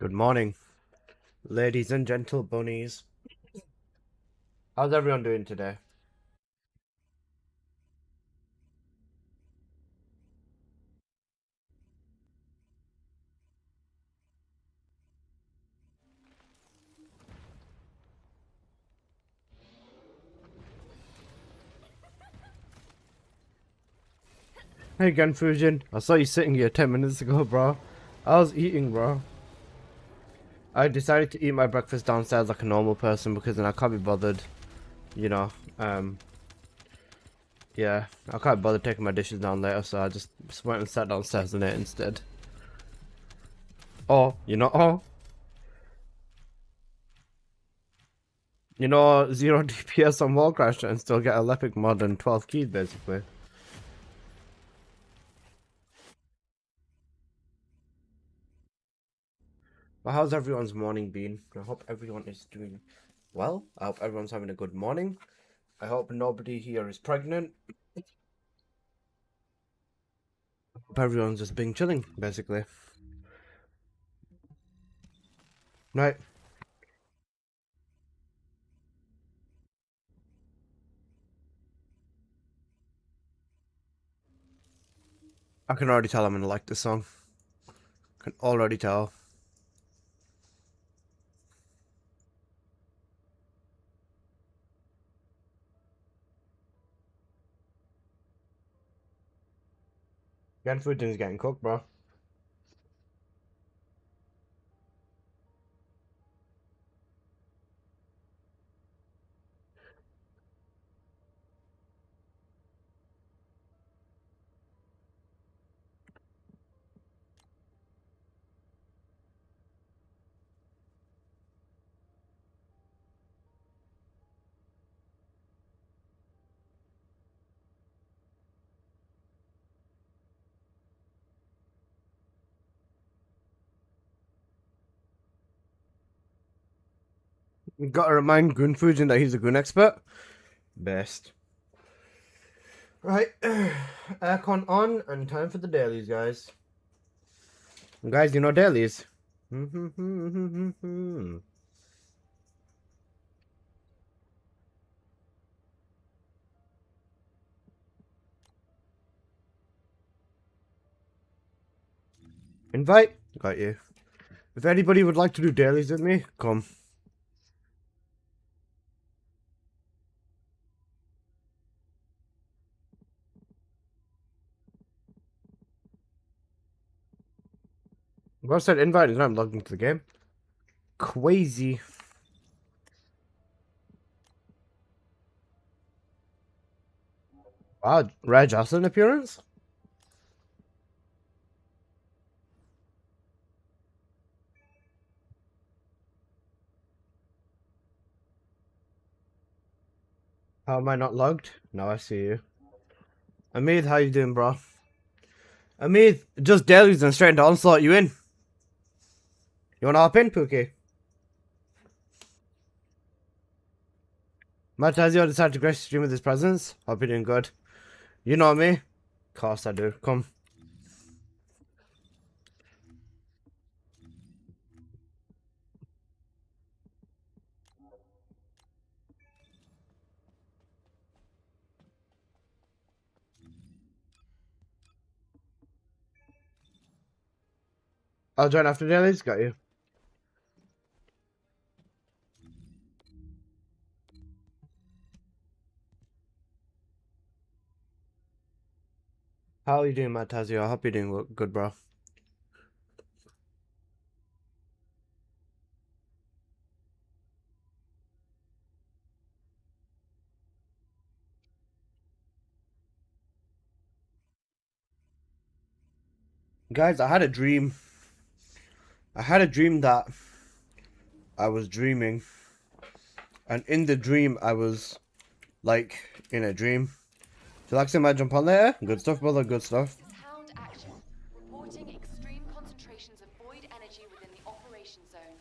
Good morning, ladies and gentle bunnies. How's everyone doing today? Hey, Fusion. I saw you sitting here 10 minutes ago, bro. I was eating, bro. I decided to eat my breakfast downstairs like a normal person because then I can't be bothered, you know. Yeah, I can't bother taking my dishes down later, so I just went and sat downstairs and ate instead. Oh, zero DPS on Wall Crasher and still get a Lepic mod and 12 keys, basically. Well, how's everyone's morning been? I hope everyone is doing well. I hope everyone's having a good morning. I hope nobody here is pregnant. I hope everyone's just being chilling, basically. Right. I can already tell I'm gonna like this song. I can already tell. Food is getting cooked, bro. You gotta remind Fujin that he's a gun expert. Best. Right. Aircon on and time for the dailies, guys. Guys, you know dailies. Invite. Got you. If anybody would like to do dailies with me, come. Well said invite is not logged into the game. Crazy. Wow, rare Jocelyn appearance? How am I not logged? No, I see you. Amid, how you doing, bro? Amid, just dailies and straight into Onslaught, you in? You wanna hop in, Pookie? Matazio decided to grace the stream with his presence. Hope you're doing good. You know me? Of course I do. Come. I'll join after dailies. Got you. How are you doing, Matazio? I hope you're doing good, bro. Guys, I had a dream. I had a dream that I was dreaming. And in the dream, I was, like, in a dream. Do you like to jump on there? Good stuff, brother. Good stuff. Hound action. Reporting extreme concentrations of void energy within the operation zone.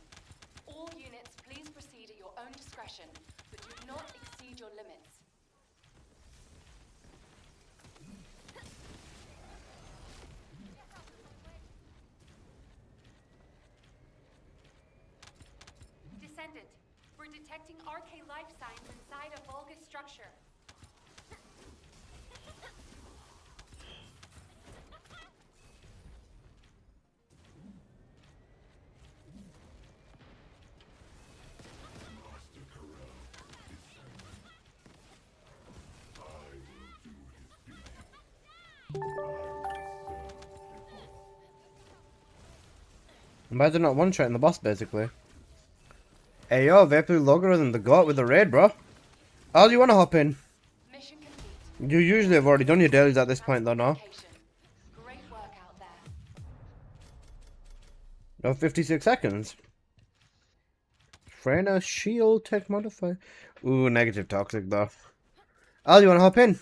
All units, please proceed at your own discretion, but do not exceed your limits. detecting RK life signs inside a Vulgus structure. Imagine not one-shotting the boss, basically. Hey yo, Vapor Logarithm, the goat with the raid, bro. Al, you wanna hop in? Mission complete. You usually have already done your dailies at this point, though, no? Great work out there. No, 56 seconds. Freyna shield tech modifier. Ooh, negative toxic, though. Al, you wanna hop in?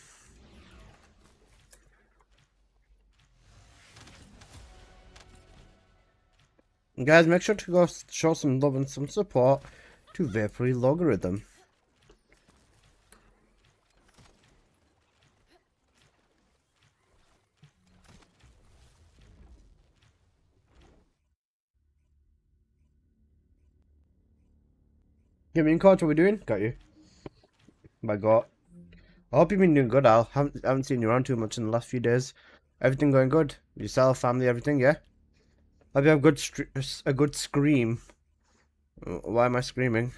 Guys, make sure to go show some love and some support to Vapory Logarithm. Give me in coach, what we doing? Got you. My god. I hope you've been doing good, Al. Haven't seen you around too much in the last few days. Everything going good? Yourself, family, everything, yeah? Hope you have a good scream. Why am I screaming?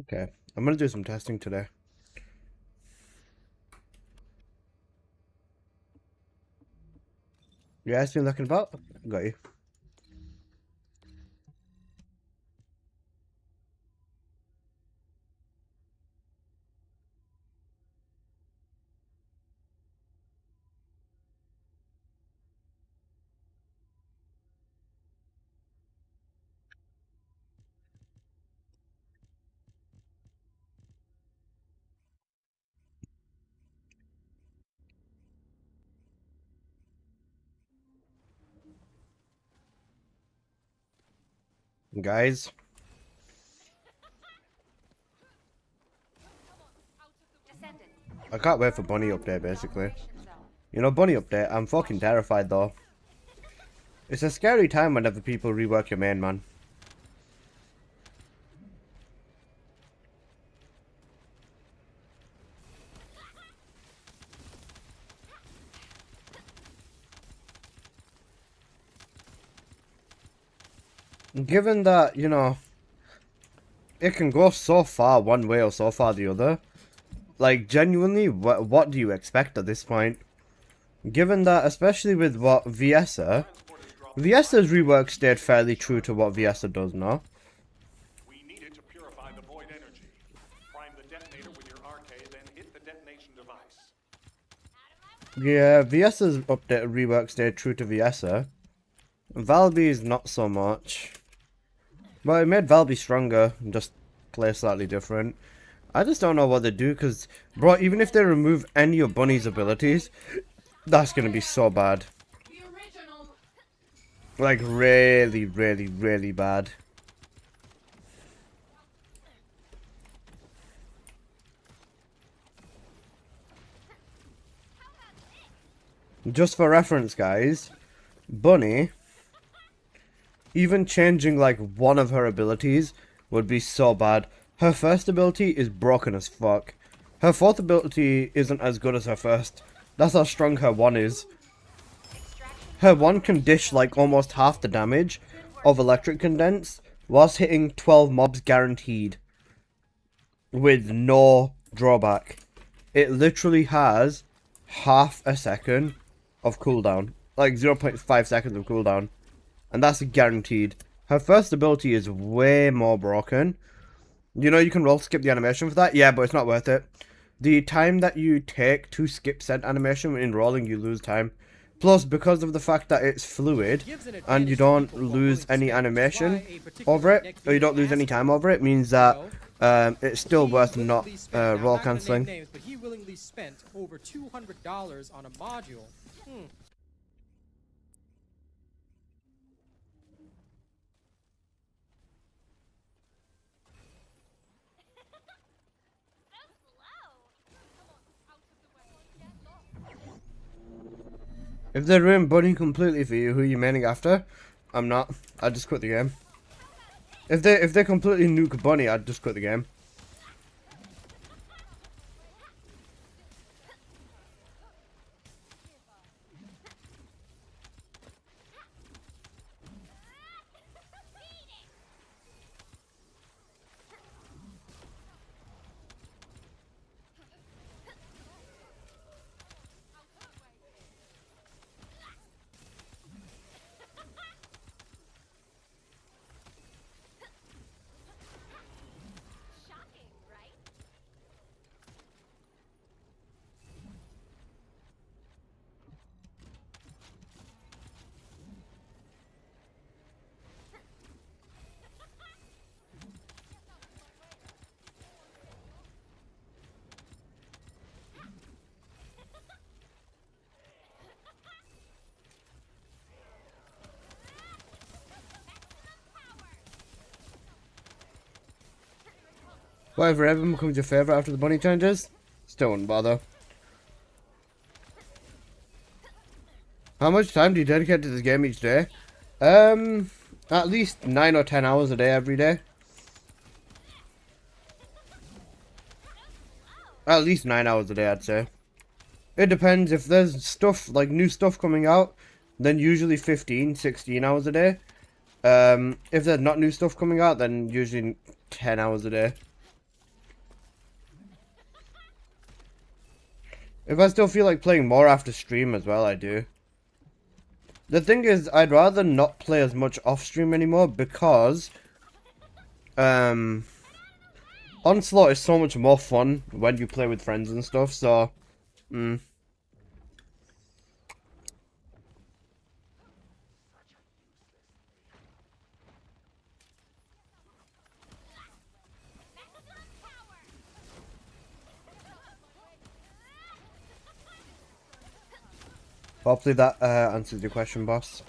Okay, I'm gonna do some testing today. You asked me looking about? Got you. Guys, Descendant. I can't wait for Bunny update, basically. You know, Bunny update, I'm fucking terrified, though. It's a scary time whenever people rework your main, man. Given that, you know, it can go so far one way or so far the other. Like, genuinely, what do you expect at this point? Given that, especially with what Viessa Viessa's rework stayed fairly true to what Viessa does now. We need it to purify the void energy. Prime the detonator with your RK, then hit the detonation device. Yeah, Viessa's update rework stayed true to Viessa. Valby's not so much. But it made Valby stronger, just play slightly different. I just don't know what they do, because, bro, even if they remove any of Bunny's abilities, that's gonna be so bad. Like, really, really, really bad. Just for reference, guys, Bunny, even changing like one of her abilities would be so bad. Her first ability is broken as fuck. Her fourth ability isn't as good as her first. That's how strong her one is. Her one can dish like almost half the damage of electric condense whilst hitting 12 mobs guaranteed. With no drawback. It literally has half a second of cooldown. Like 0.5 seconds of cooldown. and that's guaranteed. Her first ability is way more broken. You know, you can roll skip the animation for that. Yeah, but it's not worth it. The time that you take to skip said animation in rolling, you lose time. Plus, because of the fact that it's fluid and you don't lose any animation over it, or you don't lose any time over it, means that it's still worth not roll cancelling. But he willingly spent over $200 on a module. If they ruin Bunny completely for you, who are you maining after? I'm not. I'd just quit the game. If they completely nuke Bunny, I'd just quit the game. Whatever ever becomes your favourite after the bunny changes, still wouldn't bother. How much time do you dedicate to this game each day? At least 9 or 10 hours a day every day. At least 9 hours a day, I'd say. It depends. If there's stuff, like new stuff coming out, then usually 15, 16 hours a day. If there's not new stuff coming out, then usually 10 hours a day. If I still feel like playing more after stream as well, I do. The thing is, I'd rather not play as much off stream anymore because Onslaught is so much more fun when you play with friends and stuff, so hopefully that answers your question, boss.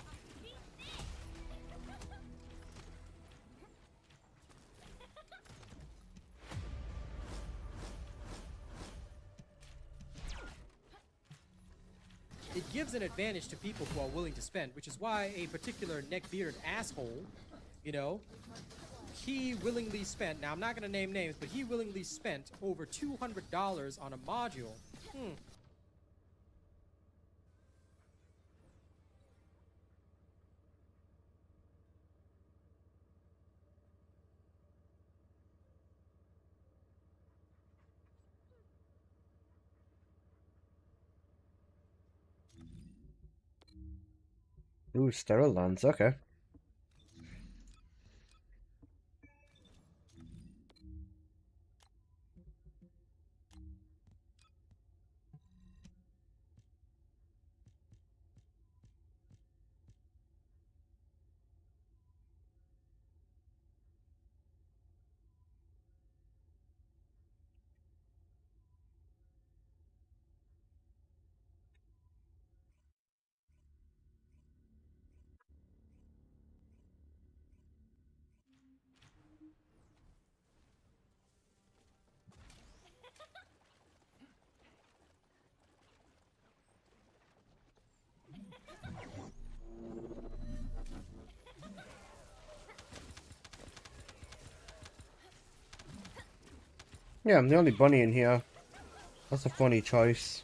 It gives an advantage to people who are willing to spend, which is why a particular neckbeard asshole, you know, he willingly spent, now I'm not going to name names, but he willingly spent over $200 on a module. Ooh, sterile lands, okay. Yeah, I'm the only bunny in here. That's a funny choice.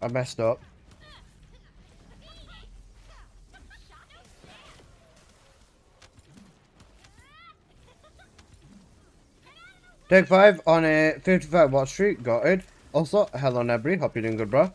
I messed up. Take 5 on a 55 Watt Street. Got it. Also, hello Nebri. Hope you're doing good, bro.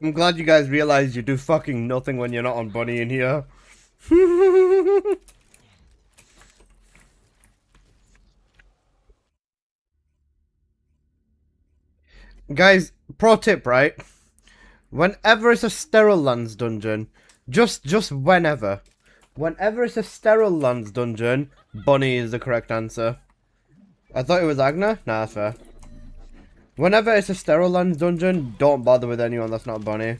I'm glad you guys realize you do fucking nothing when you're not on Bunny in here. Guys, pro tip, right? Whenever it's a Sterile Lands dungeon, just whenever it's a Sterile Lands dungeon, Bunny is the correct answer. I thought it was Agna? Nah, that's fair. Whenever it's a Sterile Lands dungeon, don't bother with anyone that's not Bunny.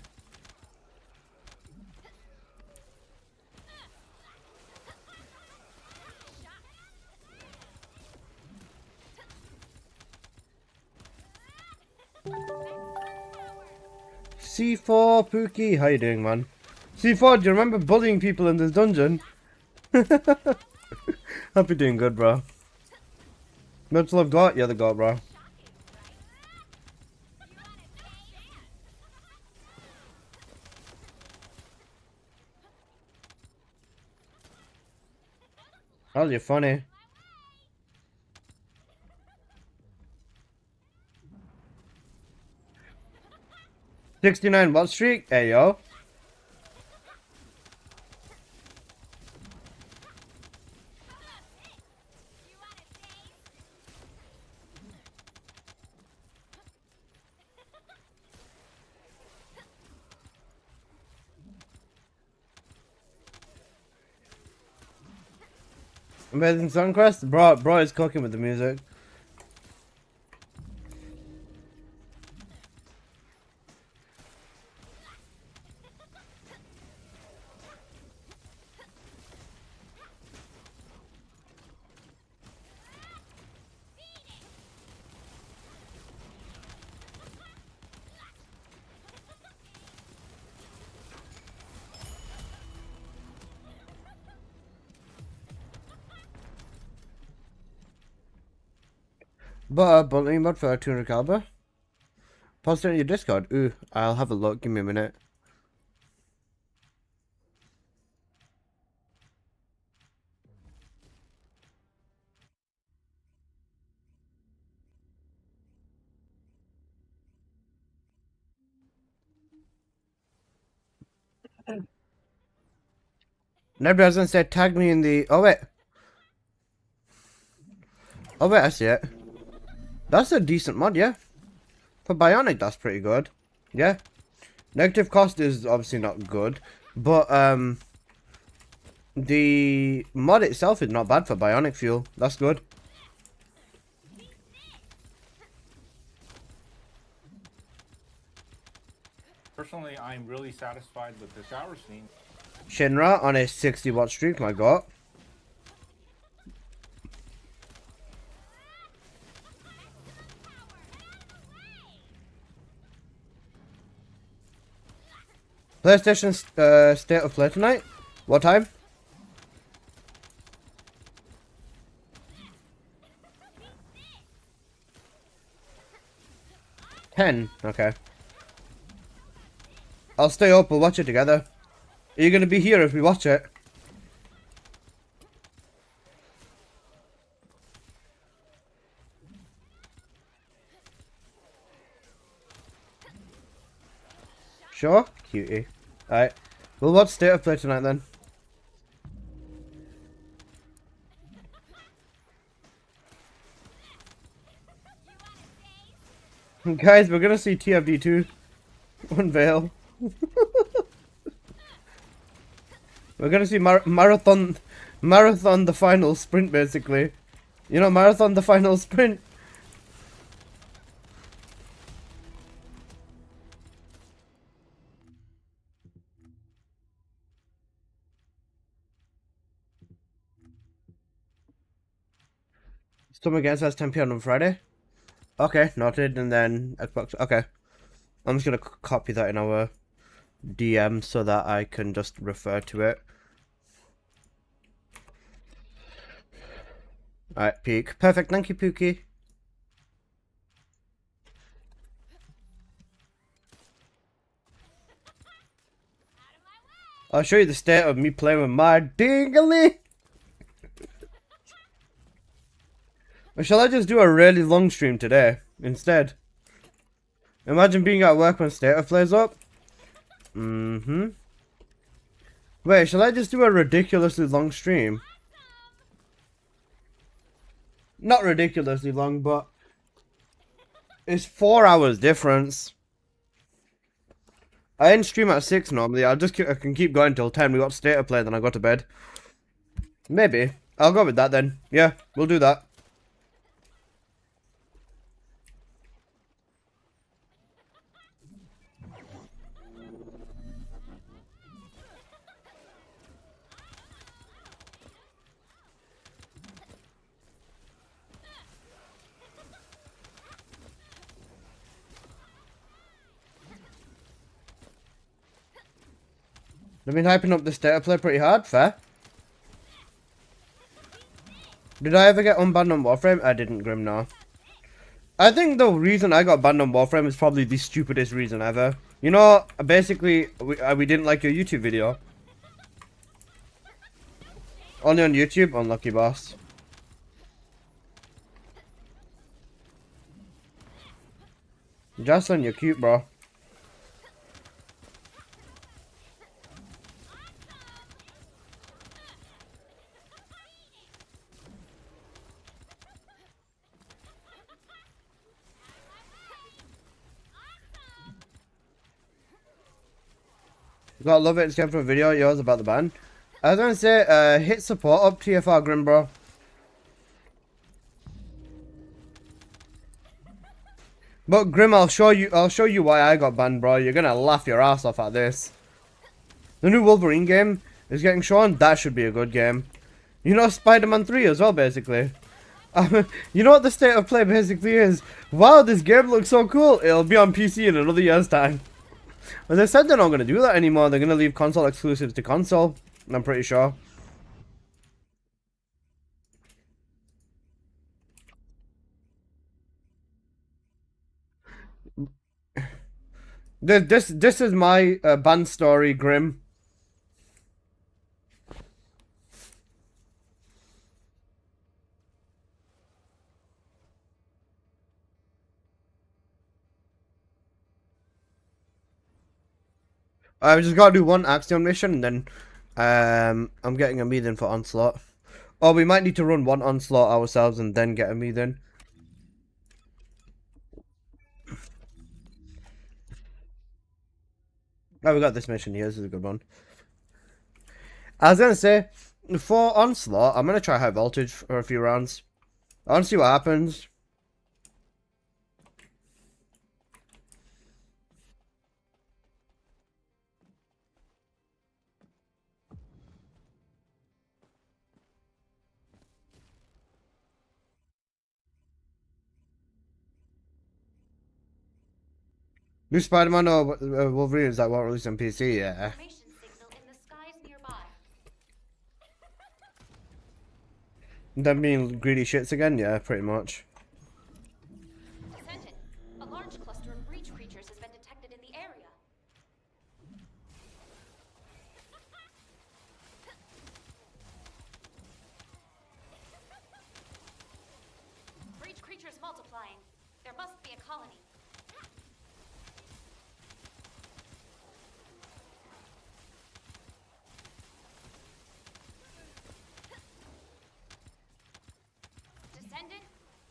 C4 Pookie, how you doing, man? C4, do you remember bullying people in this dungeon? Hope you're doing good, bro. Mental have got? Yeah, they got, bro. Oh, you're funny. $69 Watt Streak? Hey, yo. Amazing Sunquest? Bro is cooking with the music. But bullying mod for 200 caliber? Post it in your Discord. Ooh, I'll have a look. Give me a minute. Nobody hasn't said tag me in the... Oh, wait. Oh, wait, I see it. That's a decent mod, yeah. For Bionic, that's pretty good. Yeah. Negative cost is obviously not good. But, the mod itself is not bad for Bionic fuel. That's good. Personally, I'm really satisfied with this hour scene. Shinra on a 60 watt streak, my god. PlayStation State of Play tonight? What time? $10. Okay. I'll stay up, we'll watch it together. Are you gonna be here if we watch it? Sure? Cutie. Alright. We'll watch State of Play tonight then. Guys, we're gonna see TFD2 unveil. We're gonna see marathon the final sprint, basically. You know, marathon the final sprint. Storm Against us 10 p.m. on Friday. Okay, noted. And then Xbox. Okay, I'm just gonna copy that in our DM so that I can just refer to it. Alright, Peak. Perfect. Thank you, Pookie. I'll show you the state of me playing with my dingly. Or shall I just do a really long stream today instead? Imagine being at work when State of plays up. Wait, shall I just do a ridiculously long stream? Not ridiculously long, but it's 4 hours difference. I end stream at 6 normally. I can keep going till 10. We got State of play, then I go to bed. Maybe. I'll go with that then. Yeah, we'll do that. I've been hyping up this data play pretty hard, fair. Did I ever get unbanned on Warframe? I didn't, Grim, no. I think the reason I got banned on Warframe is probably the stupidest reason ever. You know, basically, we didn't like your YouTube video. Only on YouTube? Unlucky boss. Jocelyn, you're cute, bro. Gotta love it, it's came from a video of yours about the ban. I was gonna say, hit support up TFR Grim, bro. But Grim, I'll show you why I got banned, bro. You're gonna laugh your ass off at this. The new Wolverine game is getting shown. That should be a good game. You know, Spider-Man 3 as well, basically. You know what the state of play basically is? Wow, this game looks so cool. It'll be on PC in another year's time. But they said they're not going to do that anymore. They're going to leave console exclusives to console. I'm pretty sure. This is my ban story, Grim. I've just got to do one Axiom mission, and then I'm getting a meeting for Onslaught. Or we might need to run one Onslaught ourselves and then get a meeting. Oh, we got this mission here. This is a good one. I was going to say, for Onslaught, I'm going to try high voltage for a few rounds. I want to see what happens. New Spider-Man or Wolverine, is that what released on PC? Yeah. Information signal in the skies nearby. Them being greedy shits again? Yeah, pretty much. Descendant, a large cluster of breach creatures has been detected in the area. Breach creatures multiplying. There must be a colony. Descendant,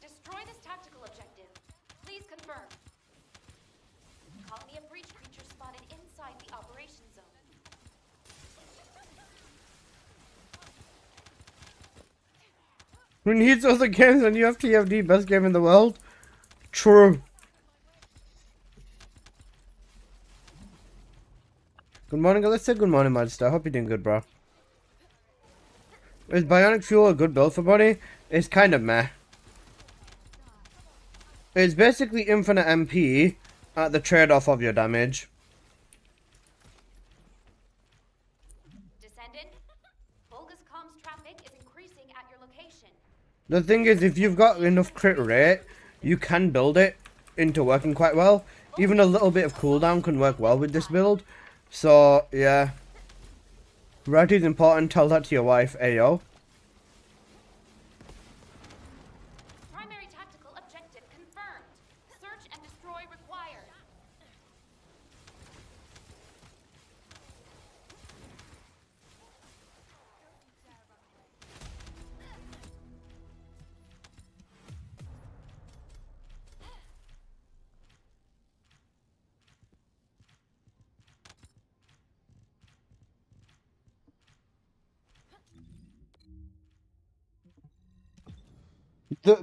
destroy this tactical objective. Please confirm. Who needs other games when you have TFD, best game in the world? True. Good morning, Alyssa. Good morning, Monster. Hope you're doing good, bro. Is Bionic Fuel a good build for body? It's kind of meh. It's basically infinite MP at the trade-off of your damage. Descendant, Volga's comms traffic is increasing at your location. The thing is, if you've got enough crit rate, you can build it into working quite well. Even a little bit of cooldown can work well with this build. So, yeah. Variety is important. Tell that to your wife, Ayo. Primary tactical objective confirmed. Search and destroy required.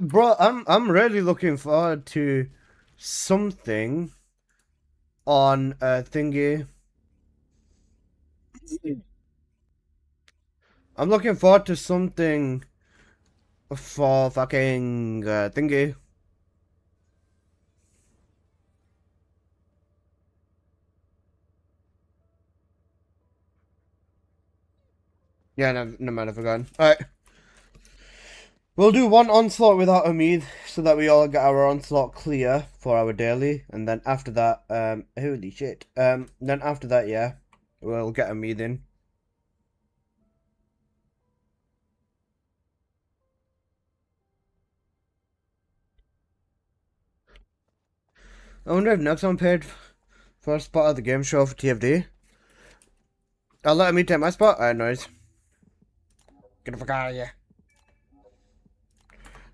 Bro, I'm really looking forward to something on thingy. I'm looking forward to something for fucking thingy. Yeah, no matter, forgotten. Alright. We'll do one onslaught without Umid, so that we all get our onslaught clear for our daily, and then after that, holy shit. Then after that, yeah, we'll get Umid in. I wonder if Nexon paid for a spot at the game show for TFD. I'll let Umid take my spot. Alright, noise. Get the fuck out of here.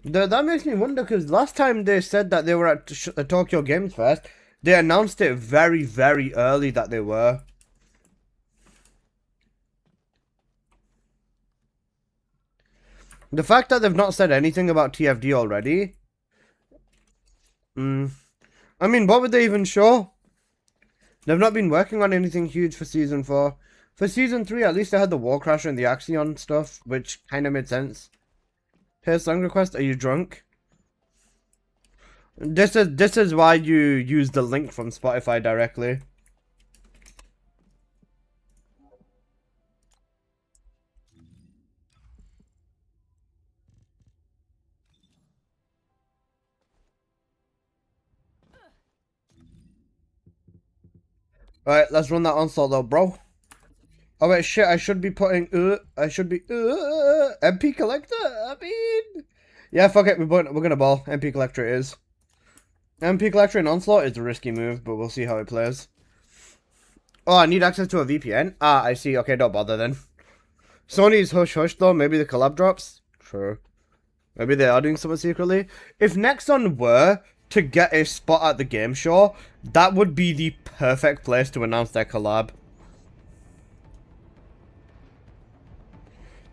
That makes me wonder, because last time they said that they were at Tokyo Games Fest, they announced it very, very early that they were. The fact that they've not said anything about TFD already... I mean, what would they even show? They've not been working on anything huge for Season 4. For Season 3, at least they had the Wall Crasher and the Axion stuff, which kind of made sense. Hey, song request, are you drunk? This is why you use the link from Spotify directly. Alright, let's run that onslaught though, bro. Oh wait, shit, I should be putting, MP Collector, I mean... Yeah, fuck it, we're gonna ball. MP Collector it is. MP Collector in Onslaught is a risky move, but we'll see how it plays. Oh, I need access to a VPN? Ah, I see, okay, don't bother then. Sony's hush hush though, maybe the collab drops? Sure. Maybe they are doing something secretly. If Nexon were to get a spot at the game show, that would be the perfect place to announce their collab.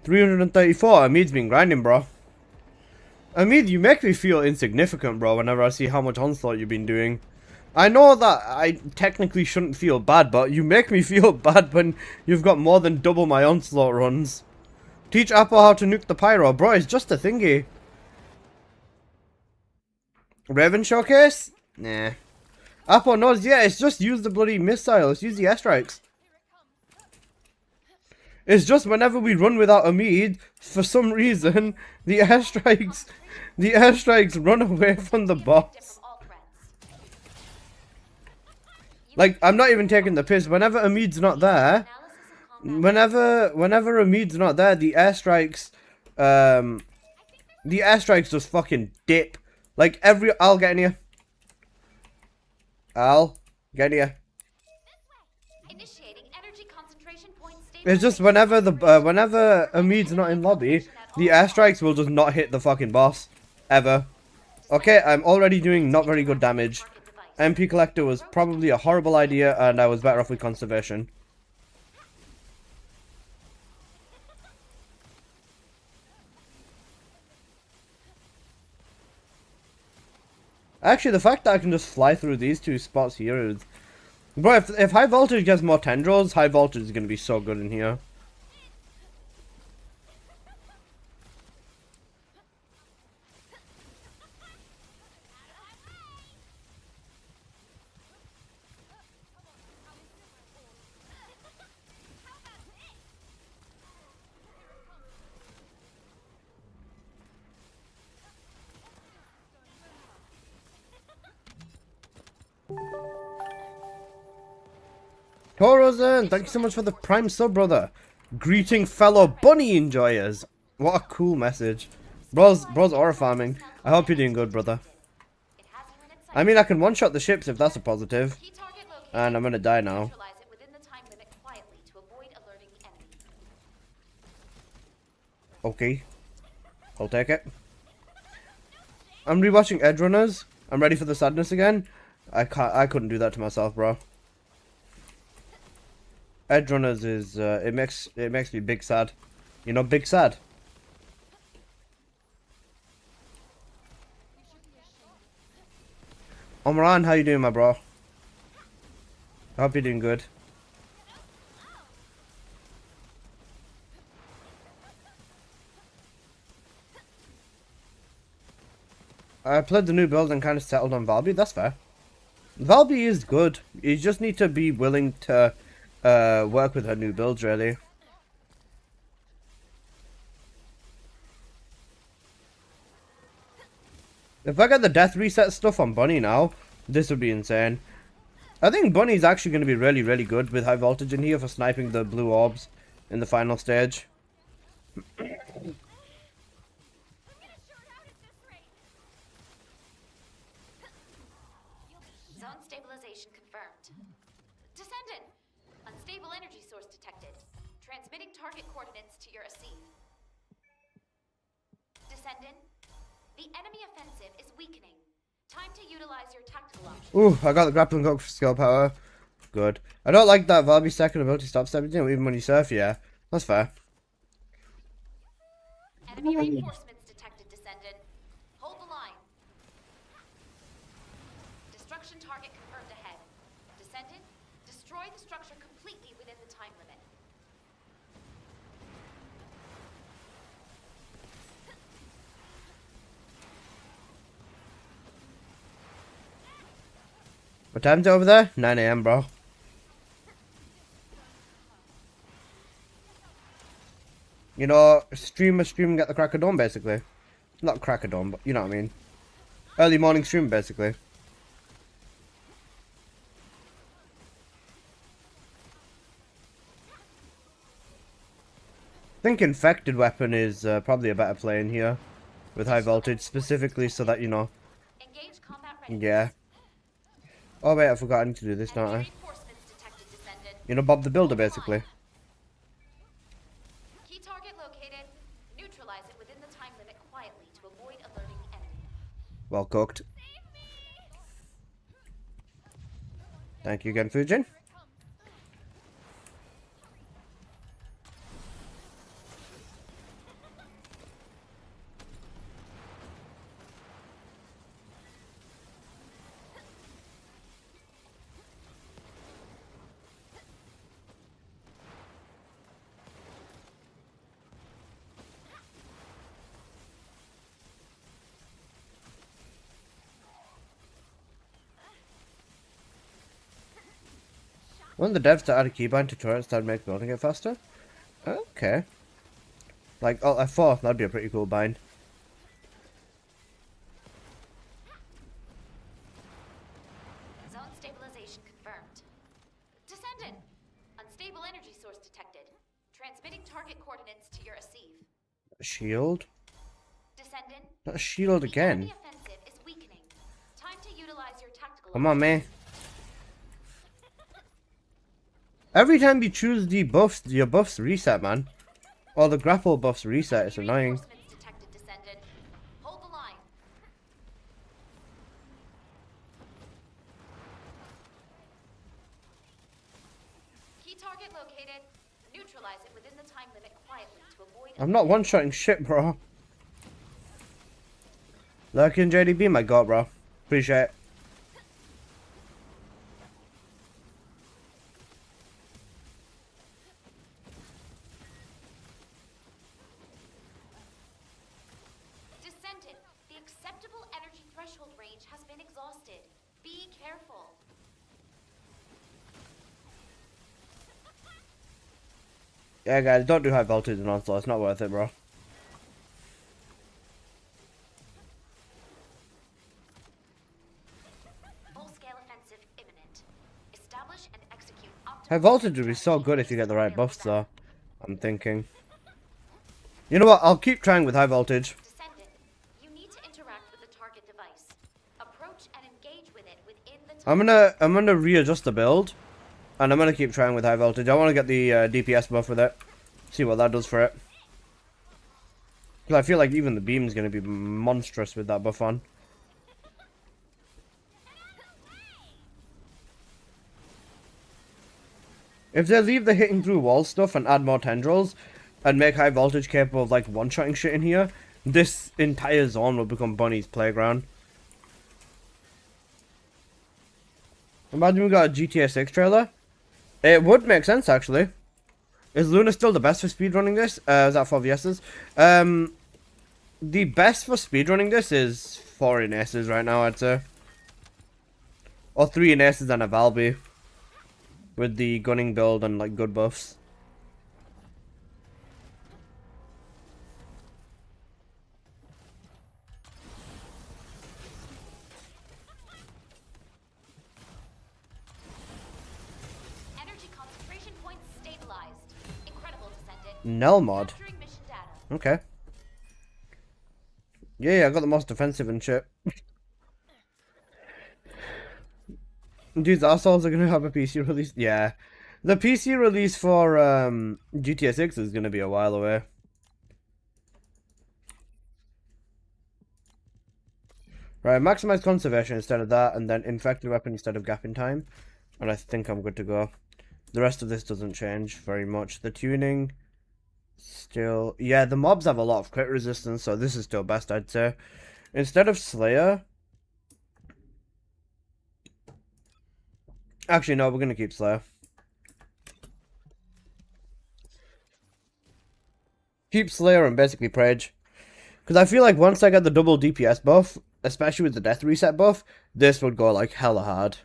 334. Amid's been grinding, bro. Amid, you make me feel insignificant, bro, whenever I see how much onslaught you've been doing. I know that I technically shouldn't feel bad, but you make me feel bad when you've got more than double my onslaught runs. Teach Apple how to nuke the pyro. Bro, it's just a thingy. Raven Showcase? Nah. Apple knows, yeah, it's just use the bloody missile. Let's use the airstrikes. It's just whenever we run without Amid, for some reason, the airstrikes run away from the boss. Like, I'm not even taking the piss. Whenever Amid's not there, whenever Amid's not there, the airstrikes just fucking dip. Like I'll get in here. I'll get in here. It's just whenever Amid's not in lobby, the airstrikes will just not hit the fucking boss. Ever. Okay, I'm already doing not very good damage. MP Collector was probably a horrible idea, and I was better off with Conservation. Actually, the fact that I can just fly through these two spots here is... Bro, if high voltage gets more tendrils, high voltage is going to be so good in here. Horizon, thank you so much for the prime sub, brother. Greeting fellow bunny enjoyers. What a cool message. Bro's aura farming. I hope you're doing good, brother. It has you in its sights. I mean, I can one-shot the ships if that's a positive. Key target located. And I'm gonna die now. Neutralize it within the time limit quietly to avoid alerting the enemy. Okay. I'll take it. I'm rewatching Edge Runners. I'm ready for the sadness again. I couldn't do that to myself, bro. Edge Runners is it makes me big sad. You know, big sad. Omran, how you doing, my bro? I hope you're doing good. I played the new build and kind of settled on Valby. That's fair. Valby is good. You just need to be willing to work with her new builds, really. If I get the death reset stuff on Bunny now, this would be insane. I think Bunny's actually going to be really, really good with high voltage in here for sniping the blue orbs in the final stage. Zone stabilization confirmed. Descendant! Unstable energy source detected. Transmitting target coordinates to your AC. Descendant, the enemy offensive is weakening. Time to utilize your tactical options. Ooh, I got the grappling hook for skill power. Good. I don't like that Valby's second ability stops everything, even when you surf, yeah. That's fair. Enemy reinforcements detected, Descendant. Hold the line. Destruction target confirmed ahead. Descendant, destroy the structure completely within the time limit. What time's it over there? 9 AM, bro. You know, stream at the crack of dawn, basically. Not crack of dawn, but you know what I mean. Early morning stream, basically. I think infected weapon is probably a better play in here. With high voltage, specifically so that, you know. Engage combat ready. Yeah. Oh wait, I forgot I need to do this, don't I? Reinforcements detected, Descendant. You know, Bob the Builder, basically. Key target located. Neutralize it within the time limit quietly to avoid alerting the enemy. Well cooked. Thank you again, Fujin. One of the devs to add a keybind to turrets that make building it faster? Okay. Like, oh, F4, that'd be a pretty cool bind. Zone stabilization confirmed. Descendant! Unstable energy source detected. Transmitting target coordinates to your receive. A shield? Descendant. Not a shield The again. enemy offensive is weakening. Time to utilize your tactical. Come on, man. Every time you choose the buffs, your buffs reset, man. Or the grapple buffs reset, it's annoying. Reinforcements detected, Descendant. Hold the line. Key target located. Neutralize it within the time limit quietly to avoid. I'm not one-shotting shit, bro. Lurking JDB, my god, bro. Appreciate it. Descendant, the acceptable energy threshold range has been exhausted. Be careful. Yeah, guys, don't do high voltage in Onslaught. It's not worth it, bro. Full-scale offensive imminent. Establish and execute optimal High voltage would be so good if you get the right buffs, though. I'm thinking. You know what? I'll keep trying with high voltage. Descendant, you need to interact with the target device. Approach and engage with it within the I'm gonna readjust the build, and I'm gonna keep trying with high voltage. I want to get the DPS buff with it. See what that does for it. Because I feel like even the beam's gonna be monstrous with that buff on. If they leave the hitting through walls stuff and add more tendrils, and make high voltage capable of like one-shotting shit in here, this entire zone will become Bunny's playground. Imagine we got a GTA 6 trailer. It would make sense, actually. Is Luna still the best for speedrunning this? Is that 4 VS's? The best for speedrunning this is 4 in aces right now, I'd say. Or 3 in aces and a Valby. With the gunning build and like good buffs. energy concentration points stabilized. Incredible, Descendant. Nell mod. Capturing mission data. Okay. Yeah, I got the most defensive and shit. Dude, the assholes are gonna have a PC release. Yeah. The PC release for GTA 6 is gonna be a while away. Right, maximize conservation instead of that, and then infected weapon instead of gap in time. And I think I'm good to go. The rest of this doesn't change very much. The tuning, still... Yeah, the mobs have a lot of crit resistance, so this is still best, I'd say. Instead of Slayer... Actually, no, we're gonna keep Slayer. Keep Slayer and basically Prage. Because I feel like once I get the double DPS buff, especially with the death reset buff, this would go like hella hard.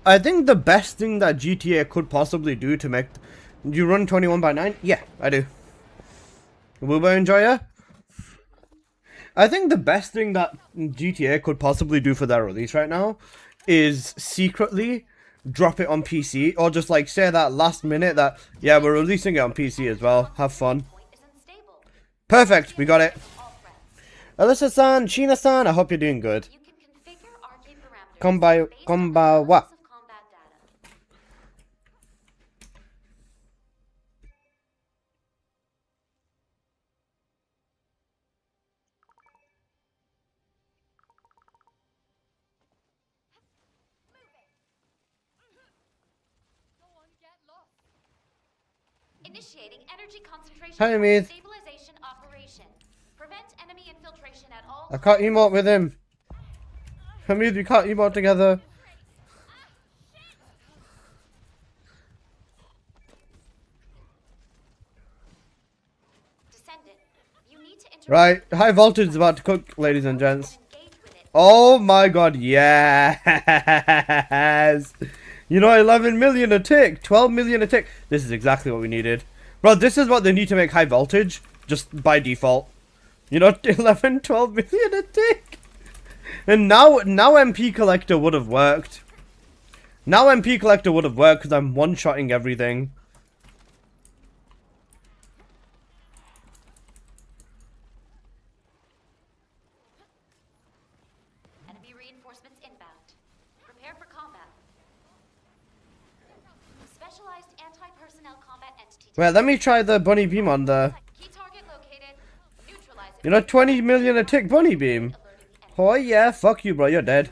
I think the best thing that GTA could possibly do to make... Do you run 21/9? Yeah, I do. Wilbur Enjoyer? I think the best thing that GTA could possibly do for their release right now is secretly drop it on PC, or just like say that last minute that, yeah, we're releasing it on PC as well. Have fun. Point is unstable. Perfect, we got it. All threats. Alyssa-san, Sheena-san, I hope you're doing good. You can configure RK parameters based on the Konbawa. analysis of combat data. Initiating energy concentration Hi, Amit. stabilization operation. Prevent enemy infiltration at all I can't emote with him. Hamid, we can't emote together. Descendant, you need to interact Right, with the high voltage is about to cook, ladies and gents. Oh my god, yes! You know, 11 million a tick, 12 million a tick. This is exactly what we needed. Bro, this is what they need to make high voltage, just by default. You know, 11, 12 million a tick. And now MP Collector would have worked. Now MP Collector would have worked because I'm one-shotting everything. Enemy reinforcements inbound. Prepare for combat. Specialized neutralized anti-personnel combat entity. Wait, let me try the bunny beam on the... Key target located. Neutralize it. You know, 20 million a tick bunny beam. Oh yeah, fuck you, bro. You're dead.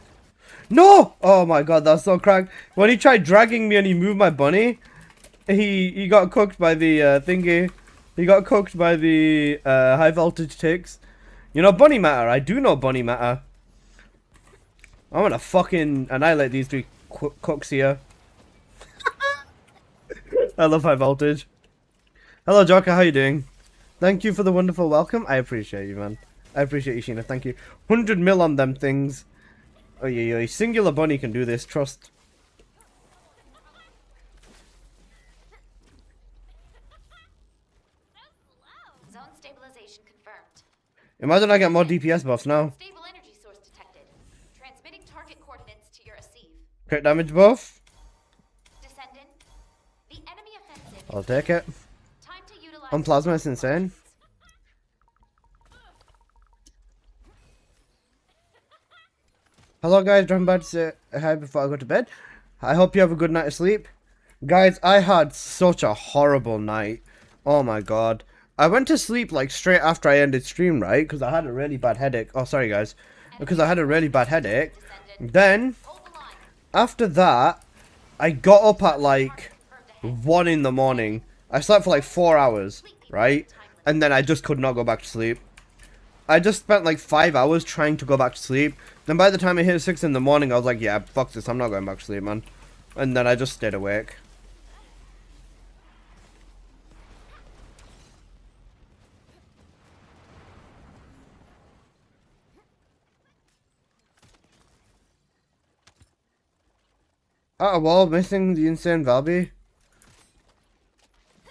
No! Oh my god, that's so cracked. When he tried dragging me and he moved my bunny, he got cooked by the thingy. He got cooked by the high voltage ticks. You know bunny matter. I do know bunny matter. I'm gonna fucking annihilate these three cooks here. I love high voltage. Hello, Joker. How you doing? Thank you for the wonderful welcome. I appreciate you, man. I appreciate you, Sheena. Thank you. 100 mil on them things. Oh yeah, singular bunny can do this. Trust. Zone stabilization confirmed. Imagine I get more DPS buffs now. Stable energy source detected. Transmitting target coordinates to your receive. Crit damage buff. Descendant. The enemy offensive. I'll take it. Time to utilize. On plasma, it's insane. Hello guys, I'm about to say hi before I go to bed. I hope you have a good night of sleep. Guys, I had such a horrible night. Oh my god. I went to sleep like straight after I ended stream, right? Because I had a really bad headache. Oh, sorry guys. Because I had a really bad headache. Then, Hold the line. after that, I got up at like 1 in the morning. I slept for like 4 hours, right? And then I just could not go back to sleep. I just spent like 5 hours trying to go back to sleep. Then by the time it hit 6 in the morning, I was like, yeah, fuck this, I'm not going back to sleep, man. And then I just stayed awake. Oh, well, missing the insane Valby.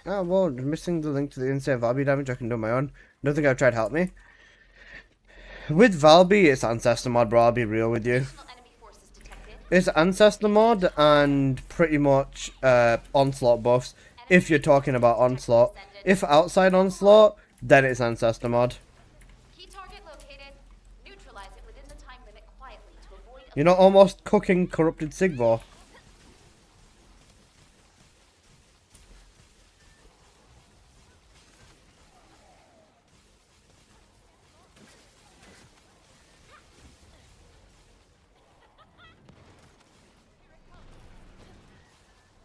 Oh, well, missing the link to the insane Valby damage I can do on my own. Don't think I've tried to help me. With Valby, it's Ancestor mod, bro, I'll be real with you. Additional enemy forces detected. It's Ancestor mod and pretty much Onslaught buffs, if you're talking about Onslaught. If outside Onslaught, then it's Ancestor mod. Key target located. Neutralize it within the time limit quietly to avoid. You know, almost cooking corrupted Sigvor.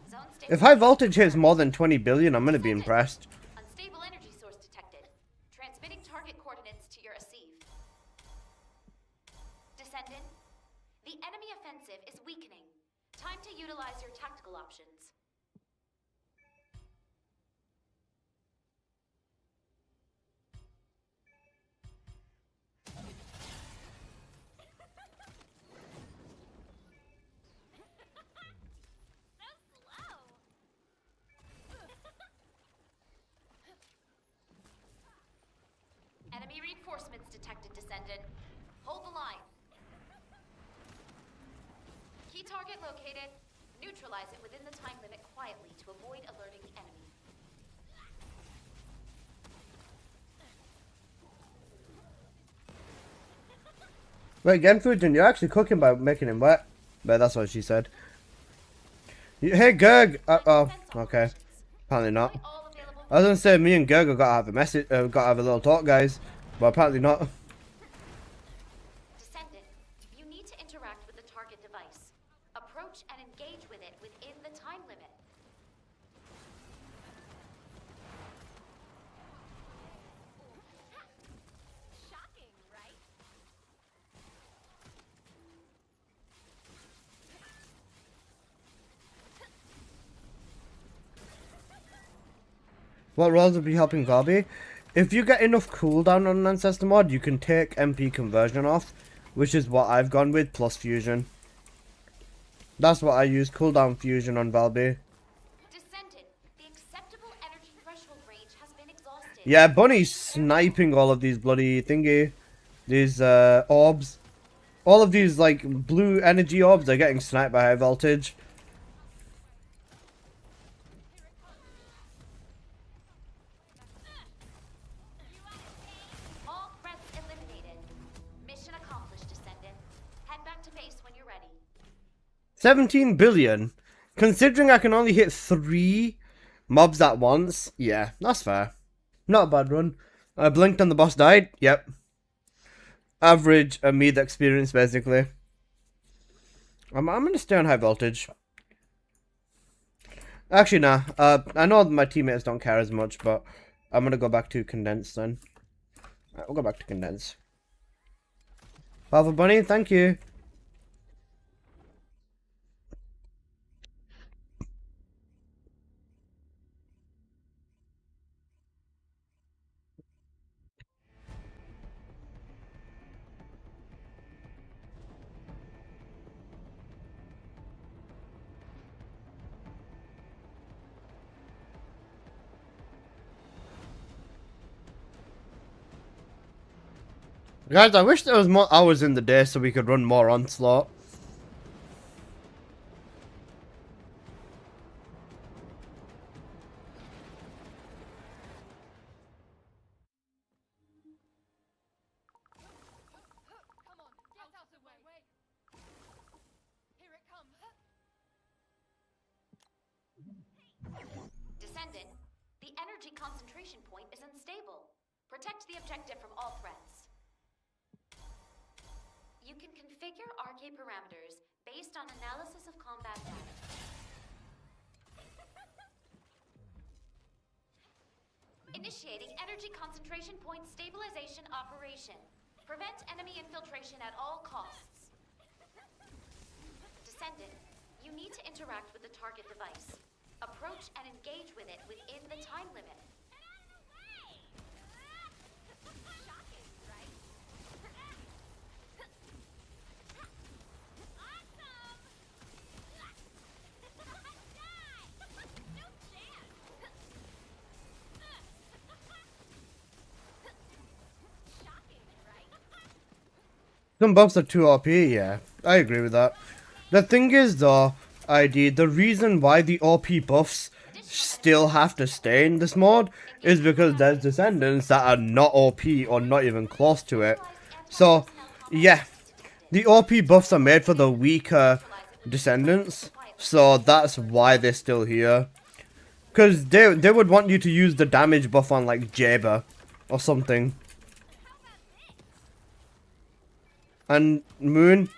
Zone stable. If high voltage hits more than 20 billion, I'm gonna be impressed. Unstable energy source detected. Transmitting target coordinates to your receive. Descendant. The enemy offensive is weakening. Time to utilize your tactical options. Enemy reinforcements detected, Descendant. Hold the line. Key target located. Neutralize it within the time limit quietly to avoid alerting the enemy. Wait, Genfudgen, you're actually cooking by making him wet. But that's what she said. Hey, Gerg! Oh, okay. Apparently not. Deploy all available. I was gonna say me and Gerg have got to have a message, got to have a little talk, guys. But apparently not. Descendant, you need to interact with the target device. Approach and engage with it within the time limit. Shocking, right? What roles will be helping Valby? If you get enough cooldown on an Ancestor mod, you can take MP conversion off, which is what I've gone with, plus fusion. That's what I use, cooldown fusion on Valby. Descendant, the acceptable energy threshold range has been exhausted. Yeah, Bunny's sniping all of these bloody thingy, these orbs. All of these like blue energy orbs are getting sniped by high voltage. All threats eliminated. Mission accomplished, Descendant. Head back to base when you're ready. 17 billion. Considering I can only hit 3 mobs at once, yeah, that's fair. Not a bad run. I blinked and the boss died. Yep. Average Amid experience, basically. I'm gonna stay on high voltage. Actually, nah. I know my teammates don't care as much, but I'm gonna go back to condense then. We'll go back to condense. Alpha Bunny, thank you. Guys, I wish there was more hours in the day so we could run more Onslaught. Descendant, the energy concentration point is unstable. Protect the objective from all threats. You can configure RK parameters based on analysis of combat data. Initiating energy concentration point stabilization operation. Prevent enemy infiltration at all costs. Descendant, you need to interact with the target device. Approach and engage with it within the time limit. Shocking, right? Awesome! No chance! Shocking, right? Some buffs are too OP, yeah. I agree with that. The thing is though, ID, the reason why the OP buffs still have to stay in this mode is because there's descendants that are not OP or not even close to it. So, yeah, the OP buffs are made for the weaker descendants, so that's why they're still here. Because they would want you to use the damage buff on like Jaber or something. And Moon,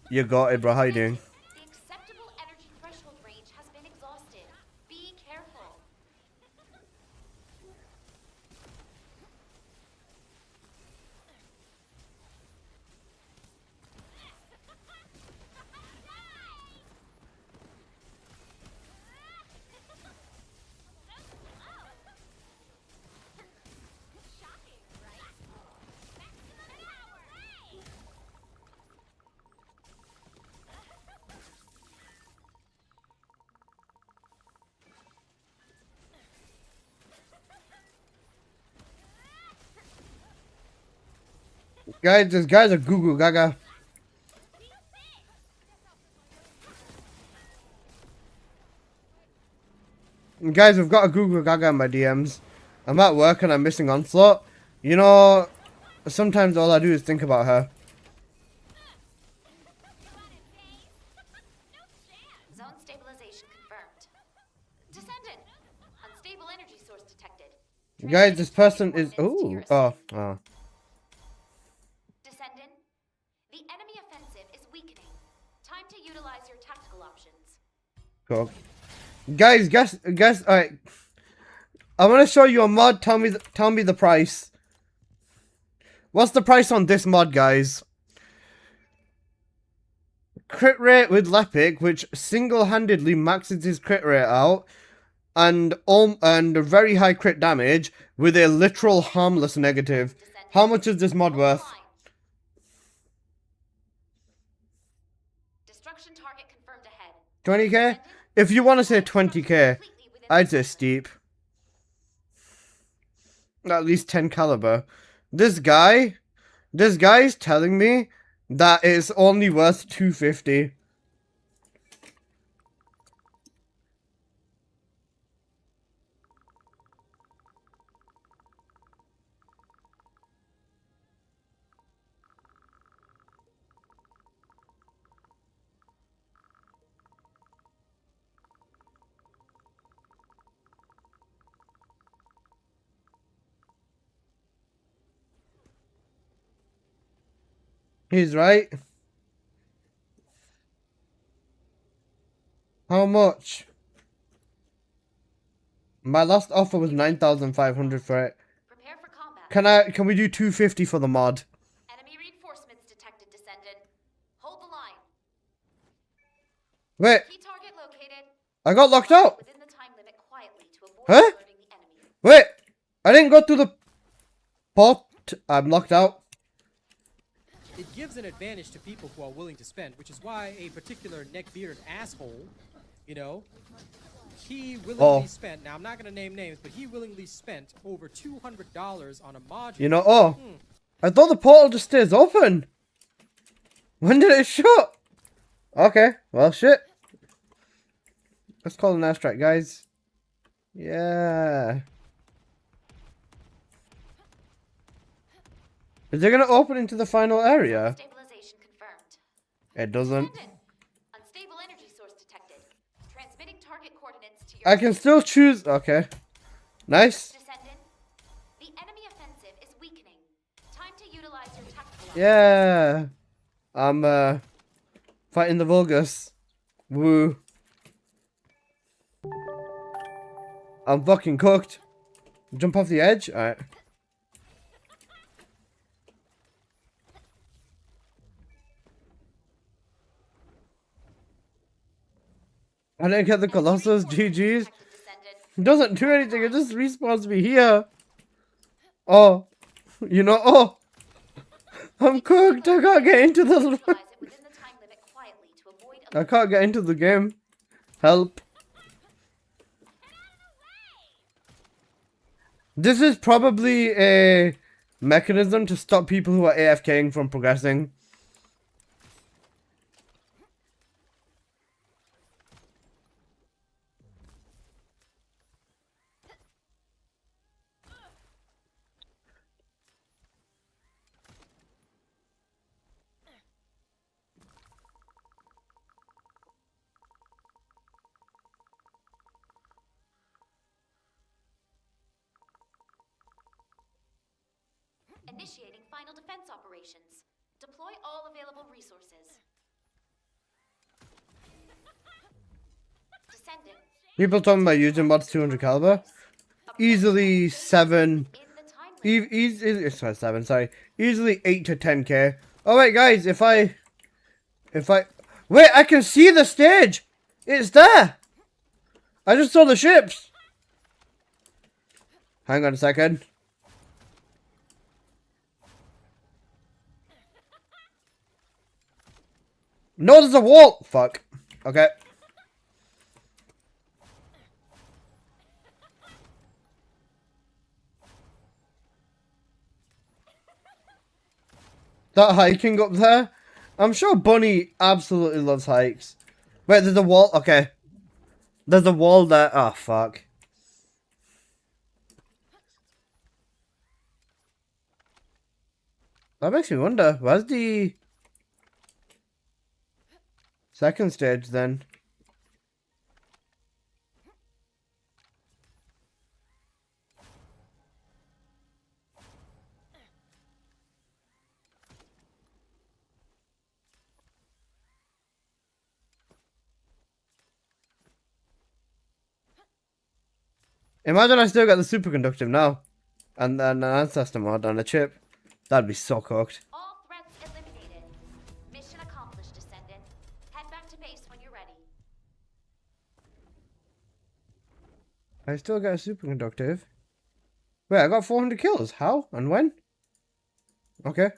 you got it, bro. How you doing? The acceptable energy threshold range has been exhausted. Be careful. Shocking, right? Maximum power! Guys, this guy's a goo goo gaga. Guys, we've got a goo goo gaga in my DMs. I'm at work and I'm missing Onslaught. You know, sometimes all I do is think about her. Zone stabilization confirmed. Descendant, unstable energy source detected. Guys, this person is... Coordinates to Ooh, your oh, ascent. oh. Descendant, the enemy offensive is weakening. Time to utilize your tactical options. Cool. Guys, guess, alright. I want to show you a mod. Tell me the price. What's the price on this mod, guys? Crit rate with Lepic, which single-handedly maxes his crit rate out, and very high crit damage with a literal harmless negative. How much is this mod worth? Destruction target confirmed ahead. 20k? If you want to say 20k, I'd say steep. At least 10 caliber. This guy's telling me that it's only worth 250. He's right. How much? My last offer was 9,500 for it. Prepare for combat. Can we do 250 for the mod? Enemy reinforcements detected, Descendant. Hold the line. Wait, Key target located. I got locked out. Within the time limit quietly to avoid Huh? alerting the enemy. Wait, I didn't go through the port. I'm locked out. It gives an advantage to people who are willing to spend, which is why a particular neckbeard asshole, you know, he willingly spent, now I'm not going to name names, but he willingly spent over $200 on a module. You know, I thought the portal just stays open. When did it shut? Okay, well, shit. Let's call an airstrike, guys. Yeah. Is it gonna open into the final area? Stabilization confirmed. It doesn't. Descendant. Unstable energy source detected. Transmitting target coordinates to your I can still choose. Okay. Nice. Descendant. The enemy offensive is weakening. Time to utilize your tactical. Yeah. I'm fighting the Vulgus. Woo. I'm fucking cooked. Jump off the edge? Alright. I didn't get the Colossus. GG's. It doesn't do anything. It just respawns me here. Oh. You know, oh. I'm cooked. I can't get into the... I can't get into the game. Help. This is probably a mechanism to stop people who are AFKing from progressing. Initiating final defense operations. Deploy all available resources. Descendant. People talking about using mods 200 caliber. Easily 7. In the time Sorry, 7, sorry. Easily 8 to 10k. Oh wait, guys, if I... Wait, I can see the stage! It's there! I just saw the ships! Hang on a second. No, there's a wall! Fuck. Okay. That hiking up there? I'm sure Bunny absolutely loves hikes. Wait, there's a wall? Okay. There's a wall there. Oh, fuck. That makes me wonder, where's the second stage then? Imagine I still got the superconductive now. And then an ancestor mod on a chip. That'd be so cooked. all threats eliminated. Mission accomplished, Descendant. Head back to base when you're ready. I still got a superconductive. Wait, I got 400 kills. How? And when? Okay.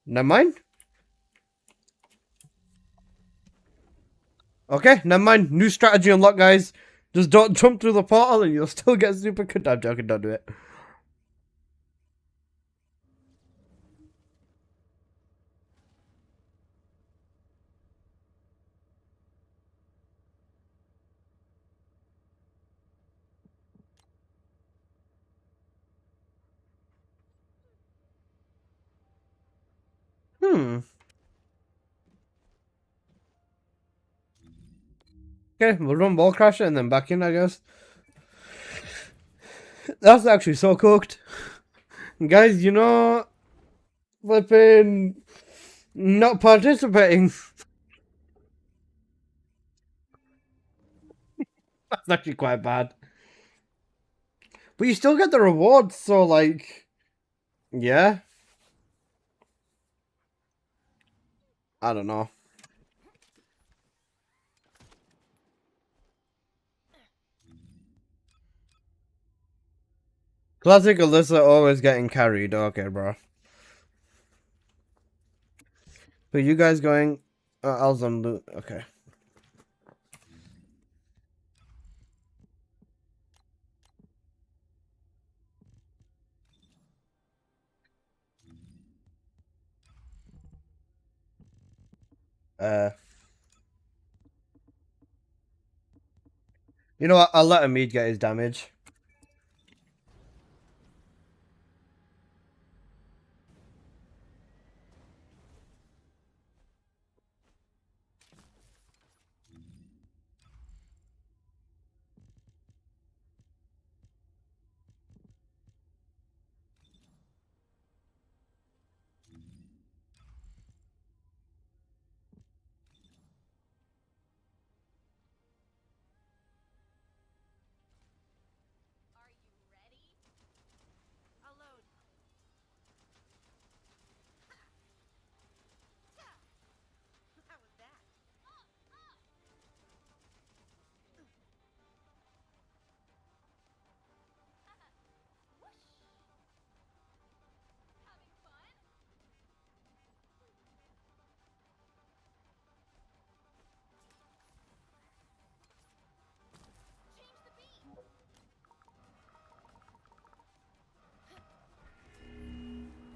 Never mind. Okay, never mind. New strategy unlocked, guys. Just don't jump through the portal and you'll still get superconductive. I'm joking, don't do it. Okay, we'll run ball crasher and then back in, I guess. That's actually so cooked. Guys, you know, flipping not participating. That's actually quite bad. But you still get the rewards, so like, yeah. I don't know. Classic Alyssa always getting carried. Okay, bro. But you guys going? I was on loot. Okay. You know what? I'll let Hamid get his damage.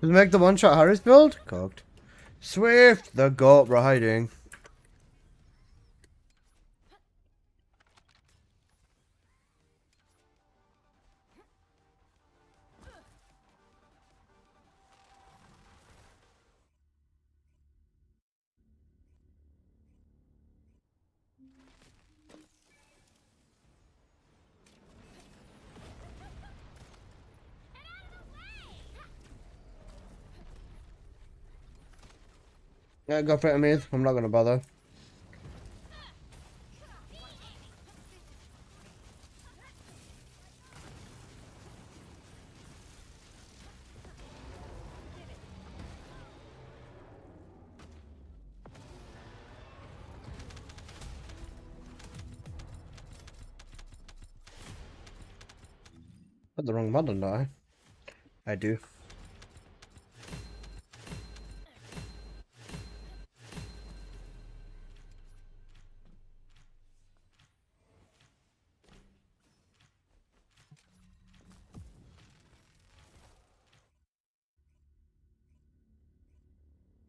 Does make the one-shot Harris build? Cooked. Swift, the goat riding. Yeah, go for it, Hamid. I'm not gonna bother. Put the wrong button, don't I? I do.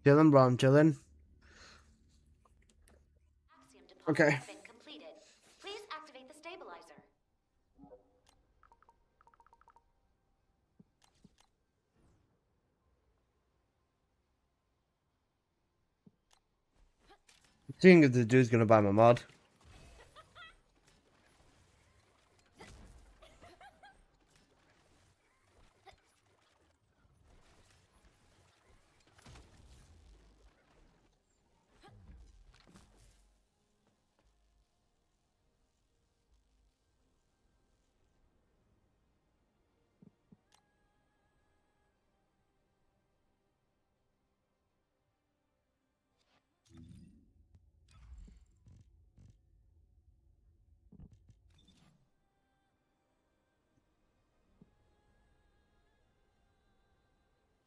Chillin', bro. I'm chillin'. Axiom deposit Okay. has been completed. Please activate the stabilizer. Seeing if the dude's gonna buy my mod.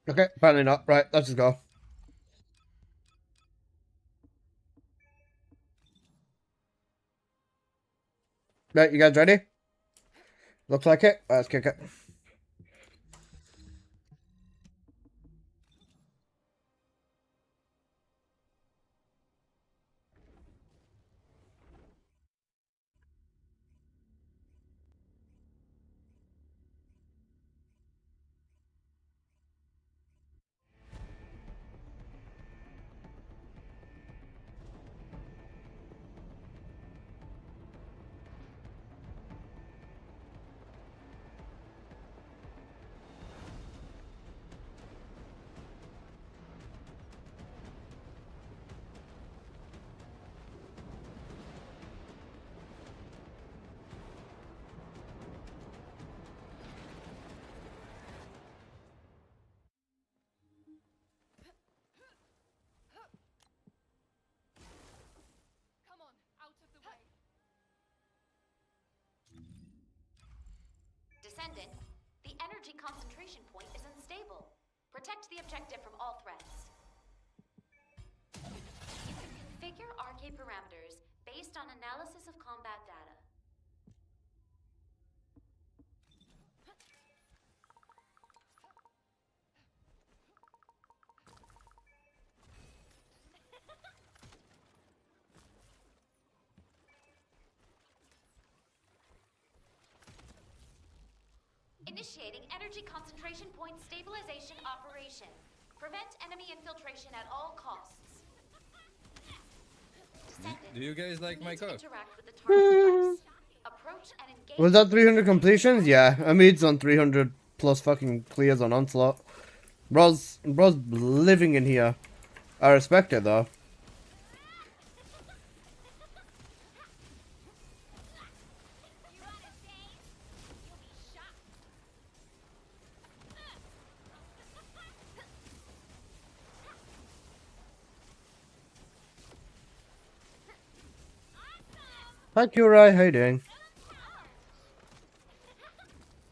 Okay, apparently not. Right, let's just go. Right, you guys ready? Looks like it. Let's kick it. energy concentration point is unstable. Protect the objective from all threats. You can configure RK parameters based on analysis of combat data. Initiating energy concentration point stabilization operation. Prevent enemy infiltration at all costs. Descendant, Do you guys like my need to code? interact with the target device. Approach and engage. Was that 300 completions? Yeah, Amid's on 300 plus fucking clears on Onslaught. Bro's living in here. I respect it though. Hi Kurai, how you doing?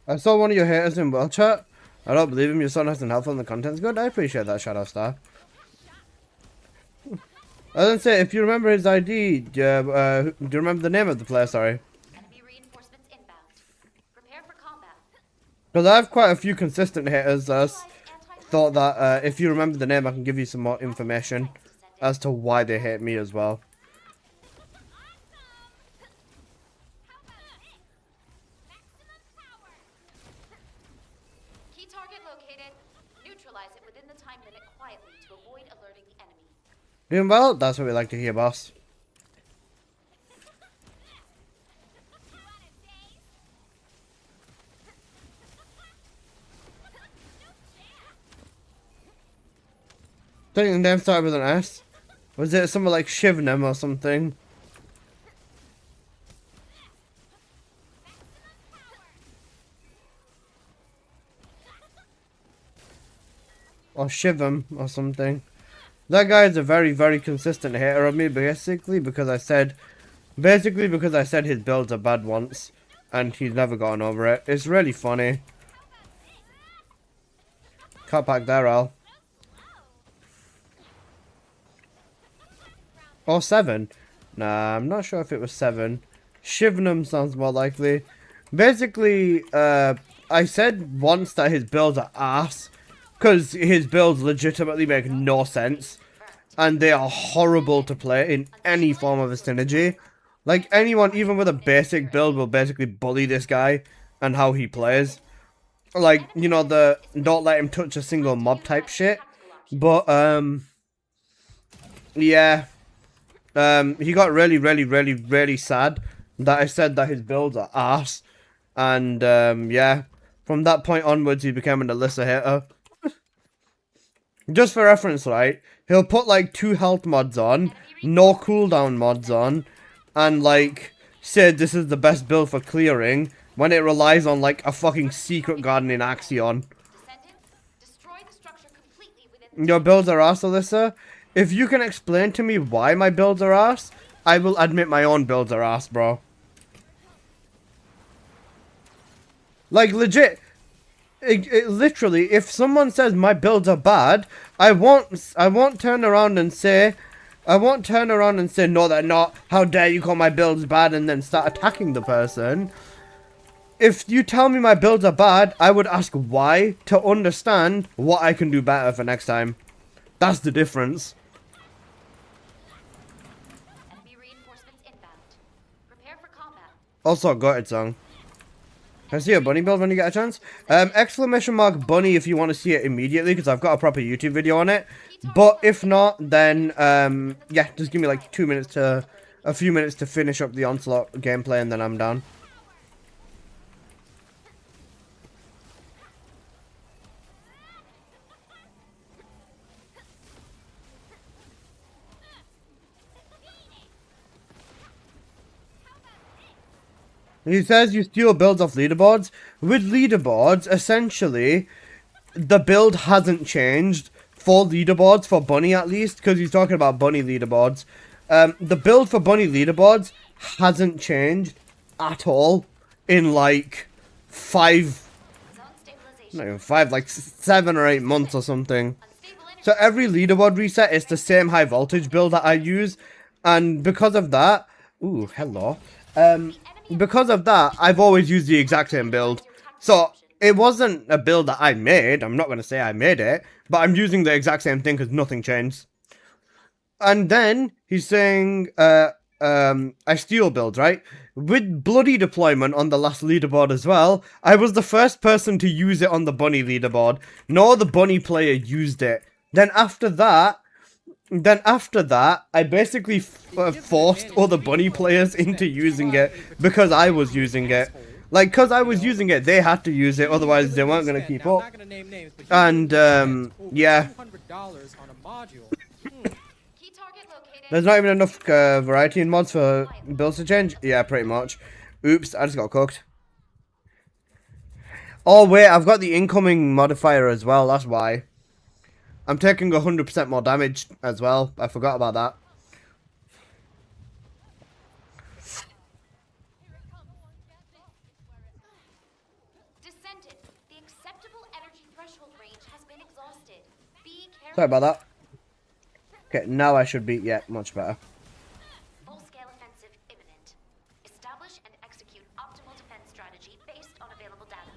I saw one of your haters in World Chat. I don't believe him, your son has an helpful and the content's good. I appreciate that, Shadow Star. I didn't say, if you remember his ID, do you remember the name of the player, sorry? Enemy reinforcements inbound. Prepare for combat. Because I have quite a few consistent haters that thought that if you remember the name, I can give you some more information as to why they hate me as well. Key target located. Neutralize it within the time limit quietly to avoid alerting the enemy. Doing well? That's what we like to hear, boss. I think the name started with an S. Was it something like Shivnem or something? Or Shivam or something. That guy is a very, very consistent hater of me, basically because I said his builds are bad once, and he's never gotten over it. It's really funny. Cut back there, Al. Or 7. Nah, I'm not sure if it was 7. Shivnam sounds more likely. Basically, I said once that his builds are ass, because his builds legitimately make no sense. And they are horrible to play in any form of a synergy. Like, anyone, even with a basic build, will basically bully this guy and how he plays. Like, you know, the don't let him touch a single mob type shit. But, yeah. He got really, really, really, really sad that I said that his builds are arse. And, yeah. From that point onwards, he became an Alyssa hater. Just for reference, right? He'll put, like, 2 health mods on, no cooldown mods on, and, like, say this is the best build for clearing, when it relies on, like, a fucking secret garden in Axion. Descendant, destroy the structure completely within Your builds are ass, Alyssa? If you can explain to me why my builds are ass, I will admit my own builds are ass, bro. Like, legit. Literally, if someone says my builds are bad, I won't turn around and say, no, they're not. How dare you call my builds bad and then start attacking the person. If you tell me my builds are bad, I would ask why to understand what I can do better for next time. That's the difference. enemy reinforcements inbound. Prepare for combat. Also, got it song. Can I see a bunny build when you get a chance? Exclamation mark bunny if you want to see it immediately, because I've got a proper YouTube video on it. But if not, then, yeah, just give me like a few minutes to finish up the Onslaught gameplay and then I'm down. He says you steal builds off leaderboards. With leaderboards, essentially, the build hasn't changed for leaderboards, for Bunny at least, because he's talking about Bunny leaderboards. The build for Bunny leaderboards hasn't changed at all in like 5 not even 5, like 7 or 8 months or something. Unstable energy. So every leaderboard reset is the same high voltage build that I use, and because of that, ooh, hello. Because of that, I've always used the exact same build. So it wasn't a build that I made. I'm not going to say I made it, but I'm using the exact same thing because nothing changed. And then he's saying, I steal builds, right? With bloody deployment on the last leaderboard as well, I was the first person to use it on the bunny leaderboard. No other bunny player used it. Then after that, I basically forced other bunny players into using it because I was using it. Like, because I was using it, they had to use it, otherwise they weren't going to keep up. And, yeah. Key target located. There's not even enough variety in mods for builds to change? Yeah, pretty much. Oops, I just got cooked. Oh, wait, I've got the incoming modifier as well, that's why. I'm taking 100% more damage as well. I forgot about that. Descendant, the acceptable energy threshold range has been exhausted. Be careful. Sorry about that. Okay, now I should be, yeah, much better. Full-scale offensive imminent. Establish and execute optimal defense strategy based on available data.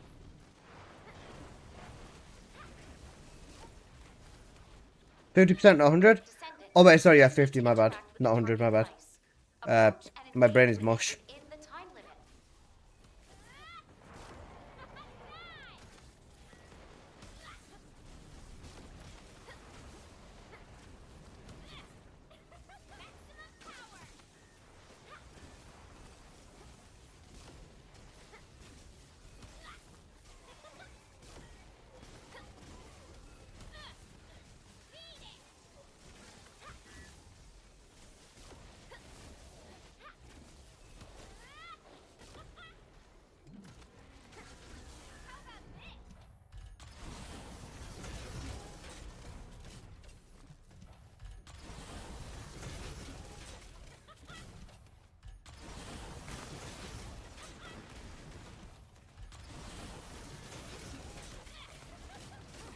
50%, not 100? Oh, wait, sorry, yeah, 50, my bad. Not 100, my bad. My brain is mush. In the time limit.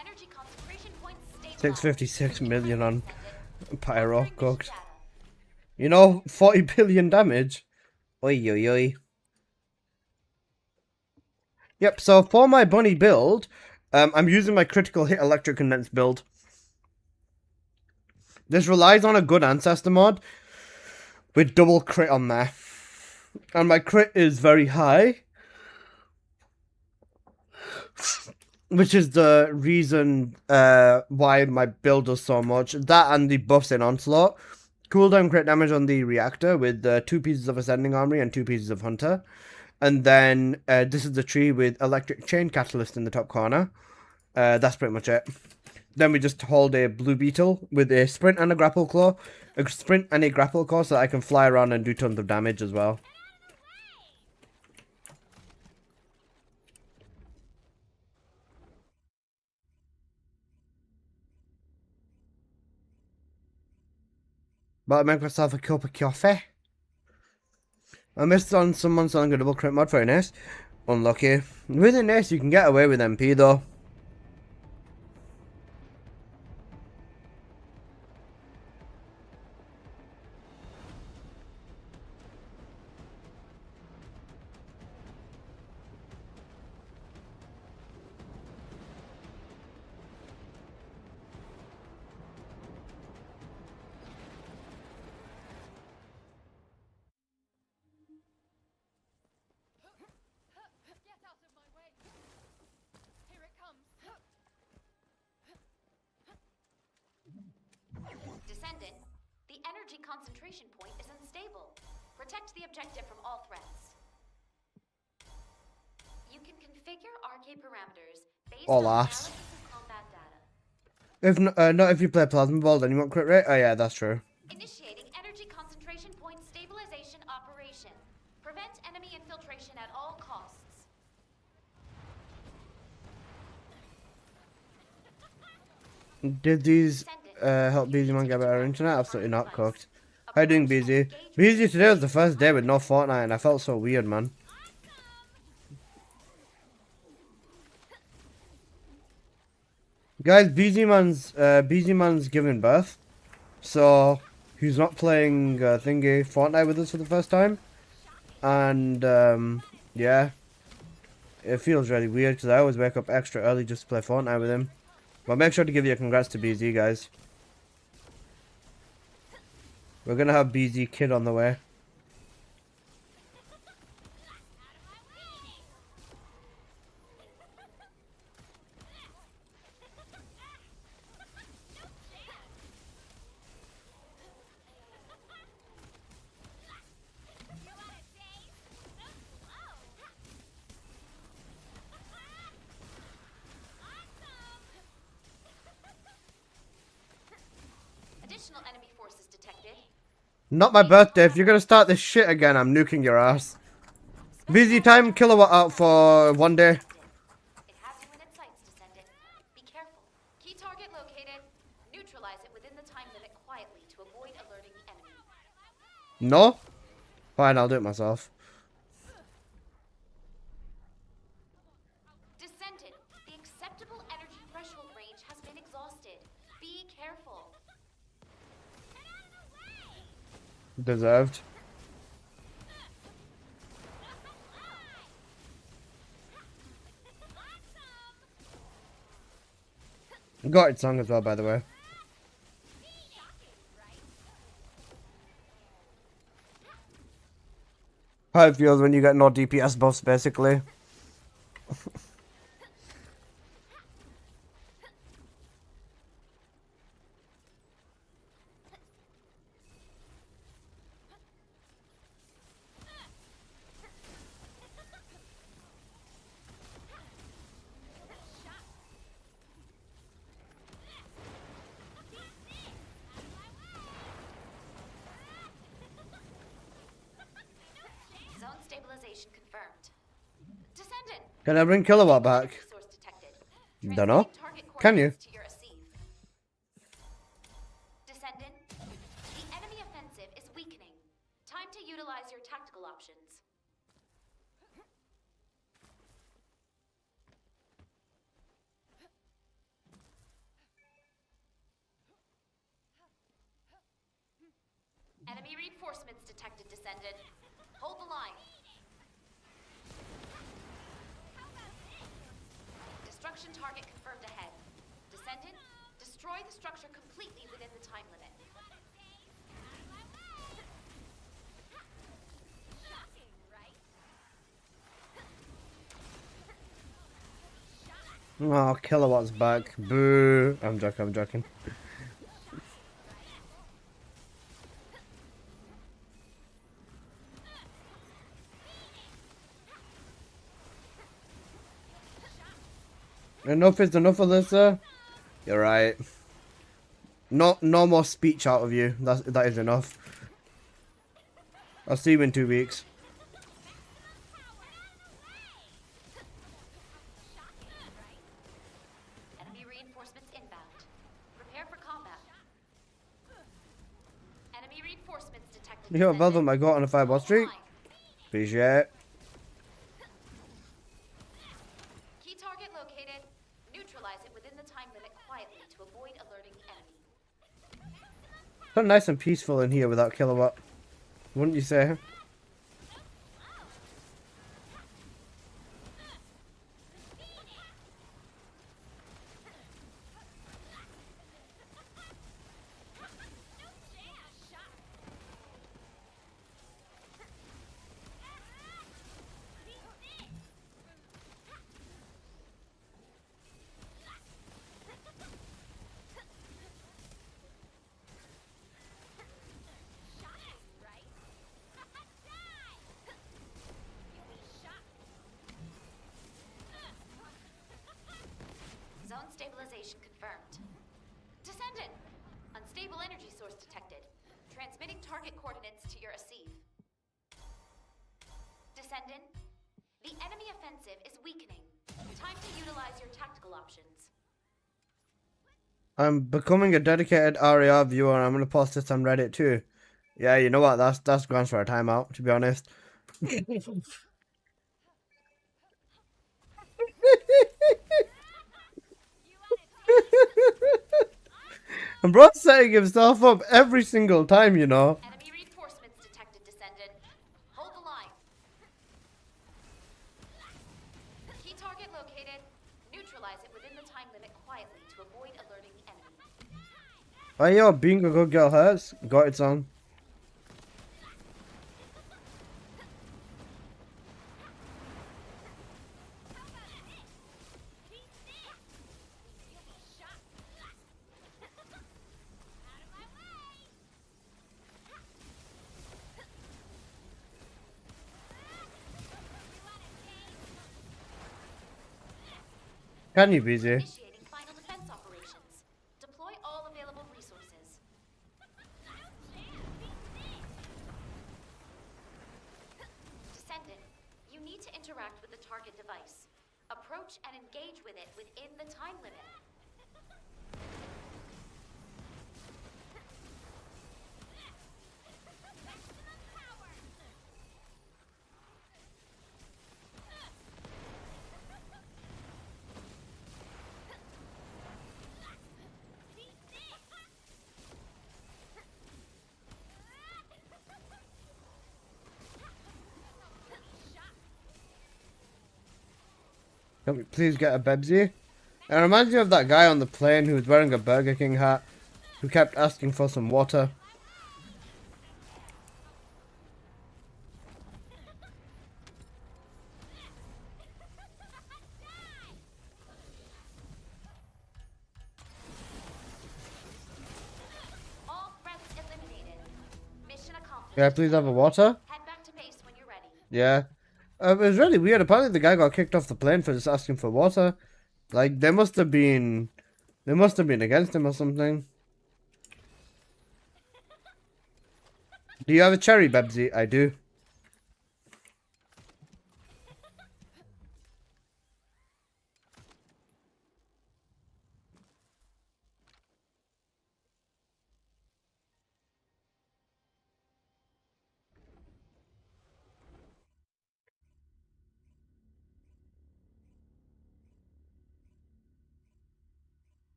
Energy concentration points stabilized. 656 million on Pyro, Mission cooked. data. You know, 40 billion damage. Oi, oi, oi. Yep, so for my bunny build, I'm using my critical hit electric condense build. This relies on a good ancestor mod with double crit on there. And my crit is very high, which is the reason why my build does so much. That and the buffs in Onslaught. Cooldown crit damage on the reactor with 2 pieces of Ascending Armory and 2 pieces of Hunter. And then this is the tree with Electric Chain Catalyst in the top corner. That's pretty much it. Then we just hold a Blue Beetle with a Sprint and a Grapple Claw. A Sprint and a Grapple Claw so that I can fly around and do tons of damage as well. But I make myself a cup of coffee. I missed on someone selling a double crit mod, very nice. Unlucky. Within this, you can get away with MP though. Get out of my way! Here it comes! Descendant, the energy concentration point is unstable. Protect the objective from all threats. You can configure RK parameters based on Alas. analysis of combat data. If not if you play Plasma Ball, then you want crit rate? Oh yeah, that's true. Initiating energy concentration point stabilization operation. Prevent enemy infiltration at all costs. Did these help BZMon get better internet? Absolutely not, cooked. How you doing, BZ? BZ, today was the first day with no Fortnite and I felt so weird, man. Guys, BZ Man's giving birth, so he's not playing thingy Fortnite with us for the first time, and yeah, it feels really weird because I always wake up extra early just to play Fortnite with him. But make sure to give you a congrats to BZ, guys. We're gonna have BZ Kid on the way. Additional enemy forces detected. Not my birthday. If you're gonna start this shit again, I'm nuking your ass. BZ time kilowatt out for one day. It has you in its sights, Descendant. Be careful. Key target located. Neutralize it within the time limit quietly to avoid alerting the enemy. No? Fine, I'll do it myself. Descendant, the acceptable energy threshold range has been exhausted. Be careful. Deserved. Got its song as well, by the way. How it feels when you get no DPS buffs, basically. Zone stabilization confirmed. Descendant. Can I bring kilowatt back? Source detected. Dunno. Transmitting target Can you? coordinates to your receive. Descendant, the enemy offensive is weakening. Time to utilize your tactical options. Enemy reinforcements detected, Descendant. Hold the line. Destruction target confirmed ahead. Descendant, destroy the structure completely within the time limit. Shocking, right? Oh, kilowatt's back. Boo. I'm joking, I'm joking. Enough is enough, Alyssa. You're right. No more speech out of you. That is enough. I'll see you in 2 weeks. Enemy reinforcements inbound. Prepare for combat. Enemy reinforcements detected. You got Velvet I got on a 5-ball streak. Appreciate it. Key target located. Neutralize it within the time limit quietly to avoid alerting the enemy. So nice and peaceful in here without kilowatt. Wouldn't you say? Zone stabilization confirmed. Descendant! Unstable energy source detected. Transmitting target coordinates to your receive. Descendant, the enemy offensive is weakening. Time to utilize your tactical options. I'm becoming a dedicated RAR viewer and I'm gonna post this on Reddit too. Yeah, you know what? That's grounds for a timeout, to be honest. And bro's setting himself up every single time, you know. Enemy reinforcements detected, Descendant. Hold the line. Key target located. Neutralize it within the time limit quietly to avoid alerting the enemy. Hey yo, being a good girl hurts. Got it on. Can you, busy? Initiating final defense operations. Deploy all available resources. Descendant, you need to interact with the target device. Approach and engage with it within the time limit. Can we please get a Bebsy? It reminds me of that guy on the plane who was wearing a Burger King hat, who kept asking for some water. All threats eliminated. Mission accomplished. Can I please have a water? Head back to base when you're ready. Yeah. It was really weird. Apparently the guy got kicked off the plane for just asking for water. Like, they must have been against him or something. Do you have a cherry, Bebsy? I do.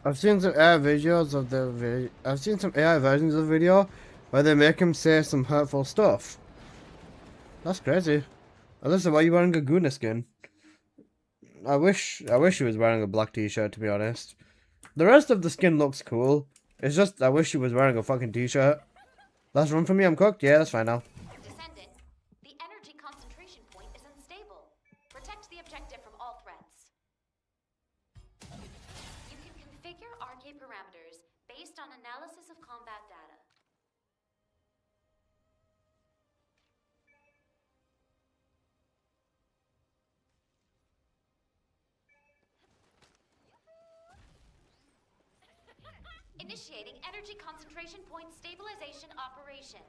I've seen some AI videos of I've seen some AI versions of the video where they make him say some hurtful stuff. That's crazy. Alyssa, why are you wearing a Guna skin? I wish he was wearing a black t-shirt, to be honest. The rest of the skin looks cool. It's just, I wish he was wearing a fucking t-shirt. Last run for me, I'm cooked? Yeah, that's fine now. Descendant, the energy concentration point is unstable. Protect the objective from all threats. You can configure RK parameters based on analysis of combat data. Initiating energy concentration point stabilization operation.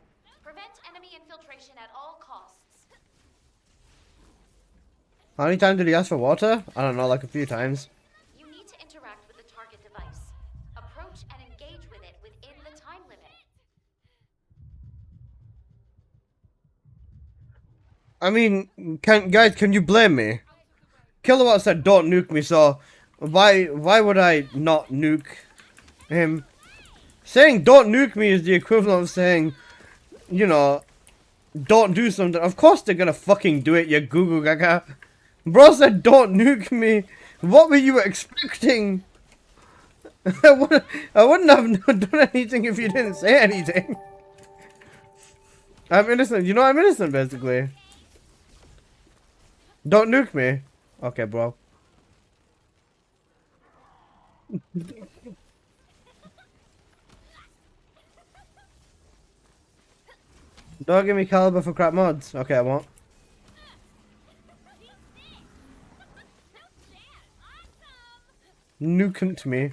Prevent enemy infiltration at all costs. How many times did he ask for water? I don't know, like a few times. You need to interact with the target device. Approach and engage with it within the time limit. I mean, can you blame me? Kilowatt said don't nuke me, so why would I not nuke him? Saying don't nuke me is the equivalent of saying, you know, don't do something. Of course they're gonna fucking do it, you goo goo gaga. Bro said don't nuke me. What were you expecting? I wouldn't have done anything if you didn't say anything. I'm innocent. You know I'm innocent, basically. Don't nuke me. Okay, bro. Don't give me caliber for crap mods. Okay, I won't. Nukant me.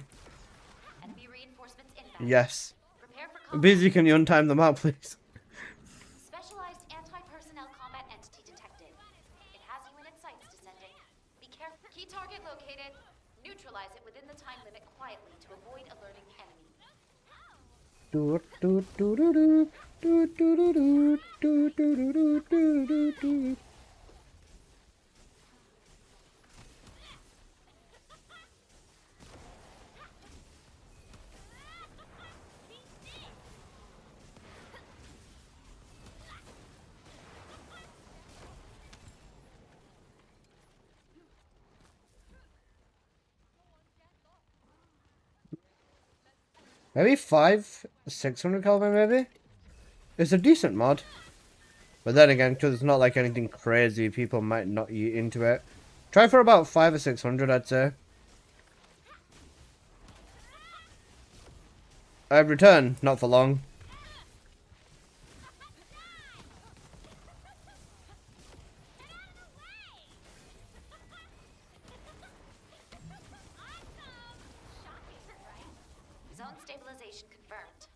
Enemy reinforcements inbound. Yes. Prepare for combat. Busy, can you untime them out, please? Specialized anti-personnel combat entity detected. Key target located. Neutralize it within the time limit quietly to avoid alerting the enemy. Do do do do do do do do do do do do do do. Maybe 600 caliber, maybe? It's a decent mod. But then again, because it's not like anything crazy, people might not eat into it. Try for about 5 or 600, I'd say. I've returned, not for long. Zone stabilization confirmed.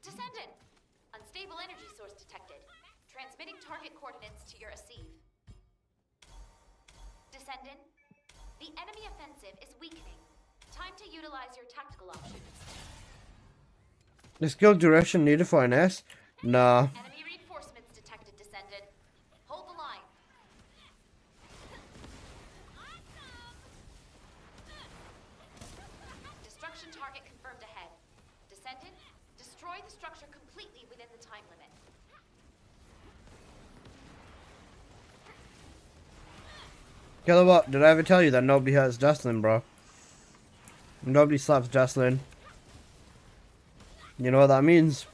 Descendant! Unstable energy source detected. Transmitting target coordinates to your receive. Descendant, the enemy offensive is weakening. Time to utilize your tactical options. The skill duration needed for an S? Nah. Enemy reinforcements detected, Descendant. Hold the line. Destruction target confirmed ahead. Descendant, destroy the structure completely within the time limit. Killer, what? Did I ever tell you that nobody hurts Jocelyn, bro? Nobody slaps Jocelyn. You know what that means?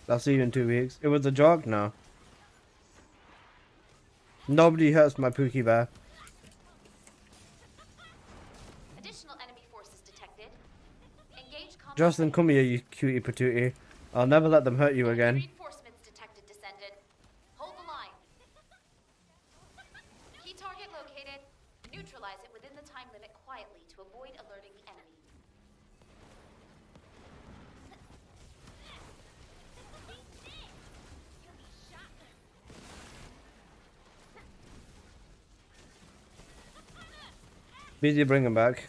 I'll see you in 2 weeks. It was a joke? No. Nobody hurts my Pookie Bear. Additional enemy forces detected. Engage combat. Jocelyn, come here, you cutie patootie. I'll never let them hurt you again. Reinforcements detected, Descendant. Hold the line. Key target located. Neutralize it within the time limit quietly to avoid alerting the enemy. Busy, bring him back.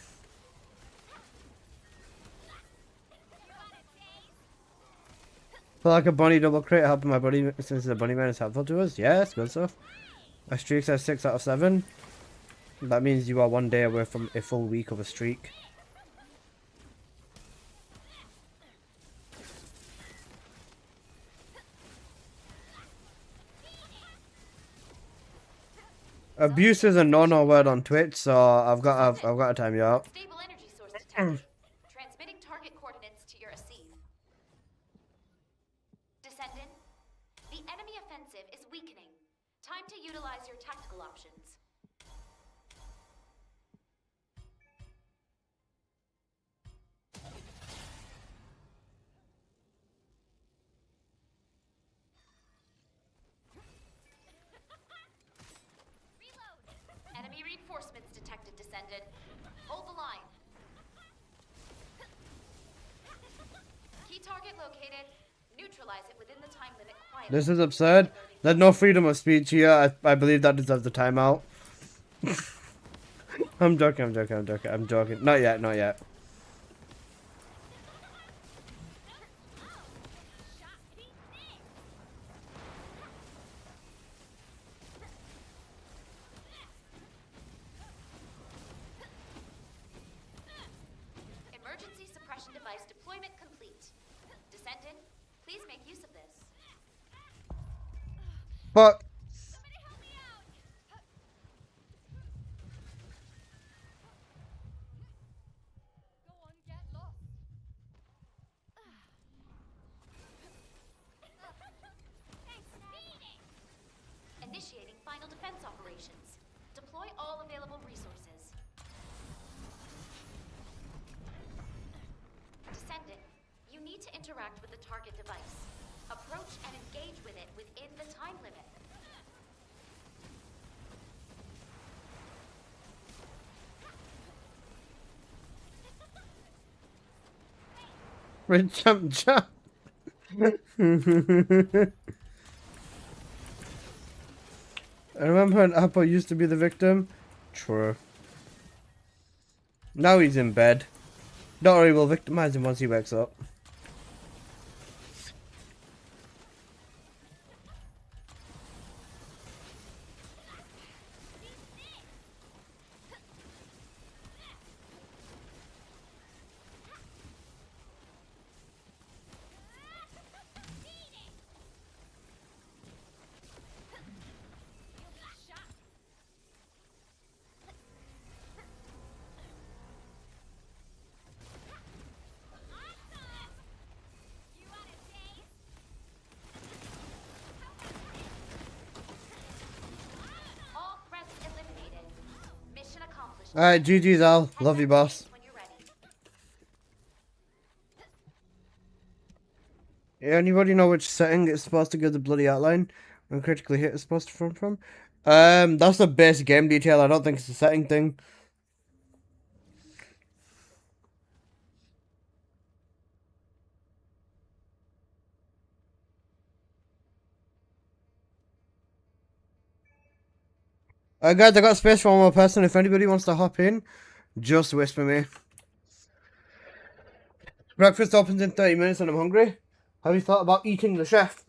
Feel like a bunny double crit helping my buddy since the bunny man is helpful to us. Yes, good stuff. My streak says 6 out of 7. That means you are 1 day away from a full week of a streak. Abuse is a no-no word on Twitch, so I've got to time you out. Stable energy source detected. Transmitting target coordinates to your receive. Descendant, the enemy offensive is weakening. Time to utilize your tactical options. Enemy reinforcements detected, Descendant. Hold the line. Key target located. Neutralize it within the time limit quietly. This is absurd. There's no freedom of speech here. I believe that deserves a timeout. I'm joking. Not yet, not yet. Emergency suppression device deployment complete. Descendant, please make use of this. Fuck. Somebody help me out! Go on, get lost. Initiating final defense operations. Deploy all available resources. Descendant, you need to interact with the target device. Approach and engage with it within the time limit. Jump. I remember when Apple used to be the victim. True. Now he's in bed. Don't worry, we'll victimize him once he wakes up. All threats eliminated. Mission accomplished. Alright, GG's Al. Love you, boss. When you're ready. Anybody know which setting it's supposed to give the bloody outline when critically hit is supposed to come from? That's the basic game detail. I don't think it's a setting thing. Guys, I got space for one more person. If anybody wants to hop in, just whisper me. Breakfast opens in 30 minutes and I'm hungry. Have you thought about eating the chef?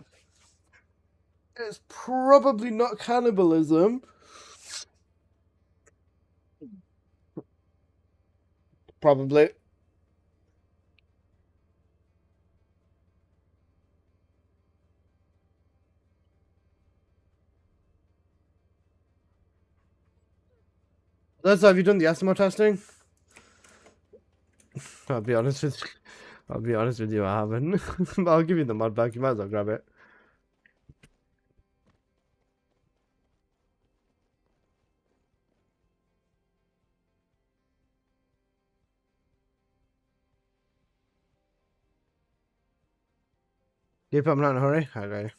It's probably not cannibalism. Probably. Let's have you done the asthma testing? I'll be honest with you. I'll be honest with you, I haven't. But I'll give you the mod back. You might as well grab it. Yep, I'm not in a hurry. Okay.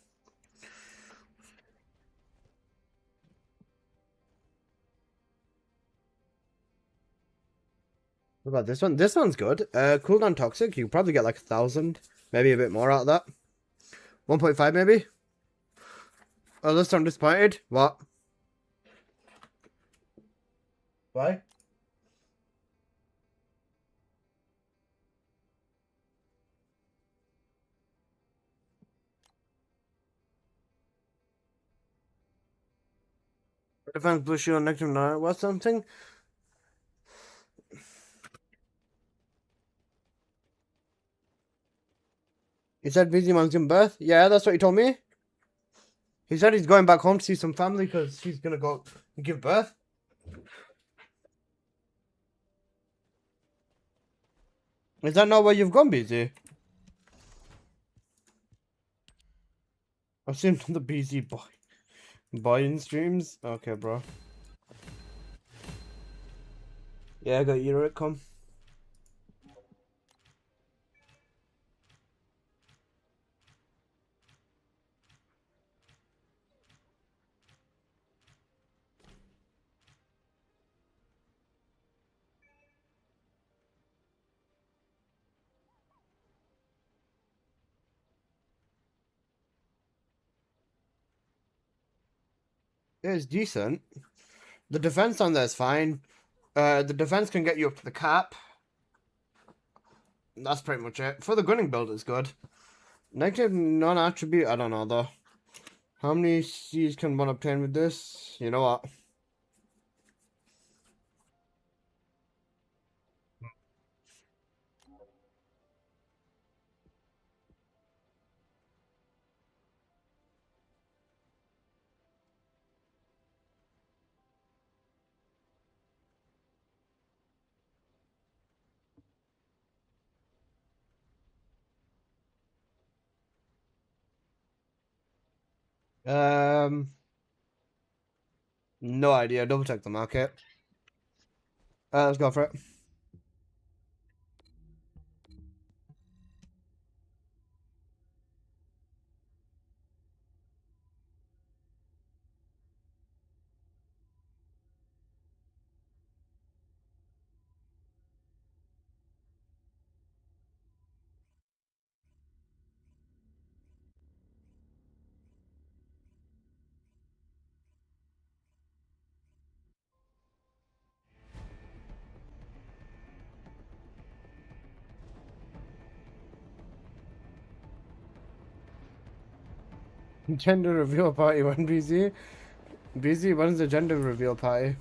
What about this one? This one's good. Cooldown Toxic. You probably get like 1,000. Maybe a bit more out of that. 1.5 maybe? Oh, this I'm disappointed. What? Why? Defense Blue Shield Nectar Nine. What something? He said Vizzy Man's giving birth? Yeah, that's what he told me. He said he's going back home to see some family because he's gonna go give birth. Is that not where you've gone, BZ? I've seen the BZ boy in streams. Okay, bro. Yeah, I got your it come. It's decent. The defense on there is fine. The defense can get you up to the cap. That's pretty much it. For the gunning build, it's good. Negative non-attribute, I don't know though. How many C's can one obtain with this? You know what? No idea. Double check the market. Let's go for it. Gender reveal party when busy. Busy, when's the gender reveal party?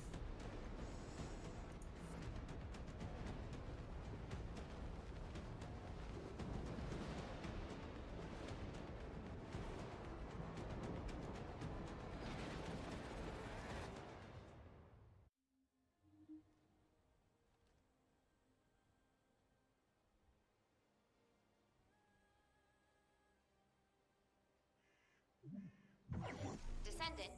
Descendant,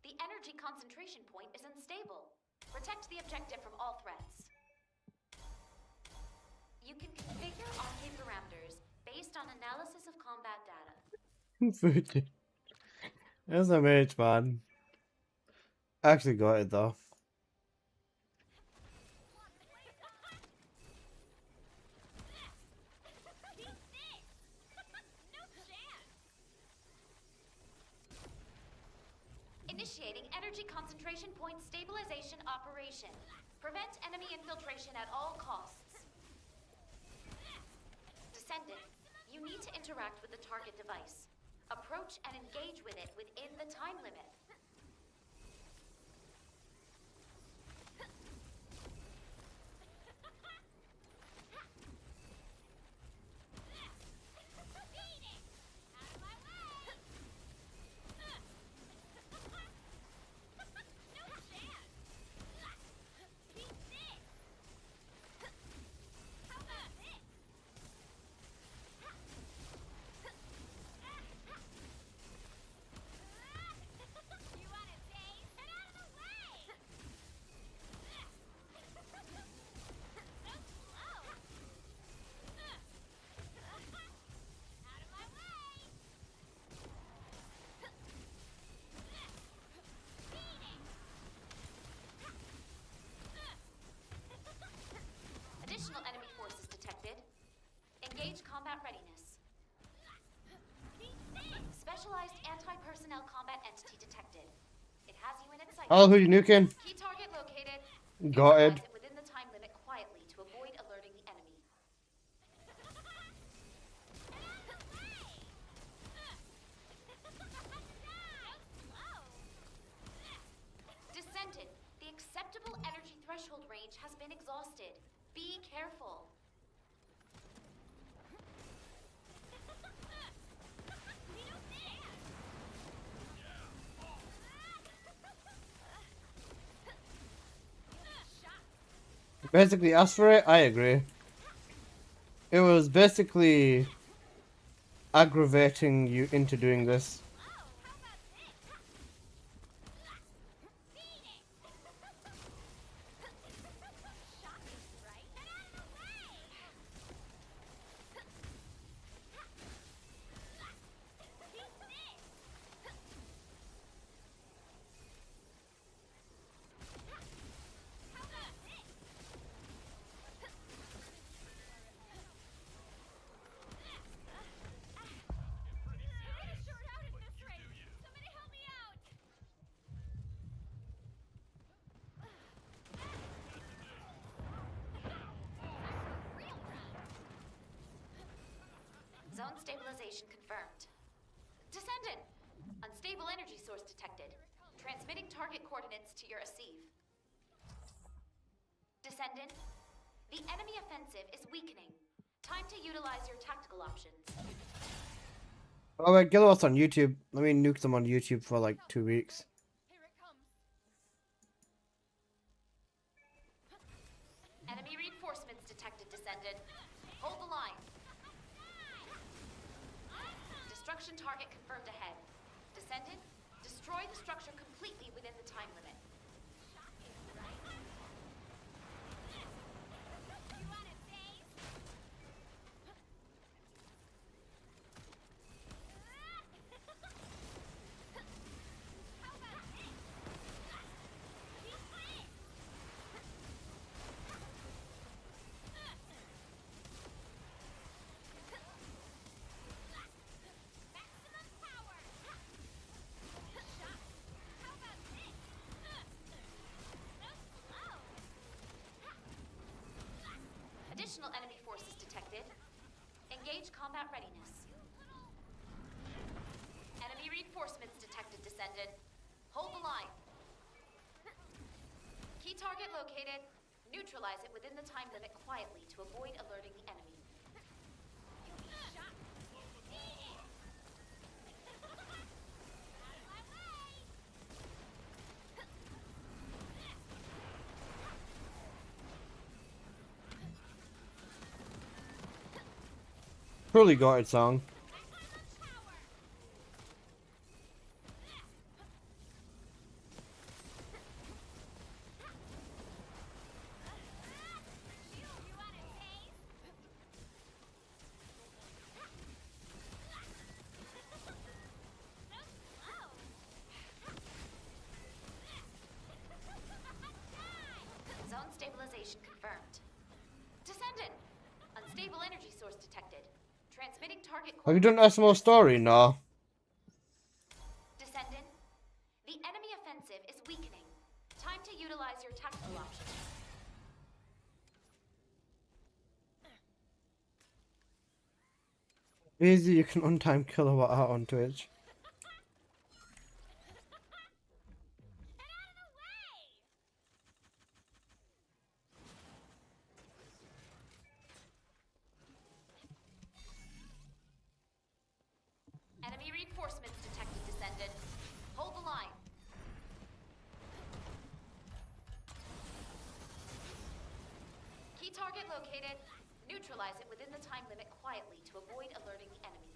the energy concentration point is unstable. Protect the objective from all threats. You can configure arcade parameters based on analysis of combat data. Fuji. That's a mage, man. Actually got it though. Initiating energy concentration point stabilization operation. Prevent enemy infiltration at all costs. Descendant, you need to interact with the target device. Approach and engage with it within the time limit. Additional enemy forces detected. Engage combat readiness. Specialized anti-personnel combat entity detected. It has you in its sights. Oh, who you nuking? Key target located. Got it. Neutralize it within the time limit quietly to avoid alerting the enemy. Descendant, the acceptable energy threshold range has been exhausted. Be careful. Basically, asked for it, I agree. It was basically aggravating you into doing this. Zone stabilization confirmed. Descendant! Unstable energy source detected. Transmitting target coordinates to your receive. Descendant, the enemy offensive is weakening. Time to utilize your tactical options. Oh wait, get us on YouTube. Let me nuke them on YouTube for like 2 weeks. Enemy reinforcements detected, Descendant. Hold the line. Destruction target confirmed ahead. Descendant, destroy the structure completely within the time limit. Additional enemy forces detected. Engage combat readiness. Enemy Enemy reinforcements detected, Descendant. Hold the line. Key target located. Neutralize it within the time limit quietly to avoid alerting the enemy. Truly got it song. Zone stabilization confirmed. Descendant! Unstable energy source detected. Transmitting target Have you done SMO story? No. Descendant, the enemy offensive is weakening. Time to utilize your tactical options. Easy, you can untime kilowatt out on Twitch. Enemy reinforcements detected, Descendant. Hold the line. Key target located. Neutralize it within the time limit quietly to avoid alerting the enemy.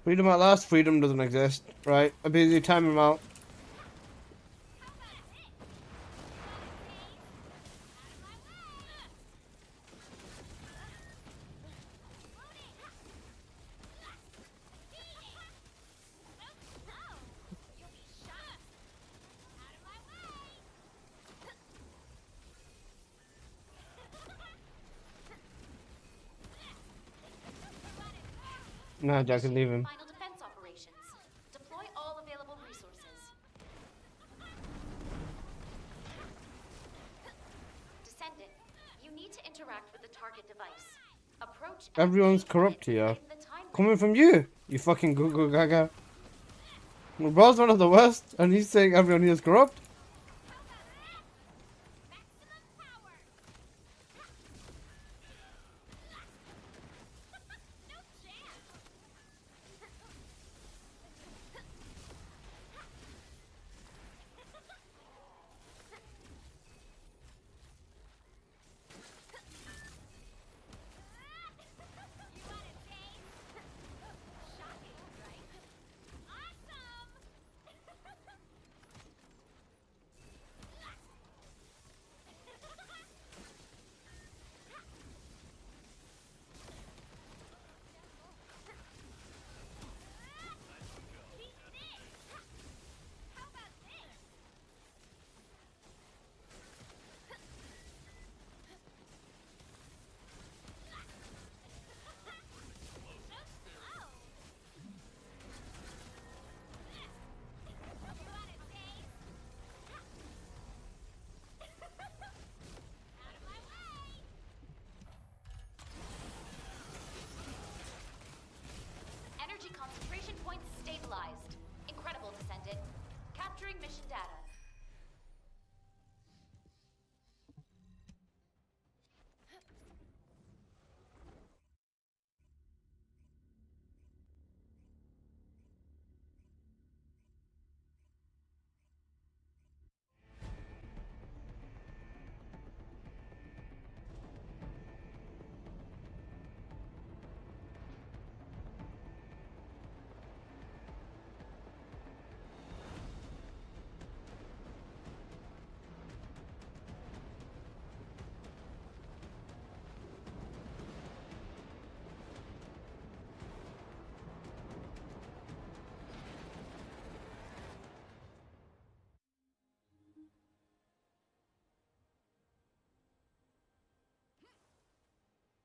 Freedom at last. Freedom doesn't exist. Right. A busy time him out. Nah, Jack can leave him. Final defense operations. Deploy all available resources. Descendant, you need to interact with the target device. Approach. and Everyone's engage corrupt it here. within the time limit. Coming from you, you fucking goo gaga. My bro's one of the worst, and he's saying everyone here is corrupt. Energy concentration points stabilized. Incredible, Descendant. Capturing mission data.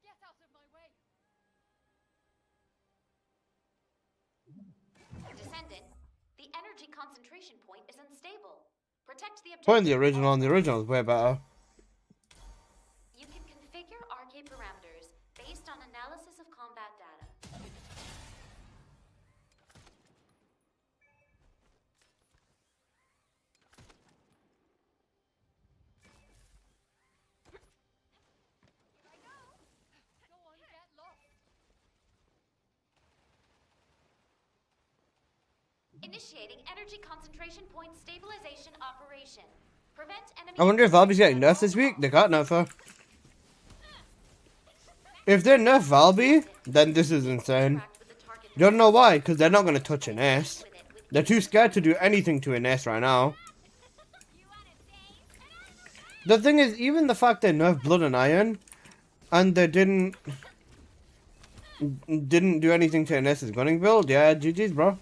Get out of my way! Descendant, the energy concentration point is unstable. Protect the objective. Putting the original on the at all original is way better. times. You can configure RK parameters based on a Initiating energy concentration point stabilization operation. Prevent enemy. I wonder if Valby's getting nerfed this week. They can't nerf her. If they nerf Valby, then this is insane. You don't know why? Because they're not going to touch an S. They're too scared to do anything to an S right now. The thing is, even the fact they nerfed Blood and Iron, and they didn't do anything to an S's gunning build, yeah, GG's, bro.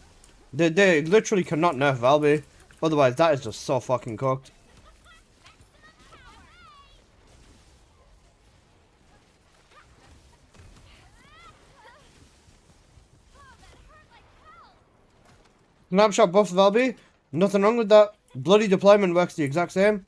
They literally cannot nerf Valby. Otherwise, that is just so fucking cooked. Snapshot buff Valby. Nothing wrong with that. Bloody deployment works the exact same.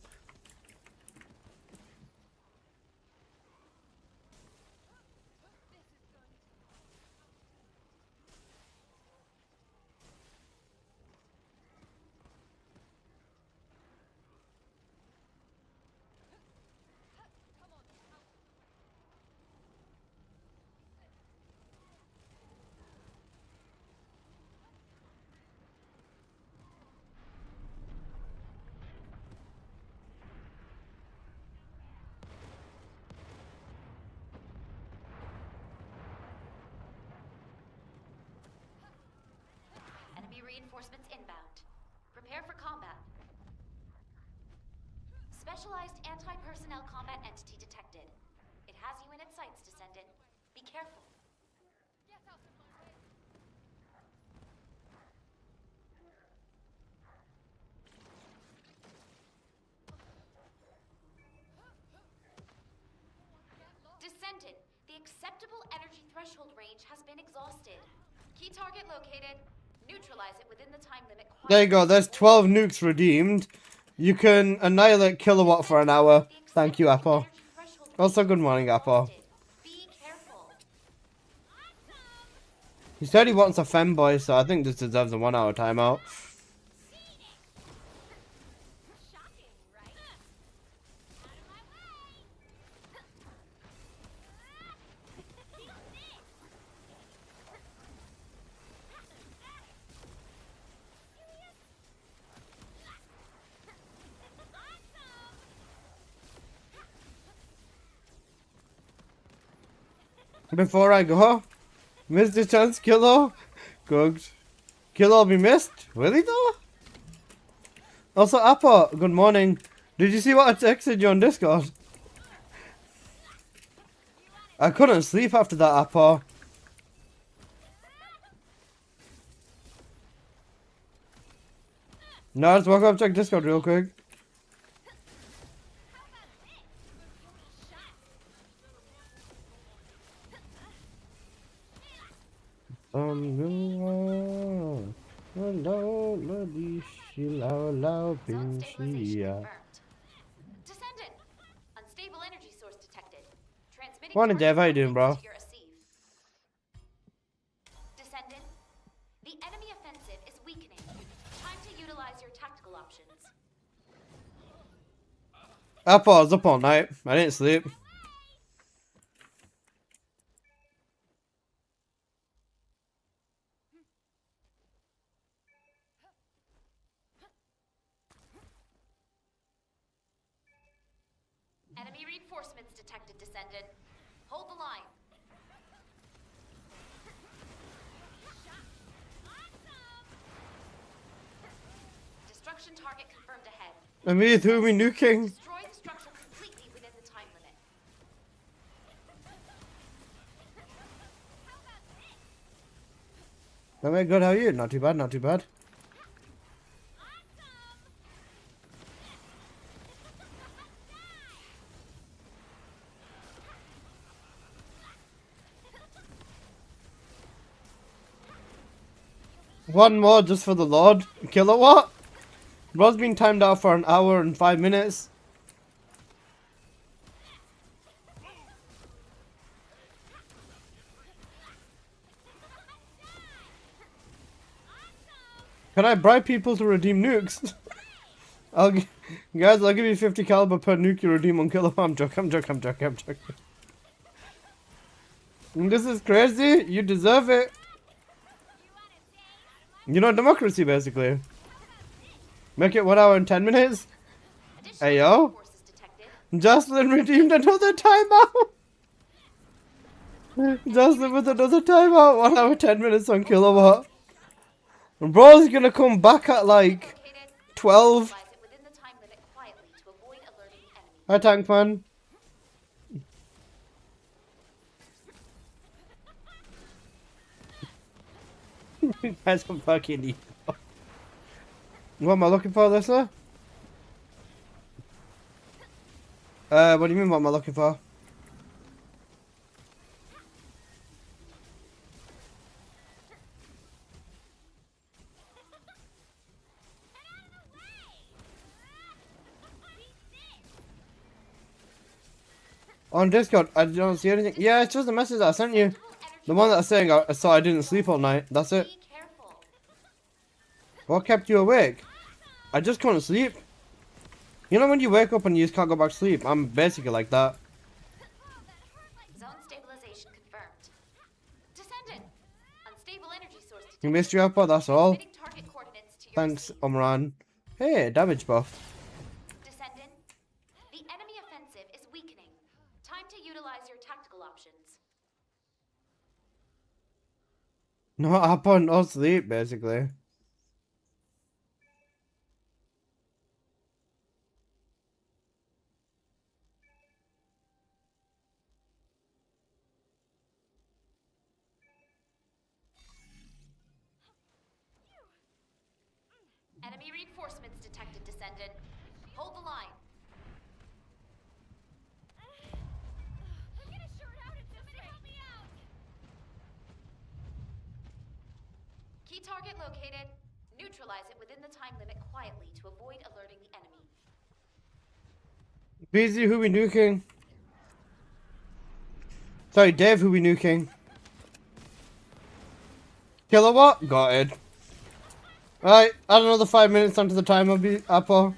Enemy reinforcements inbound. Prepare for combat. Specialized anti-personnel combat entity detected. It has you in its sights, Descendant. Be careful. Descendant, the acceptable energy threshold range has been exhausted. Key target located. Neutralize it within the time limit. There you go, there's 12 nukes redeemed. You can annihilate Kilowatt for an hour. Thank you, Apple. Also, good morning, Apple. Be careful. He said he wants a femboy, so I think this deserves a 1 hour timeout. Before I go, missed the chance, Kilo. Cooked. Kilo will be missed? Will he though? Also, Appa, good morning. Did you see what I texted you on Discord? I couldn't sleep after that, Appa. No, just walk up, check Discord real quick. Zone stabilization confirmed. Descendant, unstable energy source detected. Transmitting. Morning, Dev. How you doing, bro? to your receive. Descendant, the enemy offensive is weakening. Time to utilize your tactical options. Appa, I was up all night. I didn't sleep. Enemy reinforcements detected, Descendant. Hold the line. Destruction target confirmed ahead. And me, who are we nuking? Destroy the structure completely within the time limit. Oh my god, how are you? Not too bad, not too bad. One more just for the Lord. Kilowatt? Bro's been timed out for 1 hour and 5 minutes. Can I bribe people to redeem nukes? Guys, I'll give you 50 caliber per nuke you redeem on Kilowatt. I'm joking. This is crazy. You deserve it. You know, democracy, basically. Make it 1 hour and 10 minutes. Additional Hey, yo. forces detected. Jocelyn redeemed another timeout. Jocelyn with another timeout. 1 hour 10 minutes on Kilowatt. And bro's gonna come back at like Located. 12. Utilize it within the time limit quietly to avoid alerting the enemy. Hi, Tankman. That's a fucking evil. What am I looking for, Lisa? What do you mean, what am I looking for? On Discord, I don't see anything. Yeah, it's just the message that I sent you. The one that's saying I saw I didn't sleep all night. That's it. Be careful. What kept you awake? I just couldn't sleep. You know when you wake up and you just can't go back to sleep? I'm basically like that. Zone stabilization confirmed. Descendant. Unstable energy source detected. You missed your output, that's all. Transmitting target coordinates to your Thanks, receipt. Omran. Hey, damage buff. Descendant. The enemy offensive is weakening. Time to utilize your tactical options. No output, no sleep, basically. Enemy reinforcements detected, Descendant. Hold the line. I'm gonna short out at somebody help me out. Key target located. Neutralize it within the time limit quietly to avoid alerting the enemy. Busy, who we nuking? Sorry, Dave, who we nuking? Kilowatt? Got it. Alright, add another 5 minutes onto the timer, Apple.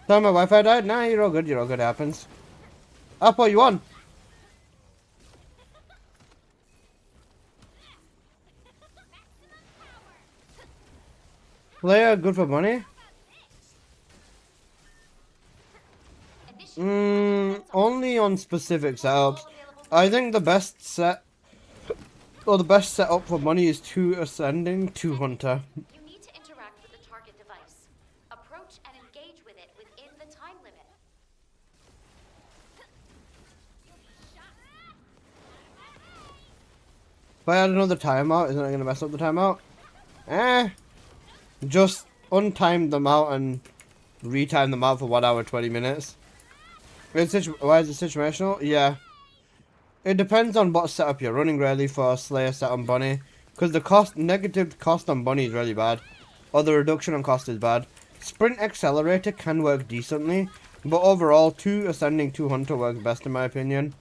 Sorry, my Wi-Fi died? Nah, you're all good, it happens. Apple, you won. Player, good for money? Only on specific setups. I think the best setup for money is 2 Ascending, 2 Hunter. You need to interact with the target device. Approach and engage with it within the time limit. If I add another timeout, isn't it going to mess up the timeout? Just untime them out and retime them out for 1 hour 20 minutes. Why is it situational? Yeah. It depends on what setup you're running really for Slayer set on Bunny. Because the negative cost on Bunny is really bad. Or the reduction on cost is bad. Sprint Accelerator can work decently. But overall, 2 Ascending, 2 Hunter works best in my opinion.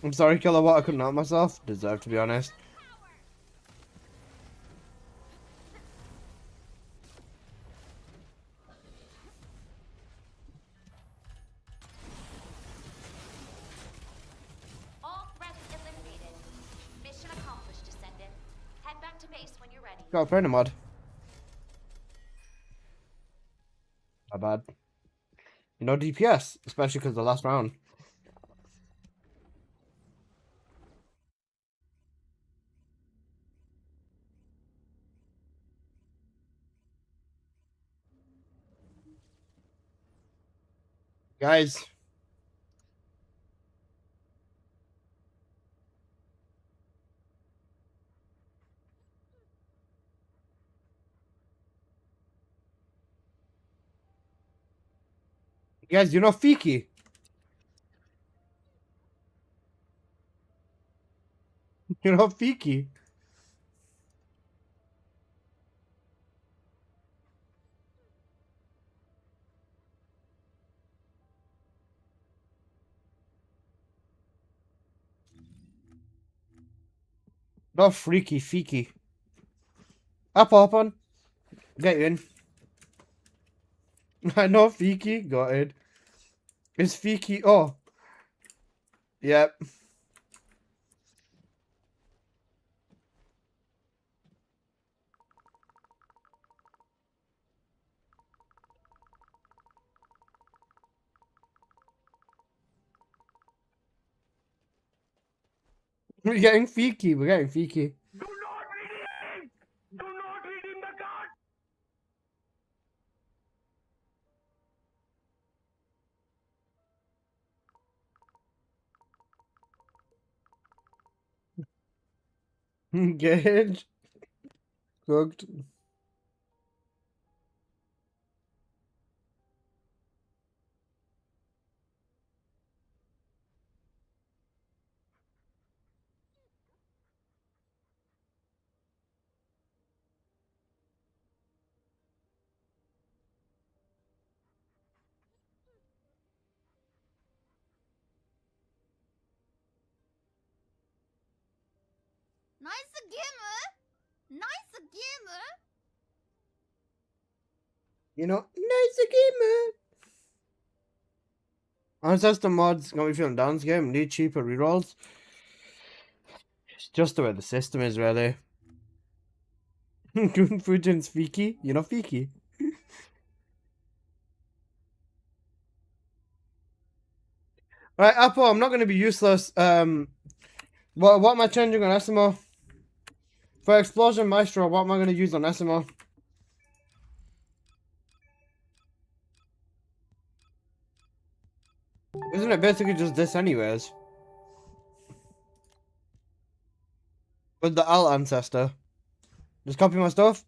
I'm sorry, Kilowatt, I couldn't help myself. Deserve to be honest. All threats eliminated. Mission accomplished, Descendant. Head back to base when you're ready. Got a friend of mod. Not bad. You know DPS, especially because the last round. Guys. Guys, you know Fiki? You know Fiki? Not Freaky, Fiki. Up, on. Get in. I know Fiki, got it. It's Fiki. Oh. Yep. We're getting Fiki. We're getting Fiki. Do not redeem! Do not redeem the card! Good. Cooked. Nice game! Nice game! You know, nice gamer. Ancestor mods got me feeling down this game. Need cheaper rerolls. It's just the way the system is, really. Good Fujin's Fiki. You know Fiki. Right, Apple, I'm not going to be useless. What am I changing on SMO? For Explosion Maestro, what am I going to use on SMO? Isn't it basically just this anyways? With the Al Ancestor. Just copy my stuff?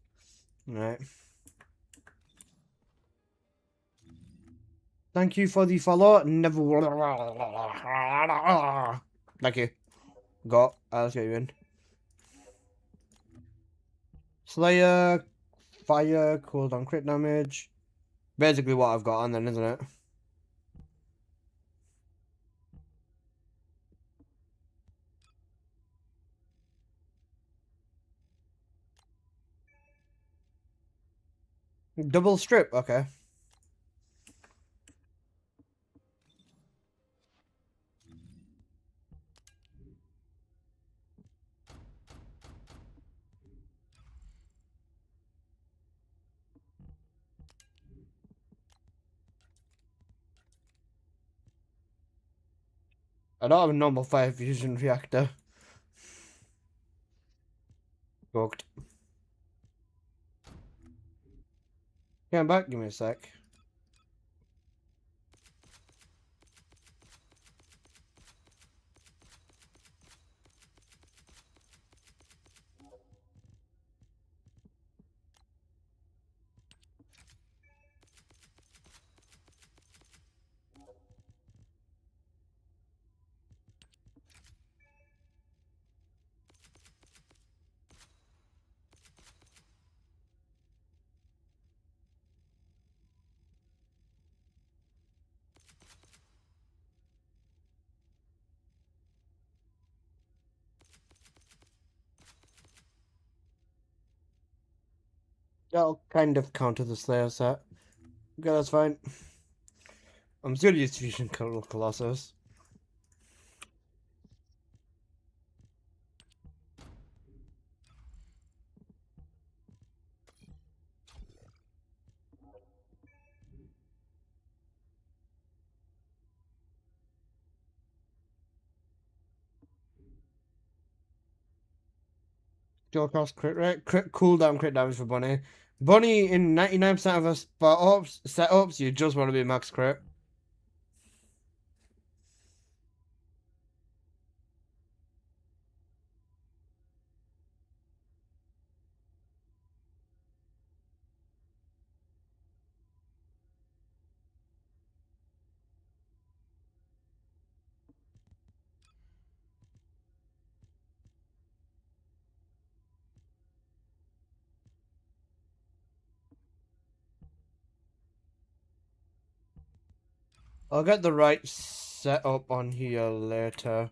Right. Thank you for the follow. Never. Thank you. Got. Let's get you in. Slayer. Fire. Cooldown crit damage. Basically what I've got on then, isn't it? Double strip. Okay. I don't have a normal fire fusion reactor. Cooked. Yeah, I'm back. Give me a sec. That'll kind of counter the Slayer set. Okay, that's fine. I'm still used to Fusion Colossus. Dual cost crit rate, crit cooldown crit damage for Bunny. Bunny in 99% of us setups, you just want to be max crit. I'll get the right setup on here later.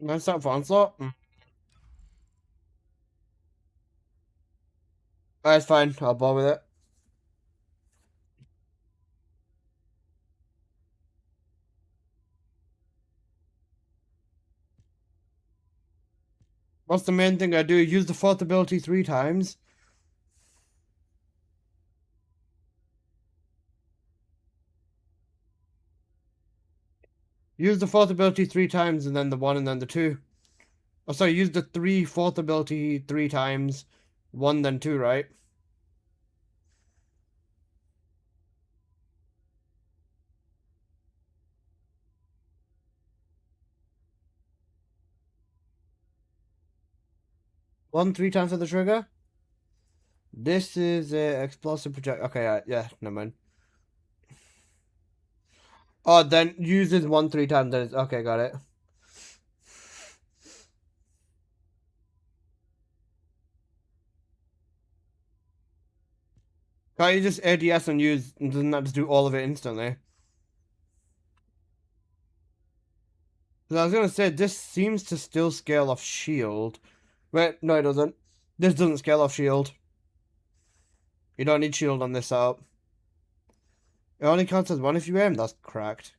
Nice up for Onslaught. That's fine. I'll ball with it. What's the main thing I do? Use the fourth ability 3 times. Use the fourth ability 3 times and then the 1 and then the 2. Oh, sorry, use the 3 fourth ability 3 times. 1 then 2, right? One 3 times for the trigger. This is a explosive project. Okay, yeah, never mind. Oh, then uses 1 3 times. Then okay, got it. Can't you just ADS and use? Doesn't that just do all of it instantly? Because I was gonna say this seems to still scale off shield. Wait, no, it doesn't. This doesn't scale off shield. You don't need shield on this setup. It only counts as 1 if you aim. That's cracked.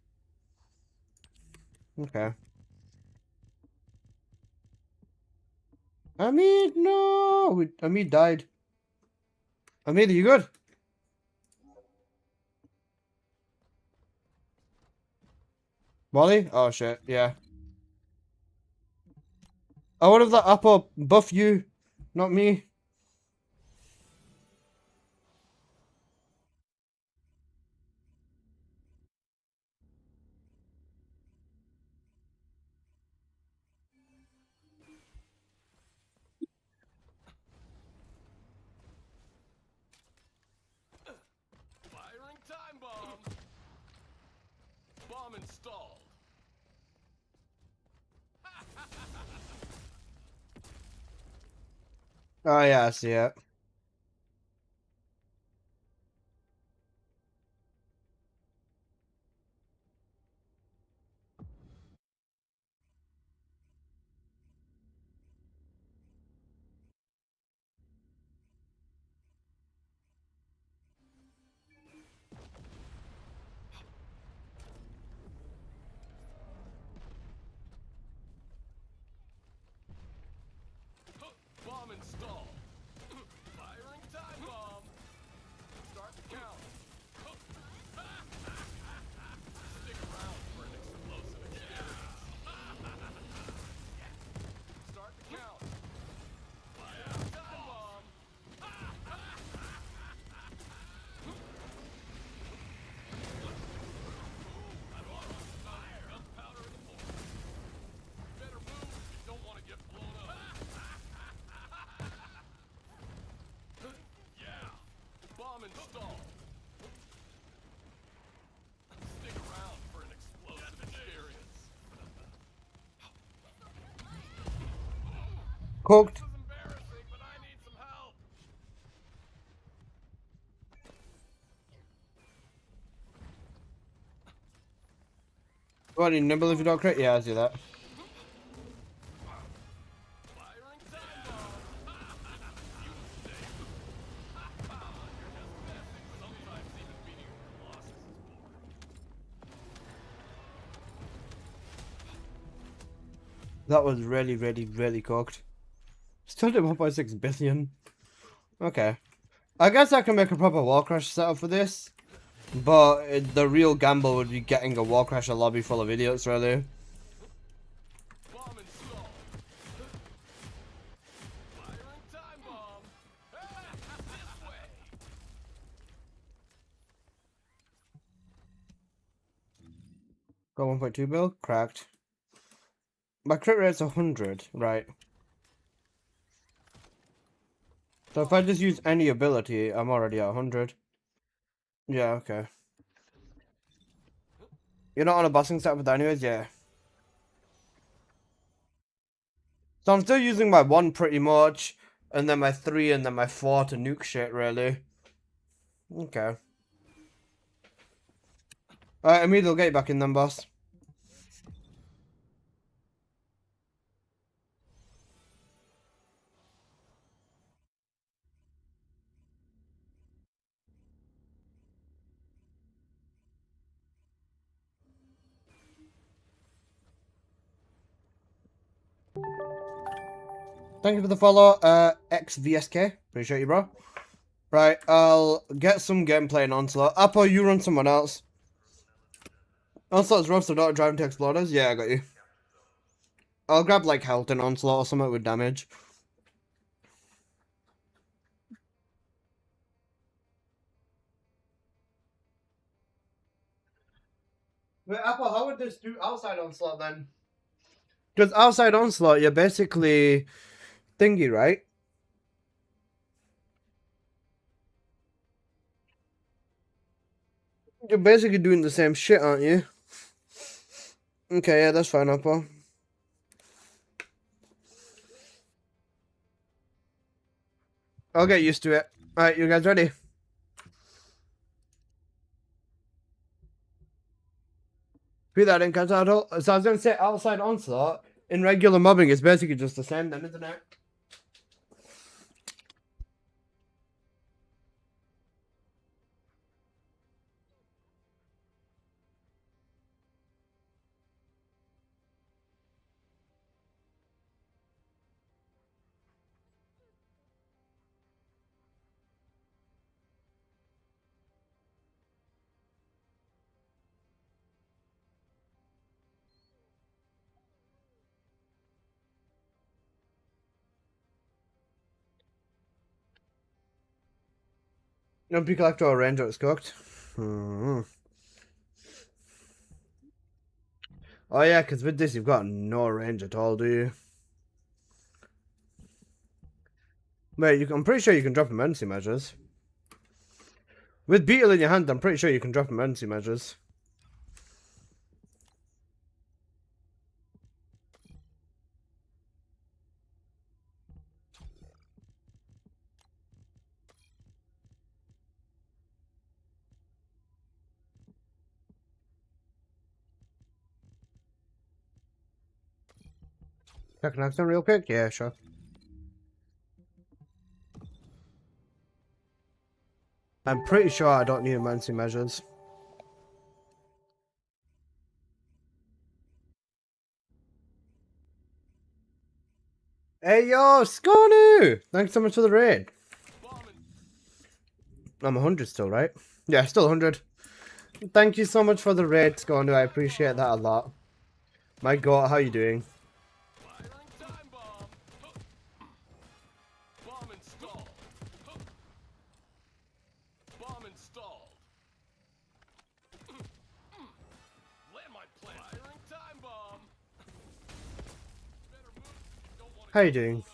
Okay. Amit, no! Amit died. Amit, are you good? Molly? Oh shit, yeah. I would have that upper buff you, not me. Firing time bomb. Bomb installed. Oh yeah, I see it. Bomb installed. Firing time bomb. Start the count. Stick around for an explosive experience. Start the count. Firing time bomb. Gunpowder in the mortar. Better move if you don't want to get blown up. Yeah. Bomb installed. Stick around for an explosive experience. Cooked. This is embarrassing, but I need some help. What, you nibble if you don't crit? Yeah, I see that. Firing time bomb. You mistake. You're just messing. Sometimes even beating a Colossus is boring. That was really, really, really cooked. Still did 1.6 billion. Okay. I guess I can make a proper wall crash setup for this. But the real gamble would be getting a wall crasher lobby full of idiots, really. Bomb installed. Firing time bomb. This way. Got 1.2 bill? Cracked. My crit rate's 100, right. So if I just use any ability, I'm already at 100. Yeah, okay. You're not on a bossing setup with that anyways? Yeah. So I'm still using my 1 pretty much, and then my 3 and then my 4 to nuke shit, really. Okay. Alright, Emil, I'll get you back in then, boss. Thank you for the follow, XVSK. Appreciate you, bro. Right, I'll get some gameplay in Onslaught. Apple, you run someone else. Onslaught's rough, so not driving to exploders. Yeah, I got you. I'll grab like health and Onslaught or something with damage. Wait, Apple, how would this do outside Onslaught then? Because outside Onslaught, you're basically thingy, right? You're basically doing the same shit, aren't you? Okay, yeah, that's fine, Apple. I'll get used to it. Alright, you guys ready? Be that in case I don't. So I was gonna say outside Onslaught, in regular mobbing, it's basically just the same then, isn't it? No peak collector or ranger is cooked. Oh yeah, because with this you've got no range at all, do you? Wait, I'm pretty sure you can drop emergency measures. With Beetle in your hand, I'm pretty sure you can drop emergency measures. Check next one real quick? Yeah, sure. I'm pretty sure I don't need emergency measures. Hey yo, Skonu! Thanks so much for the raid. I'm 100 still, right? Yeah, still 100. Thank you so much for the raid, Skonu. I appreciate that a lot. My god, how you doing? Firing time bomb. Bomb installed. Bomb installed. Land my plan. Firing time bomb. Better move. Don't want How you doing?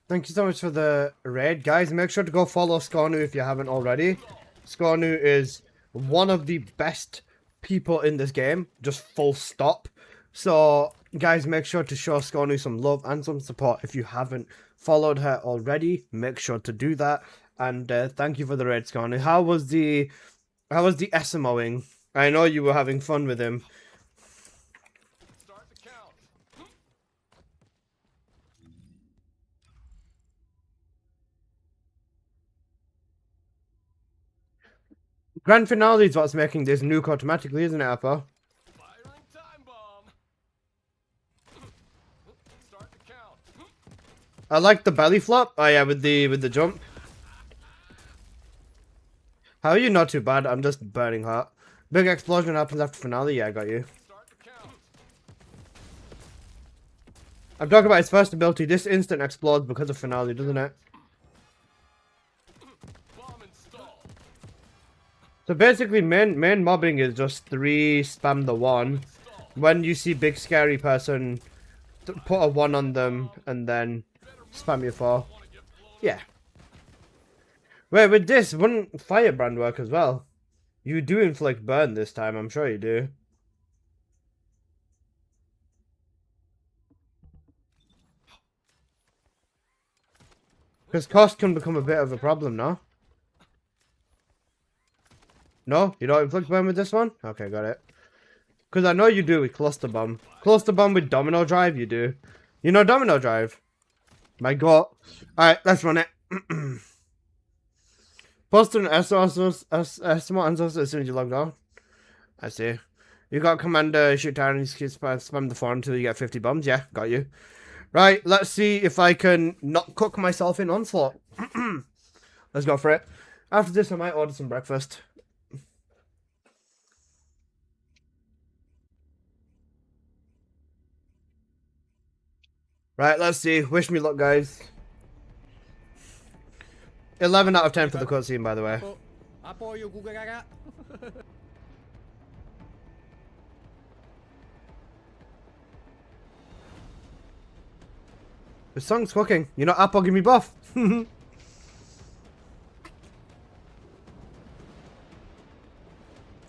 Thank you so much for the raid. Guys, make sure to go follow Skonu if you haven't already. Skonu is one of the best people in this game. Just full stop. So, guys, make sure to show Skonu some love and some support. If you haven't followed her already, make sure to do that. And thank you for the raid, Skonu. How was the SMOing? I know you were having fun with him. start the count. Grand finale is what's making this nuke automatically, isn't it, Appa? Firing time bomb. Start the count. I like the belly flop. Oh yeah, with the jump. How are you? Not too bad. I'm just burning hot. Big explosion happens after finale. Yeah, I got you. Start the count. I'm talking about his first ability. This instant explodes because of finale, doesn't it? Bomb installed. So basically, main mobbing is just 3 spam the 1. When you see big scary person, put a 1 on them and then spam your 4. Yeah. Wait, with this, wouldn't Firebrand work as well? You do inflict burn this time, I'm sure you do. Because cost can become a bit of a problem, no? No? You don't inflict burn with this one? Okay, got it. Because I know you do with Cluster Bomb. Cluster Bomb with Domino Drive, you do. You know Domino Drive? My god. Alright, let's run it. Post an SMO answers as soon as you log on. I see. You got Commander shoot down and you spam the 4 until you get 50 bombs? Yeah, got you. Right, let's see if I can not cook myself in Onslaught. Let's go for it. After this, I might order some breakfast. Right, let's see. Wish me luck, guys. 11 out of 10 for the cutscene, by the way. Apo yung gugagaga. The song's cooking. You know, Apple, give me buff.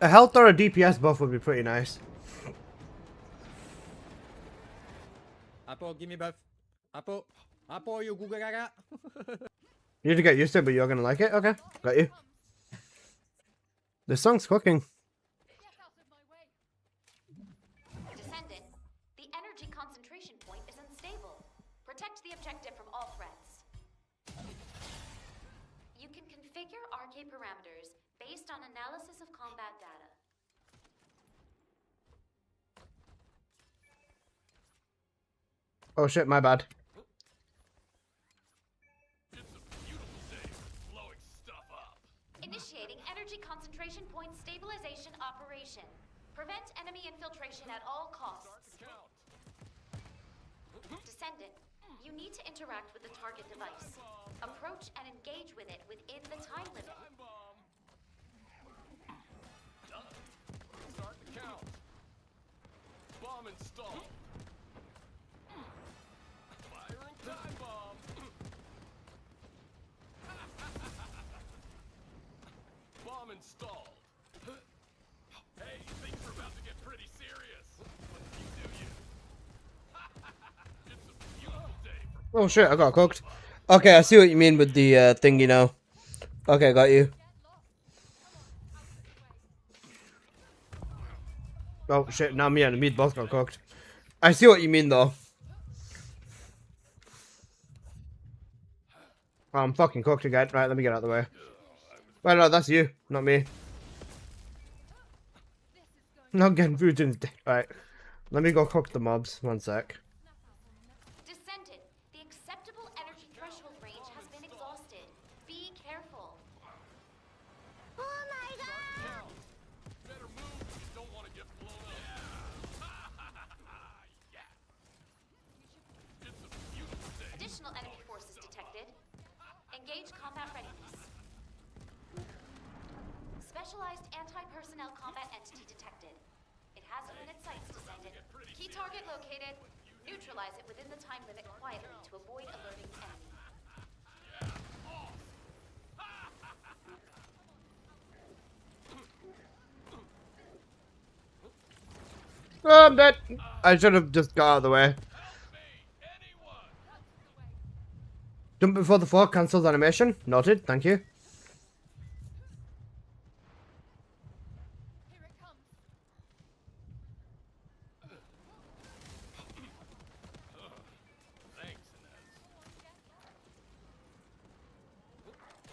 A health or a DPS buff would be pretty nice. Apo, give me buff. Apo yung gugagaga. You need to get used to it, but you're gonna like it? Okay, got you. The song's cooking. Descendant, the energy concentration point is unstable. Protect the objective from all threats. You can configure RK parameters based on analysis of combat data. Oh shit, my bad. It's a beautiful day for blowing stuff up. Initiating energy concentration point stabilization operation. Prevent enemy infiltration at all costs. Count. Descendant, you need to interact with the target device. Approach and engage with it within the time limit. Time bomb. Done. Start the count. Bomb installed. Firing time bomb. Bomb installed. Hey, things are about to get pretty serious. You do you. It's a beautiful day for Oh shit, I got cooked. Okay, I see what you mean with the thing, you know. Okay, got you. Oh shit, now me and the meat both got cooked. I see what you mean though. Oh, I'm fucking cooked again. Right, let me get out of the way. Well, no, that's you, not me. Not getting food in the day. Right, let me go cook the mobs. One sec. Descendant, the acceptable energy threshold range has been exhausted. Be careful. Oh my god! better move. You don't want to get blown up. Yeah. It's a beautiful day. Additional enemy forces detected. Engage combat readiness. Specialized anti-personnel combat entity detected. It has you in its sights, Descendant. Key target located. Neutralize it within the time limit quietly to avoid alerting the enemy. Oh, I'm dead. I should have just got out of the way. Anyone. Jump before the fall cancels animation. Noted, thank you. Thanks, Inez.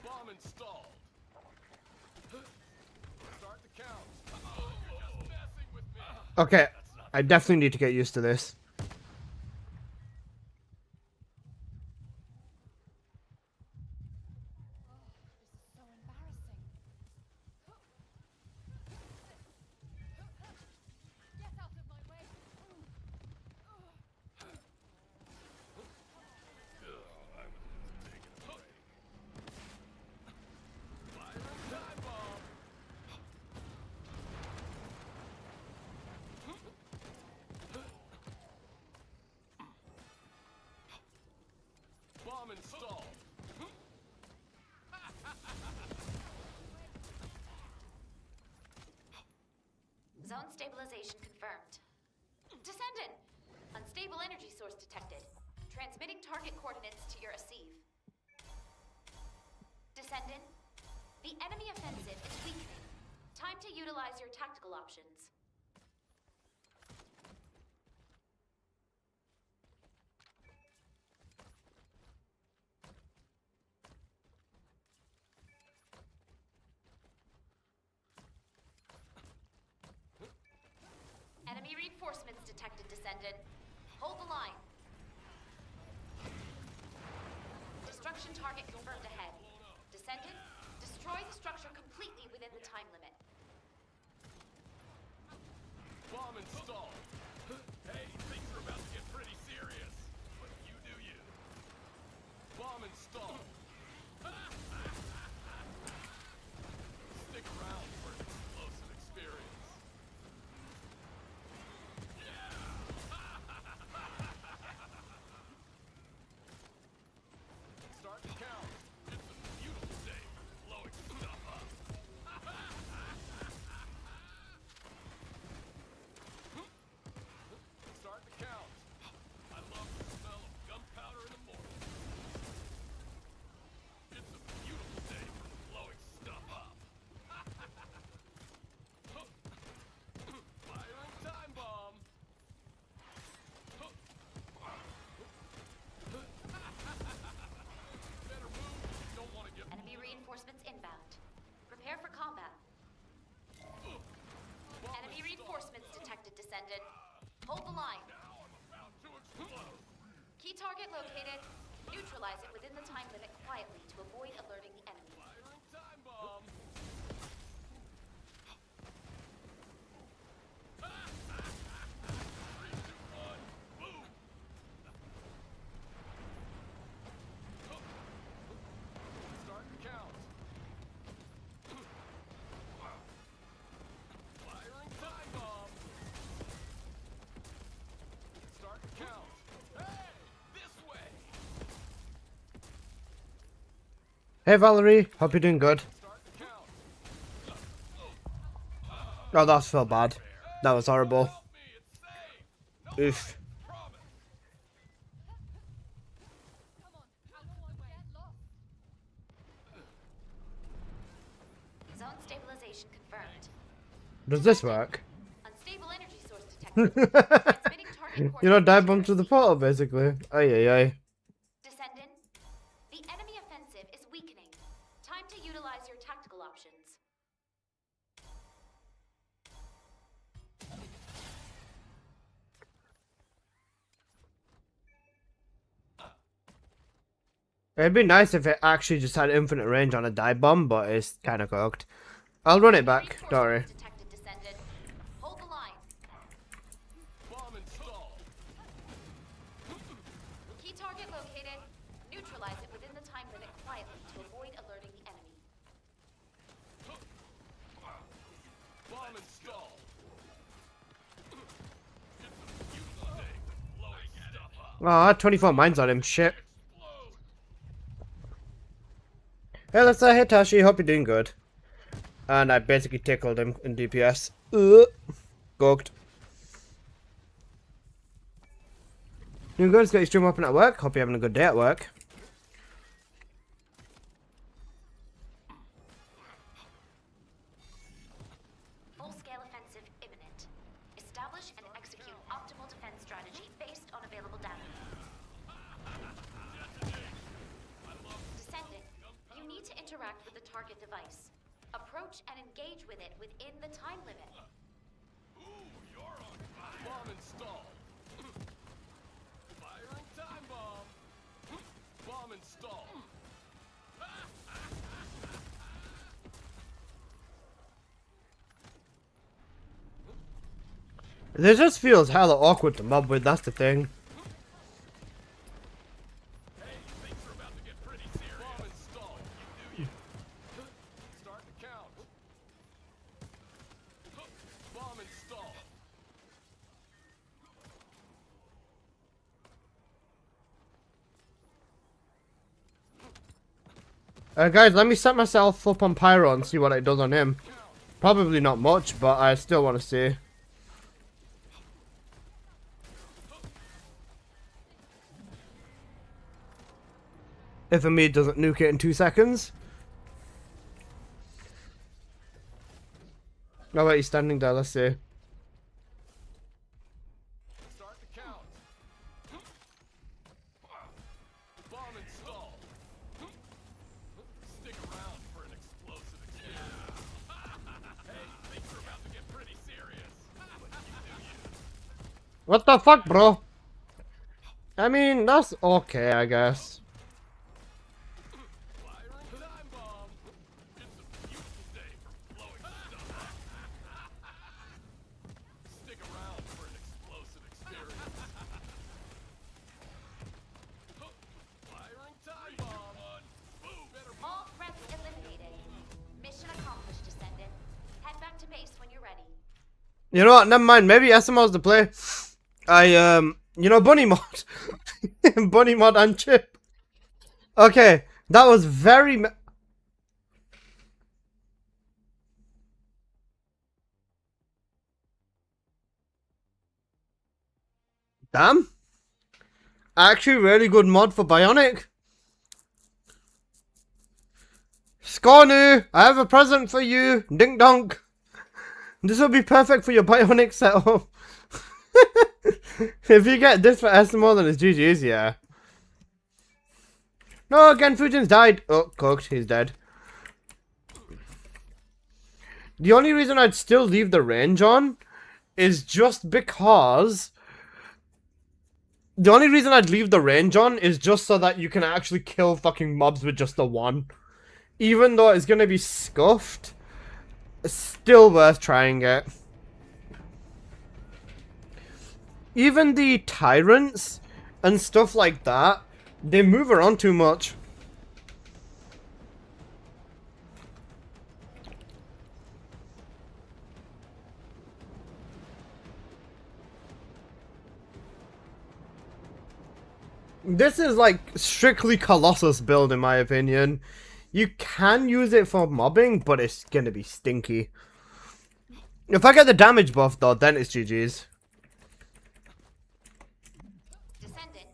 Bomb installed. Start the count. You're just messing with me. Okay, I definitely need to get used to this. Time bomb. Bomb installed. Zone stabilization confirmed. Descendant! Unstable energy source detected. Transmitting target coordinates to your receive. Descendant, the enemy offensive is weakening. Time to utilize your tactical options. Enemy reinforcements detected, Descendant. Hold the line. Construction target confirmed ahead. Descendant, destroy the structure completely within the time limit. Bomb installed. Hey, things are about to get pretty serious. But you do you. Bomb installed. Stick around for an explosive experience. Start to count. It's a beautiful day for blowing stuff up. Start to count. I love the smell of gunpowder in the morning. It's a beautiful day for blowing stuff up. Firing time bomb. Better move if you don't want to get Enemy reinforcements inbound. Prepare for combat. Enemy reinforcements detected, Descendant. Hold the line. Now I'm about to explode. Key target located. Neutralize it within the time limit quietly to avoid alerting the enemy. Firing time bomb. Three, two, one, boom. Start to count. Firing time bomb. Start to count. Hey, this way. Hey Valerie, hope you're doing good. Start to count. Oh, that felt bad. That was horrible. Help me, it's safe. No Oof. promise. Zone stabilization confirmed. Does this work? Unstable energy source detected. Transmitting target You know, dive coordinates bomb to the accuracy. portal, basically. Ay, ay, ay. Descendant, the enemy offensive is weakening. Time to utilize your tactical options. It'd be nice if it actually just had infinite range on a dive bomb, but it's kind of cooked. I'll run it back, don't worry. Reinforcements detected, Descendant. Hold the line. Bomb installed. Key target located. Neutralize it within the time limit quietly to avoid alerting the enemy. Bomb installed. It's a beautiful day for blowing stuff up. Oh, I had 24 mines on him, shit. Explode. Hey, let's say hey Tashi, hope you're doing good. And I basically tickled him in DPS. Cooked. You guys got your stream open at work? Hope you're having a good day at work. Full-scale offensive imminent. Establish and execute optimal defense strategy based on available data. Descendant, you need to interact with the target device. Approach and engage with it within the time limit. Ooh, you're on fire. Bomb installed. Firing time bomb. Bomb installed. This just feels hella awkward to mob with, that's the thing. Hey, things are about to get pretty serious. Bomb installed. You do you. Start to count. Bomb installed. Guys, let me set myself up on Pyro and see what it does on him. Probably not much, but I still want to see. If Amid doesn't nuke it in 2 seconds. No, wait, he's standing there, let's see. Start to count. Bomb installed. Stick around for an explosive experience. Hey, things are about to get pretty serious. But you do you. What the fuck, bro? I mean, that's okay, I guess. You know what? Never mind. Maybe SMO's the play. You know, Bunny Mod. Bunny Mod and Chip. Okay, that was very... Damn. Actually, really good mod for Bionic. Scornu, I have a present for you. Ding donk. This will be perfect for your Bionic setup. If you get this for SMO, then it's GG's, yeah. No, again, Fujin's died. Oh, cooked. He's dead. The only reason I'd still leave the range on is just because... The only reason I'd leave the range on is just so that you can actually kill fucking mobs with just the one. Even though it's gonna be scuffed, it's still worth trying it. Even the tyrants and stuff like that, they move around too much. This is like strictly Colossus build in my opinion. You can use it for mobbing, but it's gonna be stinky. If I get the damage buff though, then it's GG's. Descendant,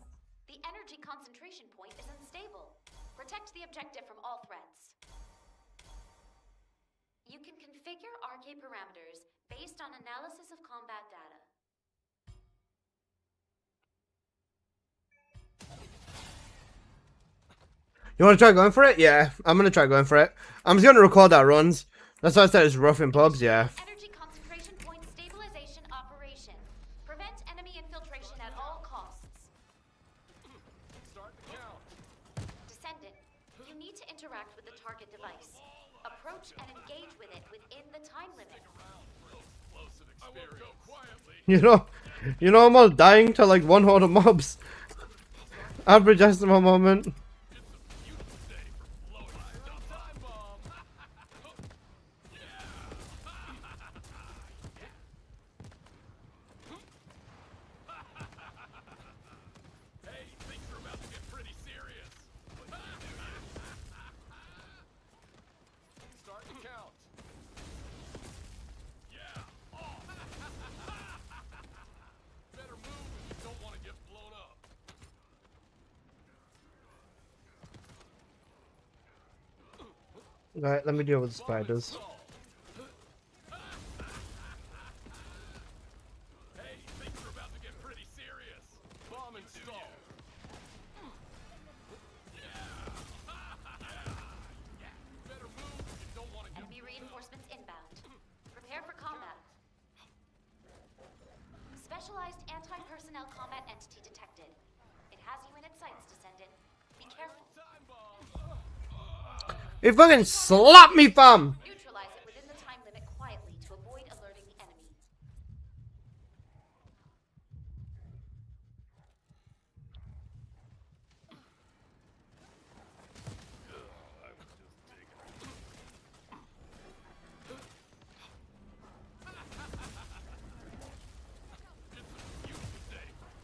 the energy concentration point is unstable. Protect the objective from all threats. You can configure RK parameters based on analysis of combat data. You wanna try going for it? Yeah, I'm gonna try going for it. I'm just gonna record our runs. That's why I said it's rough in pubs, yeah. Energy concentration point stabilization operation. Prevent enemy infiltration at all costs. Start the count. Descendant, you need to interact with the target device. Approach and engage with it within the time limit. Explosive experience. I won't go quietly. You know, almost dying to like one horde of mobs. Average SMO moment. Time bomb. Hey, things are about to get pretty serious. Start the count. Yeah. Off. Better move if you don't want to get blown up. Alright, let me deal with the spiders. Hey, things are about to get pretty serious. Bomb installed. Better move if you don't want to get Enemy reinforcements inbound. Prepare for combat. Specialized anti-personnel combat entity detected. It has you in its sights, Descendant. Be careful. time bomb. He fucking slapped me, fam! Neutralize it within the time limit quietly to avoid alerting the enemy.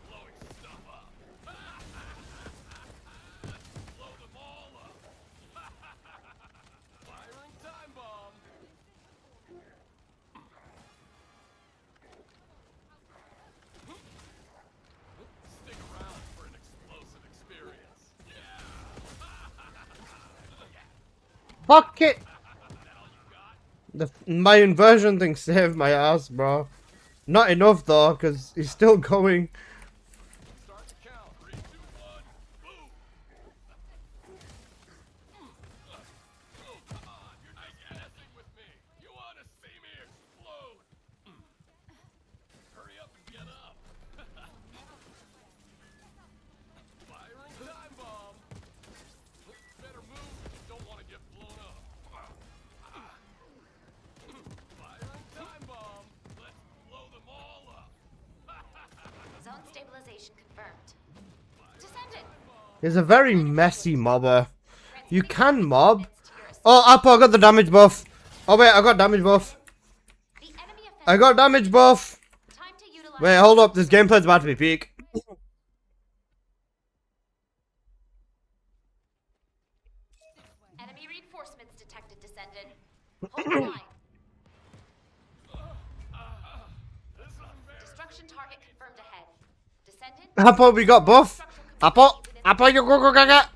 Blowing stuff up. Blow them all up. Firing time bomb. Stick around for an explosive experience. Fuck it! My inversion thing saved my ass, bro. Not enough though, because he's still going. Start the count. 3, 2, 1. Boom. Oh, come on. You're not messing with me. You want to see me explode. Hurry up and get up. Firing time bomb. Better move if you don't want to get blown up. Firing time bomb. Let's blow them all up. Zone stabilization confirmed. Descendant! He's a very messy mobber. You can mob. Oh, Apple, I got the damage buff. Oh wait, I got damage buff. The enemy I got damage buff. Time to utilize. Wait, hold up. This gameplay's about to be peak. Enemy reinforcements detected, Descendant. Hold the line. Destruction target confirmed ahead. Descendant. Apple, we got buff. Apple, you go gaga.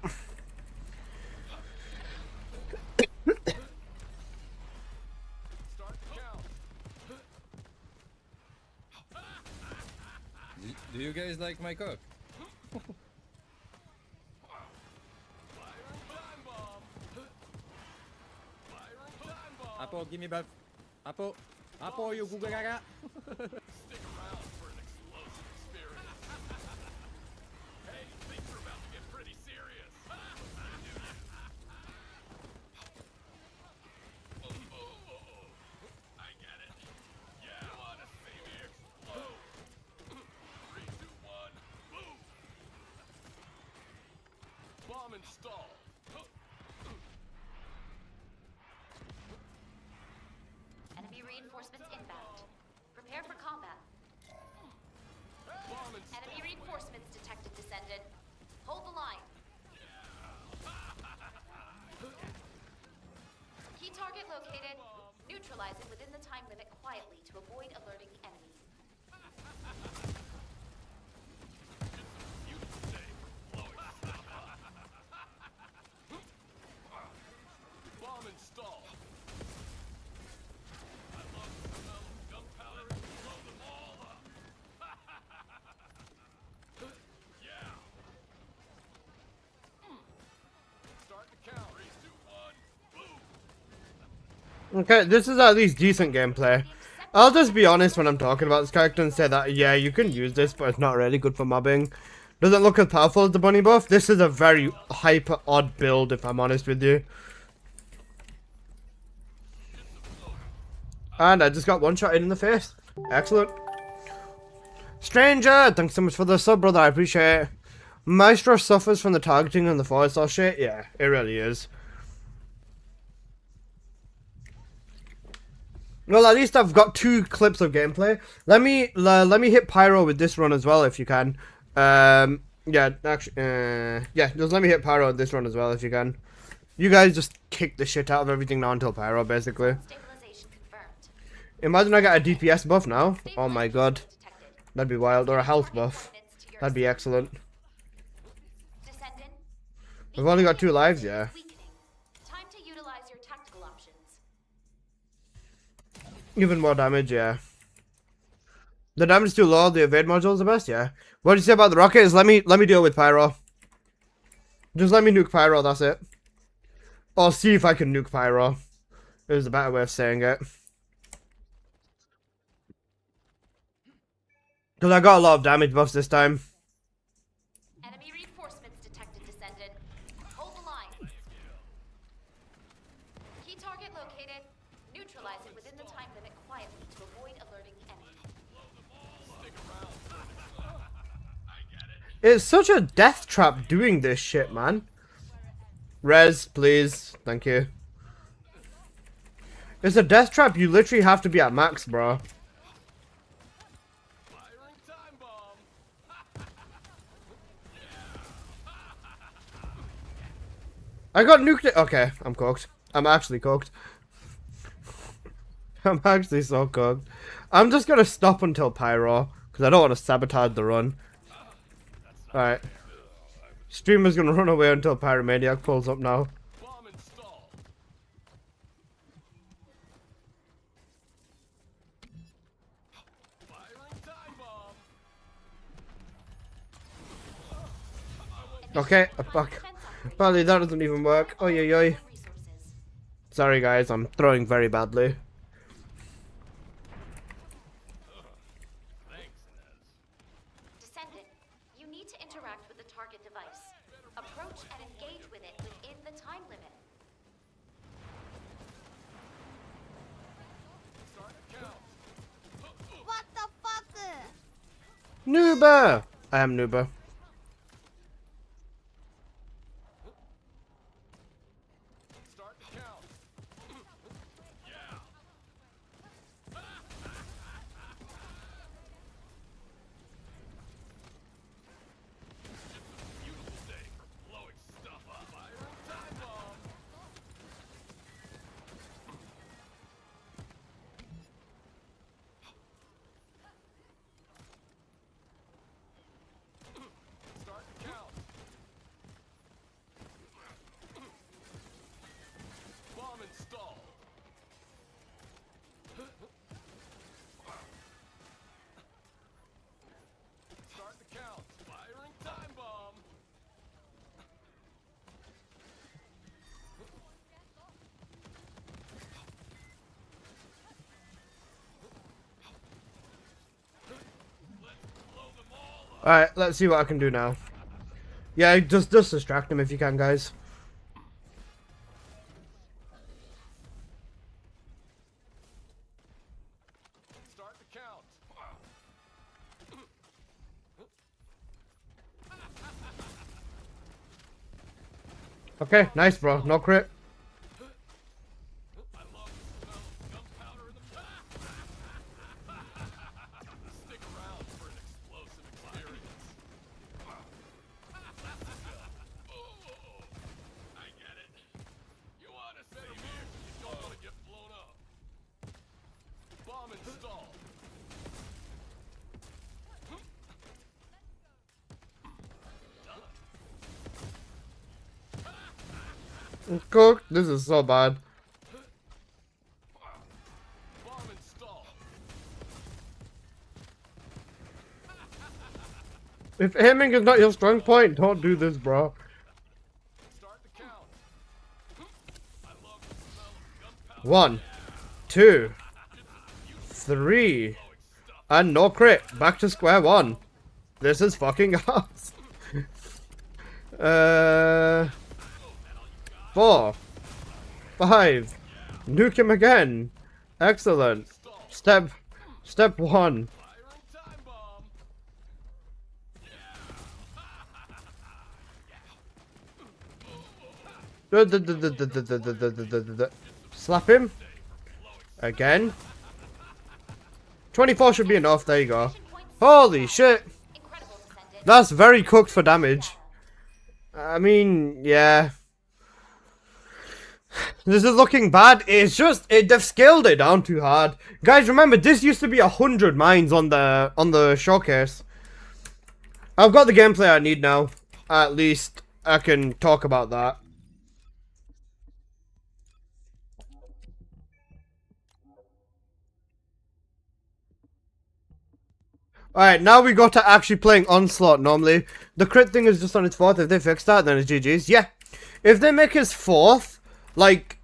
Start the count. Do you guys like my cook? Firing time bomb. Firing time bomb. Apo, give me back. Apo, you guga gaga. Stick around for an explosive experience. Hey, things are about to get pretty serious. I get it. Yeah, wanna see me explode? 3, 2, 1, boom! Bomb installed. Enemy reinforcements inbound. Prepare for combat. Bomb installed. Enemy reinforcements detected, Descendant. Hold the line. Key target located. Neutralize it within the time limit quietly to avoid alerting the enemy. Beautiful day for blowing stuff up. Bomb installed. I love the smell of gunpowder and blow them all up. Yeah. Start the count. 3, 2, 1, boom. Okay, this is at least decent gameplay. I'll just be honest when I'm talking about this character and say that, yeah, you can use this, but it's not really good for mobbing. Doesn't look as powerful as the bunny buff. This is a very hyper odd build, if I'm honest with you. And I just got one shot in the face. Excellent. Stranger, thanks so much for the sub, brother. I appreciate it. Maestro suffers from the targeting and the force or shit. Yeah, it really is. Well, at least I've got 2 clips of gameplay. Let me hit Pyro with this run as well, if you can. Yeah, actually, yeah, just let me hit Pyro with this run as well, if you can. You guys just kick the shit out of everything now until Pyro, basically. Stabilization confirmed. Imagine I got a DPS buff now. Oh my god. Detected. That'd be wild. Or a health buff. That'd be excellent. Descendant. We've only got 2 lives, yeah. Weakening. Time to utilize your tactical options. Even more damage, yeah. The damage is too low, the evade module is the best, yeah. What did you say about the rocket? Is let me deal with Pyro. Just let me nuke Pyro, that's it. Or see if I can nuke Pyro. Is a better way of saying it. Because I got a lot of damage buffs this time. Enemy reinforcements detected, Descendant. Hold the line. Key target located. Neutralize it within the time limit quietly to avoid alerting the enemy. Stick around. I get it. It's such a death trap doing this shit, man. Res, please. Thank you. It's a death trap. You literally have to be at max, bro. Firing time bomb. I got nuked. Okay, I'm cooked. I'm actually cooked. I'm actually so cooked. I'm just gonna stop until Pyro, because I don't want to sabotage the run. Alright. Streamer's gonna run away until Pyromaniac pulls up now. Bomb installed. Firing time bomb. Okay, fuck. Apparently that doesn't even work. Oi, oi, oi. Resources. Sorry guys, I'm throwing very badly. Descendant, you need to interact with the target device. Approach and engage with it within the time limit. Start the count. What the fuck? Nooba! I am Nooba. Start the count. Yeah. Alright, let's see what I can do now. Yeah, just distract him if you can, guys. Start the count. Okay, nice, bro. No crit. I love the smell of gunpowder in the Stick around for an explosive experience. Oh, I get it. You want to stay here, you don't want to get blown up. Bomb installed. Cook. This is so bad. Bomb installed. If aiming is not your strong point, don't do this, bro. Start the count. I love the smell of gunpowder. 1, 2, 3, and no crit. Back to square one. This is fucking ass. 4, 5. Nuke him again. Excellent. Step 1. Firing time bomb. Slap him. Again. 24 should be enough. There you go. Holy shit. Incredible, Descendant. That's very cooked for damage. I mean, yeah. This is looking bad. It's just they've scaled it down too hard. Guys, remember this used to be 100 mines on the showcase. I've got the gameplay I need now. At least I can talk about that. Alright, now we go to actually playing Onslaught normally. The crit thing is just on its 4th. If they fix that, then it's GG's. Yeah. If they make his 4th, like,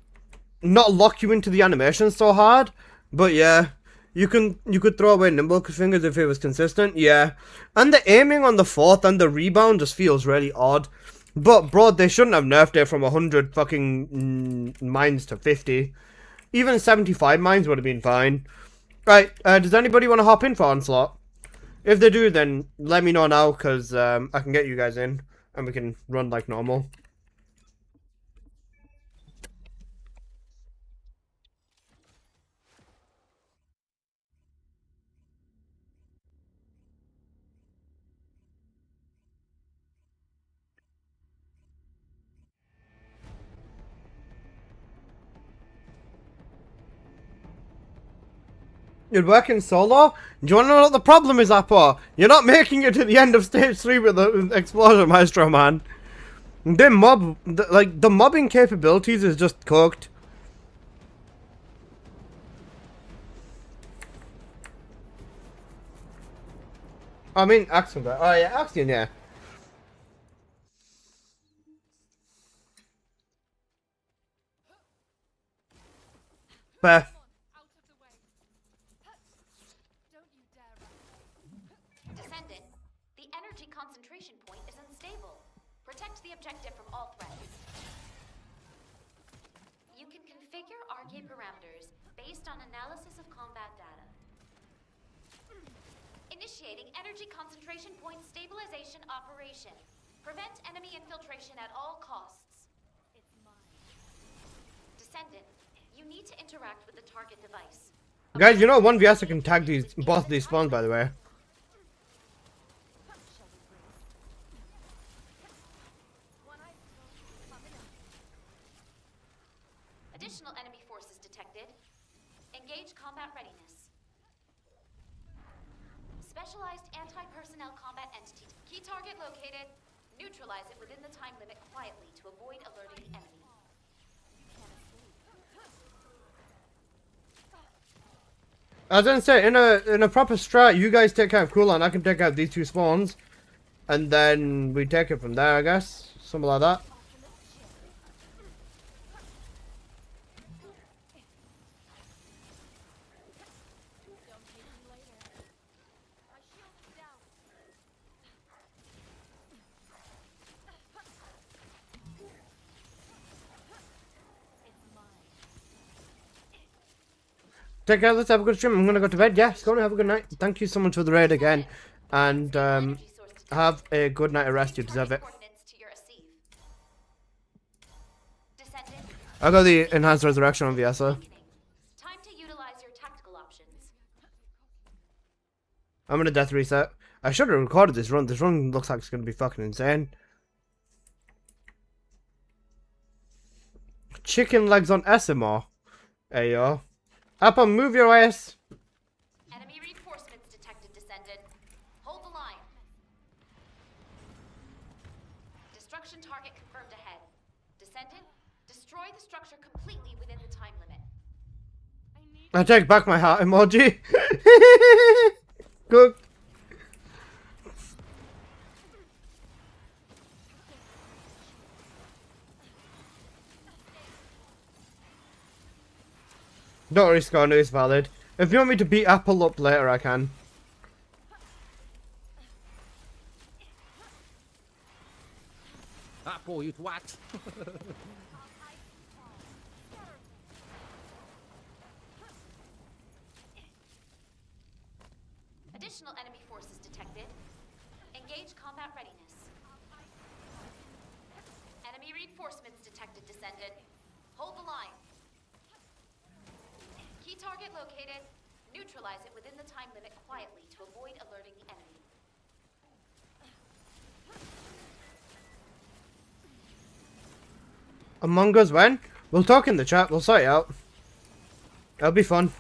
not lock you into the animation so hard. But yeah, you could throw away Nimble Fingers if it was consistent. Yeah. And the aiming on the 4th and the rebound just feels really odd. But bro, they shouldn't have nerfed it from 100 fucking mines to 50. Even 75 mines would have been fine. Right, does anybody want to hop in for Onslaught? If they do, then let me know now, because I can get you guys in, and we can run like normal. You're working solo? Do you want to know what the problem is, Apple? You're not making it to the end of stage 3 with the explosion, Maestro, man. The mobbing capabilities is just cooked. I mean, Axion, oh yeah, Axion, yeah. Fair. Descendant, the energy concentration point is unstable. Protect the objective from all threats. You can configure RK parameters based on analysis of combat data. Initiating energy concentration point stabilization operation. Prevent enemy infiltration at all costs. It's mine. Descendant, you need to interact with the target device. Guys, you know 1vs I can tag both these spawns, by the way. Additional enemy forces detected. Engage combat readiness. Specialized anti-personnel combat entity. Key target located. Neutralize it within the time limit quietly to avoid alerting the enemy. I was gonna say, in a proper strat, you guys take care of cooldown, I can take out these 2 spawns. And then we take it from there, I guess. Something like that. Take care. Let's have a good stream. I'm gonna go to bed. Yes, go and have a good night. Thank you so much for the raid again, and have a good night of rest. You deserve it. I got the enhanced resurrection on VSO. Time to utilize your tactical options. I'm gonna death reset. I should have recorded this run. This run looks like it's gonna be fucking insane. Chicken legs on SMR. There you are. Apple, move your ass. Enemy reinforcements detected, Descendant. Hold the line. Destruction target confirmed ahead. Descendant, destroy the structure completely within the time limit. I take back my heart emoji. Good. Don't worry, Scorner is valid. If you want me to beat Apple up later, I can. Apple, you twat. Additional enemy forces detected. Engage combat readiness. Enemy reinforcements detected, Descendant. Hold the line. Key target located. Neutralize it within the time limit quietly to avoid alerting the enemy. Among Us when? We'll talk in the chat. We'll sort it out. It'll be fun.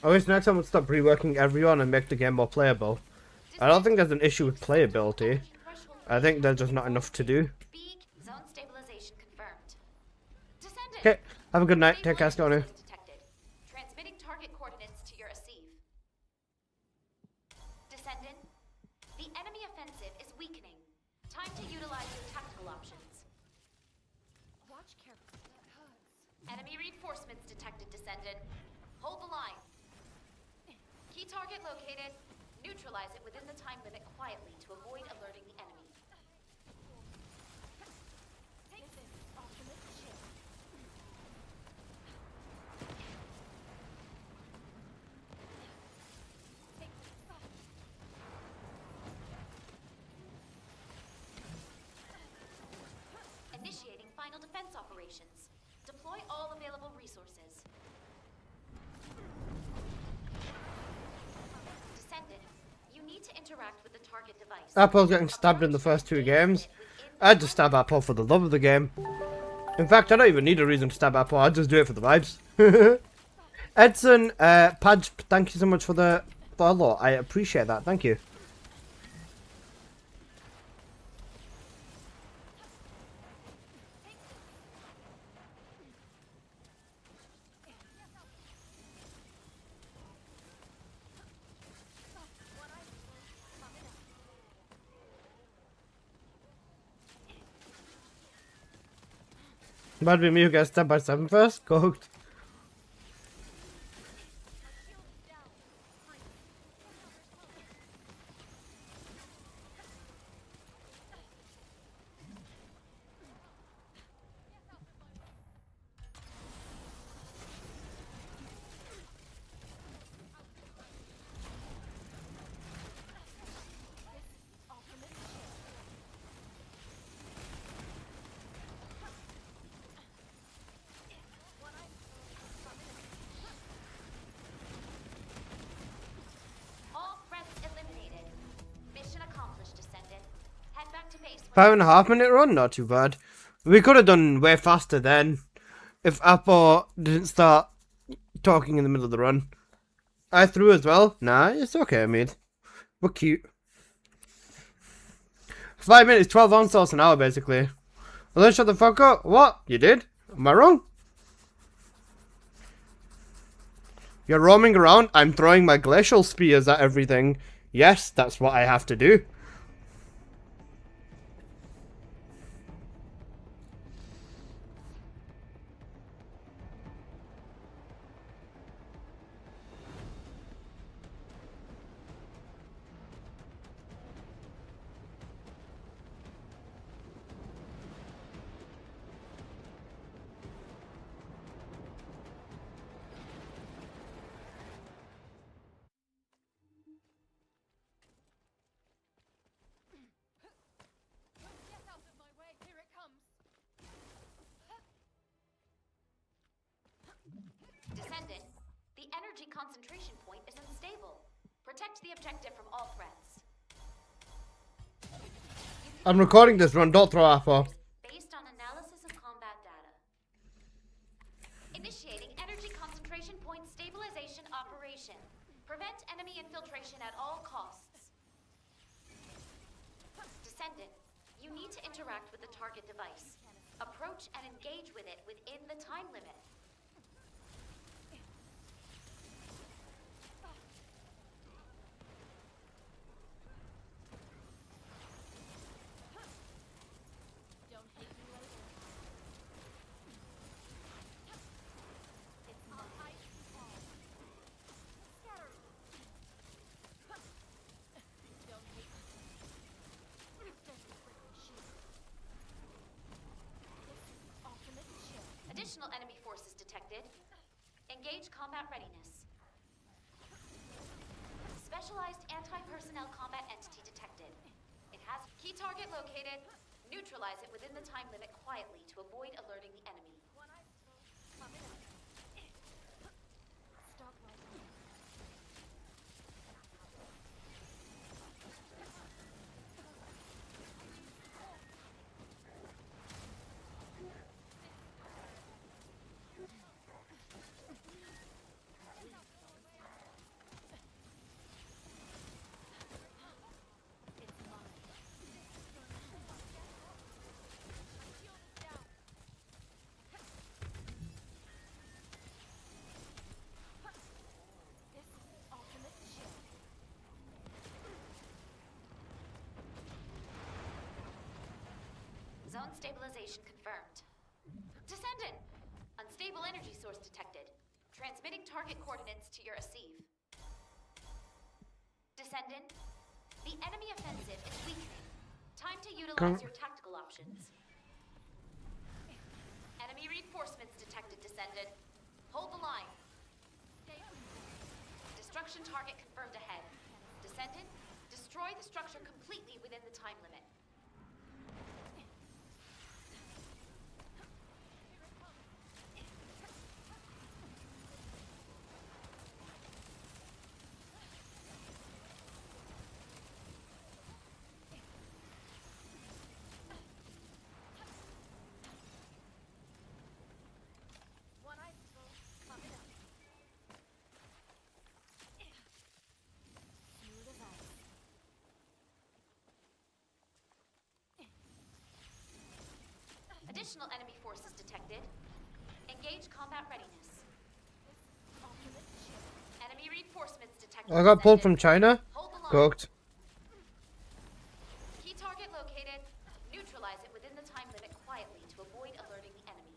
I wish next time we'd stop reworking everyone and make the game more playable. I don't think there's an issue with playability. I think there's just not enough to do. Speak. Zone stabilization confirmed. Descendant. Okay, have a good night. Take care, Scotty. Detected. Transmitting target coordinates to your receive. Descendant, the enemy offensive is weakening. Time to utilize your tactical options. Watch carefully. That hurts. Enemy reinforcements detected, Descendant. Hold the line. Key target located. Neutralize it within the time limit quietly to avoid alerting the enemy. Take this ultimate shield. Take this off. Initiating final defense operations. Deploy all available resources. Descendant, you need to interact with the target device. Apple's getting stabbed in the first 2 games. I'd just stab Apple for the love of the game. In fact, I don't even need a reason to stab Apple. I'd just do it for the vibes. Edson, Padge, thank you so much for the follow. I appreciate that. Thank you. Might be me who gets stabbed by 7 first. Cooked. All threats eliminated. Mission accomplished, Descendant. Head back to base. 5.5 minute run, not too bad. We could have done way faster then, if Apple didn't start talking in the middle of the run. I threw as well. Nah, it's okay, mate. We're cute. 5 minutes, 12 onslaughts an hour, basically. Well, then shut the fuck up. What? You did? Am I wrong? You're roaming around. I'm throwing my glacial spears at everything. Yes, that's what I have to do. energy concentration point is unstable. Protect the objective from all threats. I'm recording this run, don't throw off. Based on analysis of combat data. Initiating energy concentration point stabilization operation. Prevent enemy infiltration at all costs. Descendant, you need to interact with the target device. Approach and engage with it within the time limit. Additional enemy forces detected. Engage combat readiness. Specialized anti-personnel combat entity detected. It has key target located. Neutralize it within the time limit quietly to avoid alerting the enemy. Zone stabilization confirmed. Descendant! Unstable energy source detected. Transmitting target coordinates to your receive. Descendant, the enemy offensive is weakening. Time to utilize your tactical options. Enemy reinforcements detected, Descendant. Hold the line. Destruction target confirmed ahead. Descendant, destroy the structure completely within the time limit. Additional enemy forces detected. Engage combat readiness. Enemy reinforcements detected. I got pulled from China. Hold the line. Cooked. Key target located. Neutralize it within the time limit quietly to avoid alerting the enemy.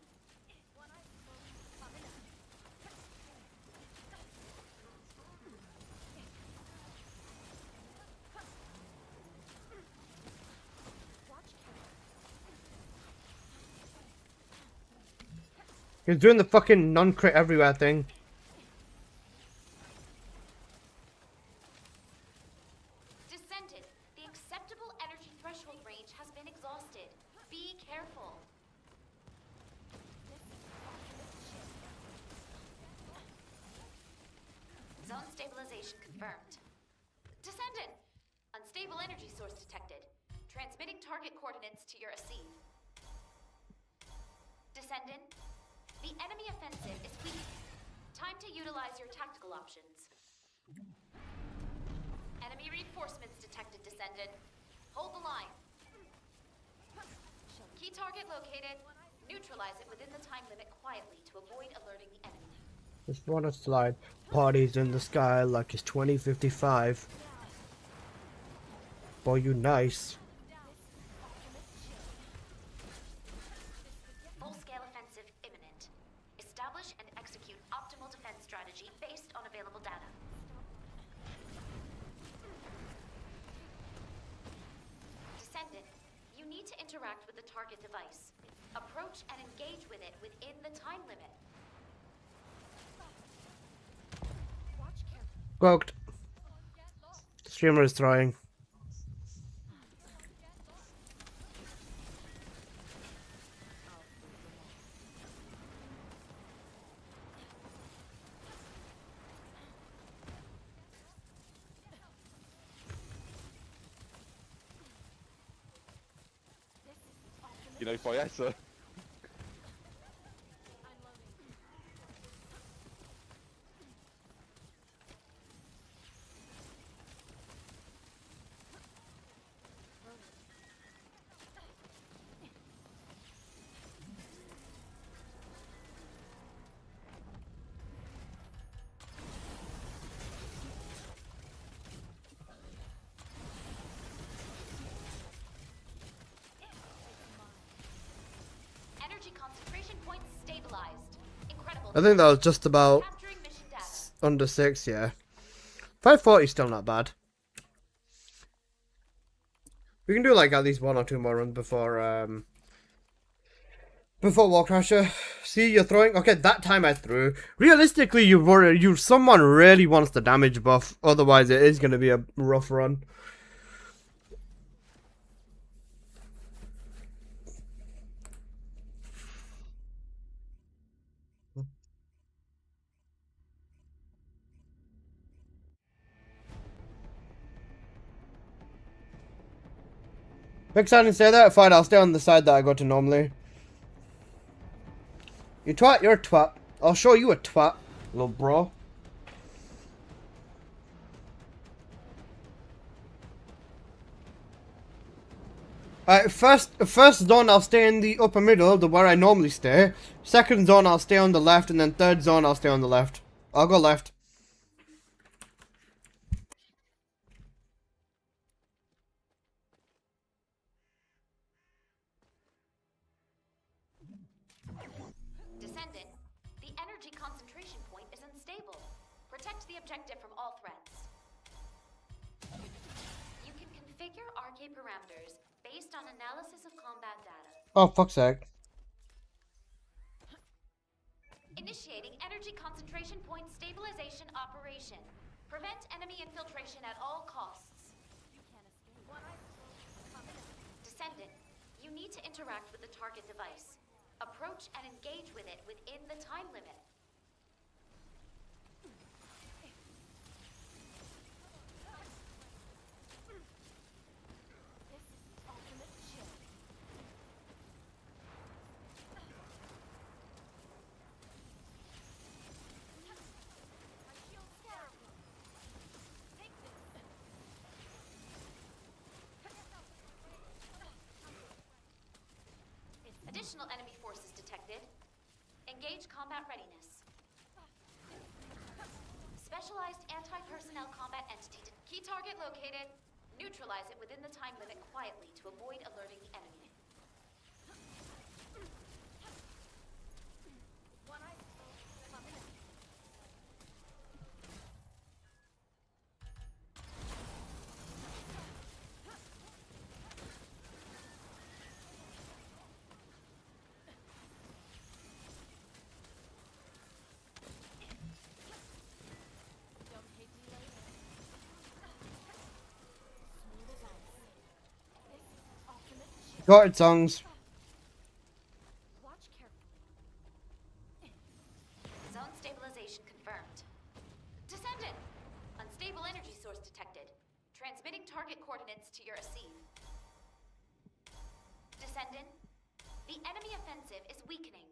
He's doing the fucking non-crit everywhere thing. Descendant, the acceptable energy threshold range has been exhausted. Be careful. Zone stabilization confirmed. Descendant, unstable energy source detected. Transmitting target coordinates to your receive. Descendant, the enemy offensive is weak. Time to utilize your tactical options. Enemy reinforcements detected, Descendant. Hold the line. Key target located. Neutralize it within the time limit quietly to avoid alerting the enemy. Just wanna slide. Parties in the sky like it's 2055. Boy, you nice. Full-scale offensive imminent. Establish and execute optimal defense strategy based on available data. Descendant, you need to interact with the target device. Approach and engage with it within the time limit. Cooked. Streamer is trying. You know, for eso. Energy concentration points stabilized. Incredible. I think that was just about Capturing mission data. under 6, yeah. 540 still not bad. We can do like at least 1 or 2 more runs before Wall Crasher. See, you're throwing. Okay, that time I threw. Realistically, someone really wants the damage buff. Otherwise, it is going to be a rough run. Big sign and say that. Fine, I'll stay on the side that I go to normally. You twat, you're a twat. I'll show you a twat, little bro. Alright, first zone I'll stay in the upper middle, where I normally stay. Second zone I'll stay on the left, and then third zone I'll stay on the left. I'll go left. Descendant, the energy concentration point is unstable. Protect the objective from all threats. You can configure RK parameters based on analysis of combat data. Oh, fuck's sake. Initiating energy concentration point stabilization operation. Prevent enemy infiltration at all costs. You can't escape. Descendant, you need to interact with the target device. Approach and engage with it within the time limit. Additional enemy forces detected. Engage combat readiness. Specialized anti-personnel combat entity. Key target located. Neutralize it within the time limit quietly to avoid alerting the enemy. Got it, songs. Watch carefully. Zone stabilization confirmed. Descendant! Unstable energy source detected. Transmitting target coordinates to your receive. Descendant, the enemy offensive is weakening.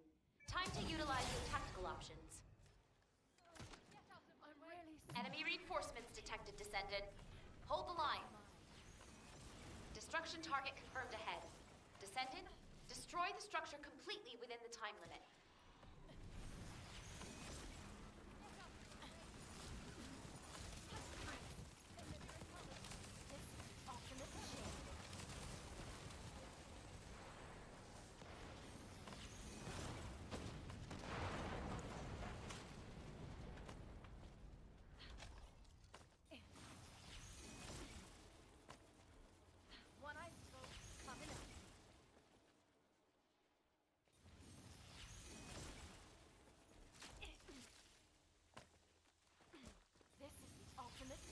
Time to utilize your tactical options. Enemy reinforcements detected, Descendant. Hold the line. Destruction target confirmed ahead. Descendant, destroy the structure completely within the time limit.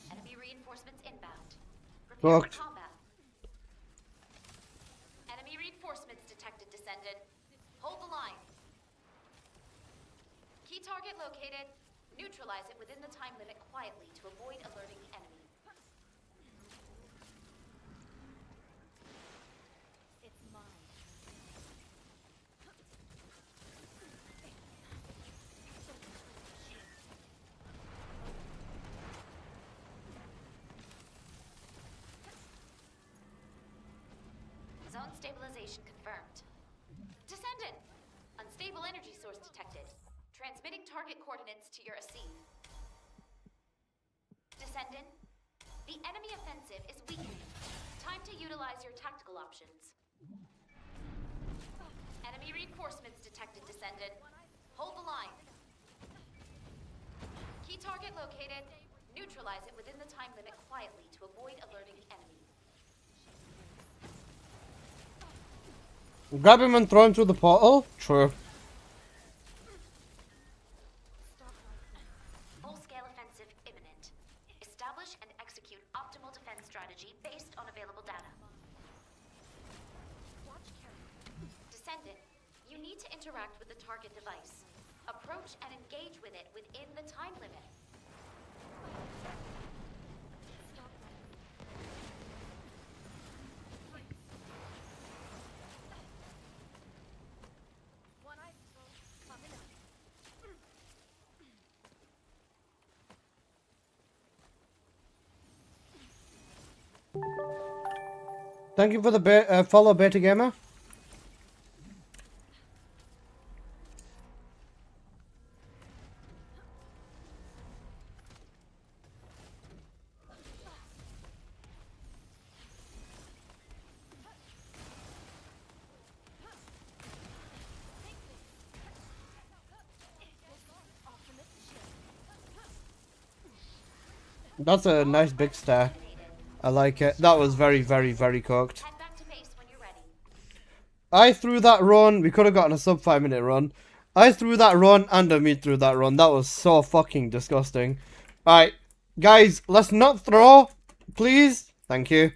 Enemy reinforcements inbound. Prepare for Fucked. combat. Enemy reinforcements detected, Descendant. Hold the line. Key target located. Neutralize it within the time limit quietly to avoid alerting the enemy. It's mine. Zone stabilization confirmed. Descendant! Unstable energy source detected. Transmitting target coordinates to your AC. Descendant, the enemy offensive is weakening. Time to utilize your tactical options. Enemy reinforcements detected, Descendant. Hold the line. Key target located. Neutralize it within the time limit quietly to avoid alerting the enemy. Grab him and throw him through the portal? True. Full-scale offensive imminent. Establish and execute optimal defense strategy based on available data. Descendant, you need to interact with the target device. Approach and engage with it within the time limit. Thank you for the follow, Beta Gamer. That's a nice big stair. I like it. That was very, very, very cooked. Head back to base when you're ready. I threw that run. We could have gotten a sub 5-minute run. I threw that run and Amit threw that run. That was so fucking disgusting. Alright, guys, let's not throw, please. Thank you.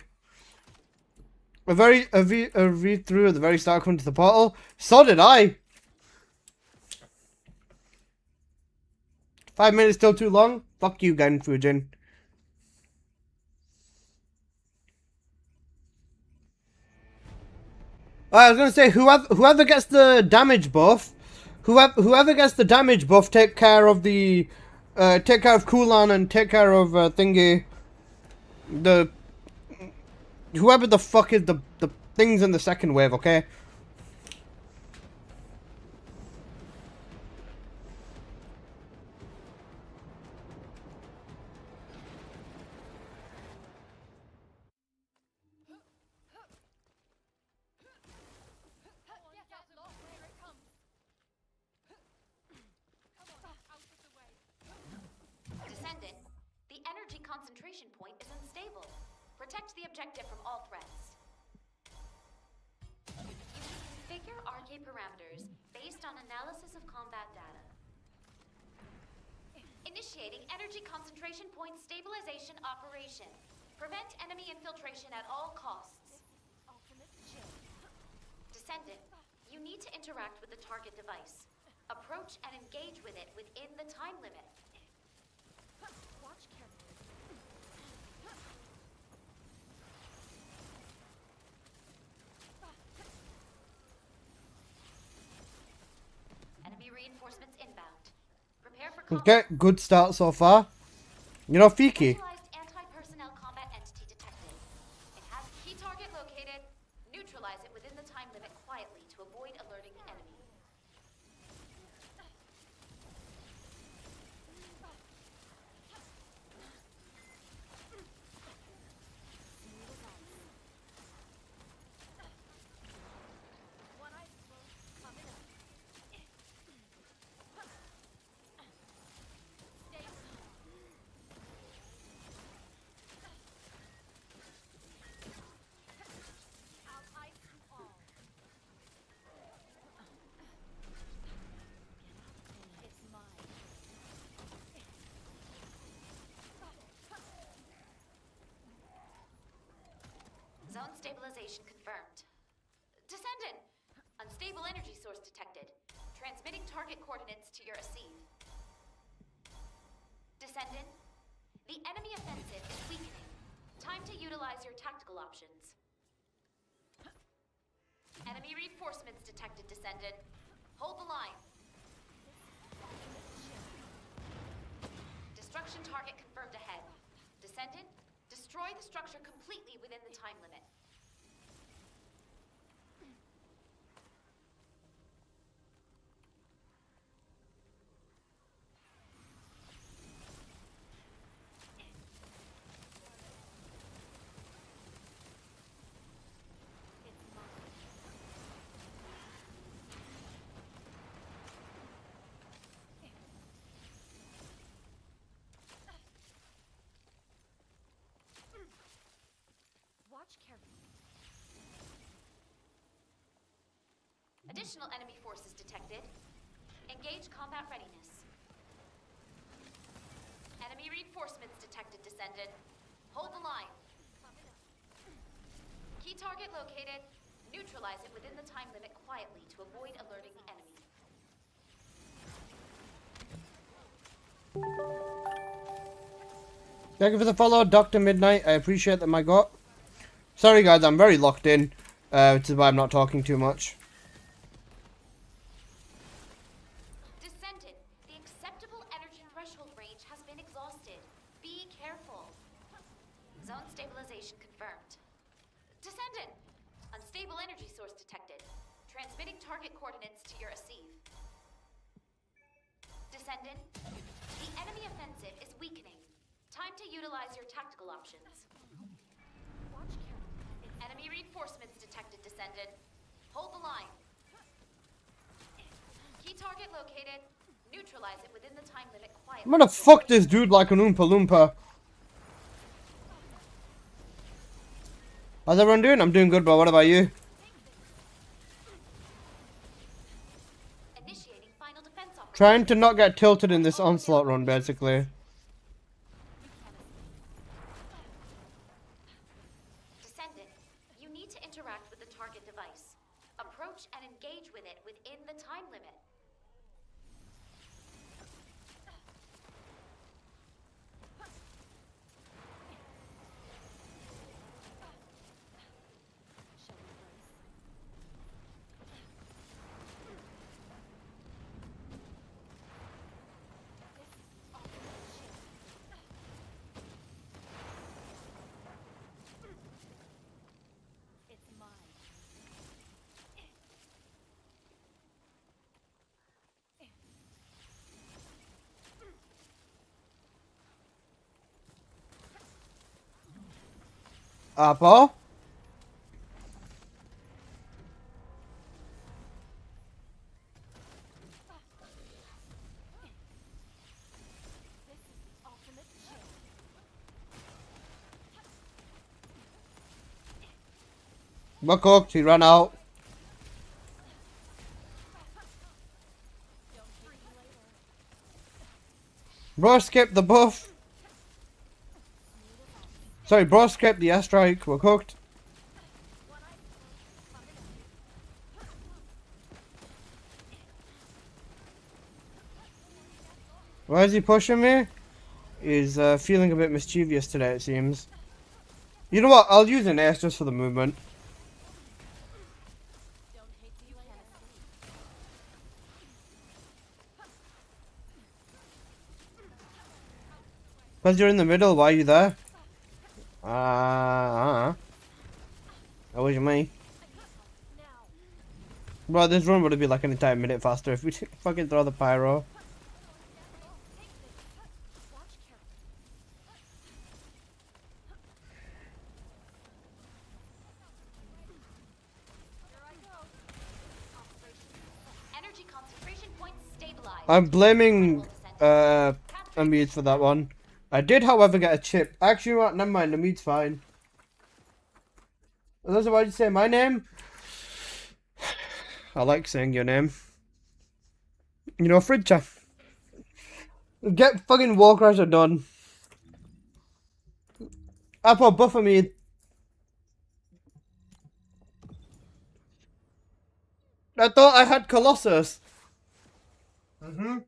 A read through at the very start coming to the portal. So did I. 5 minutes still too long? Fuck you, Gen Fujin. I was gonna say whoever gets the damage buff, whoever gets the damage buff, take care of the, take care of Kulan and take care of thingy, whoever the fuck is the things in the second wave, okay? Descendant, the energy concentration point is unstable. Protect the objective from all threats. You can configure RK parameters based on analysis of combat data. Initiating energy concentration point stabilization operation. Prevent enemy infiltration at all costs. Descendant, you need to interact with the target device. Approach and engage with it within the time limit. Watch carefully. Enemy reinforcements inbound. Prepare for combat. Okay, good start so far. You know, Fiki. Neutralized anti-personnel combat entity detected. It has a key target located. Neutralize it within the time limit quietly to avoid alerting the enemy. Zone stabilization confirmed. Descendant! Unstable energy source detected. Transmitting target coordinates to your AC. Descendant, the enemy offensive is weakening. Time to utilize your tactical options. Enemy reinforcements detected, Descendant. Hold the line. Destruction target confirmed ahead. Descendant, destroy the structure completely within the time limit. Additional enemy forces detected. Engage combat readiness. Enemy reinforcements detected, Descendant. Hold the line. Key target located. Neutralize it within the time limit quietly to avoid alerting the enemy. Thank you for the follow, Dr. Midnight. I appreciate that, my god. Sorry, guys, I'm very locked in. Which is why I'm not talking too much. Descendant, the acceptable energy threshold range has been exhausted. Be careful. Zone stabilization confirmed. Descendant, unstable energy source detected. Transmitting target coordinates to your receive. Descendant, the enemy offensive is weakening. Time to utilize your tactical options. Enemy reinforcements detected, Descendant. Hold the line. Key target located. Neutralize it within the time limit quietly. I'm gonna fuck this dude like an Oompa Loompa. How's everyone doing? I'm doing good, but what about you? Initiating final defense operation. Trying to not get tilted in this Onslaught run, basically. Descendant, you need to interact with the target device. Approach and engage with it within the time limit. Apple? We're cooked, he ran out. Bro skipped the buff. Sorry, bro skipped the airstrike. We're cooked. Why is he pushing me? He's feeling a bit mischievous today, it seems. You know what? I'll use an ace just for the movement. Because you're in the middle, why are you there? That was me. Bro, this run would have been like an entire minute faster if we didn't fucking throw the pyro. Energy concentration points stabilized. I'm blaming Amid for that one. I did, however, get a chip. Actually, what? Never mind. Amid's fine. Alyssa, why'd you say my name? I like saying your name. You know, Fridge. Get fucking Warcrasher done. Apple, buffer me. I thought I had Colossus. I'm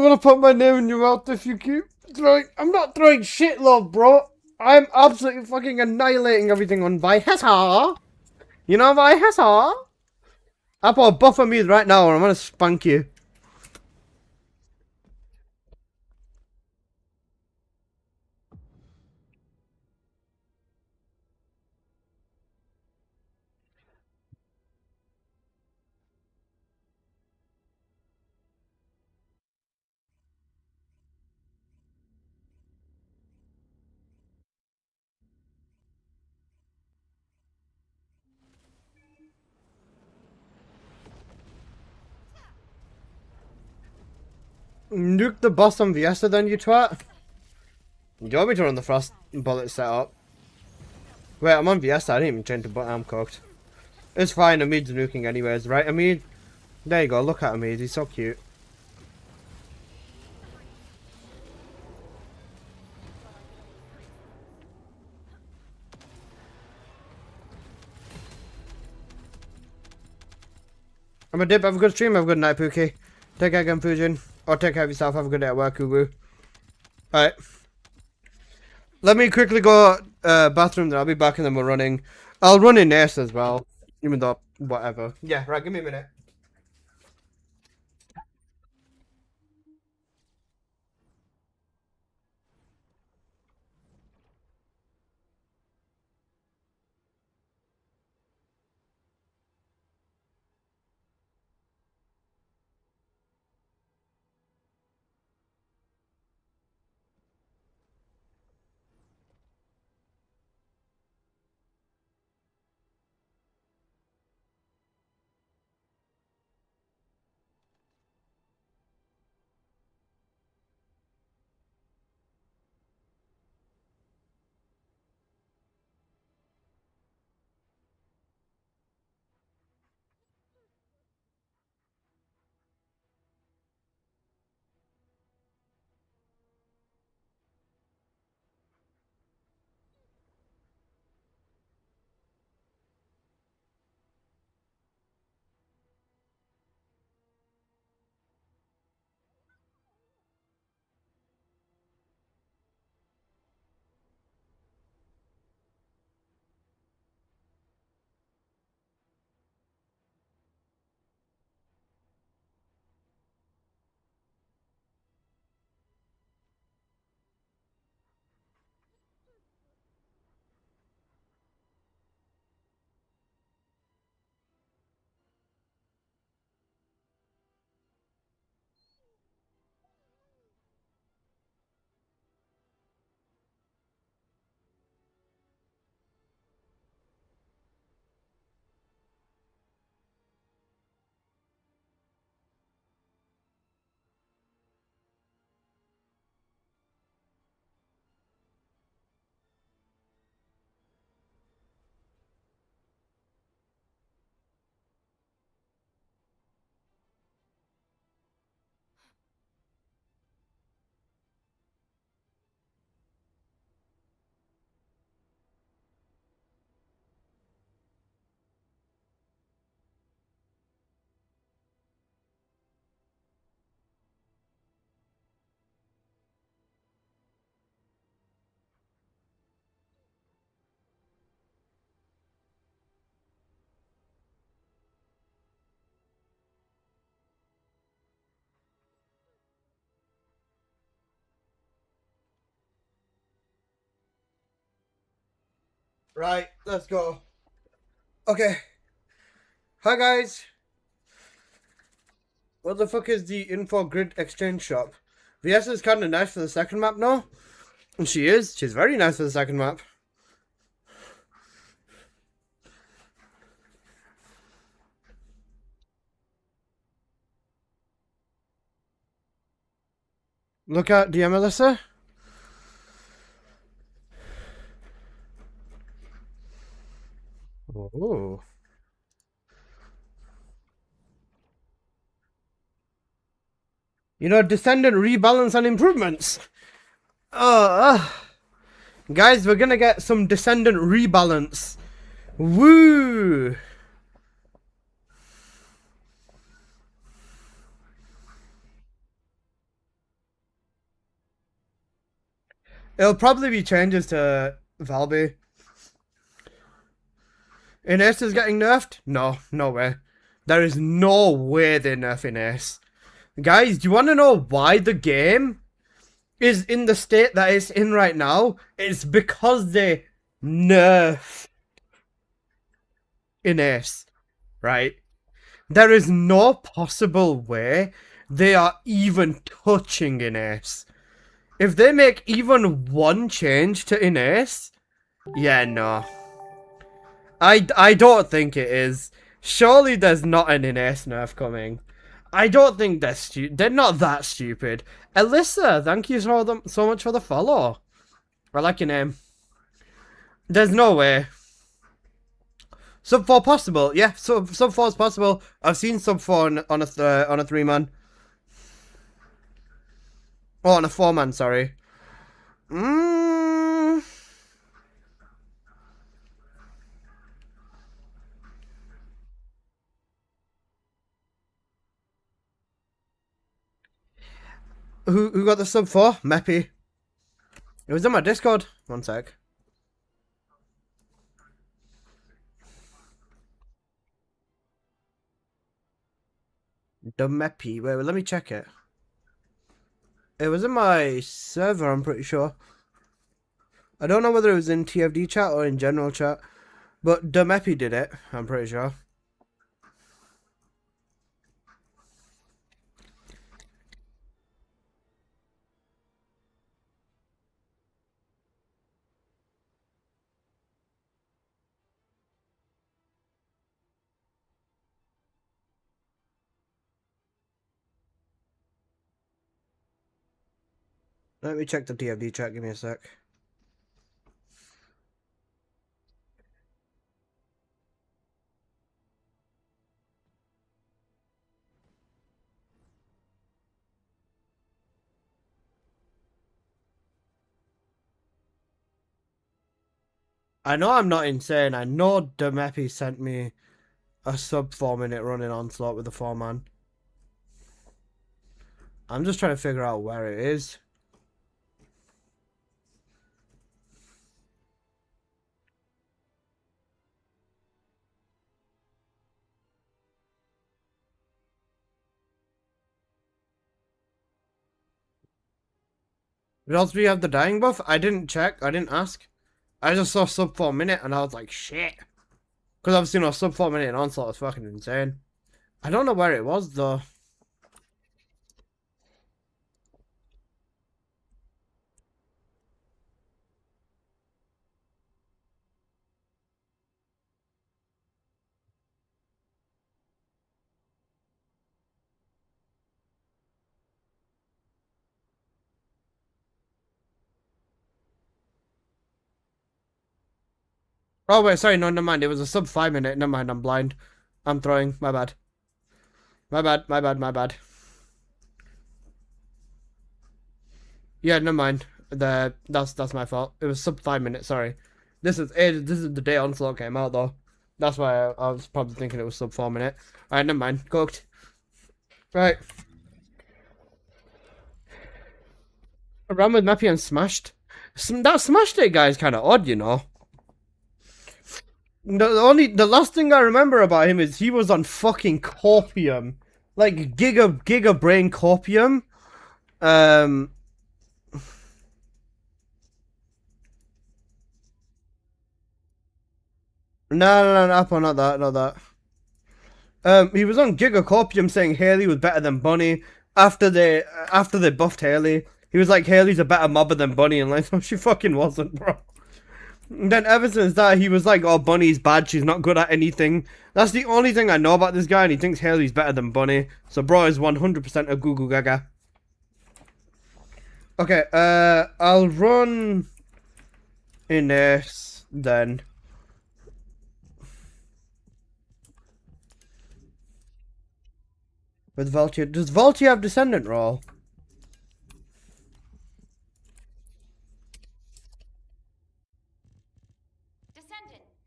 gonna put my name in your mouth if you keep throwing. I'm not throwing shit, love, bro. I'm absolutely fucking annihilating everything on Vihesa. You know Vihesa? Apple, buffer me right now or I'm gonna spank you. Nuke the boss on Viesta then, you twat. Do you want me to run the frost bullet setup? Wait, I'm on VS. I didn't even change the button. I'm cooked. It's fine. Amid's nuking anyways, right? Amid. There you go. Look at Amid. He's so cute. I'm a dip. Have a good stream. Have a good night, Pookie. Take care again, Fujin. Or take care of yourself. Have a good day at work, Ubu. Alright. Let me quickly go bathroom, then I'll be back and then we're running. I'll run in Ace as well. Even though, whatever. Yeah, right, give me a minute. Right, let's go. Okay. Hi, guys. What the fuck is the info grid exchange shop? VS is kind of nice for the second map now. And she is. She's very nice for the second map. Look at DM Alyssa. Oh. You know, descendant rebalance and improvements. Guys, we're gonna get some descendant rebalance. Woo! It'll probably be changes to Valby. Ines is getting nerfed? No, no way. There is no way they're nerfing Ines. Guys, do you want to know why the game is in the state that it's in right now? It's because they nerf Ines, right? There is no possible way they are even touching Ines. If they make even one change to Ines, yeah, no. I don't think it is. Surely there's not an Ines nerf coming. I don't think they're not that stupid. Alyssa, thank you so much for the follow. I like your name. There's no way. Sub 4 possible. Yeah, sub 4 is possible. I've seen sub 4 on a 3-man. Oh, on a 4-man, sorry. Who got the sub 4? Meppy. It was in my Discord. One sec. The Meppy. Wait, let me check it. It was in my server, I'm pretty sure. I don't know whether it was in TFD chat or in general chat. But the Meppy did it, I'm pretty sure. Let me check the TFD chat, give me a sec. I know I'm not insane. I know Demepi sent me a sub 4-minute running Onslaught with a 4-man. I'm just trying to figure out where it is. Did all 3 have the dying buff? I didn't check. I didn't ask. I just saw sub 4-minute and I was like, shit. Because obviously, you know, sub 4-minute in Onslaught is fucking insane. I don't know where it was, though. Oh, wait, sorry, no, never mind. It was a sub 5-minute. Never mind, I'm blind. I'm throwing. My bad. My bad, my bad, my bad. Yeah, never mind. That's my fault. It was sub 5-minute, sorry. This is the day Onslaught came out, though. That's why I was probably thinking it was sub 4-minute. Alright, never mind. Cooked. Right. I ran with Mappy and smashed. That smashed it guy is kind of odd, you know. The last thing I remember about him is he was on fucking copium, like giga brain copium. No, Apple, not that. He was on giga copium saying Haley was better than Bunny after they buffed Haley. He was like, Haley's a better mobber than Bunny, and like, no, she fucking wasn't, bro. And then ever since that, he was like, oh, Bunny's bad, she's not good at anything. That's the only thing I know about this guy, and he thinks Haley's better than Bunny. So bro is 100% a goo gaga. Okay, I'll run Ines then. With Voltia. Does Voltia have Descendant roll?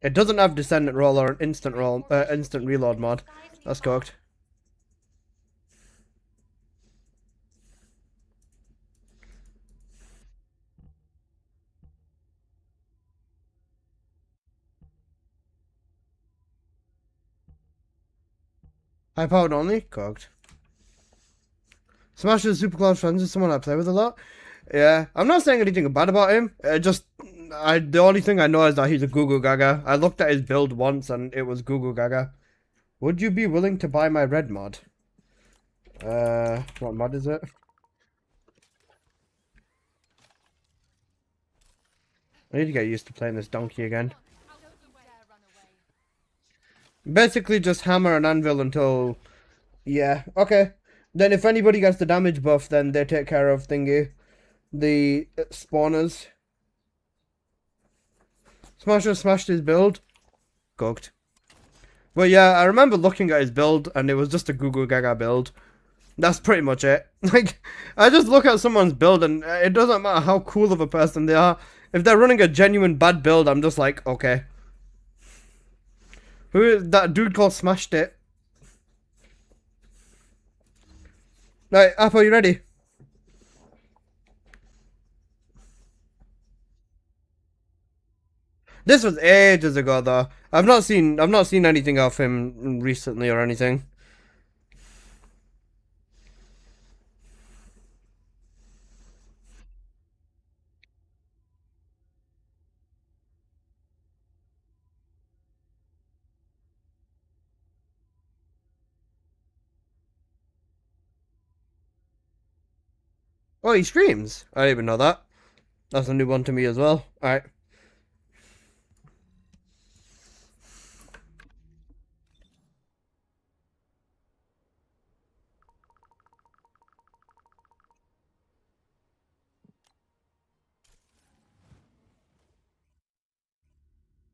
It doesn't have Descendant roll or an instant roll, instant reload mod. That's cooked. High powered only? Cooked. Smash is super close friends with someone I play with a lot. Yeah, I'm not saying anything bad about him. The only thing I know is that he's a Goo Gaga. I looked at his build once and it was Goo Gaga. Would you be willing to buy my red mod? What mod is it? I need to get used to playing this donkey again. Basically just hammer and anvil until... Yeah, okay. Then if anybody gets the damage buff, then they take care of thingy. The spawners. Smasher smashed his build. Cooked. But yeah, I remember looking at his build and it was just a Google Gaga build. That's pretty much it. Like, I just look at someone's build and it doesn't matter how cool of a person they are. If they're running a genuine bad build, I'm just like, okay. Who is that dude called Smashed It? Right, Apple, you ready? This was ages ago though. I've not seen anything of him recently or anything. Oh, he streams. I didn't even know that. That's a new one to me as well. Alright.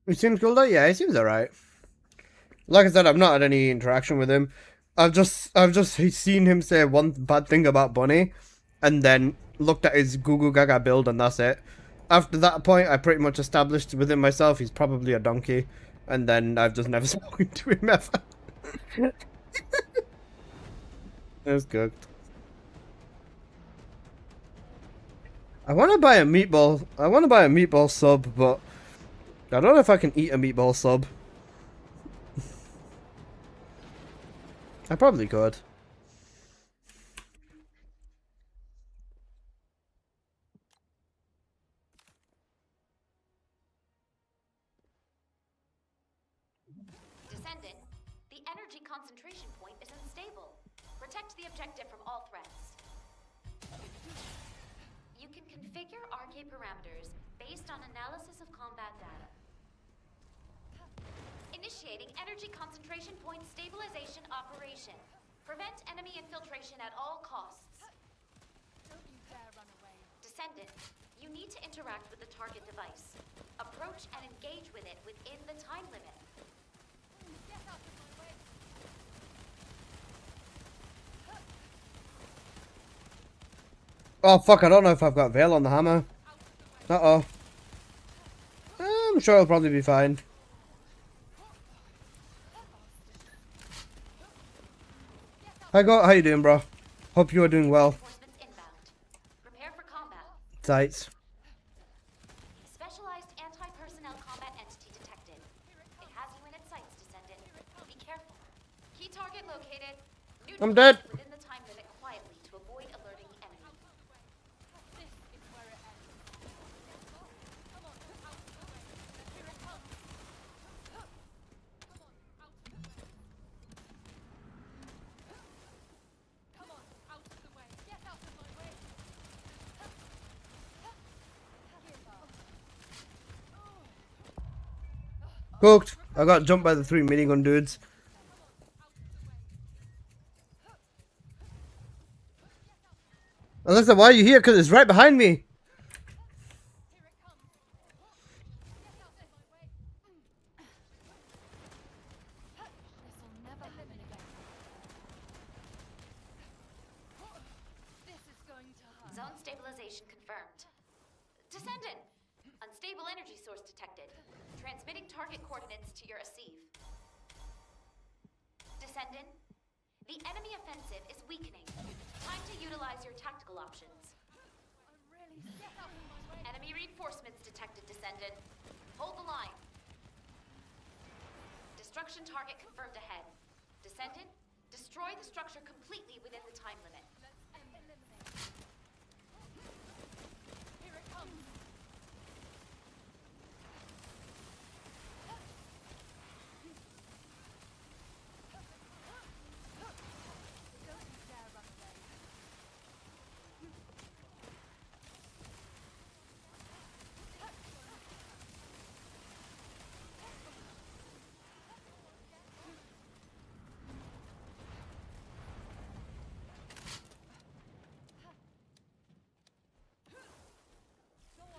He seems cool though? Yeah, he seems alright. Like I said, I've not had any interaction with him. I've just seen him say one bad thing about Bunny, and then looked at his Google Gaga build, and that's it. After that point, I pretty much established within myself he's probably a donkey, and then I've just never spoken to him ever. It's cooked. I want to buy a meatball. I want to buy a meatball sub, but I don't know if I can eat a meatball sub. I probably could. Descendant, the energy concentration point is unstable. Protect the objective from all threats. You can configure RK parameters based on analysis of combat data. Initiating energy concentration point stabilization operation. Prevent enemy infiltration at all costs. Don't you dare run away. Descendant, you need to interact with the target device. Approach and engage with it within the time limit. Get out of my way. Oh fuck, I don't know if I've got Veil on the hammer. Uh-oh. I'm sure it'll probably be fine. Hi, how you doing, bro? Hope you are doing well. Reinforcements inbound. Prepare for combat. Tights. Specialized anti-personnel combat entity detected. It has you in its sights, Descendant. Be careful. Key target located. I'm dead. Within the time limit quietly to avoid alerting the enemy. This is where it ends. Come on, out of the way. Here it comes. Come on, out of the way. Come on, out of the way. Get out of my way. Give up. Cooked. I got jumped by the 3 minigun dudes. Alyssa, why are you here? Because it's right behind me. Here it comes. Get out of my way. This'll never happen again. This is going to hurt. Zone stabilization confirmed. Descendant! Unstable energy source detected. Transmitting target coordinates to your receive. Descendant, the enemy offensive is weakening. Time to utilize your tactical options. I'm really get out of my way. Enemy reinforcements detected, Descendant. Hold the line. Destruction target confirmed ahead. Descendant, destroy the structure completely within the time limit. Let's eliminate. Here it comes. Don't you dare run away.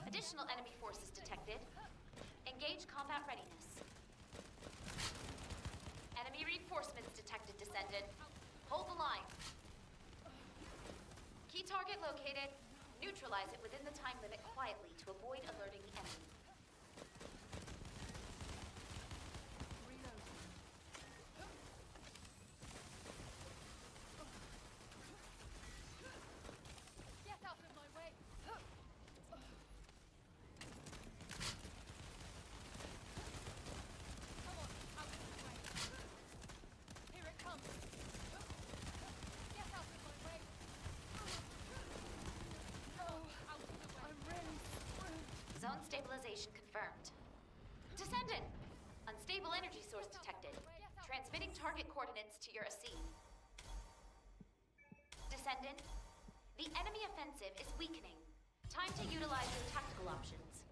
Additional enemy forces detected. Engage engage combat readiness. Enemy reinforcements detected, Descendant. Hold the line. Key target located. Neutralize it within the time limit quietly to avoid alerting the enemy. Get out of my way! Come on, out of the way! Here it comes! Get out of my way! Out of the way! I'm really... Zone stabilization confirmed. Descendant! Unstable energy source detected. Transmitting target coordinates to your AC. Descendant, the enemy offensive is weakening. Time to utilize your tactical options.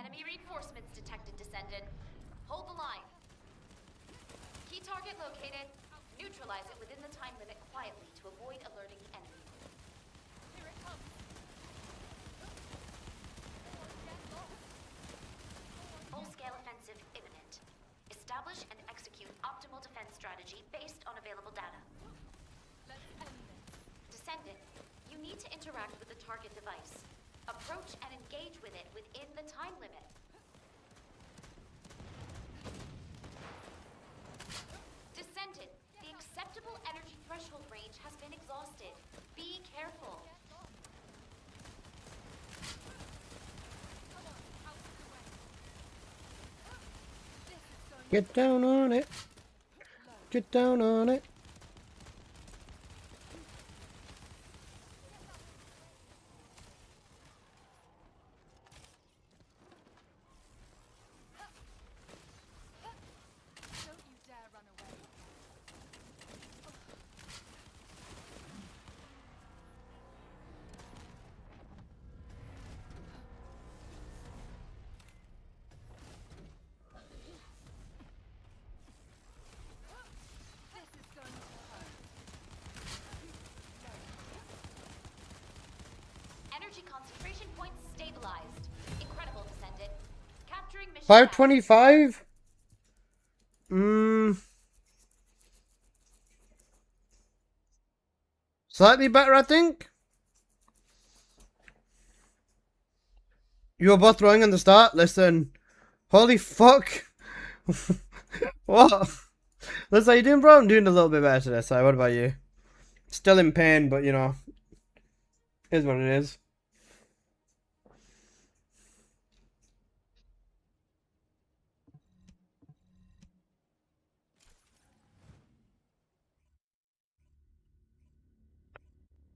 Enemy reinforcements detected, Descendant. Hold the line. Key target located. Neutralize it within the time limit quietly to avoid alerting the enemy. Here it comes! Full-scale offensive imminent. Establish and execute optimal defense strategy based on available data. Let's end this. Descendant, you need to interact with the target device. Approach and engage with it within the time limit. Descendant, the acceptable energy threshold range has been exhausted. Be careful. Come on, out of the way! This is going Get down on it. Get down on it. Don't you dare run away. This is going to hurt. Energy concentration points stabilized. Incredible, Descendant. Capturing mission. 525? Slightly better, I think. You were both wrong in the start. Listen. Holy fuck. What? Listen, how you doing, bro? I'm doing a little bit better today, so what about you? Still in pain, but you know. Is what it is.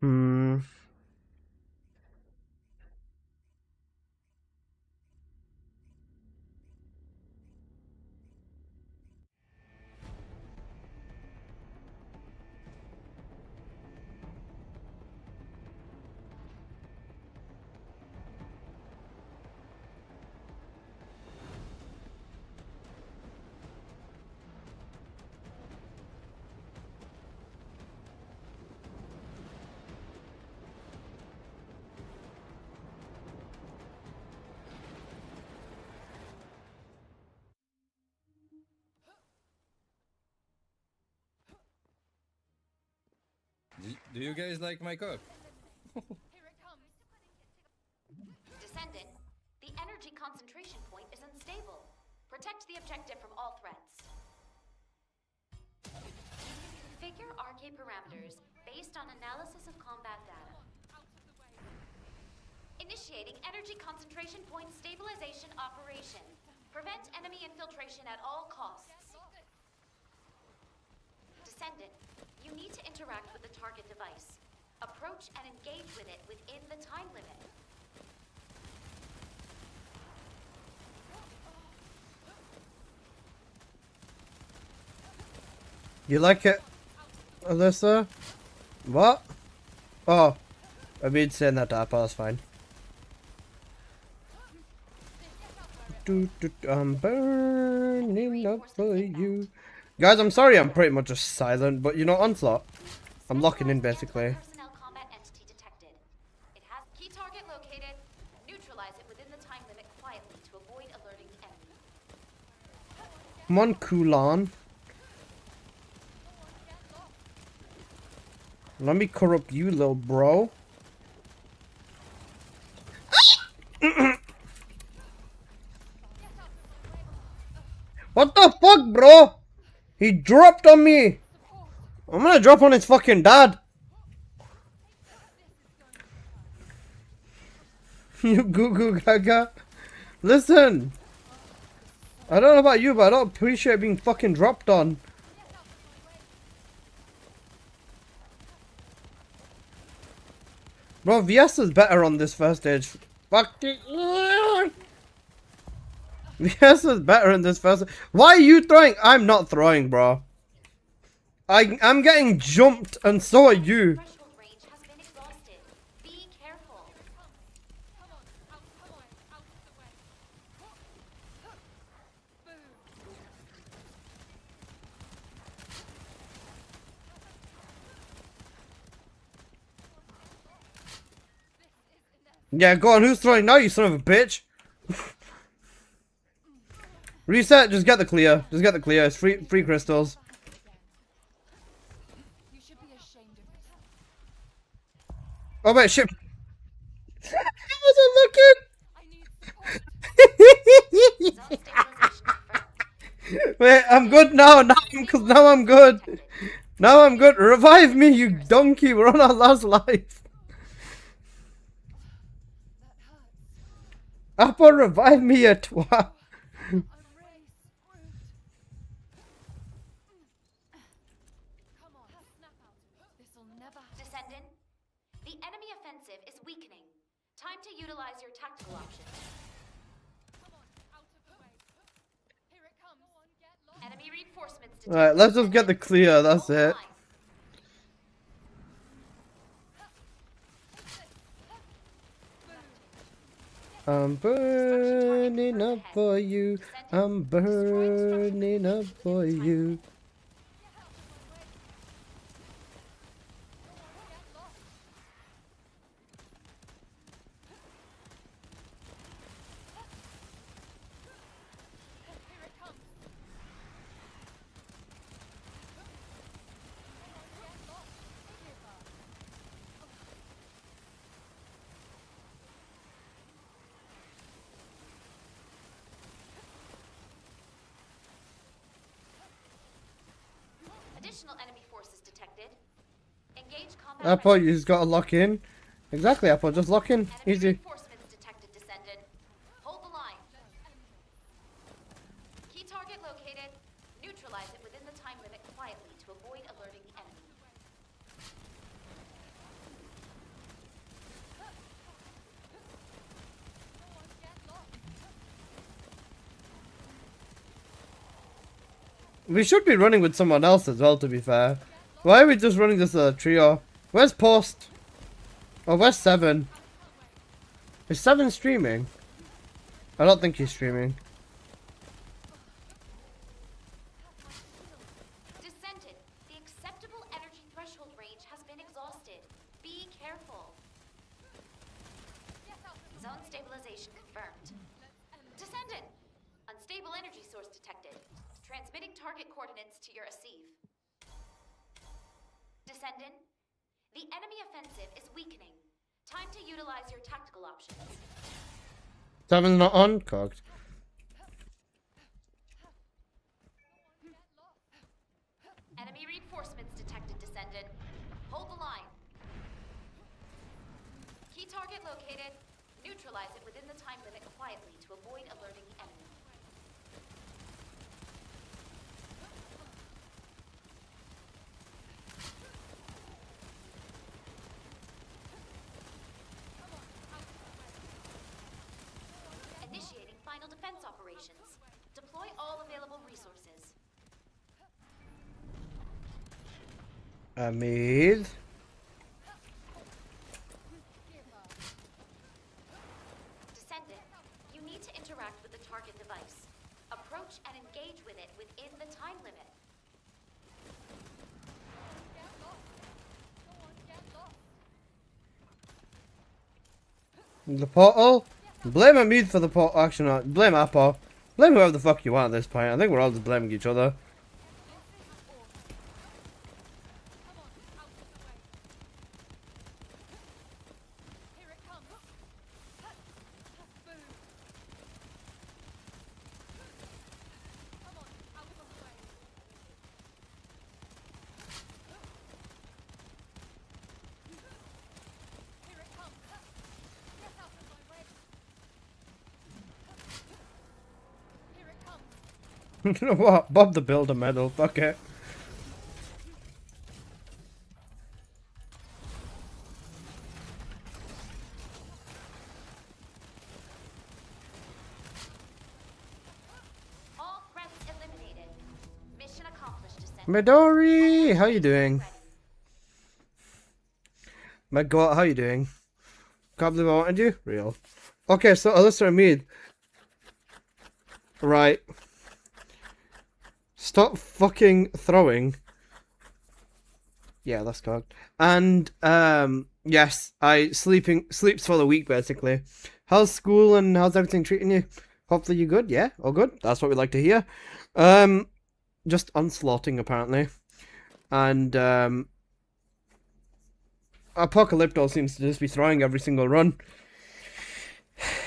Hmm. Do you guys like my cook? Here it comes. Descendant, the energy concentration point is unstable. Protect the objective from all threats. Configure RK parameters based on analysis of combat data. Out of the way. Initiating energy concentration point stabilization operation. Prevent enemy infiltration at all costs. Descendant, you need to interact with the target device. Approach and engage with it within the time limit. You like it, Alyssa? What? Oh, I mean saying that to Apple, that's fine. I'm burning up for you. Guys, I'm sorry I'm pretty much just silent, but you know, Onslaught. I'm locking in basically. Personnel combat entity detected. It has key target located. Neutralize it within the Come on, Kulan. Let me corrupt you, little bro. What the fuck, bro? He dropped on me. I'm gonna drop on his fucking dad. You goo goo gaga. Listen. I don't know about you, but I don't appreciate being fucking dropped on. Bro, VS is better on this first stage. Fucking. VS is better in this first. Why are you throwing? I'm not throwing, bro. I'm getting jumped, and so are you. Threshold range has been exhausted. Be careful. Yeah, go on. Who's throwing now, you son of a bitch? Reset. Just get the clear. Just get the clear. It's free crystals. You should be ashamed of yourself. Oh wait, shit. I wasn't looking. I need support. Zone stabilization confirmed. Wait, I'm good now. Now I'm good. Now I'm good. Revive me, you donkey. We're on our last life. Apple, revive me, you twat. I'm really screwed. Come on, snap out of it. This'll never happen. Descendant, the enemy offensive is weakening. Time to utilize your tactical options. Come on, out of the way. Here it comes. Go on, get lost. Enemy reinforcements Alright, let's just get the clear. That's Hold the it. line. I'm burning up for you. I'm burning up for you. Here it comes. Additional enemy forces detected. Engage combat. Apple, ready. you just gotta lock in. Exactly, Apple, just lock in. Enemy Easy. reinforcements detected, Descendant. Hold the line. Key target located. Neutralize it within the time limit quietly to avoid alerting the enemy. We should be running with someone else as well, to be fair. Why are we just running this trio? Where's Post? Oh, where's Seven? Is Seven streaming? I don't think he's streaming. Descendant, the acceptable energy threshold range has been exhausted. Be careful. Zone stabilization confirmed. Descendant, unstable energy source detected. Transmitting target coordinates to your receive. Descendant, the enemy offensive is weakening. Time to utilize your tactical options. Seven's not on? Cocked. Enemy reinforcements detected, Descendant. Hold the line. Key target located. Neutralize it within the time limit quietly to avoid alerting the enemy. Initiating final defense operations. Deploy all available resources. Amid. Descendant, you need to interact with the target device. Approach and engage with it within the time limit. The portal? Blame Amid for the portal. Actually, not. Blame Apple. Blame whoever the fuck you want at this point. I think we're all just blaming each other. You know what? Bob the Builder medal. Fuck it. All threats eliminated. Mission accomplished, Descendant. Midori, how you doing? Megawatt, how you doing? Can't believe I wanted you? Real. Okay, so Alyssa and Mead. Right. Stop fucking throwing. Yeah, that's correct. And yes, sleeps for the week basically. How's school and how's everything treating you? Hopefully you're good, yeah? All good? That's what we like to hear. Just onslaughting apparently. And Apocalypto seems to just be throwing every single run.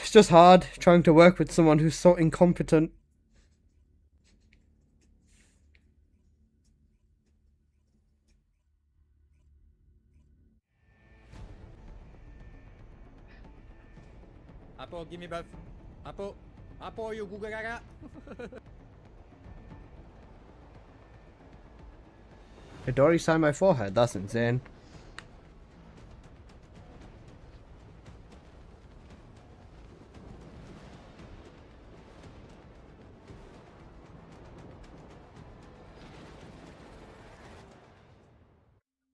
It's just hard trying to work with someone who's so incompetent. Apo, give me both. Apo, you Google Gaga. Midori signed my forehead, that's insane.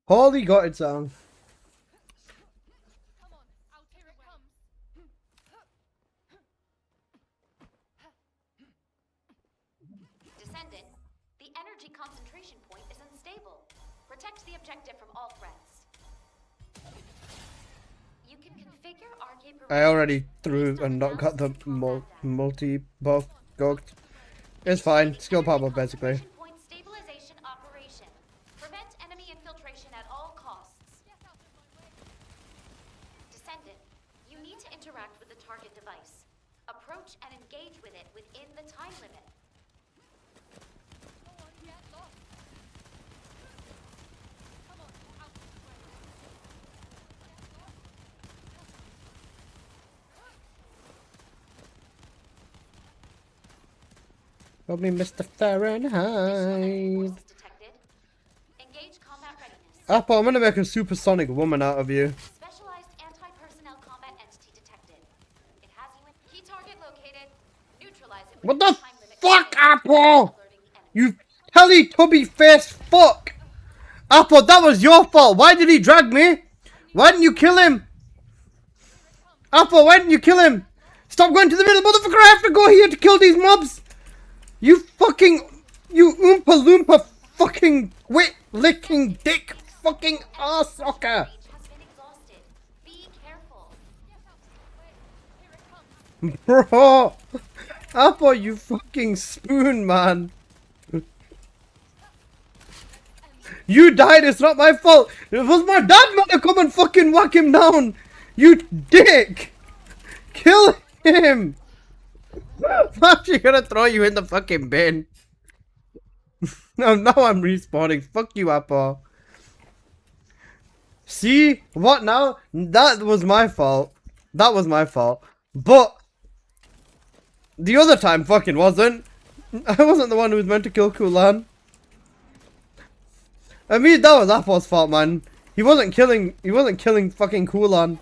Holy got it song. Descendant, the energy concentration point is unstable. Protect the objective from all threats. You can configure RK I already threw and not got the multi-buff gogged. It's fine, skill power basically. Point stabilization operation. Prevent enemy infiltration at all costs. Descendant, you need to interact with the target device. Approach and engage with it within the time limit. Help me, Mr. Fahrenheit. Detected. Engage combat readiness. Apple, I'm gonna make a supersonic woman out of you. Specialized anti-personnel combat entity detected. It has you in key target located. Neutralize it. What within the time limit fuck, contained, Apple? alerting the enemy. You Teletubby face fuck! Apple, that was your fault. Why did he drag me? Why didn't you kill him? Apple, why didn't you kill him? Stop going to the middle, motherfucker. I have to go here to kill these mobs. You Oompa Loompa fucking wit licking dick fucking ass sucker. Range has been exhausted. Be careful. Bro, Apple, you fucking spoon, man. You died, it's not my fault. It was my dad meant to come and fucking whack him down. You dick. Kill him. I'm actually gonna throw you in the fucking bin. No, now I'm respawning. Fuck you, Apple. See? What now? That was my fault. That was my fault. But the other time fucking wasn't. I wasn't the one who was meant to kill Kulan. I mean, that was Apple's fault, man. He wasn't killing fucking Kulan.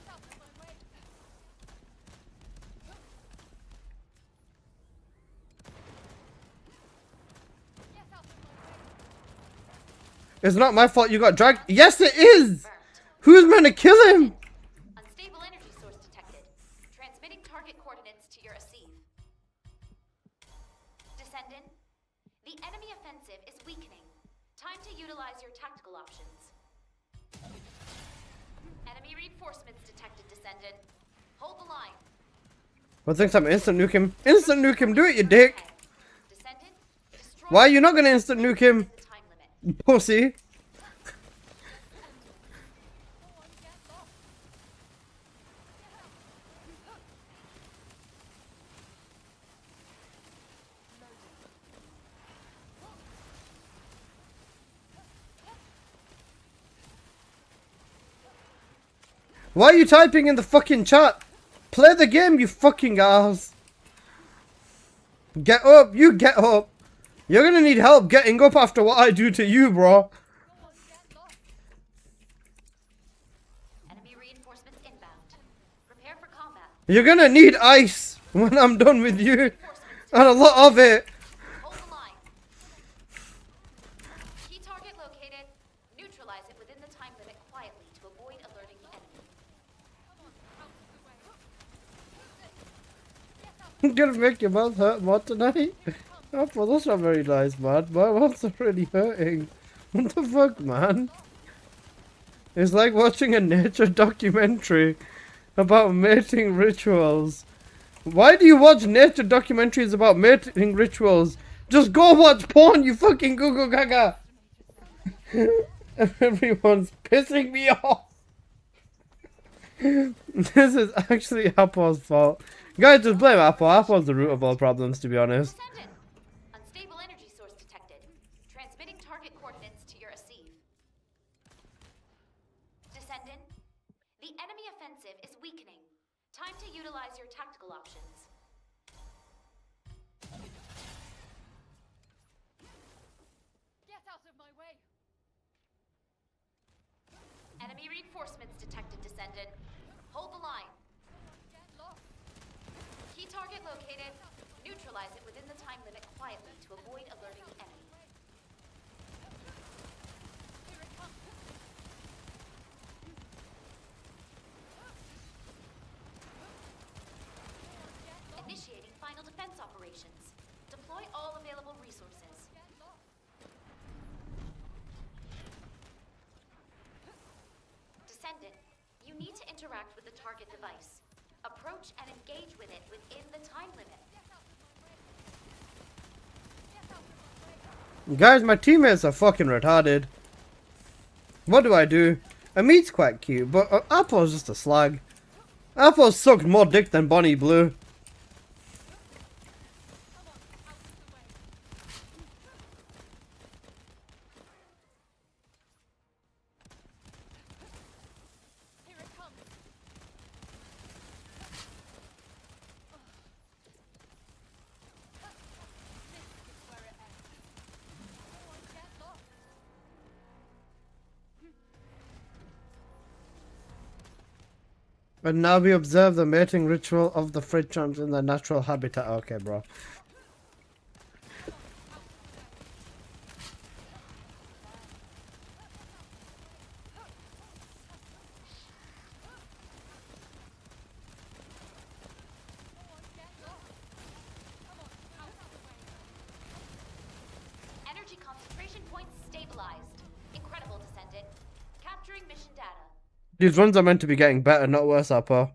It's not my fault you got dragged. Yes, it is! Who's meant to kill him? Unstable energy source detected. Transmitting target coordinates to your receive. Descendant, the enemy offensive is weakening. Time to utilize your tactical options. Enemy reinforcements detected, Descendant. Hold the line. What thinks I'm instant nuke him? Instant nuke him, do it, you dick! Descendant, destroy Why are you not gonna instant nuke him? the time limit. Pussy. Why are you typing in the fucking chat? Play the game, you fucking ass. Get up, you get up. You're gonna need help getting up after what I do to you, bro. Enemy reinforcements inbound. Prepare for combat. You're gonna need ice when I'm done with you. And a lot of it. Hold the line. Key target located. Neutralize it within the time limit quietly to avoid alerting the enemy. I'm gonna make your mouth hurt more tonight. Oh, well, that's not very nice, man. My mouth's already hurting. What the fuck, man? It's like watching a nature documentary about mating rituals. Why do you watch nature documentaries about mating rituals? Just go watch porn, you fucking Google Gaga! Everyone's pissing me off! This is actually Apple's fault. Guys, just blame Apple. Apple's the root of all problems, to be honest. Descendant. Unstable energy source detected. Transmitting target coordinates to your receive. Descendant. The enemy offensive is weakening. Time to utilize your tactical options. Get out of my way! Enemy reinforcements detected, Descendant. Hold the line. Get lost! Key target located. Neutralize it within the time limit quietly to avoid alerting the enemy. Here it comes! Initiating final defense operations. Deploy all available resources. Get lost! Descendant, you need to interact with the target device. Approach and engage with it within the time limit. Guys, my teammates are fucking retarded. What do I do? Amit's quite cute, but Apple's just a slag. Apple sucked more dick than Bonnie Blue. Here it comes! This is where it ends. Get lost! And now we observe the mating ritual of the fridge in their natural habitat. Okay, bro. Energy concentration points stabilized. Incredible, Descendant. Capturing mission data. These runs are meant to be getting better, not worse, Apple.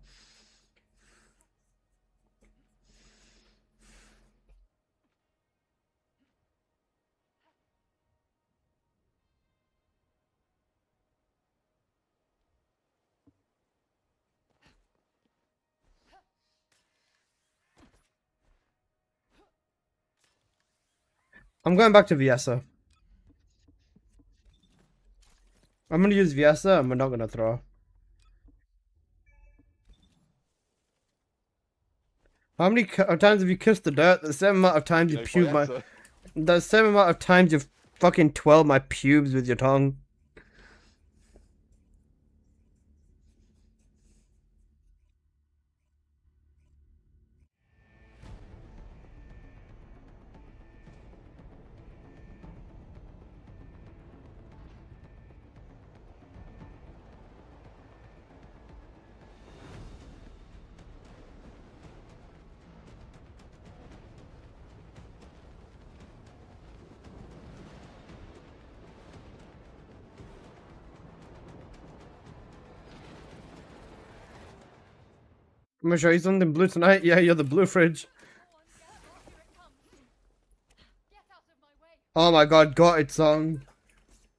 I'm going back to Viesa. I'm gonna use Viesa and we're not gonna throw. How many times have you kissed the dirt? The same amount of times you pubed my... The same amount of times you've fucking twirled my pubes with your tongue. I'm gonna show you something blue tonight. Yeah, you're the blue fridge. Oh my god, got it song.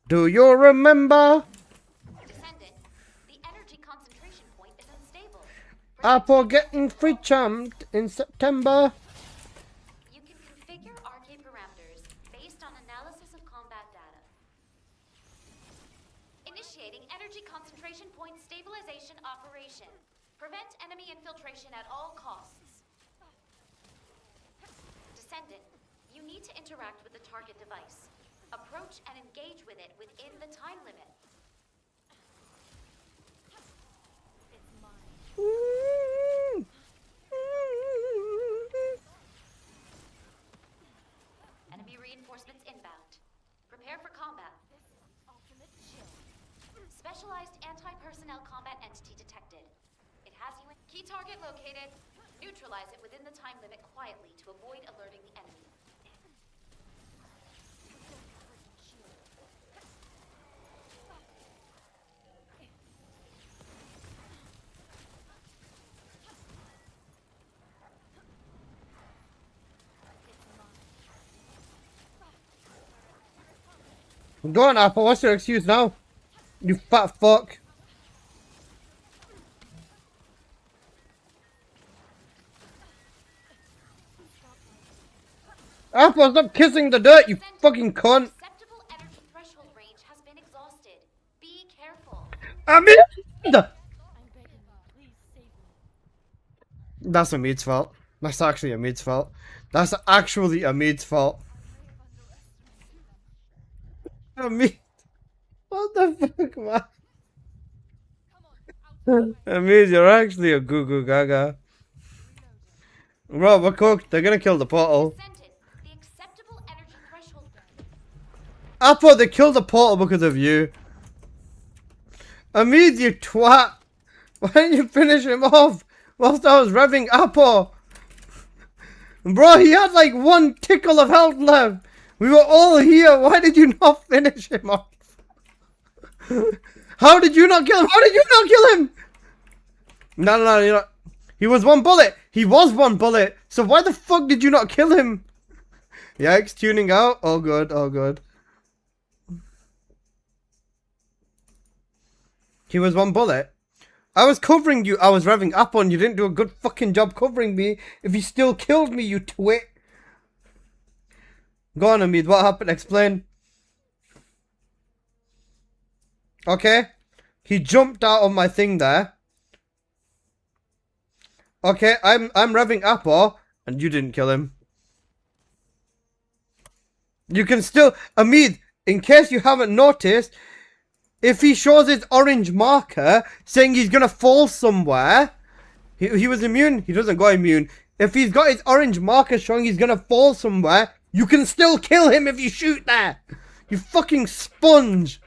Do you remember? Descendant, the energy concentration point is unstable. Apple getting free chumped in September. You can configure RK parameters based on analysis of combat data. Initiating energy concentration point stabilization operation. Prevent enemy infiltration at all costs. Descendant, you need to interact with the target device. Approach and engage with it within the time limit. Enemy reinforcements inbound. Prepare for combat. Specialized anti-personnel combat entity detected. It has you in... Key target located. Neutralize it within the time limit quietly to avoid alerting the enemy. Go on, Apple. What's your excuse now? You fat fuck. Apple, stop kissing the dirt, you fucking cunt. Acceptable energy threshold range has been exhausted. Be careful. Amid! That's Amid's fault. That's actually Amid's fault. That's actually Amid's fault. Amid. What the fuck, man? Amid, you're actually a goo goo gaga. Bro, we're cooked. They're gonna kill the portal. Descendant, the acceptable energy threshold. Apple, they killed the portal because of you. Amid, you twat. Why didn't you finish him off whilst I was revving Apple? Bro, he had like one tickle of health left. We were all here. Why did you not finish him off? How did you not kill him? How did you not kill him? No, you're not. He was one bullet. He was one bullet. So why the fuck did you not kill him? Yikes, tuning out. Oh good, oh good. He was one bullet. I was covering you. I was revving up on you. Didn't do a good fucking job covering me. If you still killed me, you twit. Go on, Amid. What happened? Explain. Okay. He jumped out of my thing there. Okay, I'm revving Apple, and you didn't kill him. You can still... Amid, in case you haven't noticed, if he shows his orange marker saying he's gonna fall somewhere, he was immune. He doesn't go immune. If he's got his orange marker showing he's gonna fall somewhere, you can still kill him if you shoot there. You fucking sponge.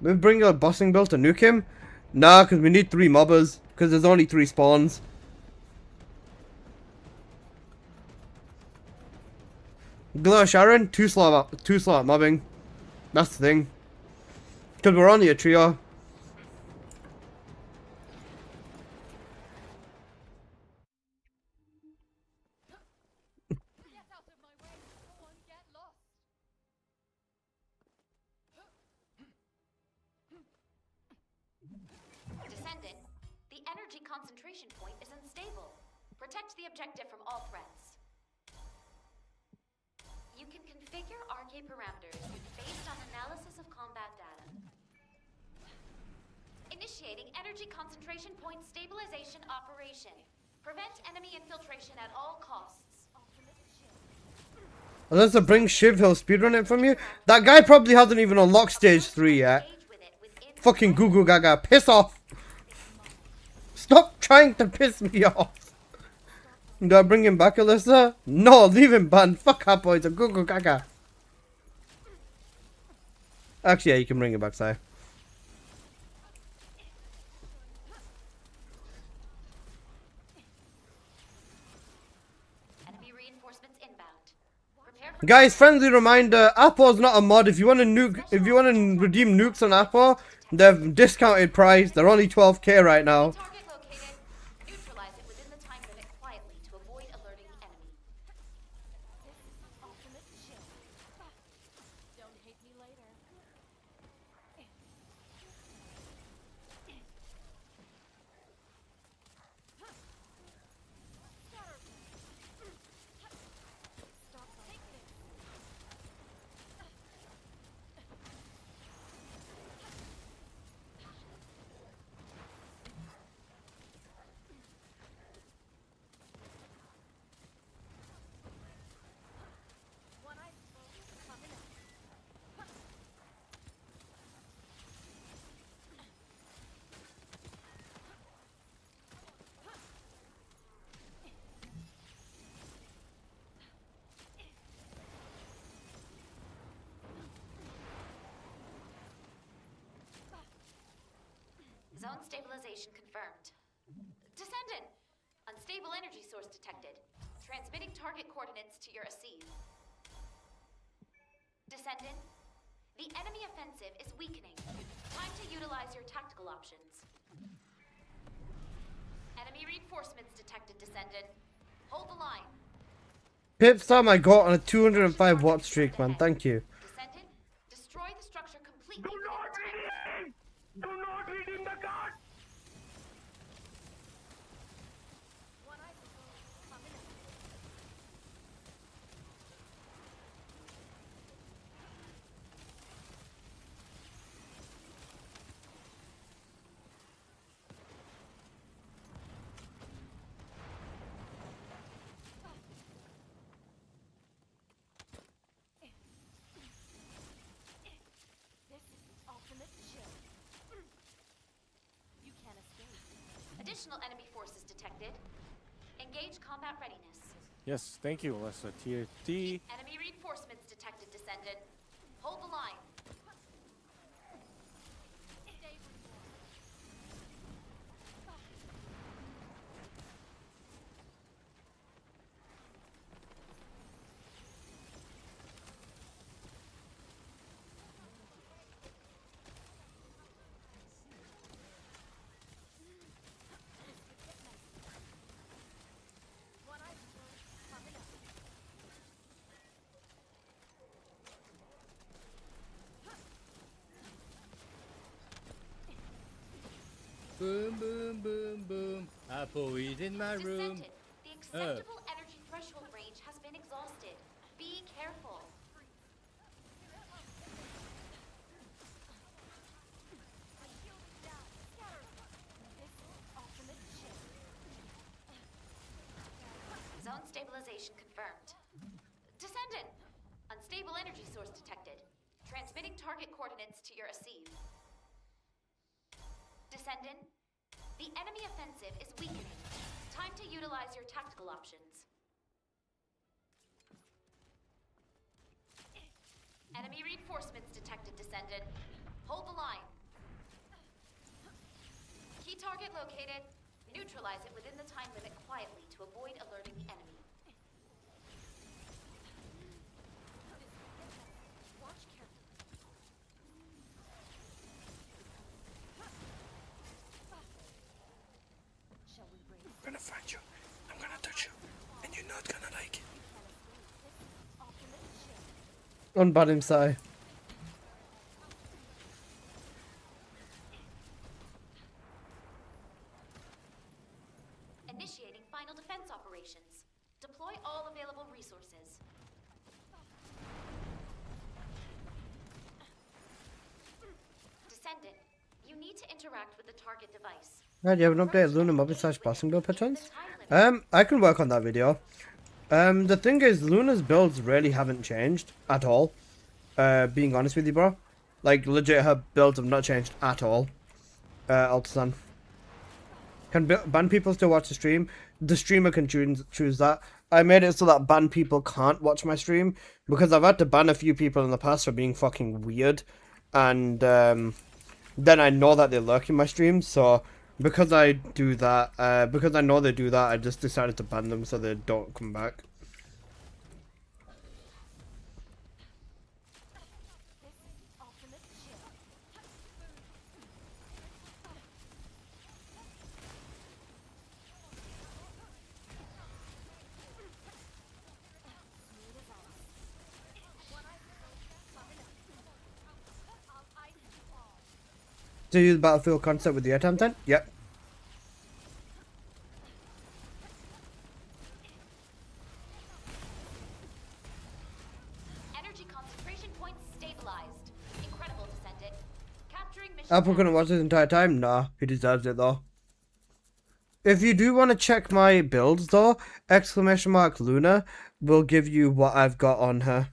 We bring a bossing build to nuke him? Nah, because we need 3 mobbers. Because there's only 3 spawns. Glow Sharon, 2 slot mobbing. That's the thing. Because we're only a trio. Descendant, the energy concentration point is unstable. Protect the objective from all threats. You can configure RK parameters based on analysis of combat data. Initiating energy concentration point stabilization operation. Prevent enemy infiltration at all costs. Unless I bring Shiv, he'll speedrun it from you. That guy probably hasn't even unlocked stage 3 yet. Fucking goo goo gaga. Piss off. Stop trying to piss me off. Do I bring him back, Alyssa? No, leave him banned. Fuck that boy, it's a goo goo gaga. Actually, yeah, you can bring him back, Sai. Enemy reinforcements inbound. Prepare Guys, friendly reminder, Appo's not a mod. If you want to redeem nukes on Appo, they're discounted price. They're only 12k right now. Target located. Neutralize it within the time limit quietly to avoid alerting the enemy. This is ultimate chill. Don't hate me later. Stop. Take this. One iceberg coming up. Zone stabilization confirmed. Descendant! Unstable energy source detected. Transmitting target coordinates to your ACEIV. Descendant, the enemy offensive is weakening. Time to utilize your tactical options. Enemy reinforcements detected, Descendant. Hold the line. Pipstorm I got on a 205 watt streak, man. Thank you. Descendant, destroy the structure completely. Do not redeem! Do not redeem the card! One iceberg coming up. This is ultimate chill. You can't escape. Additional enemy forces detected. Engage combat readiness. Yes, thank you, Alessa. TFT. Enemy reinforcements detected, Descendant. Hold the line. One iceberg coming up. Boom, boom, boom, boom. Apple is in my room. Descendant, the acceptable energy threshold range has been exhausted. Be careful. Zone stabilization confirmed. Descendant, unstable energy source detected. Transmitting target coordinates to your ACEIV. Descendant, the enemy offensive is weakening. Time to utilize your tactical options. Enemy reinforcements detected, Descendant. Hold the line. Key target located. Neutralize it within the time limit quietly to avoid alerting the enemy. Watch carefully. Shall we break? I'm gonna find you. I'm gonna touch you. And you're not gonna like it. Ultimate chill. Unban him, Sai. Initiating final defense operations. Deploy all available resources. Descendant, you need to interact with the target device. Right, you have an updated Luna Mobile / Bossing Build perchance? I can work on that video. The thing is, Luna's builds really haven't changed at all. Being honest with you, bro. Like, legit, her builds have not changed at all. Altasan. Can ban people still watch the stream? The streamer can choose that. I made it so that banned people can't watch my stream, because I've had to ban a few people in the past for being fucking weird. And then I know that they lurk in my stream, so because I do that, because I know they do that, I just decided to ban them so they don't come back. To use battlefield concept with the air time 10? Yep. Energy concentration points stabilized. Incredible, Descendant. Capturing mission. Apple couldn't watch this entire time? Nah, he deserves it though. If you do want to check my builds though, exclamation mark Luna will give you what I've got on her.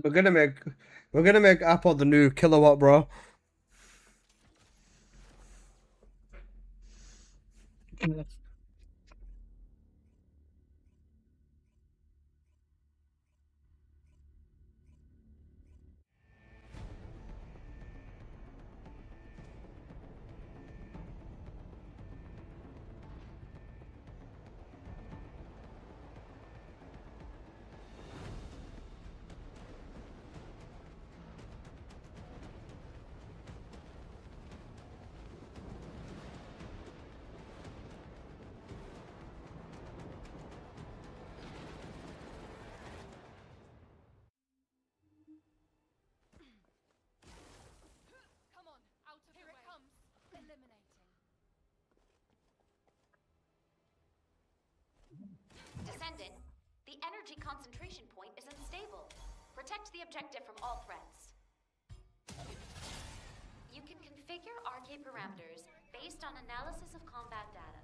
We're gonna make Apple the new kilowatt, bro. Come on, out of here it comes. Eliminating. Descendant, the energy concentration point is unstable. Protect the objective from all threats. You can configure RK parameters based on analysis of combat data.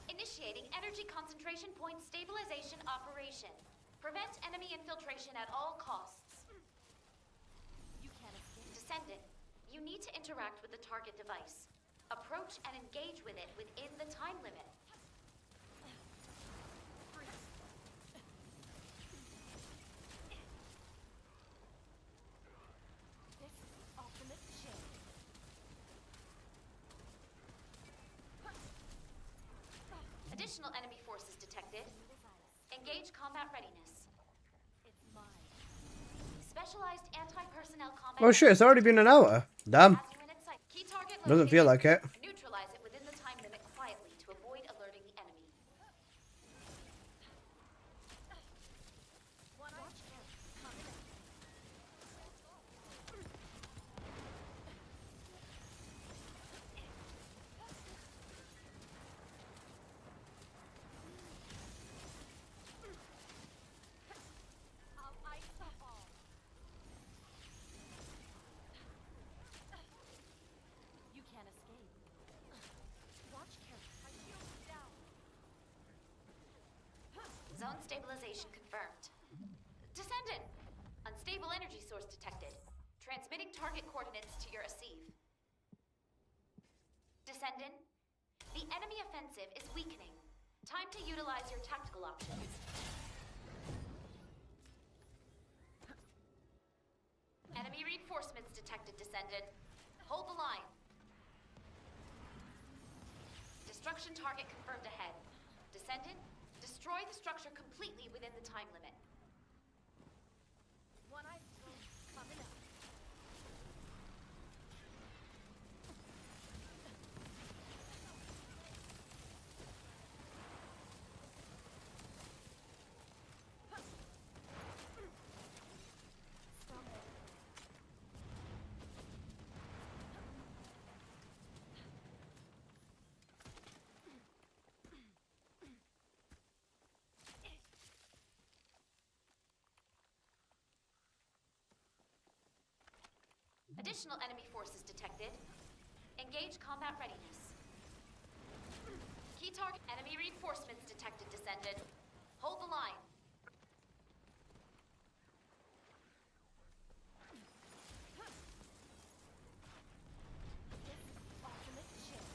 Initiating energy concentration point stabilization operation. Prevent enemy infiltration at all costs. You can't escape. Descendant, you need to interact with the target device. Approach and engage with it within the time limit. This is the ultimate shield. Additional enemy forces detected. Engage combat readiness. It's mine. Specialized anti-personnel combat. Oh shit, it's already been an hour. Damn. Has you in its sight. Key target Doesn't feel located. like it. Neutralize it within the time limit quietly to avoid alerting the enemy. One eye coming up. I'll ice them all. You can't escape. Watch carefully. My shield's down. Zone stabilization confirmed. Descendant! Unstable energy source detected. Transmitting target coordinates to your receive. Descendant, the enemy offensive is weakening. Time to utilize your tactical options. Enemy reinforcements detected, Descendant. Hold the line. Destruction target confirmed ahead. Descendant, destroy the structure completely within the time limit. One eye coming up. Stop it. Additional enemy forces detected. Engage combat readiness. Key target enemy reinforcements detected, Descendant. Hold the line. This is the ultimate shield.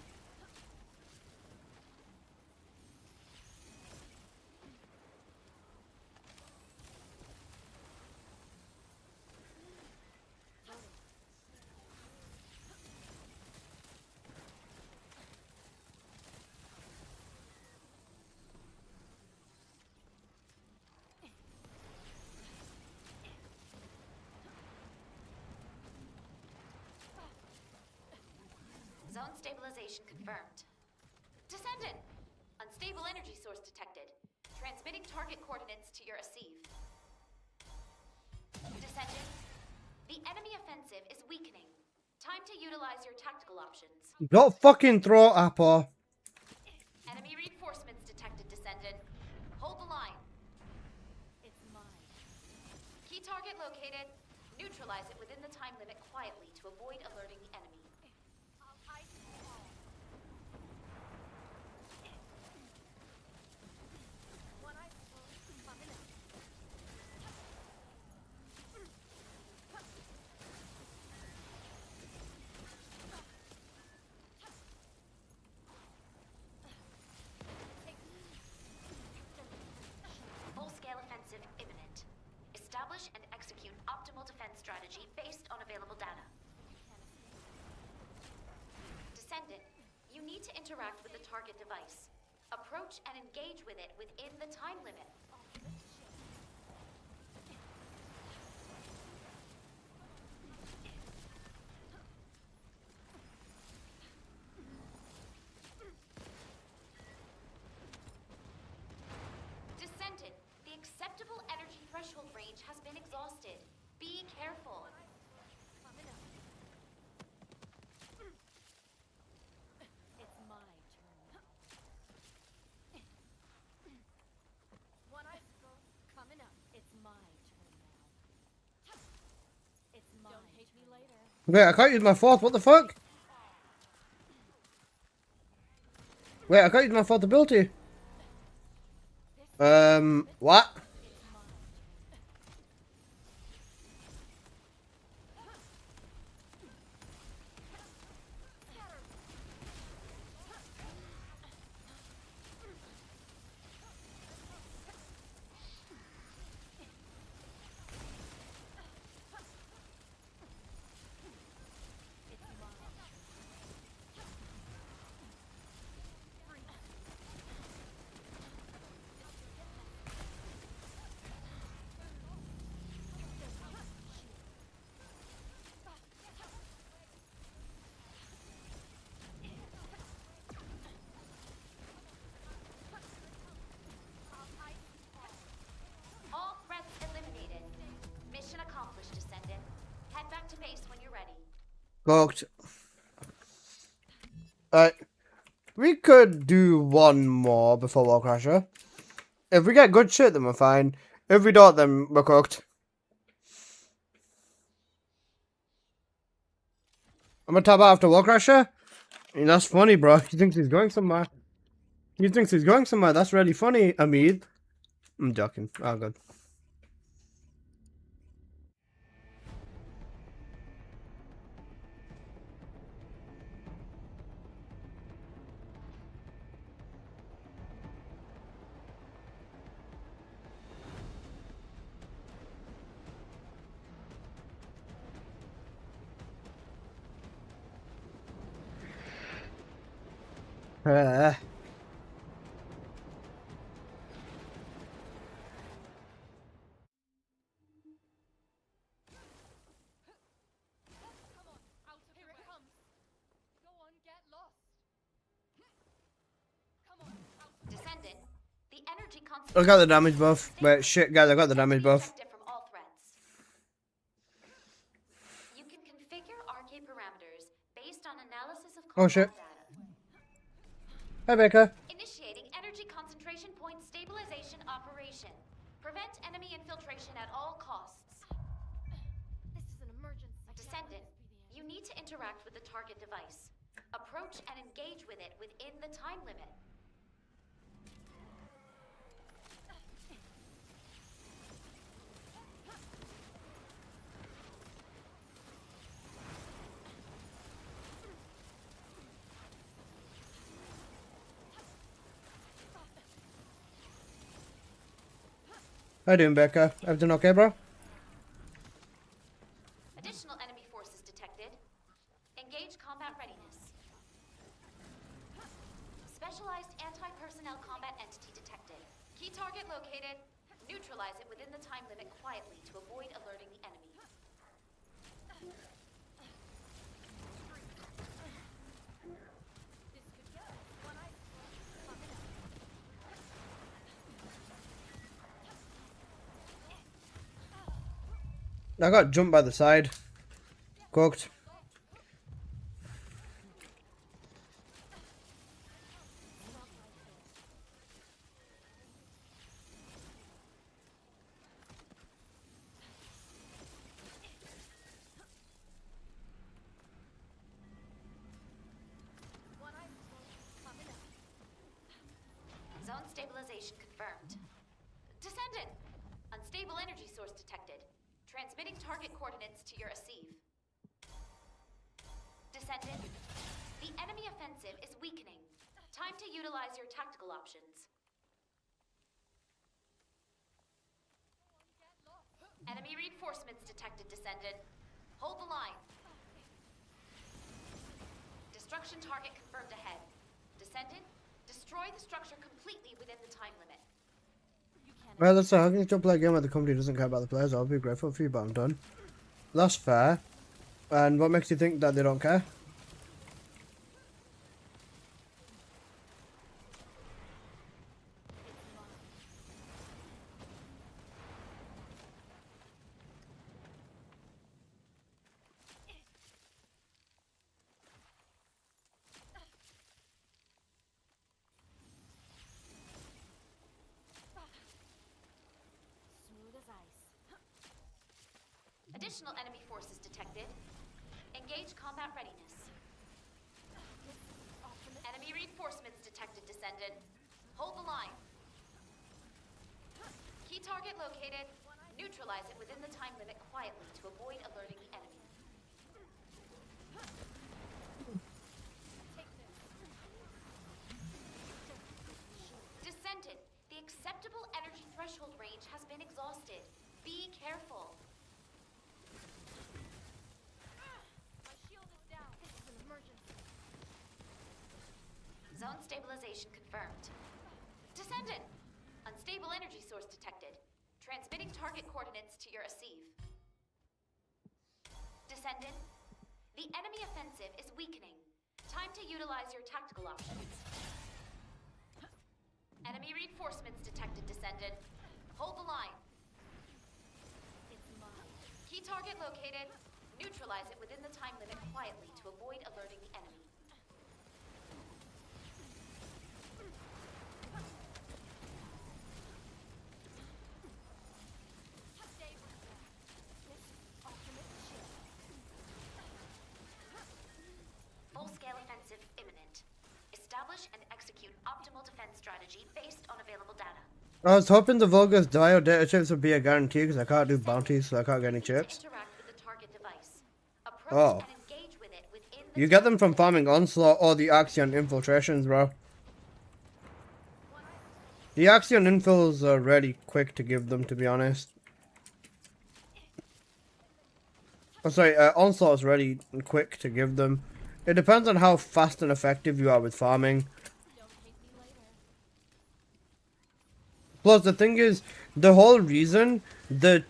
Zone stabilization confirmed. Descendant! Unstable energy source detected. Transmitting target coordinates to your Asive. Descendant, the enemy offensive is weakening. Time to utilize your tactical options. Don't fucking throw it, Apple. Enemy reinforcements detected, Descendant. Hold the line. It's mine. Key target located. Neutralize it within the time limit quietly to avoid alerting the enemy. Full-scale offensive imminent. Establish and execute optimal defense strategy based on available data. Descendant, you need to interact with the target device. Approach and engage with it within the time limit. Descendant, the acceptable energy threshold range has been exhausted. Be careful. It's my turn. One icicle coming up. It's my turn now. It's mine. Don't hate me later. Wait, I can't use my fourth. What the fuck? Wait, I can't use my fourth ability. What? All threats eliminated. Mission accomplished, Descendant. Head back to base when you're ready. Cooked. We could do one more before Wall Crasher. If we get good shit, then we're fine. If we don't, then we're cooked. I'm gonna tap out after Wall Crasher. And that's funny, bro. He thinks he's going somewhere. He thinks he's going somewhere. That's really funny, Amid. I'm joking. Oh, good. Descendant, the energy concentration. I got the damage buff. Wait, shit, guys, I got the damage buff. Protected from all threats. You can configure RK parameters based on analysis of Oh, shit. combat data. Hi, Baker. Initiating energy concentration point stabilization operation. Prevent enemy infiltration at all costs. This is an emergency. Descendant, you need to interact with the target device. Approach and engage with it within the time limit. How you doing, Baker? Everything okay, bro? Additional enemy forces detected. Engage combat readiness. Specialized anti-personnel combat entity detected. Key target located. Neutralize it within the time limit quietly to avoid alerting the enemy. I got jumped by the side. Cooked. Zone stabilization confirmed. Descendant! Unstable energy source detected. Transmitting target coordinates to your Asive. Descendant, the enemy offensive is weakening. Time to utilize your tactical options. Enemy reinforcements detected, Descendant. Hold the line. Destruction target confirmed ahead. Descendant, destroy the structure completely within the time limit. Well, that's how can you still play a game where the company doesn't care about the players? I'll be grateful for you, but I'm done. That's fair. And what makes you think that they don't care? Additional enemy forces detected. Engage combat readiness. Enemy reinforcements detected, Descendant. Hold the line. Key target located. Neutralize it within the time limit quietly to avoid alerting the enemy. Descendant, the acceptable energy threshold range has been exhausted. Be careful. Zone stabilization confirmed. Descendant! Unstable energy source detected. Transmitting target coordinates to your Asive. Descendant, the enemy offensive is weakening. Time to utilize your tactical options. Enemy reinforcements detected, Descendant. Hold the line. Key target located. Neutralize it within the time limit quietly to avoid alerting the enemy. Full-scale offensive imminent. Establish and execute optimal defense strategy based on available data. I was hoping the Vulgus Dio data chips would be a guarantee because I can't do bounties, so I can't get any chips. Interact with the target device. Approach Oh. and engage with it within the You get them from farming Onslaught or the Axion infiltrations, bro. The Axion infils are really quick to give them, to be honest. Oh, sorry, Onslaught is really quick to give them. It depends on how fast and effective you are with farming. Plus, the thing is, the whole reason the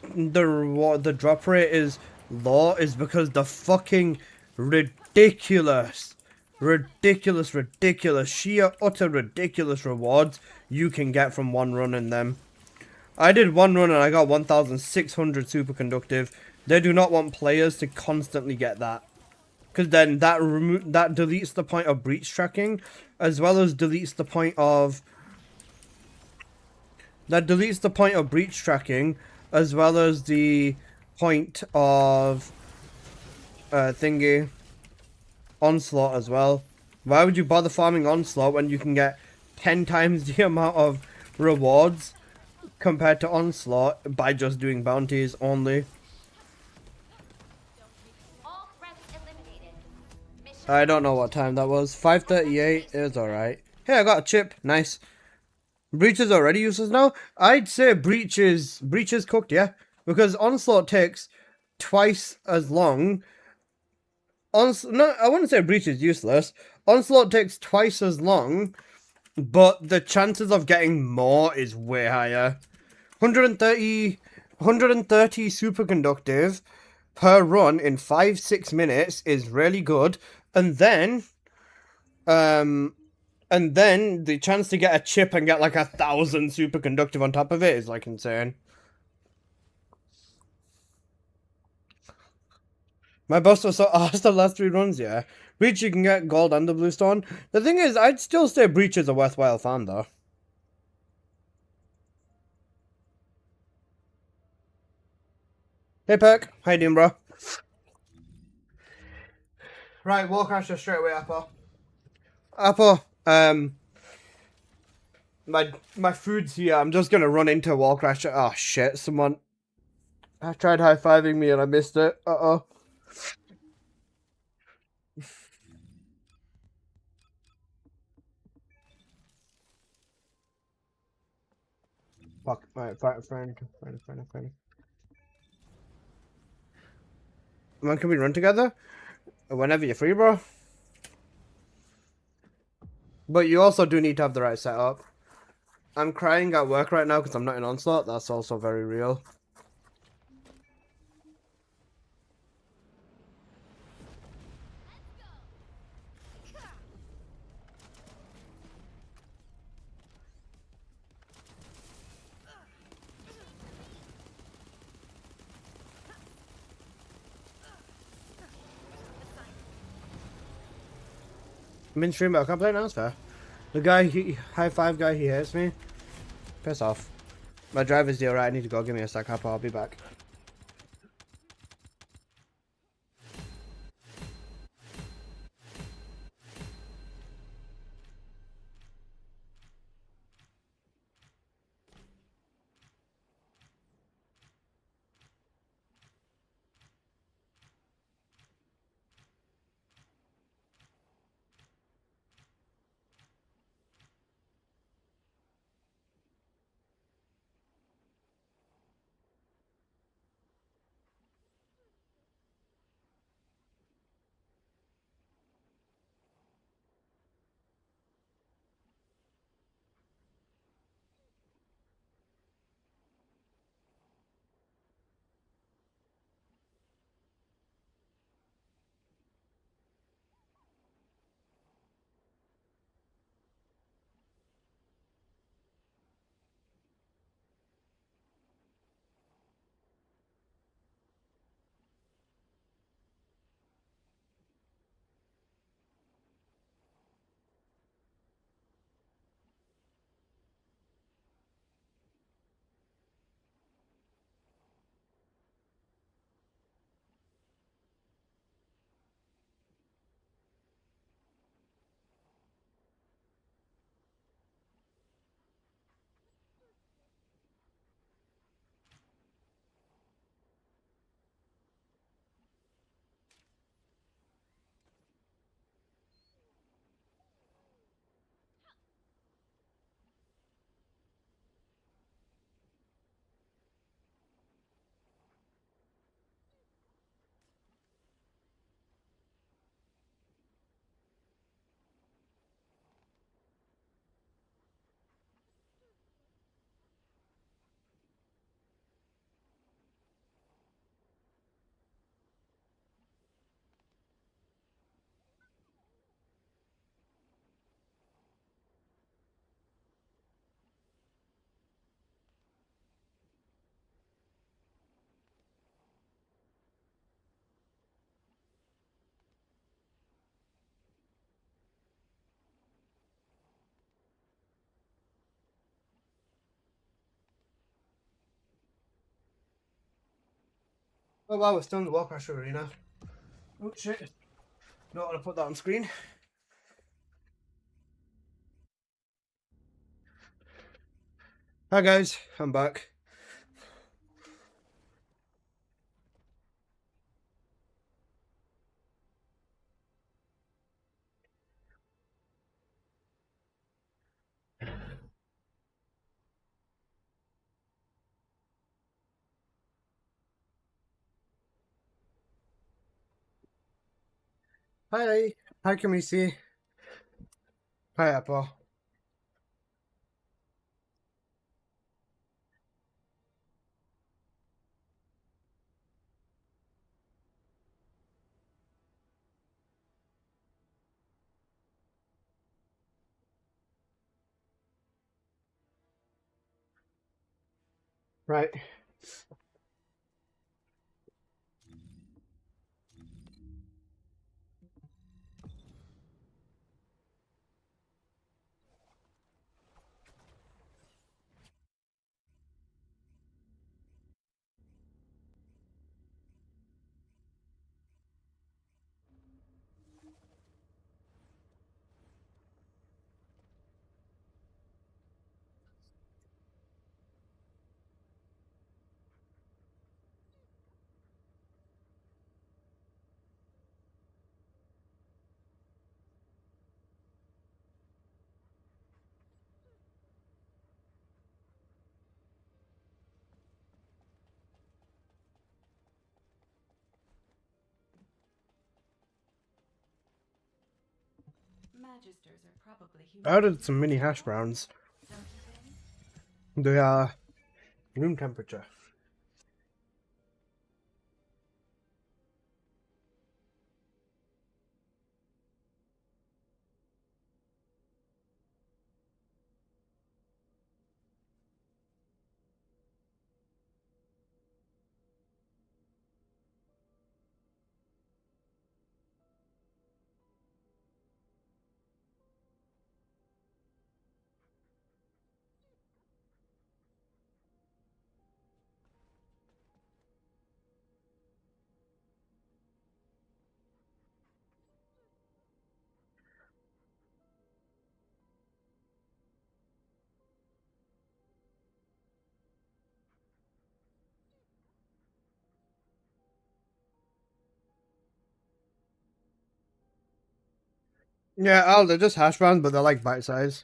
drop rate is low is because the fucking ridiculous, sheer utter ridiculous rewards you can get from one run in them. I did one run and I got 1,600 superconductive. They do not want players to constantly get that, because then that deletes the point of breach tracking, as well as deletes the point of breach tracking, as well as the point of thingy Onslaught as well. Why would you bother farming Onslaught when you can get 10 times the amount of rewards compared to Onslaught by just doing bounties only? all threats eliminated. Mission I don't know what time that was. 5:38 is alright. Hey, I got a chip. Nice. Breach is already useless now? I'd say Breach is cooked, yeah. Because Onslaught takes twice as long. No, I wouldn't say Breach is useless. Onslaught takes twice as long, but the chances of getting more is way higher. 130 superconductive per run in 5-6 minutes is really good. And then the chance to get a chip and get like 1,000 superconductive on top of it is like insane. My boss was so asked the last 3 runs, yeah. Breach, you can get gold and the blue stone. The thing is, I'd still say Breach is a worthwhile farm, though. Hey, Perk. How you doing, bro? Right, walk Asher straight away, Apple. Apple, my food's here. I'm just gonna run into Wallcrasher. Oh shit, someone tried high-fiving me and I missed it. Uh-oh. Fuck. Alright, friend. Man, can we run together? Whenever you're free, bro. But you also do need to have the right setup. I'm crying at work right now because I'm not in Onslaught. That's also very real. I'm in stream, but I can't play now. It's fair. The guy, high five guy, he hates me. Piss off. My driver's deal, right? I need to go. Give me a sec, Apple. I'll be back. Oh wow, we're still in the Wallcrasher arena. Oh shit. Not want to put that on screen. Hi guys, I'm back. Hi. Hi, can we see? Hi, Apple. Right. registers are probably I ordered some mini hash browns. don't you think? They are room temperature. Yeah, they're just hash browns, but they're like bite size.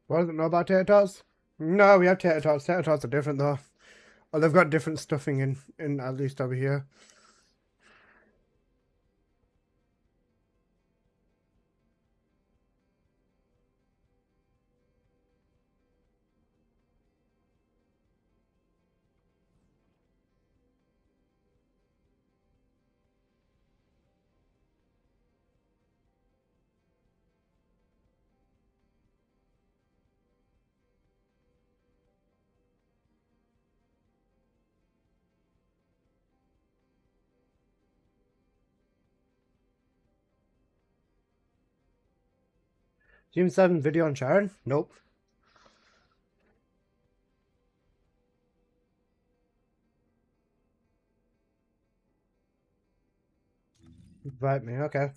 What does it know about tater tots? No, we have tater tots. Tater tots are different though. Oh, they've got different stuffing in at least over here. Team 7 video on Sharon? Nope. Invite me, okay.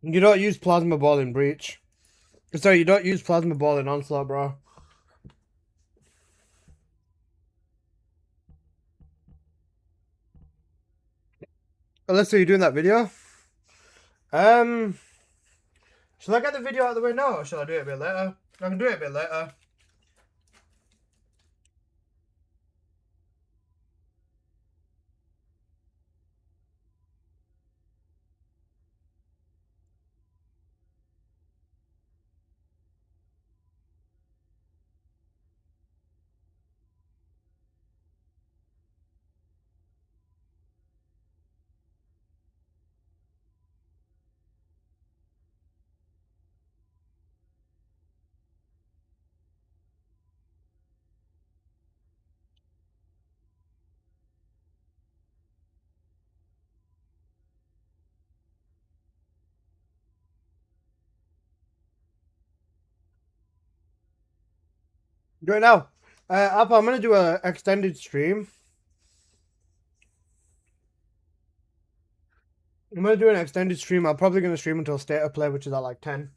You don't use plasma ball in Breach. Sorry, you don't use plasma ball in Onslaught, bro. Alyssa, you doing that video? Shall I get the video out of the way now, or shall I do it a bit later? I can do it a bit later. Do it now. Alpha, I'm gonna do an extended stream. I'm gonna do an extended stream. I'm probably gonna stream until State of Play, which is at like 10.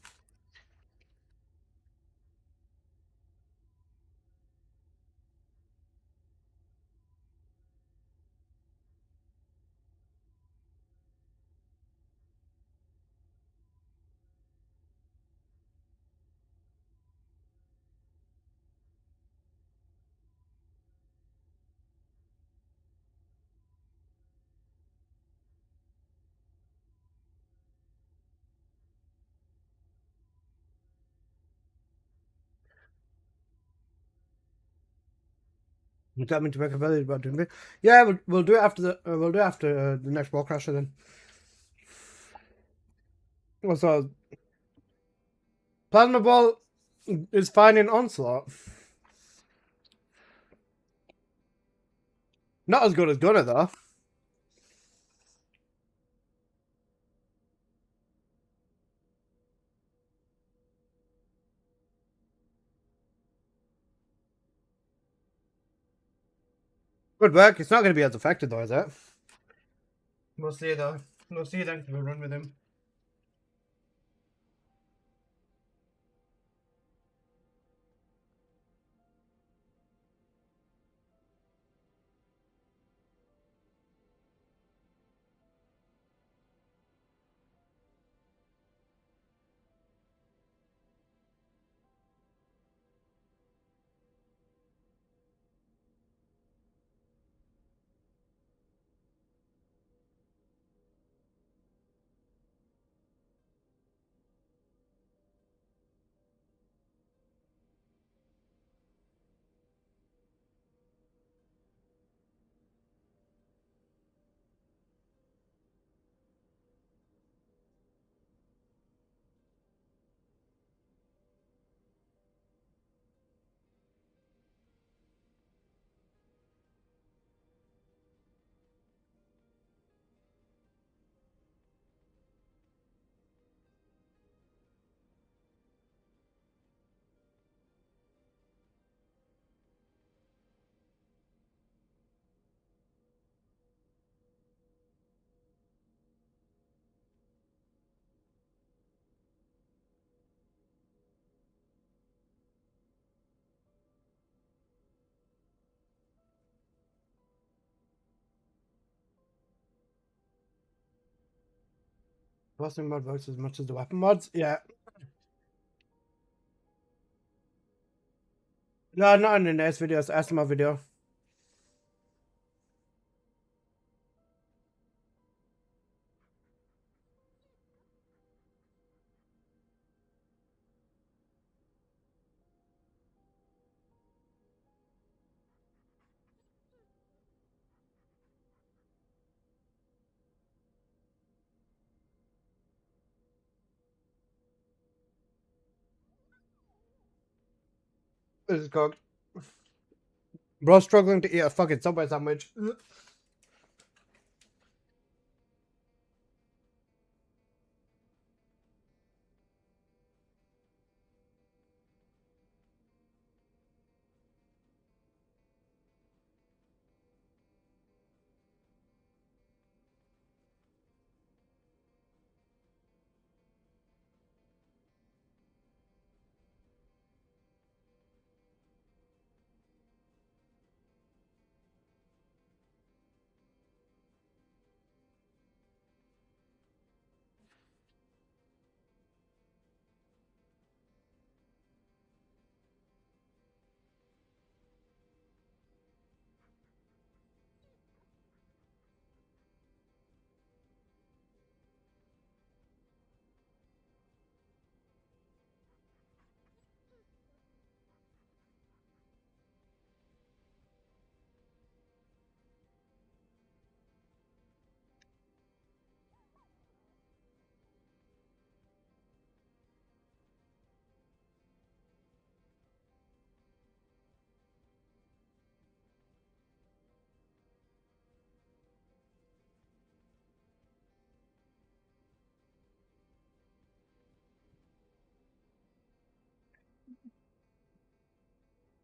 You got me to make a video about doing it. Yeah, we'll do it after the next wall crasher then. Also, plasma ball is fine in Onslaught. Not as good as Gunner though. Good work. It's not going to be as effective though, is it? We'll see though. We'll see then. We'll run with him. Bossing mod works as much as the weapon mods. Yeah. No, not in the next video. It's SML video. This is cooked. Bro struggling to eat a fucking Subway sandwich.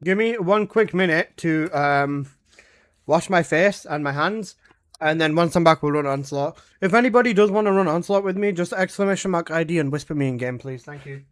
Give me 1 quick minute to wash my face and my hands, and then once I'm back, we'll run Onslaught. If anybody does want to run Onslaught with me, just exclamation mark ID and whisper me in game, please. Thank you.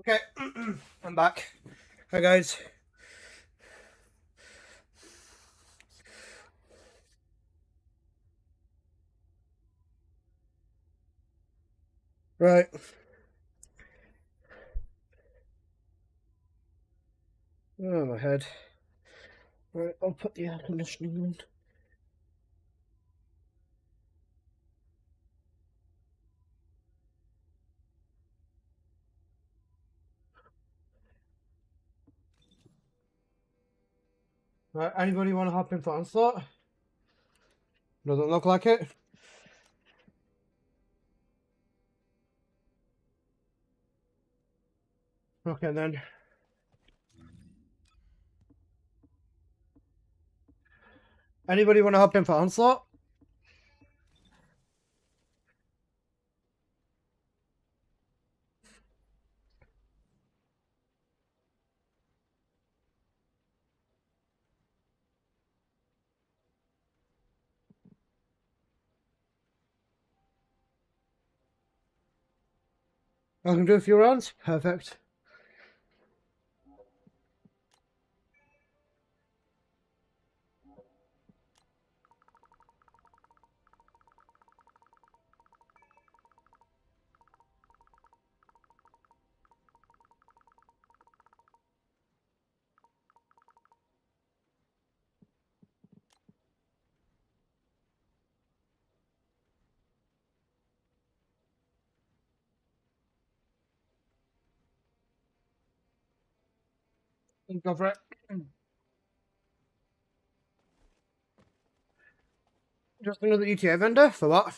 Okay, I'm back. Hi guys. Right. Oh, my head. Right, I'll put the air conditioning on. Right, anybody want to hop in for Onslaught? Doesn't look like it. Okay then. Anybody want to hop in for Onslaught? I can do a few rounds. Perfect. Go for it. Just another ETA vendor for what?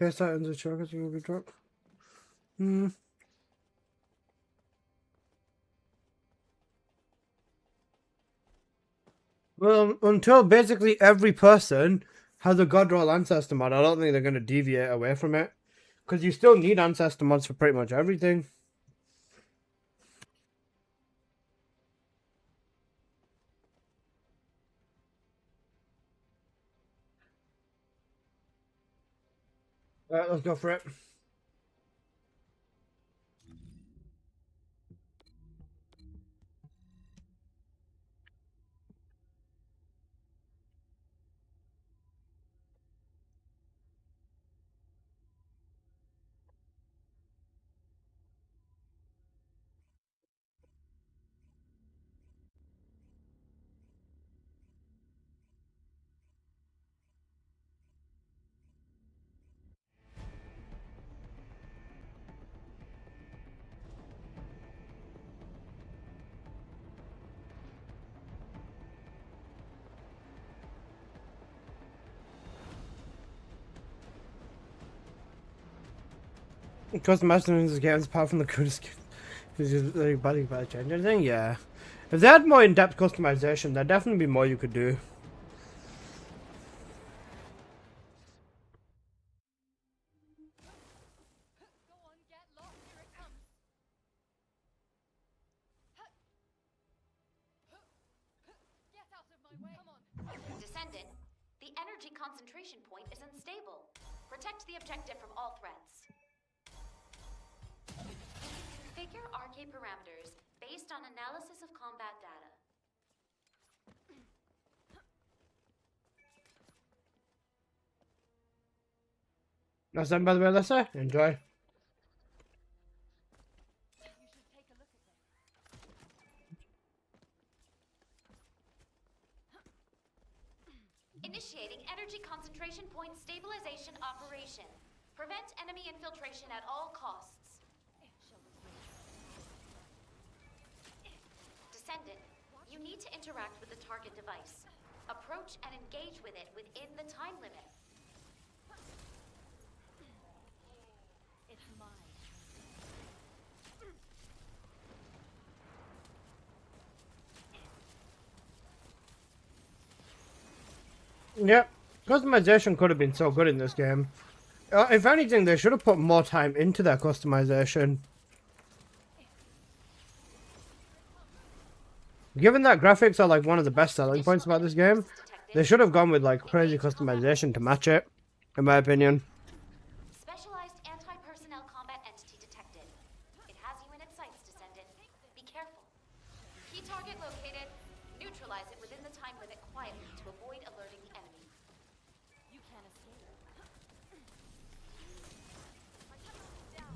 Best items of chocolates will be dropped. Well, until basically every person has a God Roll Ancestor mod, I don't think they're going to deviate away from it. Because you still need Ancestor mods for pretty much everything. Alright, let's go for it. Customizing these games apart from the coolest games. Is it like body by change anything? Yeah. If they had more in-depth customization, there'd definitely be more you could do. Go on, get lost. Here it comes. Get out of my way. Come on. Descendant, the energy concentration point is unstable. Protect the objective from all threats. Configure RK parameters based on analysis of combat data. That's done by the way, Alyssa. Enjoy. You should take a look at them. Initiating energy concentration point stabilization operation. Prevent enemy infiltration at all costs. Descendant, you need to interact with the target device. Approach and engage with it within the time limit. It's mine. Yep. Customization could have been so good in this game. If anything, they should have put more time into their customization. Given that graphics are like one of the best selling points about this game, they should have gone with like crazy customization to match it. in my opinion. Specialized anti-personnel combat entity detected. It has you in its sights, Descendant. Be careful. Key target located. Neutralize it within the time limit quietly to avoid alerting the enemy. You can't escape. Down.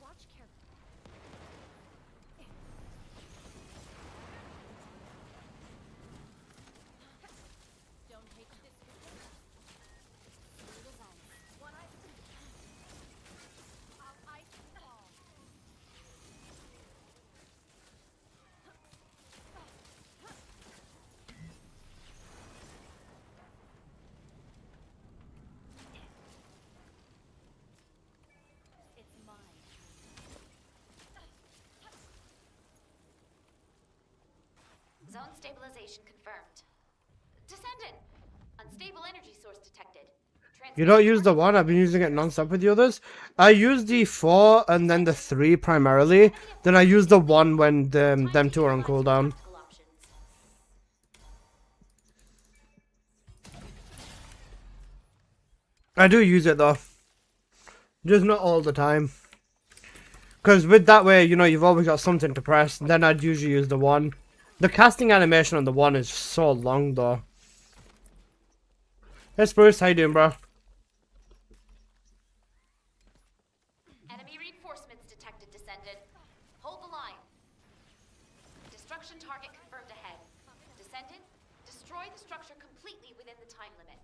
Watch carefully. Don't hate this. One eye. Ice ball. It's mine. Zone stabilization confirmed. Descendant! Unstable energy source detected. You don't use the 1, I've been using it non-stop with the others. I use the 4 and then the 3 primarily. Then I use the 1 when them 2 are on cooldown. I do use it though. Just not all the time. Because with that way, you know, you've always got something to press. Then I'd usually use the 1. The casting animation on the 1 is so long though. Hey Spruce, how you doing, bro? Enemy reinforcements detected, Descendant. Hold the line. Destruction target confirmed ahead. Descendant, destroy the structure completely within the time limit.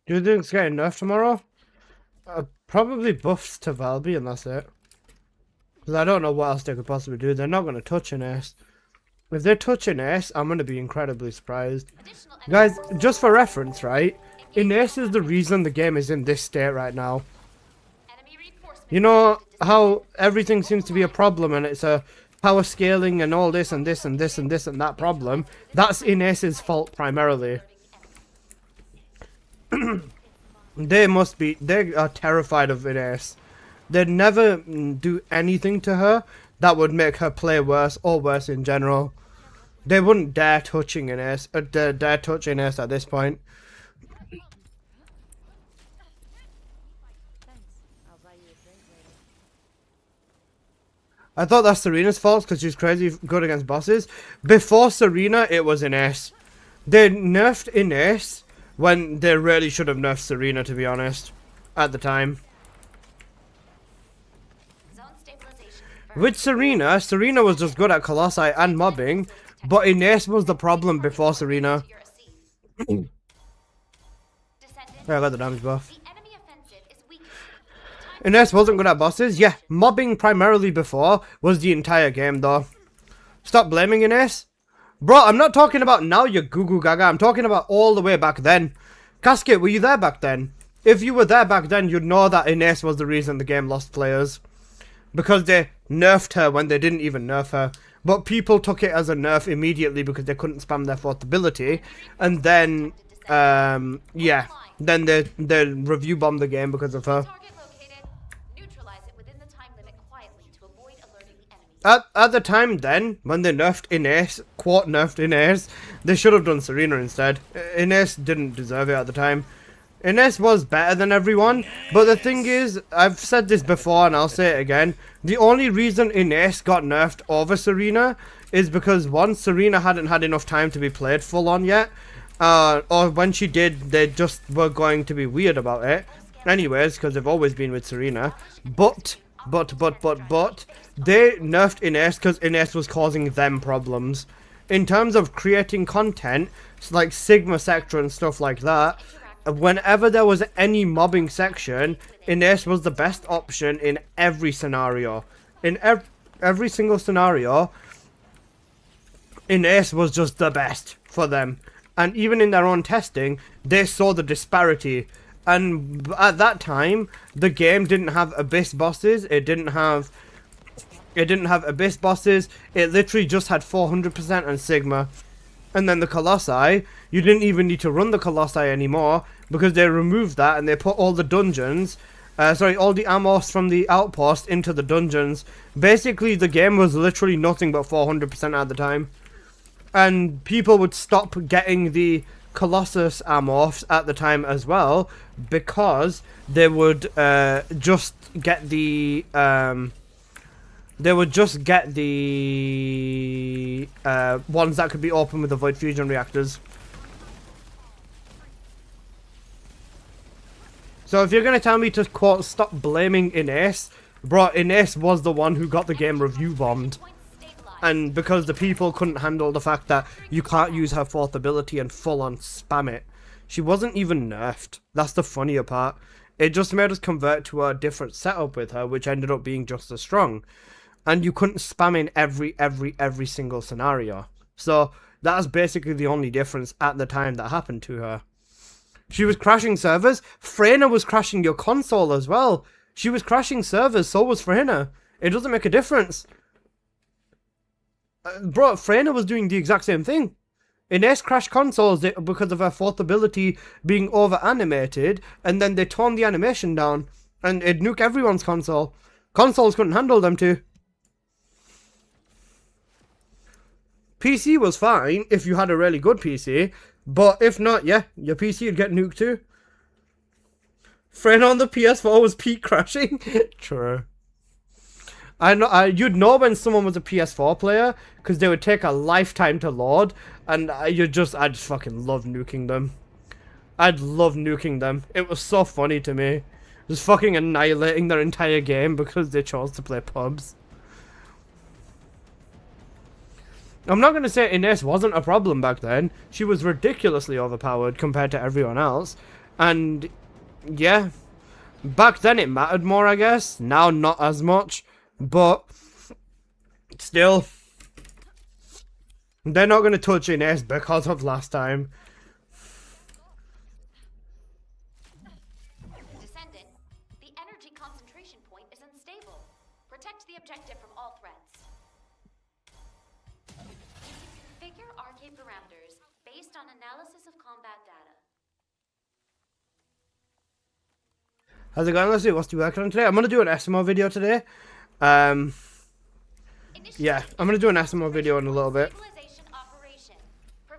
Do you think it's getting nerfed tomorrow? Probably buffs to Valby and that's it. Because I don't know what else they could possibly do. They're not going to touch an ace. If they touch an ace, I'm going to be incredibly surprised. Guys, just for reference, right? An ace is the reason the game is in this state right now. You know how everything seems to be a problem and it's a power scaling and all this and this and this and this and that problem? That's in Ace's fault primarily. They are terrified of Ines. They'd never do anything to her that would make her play worse or worse in general. They wouldn't dare touching Ines, dare touch Ines at this point. I thought that's Serena's fault because she's crazy good against bosses. Before Serena, it was Ines. They nerfed Ines when they really should have nerfed Serena, to be honest, at the time. With Serena, Serena was just good at Colossi and mobbing, but Ines was the problem before Serena. Yeah, I got the damage buff. Ines wasn't good at bosses. Yeah, mobbing primarily before was the entire game, though. Stop blaming Ines. Bro, I'm not talking about now, you goo-goo gaga. I'm talking about all the way back then. Casket, were you there back then? If you were there back then, you'd know that Ines was the reason the game lost players. Because they nerfed her when they didn't even nerf her. But people took it as a nerf immediately because they couldn't spam their fourth ability. And then, yeah. Then they review bombed the game because of her. At the time then, when they nerfed Ines, quote nerfed Ines, they should have done Serena instead. Ines didn't deserve it at the time. Ines was better than everyone, but the thing is, I've said this before and I'll say it again, the only reason Ines got nerfed over Serena is because one, Serena hadn't had enough time to be played full on yet, or when she did, they just were going to be weird about it. Anyways, because they've always been with Serena, but they nerfed Ines because Ines was causing them problems. In terms of creating content, like Sigma Sector and stuff like that, whenever there was any mobbing section, Ines was the best option in every scenario. In every single scenario, Ines was just the best for them. And even in their own testing, they saw the disparity. And at that time, the game didn't have Abyss bosses, it didn't have It didn't have Abyss bosses. It literally just had 400% and Sigma. And then the Colossi, you didn't even need to run the Colossi anymore because they removed that and they put all the dungeons, all the Amos from the outpost into the dungeons. Basically, the game was literally nothing but 400% at the time. And people would stop getting the Colossus Amos at the time as well because they would just get the ones that could be opened with the Void Fusion reactors. So if you're going to tell me to, quote, stop blaming Ines, bro, Ines was the one who got the game review bombed. And because the people couldn't handle the fact that you can't use her fourth ability and full on spam it. She wasn't even nerfed. That's the funnier part. It just made us convert to a different setup with her, which ended up being just as strong. And you couldn't spam in every single scenario. So that's basically the only difference at the time that happened to her. She was crashing servers. Freyna was crashing your console as well. She was crashing servers, so was Freyna. It doesn't make a difference. Bro, Freyna was doing the exact same thing. Ines crashed consoles because of her fourth ability being over animated, and then they toned the animation down, and it nuked everyone's console. Consoles couldn't handle them too. PC was fine if you had a really good PC, but if not, yeah, your PC would get nuked too. Freyna on the PS4 was peak crashing. True. You'd know when someone was a PS4 player because they would take a lifetime to load, and I just fucking love nuking them. I'd love nuking them. It was so funny to me, just fucking annihilating their entire game because they chose to play pubs. I'm not gonna say Ines wasn't a problem back then. She was ridiculously overpowered compared to everyone else, and yeah, back then it mattered more, I guess. Now not as much. But still, they're not going to touch Ines because of last time. Descendant, the energy concentration point is unstable. Protect the objective from all threats. Configure RK parameters based on analysis of combat data. How's it going, Leslie? What's you working on today? I'm going to do an SMO video today. Yeah, I'm gonna do an SMO video in a little bit.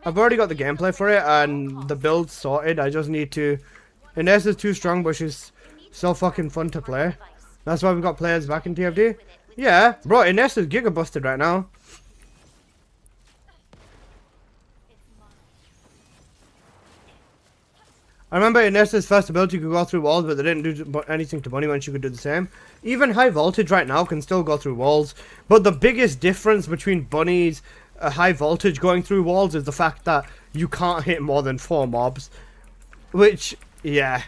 I've already got the gameplay for it and the build sorted. I just need to. Ines is too strong, but she's so fucking fun to play. That's why we've got players back in TFD. Yeah, bro, Ines is giga busted right now. I remember Ines's first ability could go through walls, but they didn't do anything to Bunny when she could do the same. Even high voltage right now can still go through walls, but the biggest difference between Bunny's high voltage going through walls is the fact that you can't hit more than 4 mobs. Which, yeah,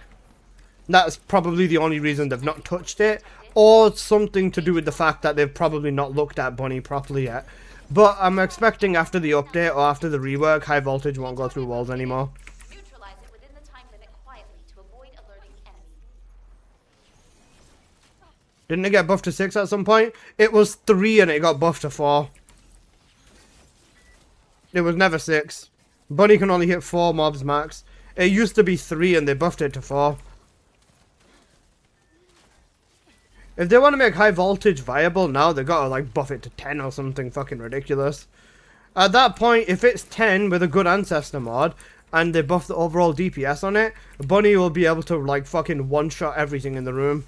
that's probably the only reason they've not touched it, or something to do with the fact that they've probably not looked at Bunny properly yet. But I'm expecting after the update or after the rework, high voltage won't go through walls anymore. Didn't it get buffed to 6 at some point? It was 3 and it got buffed to 4. It was never 6. Bunny can only hit 4 mobs max. It used to be 3 and they buffed it to 4. If they want to make high voltage viable now, they gotta like buff it to 10 or something fucking ridiculous. At that point, if it's 10 with a good ancestor mod, and they buff the overall DPS on it, Bunny will be able to like fucking one-shot everything in the room.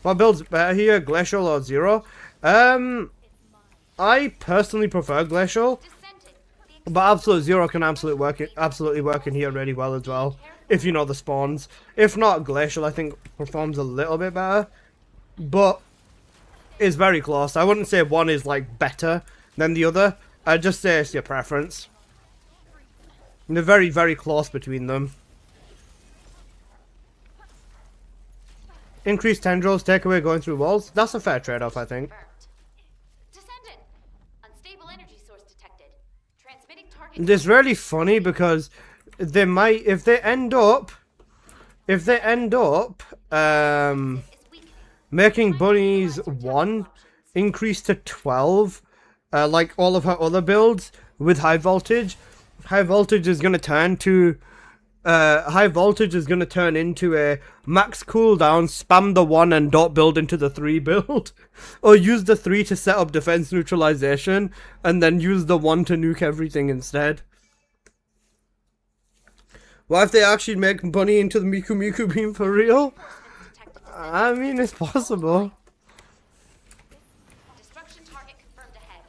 What build's better here, Glacial or Zero? I personally prefer Glacial, but Absolute Zero can absolutely work in here really well as well, if you know the spawns. If not, Glacial I think performs a little bit better, but is very close. I wouldn't say one is like better than the other. I'd just say it's your preference. And they're very, very close between them. Increased tendrils, take away going through walls. That's a fair trade-off, I think. Descendant, unstable energy source detected. Transmitting target. It's really funny because they might, if they end up making Bunnies 1 increased to 12, like all of her other builds with high voltage, high voltage is going to turn to high voltage is going to turn into a max cooldown, spam the 1 and don't build into the 3 build. Or use the 3 to set up defense neutralization, and then use the 1 to nuke everything instead. What if they actually make Bunny into the Miku Miku beam for real? I mean, it's possible. Destruction target confirmed ahead.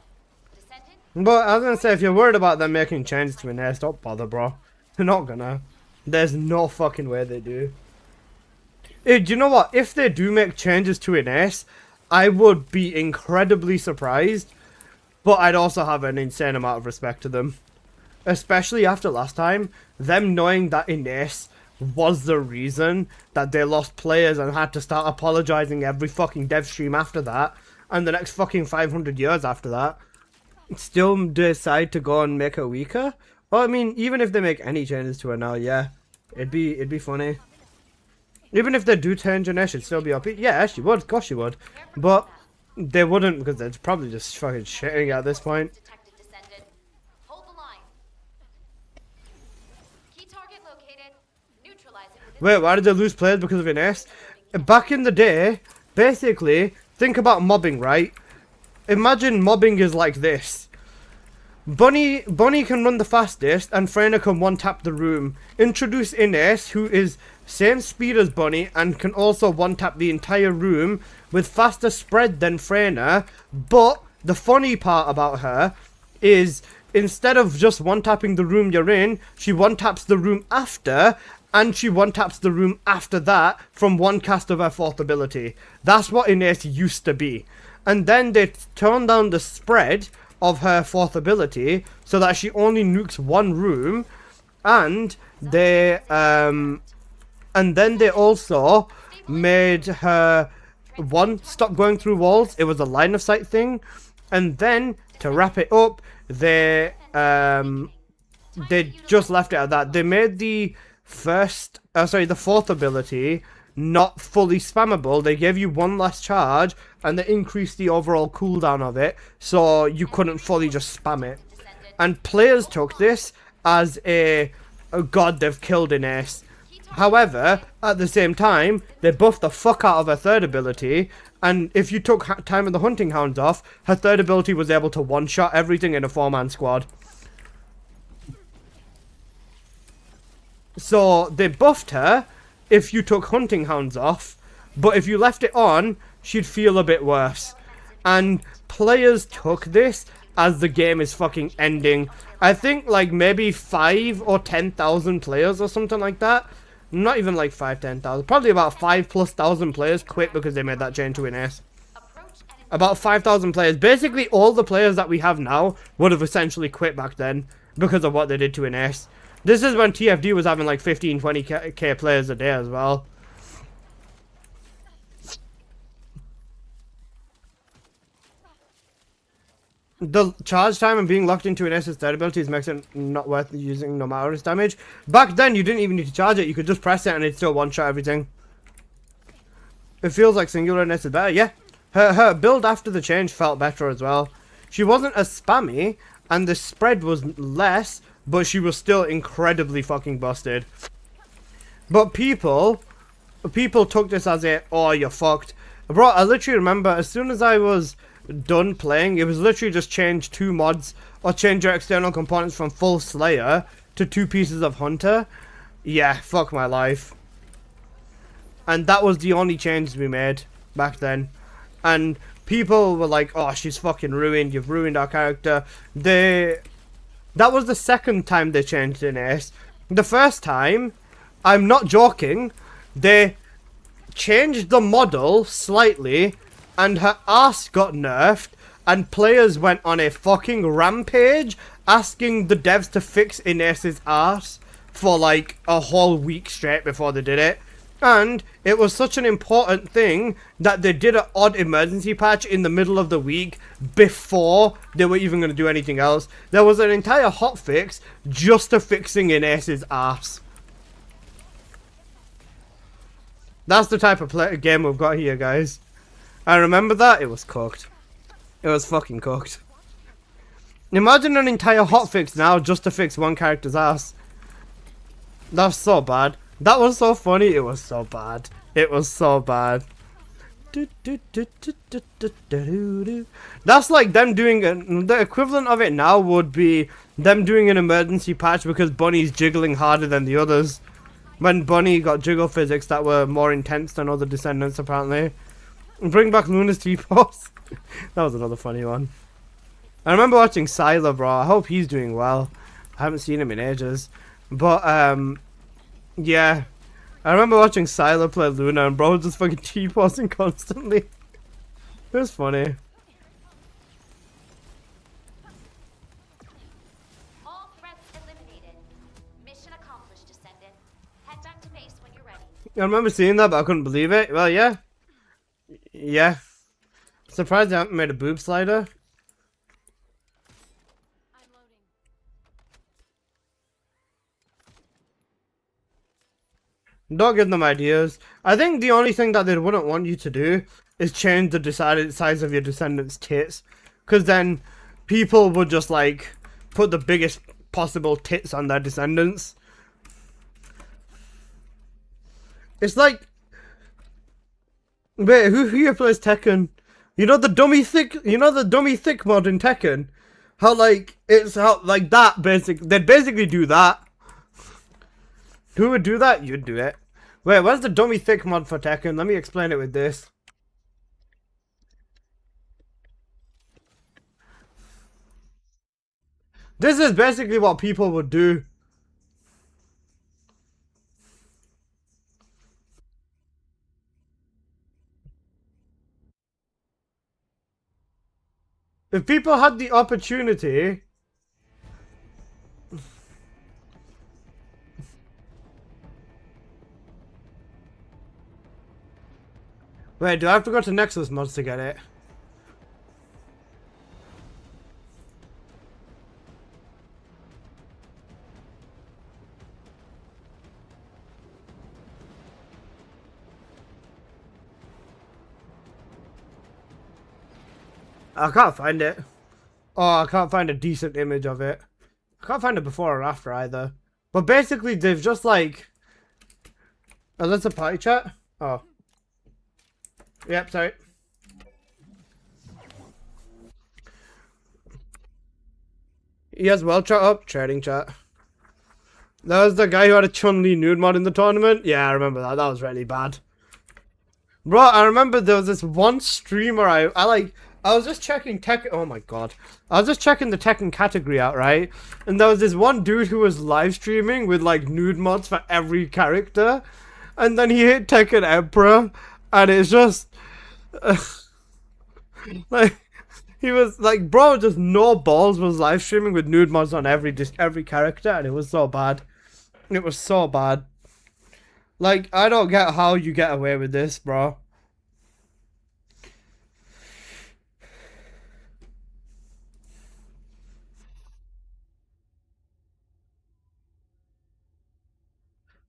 Descendant, But I was gonna say, if you're worried about them making changes to an ace, don't bother, bro. They're not gonna. There's no fucking way they do. Hey, do you know what? If they do make changes to an ace, I would be incredibly surprised. But I'd also have an insane amount of respect to them. Especially after last time, them knowing that Ines was the reason that they lost players and had to start apologizing every fucking dev stream after that, and the next fucking 500 years after that, still decide to go and make her weaker. Well, I mean, even if they make any changes to her now, yeah, it'd be funny. Even if they do change Ines, it'd still be OP. Yeah, she would, of course she would, but they wouldn't, because they're probably just fucking shitting at this point. detected descendant. Hold the line. Key target located. Neutralize it within Wait, why did they lose players because of Ines? Back in the day, basically, think about mobbing, right? Imagine mobbing is like this. Bunny can run the fastest, and Freyna can one-tap the room. Introduce Ines, who is same speed as Bunny, and can also one-tap the entire room with faster spread than Freyna. But the funny part about her is, instead of just one-tapping the room you're in, she one-taps the room after, and she one-taps the room after that from one cast of her 4th ability. That's what Ines used to be. And then they turned down the spread of her 4th ability so that she only nukes one room, and then they also made her stop going through walls. It was a line of sight thing, and then to wrap it up, they just left it at that. They made the 4th ability not fully spammable. They gave you one last charge, and they increased the overall cooldown of it, so you couldn't fully just spam it. And players took this as a god, they've killed an ace. However, at the same time, they buffed the fuck out of her 3rd ability, and if you took Time of the Hunting Hounds off, her 3rd ability was able to one-shot everything in a 4-man squad. So they buffed her if you took Hunting Hounds off, but if you left it on, she'd feel a bit worse. And players took this as the game is fucking ending. I think like maybe 5 or 10,000 players or something like that. Not even like 10,000. Probably about 5,000+ players quit because they made that change to Ines. About 5,000 players. Basically all the players that we have now would have essentially quit back then because of what they did to Ines. This is when TFD was having like 15-20k players a day as well. The charge time and being locked into an S's 3rd abilities makes it not worth using no matter its damage. Back then you didn't even need to charge it, you could just press it and it'd still one-shot everything. It feels like singular and is better, yeah. Her build after the change felt better as well. She wasn't as spammy, and the spread was less, but she was still incredibly fucking busted. But people took this as a, oh, you're fucked. Bro, I literally remember as soon as I was done playing, it was literally just change 2 mods, or change your external components from full Slayer to 2 pieces of Hunter. Yeah, fuck my life. And that was the only change we made back then. And people were like, oh, she's fucking ruined, you've ruined our character. That was the 2nd time they changed an ace. The first time, I'm not joking, they changed the model slightly, and her ass got nerfed, and players went on a fucking rampage asking the devs to fix Ines's ass for like a whole week straight before they did it. And it was such an important thing that they did an odd emergency patch in the middle of the week before they were even going to do anything else. There was an entire hotfix just to fixing Ines's ass. That's the type of game we've got here, guys. I remember that, it was cooked. It was fucking cooked. Imagine an entire hotfix now just to fix one character's ass. That's so bad. That was so funny. It was so bad. It was so bad. That's like them doing the equivalent of it now would be them doing an emergency patch because Bunny's jiggling harder than the others. When Bunny got jiggle physics that were more intense than other descendants apparently. Bring back Luna's T-pose. That was another funny one. I remember watching Sylar, bro. I hope he's doing well. I haven't seen him in ages. But yeah. I remember watching Sylar play Luna and bro was just fucking T-posing constantly. It was funny. All threats eliminated. Mission accomplished, Descendant. Head back to base when you're ready. I remember seeing that, but I couldn't believe it. Well, yeah. Yeah. Surprised I haven't made a boob slider. I'm loading. Don't give them ideas. I think the only thing that they wouldn't want you to do is change the decided size of your descendants' tits. Because then people would just like put the biggest possible tits on their descendants. It's like... Wait, who here plays Tekken? You know the dummy thick mod in Tekken? How like, it's how, like that they'd basically do that. Who would do that? You'd do it. Wait, where's the dummy thick mod for Tekken? Let me explain it with this. This is basically what people would do. If people had the opportunity... Wait, do I have to go to Nexus mods to get it? I can't find it. Oh, I can't find a decent image of it. I can't find it before or after either. But basically, they've just like... Oh, that's a party chat? Oh. Yep, sorry. Yes, well, chat up. Trading chat. That was the guy who had a Chun-Li nude mod in the tournament? Yeah, I remember that. That was really bad. Bro, I remember there was this one streamer I was just checking Tekken. Oh my god. I was just checking the Tekken category out, right? And there was this one dude who was live streaming with like nude mods for every character. And then he hit Tekken Emperor. And it's just... like... He was like, bro, just no balls was live streaming with nude mods on every character. And it was so bad. It was so bad. Like, I don't get how you get away with this, bro.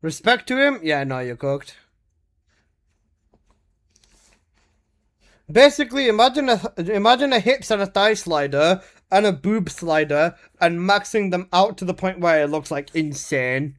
Respect to him? Yeah, no, you're cooked. Basically, imagine a hips and a thigh slider and a boob slider and maxing them out to the point where it looks like insane.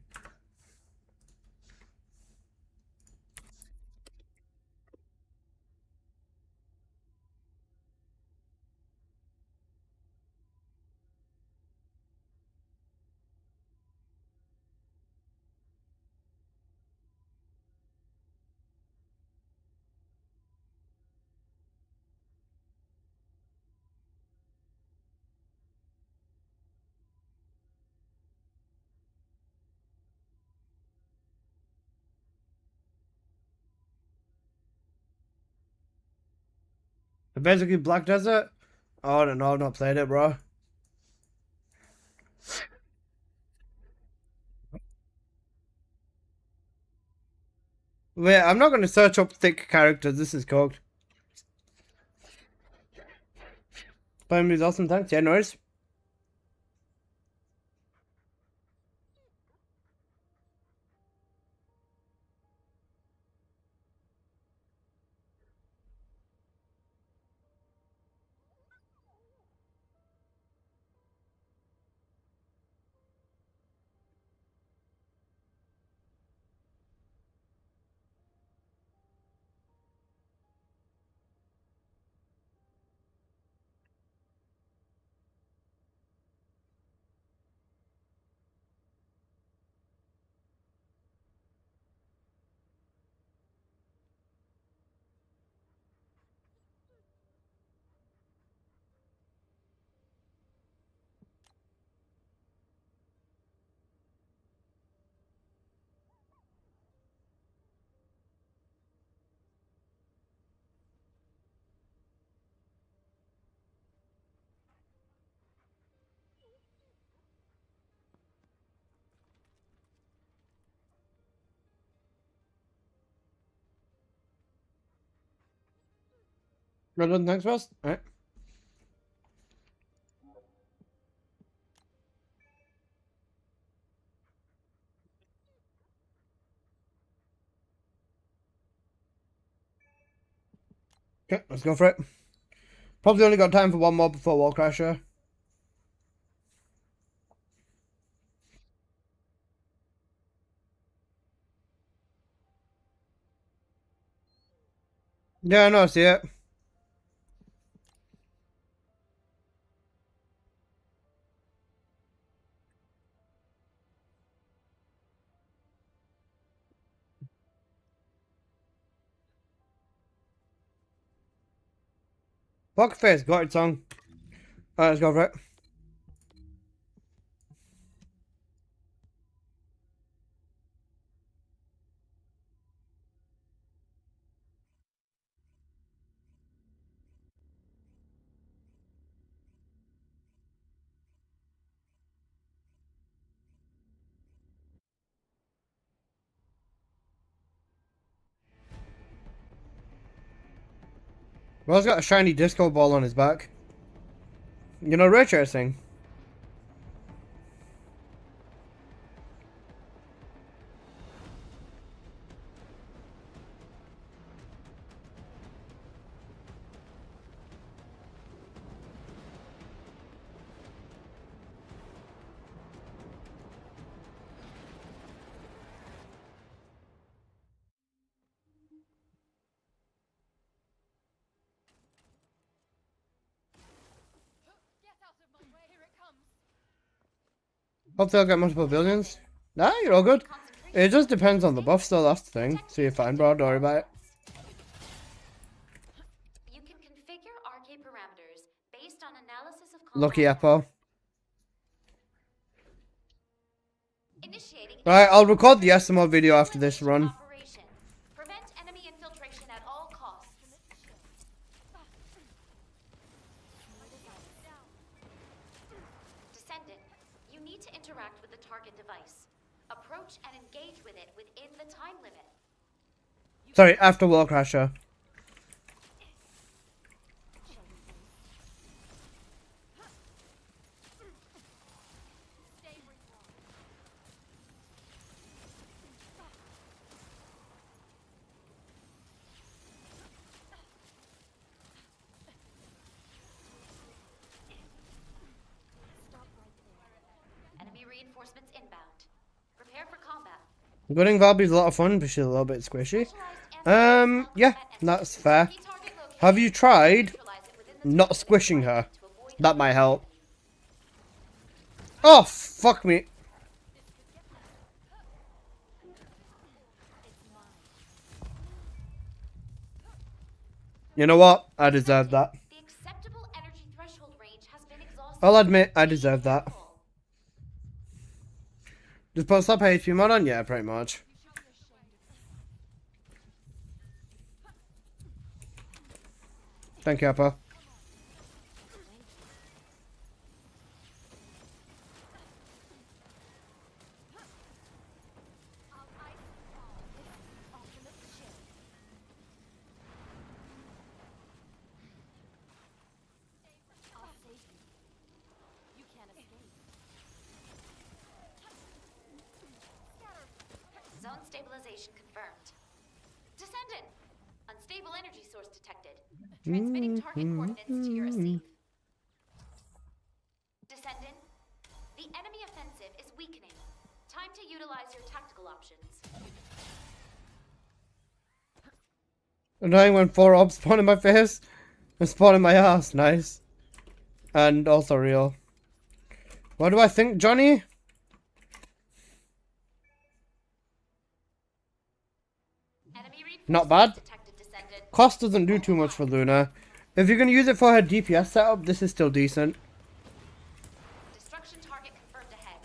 Basically, Black Desert? Oh, no, I've not played it, bro. Wait, I'm not going to search up thick characters. This is cooked. Playing is awesome, thanks. Yeah, no worries. No, done. Thanks, Ross. All right. Okay, let's go for it. Probably only got time for one more before Wall Crasher. Yeah, no, I see it. Poker Face got its song. Alright, let's go for it. Will's got a shiny disco ball on his back. You know, ray tracing. Hopefully I'll get multiple billions. Nah, you're all good. It just depends on the buff still, that's the thing. So you're fine, bro, don't worry about it. You can configure RK parameters based on analysis of Lucky combat Apple. Initiating Right, I'll record the SMO video after this run. operation. Prevent enemy infiltration at all costs. Descendant, you need to interact with the target device. Approach and engage with it within the time limit. Sorry, after Wall Crasher. Enemy reinforcements inbound. Prepare for combat. Gunning Valby's a lot of fun, but she's a little bit squishy. Yeah, that's fair. Have you tried not squishing her? That might help. Oh, fuck me. You know what? I deserve that. The acceptable energy threshold range has been exhausted. I'll admit, I deserve that. Just put stop HP mod on? Yeah, pretty much. Thank you, Apple. Zone stabilization confirmed. Descendant! Unstable energy source detected. Transmitting target coordinates to your receive. Descendant, the enemy offensive is weakening. Time to utilize your tactical options. Annoying when 4 orbs spawn in my face and spawn in my ass. Nice. And also real. What do I think, Johnny? Not bad. Cost doesn't do too much for Luna. If you're going to use it for her DPS setup, this is still decent. Destruction target confirmed ahead.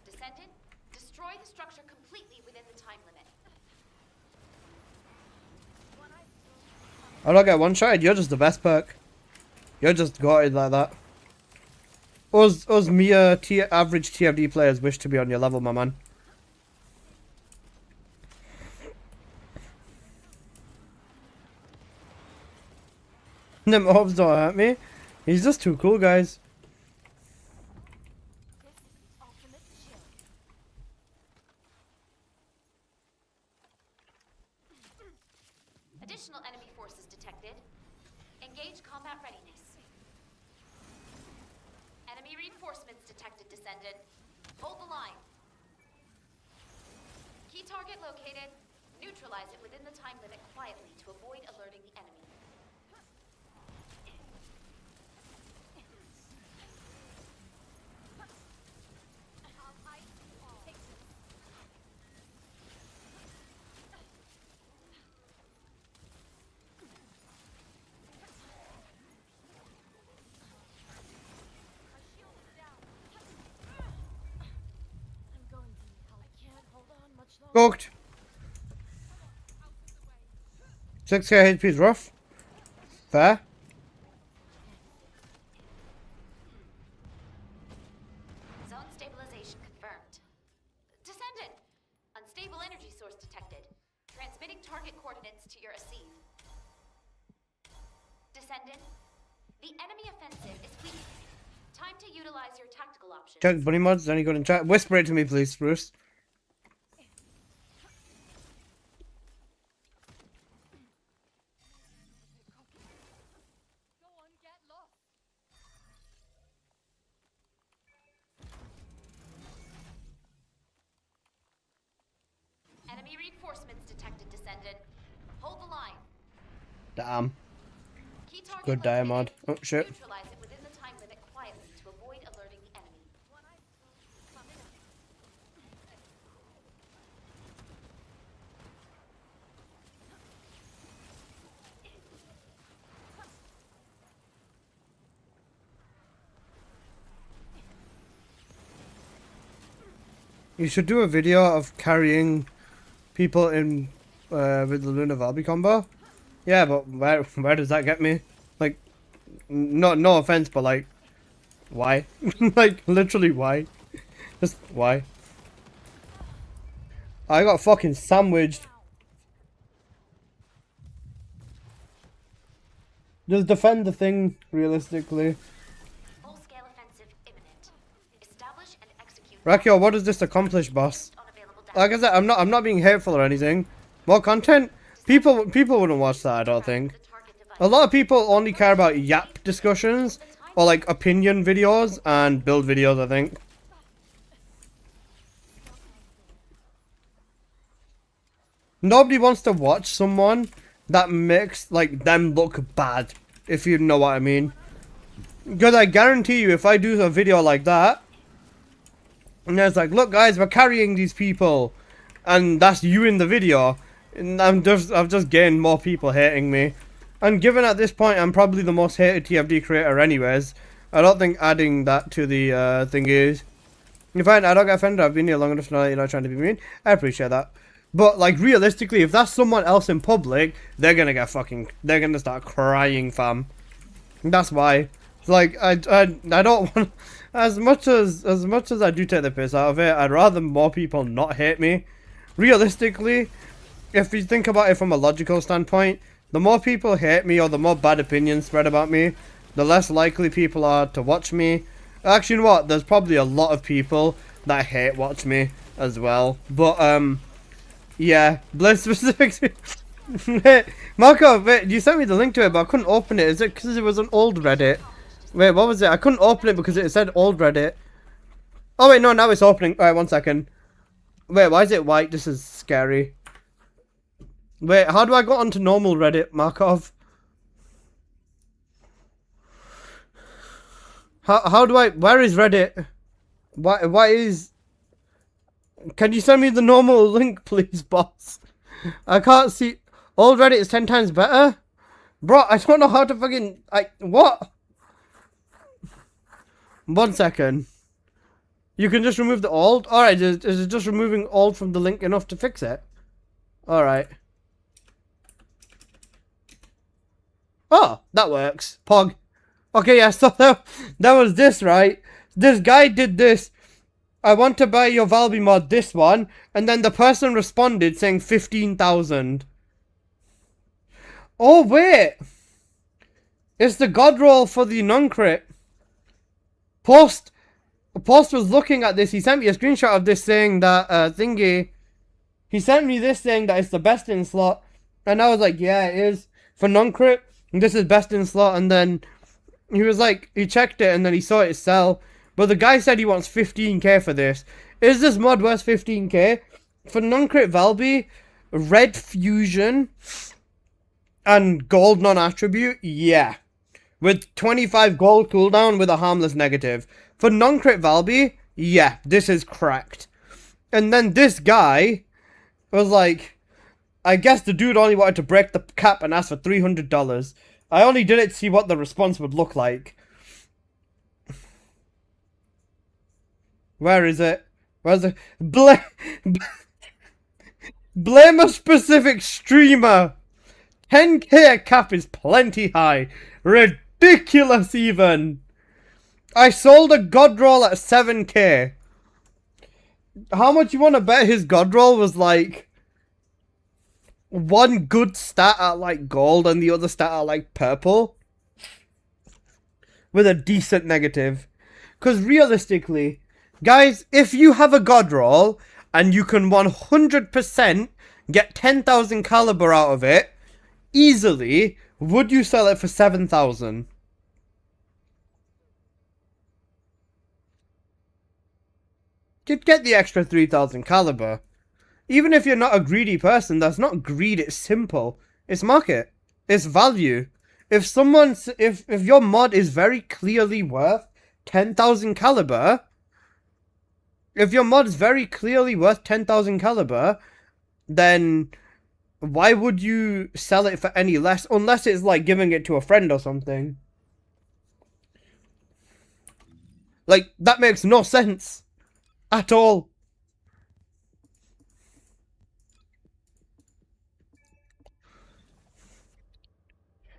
Descendant, destroy the structure completely within the time limit. I don't get one-shotted, you're just the best perk. You're just gutted like that. Us mere average TFD players wish to be on your level, my man. Them orbs don't hurt me. He's just too cool, guys. Additional enemy forces detected. Engage combat readiness. Enemy reinforcements detected, Descendant. Hold the line. Key target located. Neutralize it within the time limit quietly to avoid alerting the enemy. Cooked. 6k HP is rough. Fair. Zone stabilization confirmed. Descendant! Unstable energy source detected. Transmitting target coordinates to your AC. Descendant, the enemy offensive is weak. Time to utilize your tactical options. Check bunny mods. Any good in chat? Whisper it to me, please, Bruce. Enemy reinforcements detected, Descendant. Hold the line. Damn. Key target Good diamond. located. Oh shit. Neutralize it within the time limit quietly to avoid alerting the enemy. You should do a video of carrying people in with the Luna Valby combo. Yeah, but where does that get me? Like, no offense, but like, why? Like, literally why? Just why? I got fucking sandwiched. Just defend the thing realistically. Full-scale offensive imminent. Establish and execute. Rakio, what does this accomplish, boss? Unavailable Like I said, I'm not being hateful or anything. More content? People wouldn't watch that, I don't think. the target device. A lot of people only care about yap discussions or like opinion videos and build videos, I think. Nobody wants to watch someone that makes like them look bad, if you know what I mean. Because I guarantee you, if I do a video like that, and it's like, look guys, we're carrying these people, and that's you in the video, and I've just gained more people hating me. And given at this point I'm probably the most hated TFD creator anyways, I don't think adding that to the thing is. In fact, I don't get offended, I've been here long enough to know that you're not trying to be mean. I appreciate that. But like realistically, if that's someone else in public, they're gonna start crying, fam. That's why. Like I don't want, as much as I do take the piss out of it, I'd rather more people not hate me. Realistically, if you think about it from a logical standpoint, the more people hate me or the more bad opinions spread about me, the less likely people are to watch me. Actually, you know what? There's probably a lot of people that hate watch me as well. But yeah, Blizz specific. Marco, wait, you sent me the link to it, but I couldn't open it. Is it because it was an old Reddit? Wait, what was it? I couldn't open it because it said old Reddit. Oh wait, no, now it's opening. Alright, 1 second. Wait, why is it white? This is scary. Wait, how do I go onto normal Reddit, Markov? How do I... Where is Reddit? Why is... Can you send me the normal link, please, boss? I can't see... Old Reddit is 10 times better? Bro, I don't know how to fucking... What? 1 second. You can just remove the old? Alright, is it just removing old from the link enough to fix it? Alright. Oh, that works. Pog. Okay, yeah, so that was this, right? This guy did this. I want to buy your Valby mod, this one. And then the person responded saying 15,000. Oh, wait. It's the god roll for the non-crit. Post was looking at this. He sent me a screenshot of this saying that thingy. He sent me this saying that it's the best in slot, and I was like, yeah, it is for non-crit. This is best in slot, and then he was like, he checked it, and then he saw it sell. But the guy said he wants 15k for this. Is this mod worth 15k? For non-crit Valby, red fusion, and gold non-attribute, yeah. With 25 gold cooldown with a harmless negative. For non-crit Valby, yeah, this is cracked. And then this guy was like, I guess the dude only wanted to break the cap and ask for $300. I only did it to see what the response would look like. Where is it? Where's it? Blame a specific streamer. 10k cap is plenty high. Ridiculous even. I sold a god roll at 7k. How much you want to bet his god roll was like one good stat at like gold and the other stat at like purple? With a decent negative. Because realistically, guys, if you have a god roll and you can 100% get 10,000 caliber out of it, easily, would you sell it for 7,000? You'd get the extra 3,000 caliber. Even if you're not a greedy person, that's not greed, it's simple. It's market. It's value. If your mod is very clearly worth 10,000 caliber, if your mod is very clearly worth 10,000 caliber, then why would you sell it for any less? Unless it's like giving it to a friend or something. Like, that makes no sense. At all.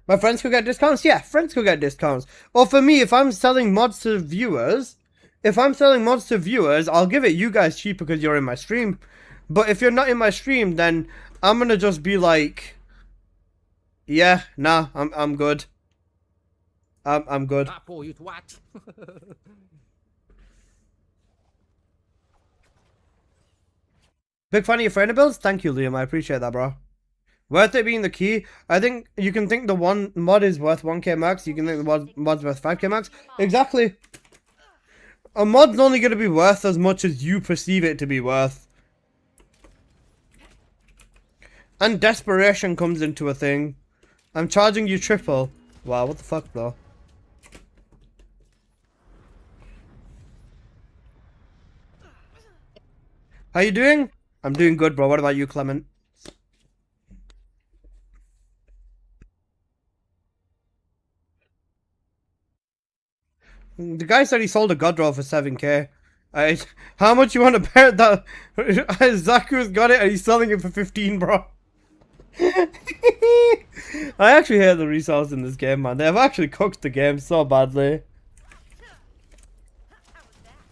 My friends could get discounts? Yeah, friends could get discounts. Or for me, if I'm selling mods to viewers, I'll give it you guys cheaper because you're in my stream. But if you're not in my stream, then I'm gonna just be like, yeah, nah, I'm good. I'm good. you twat. Big fan of your friend builds? Thank you, Liam. I appreciate that, bro. Worth it being the key. I think you can think the one mod is worth 1k max. You can think the mod's worth 5k max. Exactly. A mod's only going to be worth as much as you perceive it to be worth. And desperation comes into a thing. I'm charging you triple. Wow, what the fuck, though? How you doing? I'm doing good, bro. What about you, Clement? The guy said he sold a god roll for 7k. How much you want to bet that Zaku's got it and he's selling it for 15, bro? I actually hate the resells in this game, man. They've actually cooked the game so badly.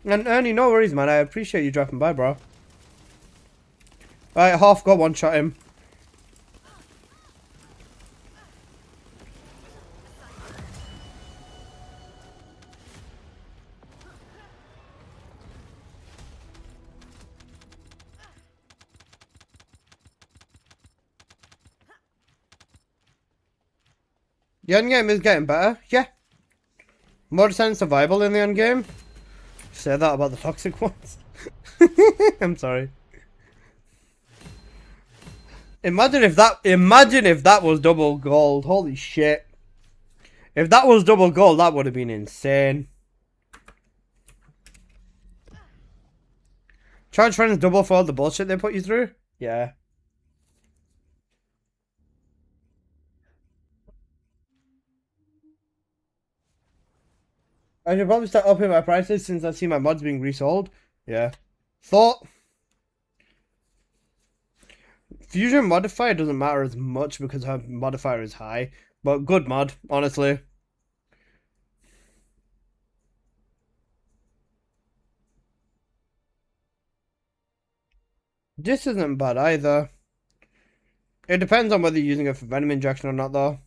And Ernie, no worries, man. I appreciate you dropping by, bro. Alright, half got one shot him. The end game is getting better, yeah. More sense survival in the end game. Say that about the toxic ones. I'm sorry. Imagine if that was double gold. Holy shit. If that was double gold, that would have been insane. Charge friends double for all the bullshit they put you through? Yeah. I should probably start upping my prices since I see my mods being resold. Yeah. Thought. Fusion modifier doesn't matter as much because her modifier is high. But good mod, honestly. This isn't bad either. It depends on whether you're using it for venom injection or not, though.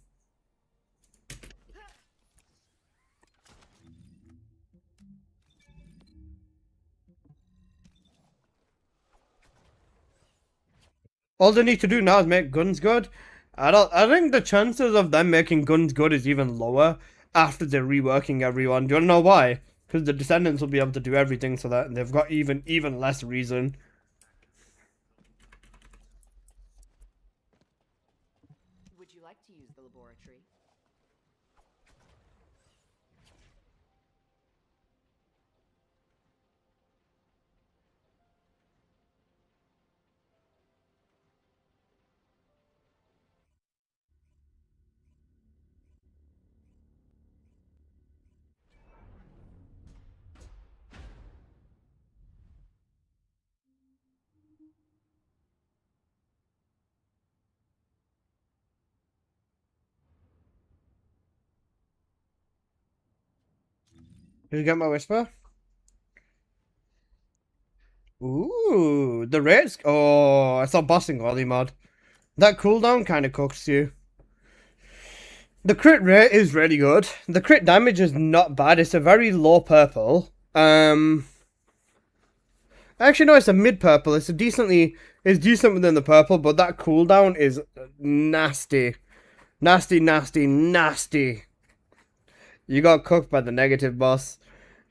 All they need to do now is make guns good. I think the chances of them making guns good is even lower after they're reworking everyone. Do you want to know why? Because the Descendants will be able to do everything, so that they've got even less reason. Would you like to use the laboratory? Did you get my whisper? Ooh, the rates. Oh, it's a bossing Ollie mod. That cooldown kind of cooks you. The crit rate is really good. The crit damage is not bad. It's a very low purple. Actually, no, it's a mid purple. It's decent within the purple, but that cooldown is nasty. Nasty, nasty, nasty. You got cooked by the negative boss.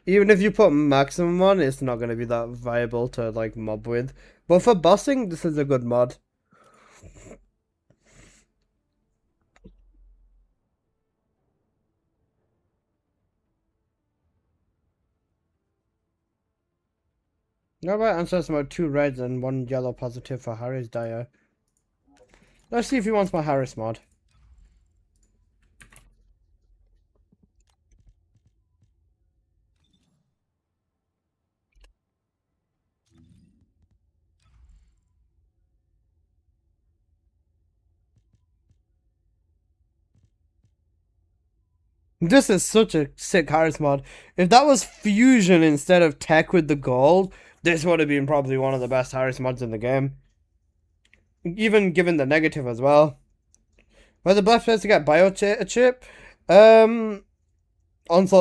Even if you put maximum on, it's not going to be that viable to, like, mob with. But for bossing, this is a good mod. How about Ancestors mode 2 reds and 1 yellow positive for Harris Dyer? Let's see if he wants my Harris mod. This is such a sick Harris mod. If that was fusion instead of tech with the gold, this would have been probably one of the best Harris mods in the game. Even given the negative as well. Where's the best place to get bio chip? Onslaught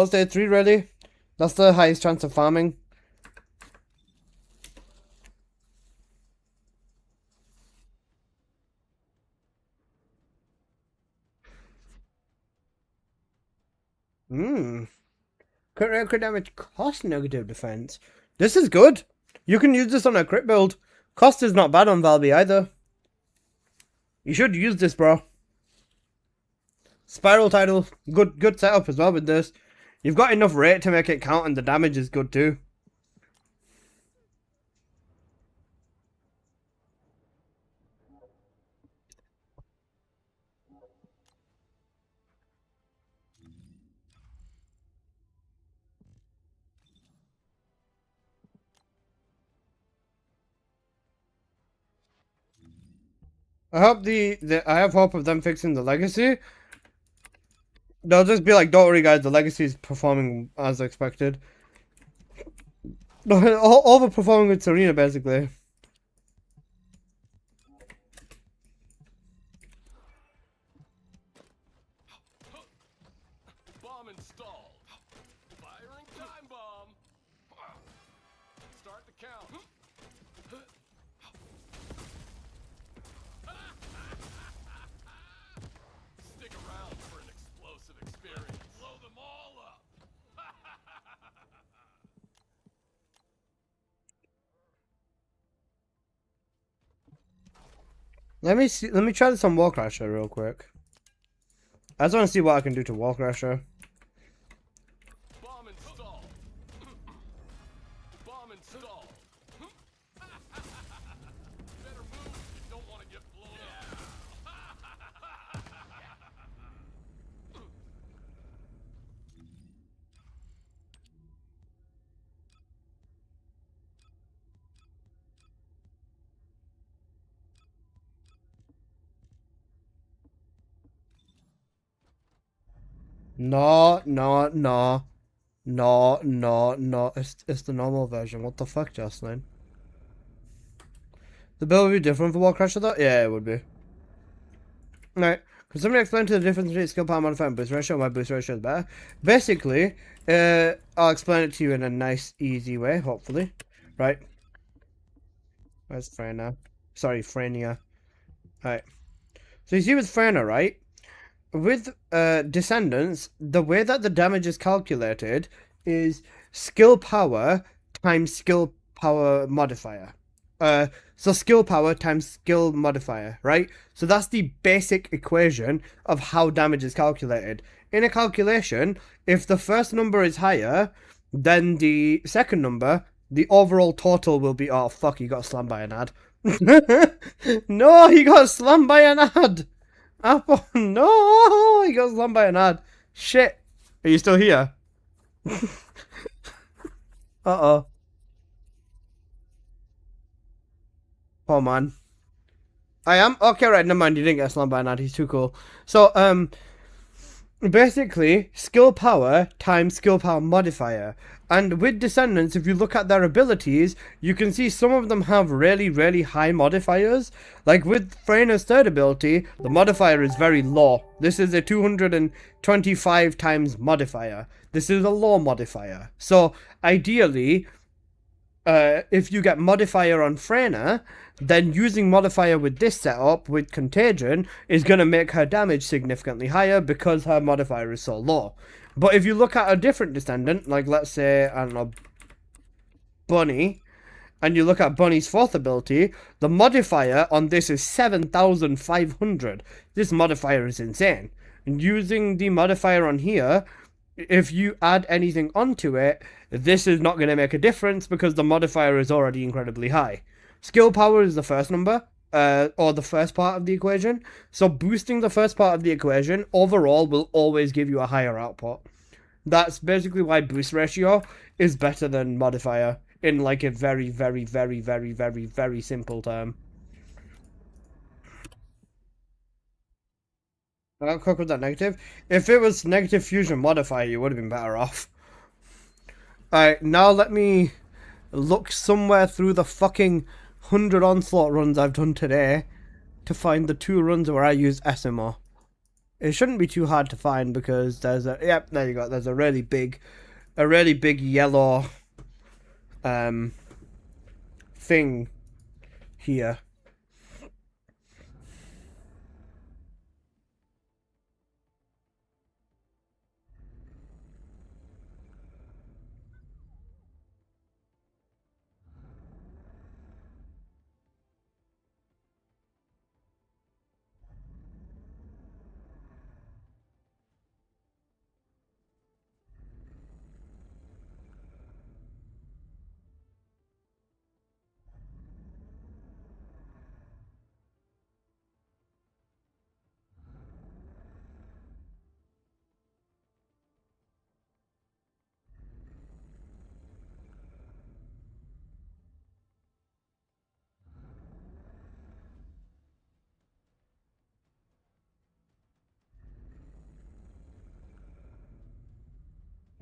STATE 3 really. That's the highest chance of farming. Crit damage, cost negative defense. This is good. You can use this on a crit build. Cost is not bad on Valby either. You should use this, bro. Spiral title, good setup as well with this. You've got enough rate to make it count, and the damage is good too. I hope I have hope of them fixing the legacy. They'll just be like, don't worry guys, the legacy is performing as expected. Overperforming with Serena basically. Bomb installed. Firing time bomb. Start the count. Stick around for an explosive experience. Blow them all up. Let me try this on Wall Crasher real quick. I just want to see what I can do to Wall Crasher. Bomb installed. Bomb installed. Better move if you don't want to get blown up. No. It's the normal version. What the fuck, Jocelyn? The build would be different for Wall Crasher though? Yeah, it would be. Right. Can somebody explain to the difference between skill power modifier and boost ratio? My boost ratio is better. Basically, I'll explain it to you in a nice, easy way, hopefully. Right. Where's Freyna? Sorry, Freynia. Right. So you see with Freyna, right? With Descendants, the way that the damage is calculated is skill power times skill power modifier. So skill power times skill modifier, right? So that's the basic equation of how damage is calculated. In a calculation, if the first number is higher than the second number, the overall total will be, oh fuck, he got slammed by an ad. No, he got slammed by an ad. Apple, no, he got slammed by an ad. Shit. Are you still here? Uh-oh. Oh, man. I am? Okay, right, never mind. You didn't get slammed by an ad. He's too cool. So, basically, skill power times skill power modifier. And with Descendants, if you look at their abilities, you can see some of them have really, really high modifiers. Like with Freyna's third ability, the modifier is very low. This is a 225 times modifier. This is a low modifier. So, ideally, if you get modifier on Freyna, then using modifier with this setup, with Contagion, is going to make her damage significantly higher because her modifier is so low. But if you look at a different Descendant, like let's say, I don't know, Bunny, and you look at Bunny's fourth ability, the modifier on this is 7,500. This modifier is insane. And using the modifier on here, if you add anything onto it, this is not going to make a difference because the modifier is already incredibly high. Skill power is the first number, or the first part of the equation. So boosting the first part of the equation overall will always give you a higher output. That's basically why boost ratio is better than modifier in like a very, very, very, very, very, very simple term. I got cooked with that negative. If it was negative fusion modifier, you would have been better off. Alright, now let me look somewhere through the fucking 100 Onslaught runs I've done today to find the 2 runs where I use SMO. It shouldn't be too hard to find because there's a, yep, there you go, there's a really big yellow thing here.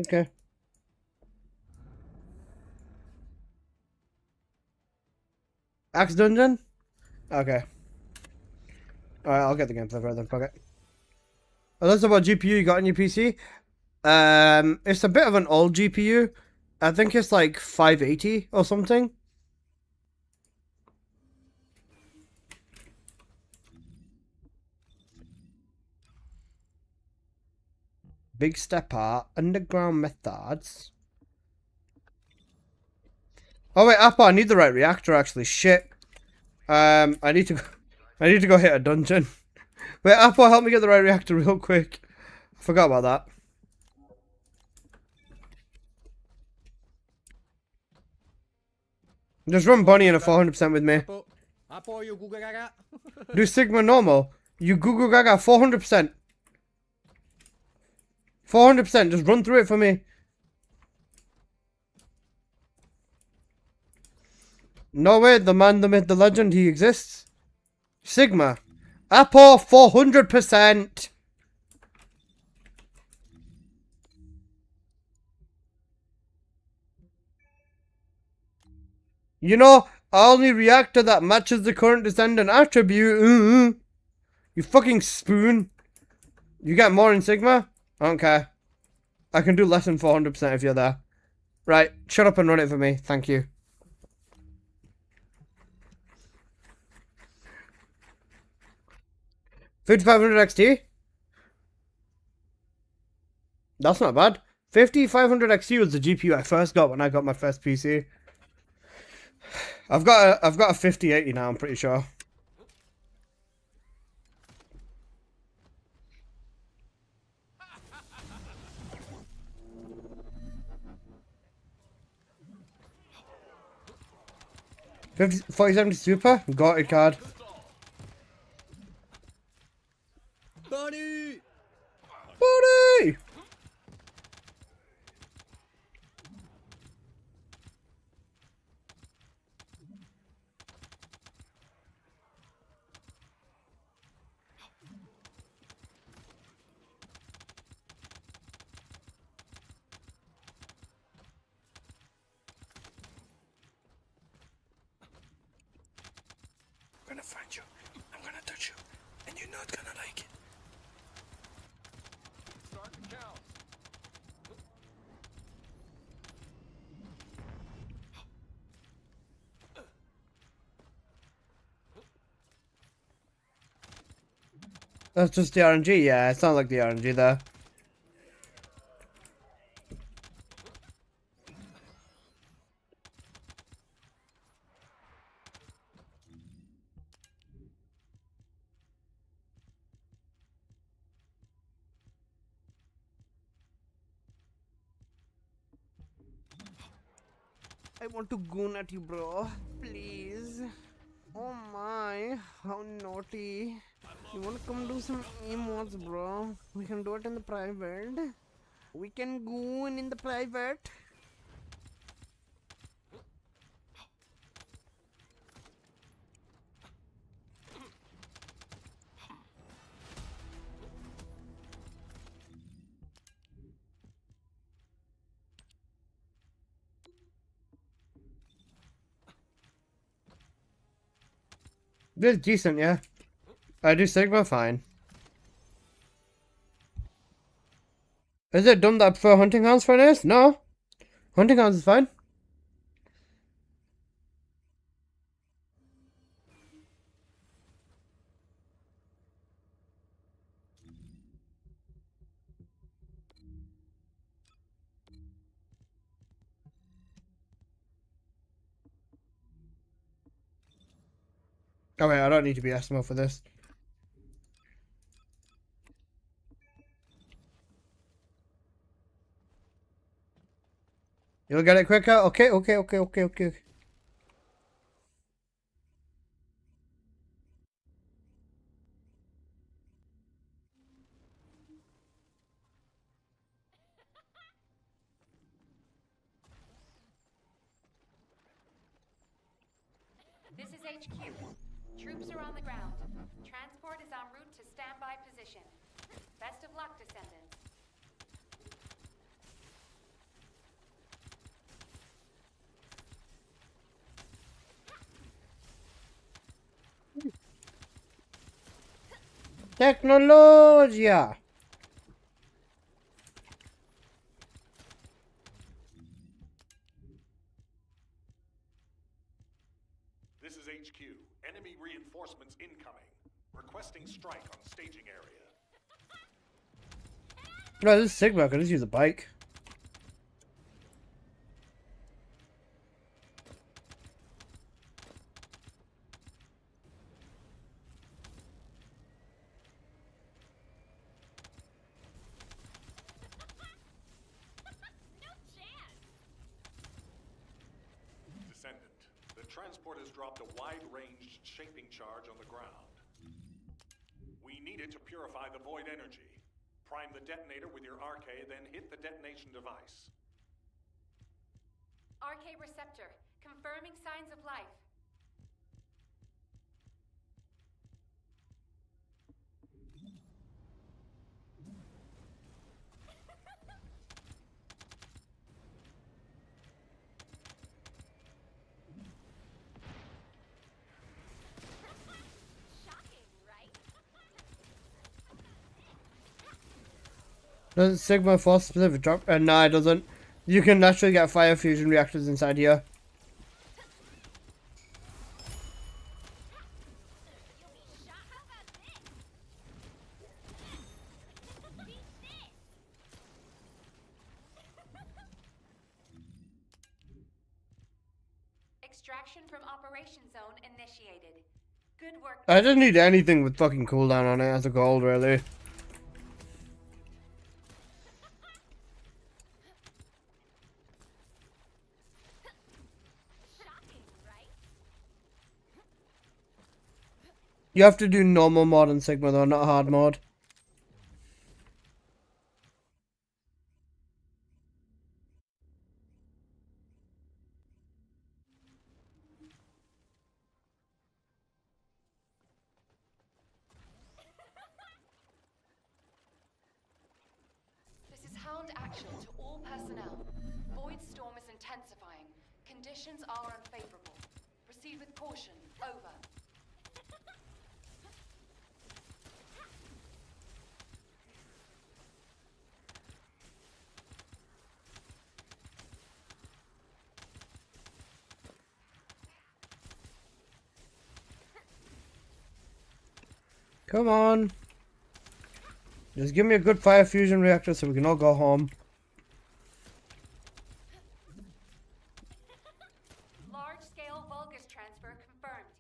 Okay. Axe Dungeon? Okay. Alright, I'll get the gameplay for it then, fuck it. Oh, that's what GPU you got on your PC? It's a bit of an old GPU. I think it's like 580 or something. Big step art, underground methods. Oh wait, Appa, I need the right reactor actually. Shit. I need to go hit a dungeon. Wait, Appa, help me get the right reactor real quick. I forgot about that. Just run Bunny in a 400% with me. Apple, you Google Gaga. Do Sigma normal. You Google Gaga 400%. 400%, just run through it for me. No way, the man, the myth, the legend, he exists. Sigma. Apple 400%. You know, only reactor that matches the current descendant attribute. You fucking spoon. You get more in Sigma? I don't care. I can do less than 400% if you're there. Right, shut up and run it for me. Thank you. 5500 XT? That's not bad. 5500 XT was the GPU I first got when I got my first PC. I've got a 5080 now, I'm pretty sure. $50, 4070 Super, got it card. Bunny! Booty! I'm gonna find you. I'm gonna touch you. And you're not gonna like it. Start the count. That's just the RNG, yeah, it's not like the RNG there. I want to goon at you, bro. Please. Oh my, how naughty. You wanna come do some emotes, bro? We can do it in the private. We can goon in the private. This is decent, yeah. I do Sigma fine. Is it dumb that I prefer hunting hounds for this? No. Hunting hounds is fine. Oh wait, I don't need to be SMO for this. You'll get it quicker? Okay. This is HQ. Troops are on the ground. Transport is en route to standby position. Best of luck, Descendants. Technologia! This is HQ. Enemy reinforcements incoming. Requesting strike on staging area. No, this is Sigma, I can just use a bike. Descendant. The transport has dropped a wide-ranged shaping charge on the ground. We need it to purify the void energy. Prime the detonator with your RK, then hit the detonation device. RK receptor, confirming signs of life. Shocking, right? Does Sigma force specific drop? No, it doesn't. You can naturally get fire fusion reactors inside here. You'll be shot. How about this? Extraction from Operation Zone initiated. Good work. I just need anything with fucking cooldown on it as a gold, really. Shocking, right? You have to do normal mod and Sigma though, not hard mod. This is Hound Action to all personnel. Void storm is intensifying. Conditions are unfavorable. Proceed with caution. Over. Come on. Just give me a good fire fusion reactor so we can all go home. Large-scale Vulgus transfer confirmed.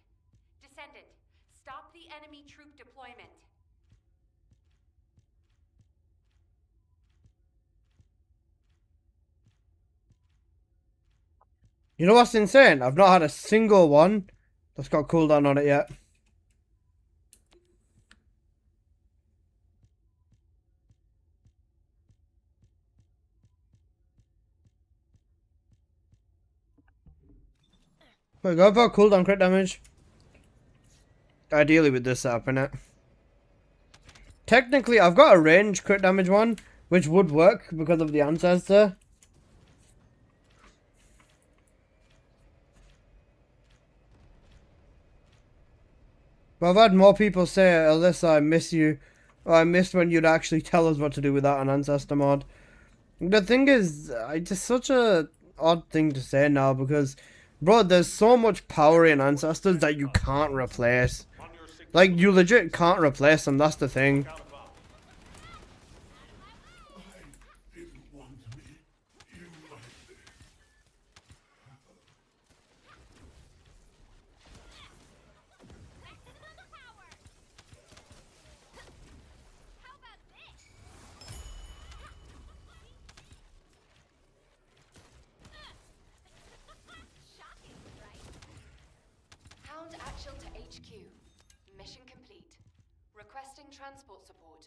Descendant, stop the enemy troop deployment. You know what's insane? I've not had a single one that's got cooldown on it yet. Wait, go for cooldown crit damage. Ideally with this setup, innit? Technically, I've got a range crit damage one, which would work because of the ancestor. But I've had more people say, Alyssa, I miss you. Or I missed when you'd actually tell us what to do without an ancestor mod. The thing is, it's just such a odd thing to say now because, bro, there's so much power in ancestors that you can't replace. Like, you legit can't replace them, that's the thing. How about this? Shocking, right? Hound Action to HQ. Mission complete. Requesting transport support.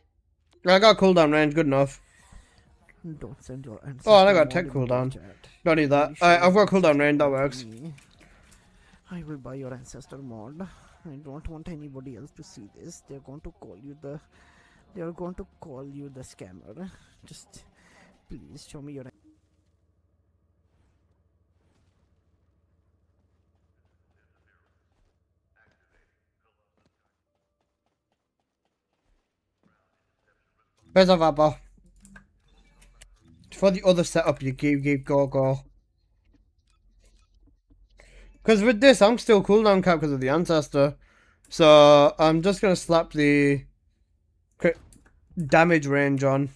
I got cooldown range, good enough. Don't send your ancestors. Oh, and I got tech cooldown. Don't need that. I've got cooldown range, that works. I will buy your ancestor mod. I don't want anybody else to see this. They're going to call you the scammer. Just please show me your. Where's the Vapor? For the other setup you gave go. Because with this, I'm still cooldown cap because of the ancestor. So I'm just going to slap the crit damage range on.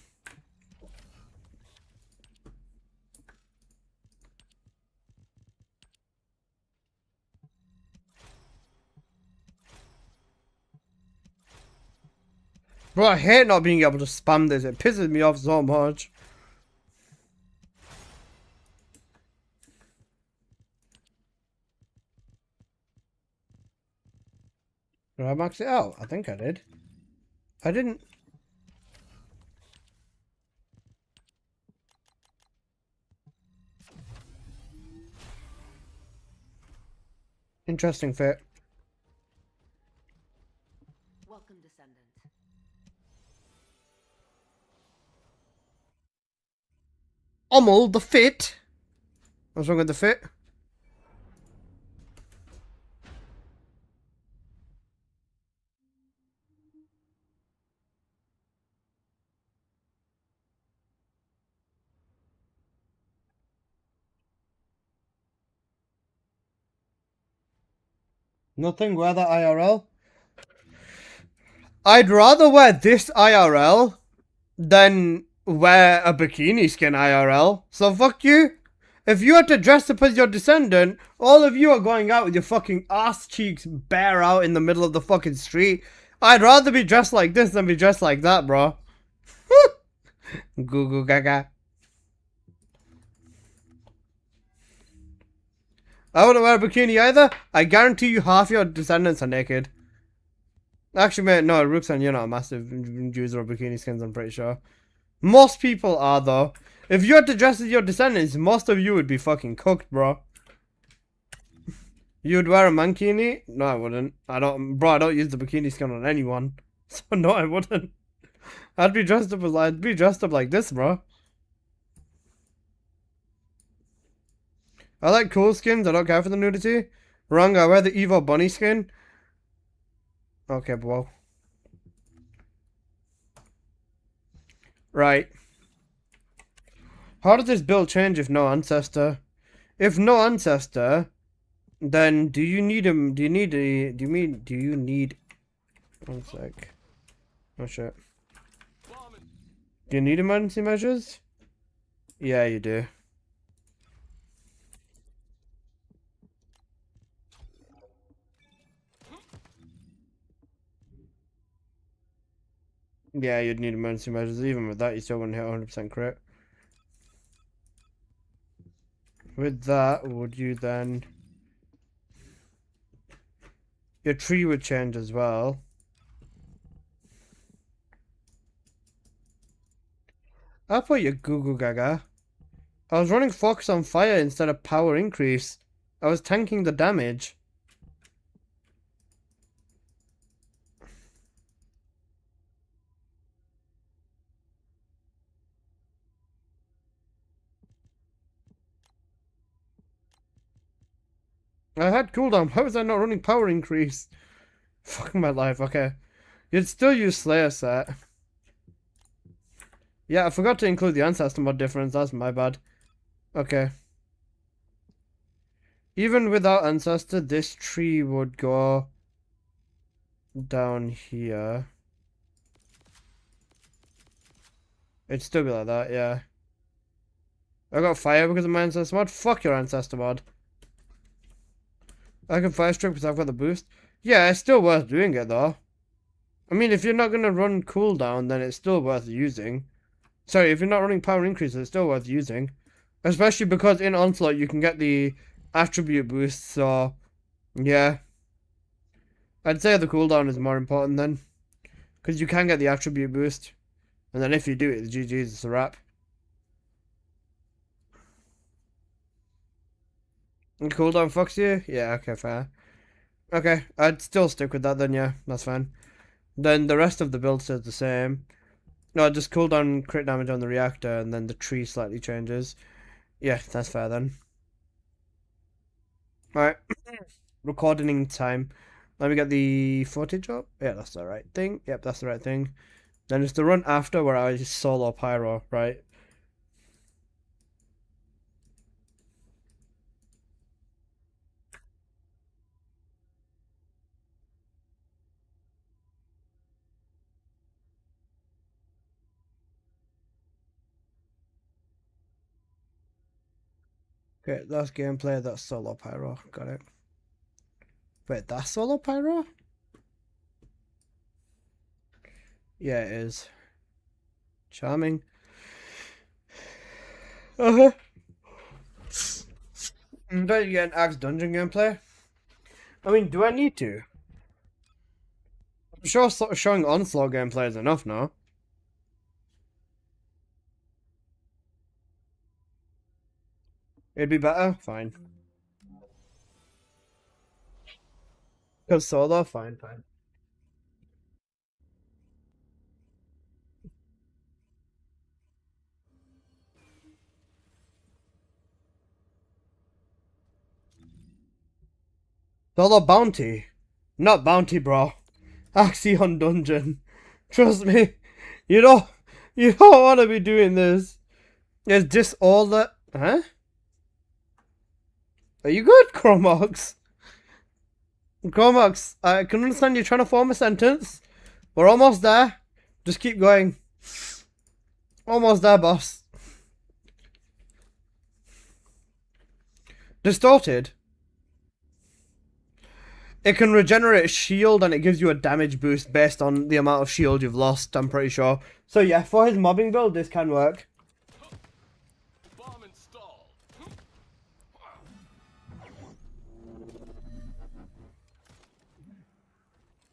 Bro, I hate not being able to spam this. It pisses me off so much. Did I max it out? I think I did. I didn't. Interesting fit. Welcome, Descendant. Ommel, the fit. What's wrong with the fit? Nothing. Wear that IRL. I'd rather wear this IRL than wear a bikini skin IRL. So fuck you. If you had to dress up as your descendant, all of you are going out with your fucking ass cheeks bare out in the middle of the fucking street. I'd rather be dressed like this than be dressed like that, bro. Goo goo gaga. I wouldn't wear a bikini either. I guarantee you half your descendants are naked. Actually, mate, no, Rooksan, you're not a massive user of bikini skins, I'm pretty sure. Most people are, though. If you had to dress as your descendants, most of you would be fucking cooked, bro. You'd wear a mankini? No, I wouldn't. I don't use the bikini skin on anyone. So no, I wouldn't. I'd be dressed up like this, bro. I like cool skins. I don't care for the nudity. Wrong. I wear the evil bunny skin. Okay, bro. Right. How does this build change if no ancestor? If no ancestor, then do you need him? Do you need? One sec. Oh shit. Do you need emergency measures? Yeah, you do. Yeah, you'd need emergency measures. Even with that, you still wouldn't hit 100% crit. With that, would you then... Your tree would change as well. I'll put your goo goo gaga. I was running focus on fire instead of power increase. I was tanking the damage. I had cooldown. How was I not running power increase? Fuck my life. Okay. You'd still use Slayer set. Yeah, I forgot to include the ancestor mod difference. That's my bad. Okay. Even without ancestor, this tree would go down here. It'd still be like that, yeah. I got fire because of my ancestor mod. Fuck your ancestor mod. I can fire strike because I've got the boost. Yeah, it's still worth doing it though. I mean, if you're not going to run cooldown, then it's still worth using. Sorry, if you're not running power increase, it's still worth using. Especially because in Onslaught, you can get the attribute boost, so... Yeah. I'd say the cooldown is more important then. Because you can get the attribute boost. And then if you do it, the GG's, it's a wrap. And cooldown fucks you? Yeah, okay, fair. Okay, I'd still stick with that then, yeah, that's fine. Then the rest of the build stays the same. No, just cooldown crit damage on the reactor, and then the tree slightly changes. Yeah, that's fair then. Alright, recording time. Let me get the footage up. Yeah, that's the right thing. Yep, that's the right thing. Then it's the run after where I solo pyro, right? Okay, that's gameplay, that's solo pyro. Got it. Wait, that's solo pyro? Yeah, it is. Charming. Uh-huh. Don't you get an Axe Dungeon gameplay? I mean, do I need to? I'm sure showing Onslaught gameplay is enough now. It'd be better? Fine. Because solo? Fine, fine. Solo bounty? Not bounty, bro. Axion Dungeon. Trust me. You don't want to be doing this. Is this all that... Huh? Are you good, Chromox? Chromox, I can understand you're trying to form a sentence. We're almost there. Just keep going. Almost there, boss. Distorted. It can regenerate shield and it gives you a damage boost based on the amount of shield you've lost, I'm pretty sure. So yeah, for his mobbing build, this can work. Bomb installed.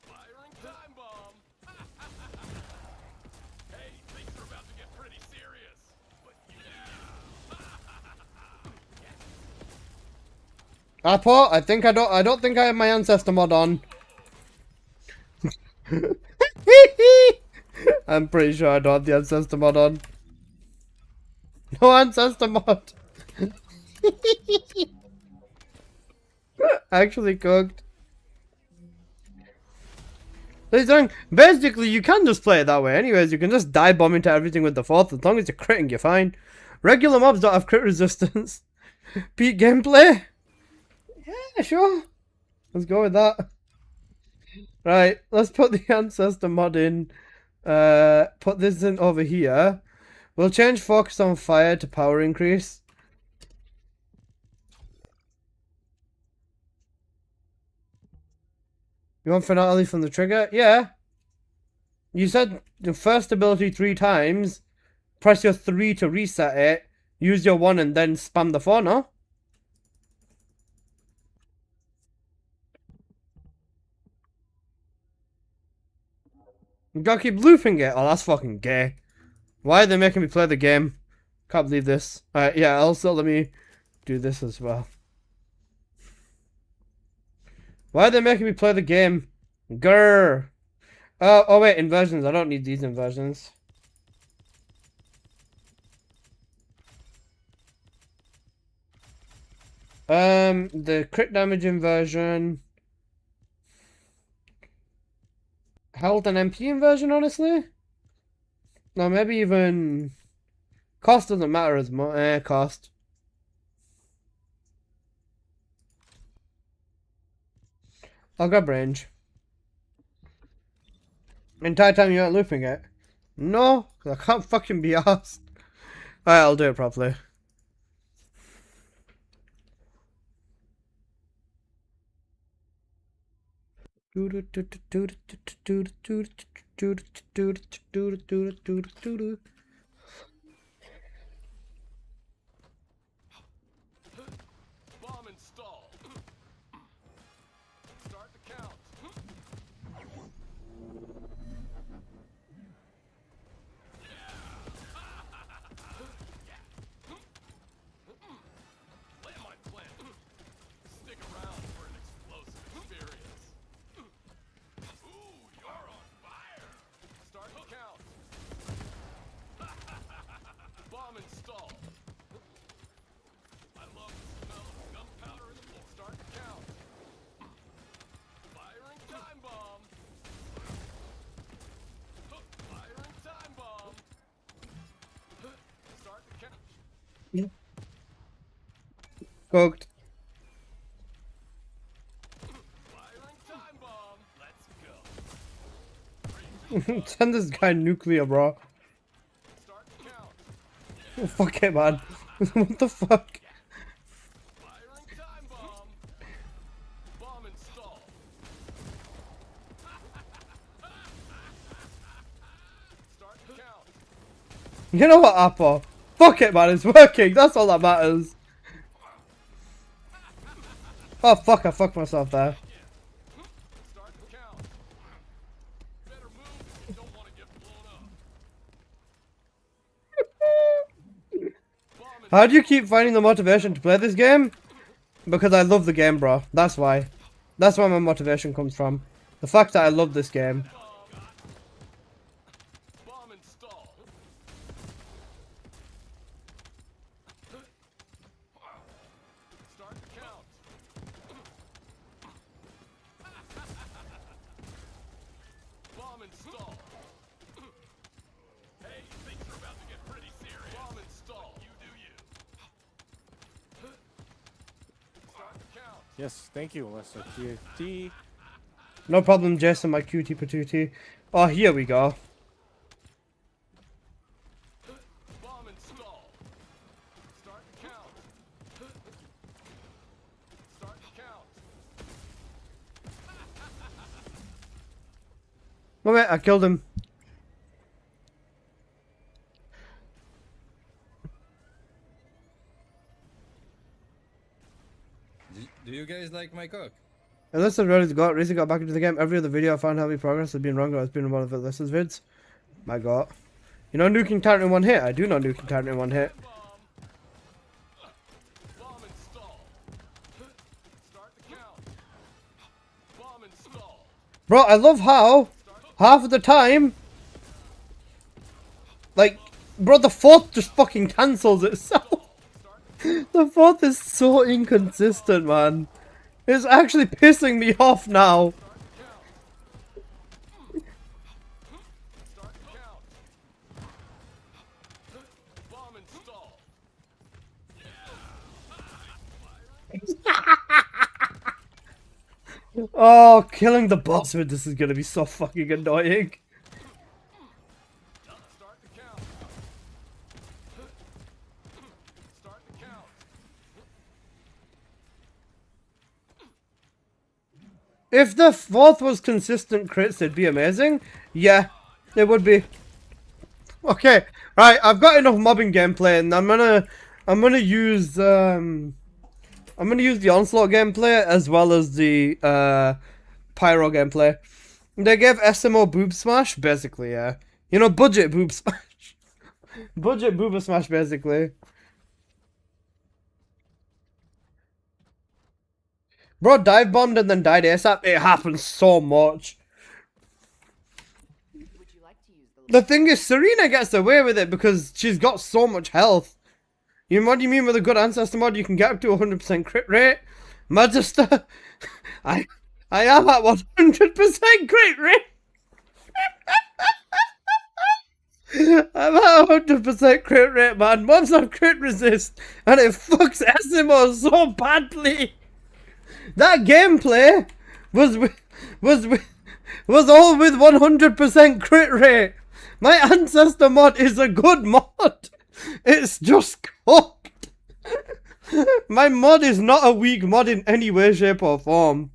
Firing time bomb. Hey, things are about to get pretty serious. But yeah. Apo, I don't think I have my ancestor mod on. I'm pretty sure I don't have the ancestor mod on. No ancestor mod. Actually cooked. Basically, you can just play it that way. Anyways, you can just die bomb into everything with the fourth. As long as you're critting, you're fine. Regular mobs don't have crit resistance. Peak gameplay? Yeah, sure. Let's go with that. Right, let's put the ancestor mod in. Put this in over here. We'll change focus on fire to power increase. You want finale from the trigger? Yeah. You said the first ability 3 times. Press your 3 to reset it. Use your 1 and then spam the 4, no? You gotta keep looping it. Oh, that's fucking gay. Why are they making me play the game? Can't believe this. Alright, yeah, also let me do this as well. Why are they making me play the game? Grrr. Oh wait, inversions. I don't need these inversions. The crit damage inversion. Health and MP inversion, honestly? No, maybe even... Cost doesn't matter as much. Cost. I'll grab range. Entire time you aren't looping it? No, because I can't fucking be asked. Alright, I'll do it properly. Bomb installed. Start the count. Land my plan. Stick around for an explosive experience. Ooh, you're on fire. Start the count. Bomb installed. I love the smell of gunpowder in the floor. Start the count. Firing time bomb. Firing time bomb. Start the count. Cooked. Firing time bomb. Let's go. Send this guy nuclear, bro. Start the count. Oh, fuck it, man. What the fuck? Firing time bomb. Bomb installed. Start the count. You know what, Apple? Fuck it, man. It's working. That's all that matters. Oh, fuck. I fucked myself there. Start the count. Better move if you don't want to get blown up. Bomb How do you keep finding the motivation to play this game? Because I love the game, bro. That's why. That's where my motivation comes from. The fact that I love this game. Bomb installed. Start the count. Bomb installed. Hey, things are about to get pretty serious. Bomb installed. You do you. Start the count. Yes, thank you, Lester TFT. No problem, Jason, my cutie patootie. Oh, here we go. Bomb installed. Start the count. Oh wait, I killed him. Do you guys like my cook? Alyssa recently got back into the game. Every other video I found how many progress has been wrong or has been in one of Alyssa's vids. My god. You know nuking Titan in one hit? I do know nuking Titan in one hit. Bomb installed. Start the count. Bomb installed. Bro, I love how half of the time, like, bro, the fourth just fucking cancels itself. The fourth is so inconsistent, man. It's actually pissing me off now. Start the count. Bomb installed. Oh, killing the boss with this is gonna be so fucking annoying. Start the count. Start the count. If the fourth was consistent crits, it'd be amazing. Yeah, it would be. Okay, right. I've got enough mobbing gameplay, and I'm gonna use the Onslaught gameplay as well as the Pyro gameplay. They gave SMO boob smash, basically. Yeah, you know, budget boob smash, budget boob smash, basically. Bro dive bombed and then died ASAP. It happens so much. The thing is, Serena gets away with it because she's got so much health. You know what do you mean with a good ancestor mod? You can get up to 100% crit rate. Magister, I am at 100% crit rate. I'm at 100% crit rate, man. Mobs have crit resist, and it fucks SMO so badly. That gameplay was all with 100% crit rate. My ancestor mod is a good mod. It's just cooked. My mod is not a weak mod in any way, shape, or form.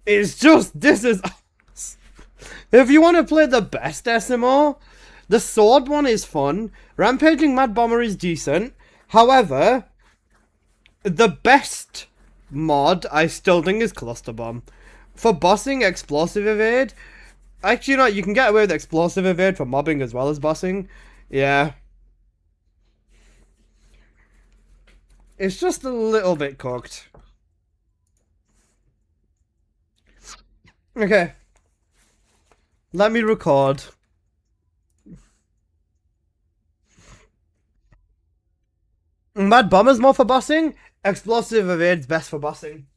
It's just this is. If you want to play the best SMO, the sword one is fun. Rampaging Mad Bomber is decent. However, the best mod I still think is Cluster Bomb. For bossing, Explosive Evade. Actually, no, you can get away with Explosive Evade for mobbing as well as bossing. Yeah. It's just a little bit cooked. Okay. Let me record. Mad Bomber's more for bossing. Explosive Evade's best for bossing.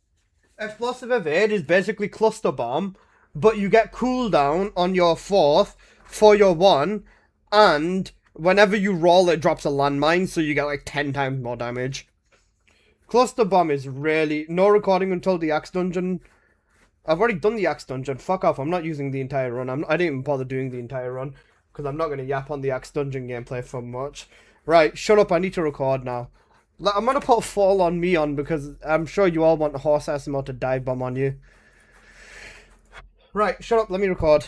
Explosive Evade is basically Cluster Bomb, but you get cooldown on your fourth for your one, and whenever you roll it drops a landmine, so you get like 10 times more damage. Cluster Bomb is really... No recording until the Axe Dungeon. I've already done the Axe Dungeon. Fuck off, I'm not using the entire run. I didn't even bother doing the entire run, because I'm not going to yap on the Axe Dungeon gameplay for much. Right, shut up, I need to record now. I'm going to put Fall on Me on, because I'm sure you all want Horse SMO to dive bomb on you. Right, shut up, let me record.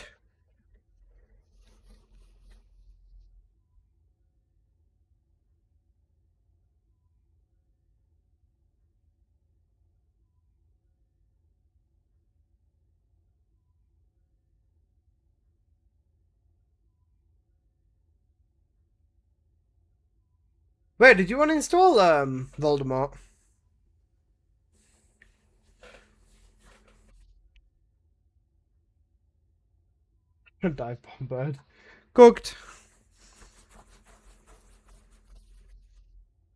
Wait, did you want to install Voldemort? Dive bomb bird. Cooked.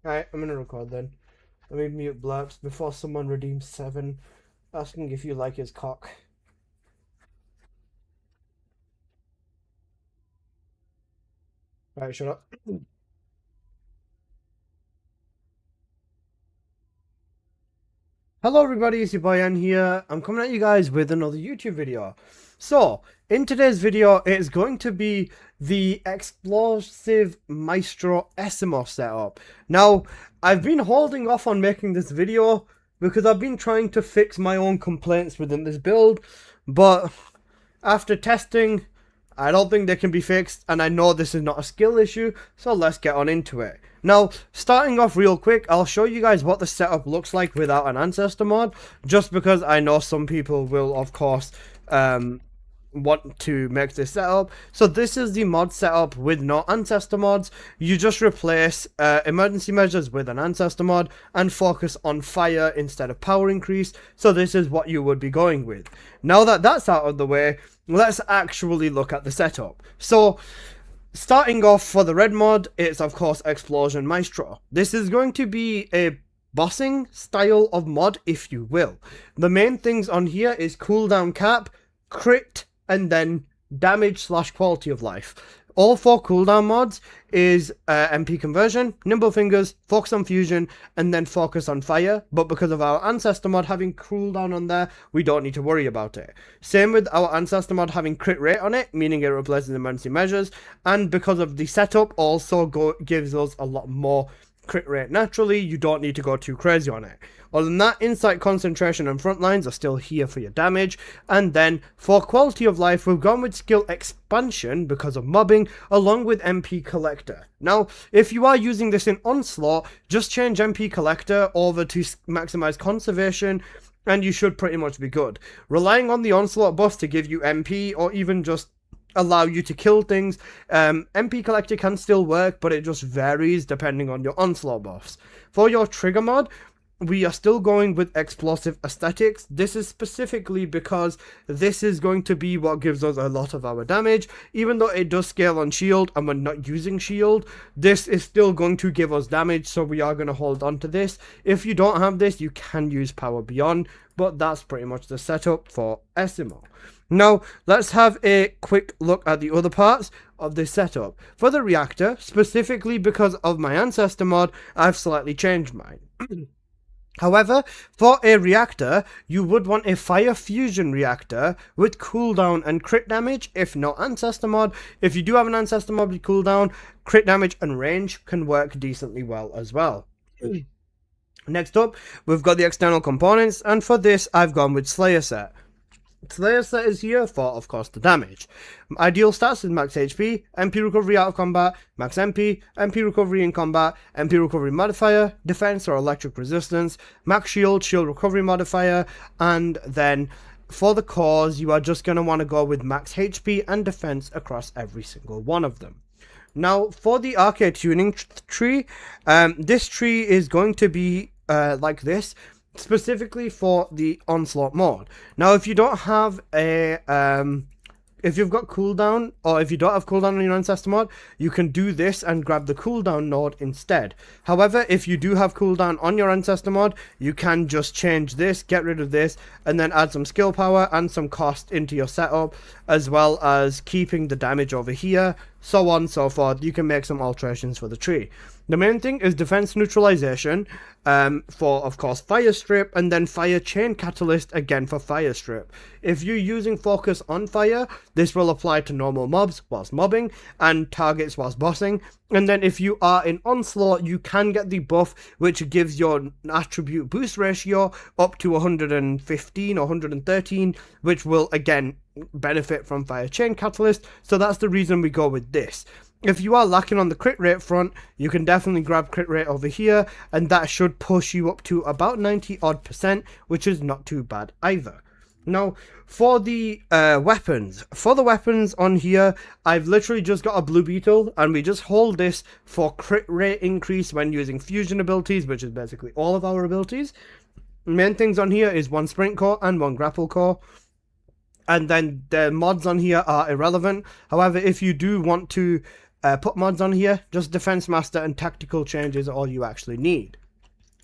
Alright, I'm gonna record then. Let me mute blurps before someone redeems 7, asking if you like his cock. Alright, shut up. Hello everybody, it's your boy Ann here. I'm coming at you guys with another YouTube video. So, in today's video, it's going to be the Explosive Maestro SMO setup. Now, I've been holding off on making this video because I've been trying to fix my own complaints within this build, but after testing I don't think they can be fixed, and I know this is not a skill issue, so let's get on into it. Now, starting off real quick, I'll show you guys what the setup looks like without an Ancestor mod, just because I know some people will, of course, want to make this setup. So this is the mod setup with no Ancestor mods. You just replace emergency measures with an Ancestor mod and focus on fire instead of power increase. So this is what you would be going with. Now that that's out of the way, let's actually look at the setup. So starting off for the red mod, it's of course Explosion Maestro. This is going to be a bossing style of mod, if you will. The main things on here is cooldown cap, crit, and then damage / quality of life. All 4 cooldown mods is MP conversion, nimble fingers, focus on fusion, and then focus on fire. But because of our Ancestor mod having cooldown on there, we don't need to worry about it. Same with our Ancestor mod having crit rate on it, meaning it replaces emergency measures. And because of the setup, also gives us a lot more crit rate naturally. You don't need to go too crazy on it. Other than that, insight, concentration, and front lines are still here for your damage. And then for quality of life, we've gone with skill expansion because of mobbing, along with MP collector. Now, if you are using this in Onslaught, just change MP collector over to maximize conservation, and you should pretty much be good. Relying on the Onslaught buff to give you MP, or even just allow you to kill things, MP collector can still work, but it just varies depending on your Onslaught buffs. For your trigger mod, we are still going with explosive aesthetics. This is specifically because this is going to be what gives us a lot of our damage. Even though it does scale on shield and we're not using shield, this is still going to give us damage, so we are going to hold on to this. If you don't have this, you can use power beyond, but that's pretty much the setup for SMO. Now, let's have a quick look at the other parts of this setup. For the reactor, specifically because of my Ancestor mod, I've slightly changed mine. However, for a reactor, you would want a fire fusion reactor with cooldown and crit damage, if not Ancestor mod. If you do have an Ancestor mod with cooldown, crit damage and range can work decently well as well. Next up, we've got the external components, and for this, I've gone with Slayer set. Slayer set is here for, of course, the damage. Ideal stats is max HP, MP recovery out of combat, max MP, MP recovery in combat, MP recovery modifier, defense or electric resistance, max shield, shield recovery modifier, and then for the cores, you are just going to want to go with max HP and defense across every single one of them. Now, for the arcade tuning tree, this tree is going to be like this, specifically for the Onslaught mode. Now, if you don't have a if you've got cooldown, or if you don't have cooldown on your Ancestor mod, you can do this and grab the cooldown node instead. However, if you do have cooldown on your Ancestor mod, you can just change this, get rid of this, and then add some skill power and some cost into your setup, as well as keeping the damage over here, so on and so forth. You can make some alterations for the tree. The main thing is defense neutralization for, of course, fire strip, and then fire chain catalyst again for fire strip. If you're using focus on fire, this will apply to normal mobs whilst mobbing and targets whilst bossing. And then if you are in Onslaught, you can get the buff which gives your attribute boost ratio up to 115 or 113, which will again benefit from fire chain catalyst. So that's the reason we go with this. If you are lacking on the crit rate front, you can definitely grab crit rate over here, and that should push you up to about 90% odd, which is not too bad either. Now, for the weapons. For the weapons on here, I've literally just got a blue beetle, and we just hold this for crit rate increase when using fusion abilities, which is basically all of our abilities. Main things on here is 1 sprint core and 1 grapple core. And then the mods on here are irrelevant. However, if you do want to put mods on here, just Defense Master and Tactical changes are all you actually need.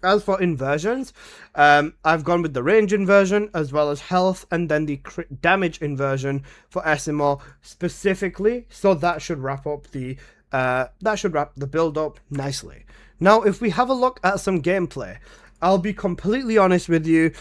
As for inversions, I've gone with the range inversion as well as health, and then the crit damage inversion for SMO specifically. So that should wrap up the build up nicely. Now, if we have a look at some gameplay, I'll be completely honest with you.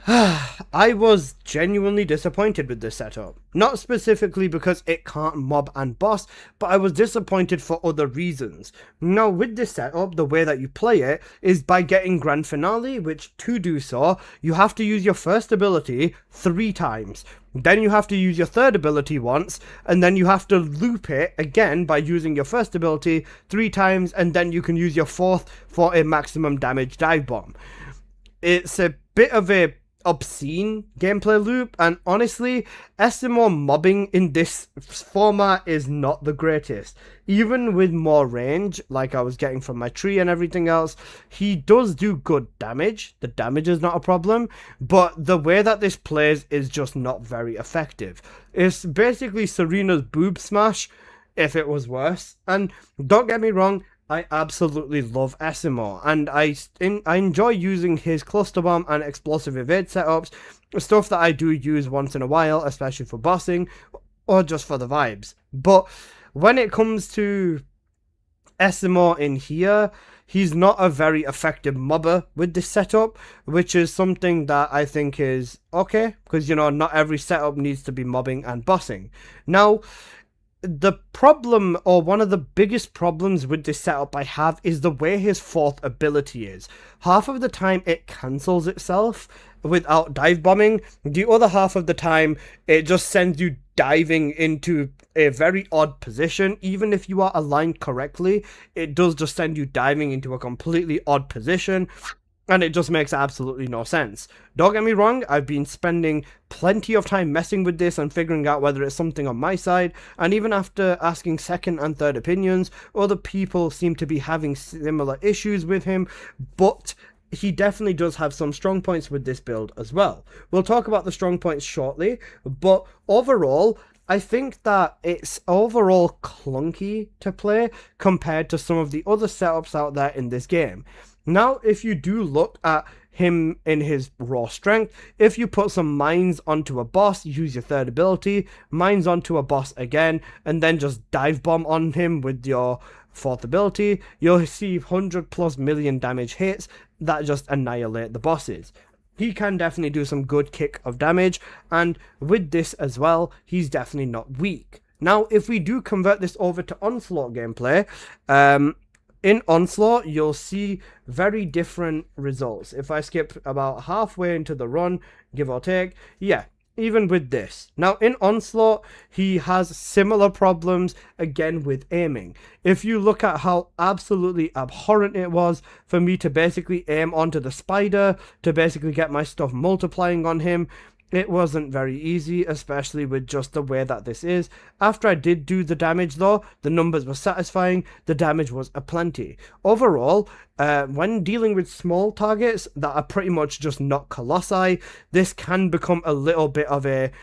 I was genuinely disappointed with this setup. Not specifically because it can't mob and boss, but I was disappointed for other reasons. Now, with this setup, the way that you play it is by getting Grand Finale, which to do so, you have to use your first ability 3 times. Then you have to use your third ability once, and then you have to loop it again by using your first ability 3 times, and then you can use your fourth for a maximum damage dive bomb. It's a bit of a obscene gameplay loop, and honestly, SMO mobbing in this format is not the greatest. Even with more range, like I was getting from my tree and everything else, he does do good damage. The damage is not a problem, but the way that this plays is just not very effective. It's basically Serena's boob smash if it was worse. And don't get me wrong, I absolutely love SMO, and I enjoy using his cluster bomb and explosive evade setups, stuff that I do use once in a while, especially for bossing, or just for the vibes. But when it comes to SMO in here, he's not a very effective mobber with this setup, which is something that I think is okay, because, you know, not every setup needs to be mobbing and bossing. Now, the problem, or one of the biggest problems with this setup I have, is the way his fourth ability is. Half of the time it cancels itself without dive bombing. The other half of the time it just sends you diving into a very odd position. Even if you are aligned correctly, it does just send you diving into a completely odd position. And it just makes absolutely no sense. Don't get me wrong, I've been spending plenty of time messing with this and figuring out whether it's something on my side, and even after asking second and third opinions, other people seem to be having similar issues with him, but he definitely does have some strong points with this build as well. We'll talk about the strong points shortly, but overall, I think that it's overall clunky to play compared to some of the other setups out there in this game. Now, if you do look at him in his raw strength, if you put some mines onto a boss, use your third ability, mines onto a boss again, and then just dive bomb on him with your fourth ability, you'll receive 100+ million damage hits that just annihilate the bosses. He can definitely do some good kick of damage, and with this as well, he's definitely not weak. Now, if we do convert this over to Onslaught gameplay, in Onslaught, you'll see very different results. If I skip about halfway into the run, give or take, yeah, even with this. Now, in Onslaught, he has similar problems, again, with aiming. If you look at how absolutely abhorrent it was for me to basically aim onto the spider, to basically get my stuff multiplying on him, it wasn't very easy, especially with just the way that this is. After I did do the damage though, the numbers were satisfying, the damage was aplenty. Overall, when dealing with small targets that are pretty much just not colossi, this can become a little bit of a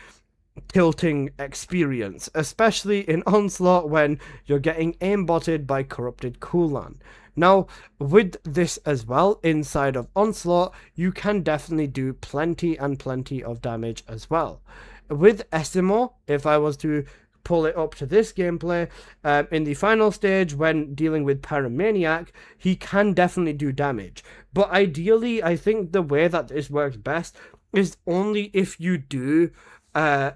tilting experience, especially in Onslaught when you're getting aimbotted by corrupted Kulan. Now, with this as well, inside of Onslaught, you can definitely do plenty and plenty of damage as well. With SMO, if I was to pull it up to this gameplay, in the final stage, when dealing with Paramaniac, he can definitely do damage. But ideally, I think the way that this works best is only if you do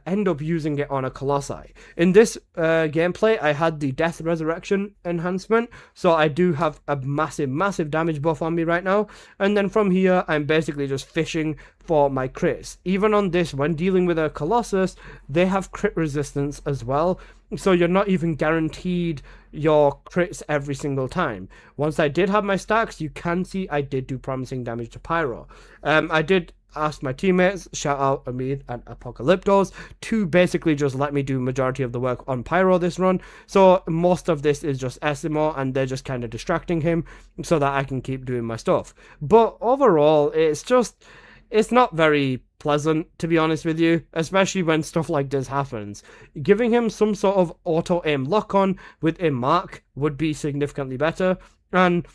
end up using it on a Colossi. In this gameplay, I had the Death Resurrection enhancement, so I do have a massive damage buff on me right now, and then from here, I'm basically just fishing for my crits. Even on this, when dealing with a Colossus, they have crit resistance as well, so you're not even guaranteed your crits every single time. Once I did have my stacks, you can see I did do promising damage to Pyro. I did asked my teammates, shout out Amid and Apocalyptos, to basically just let me do majority of the work on Pyro this run. So most of this is just SMO, and they're just kind of distracting him so that I can keep doing my stuff. But overall, it's not very pleasant, to be honest with you, especially when stuff like this happens. Giving him some sort of auto-aim lock-on with a mark would be significantly better, and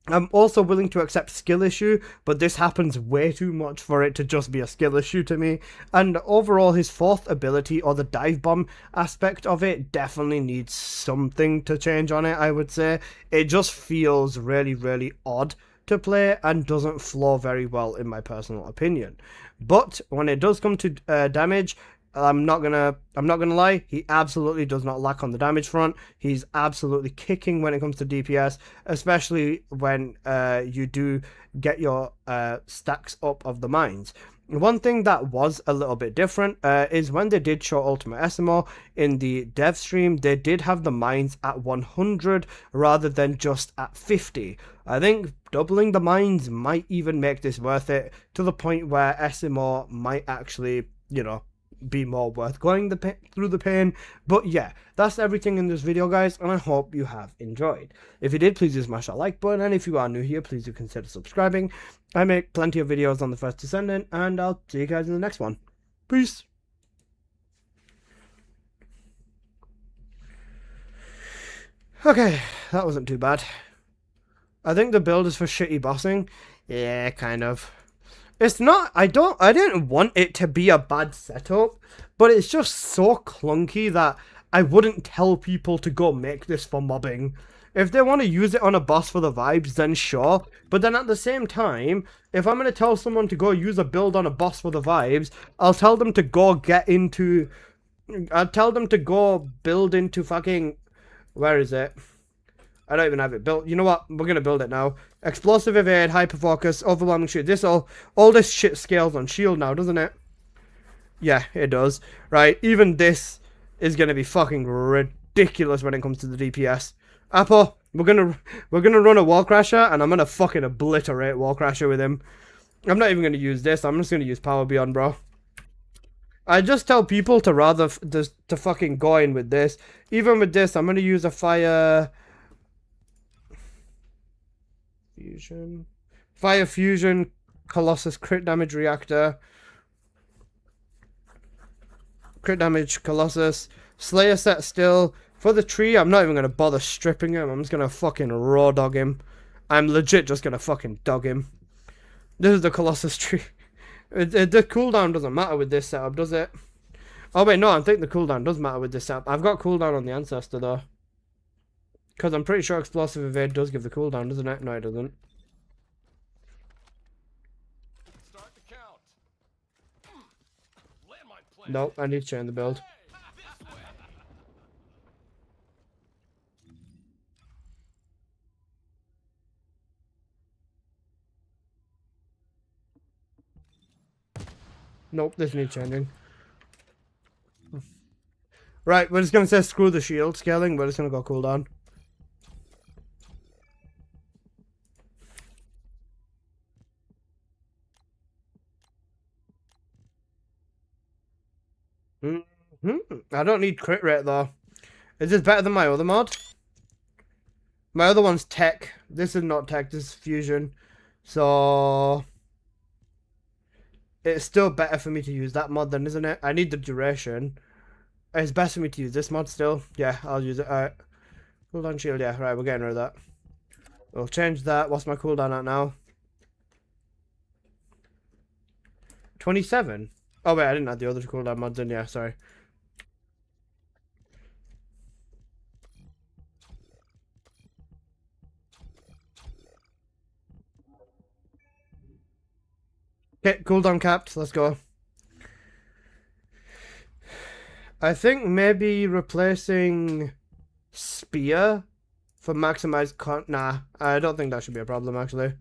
I'm also willing to accept skill issue, but this happens way too much for it to just be a skill issue to me. And overall, his fourth ability, or the dive bomb aspect of it, definitely needs something to change on it, I would say. It just feels really odd to play and doesn't flow very well in my personal opinion. But when it does come to damage, I'm not gonna lie, he absolutely does not lack on the damage front. He's absolutely kicking when it comes to DPS, especially when you do get your stacks up of the mines. One thing that was a little bit different is when they did show Ultimate SMO in the dev stream, they did have the mines at 100 rather than just at 50. I think doubling the mines might even make this worth it, to the point where SMO might actually, you know, be more worth going through the pain. But yeah, that's everything in this video, guys, and I hope you have enjoyed. If you did, please do smash that like button, and if you are new here, please do consider subscribing. I make plenty of videos on the First Descendant, and I'll see you guys in the next one. Peace. Okay, that wasn't too bad. I think the build is for shitty bossing. Yeah, kind of. It's not, I didn't want it to be a bad setup, but it's just so clunky that I wouldn't tell people to go make this for mobbing. If they want to use it on a boss for the vibes, then sure. But then at the same time, if I'm going to tell someone to go use a build on a boss for the vibes, I'll tell them to go I'll tell them to go build into fucking, where is it? I don't even have it built. You know what? We're going to build it now. Explosive evade, hyper focus, overwhelming shield. All this shit scales on shield now, doesn't it? Yeah, it does. Right, even this is going to be fucking ridiculous when it comes to the DPS. Apple, we're gonna run a wall crasher, and I'm gonna fucking obliterate wall crasher with him. I'm not even going to use this. I'm just going to use power beyond, bro. I just tell people to rather to fucking go in with this. Even with this, I'm going to use a fire fusion Colossus crit damage reactor. Crit damage Colossus. Slayer set still. For the tree, I'm not even going to bother stripping him. I'm just going to fucking raw dog him. I'm legit just going to fucking dog him. This is the Colossus tree. The cooldown doesn't matter with this setup, does it? Oh wait, no, I think the cooldown does matter with this setup. I've got cooldown on the Ancestor though. Because I'm pretty sure Explosive Evade does give the cooldown, doesn't it? No, it doesn't. Start the count. Landmine plant. Nope, I need to change the build. This way. Nope, this needs changing. Right, we're just going to say screw the shield scaling. We're just going to go cooldown. I don't need crit rate though. Is this better than my other mod? My other one's tech. This is not tech, this is fusion. So it's still better for me to use that mod then, isn't it? I need the duration. It's best for me to use this mod still. Yeah, I'll use it. Alright. Cooldown shield, yeah, right, we're getting rid of that. We'll change that. What's my cooldown at now? 27. Oh wait, I didn't add the other cooldown mods in, yeah, sorry. Okay, cooldown capped, let's go. I think maybe replacing Spear for maximized nah, I don't think that should be a problem actually. It's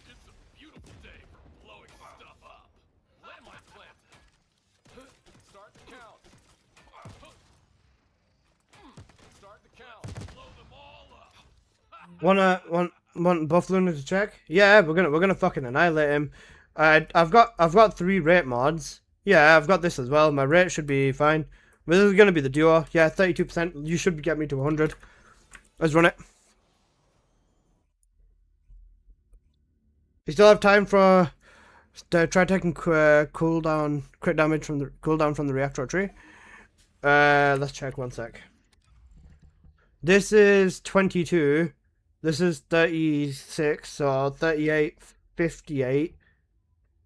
a beautiful day for blowing stuff up. Landmine planted. Start the count. Start the count. Blow them all up. Want Buff Luna to check? Yeah, we're gonna fucking annihilate him. I've got 3 rate mods. Yeah, I've got this as well. My rate should be fine. But this is gonna be the duo. Yeah, 32%. You should get me to 100. Let's run it. You still have time for try taking cooldown crit damage from the cooldown from the reactor tree. Let's check 1 sec. This is 22. This is 36, so 38, 58,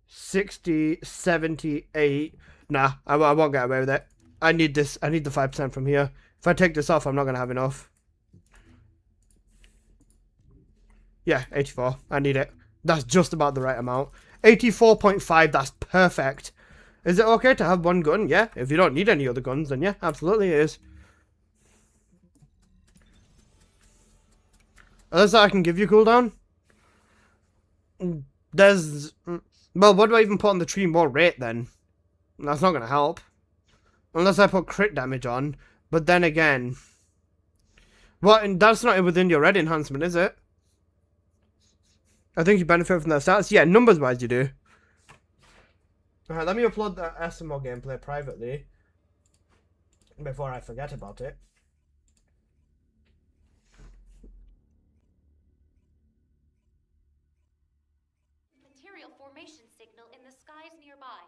60, 78. Nah, I won't get away with it. I need this. I need the 5% from here. If I take this off, I'm not going to have enough. Yeah, 84. I need it. That's just about the right amount. 84.5, that's perfect. Is it okay to have one gun? Yeah. If you don't need any other guns, then yeah, absolutely it is. Unless I can give you cooldown. There's... Well, what do I even put on the tree more rate then? That's not going to help. Unless I put crit damage on. But then again... Well, that's not within your red enhancement, is it? I think you benefit from the stats. Yeah, numbers-wise you do. Alright, let me upload the SMO gameplay privately. Before I forget about it. Material formation signal in the skies nearby.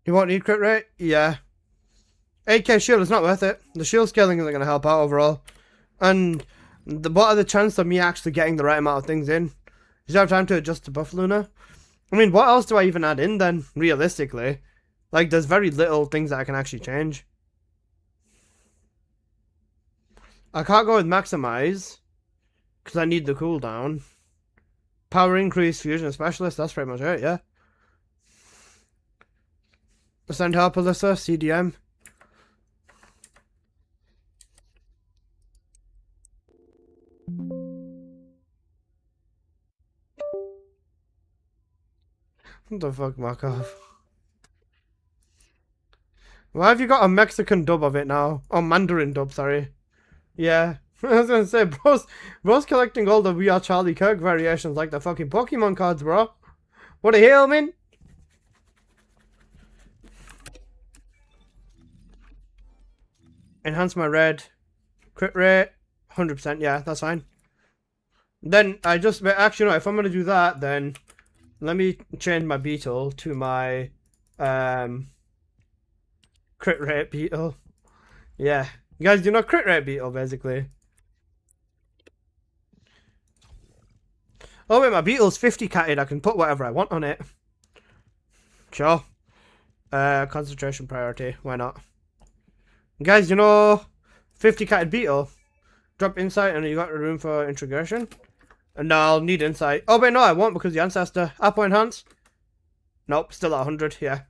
You won't need crit rate? Yeah. 8k shield is not worth it. The shield scaling isn't going to help out overall. And what are the chances of me actually getting the right amount of things in? Did you have time to adjust to buff Luna? I mean, what else do I even add in then, realistically? Like, there's very little things that I can actually change. I can't go with maximize, because I need the cooldown. Power increase, fusion specialist, that's pretty much it, yeah. Send help, Alyssa, CDM. What the fuck, Markov? Why have you got a Mexican dub of it now? Oh, Mandarin dub, sorry. Yeah. I was gonna say, bro's collecting all the We Are Charlie Kirk variations like the fucking Pokemon cards, bro. What a hell, man. Enhance my red. Crit rate. 100%, yeah, that's fine. Then I just... Actually, no, if I'm gonna do that, then... Let me change my beetle to my... crit rate beetle. Yeah. You guys do not crit rate beetle, basically. Oh wait, my beetle's 50 catted. I can put whatever I want on it. Sure. Concentration priority. Why not? Guys, you know, 50 catted beetle. Drop insight and you got room for integration. And now I'll need insight. Oh wait, no, I won't because the ancestor. Apple enhance. Nope, still at 100. Yeah.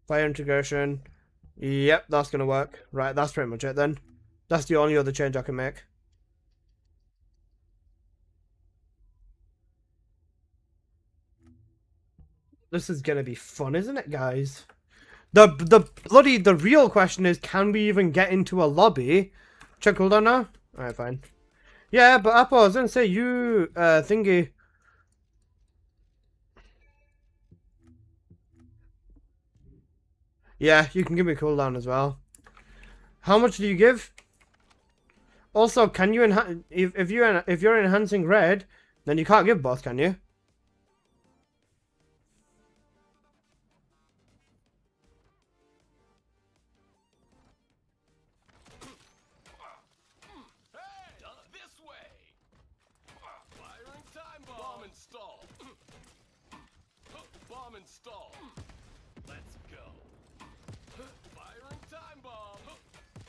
Fire integration. Yep, that's gonna work. Right, that's pretty much it then. That's the only other change I can make. This is gonna be fun, isn't it, guys? The real question is, can we even get into a lobby? Check cooldown now? Alright, fine. Yeah, but Apple, I was gonna say, you, thingy. Yeah, you can give me cooldown as well. How much do you give? Also, can you enhance if you're enhancing red, then you can't give both, can you? This way! Firing time bomb installed. Bomb installed. Let's go. Firing time bomb.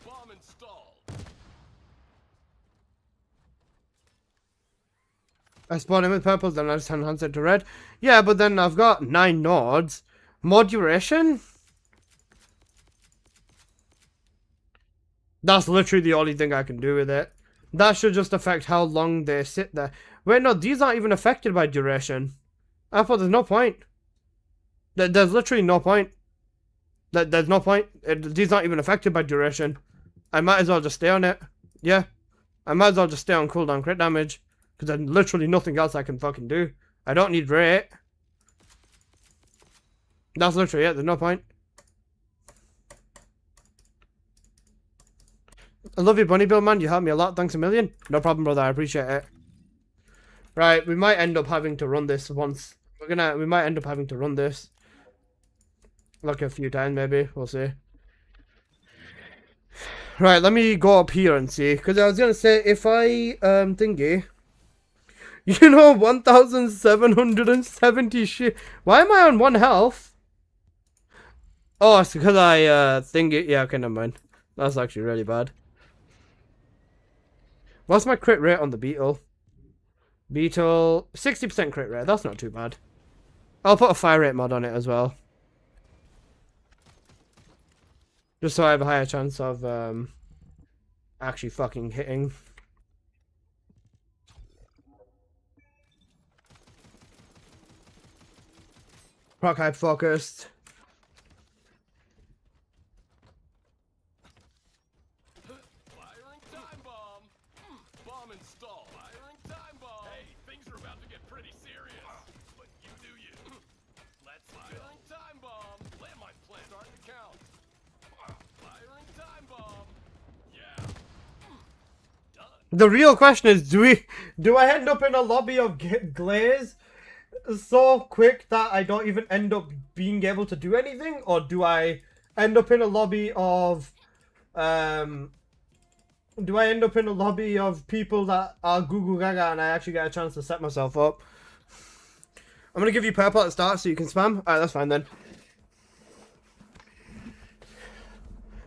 Bomb installed. I spawn him with purple, then I just enhance it to red. Yeah, but then I've got 9 nodes. More duration? That's literally the only thing I can do with it. That should just affect how long they sit there. Wait, no, these aren't even affected by duration. I thought there's no point. There's literally no point. There's no point. These aren't even affected by duration. I might as well just stay on it. Yeah. I might as well just stay on cooldown crit damage. Because there's literally nothing else I can fucking do. I don't need rate. That's literally it. There's no point. I love you, Bunny Bill, man. You helped me a lot. Thanks a million. No problem, brother. I appreciate it. Right, we might end up having to run this once. We might end up having to run this. Like a few times, maybe. We'll see. Right, let me go up here and see. Because I was going to say, if I, thingy... You know, 1,770 shit. Why am I on 1 health? Oh, it's because I, thingy... Yeah, okay, never mind. That's actually really bad. What's my crit rate on the beetle? Beetle... 60% crit rate. That's not too bad. I'll put a fire rate mod on it as well. Just so I have a higher chance of, actually fucking hitting. Proc hype focused. Firing time bomb. Bomb installed. Firing time bomb. Hey, things are about to get pretty serious. But you do you. Let's firing time bomb. Landmine plant. Start the count. Firing time bomb. Yeah. Done. The real question is, do I end up in a lobby of glaze so quick that I don't even end up being able to do anything, or do I end up in a lobby of people that are goo goo gaga and I actually get a chance to set myself up? I'm gonna give you purple at the start so you can spam. Alright, that's fine then.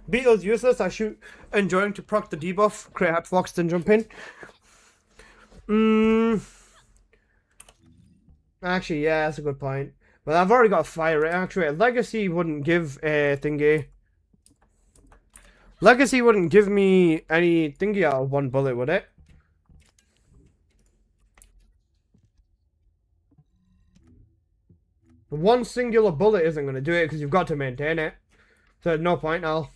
Beetle's useless. I shoot enjoying to proc the debuff. Crit hype fox then jump in. Actually, yeah, that's a good point. But I've already got a fire rate. Actually, Legacy wouldn't give a thingy. Legacy wouldn't give me any thingy out of 1 bullet, would it? One singular bullet isn't going to do it because you've got to maintain it. So there's no point now.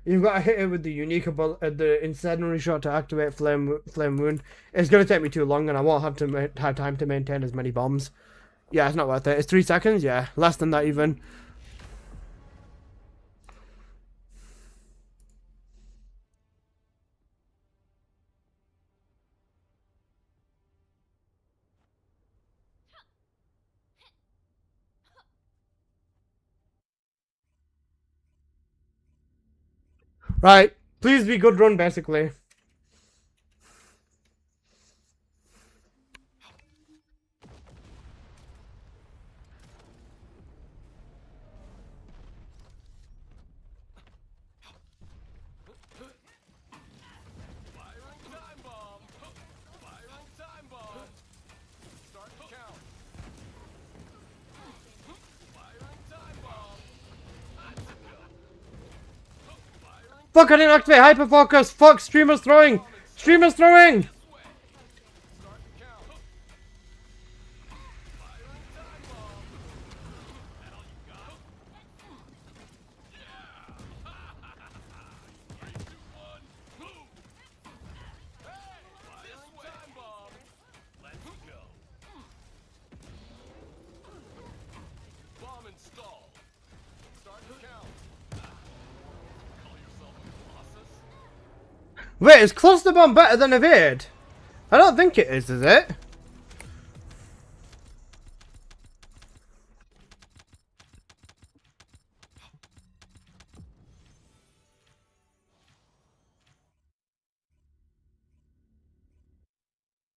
You've got to hit it with the unique the incendiary shot to activate flame wound. It's going to take me too long and I won't have time to maintain as many bombs. Yeah, it's not worth it. It's 3 seconds? Yeah, less than that even. Right, please be good run, basically. Firing time bomb. Firing time bomb. Start the count. Firing time bomb. That's a go. Firing Fuck, I didn't activate hyperfocus! Fuck, streamer's throwing! Streamer's throwing! start the count. Firing time bomb. That all you got? Yeah. 3, 2, 1, move. Hey, firing time bomb. Let's go. Bomb installed. Start the count. Call yourself a Colossus? Wait, is cluster bomb better than evade? I don't think it is it?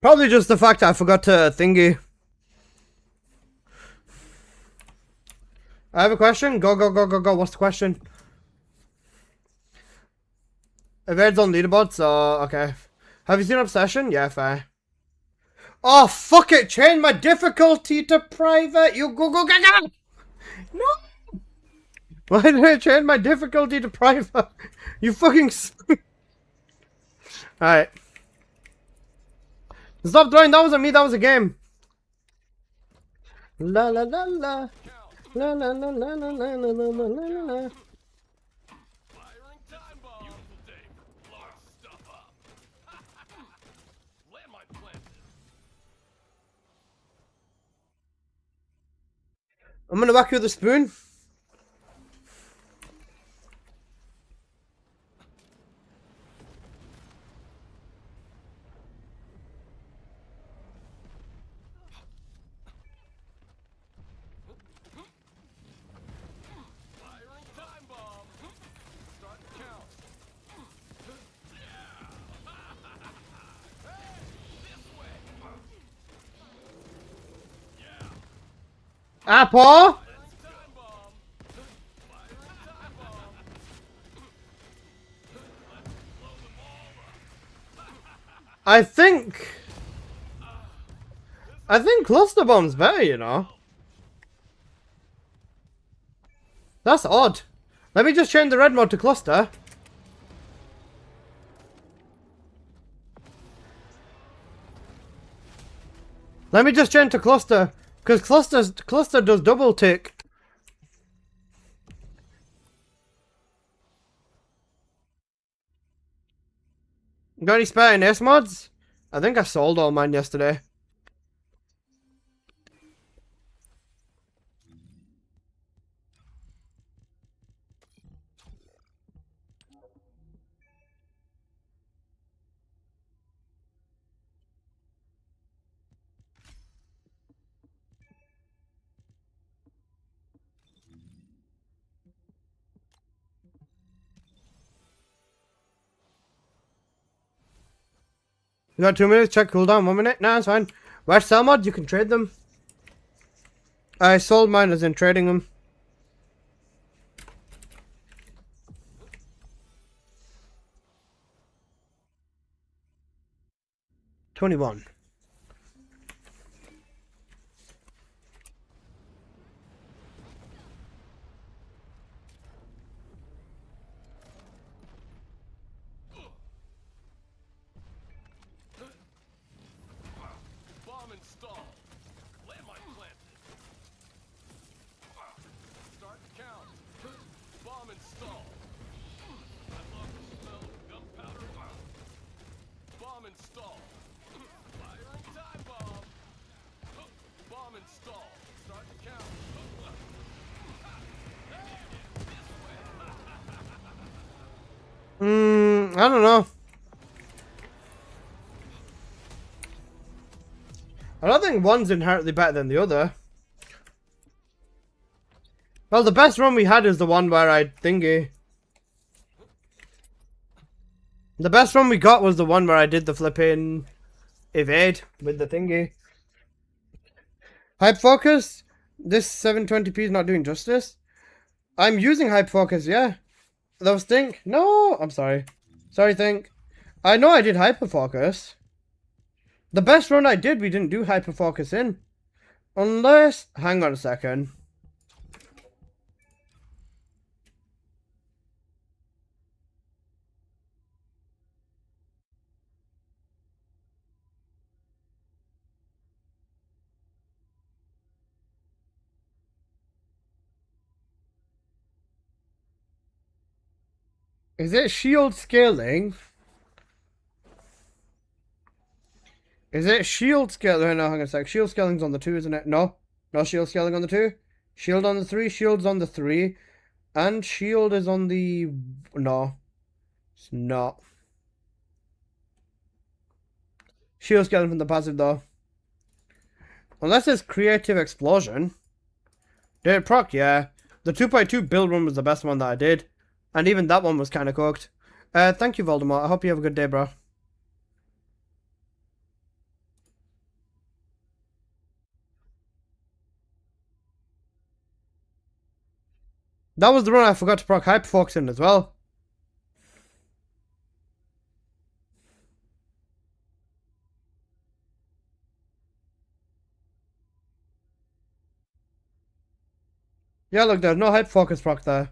Probably just the fact that I forgot to thingy. I have a question. Go, go, go, go, go. What's the question? Evade's on leaderboard, so okay. Have you seen Obsession? Yeah, fair. Oh, fuck it! Change my difficulty to private! You go, go, go, go! No! Why did I change my difficulty to private? You fucking. Alright. Stop throwing. That wasn't me. That was a game. La la la la. La la la la la la la la la la. Firing time bomb. Beautiful day for blowing stuff up. Landmine planted. I'm gonna whack you with a spoon. Firing time bomb. Start the count. Hey, this way. Yeah. Apple. Time bomb. Firing time bomb. I think cluster bomb's better, you know. That's odd. Let me just change the red mode to cluster. Let me just change to cluster, because cluster does double tick. Got any spare NS mods? I think I sold all mine yesterday. You got 2 minutes, check cooldown, 1 minute. Nah, it's fine. Where's sell mod? You can trade them. I sold mine as in trading them. $21. Bomb installed. Landmine planted. Start the count. Bomb installed. I love the smell of gunpowder. Bomb installed. Firing time bomb. Bomb installed. Start the count. I don't know. I don't think one's inherently better than the other. Well, the best run we had is the one where I thingy. The best run we got was the one where I did the flipping evade with the thingy. Hype focus? This 720p is not doing justice. I'm using hype focus, yeah. Those think? No, I'm sorry. Sorry, think. I know I did hyper focus. The best run I did, we didn't do hyper focus in. Unless, hang on a second. Is it shield scaling? Is it shield scaling? No, hang on a sec. Shield scaling's on the 2, isn't it? No. No shield scaling on the 2. Shield on the 3. Shield's on the 3. And shield is on the... No. It's not. Shield scaling from the passive, though. Unless it's creative explosion. Did it proc? Yeah. The 2.2 build one was the best one that I did. And even that one was kind of cooked. Thank you, Voldemort. I hope you have a good day, bro. That was the run I forgot to proc Hyperfox in as well. Yeah, look, there's no Hyperfocus proc there.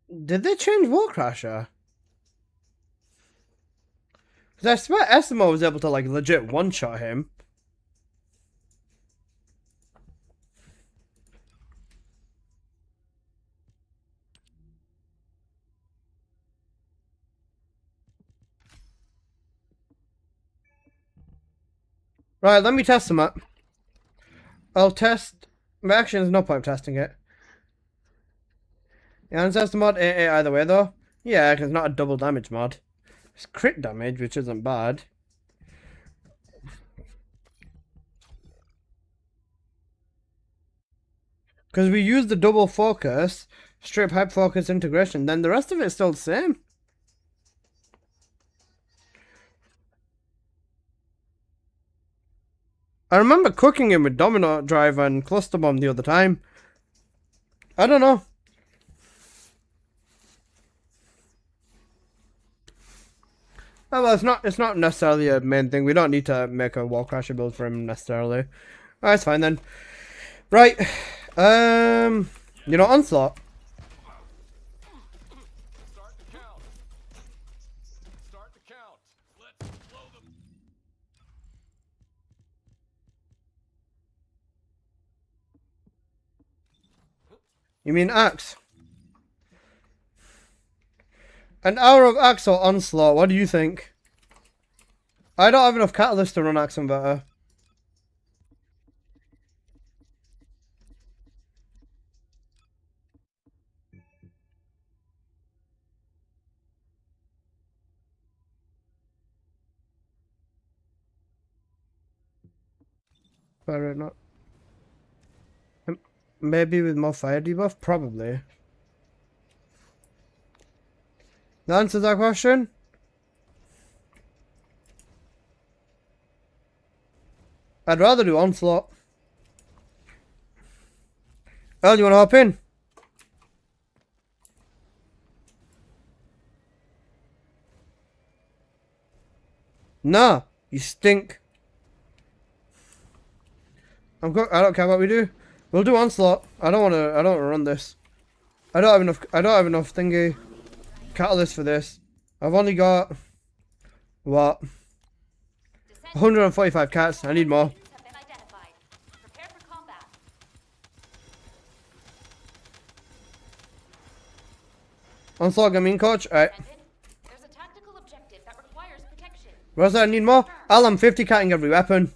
Did they change Wall Crasher? Because I swear Esimo was able to like legit one-shot him. Right, let me test them up. I'll test. Actually, there's no point testing it. Yeah, I'll test the mod AA either way though. Yeah, because it's not a double damage mod. It's crit damage, which isn't bad. Because we use the double focus, strip hype focus integration, then the rest of it's still the same. I remember cooking him with Domino Drive and Cluster Bomb the other time. I don't know. Oh, well, it's not necessarily a main thing. We don't need to make a Wall Crasher build for him necessarily. That's fine then. Right. You know, Onslaught. Start the count. Start the count. Let's blow them. You mean Axe? An hour of Axe or Onslaught? What do you think? I don't have enough catalyst to run Axe and better. Better not. Maybe with more fire debuff? Probably. That answers that question? I'd rather do Onslaught. Earl, you wanna hop in? Nah, you stink. I don't care what we do. We'll do Onslaught. I don't wanna run this. I don't have enough thingy catalyst for this. I've only got what? 145 cats. I need more. Have been identified. Prepare for combat. Onslaught, I mean, coach. Alright. There's a tactical objective that requires protection. Where's that? I need more. I'm 50 catting every weapon.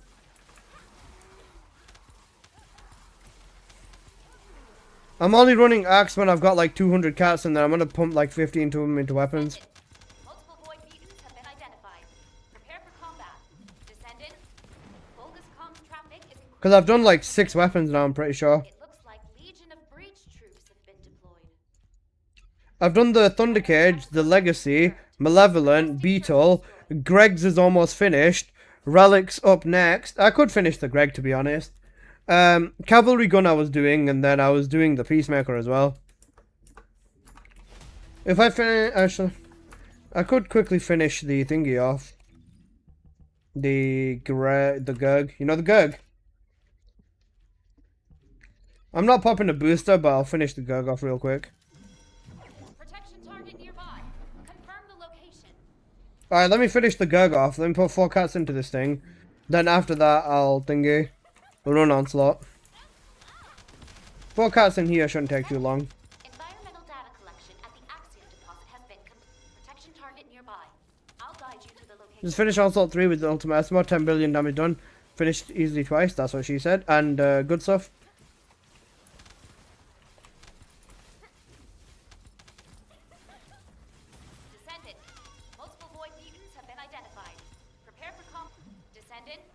I'm only running Axe when I've got like 200 cats, and then I'm gonna pump like 50 into them into weapons. Multiple void mutants have been identified. Prepare for combat. Descendant. Vulgus comms traffic is Because I've done like 6 weapons now, I'm pretty sure. It looks like Legion of Breach troops have been deployed. I've done the Thunder Cage, the Legacy, Malevolent, Beetle. Greg's is almost finished. Relic's up next. I could finish the Greg, to be honest. Cavalry Gun I was doing, and then I was doing the Peacemaker as well. If I finish, actually, I could quickly finish the thingy off. The Gurg. You know the Gurg? I'm not popping a booster, but I'll finish the Gurg off real quick. Protection target nearby. Confirm the location. Alright, let me finish the Gurg off. Let me put 4 cats into this thing. Then after that, I'll thingy. We'll run Onslaught. 4 cats in here shouldn't take too long. Environmental data collection at the Axiom deposit has been protection target nearby. I'll guide you to the location. Just finish Onslaught 3 with the Ultimate Esmo. 10 billion damage done. Finished easily twice, that's what she said. And good stuff. Descendant. Multiple void mutants have been identified. Prepare for Descendant.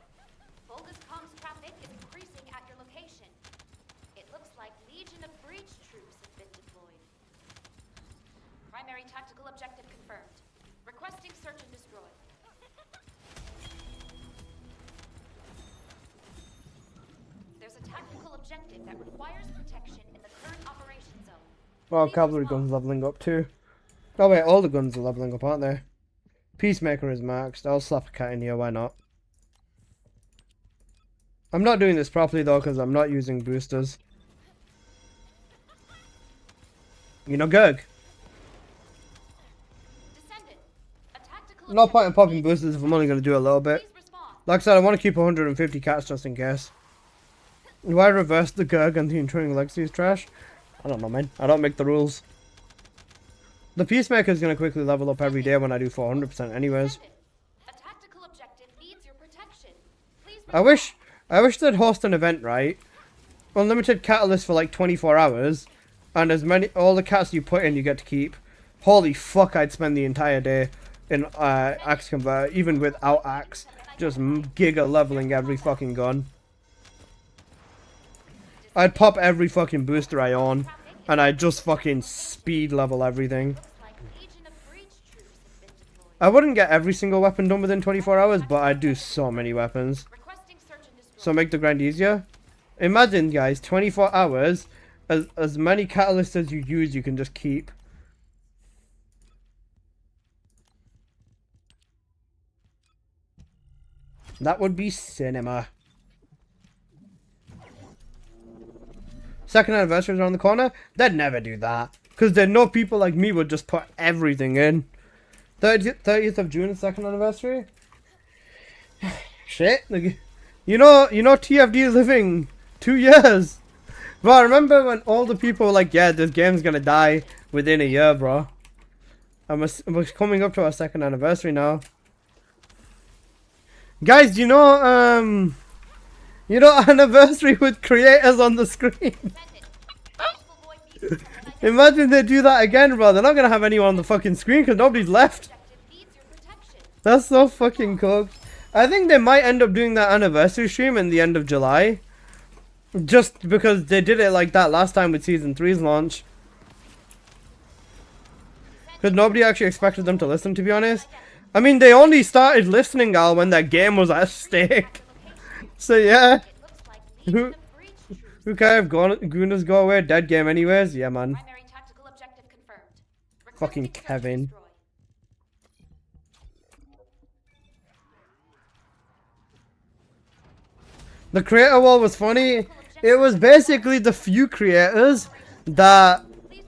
Vulgus comms traffic is increasing at your location. It looks like Legion of Breach troops have been deployed. Primary tactical objective confirmed. Requesting search and destroy. There's a tactical objective that requires protection in the current operation zone. Well, Cavalry Gun's leveling up too. Oh wait, all the guns are leveling up, aren't they? Peacemaker is maxed. I'll slap a cat in here, why not? I'm not doing this properly though, because I'm not using boosters. You know, Gurg. no point in popping boosters if I'm only going to do a little bit. Please respond. Like I said, I want to keep 150 cats just in case. Do I reverse the Gurg and the Intruding Legacy is trash? I don't know, man. I don't make the rules. The Peacemaker is going to quickly level up every day when I do 400% anyways. A tactical objective needs your protection. Please I wish they'd host an event, right? Unlimited catalyst for like 24 hours. And all the cats you put in you get to keep. Holy fuck, I'd spend the entire day in Axe Converter, even without Axe. Just giga leveling every fucking gun. I'd pop every fucking booster I own. And I'd just fucking speed level everything. like Legion of Breach troops have been deployed. I wouldn't get every single weapon done within 24 hours, but I'd do so many weapons. Requesting search and destroy. So make the grind easier. Imagine, guys, 24 hours, as many catalysts as you use, you can just keep. That would be cinema. Second anniversary is around the corner. They'd never do that. Because they know people like me would just put everything in. 30th of June is second anniversary. Shit. Like, you know TFD is living 2 years. Bro, I remember when all the people were like, yeah, this game's gonna die within a year, bro. And we're coming up to our second anniversary now. Guys, you know anniversary with creators on the screen. Imagine they do that again, bro. They're not gonna have anyone on the fucking screen because nobody's left. That's so fucking cooked. I think they might end up doing that anniversary stream in the end of July. Just because they did it like that last time with Season 3's launch. Because nobody actually expected them to listen, to be honest. I mean, they only started listening, Al, when that game was at stake. So, yeah. Who cares if Gunas go away? Dead game anyways? Yeah, man. Primary tactical objective confirmed. Fucking Requesting search and Kevin. destroy. The creator wall was funny. It was basically the few creators that,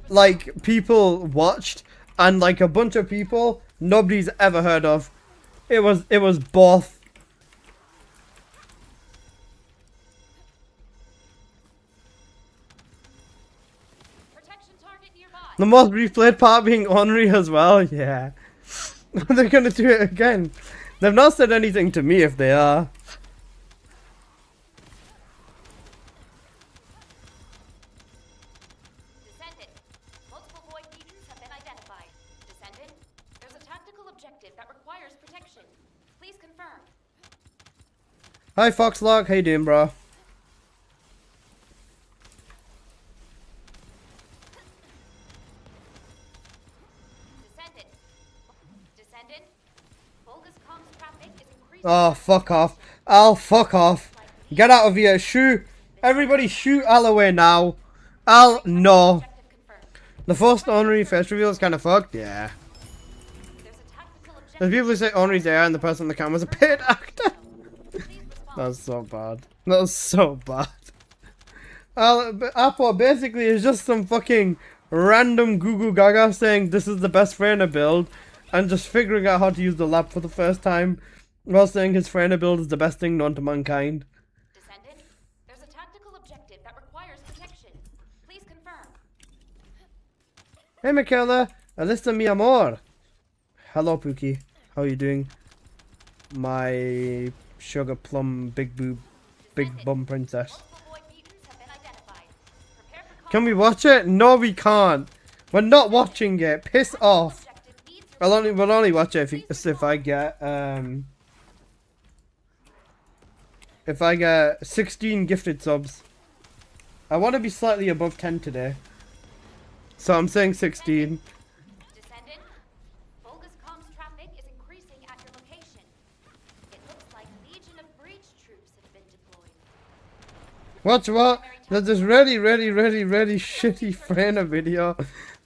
like, people watched. And, like, a bunch of people nobody's ever heard of. It was both. Protection target nearby. The most replayed part being Henri as well. Yeah. They're gonna do it again. They've not said anything to me if they are. Descendant. Multiple void regions have been identified. Descendant. There's a tactical objective that requires protection. Please confirm. Hi Foxlog, how you doing, bro? Descendant. Descendant. Bogus comms traffic is increasing. Oh, fuck off. Al, fuck off. Get out of here. Shoot. Everybody shoot Al away now. Al, no. Objective confirmed. The first Henri face reveal is kind of fucked. Yeah. There's a tactical objective. There's people who say Henri's there and the person on the camera's a paid actor. Please respond. That's so bad. That's so bad. Apple basically is just some fucking random Google Gaga saying this is the best Freyna build and just figuring out how to use the lab for the first time while saying his Freyna build is the best thing known to mankind. Descendant. There's a tactical objective that requires protection. Please confirm. Hey Michaela, Alyssa mi amor. Hello Pookie, how are you doing? My sugar plum big boob, big bum princess. Multiple void mutants have been identified. Prepare for Can we watch it? No, we can't. We're not watching it. Piss off. objective needs your We'll only watch it if I get 16 gifted subs. I want to be slightly above 10 today, so I'm saying 16. Descendant. Bogus comms traffic is increasing at your location. It looks like Legion of Breach troops have been deployed. What? There's this really shitty Freyna video.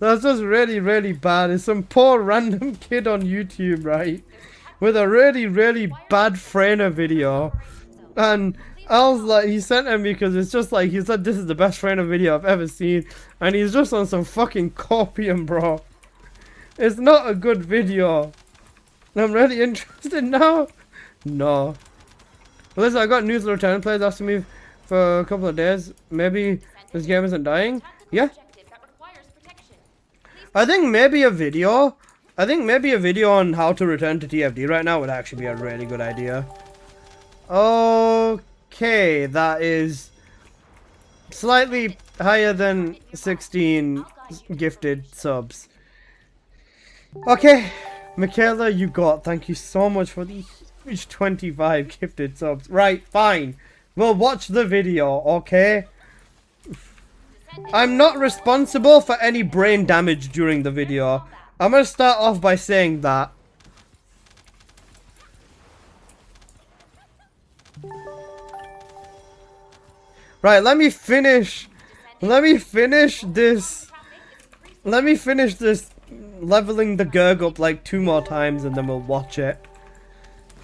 That's just really bad. It's some poor random kid on YouTube, right? With a really bad Freyna video. And I was like, he sent it me because it's just like, he said this is the best Freyna video I've ever seen. And he's just on some fucking copium, bro. It's not a good video. I'm really interested now. No. Well, listen, I got news return players asking me for a couple of days. Maybe this game isn't dying. Yeah. I think maybe a video. I think maybe a video on how to return to TFD right now would actually be a really good idea. Okay, that is slightly higher than 16 gifted subs. Okay, Michaela, you got. Thank you so much for the huge 25 gifted subs. Right, fine. We'll watch the video, okay? I'm not responsible for any brain damage during the video. I'm gonna start off by saying that. Right, let me finish this leveling the Gurg up like 2 more times and then we'll watch it.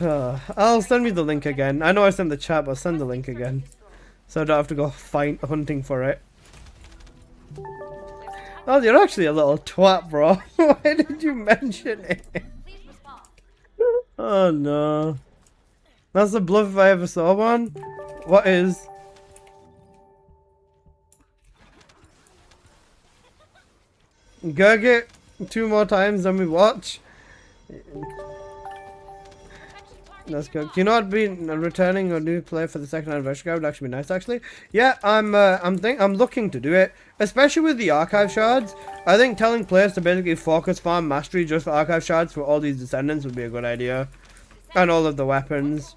I'll send me the link again. I know I sent the chat, but I'll send the link again. So I don't have to go hunting for it. Oh, you're actually a little twat, bro. Why did you mention it? Oh no. That's a bluff if I ever saw one. What is? Gurg it 2 more times than we watch. That's good. Do you know what be returning a new player for the 2nd anniversary guide would actually be nice actually? Yeah, I'm looking to do it. Especially with the archive shards. I think telling players to basically focus farm mastery just for archive shards for all these descendants would be a good idea. And all of the weapons.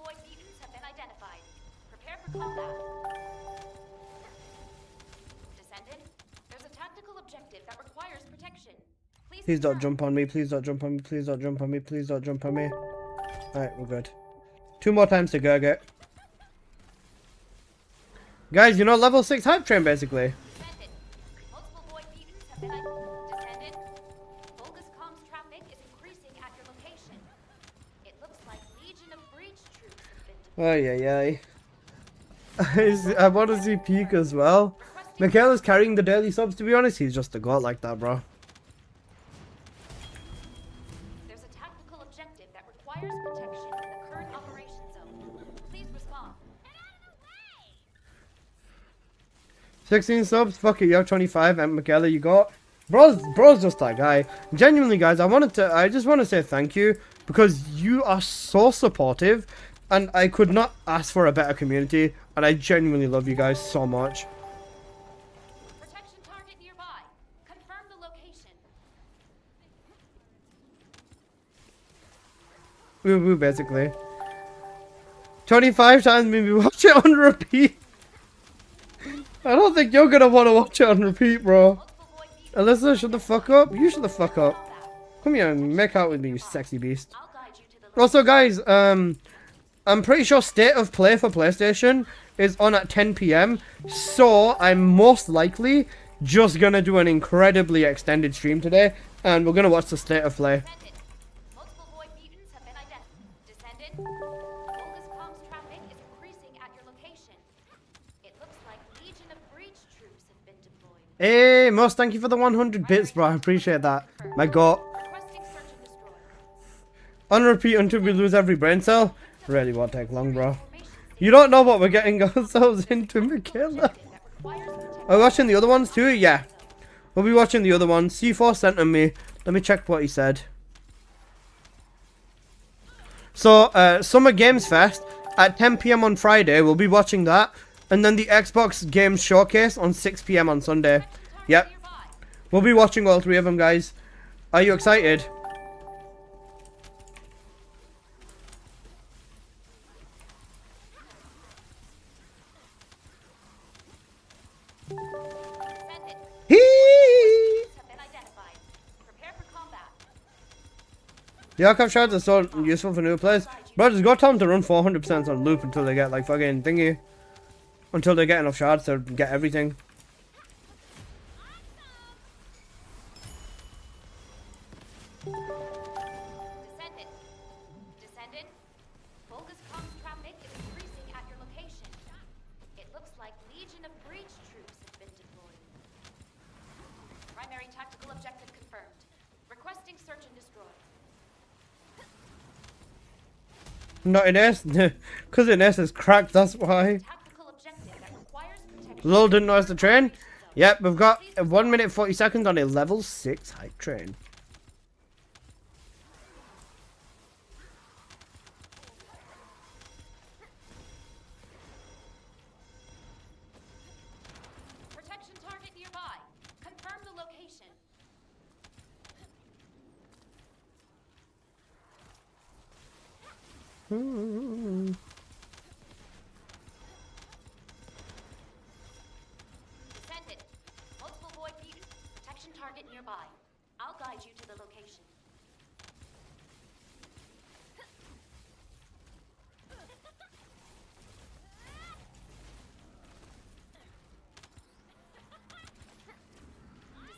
Please don't jump on me, please don't jump on me, please don't jump on me, please don't jump on me. Alright, we're good. 2 more times to Gurg it. Guys, you know, level 6 hype train basically. Oh yeah. I want to see Peak as well. Michaela's carrying the daily subs, to be honest. He's just a god like that, bro. There's a tactical objective that requires protection in the current operation zone. Please respond. Get out of the way! 16 subs, fuck it, you have 25, and Michaela, you got. Bro's just that guy. Genuinely, guys, I just want to say thank you, because you are so supportive, and I could not ask for a better community, and I genuinely love you guys so much. Protection target nearby. Confirm the location. Woo, basically. 25 times maybe watch it on repeat. I don't think you're gonna want to watch it on repeat, bro. Alyssa, shut the fuck up. You shut the fuck up. Come here and make out with me, you sexy beast. Also, guys, I'm pretty sure State of Play for PlayStation is on at 10 PM. So, I'm most likely just gonna do an incredibly extended stream today. And we're gonna watch the State of Play. Multiple void mutants have been identified. Descendant, Volga's comms traffic is increasing at your location. It looks like Legion of Breach troops have been deployed. Hey, Moss, thank you for the 100 bits, bro. I appreciate that. My god. Requesting search and destroy. On repeat until we lose every brain cell. Really won't take long, bro. You don't know what we're getting ourselves into, Michaela. Are we watching the other ones too? Yeah. We'll be watching the other ones. C4 sent them me. Let me check what he said. So, Summer Games Fest at 10 PM on Friday. We'll be watching that. And then the Xbox Games Showcase on 6 PM on Sunday. Yep. We'll be watching all 3 of them, guys. Are you excited? The archive shards are so useful for new players. Bro, just go tell them to run 400% on loop until they get like fucking thingy. Until they get enough shards to get everything. Descendant, Volga's comms traffic is increasing at your location. It looks like Legion of Breach troops have been deployed. Primary tactical objective confirmed. Requesting search and destroy. Not in S. Because in S is cracked, that's why. Tactical objective that requires protection. Lol didn't notice the train. Yep, we've got 1 minute 40 seconds on a level 6 hype train. Protection target nearby. Confirm the location. Descendant. Multiple void beacon. Protection target nearby. I'll guide you to the location.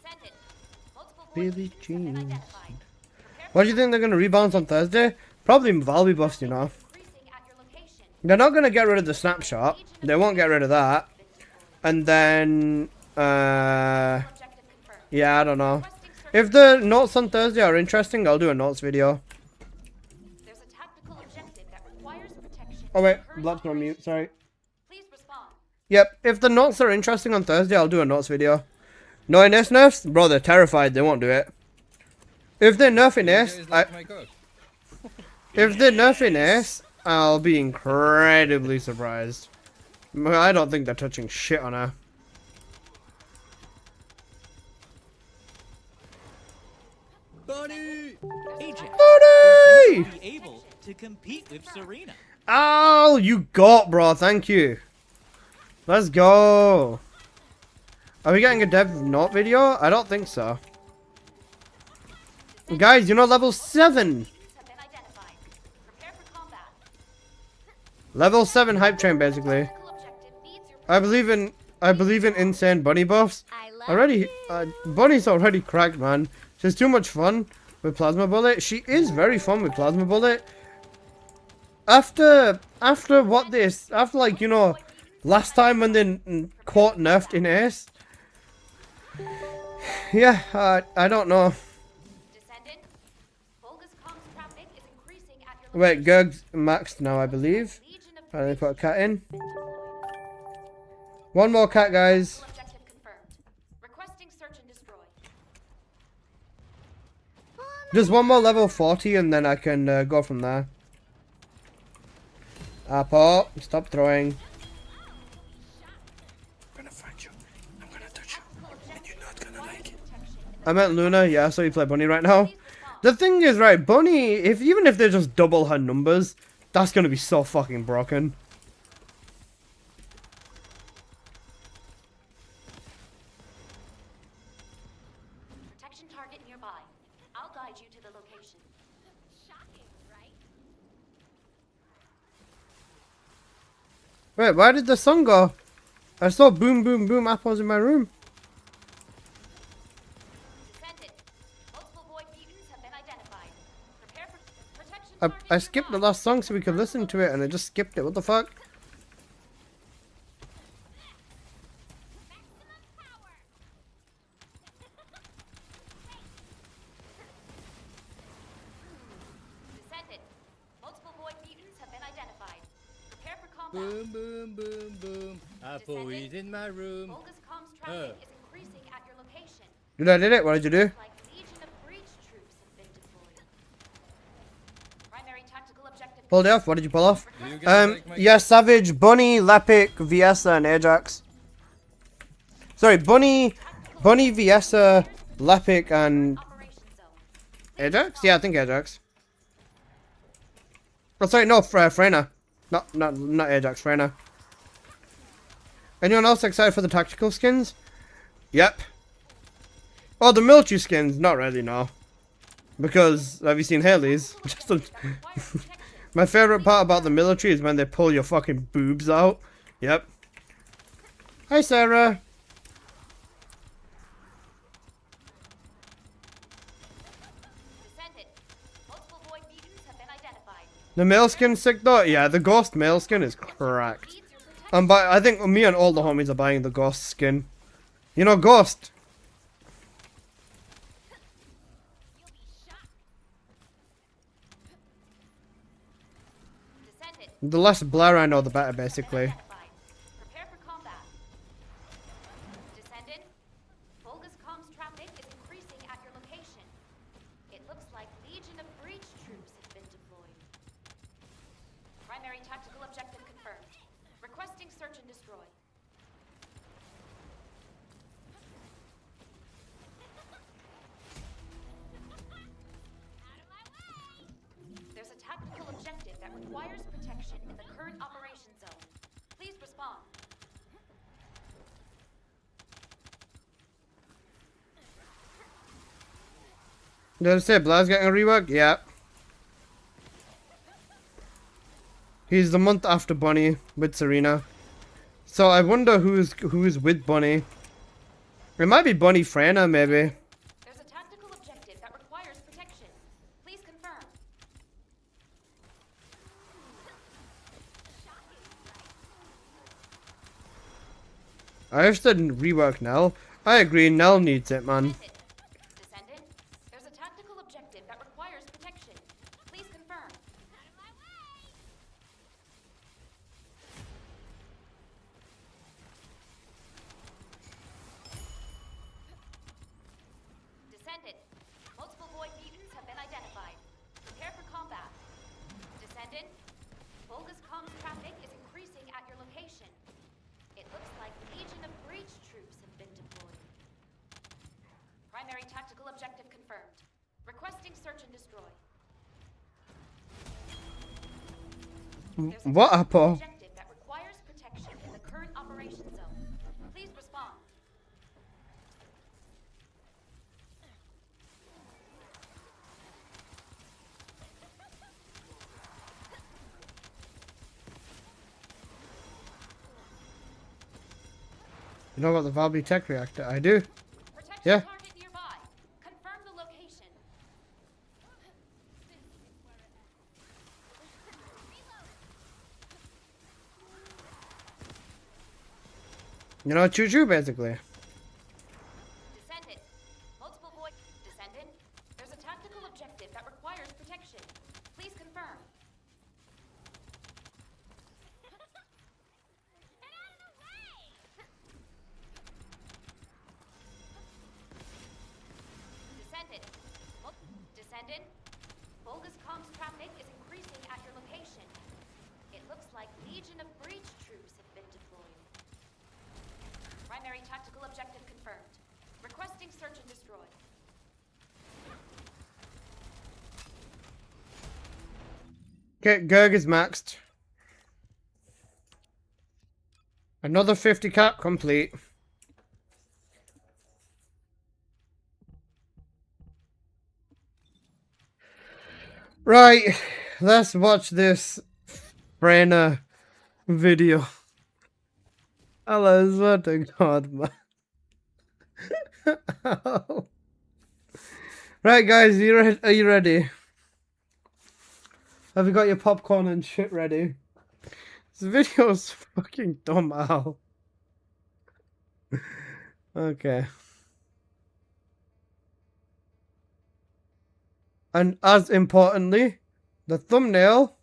Descendant. Multiple void Billie beacons have been Jean. identified. Prepare What do you think they're going to rebalance on Thursday? Probably Valby buffs, you know. increasing at your location. They're not going to get rid of the snapshot. They won't get rid of that. And then, Objective confirmed. yeah, I don't know. Requesting search. If the notes on Thursday are interesting, I'll do a notes video. There's a tactical objective that requires protection. Oh wait, Current Blood's on mute, operations. sorry. Please respond. Yep, if the notes are interesting on Thursday, I'll do a notes video. No in S nerfs? Bro, they're terrified, they won't do it. If they nerf in S, if they nerf in S, I'll be incredibly surprised. I don't think they're touching shit on her. Bunny! Buddy! Be able to compete with Serena. Oh, you got, bro. Thank you. Let's go. Are we getting a dev not video? I don't think so. Guys, you know level 7. Have been identified. Prepare for combat. Level 7 hype train, basically. Tactical objective needs your I believe in insane bunny buffs. Already, Bunny's already cracked, man. She's too much fun with Plasma Bullet. She is very fun with Plasma Bullet. After what this, after like, you know, last time when they quote nerfed in Ace. Yeah, I don't know. descendant. Bogus comms traffic is increasing at your Wait, Gerg's maxed now, I believe. Legion of And they put a cat in. been deployed. One more cat, guys. Objective confirmed. Requesting search and destroy. Just one more level 40 and then I can go from there. Apple, stop throwing. I'm gonna find you. I'm gonna touch you. And you're not gonna like it. I meant Luna, yeah, so you play Bunny right now. The thing is, right, Bunny, even if they just double her numbers, that's gonna be so fucking broken. Protection target nearby. I'll guide you to the location. Shocking, right? Wait, where did the sun go? I saw boom boom boom apples in my room. Descendant. Multiple void mutants have been identified. Prepare for protection I target skipped the nearby. last song so we could listen to it and I just skipped it. What the fuck? Descendant. Multiple void mutants have been identified. Prepare for combat. Boom, boom, boom, boom. Apple is in my room. Bogus comms traffic is increasing at your location. Did I did it? What did you do? Like Legion of Breach troops have been deployed. Primary tactical objective. Pulled it off. What did you pull off? Do you guys like my Yeah, Savage, Bunny, Lepic, Viesa, and Ajax. Sorry, Bunny, Viesa, Lepic, and Operation zone. Ajax? Yeah, I think Ajax. Oh, sorry, no, Freyna. Not Ajax, Freyna. Anyone else excited for the tactical skins? Yep. Oh, the military skins? Not really, no. Because, have you seen Haley's? Just a, my favorite part about the military is when they pull your fucking boobs out. Yep. Hi, Sarah. Descendant. Multiple void mutants have been identified. The male skin's sick though. Yeah, the ghost male skin is cracked. Needs your protection. I think me and all the homies are buying the ghost skin. You know, ghost. You'll be shot. The less blur I know, the better, basically. Identified. Prepare for combat. Descendant, Volga's comms traffic is increasing at your location. It looks like Legion of Breach troops have been deployed. Primary tactical objective confirmed. Requesting search and destroy. There's a tactical objective that requires protection in the current operation zone. Please respond. Did I say Blur's getting a rework? Yeah. He's the month after Bunny with Serena. So I wonder who's with Bunny. It might be Bunny Freyna, maybe. There's a tactical objective that requires protection. Please confirm. I have said rework Nell. I agree, Nell needs it, man. Descendant, there's a tactical objective that requires protection. Please confirm. Descendant, multiple void mutants have been identified. Prepare for combat. Descendant, Volga's comms traffic is increasing at your location. It looks like Legion of Breach troops have been deployed. Primary tactical objective confirmed. Requesting search and destroy. There's a What tactical happened? objective that requires protection in the current operation zone. Please respond. You know about the Valby Tech Reactor? I do. Protection Yeah. target nearby. Confirm the location. You know, choo-choo, basically. Descendant. Multiple void. Descendant. There's a tactical objective that requires protection. Please confirm. Descendant. Descendant. Volga's comms traffic is increasing at your location. It looks like Legion of Breach troops have been deployed. Primary tactical objective confirmed. Requesting search and destroy. Okay, Gerg is maxed. Another 50 cap complete. Right, let's watch this Freyna video. I swear to God, man. Right, guys, are you ready? Have you got your popcorn and shit ready? This video's fucking dumb, Al. Okay. And as importantly, the thumbnail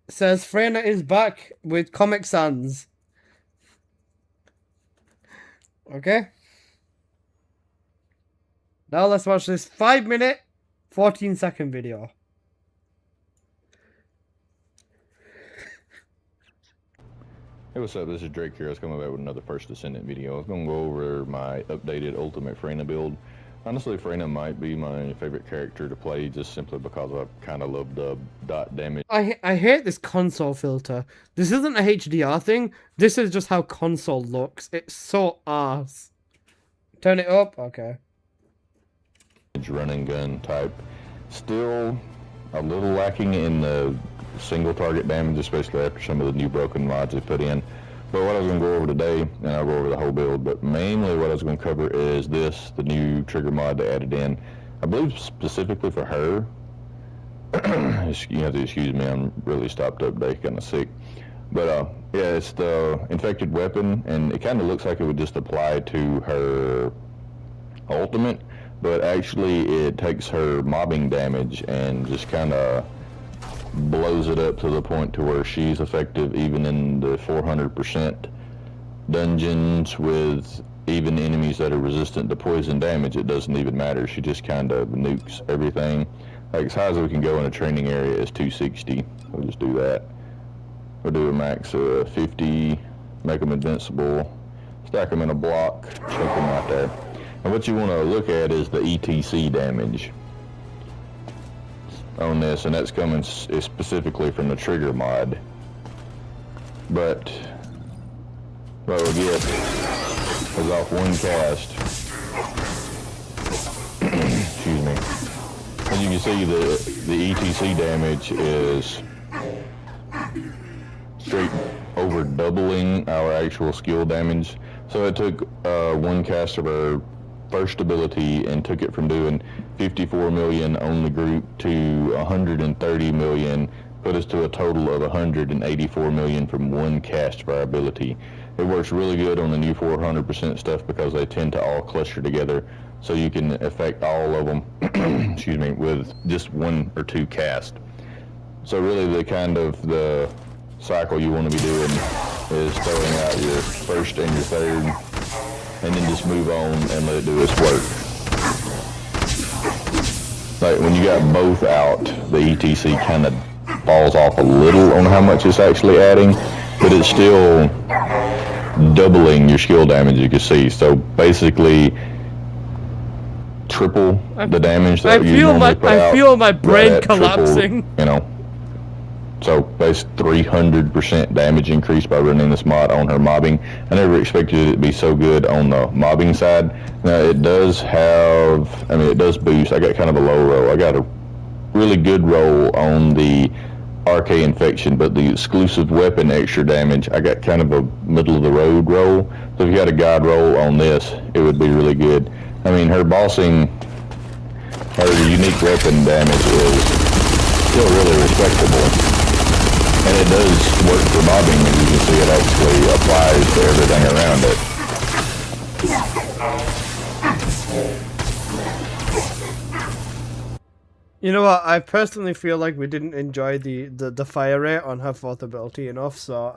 says Freyna is back with Comic Sans. Okay? Now let's watch this 5-minute, 14-second video. Hey, what's up? This is Drake here. I was coming back with another First Descendant video. I was going to go over my updated Ultimate Freyna build. Honestly, Freyna might be my favorite character to play just simply because I kind of love the dot damage. I hate this console filter. This isn't a HDR thing. This is just how console looks. It's so arse. Turn it up? Okay. Running gun type. Still a little lacking in the single target damage, especially after some of the new broken mods they put in. But what I was going to go over today, and I'll go over the whole build, but mainly what I was going to cover is this, the new trigger mod they added in. I believe specifically for her. You have to excuse me, I'm really stopped up today, kind of sick. But yeah, it's the infected weapon, and it kind of looks like it would just apply to her ultimate, but actually it takes her mobbing damage and just kind of blows it up to the point to where she's effective even in the 400% dungeons with even enemies that are resistant to poison damage. It doesn't even matter. She just kind of nukes everything. Like as high as we can go in a training area is 260. We'll just do that. We'll do a max of 50, make them invincible, stack them in a block, chuck them right there. And what you want to look at is the ETC damage on this, and that's coming specifically from the trigger mod. But what we'll get is off one cast. Excuse me. As you can see, the ETC damage is straight over doubling our actual skill damage. So it took one cast of our first ability and took it from doing 54 million on the group to 130 million, put us to a total of 184 million from one cast of our ability. It works really good on the new 400% stuff because they tend to all cluster together, so you can affect all of them excuse me, with just one or two casts. So really the kind of the cycle you want to be doing is throwing out your first and your third, and then just move on and let it do its work. Like when you got both out, the ETC kind of falls off a little on how much it's actually adding, but it's still doubling your skill damage, you can see. So basically triple the damage that you normally put out. I feel my brain That collapsing. Triple, you know. So that's 300% damage increase by running this mod on her mobbing. I never expected it to be so good on the mobbing side. Now it does have, I mean it does boost. I got kind of a low roll. I got a really good roll on the RK infection, but the exclusive weapon extra damage, I got kind of a middle of the road roll. So if you got a god roll on this, it would be really good. I mean her bossing, her unique weapon damage is still really respectable. And it does work for mobbing, and you can see it actually applies to everything around it. You know what? I personally feel like we didn't enjoy the fire rate on her fourth ability enough, so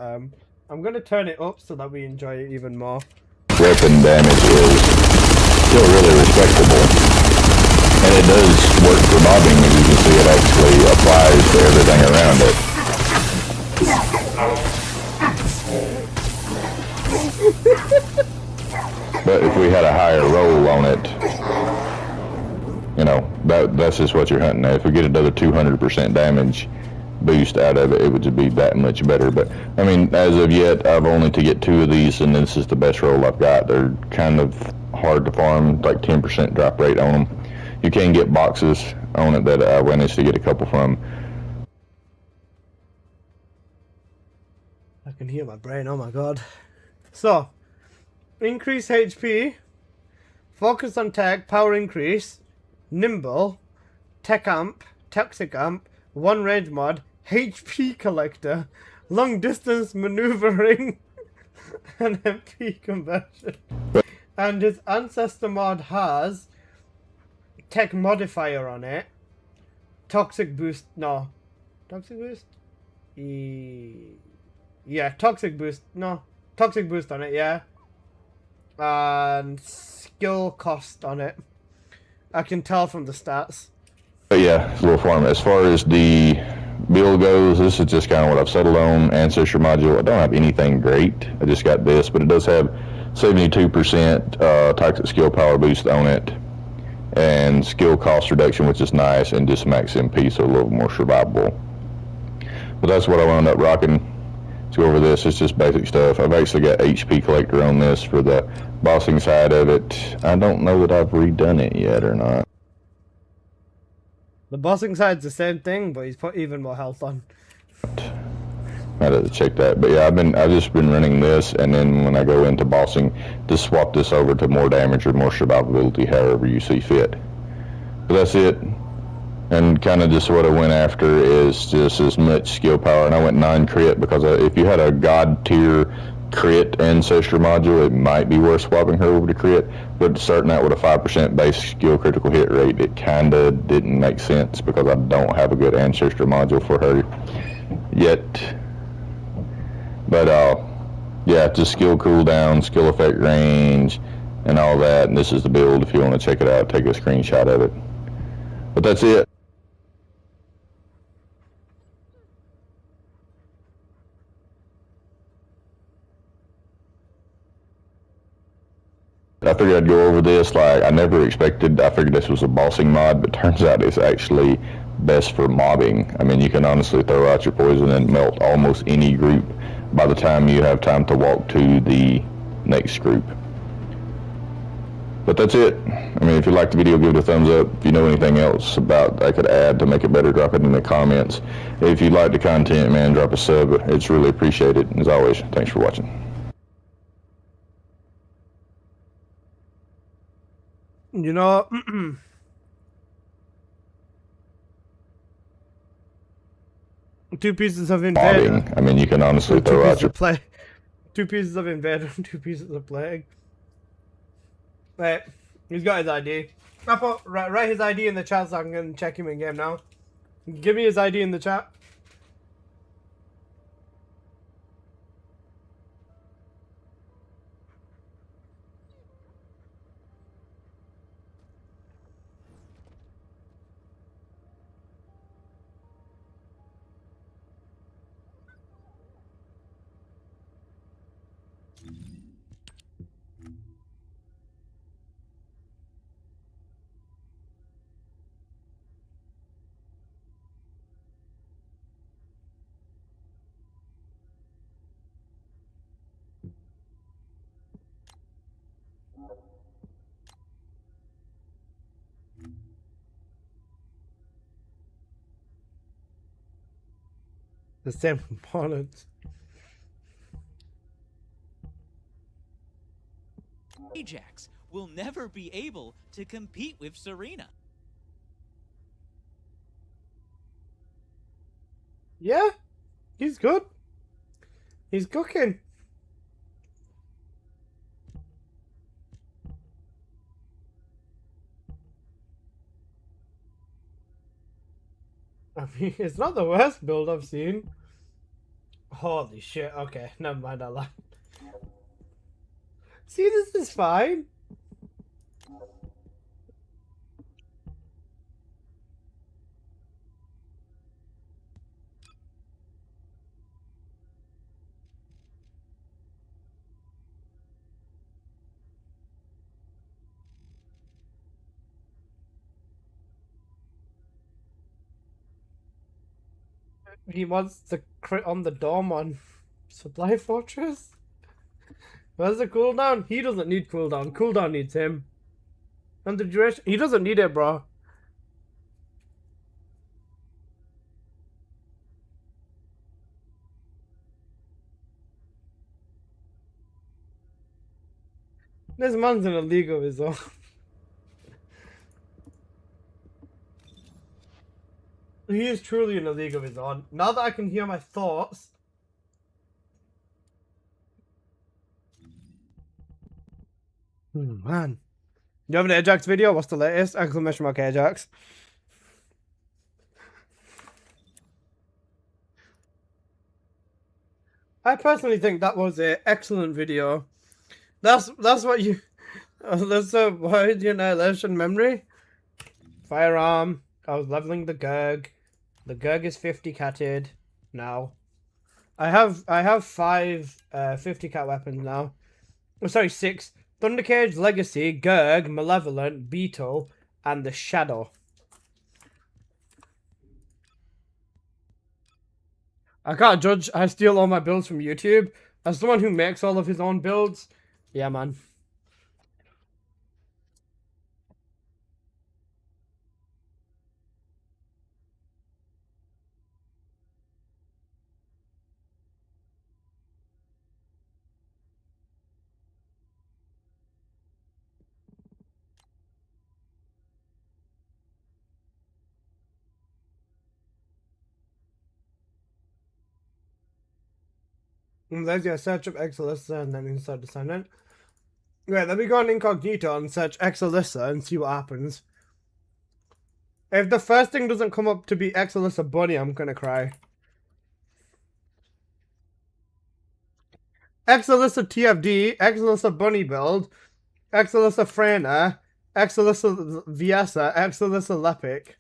I'm gonna turn it up so that we enjoy it even more. Weapon damage is still really respectable, and it does work for mobbing, and you can see it actually applies to everything around it. But if we had a higher roll on it, you know, that's just what you're hunting. Now, if we get another 200% damage boost out of it, it would just be that much better. But I mean, as of yet, I've only to get 2 of these, and this is the best roll I've got. They're kind of hard to farm, like 10% drop rate on them. You can get boxes on it that I managed to get a couple from. I can hear my brain, oh my god. So, increase HP, focus on tech, power increase, nimble, tech amp, toxic amp, 1 range mod, HP collector, long distance maneuvering, and MP conversion. And his ancestor mod has tech modifier on it, toxic boost, no, toxic boost? Yeah, toxic boost on it, yeah. And skill cost on it. I can tell from the stats. But yeah, it's a little farm. As far as the build goes, this is just kind of what I've settled on. Ancestor module, I don't have anything great. I just got this, but it does have 72% toxic skill power boost on it, and skill cost reduction, which is nice, and just max MP, so a little more survivable. But that's what I wound up rocking. Let's go over this. It's just basic stuff. I've actually got HP collector on this for the bossing side of it. I don't know that I've redone it yet or not. The bossing side's the same thing, but he's put even more health on. I had to check that, but yeah, I've just been running this, and then when I go into bossing, just swap this over to more damage or more survivability, however you see fit. But that's it. And kind of just what I went after is just as much skill power, and I went 9 crit because if you had a god tier crit ancestor module, it might be worth swapping her over to crit, but starting out with a 5% base skill critical hit rate, it kinda didn't make sense because I don't have a good ancestor module for her yet. But yeah, just skill cooldown, skill effect range, and all that, and this is the build. If you want to check it out, take a screenshot of it. But that's it. I figured I'd go over this. Like, I never expected, I figured this was a bossing mod, but turns out it's actually best for mobbing. I mean, you can honestly throw out your poison and melt almost any group by the time you have time to walk to the next group. But that's it. I mean, if you liked the video, give it a thumbs up. If you know anything else about I could add to make it better, drop it in the comments. If you like the content, man, drop a sub. It's really appreciated. As always, thanks for watching. You know, two pieces of Invader. Mobbing. I mean, you can honestly Two throw out pieces your of play. 2 pieces of Invader and 2 pieces of Plague. Wait, he's got his ID. Write his ID in the chat so I can check him in game now. Give me his ID in the chat. The same components. Ajax will never be able to compete with Serena. Yeah, he's good. He's cooking. I mean, it's not the worst build I've seen. Holy shit, okay, never mind, I lied. See, this is fine. He wants to crit on the dome on Supply Fortress? Where's the cooldown? He doesn't need cooldown. Cooldown needs him. And the duration, he doesn't need it, bro. This man's in a league of his own. He is truly in a league of his own. Now that I can hear my thoughts. Man. You have an Ajax video? What's the latest? Exclamation mark Ajax. I personally think that was an excellent video. That's what you... that's a wide annihilation memory. Firearm. I was leveling the Gurg. The Gurg is 50 catted now. I have 5 50 cat weapons now. Oh, sorry, 6. Thundercage, Legacy, Gurg, Malevolent, Beetle, and the Shadow. I can't judge. I steal all my builds from YouTube. As someone who makes all of his own builds, yeah, man. There's your search of Exalissa and then insert Descendant. Wait, let me go on incognito and search Exalissa and see what happens. If the first thing doesn't come up to be Exalissa Bunny, I'm gonna cry. Exalissa TFD, Exalissa Bunny build, Exalissa Freyna, Exalissa Viessa, Exalissa Lepic.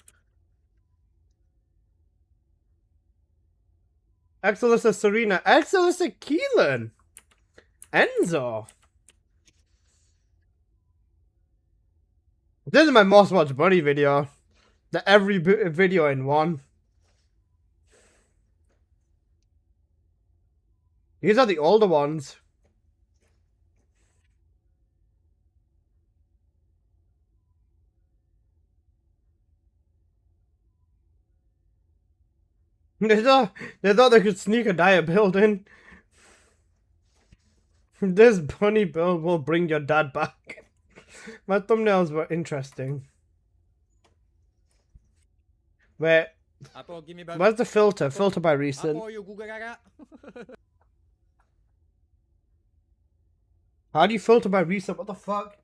Exalissa Serena, Exalissa Keelan, Enzo. This is my most watched bunny video. Every video in one. These are the older ones. They thought they could sneak a diet build in. This bunny build will bring your dad back. My thumbnails were interesting. Wait. Where's the filter? Filter by recent. How do you filter by recent? What the fuck?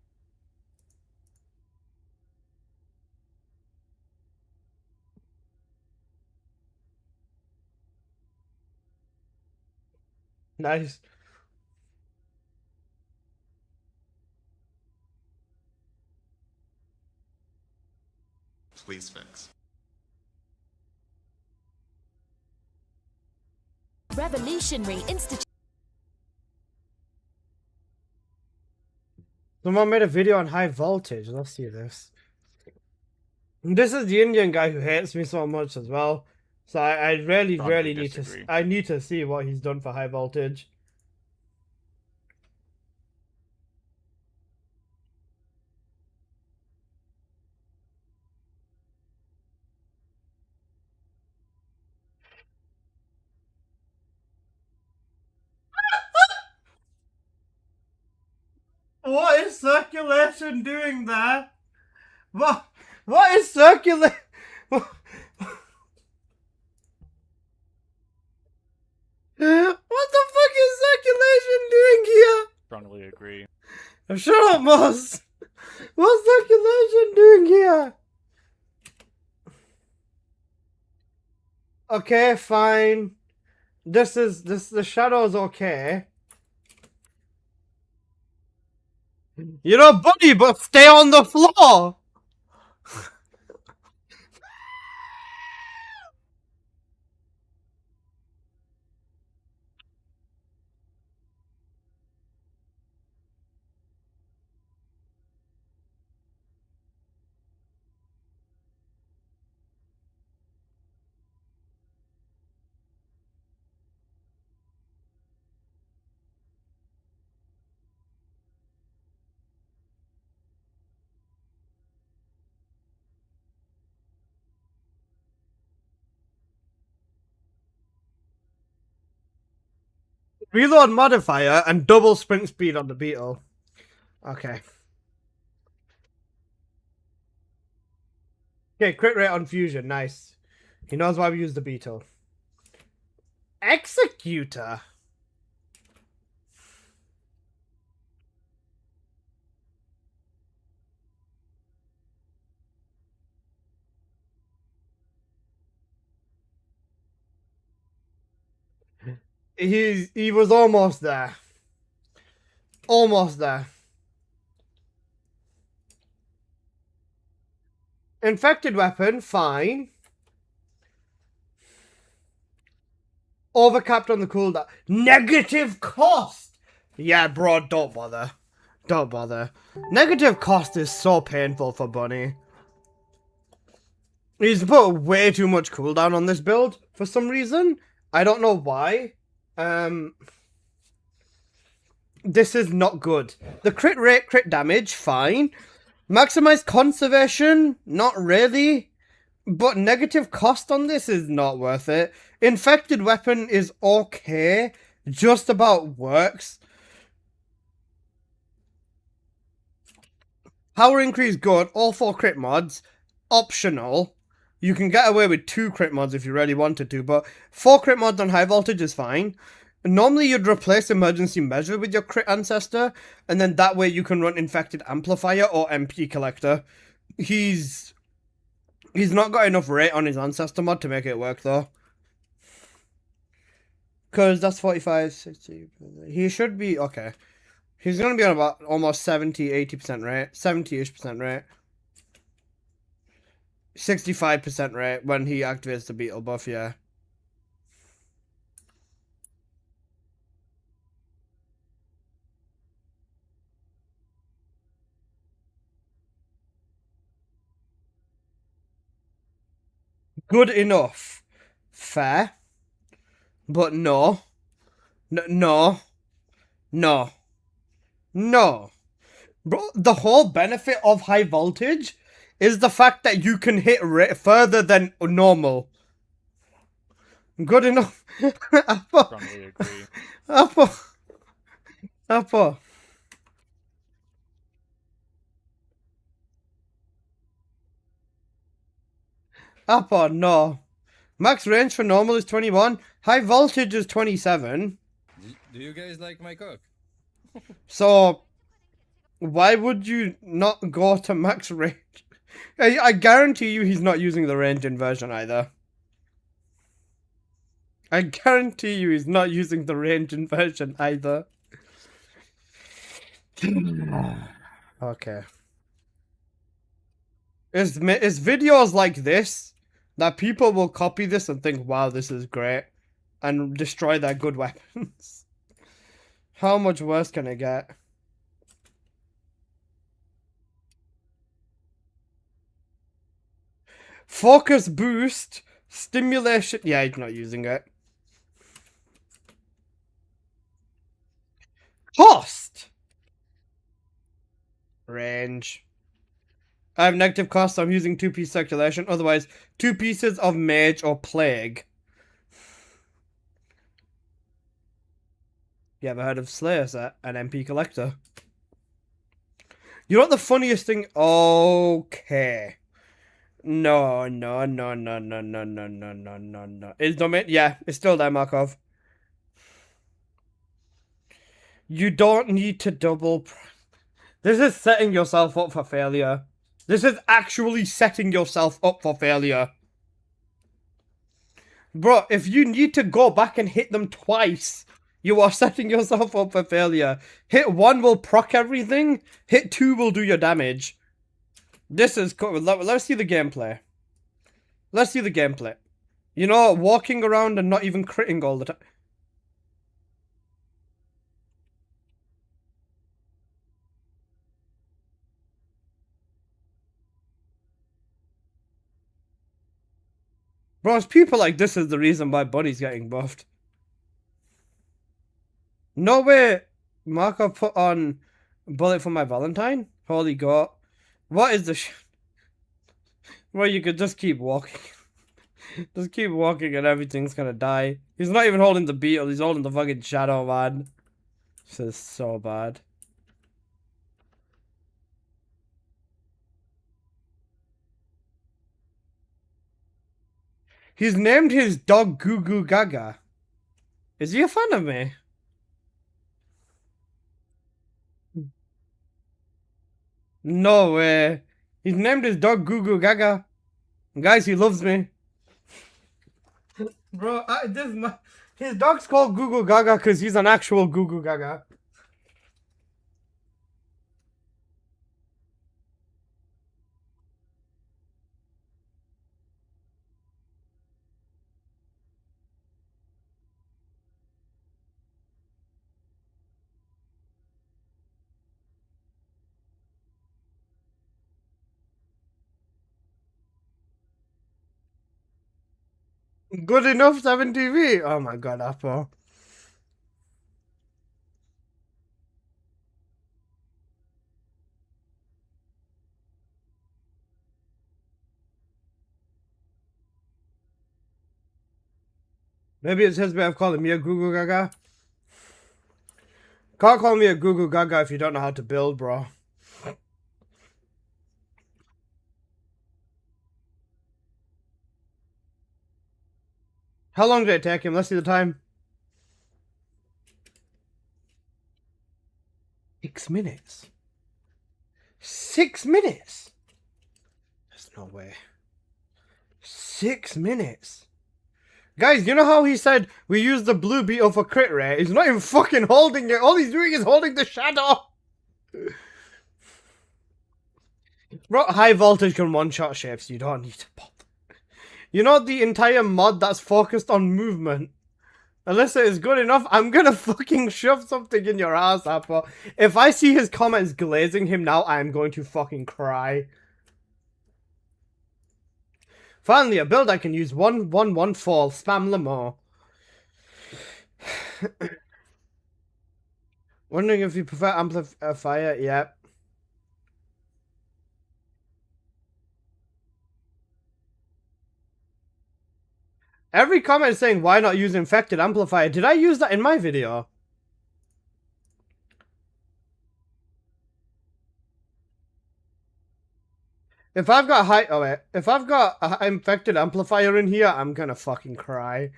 Nice. Please fix. Revolutionary Institute. Someone made a video on high voltage. Let's see this. This is the Indian guy who hates me so much as well. So I really need to. I need to see what he's done for high voltage. What is circulation doing there? What is circulation? What the fuck is circulation doing here? Strongly agree. Shut up, Moss. What's circulation doing here? Okay, fine. The shadow's okay. You're a bunny, but stay on the floor. Reload modifier and double sprint speed on the beetle. Okay. Okay, crit rate on fusion. Nice. He knows why we use the beetle. Executor. He was almost there. Almost there. Infected weapon, fine. Overcapped on the cooldown. Negative cost! Yeah, bro, don't bother. Don't bother. Negative cost is so painful for Bunny. He's put way too much cooldown on this build for some reason. I don't know why. This is not good. The crit rate, crit damage, fine. Maximized conservation, not really. But negative cost on this is not worth it. Infected weapon is okay. Just about works. Power increase good. All 4 crit mods. Optional. You can get away with 2 crit mods if you really wanted to. But 4 crit mods on high voltage is fine. Normally you'd replace emergency measure with your crit ancestor, and then that way you can run infected amplifier or MP collector. He's not got enough rate on his ancestor mod to make it work though. Because that's 45, 60. He should be okay. He's gonna be on about almost 70-80% rate. 70-ish% rate. 65% rate when he activates the beetle buff, yeah. Good enough. Fair. But no. No. No. No. Bro, the whole benefit of high voltage is the fact that you can hit further than normal. Good enough. Apple. Strongly agree. Apple. Apple. Apple, no. Max range for normal is 21. High voltage is 27. Do you guys like my cook? So, why would you not go to max range? I guarantee you he's not using the range inversion either. I guarantee you he's not using the range inversion either. Okay. It's videos like this that people will copy this and think, wow, this is great, and destroy their good weapons. How much worse can it get? Focus boost, stimulation. Yeah, he's not using it. Cost. Range. I have negative cost, so I'm using 2-piece circulation. Otherwise, 2 pieces of mage or plague. You ever heard of Slayer set? An MP collector. You know what the funniest thing? Okay. No. Is domain? Yeah, it's still there, Markov. You don't need to double. This is setting yourself up for failure. This is actually setting yourself up for failure. Bro, if you need to go back and hit them twice, you are setting yourself up for failure. Hit 1 will proc everything. Hit 2 will do your damage. This is cool. Let's see the gameplay. Let's see the gameplay. You know, walking around and not even critting all the time. Bro, it's people like this is the reason why Buddy's getting buffed. No way Markov put on Bullet for My Valentine? Holy God. What is the Well, you could just keep walking. Just keep walking and everything's gonna die. He's not even holding the beetle, he's holding the fucking shadow, man. This is so bad. He's named his dog Goo Goo Gaga. Is he a fan of me? No way. He's named his dog Goo Goo Gaga. Guys, he loves me. Bro, his dog's called Goo Goo Gaga because he's an actual Goo Goo Gaga. Good enough 7TV. Oh my god, Apple. Maybe it's his way of calling me a Goo Goo Gaga. Can't call me a Goo Goo Gaga if you don't know how to build, bro. How long did it take him? Let's see the time. 6 minutes. 6 minutes. There's no way. 6 minutes. Guys, you know how he said we use the blue beetle for crit rate? He's not even fucking holding it. All he's doing is holding the shadow. Bro, high voltage can one-shot shapes. You don't need to bother. You know the entire mod that's focused on movement? Unless it is good enough, I'm gonna fucking shove something in your ass, Apple. If I see his comments glazing him now, I'm going to fucking cry. Finally, a build I can use 1-1-1 fall. Spam Lamo. Wondering if you prefer amplifier? Yep. Every comment is saying, why not use infected amplifier? Did I use that in my video? If I've got if I've got a infected amplifier in here, I'm gonna fucking cry.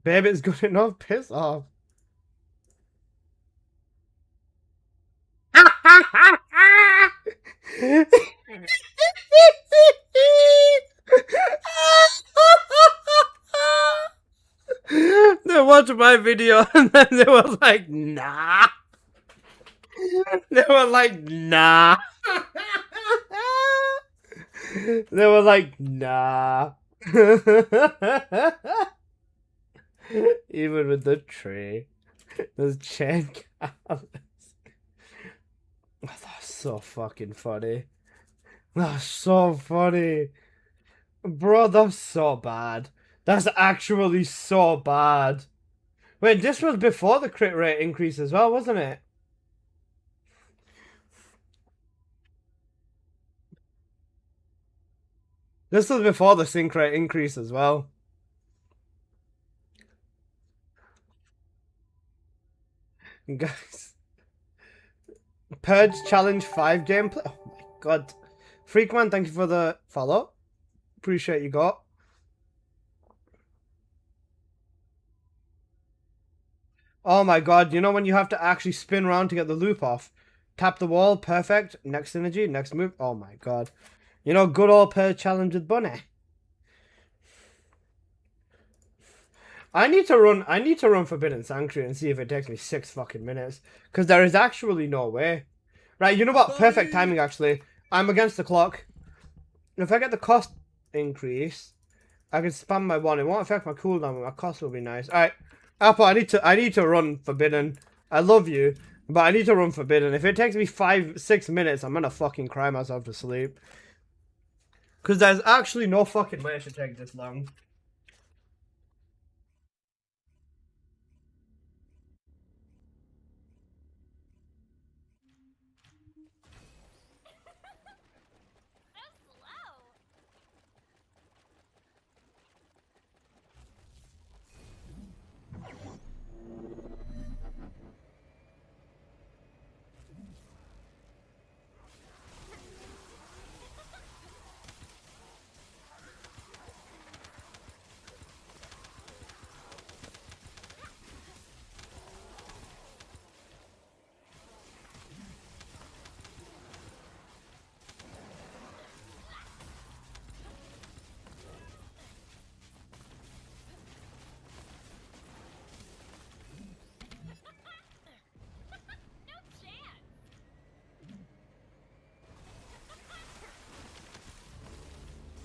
Babe, it's good enough. Piss off. They watched my video and then they were like, nah. They were like, nah. They were like, nah. Even with the tree. Those chain callus. Oh, that's so fucking funny. That's so funny. Bro, that's so bad. That's actually so bad. Wait, this was before the crit rate increase as well, wasn't it? This was before the sync rate increase as well. Guys. Purge Challenge 5 gameplay. Oh my god. Freakman, thank you for the follow. Appreciate you got. Oh my god, you know when you have to actually spin around to get the loop off? Tap the wall, perfect. Next synergy, next move. Oh my god. You know, good old Purge Challenge with Bunny. I need to run Forbidden Sanctuary and see if it takes me 6 fucking minutes. Because there is actually no way. Right, you know what? Perfect timing, actually. I'm against the clock. If I get the cost increase, I can spam my one. It won't affect my cooldown, but my cost will be nice. Alright, Apple, I need to run Forbidden. I love you, but I need to run Forbidden. If it takes me 5-6 minutes, I'm gonna fucking cry myself to sleep. Because there's actually no fucking way it should take this long.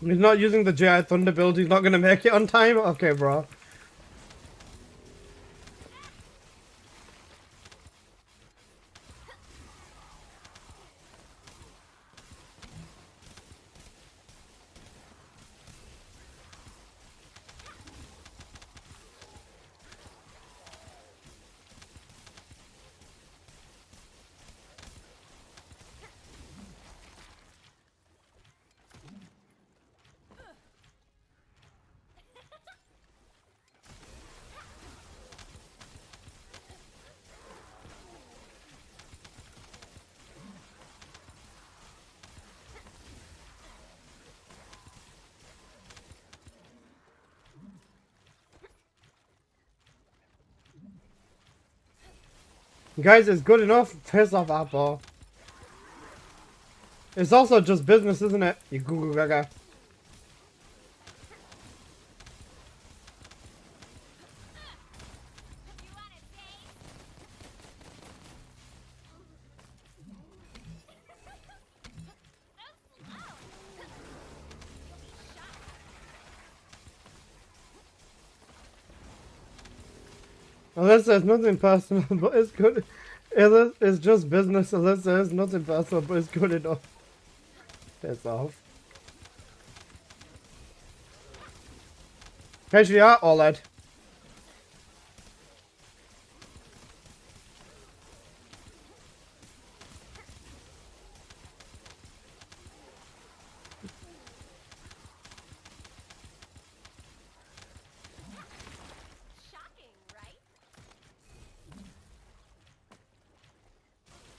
He's not using the GI Thunder build. He's not going to make it on time? Okay, bro. Guys, it's good enough. Piss off, Apple. It's also just business, isn't it? You Google Gaga. Alyssa, it's nothing personal, but it's good. It's just business, Alyssa. It's nothing personal, but it's good enough. Piss off. Actually, are OLED.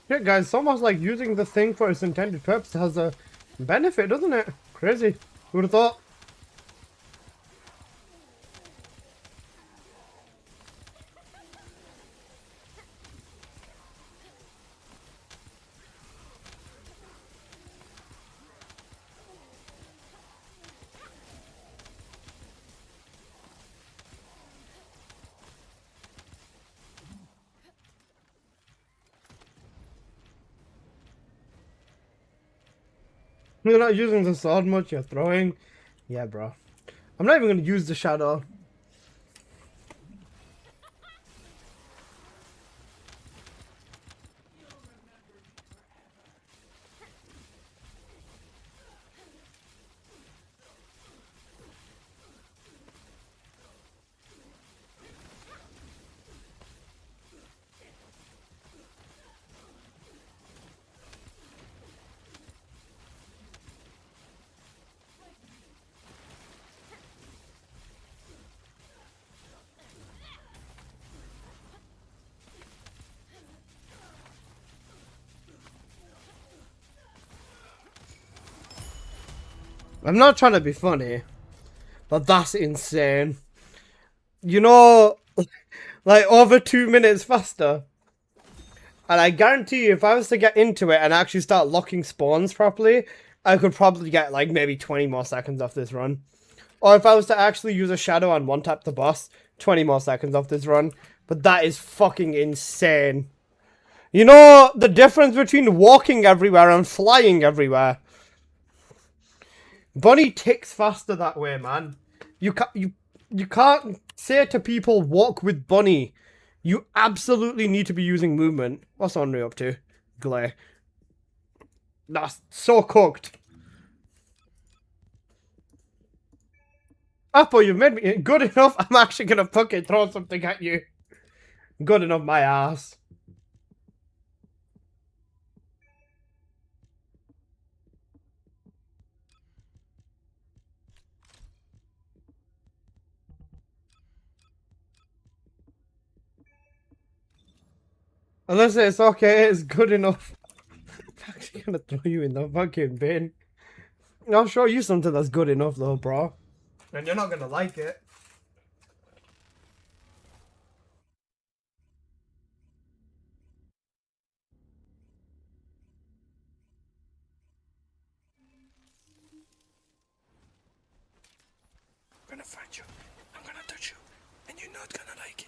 Yeah, guys, it's almost like using the thing for its intended purpose has a benefit, doesn't it? Crazy. Who would have thought? You're not using the sword much, you're throwing. Yeah, bro. I'm not even going to use the shadow. I'm not trying to be funny, but that's insane. You know, like over 2 minutes faster. And I guarantee you, if I was to get into it and actually start locking spawns properly, I could probably get like maybe 20 more seconds off this run. Or if I was to actually use a shadow and one-tap the boss, 20 more seconds off this run. But that is fucking insane. You know the difference between walking everywhere and flying everywhere? Bunny ticks faster that way, man. You can't say to people walk with Bunny. You absolutely need to be using movement. What's Henry up to? Glare. That's so cooked. Apple, you've made me good enough. I'm actually gonna fucking throw something at you. Good enough, my ass. Unless it's okay, it's good enough. I'm actually gonna throw you in the fucking bin. I'll show you something that's good enough though, bro. And you're not gonna like it. I'm gonna find you. I'm gonna touch you. And you're not gonna like it.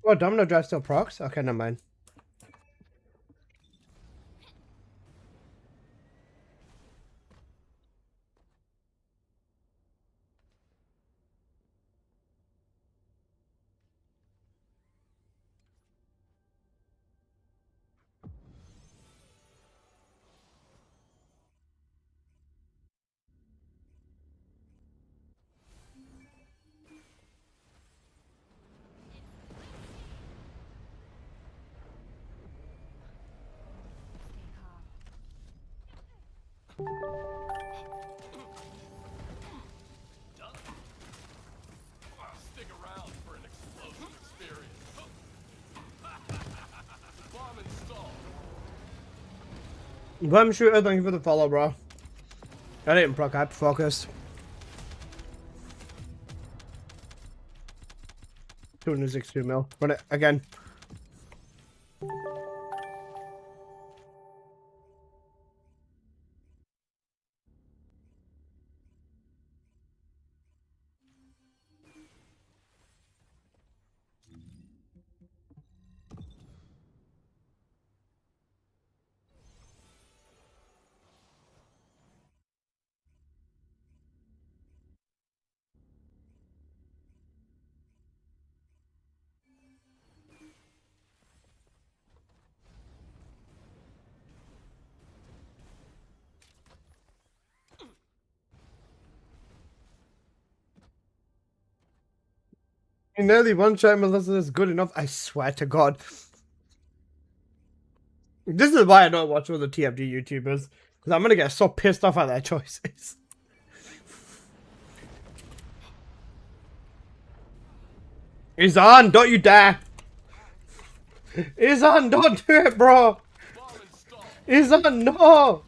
Oh, Domino Drive still procs? Okay, never mind. Bum Shooter, thank you for the follow, bro. I didn't proc hyper-focus. 262 mil. Run it again. Nearly one shot Melissa is good enough. I swear to God. This is why I don't watch other TFG YouTubers. Because I'm going to get so pissed off at their choices. He's on, don't you dare. He's on, don't do it, bro. He's on, no.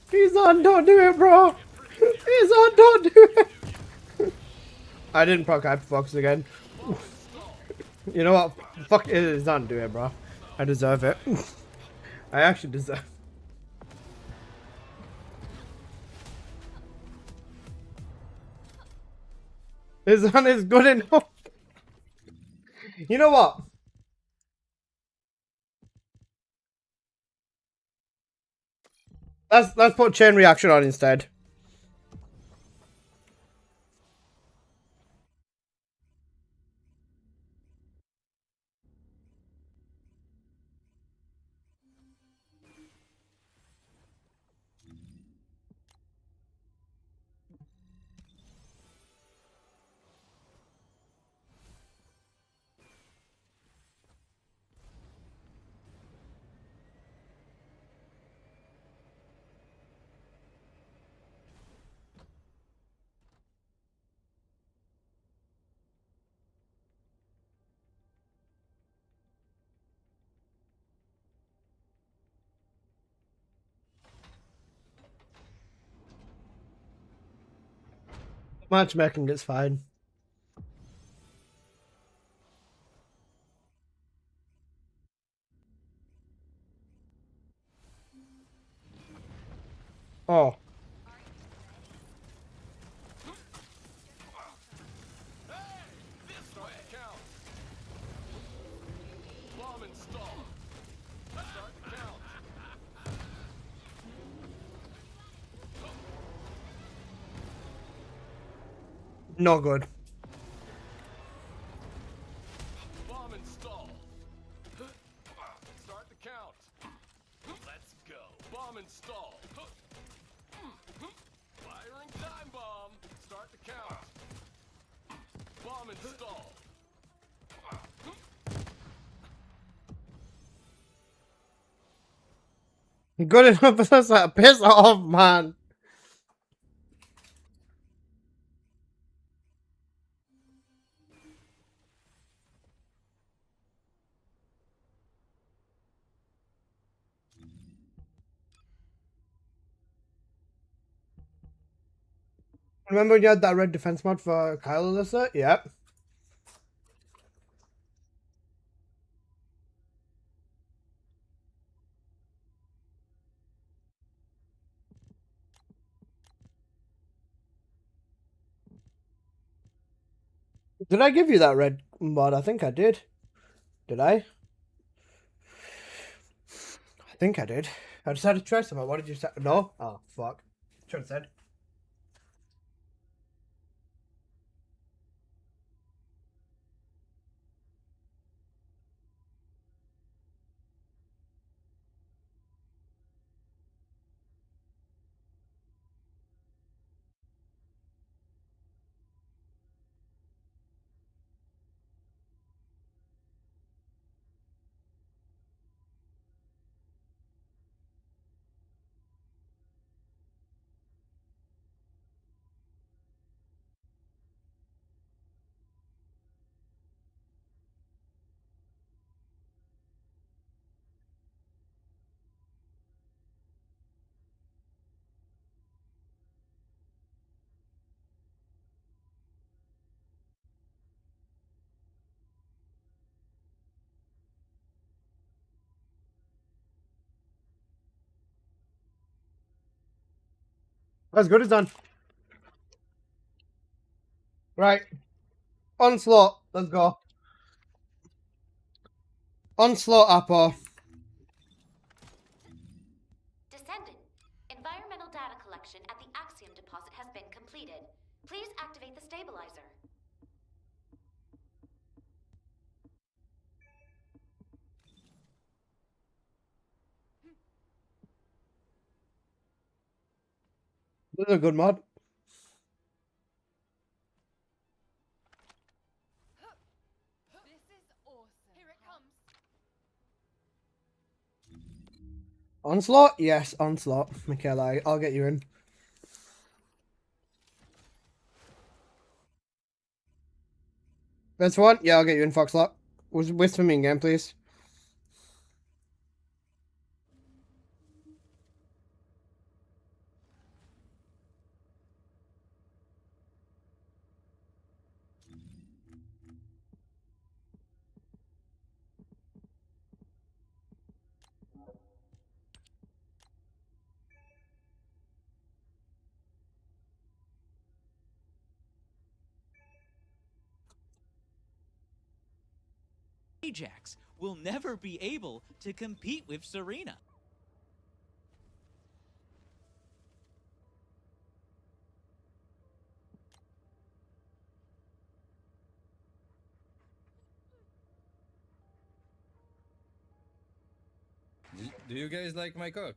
He's on, don't do it, bro. He's on, don't do it. I didn't proc hyperfocus again. You know what? Fuck it, it's on, do it, bro. I deserve it. I actually deserve. His on is good enough. You know what? Let's put chain reaction on instead. Matchmaking is fine. Oh. No good. Bomb installed. Start the count. Let's go. Bomb installed. Firing time bomb. Start the count. Bomb installed. Good enough for us to piss off, man. Remember when you had that red defense mod for Kyle Alyssa? Yep. Did I give you that red mod? I think I did. Did I? I think I did. I just had to try something. What did you say? No? Oh, fuck. Should have said. That's good as done. Right. Onslaught. Let's go. Onslaught Apple. Descendant, environmental data collection at the Axiom deposit has been completed. Please activate the stabilizer. This is a good mod. This is awesome. Here it comes. Onslaught? Yes, Onslaught. Michaela, I'll get you in. That's one? Yeah, I'll get you in, Foxlot. Whisper me in game, please. Ajax will never be able to compete with Serena. Do you guys like my cock?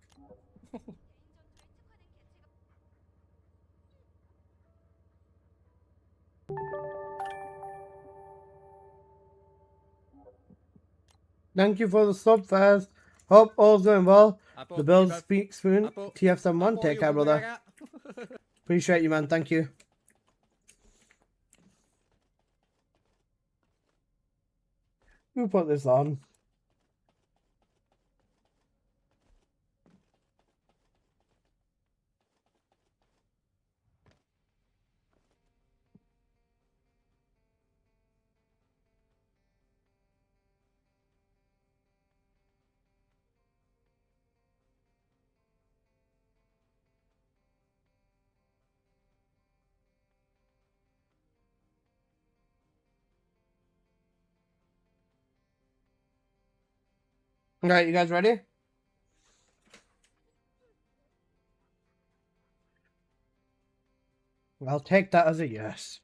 Thank you for the sub, Faz. Hope all's going well. Apo, The Bills Apo, speak soon. Apo, TF71, Apo, take you care, brother. bumagaga. Appreciate you, man. Thank you. Who put this on? Alright, you guys ready? I'll take that as a yes.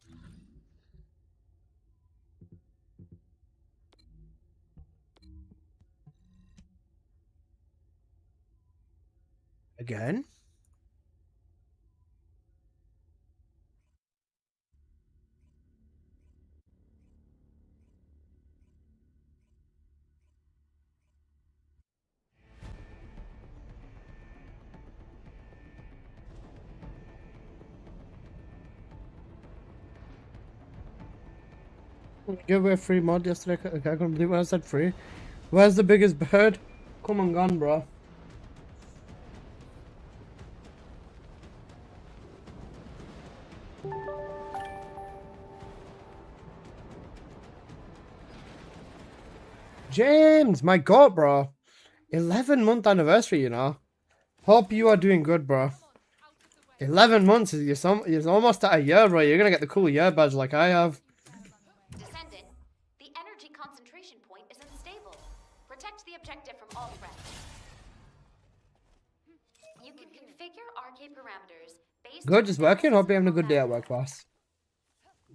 Again? Give away a free mod yesterday. I couldn't believe when I said free. Where's the biggest bird? Come and gone, bro. James, my god, bro. 11-month anniversary, you know. Hope you are doing good, bro. 11 months is you're almost at a year, bro. You're gonna get the cool year badge like I have. Descendant, the energy concentration point is unstable. Protect the objective from all threats. You can configure RK parameters based Good, on just working. Hope you're having a good day at analysis work, boss.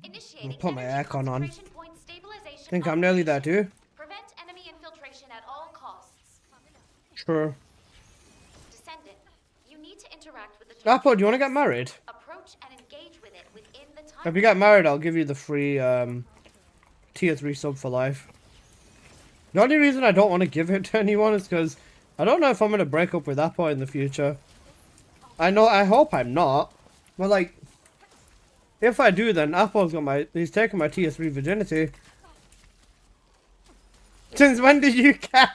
Initiating I'll put my energy aircon on. concentration point stabilization Think I'm nearly there operation. too. Prevent enemy infiltration at all costs. Sure. Descendant, you need to interact with the Apple, do you want to get married? approach and engage with it within the time. If you get married, I'll give you the free tier 3 sub for life. The only reason I don't want to give it to anyone is because I don't know if I'm going to break up with Apple in the future. I hope I'm not. But like, if I do, then Apple's got he's taking my tier 3 virginity. Since when did you get?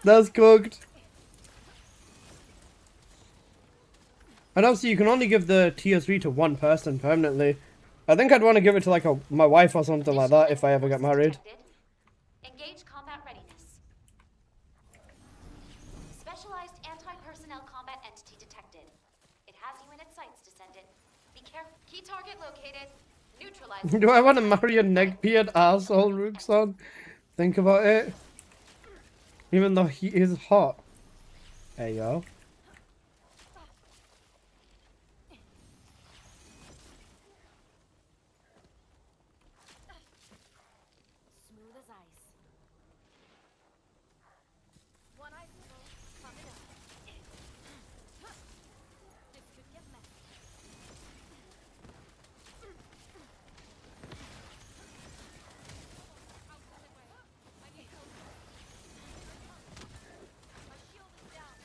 That's cooked. And obviously you can only give the tier 3 to one person permanently. I think I'd want to give it to like my wife or something like that if I ever get married. Engage combat readiness. Specialized anti-personnel combat entity detected. has you in its sights, Descendant. Be careful. Key target located. Neutralize. Do I want to marry a neckbeard asshole, Rookson? Think about it. Even though he is hot. Hey, yo. Smooth as ice. One icicle coming up. This could get messy. My shield is down.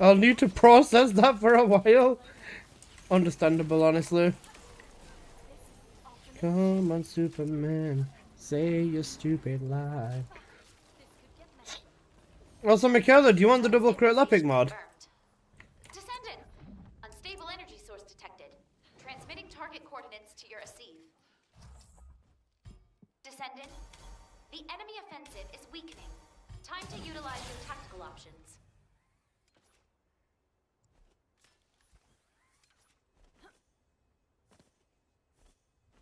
I'll need to process that for a while. Understandable, honestly. Come on, Superman. Say your stupid lie. Also, Michaela, do you want the double crit Lepic mod? Descendant! Unstable energy source detected. Transmitting target coordinates to your receive. Descendant, the enemy offensive is weakening. Time to utilize your tactical options.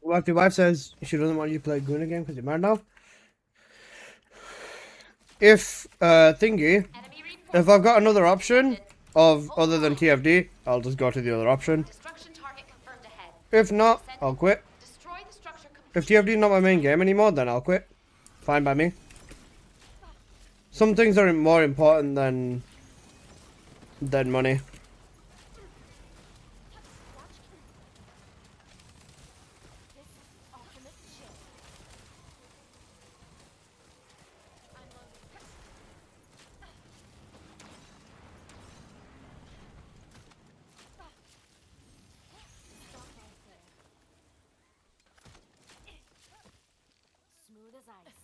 Well, if your wife says she doesn't want you to play Goon again because you're married now. If, if I've got another option of other than TFD, I'll just go to the other option. Destruction target confirmed ahead. If not, I'll quit. Destroy the structure If TFD is not my main game anymore, then I'll quit. Fine by me. Some things are more important than money. Smooth as ice.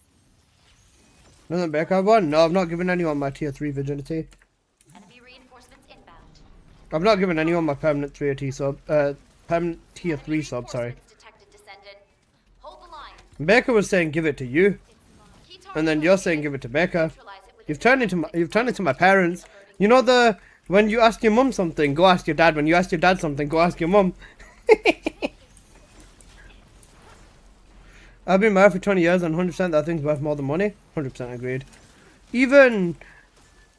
Doesn't Becca one? No, I've not given anyone my tier 3 virginity. Enemy reinforcements inbound. I've not given anyone my permanent tier 3 sub. Permanent tier 3 sub. Sorry. Detected, Descendant. Hold the line. Becca was saying give it to you, and then you're saying give it to Becca. You've turned into my parents. You know the when you ask your mum something, go ask your dad. When you ask your dad something, go ask your mum. I've been married for 20 years and 100% that thing's worth more than money. 100% agreed. Even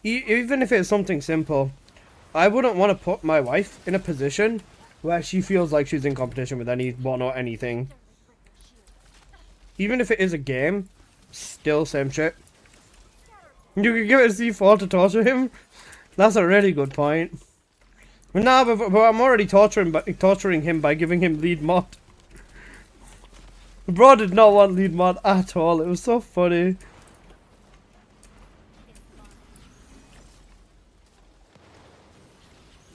if it's something simple, I wouldn't want to put my wife in a position where she feels like she's in competition with anyone or anything. Even if it is a game, still same shit. You could give it a C4 to torture him? That's a really good point. But nah, but I'm already torturing him by giving him lead mod. Bro did not want lead mod at all. It was so funny.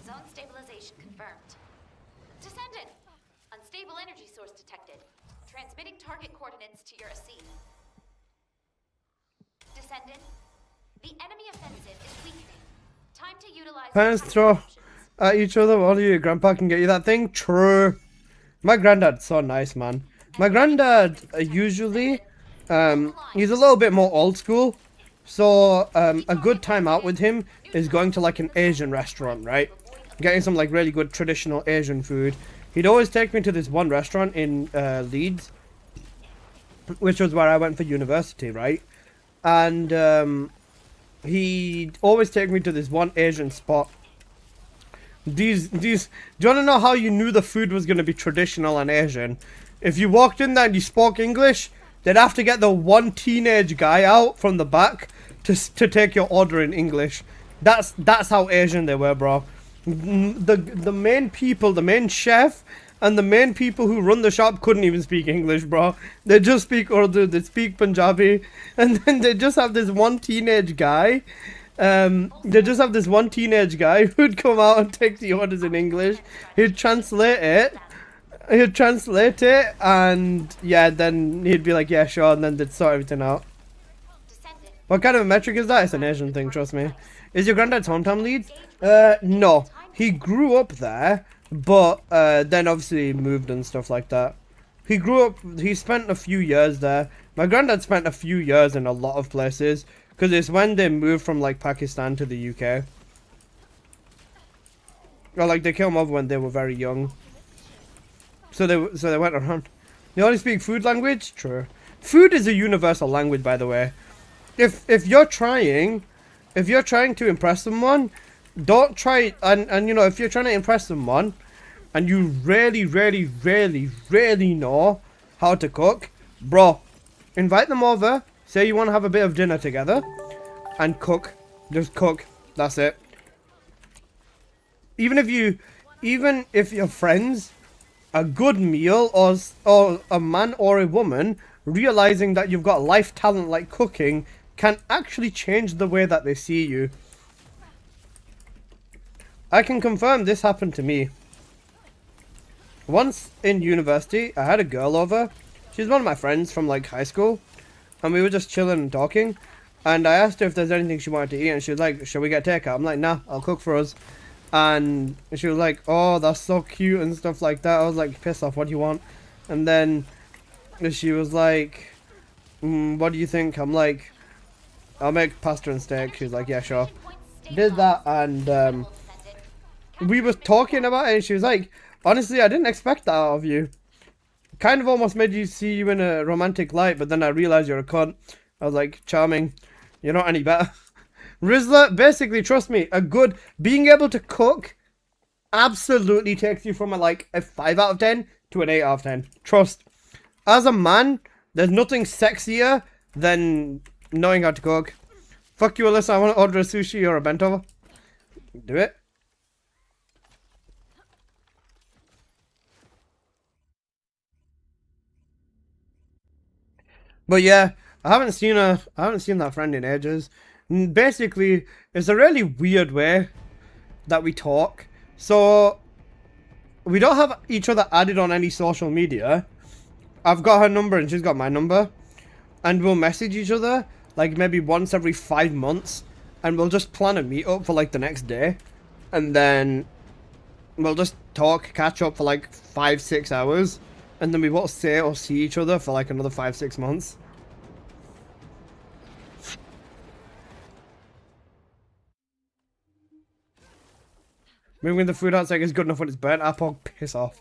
Zone stabilization confirmed. Descendant! Unstable energy source detected. Transmitting target coordinates to your receive. Descendant, the enemy offensive is weakening. Time to utilize Parents throw at each other while your grandpa can get you that thing? True. My granddad's so nice, man. My granddad usually, he's a little bit more old school. So, a good time out with him is going to like an Asian restaurant, right? Getting some like really good traditional Asian food. He'd always take me to this one restaurant in Leeds, which was where I went for university, right? And he'd always take me to this one Asian spot. Do you want to know how you knew the food was going to be traditional and Asian? If you walked in there and you spoke English, they'd have to get the one teenage guy out from the back to take your order in English. That's how Asian they were, bro. The main people, the main chef, and the main people who run the shop couldn't even speak English, bro. They just speak Urdu, they speak Punjabi, and then they just have this one teenage guy. They just have this one teenage guy who'd come out and take the orders in English. He'd translate it, and yeah, then he'd be like, yeah, sure, and then they'd sort everything out. What kind of a metric is that? It's an Asian thing, trust me. Is your granddad's hometown Leeds? No. He grew up there, but then obviously moved and stuff like that. He grew up, he spent a few years there. My granddad spent a few years in a lot of places, because it's when they moved from like Pakistan to the UK. Or like they came over when they were very young. So they went around. You only speak food language? True. Food is a universal language, by the way. If you're trying to impress someone, don't try and you know, if you're trying to impress someone and you really know how to cook, bro, invite them over, say you want to have a bit of dinner together, and cook. Just cook. That's it. Even if you're friends, a good meal or a man or a woman realizing that you've got life talent like cooking can actually change the way that they see you. I can confirm this happened to me. Once in university, I had a girl over. She's one of my friends from like high school, and we were just chilling and talking. And I asked her if there's anything she wanted to eat, and she was like, "Shall we get takeout?" I'm like, "Nah, I'll cook for us." And she was like, "Oh, that's so cute," and stuff like that. I was like, "Piss off, what do you want?" And then she was like, "What do you think?" I'm like, "I'll make pasta and steak." She was like, "Yeah, sure." Did that, and we were talking about it, and she was like, "Honestly, I didn't expect that out of you. Kind of almost made you see you in a romantic light, but then I realized you're a cunt." I was like, "Charming. You're not any better." Rizla, basically, trust me, being able to cook absolutely takes you from a 5 out of 10 to an 8 out of 10. Trust. As a man, there's nothing sexier than knowing how to cook. Fuck you, Alyssa, I want to order a sushi or a bento. Do it. But yeah, I haven't seen that friend in ages. Basically, it's a really weird way that we talk. So we don't have each other added on any social media. I've got her number and she's got my number, and we'll message each other like maybe once every 5 months, and we'll just plan a meetup for like the next day, and then we'll just talk, catch up for like 5-6 hours, and then we won't say or see each other for like another 5-6 months. Maybe when the food outside is good enough when it's burnt up, I'll piss off.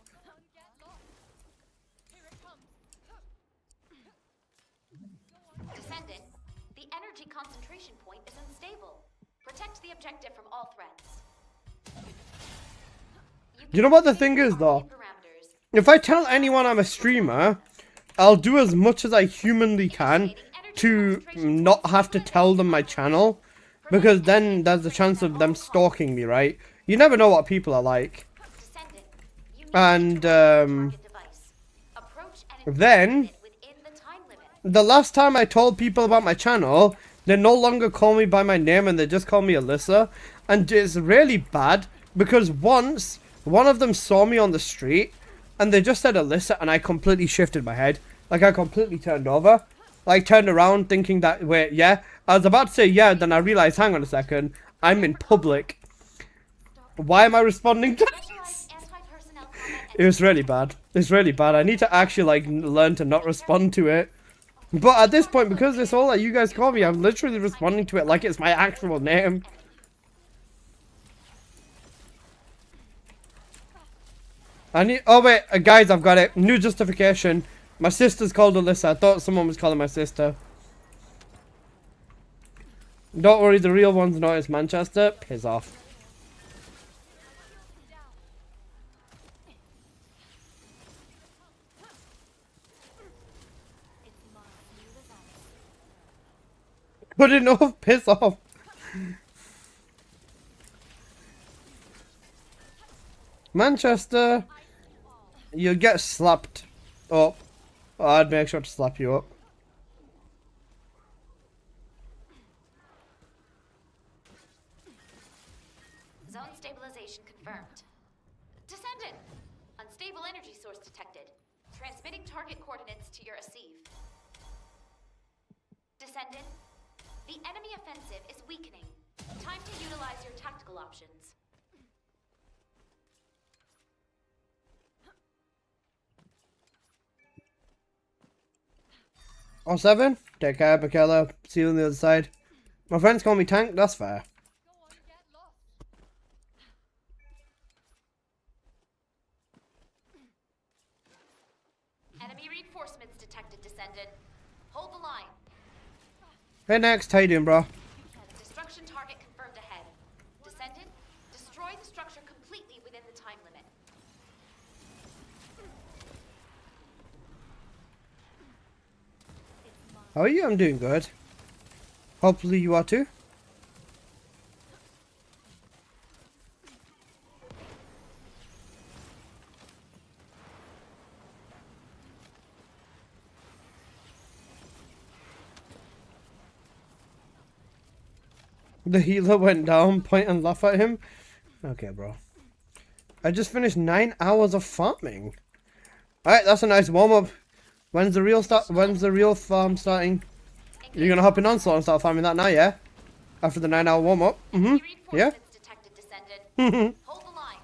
Descendant, the energy concentration point is unstable. Protect the objective from all threats. You know what the thing is though? If I tell anyone I'm a streamer, I'll do as much as I humanly can to not have to tell them my channel, because then there's a chance of them stalking me, right? You never know what people are like. And then the last time I told people about my channel, they no longer call me by my name and they just call me Alyssa. And it's really bad because once one of them saw me on the street and they just said Alyssa, and I completely shifted my head. Like I completely turned over. Like turned around thinking that, wait, yeah. I was about to say yeah, then I realized, hang on a second, I'm in public. Why am I responding to this? It was really bad. It's really bad. I need to actually like learn to not respond to it. But at this point, because it's all that you guys call me, I'm literally responding to it like it's my actual name. Oh wait, guys, I've got it. New justification. My sister's called Alyssa. I thought someone was calling my sister. Don't worry, the real one's not. It's Manchester. Piss off. Good enough. Piss off. Manchester, you get slapped up. I'd make sure to slap you up. Zone stabilization confirmed. Descendant! Unstable energy source detected. Transmitting target coordinates to your receive. Descendant, the enemy offensive is weakening. Time to utilize your tactical options. Oh, 7? Take care, Bakella. See you on the other side. My friends call me Tank, that's fair. Enemy reinforcements detected, Descendant. Hold the line. Hey, next. How you doing, bro? Destruction target confirmed ahead. Descendant, destroy the structure completely within the time limit. How are you? I'm doing good. Hopefully you are too. The healer went down, point and laugh at him. Okay, bro. I just finished 9 hours of farming. Alright, that's a nice warm-up. When's the real farm starting? You're gonna hop in Onslaught and start farming that now, yeah? After the 9 hour warm-up? Mm-hmm. Yeah? Hold the line.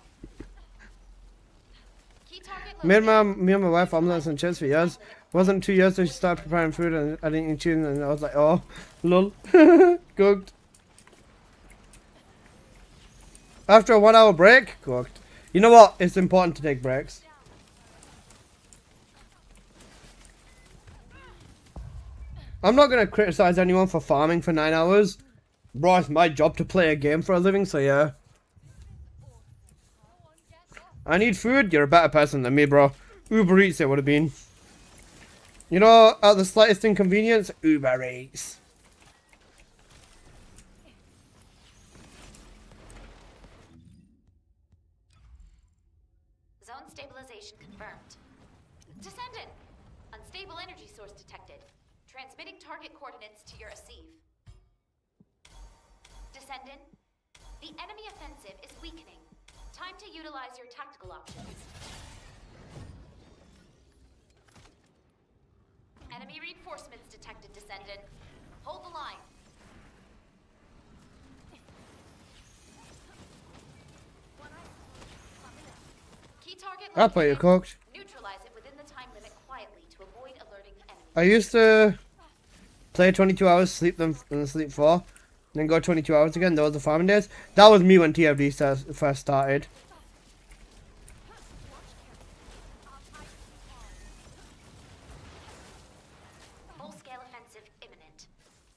Key target Me and my wife omelets and chips for years. Wasn't 2 years till she started preparing food and I didn't eat chicken and I was like, oh, lol. Cooked. After a 1 hour break, cooked. You know what? It's important to take breaks. I'm not going to criticize anyone for farming for 9 hours. Bro, it's my job to play a game for a living, so yeah. I need food. You're a better person than me, bro. Uber Eats it would have been. You know, at the slightest inconvenience, Uber Eats. Zone stabilization confirmed. Descendant, unstable energy source detected. Transmitting target coordinates to your receive. Descendant, the enemy offensive is weakening. Time to utilize your tactical options. Enemy reinforcements detected, Descendant. Hold the line. Key target I'll play you cooked. Neutralize it within the time limit quietly to avoid alerting enemy. I used to play 22 hours, sleep them, and sleep 4. Then go 22 hours again. Those are the farming days. That was me when TFD first started. Full-scale offensive imminent.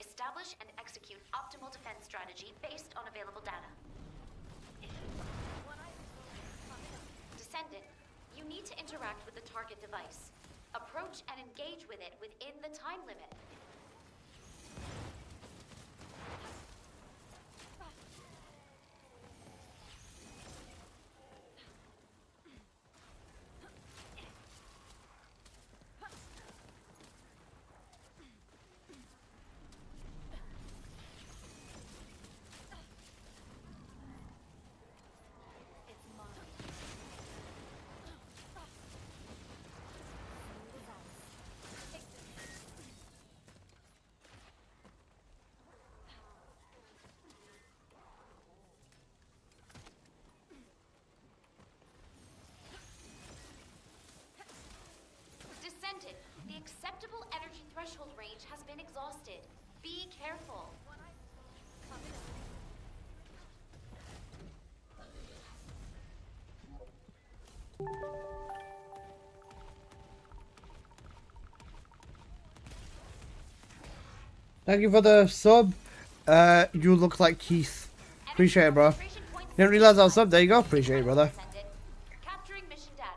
Establish and execute optimal defense strategy based on available data. Descendant, you need to interact with the target device. Approach and engage with it within the time limit. Descendant, the acceptable energy threshold range has been exhausted. Be careful. Thank you for the sub. You look like Keith. Appreciate it, bro. Didn't realize I was sub. There you go. Appreciate it, brother. Capturing mission data.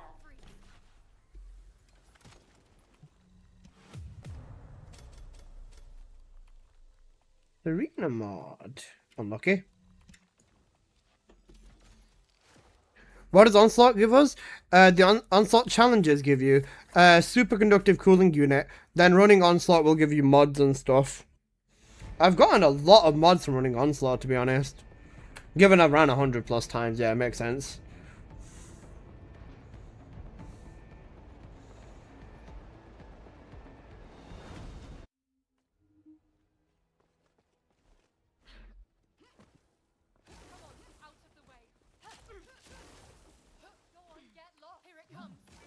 Arena mod. Unlucky. What does Onslaught give us? The Onslaught challenges give you a superconductive cooling unit. Then running Onslaught will give you mods and stuff. I've gotten a lot of mods from running Onslaught, to be honest. Given I've ran 100 plus times, yeah, it makes sense.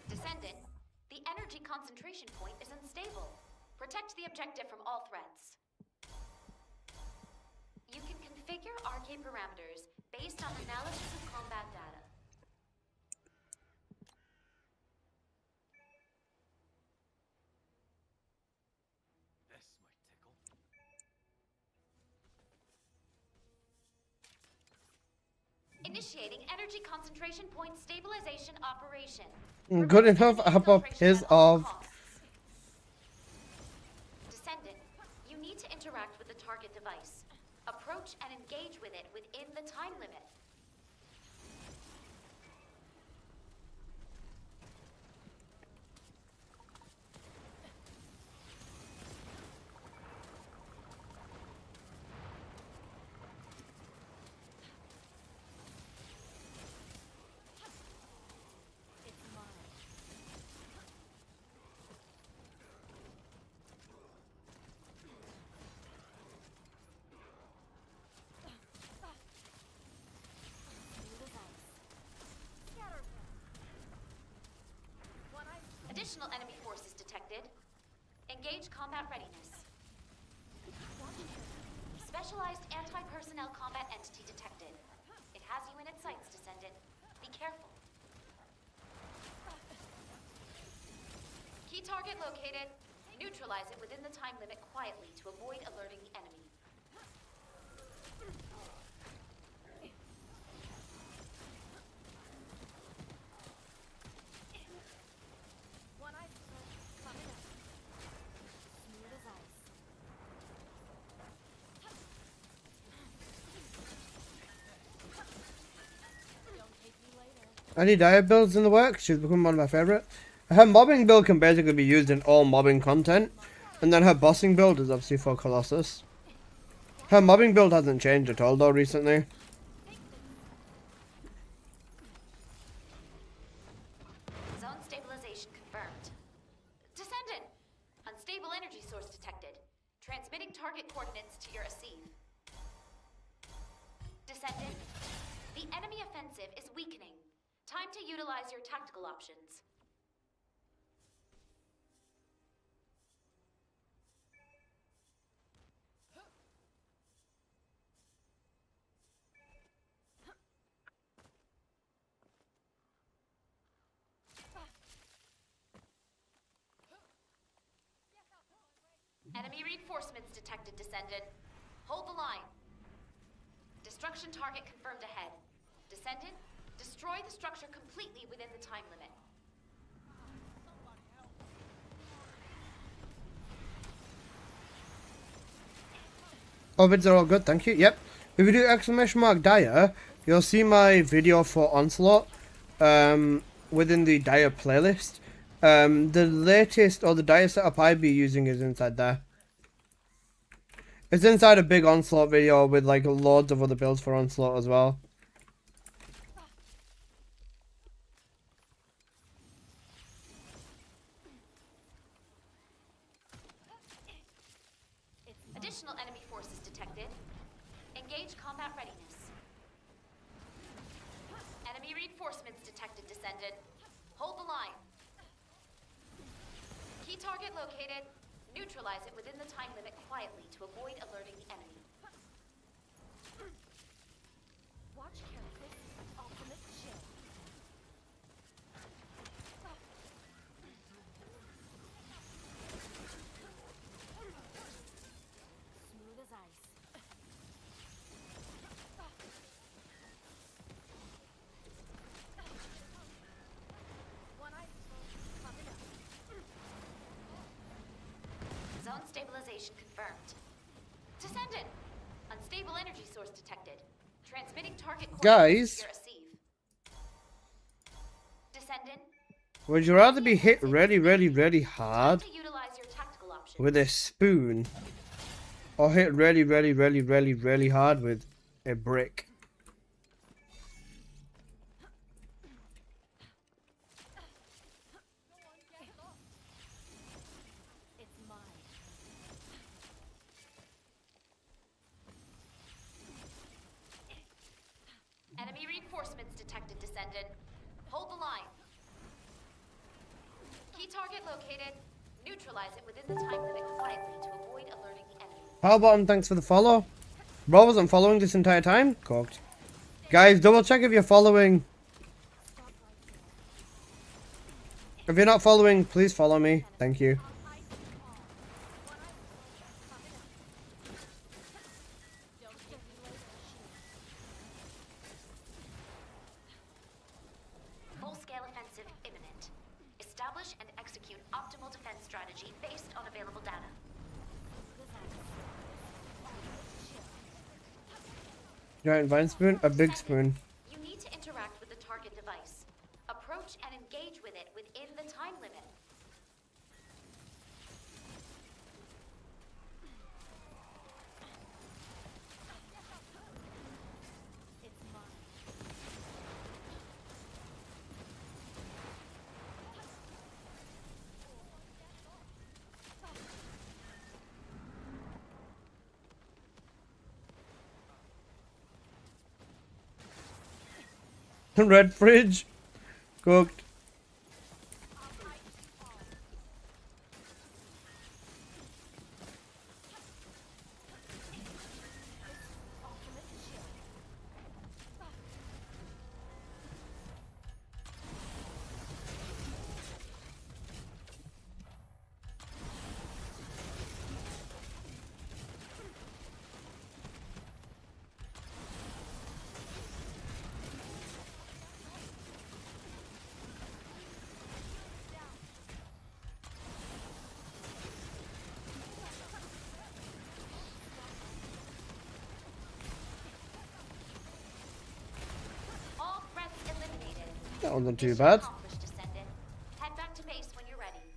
Descendant, the energy concentration point is unstable. Protect the objective from all threats. You can configure RK parameters based on analysis of combat data. This might tickle. Initiating energy concentration point stabilization operation. Good enough. Above his of. Descendant, you need to interact with the target device. Approach and engage with it within the time limit. Additional enemy forces detected. Engage combat readiness. Specialized anti-personnel combat entity detected. It has you in its sights, Descendant. Be careful. Key target located. Neutralize it within the time limit quietly to avoid alerting the enemy. Any dire builds in the works? She's become one of my favourite. Her mobbing build can basically be used in all mobbing content. And then her bossing build is obviously for Colossus. Her mobbing build hasn't changed at all though recently. Zone stabilization confirmed. Descendant! Unstable energy source detected. Transmitting target coordinates to your receive. Descendant, the enemy offensive is weakening. Time to utilize your tactical options. Enemy reinforcements detected, Descendant. Hold the line. Destruction target confirmed ahead. Descendant, destroy the structure completely within the time limit. Oh, vids are all good, thank you. Yep. If you do exclamation mark dire, you'll see my video for Onslaught within the dire playlist. The latest or the dire setup I'd be using is inside there. It's inside a big Onslaught video with like loads of other builds for Onslaught as well. Additional enemy forces detected. Engage combat readiness. Enemy reinforcements detected, Descendant. Hold the line. Key target located. Neutralize it within the time limit quietly to avoid alerting the enemy. Watch carefully. Ultimate shield. Smooth as ice. One ice coming up. Zone stabilization confirmed. Descendant! Unstable energy source detected. Transmitting target coordinates to your receive. Descendant, Would you rather be hit really, really, really hard to utilize your tactical options. with a spoon or hit really, really, really, really, really hard with a brick? It's mine. Enemy reinforcements detected, Descendant. Hold the line. Key target located. Neutralize it within the time limit quietly to avoid alerting the enemy. Powerbottom, thanks for the follow. Bro wasn't following this entire time? Cooked. Guys, double check if you're following. If you're not following, please follow me. Thank you. Full-scale offensive imminent. Establish and execute optimal defense strategy based on available data. Giant vine spoon, a big spoon. You need to interact with the target device. Approach and engage with it within the time limit. It's mine. Red fridge. Cooked. All threats eliminated. That wasn't too Mission bad. accomplished, Descendant. Head back to base when you're ready.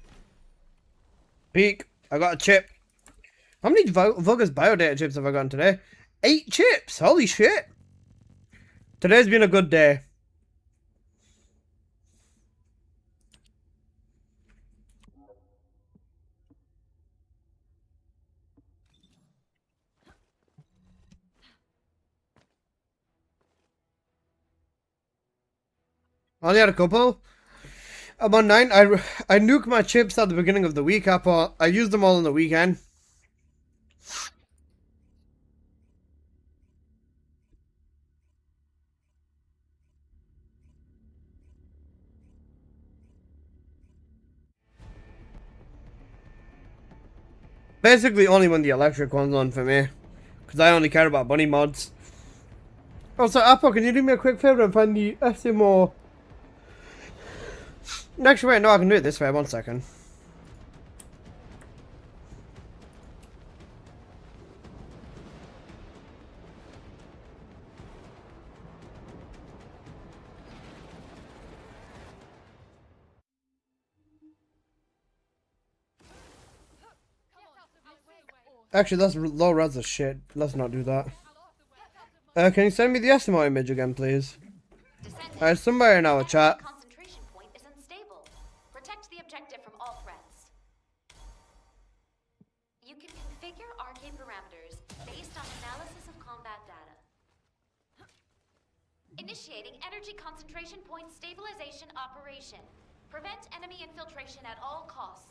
Peek. I got a chip. How many Vulgus biodata chips have I gotten today? 8 chips. Holy shit. Today's been a good day. Only had a couple. I'm on 9. I nuked my chips at the beginning of the week. I used them all on the weekend. Basically only when the electric one's on for me. Because I only care about bunny mods. Also, Apple, can you do me a quick favor and find the SMO? Actually, wait, no, I can do it this way. 1 second. Actually, that's low res as shit. Let's not do that. Can you send me the SMO image again, please? Descendant. Somebody in our chat. Concentration point is unstable. Protect the objective from all threats. You can configure arcade parameters based on analysis of combat data. Initiating energy concentration point stabilization operation. Prevent enemy infiltration at all costs.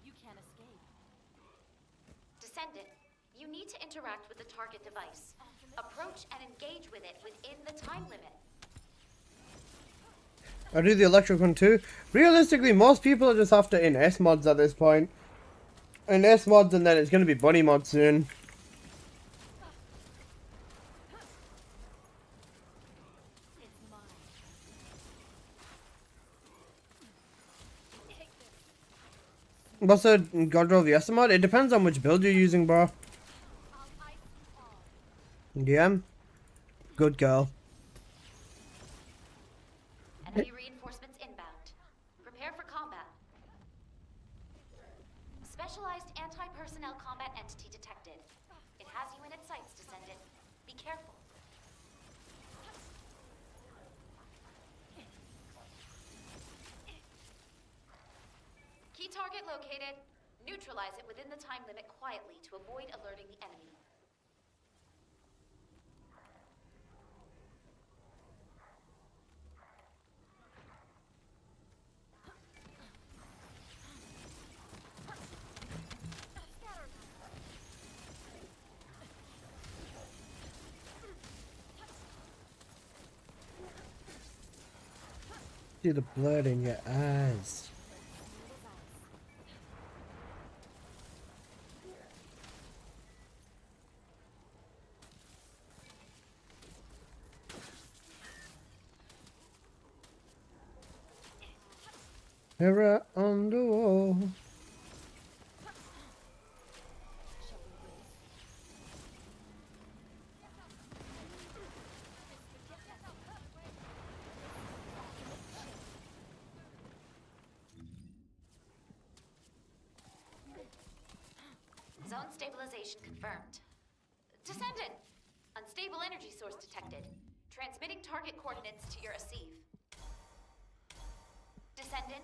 You can't escape. Descendant, you need to interact with the target device. Approach and engage with it within the time limit. I do the electric one too. Realistically, most people are just after in S mods at this point. In S mods, and then it's gonna be bunny mods soon. It's mine. What's the Godroll VS mod? It depends on which build you're using, bro. Yeah. Good girl. Enemy reinforcements inbound. Prepare for combat. Specialized anti-personnel combat entity detected. It has you in its sights, Descendant. Be careful. Key target located. Neutralize it within the time limit quietly to avoid alerting the enemy. See the blood in your eyes. Mirror on the wall. Zone stabilization confirmed. Descendant! Unstable energy source detected. Transmitting target coordinates to your receive. Descendant,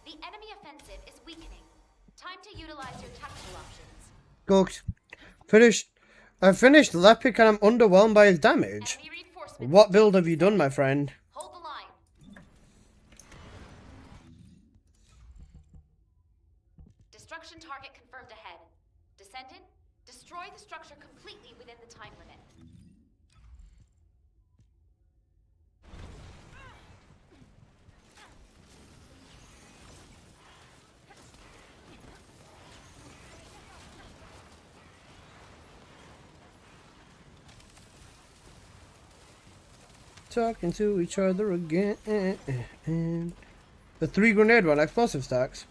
the enemy offensive is weakening. Time to utilize your tactical options. Cooked. Finished. I finished Lepic and I'm underwhelmed by his damage. Enemy reinforcements. What build have you done, my friend? Hold the line. Destruction target confirmed ahead. Descendant, destroy the structure completely within the time limit. Talking to each other again. The 3 grenade one, explosive stacks.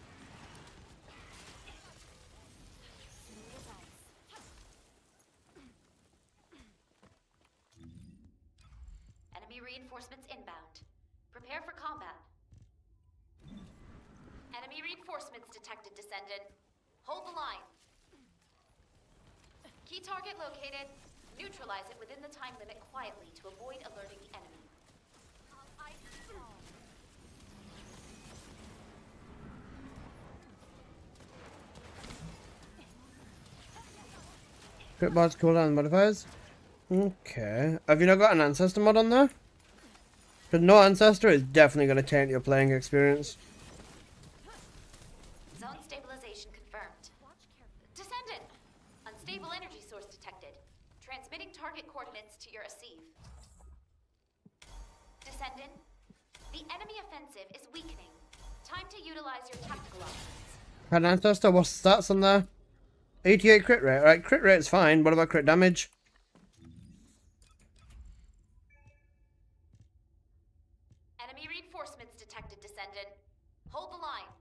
Enemy reinforcements inbound. Prepare for combat. Enemy reinforcements detected, Descendant. Hold the line. Key target located. Neutralize it within the time limit quietly to avoid alerting the enemy. Crit bars, cooldown modifiers. Okay. Have you not got an ancestor mod on there? Because no ancestor is definitely going to taint your playing experience. Zone stabilization confirmed. Descendant! Unstable energy source detected. Transmitting target coordinates to your receive. Descendant, the enemy offensive is weakening. Time to utilize your tactical options. An ancestor, what's the stats on there? 88 crit rate. Alright, crit rate is fine. What about crit damage? Enemy reinforcements detected, Descendant. Hold the line.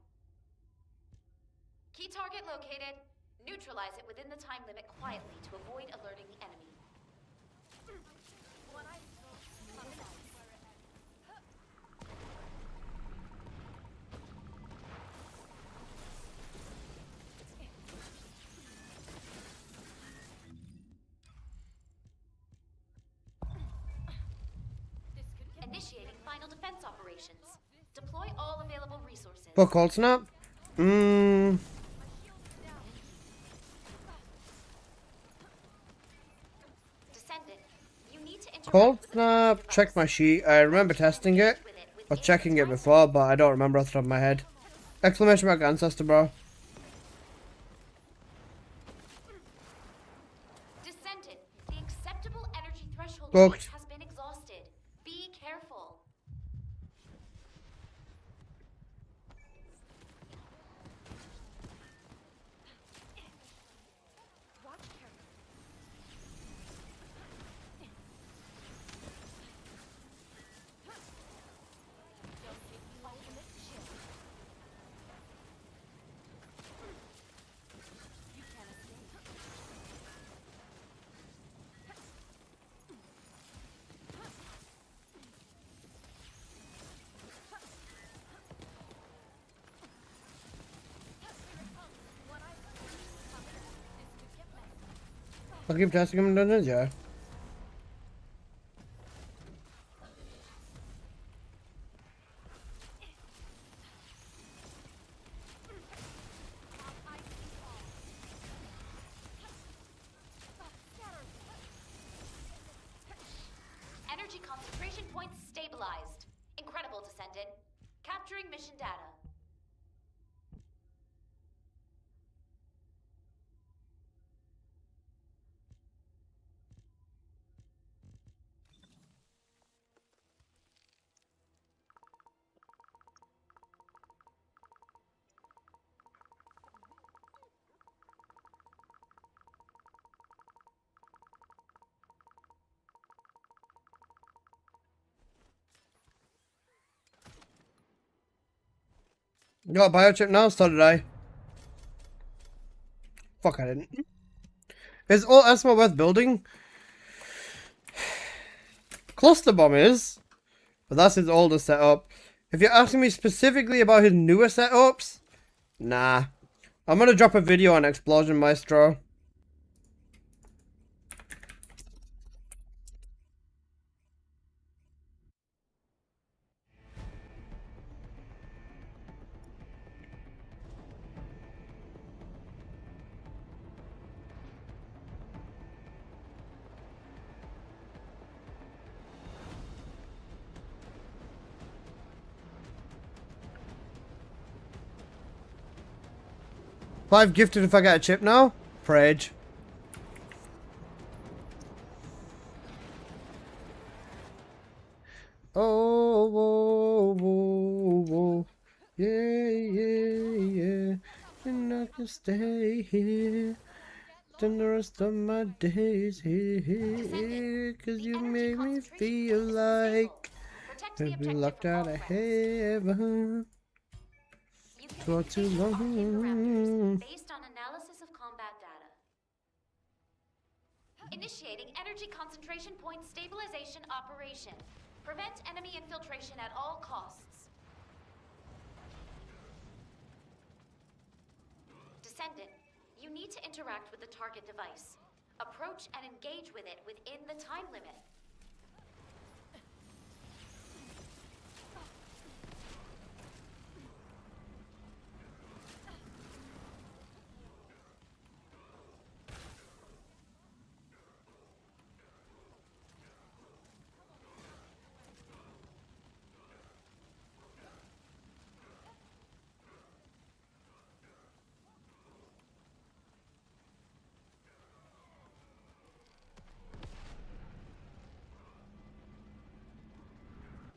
Key target located. Neutralize it within the time limit quietly to avoid alerting the enemy. Initiating final defense operations. Deploy all available resources. For cold snap? Descendant, you need to interact Cold with the snap. Check my sheet. I remember testing it. Or checking it before, but I don't remember off the top of my head. Exclamation mark ancestor, bro. Descendant, the acceptable energy threshold Cooked. has been exhausted. Be careful. Watch carefully. Ultimate shield. You can't escape. I'll keep testing him in dungeons, yeah. Energy concentration points stabilized. Incredible, Descendant. Capturing mission data. You got a biochip now? So did I. Fuck, I didn't. Is all Esmo worth building? Cluster Bomb is, but that's his older setup. If you're asking me specifically about his newer setups, nah. I'm gonna drop a video on Explosion Maestro. Five gifted if I get a chip now? Prage. Oh, whoa, whoa, whoa. Yeah, yeah. And I can stay here. Then the rest of my days here. Cause you make me feel like I've been locked out of heaven for too long. Based on analysis of combat data. Initiating energy concentration point stabilization operation. Prevent enemy infiltration at all costs. Descendant, you need to interact with the target device. Approach and engage with it within the time limit.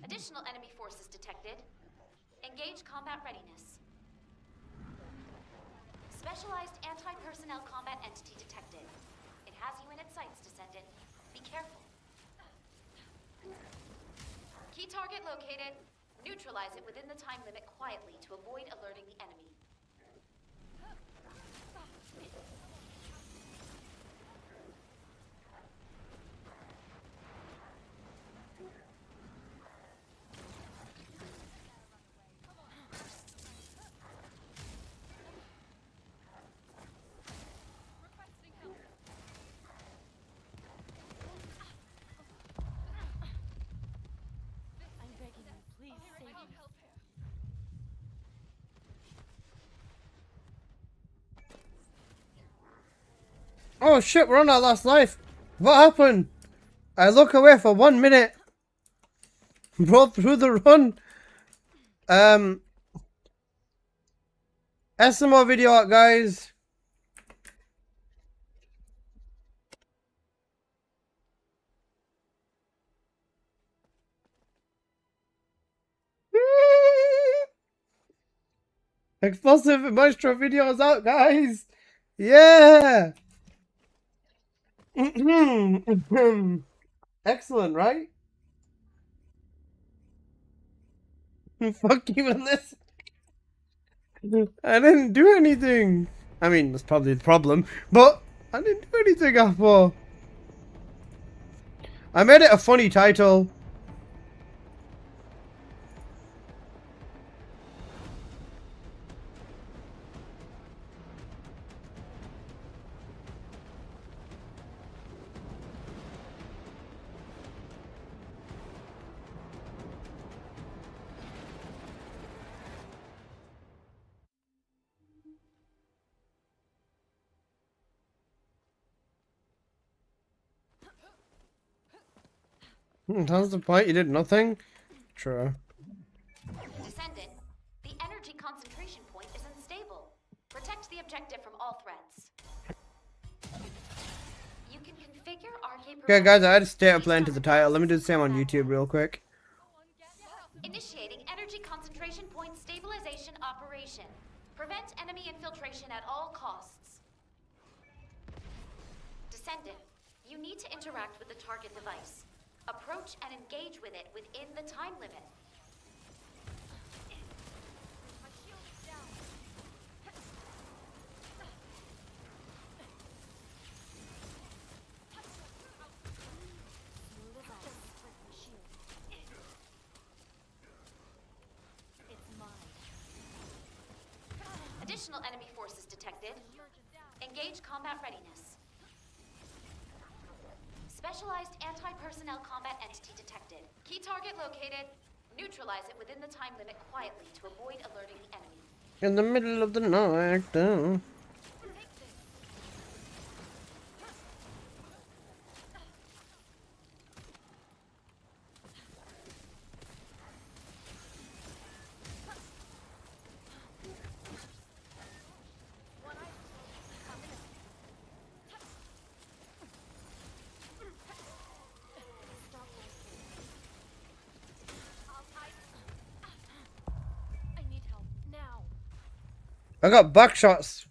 Additional enemy forces detected. Engage combat readiness. Specialized anti-personnel combat entity detected. It has you in its sights, Descendant. Be careful. Key target located. Neutralize it within the time limit quietly to avoid alerting the enemy. I'm begging you, please save me. Oh shit, we're on our last life. What happened? I look away for 1 minute. Broke through the run. SMO video out, guys. Explosive Maestro videos out, guys. Yeah. Excellent, right? Fuck you in this. I didn't do anything. I mean, that's probably the problem, but I didn't do anything, Apple. I made it a funny title. That's the point. You did nothing. True. Descendant, the energy concentration point is unstable. Protect the objective from all threats. You can configure RK. Okay, guys, I had to stay up playing to the title. Let me do the same on YouTube real quick. Initiating energy concentration point stabilization operation. Prevent enemy infiltration at all costs. Descendant, you need to interact with the target device. Approach and engage with it within the time limit. Additional enemy forces detected. Engage combat readiness. Specialized anti-personnel combat entity detected. Key target located. Neutralize it within the time limit quietly to avoid alerting the enemy. In the middle of the night. I need help now. I got back shots.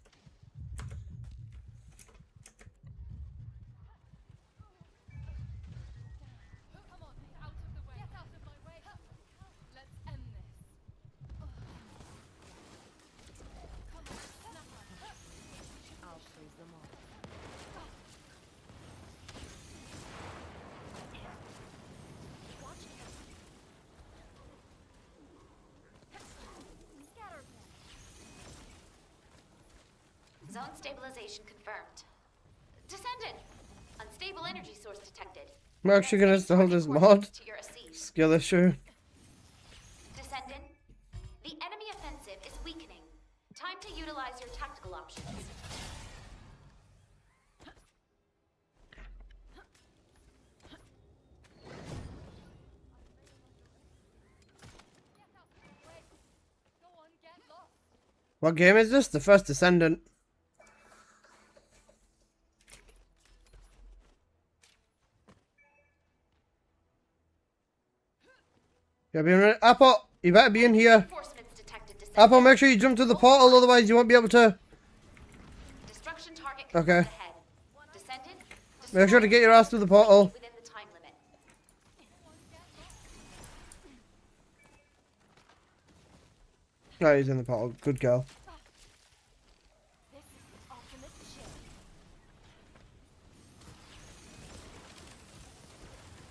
Come on, out of the way. Get out of my way. Let's end this. Come on, snap up. I'll freeze them all. Watch carefully. Scatter them. Zone stabilization confirmed. Descendant! Unstable energy source detected. I'm actually gonna install this mod. To your accede. Skill issue. Descendant, the enemy offensive is weakening. Time to utilize your tactical options. Go on, get lost. What game is this? The first Descendant. You better be in Apple, you better be in here. Reinforcements detected. Descendant. Apple, make sure you jump to the portal, otherwise you won't be able to. Destruction target Okay. confirmed ahead. Descendant, Make sure to get your ass through the portal. within the time limit. No, he's in the portal. Good girl. This is the ultimate chill.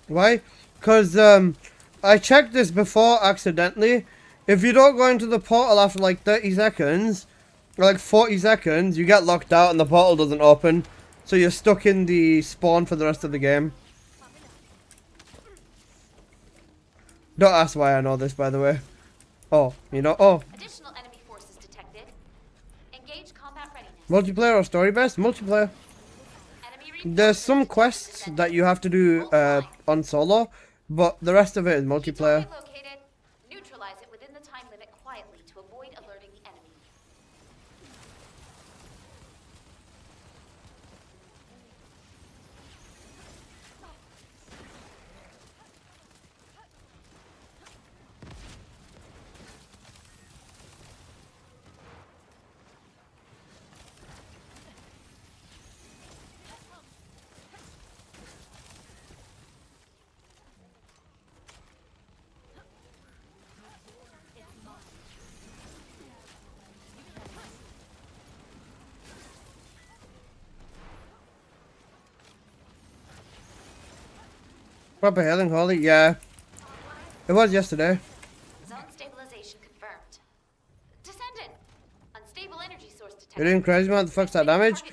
Why? Because I checked this before accidentally. If you don't go into the portal after like 30 seconds, or like 40 seconds, you get locked out and the portal doesn't open. So you're stuck in the spawn for the rest of the game. Don't ask why I know this, by the way. Oh, you know, oh. Additional enemy forces detected. Engage combat readiness. Multiplayer or story based? Multiplayer. Enemy There's some quests that you have to do on solo, but the rest of it is multiplayer. target located. Neutralize it within the time limit quietly to avoid alerting the enemy. Proper healing, Holly? Yeah. It was yesterday. Zone stabilization confirmed. Descendant. Unstable energy source detected. You're doing crazy, man. The fuck's that damage?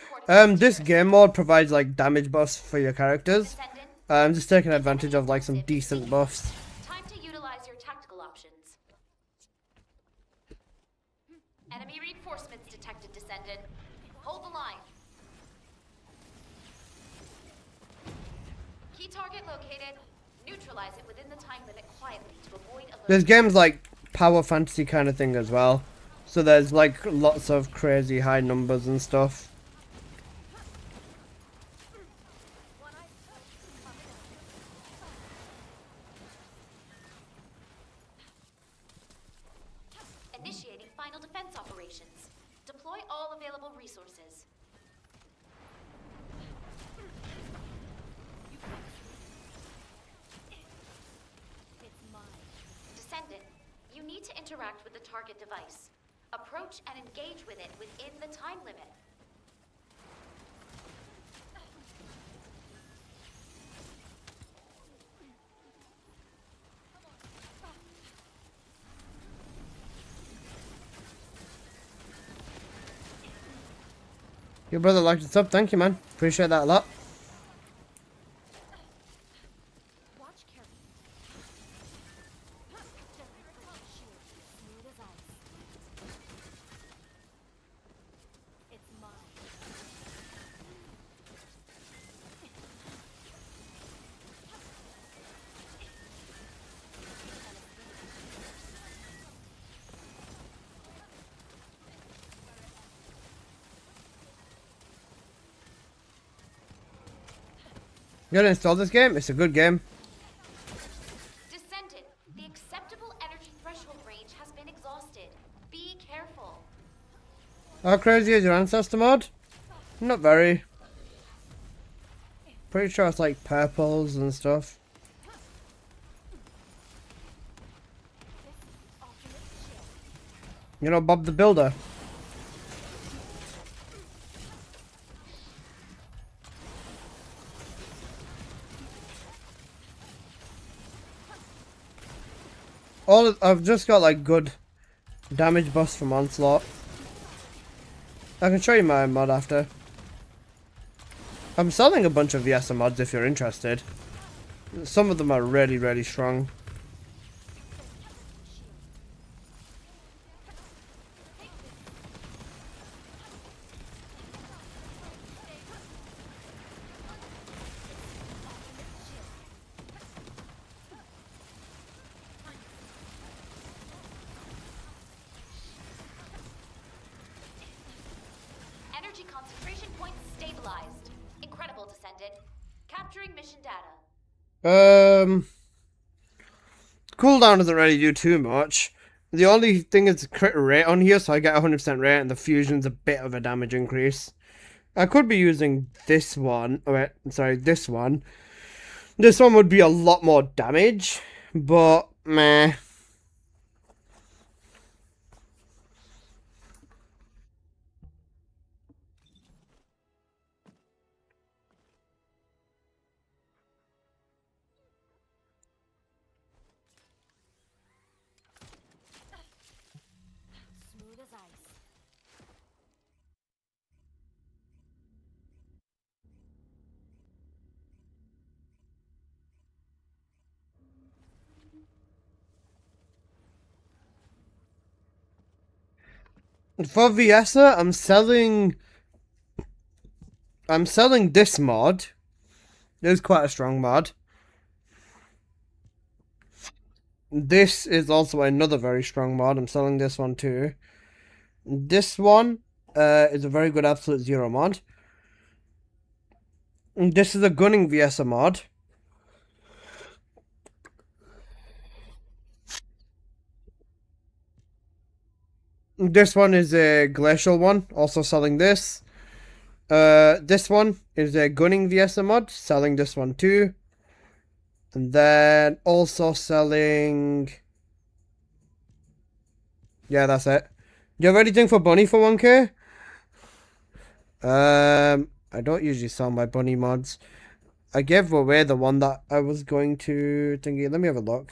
This game mode provides like damage buffs for your characters. Descendant. I'm just taking advantage of like some decent buffs. Time to utilize your tactical options. Enemy reinforcements detected, Descendant. Hold the line. Key target located. Neutralize it within the time limit quietly to avoid alert. There's games like Power Fantasy kind of thing as well. So there's like lots of crazy high numbers and stuff. Initiating final defense operations. Deploy all available resources. It's mine. Descendant, you need to interact with the target device. Approach and engage with it within the time limit. Your brother liked it up. Thank you, man. Appreciate that a lot. Watch carefully. Shield, smooth as ice. It's mine. You gotta install this game. It's a good game. Descendant, the acceptable energy threshold range has been exhausted. Be careful. How crazy is your ancestor mod? Not very. Pretty sure it's like purples and stuff. You know Bob the Builder? I've just got like good damage buffs from Onslaught. I can show you my mod after. I'm selling a bunch of VS mods if you're interested. Some of them are really, really strong. Energy concentration points stabilized. Incredible, Descendant. Capturing mission data. Cooldown doesn't really do too much. The only thing is the crit rate on here, so I get 100% rate, and the fusion's a bit of a damage increase. I could be using this one. Oh, wait, sorry, this one. This one would be a lot more damage, but meh. Smooth as ice. For Viesa, I'm selling this mod. It is quite a strong mod. This is also another very strong mod. I'm selling this one too. This one is a very good Absolute Zero mod. And this is a Gunning Viesa mod. This one is a Glacial one, also selling this. This one is a Gunning Viesa mod, selling this one too. And then also selling... Yeah, that's it. Do you have anything for Bunny for 1k? I don't usually sell my Bunny mods. I gave away the one that I was going to thingy. Let me have a look.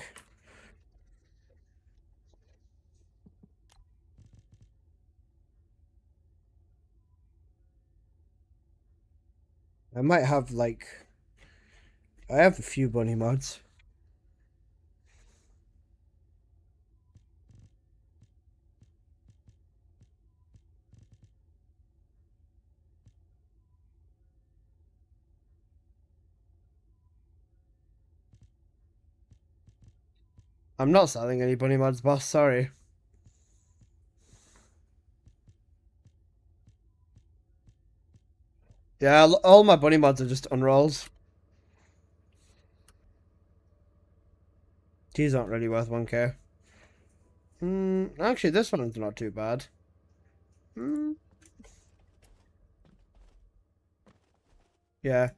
I might have like... I have a few Bunny mods. I'm not selling any Bunny mods, boss. Sorry. Yeah, all my Bunny mods are just unrolls. These aren't really worth 1k. Actually, this one's not too bad. Yeah.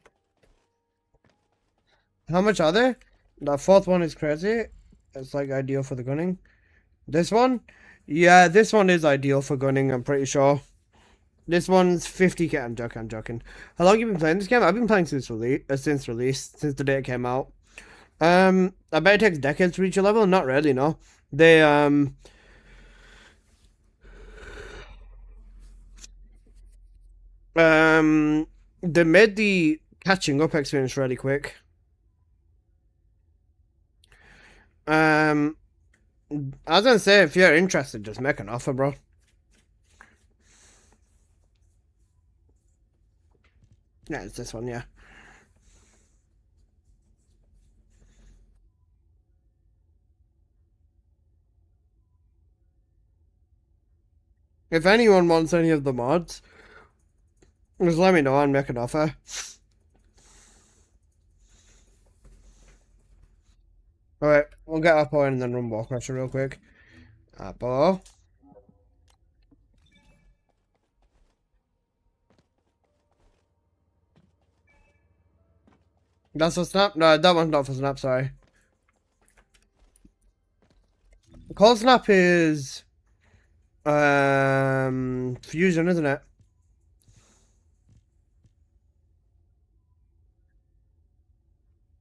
How much are they? The fourth one is crazy. It's like ideal for the gunning. This one? Yeah, this one is ideal for gunning, I'm pretty sure. This one's 50k. I'm joking. How long have you been playing this game? I've been playing since release, since the day it came out. I bet it takes decades to reach a level. Not really, no. They They made the catching up experience really quick. I was gonna say, if you're interested, just make an offer, bro. Yeah, it's this one, yeah. If anyone wants any of the mods, just let me know and make an offer. Alright, we'll get Apple in and then run Walk Crusher real quick. Apple. That's for Snap? No, that one's not for Snap, sorry. Cold Snap is Fusion, isn't it?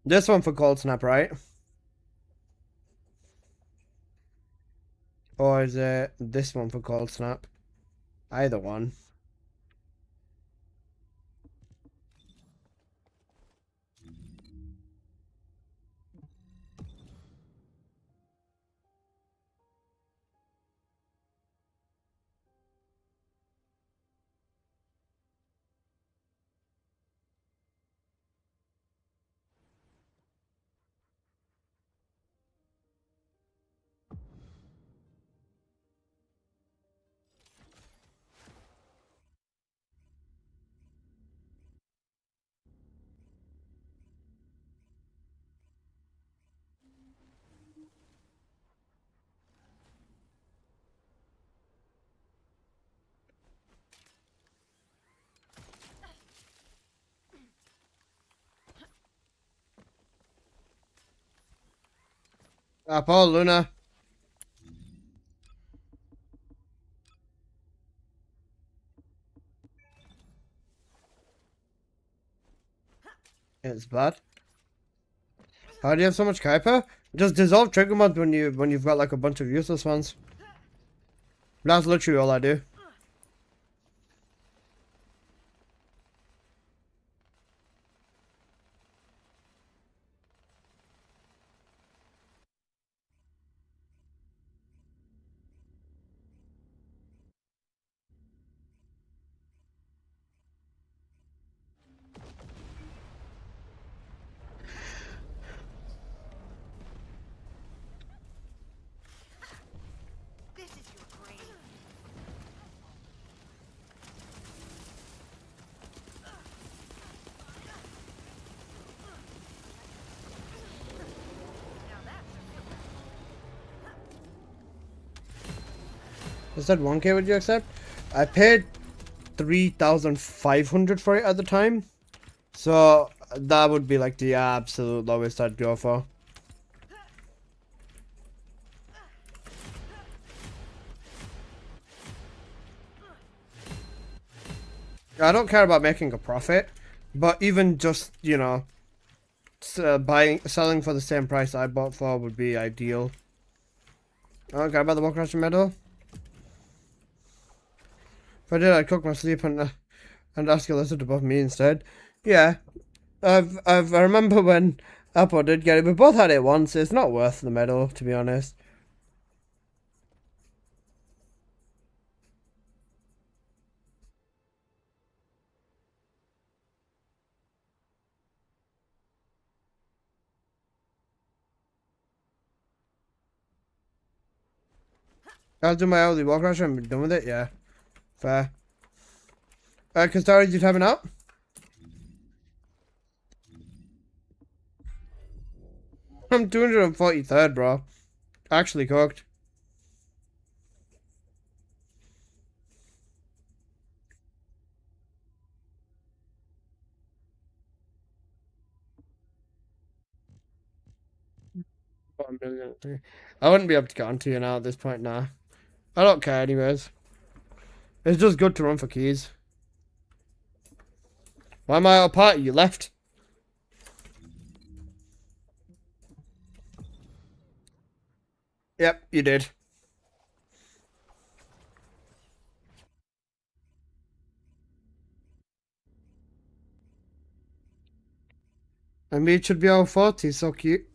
This one for Cold Snap, right? Or is it this one for Cold Snap? Either one. Apple, Luna. It's bad. How do you have so much Kuiper? Just dissolve trigger mods when you've got like a bunch of useless ones. That's literally all I do. This is your grave. I said 1K, would you accept? I paid 3,500 for it at the time. So that would be like the absolute lowest I'd go for. I don't care about making a profit, but even just, you know, selling for the same price I bought for would be ideal. I don't care about the Walk Crusher medal. If I did, I'd cook my sleep and ask you to listen above me instead. Yeah, I remember when Apple did get it. We both had it once. It's not worth the medal, to be honest. I'll do my early Walk Crusher and be done with it. Yeah, fair. Kastari, did you have it out? I'm 243rd, bro. Actually cooked. I wouldn't be able to get onto you now at this point, nah. I don't care anyways. It's just good to run for keys. Why am I out of party? You left? Yep, you did. I mean, it should be our 40, so cute.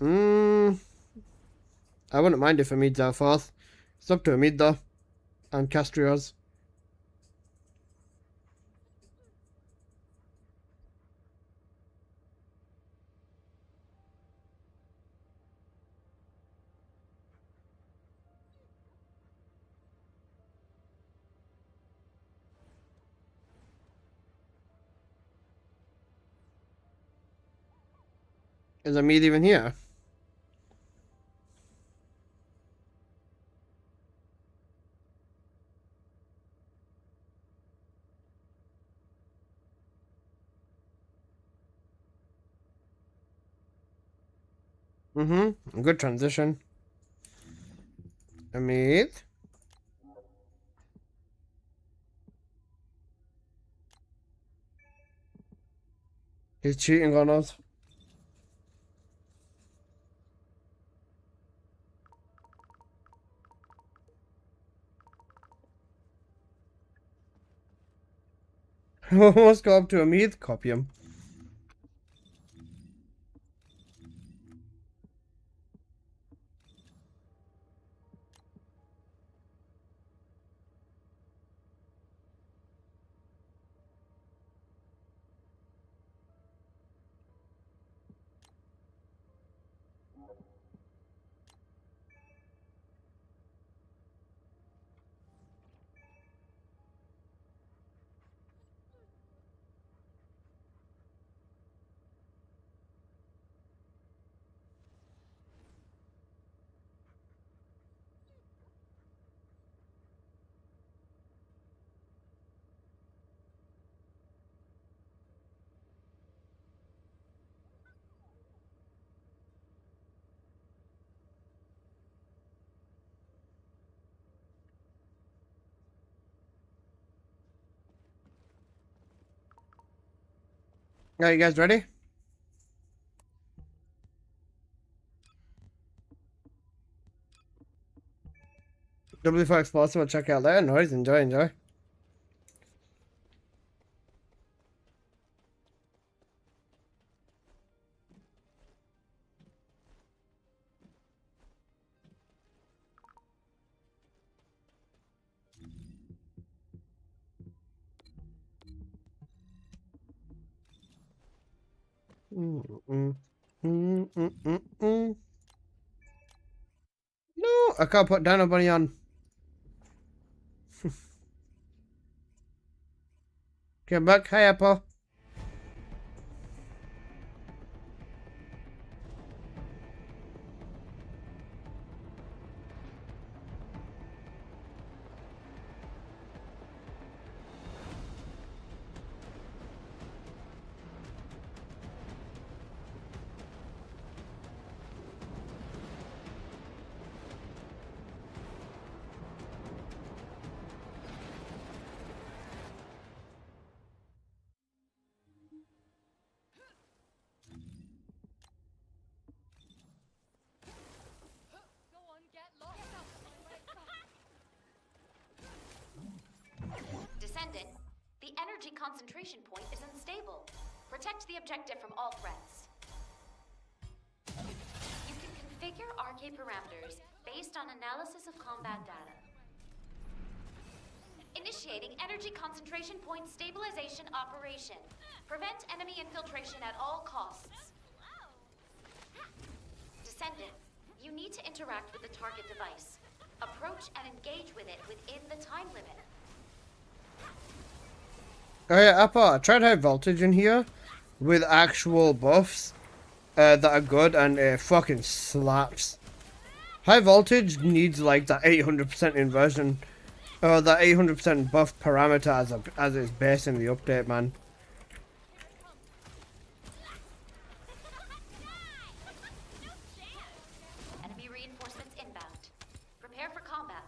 I wouldn't mind if Amid's our 4th. It's up to Amid though. And Castrios. Is Amid even here? Good transition. Amid. He's cheating on us. Let's go up to Amid, copy him. Are you guys ready? W4 Explosive, we'll check out there. Noise, enjoy. No, I can't put Dino Bunny on. Get back, hi Apple. Go on, get lost. Get out of my way. Descendant, the energy concentration point is unstable. Protect the objective from all threats. You can configure RK parameters based on analysis of combat data. Initiating energy concentration point stabilization operation. Prevent enemy infiltration at all costs. Descendant, you need to interact with the target device. Approach and engage with it within the time limit. Oh yeah, Apple, I tried high voltage in here with actual buffs that are good, and it fucking slaps. High voltage needs like that 800% inversion, or that 800% buff parameter as its base in the update, man. Enemy reinforcements inbound. Prepare for combat.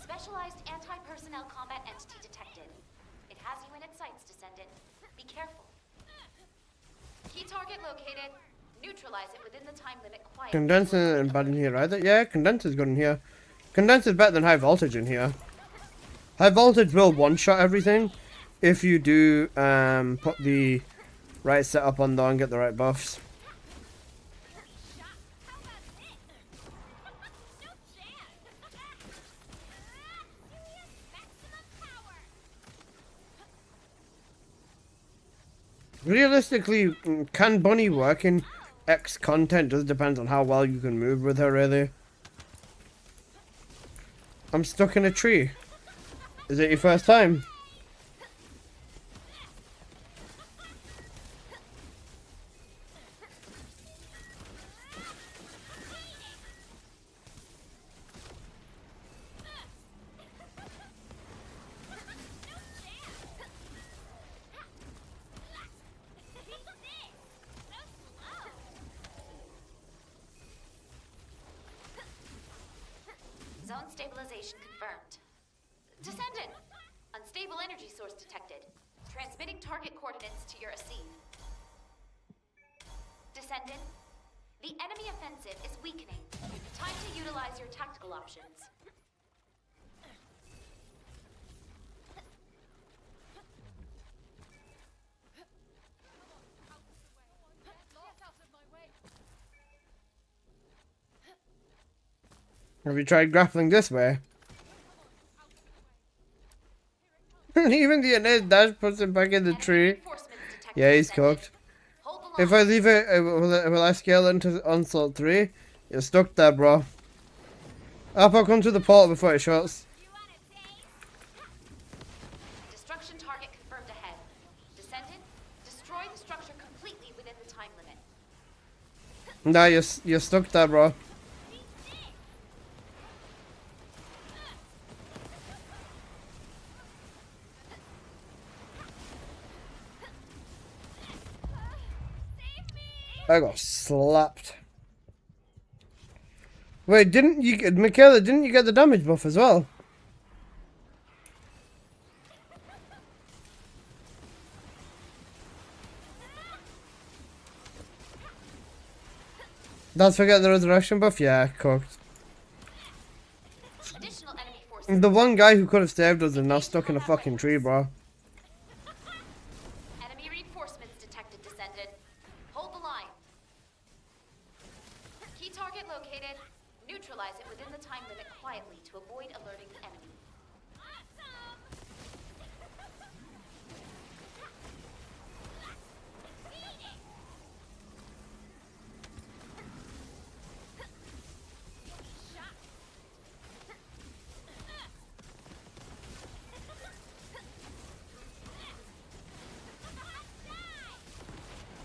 Specialized anti-personnel combat entity detected. It has you in its sights, Descendant. Be careful. Key target located. Neutralize it within the time limit quietly. Condenser isn't bad in here either. Yeah, condenser's good in here. Condenser's better than high voltage in here. High voltage will one-shot everything, if you do put the right setup on though and get the right buffs. Realistically, can Bunny work in X content? Just depends on how well you can move with her, really. I'm stuck in a tree. Is it your first time? Zone stabilization confirmed. Descendant! Unstable energy source detected. Transmitting target coordinates to your receive. Descendant, the enemy offensive is weakening. Time to utilize your tactical options. Get out of my way. Have you tried grappling this way? Even the innate dash puts him back in the tree. Yeah, he's cooked. If I leave it, will I scale into Onslaught 3? You're stuck there, bro. Up, I'll come to the portal before it shuts. Destruction target confirmed ahead. Descendant, destroy the structure completely within the time limit. Nah, you're stuck there, bro. I got slapped. Wait, didn't you, Michaela, didn't you get the damage buff as well? Don't forget the resurrection buff? Yeah, cooked. Additional enemy forces. The one guy who could have saved us is now stuck in a fucking tree, bro. Enemy reinforcements detected, Descendant. Hold the line. Key target located. Neutralize it within the time limit quietly to avoid alerting the enemy.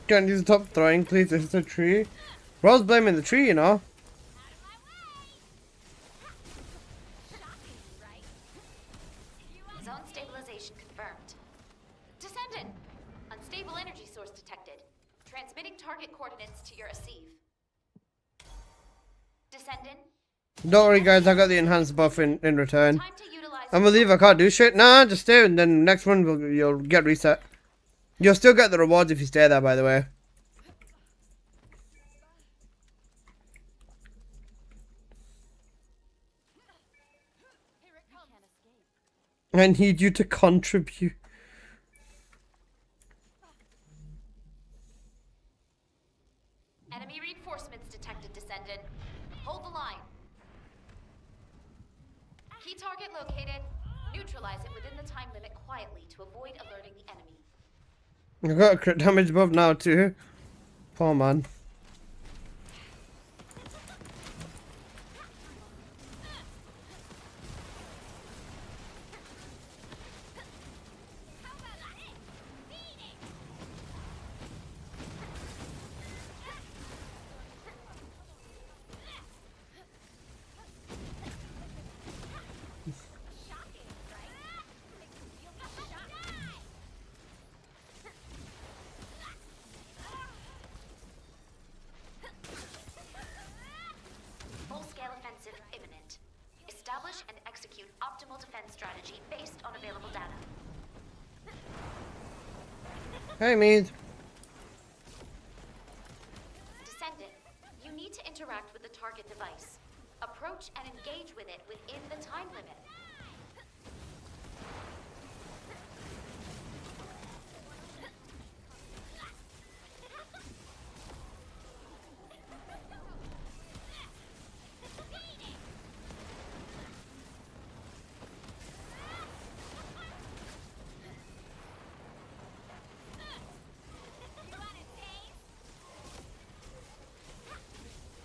Can't you stop throwing, please? It's a tree. Bro's blaming the tree, you know. Zone stabilization confirmed. Descendant! Unstable energy source detected. Transmitting target coordinates to your receive. Descendant, Don't worry, guys. I got the enhanced buff in return. time to utilize. I'm gonna leave. I can't do shit. Nah, just stay, and then next one you'll get reset. You'll still get the rewards if you stay there, by the way. Here it comes. I need you to contribute. Enemy reinforcements detected, Descendant. Hold the line. Key target located. Neutralize it within the time limit quietly to avoid alerting the enemy. I got a crit damage buff now too. Poor man. Full-scale offensive imminent. Establish and execute optimal defense strategy based on available data. Hey, Mead. Descendant, you need to interact with the target device. Approach and engage with it within the time limit.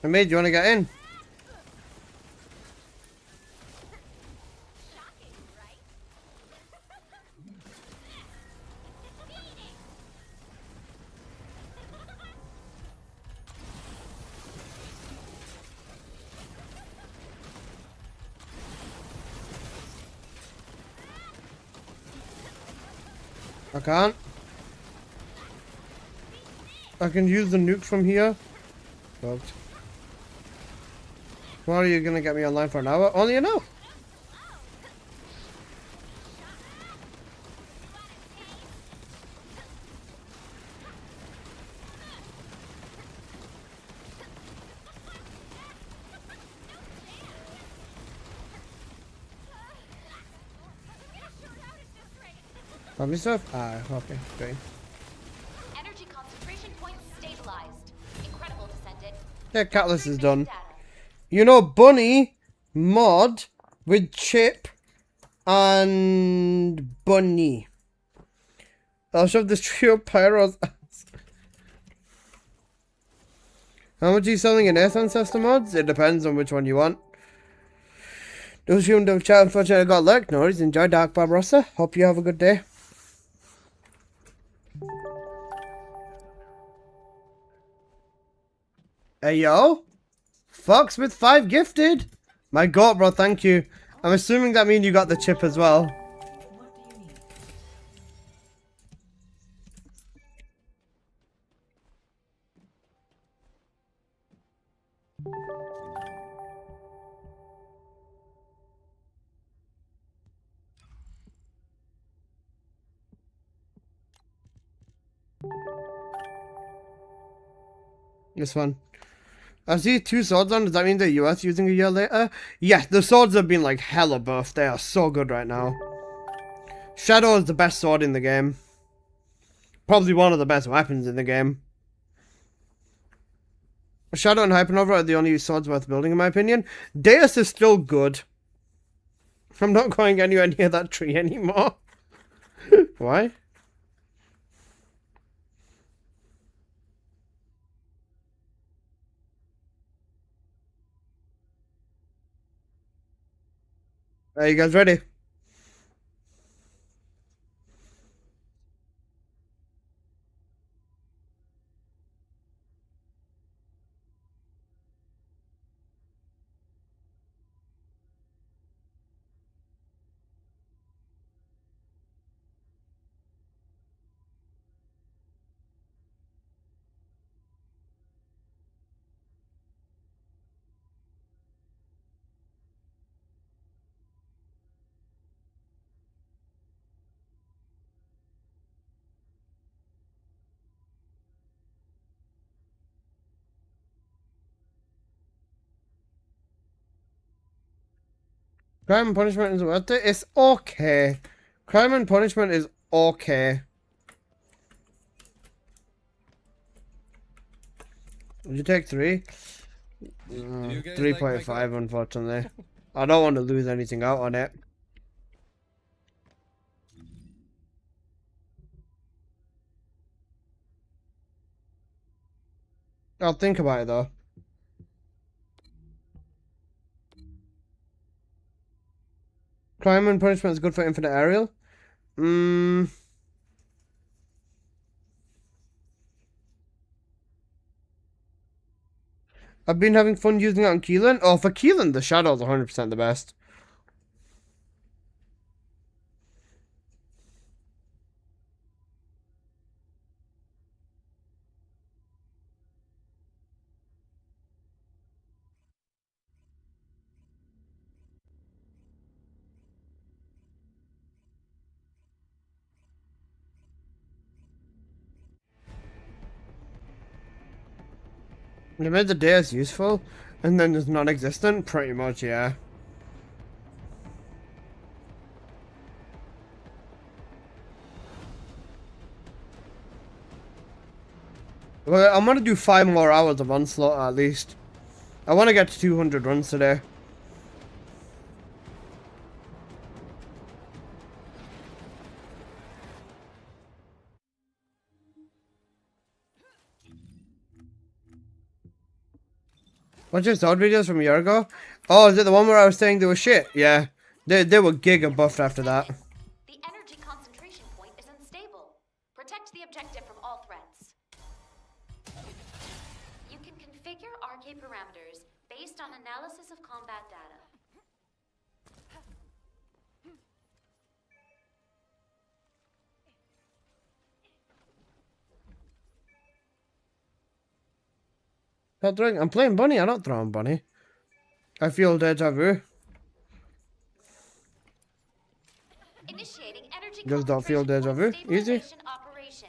Hamid, do you want to get in? I can't. I can use the nuke from here. Fucked. What, are you gonna get me online for an hour? Only an hour. Have you stuff? Ah, okay, great. Energy concentration points stabilized. Incredible, Descendant. Yeah, Catalyst is done. You know, Bunny mod with Chip and Bunny. I'll shove this trio of pyros. How much are you selling in Earth Ancestor mods? It depends on which one you want. Those you in chat, unfortunately, I got luck. No worries. Enjoy Dark Barbarossa. Hope you have a good day. Hey, yo. Fox with 5 gifted. My god, bro. Thank you. I'm assuming that means you got the chip as well. This one. I see 2 swords on. Does that mean the US using a year later? Yeah, the swords have been like hella buffed. They are so good right now. Shadow is the best sword in the game. Probably one of the best weapons in the game. Shadow and Hypernova are the only swords worth building in my opinion. Deus is still good. I'm not going anywhere near that tree anymore. Why? Are you guys ready? Crime and Punishment is worth it? It's okay. Crime and Punishment is okay. Would you take 3? 3.5 unfortunately. I don't want to lose anything out on it. I'll think about it though. Crime and Punishment is good for Infinite Aerial. I've been having fun using it on Keelan. Oh, for Keelan, the Shadow is 100% the best. They made the Deus useful, and then there's non-existent? Pretty much, yeah. Well, I'm gonna do 5 more hours of Onslaught at least. I want to get to 200 runs today. What's your sword videos from a year ago? Oh, is it the one where I was saying they were shit? Yeah. They were giga buffed after that. The energy concentration point is unstable. Protect the objective from all threats. You can configure RK parameters based on analysis of combat data. I'm playing Bunny, I'm not throwing Bunny. I feel deja vu. Initiating energy Just don't feel deja vu. Easy. operation.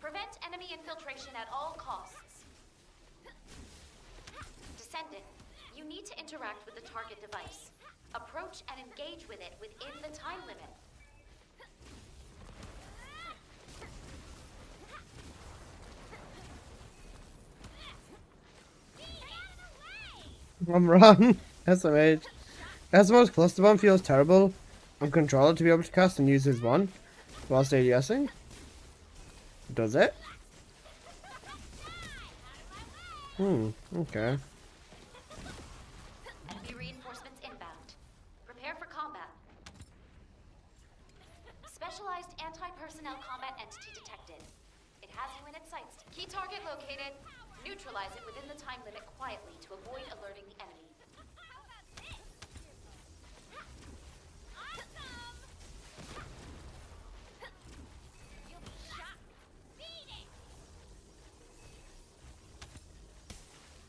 Prevent enemy infiltration at all costs. Descendant, you need to interact with the target device. Approach and engage with it within the time limit. I'm wrong. SMH. SMO's cluster bomb feels terrible on controller to be able to cast and use his one whilst ADSing. Does it? Okay. Enemy reinforcements inbound. Prepare for combat. Specialized anti-personnel combat entity detected. It has you in its sights. Key target located. Neutralize it within the time limit quietly to avoid alerting the enemy.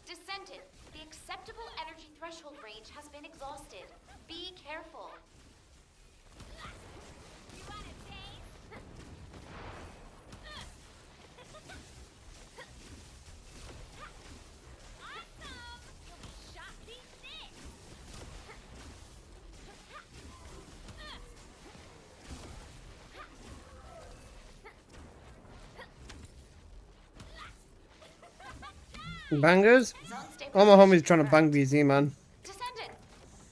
Descendant, the acceptable energy threshold range has been exhausted. Be careful. Bangers? All my homies trying to bang BZ, man. Descendant,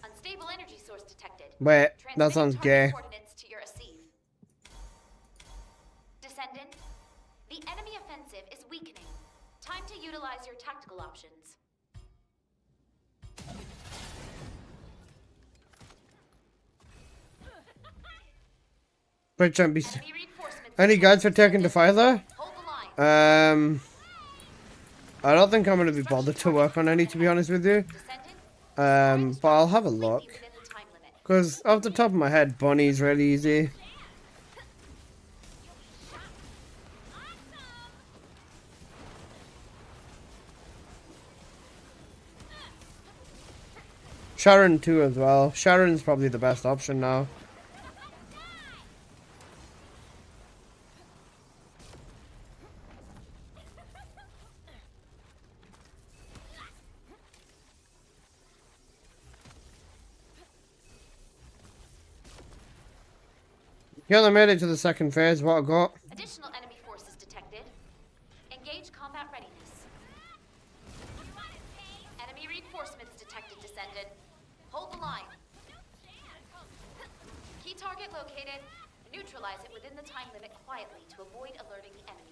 unstable energy source detected. Wait, that sounds gay. Coordinates to your Asif. Descendant, the enemy offensive is weakening. Time to utilize your tactical options. Break champ BZ. Enemy reinforcements. Any guides for taking the Defiler? Hold the line. I don't think I'm going to be bothered to work on any, to be honest with you. But I'll have a look. Because off the top of my head, Bunny's really easy. Sharon too as well. Sharon's probably the best option now. Yeah, they made it to the second phase. What I got? Additional enemy forces detected. Engage combat readiness. Enemy reinforcements detected, Descendant. Hold the line. Key target located. Neutralize it within the time limit quietly to avoid alerting the enemy.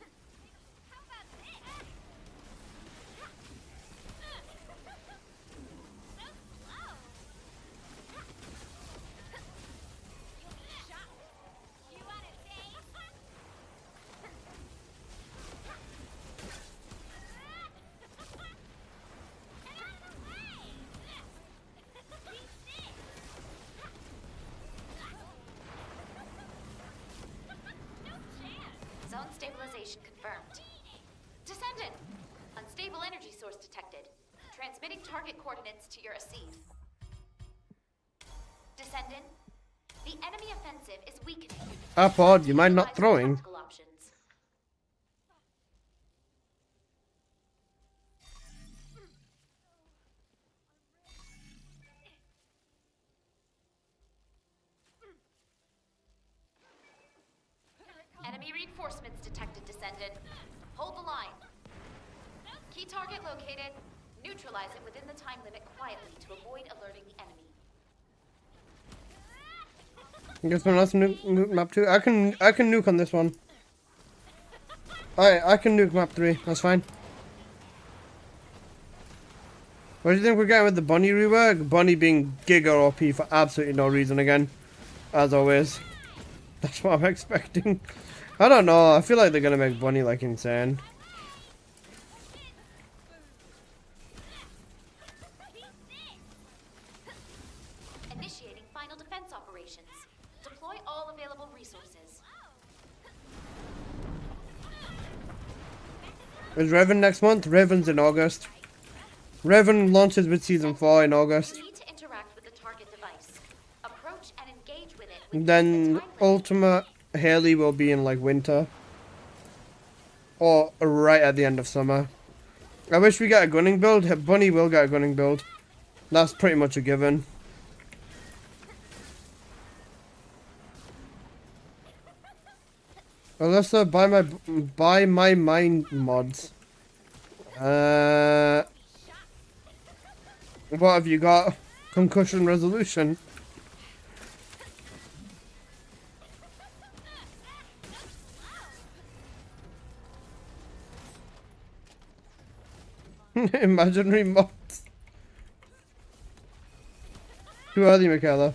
Zone stabilization confirmed. Descendant! Unstable energy source detected. Transmitting target coordinates to your Asif. Descendant, the enemy offensive is weakening. Pod, you mind not throwing? Tactical options. Enemy reinforcements detected, Descendant. Hold the line. Key target located. Neutralize it within the time limit quietly to avoid alerting the enemy. I guess one last nuke map 2. I can nuke on this one. Alright, I can nuke map 3. That's fine. What do you think we're getting with the Bunny rework? Bunny being Giga OP for absolutely no reason again. As always. That's what I'm expecting. I don't know. I feel like they're gonna make Bunny like insane. Initiating final defense operations. Deploy all available resources. Is Revan next month? Revan's in August. Revan launches with Season 4 in August. You need to interact with the target device. Approach and engage with it within Then the time limit. Ultimate Haley will be in like winter. Or right at the end of summer. I wish we got a gunning build. Bunny will get a gunning build. That's pretty much a given. Alyssa, buy my mind mods. What have you got? Concussion resolution. Imaginary mods. Who are they, Michaela?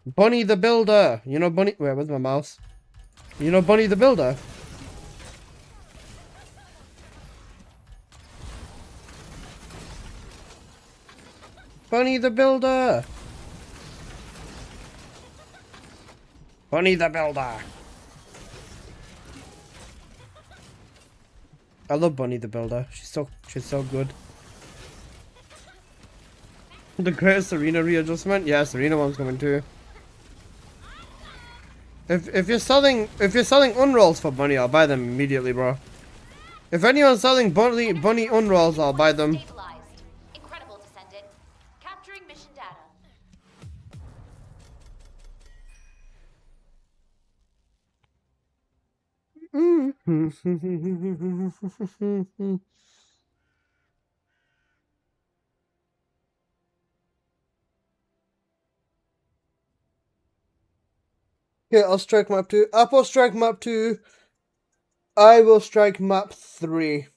Bunny the Builder. You know Bunny. Wait, where's my mouse? You know Bunny the Builder? Bunny the Builder. Bunny the Builder. I love Bunny the Builder. She's so good. The great Serena readjustment? Yeah, Serena one's coming too. If you're selling unrolls for Bunny, I'll buy them immediately, bro. If anyone's selling Bunny unrolls, I'll buy them. Stabilized. Incredible, Descendant. Capturing mission data. Yeah, I'll strike map 2. Apple strike map 2. I will strike map 3.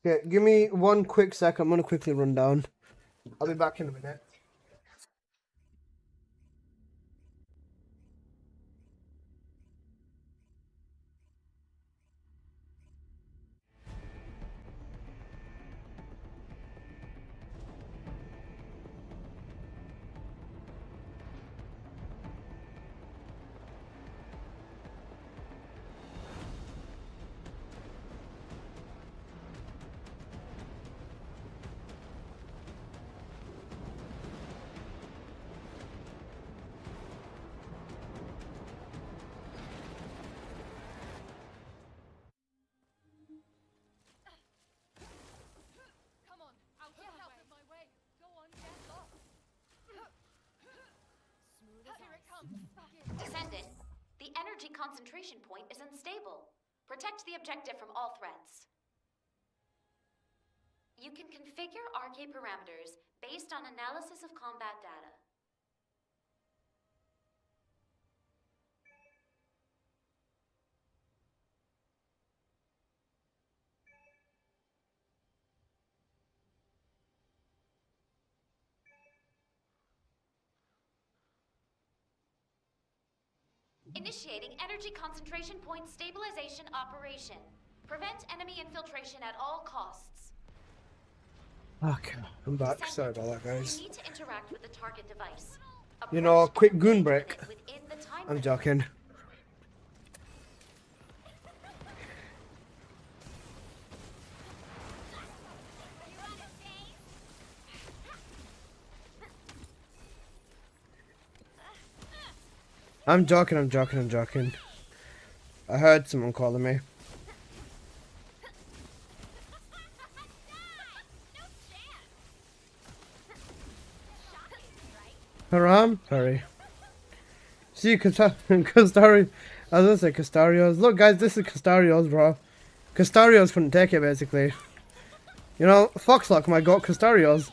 Okay, give me 1 quick sec. I'm gonna quickly run down. I'll be back in a minute. Come on, out of my way. Go on, get lost. Smooth as here it comes. Back in. Descendant, the energy concentration point is unstable. Protect the objective from all threats. You can configure RK parameters based on analysis of combat data. Initiating energy concentration point stabilization operation. Prevent enemy infiltration at all costs. Okay, I'm back. Sorry about that, guys. You need to interact with the target device. You know, Approach quick and goon engage break. with it within the time I'm limit. joking. I'm joking. I heard someone calling me. Haram? Hurry. See, Castari. I was gonna say Castarios. Look, guys, this is Castarios, bro. Castarios couldn't take it, basically. You know, Foxlock my got Castarios.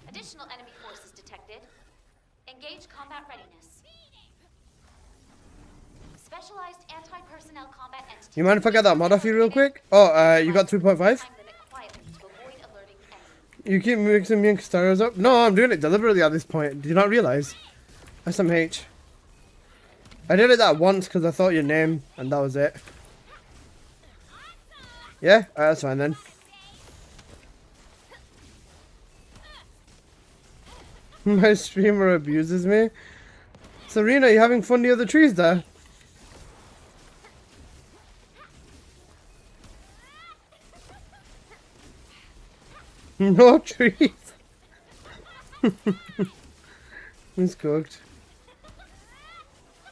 Additional enemy forces detected. Engage combat readiness. Specialized anti-personnel combat entity. You mind if I get that mod off you real quick? Oh, you got 3.5? Time limit quietly to avoid alerting the enemy. You keep mixing me and Castarios up? No, I'm doing it deliberately at this point. Do you not realize? SMH. I did it that once because I thought your name, and that was it. Yeah? Alright, that's fine then. My streamer abuses me. Serena, you having fun near the trees there? No trees. It's cooked.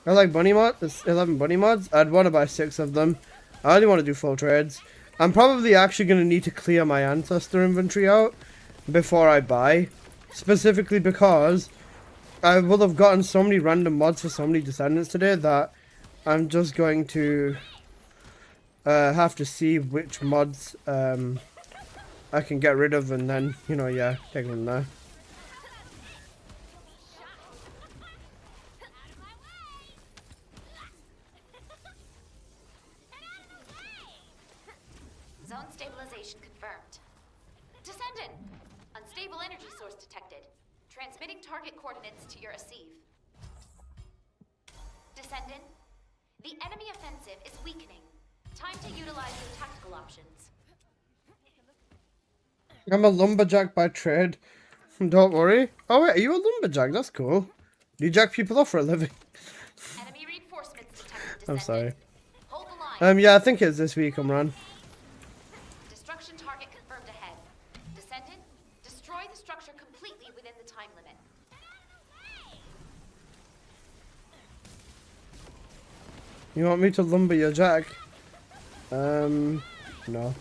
I like bunny mods. There's 11 bunny mods. I'd want to buy 6 of them. I only want to do full trades. I'm probably actually going to need to clear my ancestor inventory out before I buy. Specifically because I will have gotten so many random mods for so many descendants today that I'm just going to have to see which mods I can get rid of and then, you know, yeah, take them there. Zone stabilization confirmed. Descendant! Unstable energy source detected. Transmitting target coordinates to your receive. Descendant, the enemy offensive is weakening. Time to utilize your tactical options. I'm a lumberjack by trade. Don't worry. Oh wait, are you a lumberjack? That's cool. Do you jack people off for a living? Enemy reinforcements detected. I'm sorry. Hold the line. Yeah, I think it's this week, Imran. Destruction target confirmed ahead. Descendant, destroy the structure completely within the time limit. You want me to lumber your jack? No.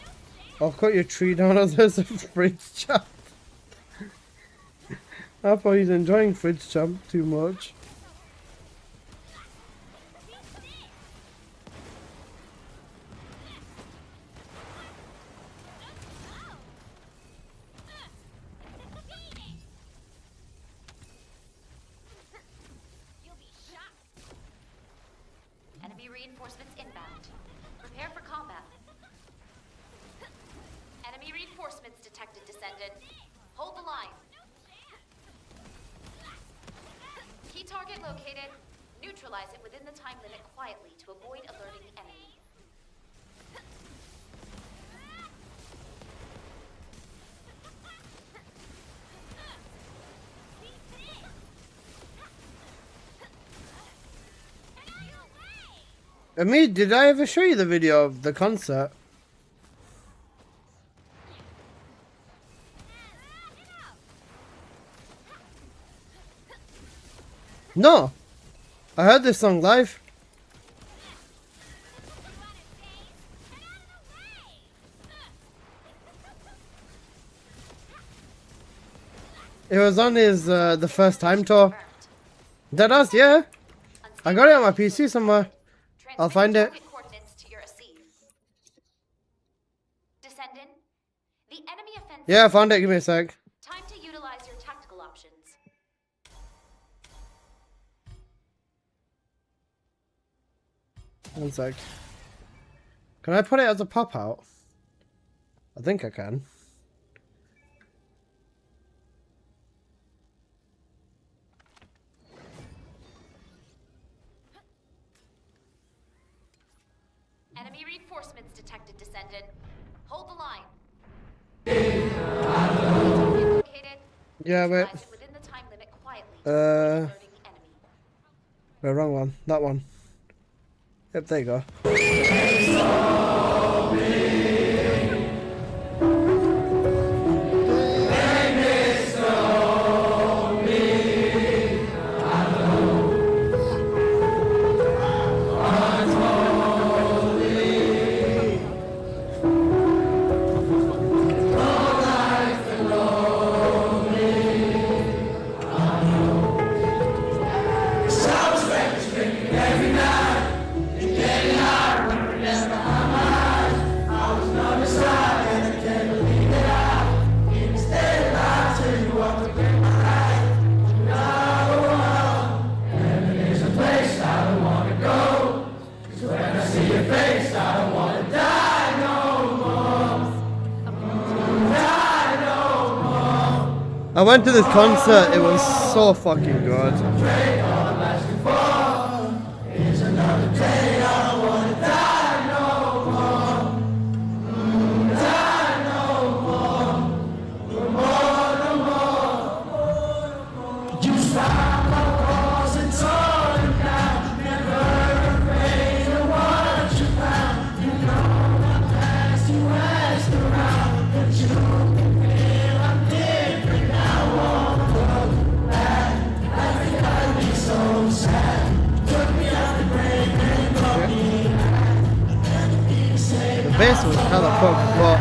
I'll cut your tree down as there's a fridge champ. I thought he's enjoying fridge champ too much. Enemy reinforcements inbound. Prepare for combat. Enemy reinforcements detected, Descendant. Hold the line. Key target located. Neutralize it within the time limit quietly to avoid alerting the enemy. Amit, did I ever show you the video of the concert? No. I heard this song live. It was on his the first time tour. That us, yeah. I got it on my PC somewhere. I'll find it. Yeah, I found it. Give me a sec. Time to utilize your tactical options. One sec. Can I put it as a pop out? I think I can. Enemy reinforcements detected, Descendant. Hold the line. Yeah, wait. Within the time limit quietly. The wrong one. That one. Yep, there you go. I went to this concert. It was so fucking good. The bass was kind of fucked, but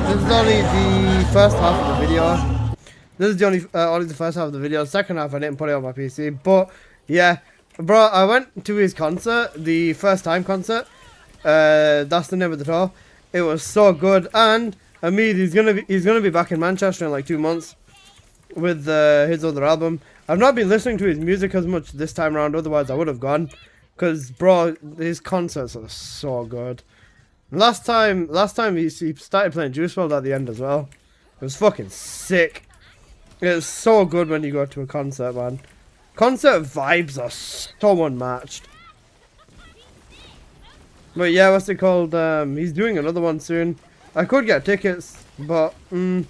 this is only the first half of the video. This is the only the first half of the video. Second half I didn't put it on my PC, but yeah, bro, I went to his concert, the first time concert. That's the name of the tour. It was so good, and Hamid, he's gonna be back in Manchester in like 2 months with his other album. I've not been listening to his music as much this time around. Otherwise, I would have gone, cause bro, his concerts are so good. Last time he started playing Juice WRLD at the end as well. It was fucking sick. It's so good when you go to a concert, man. Concert vibes are so unmatched. But yeah, what's it called? He's doing another one soon. I could get tickets, but no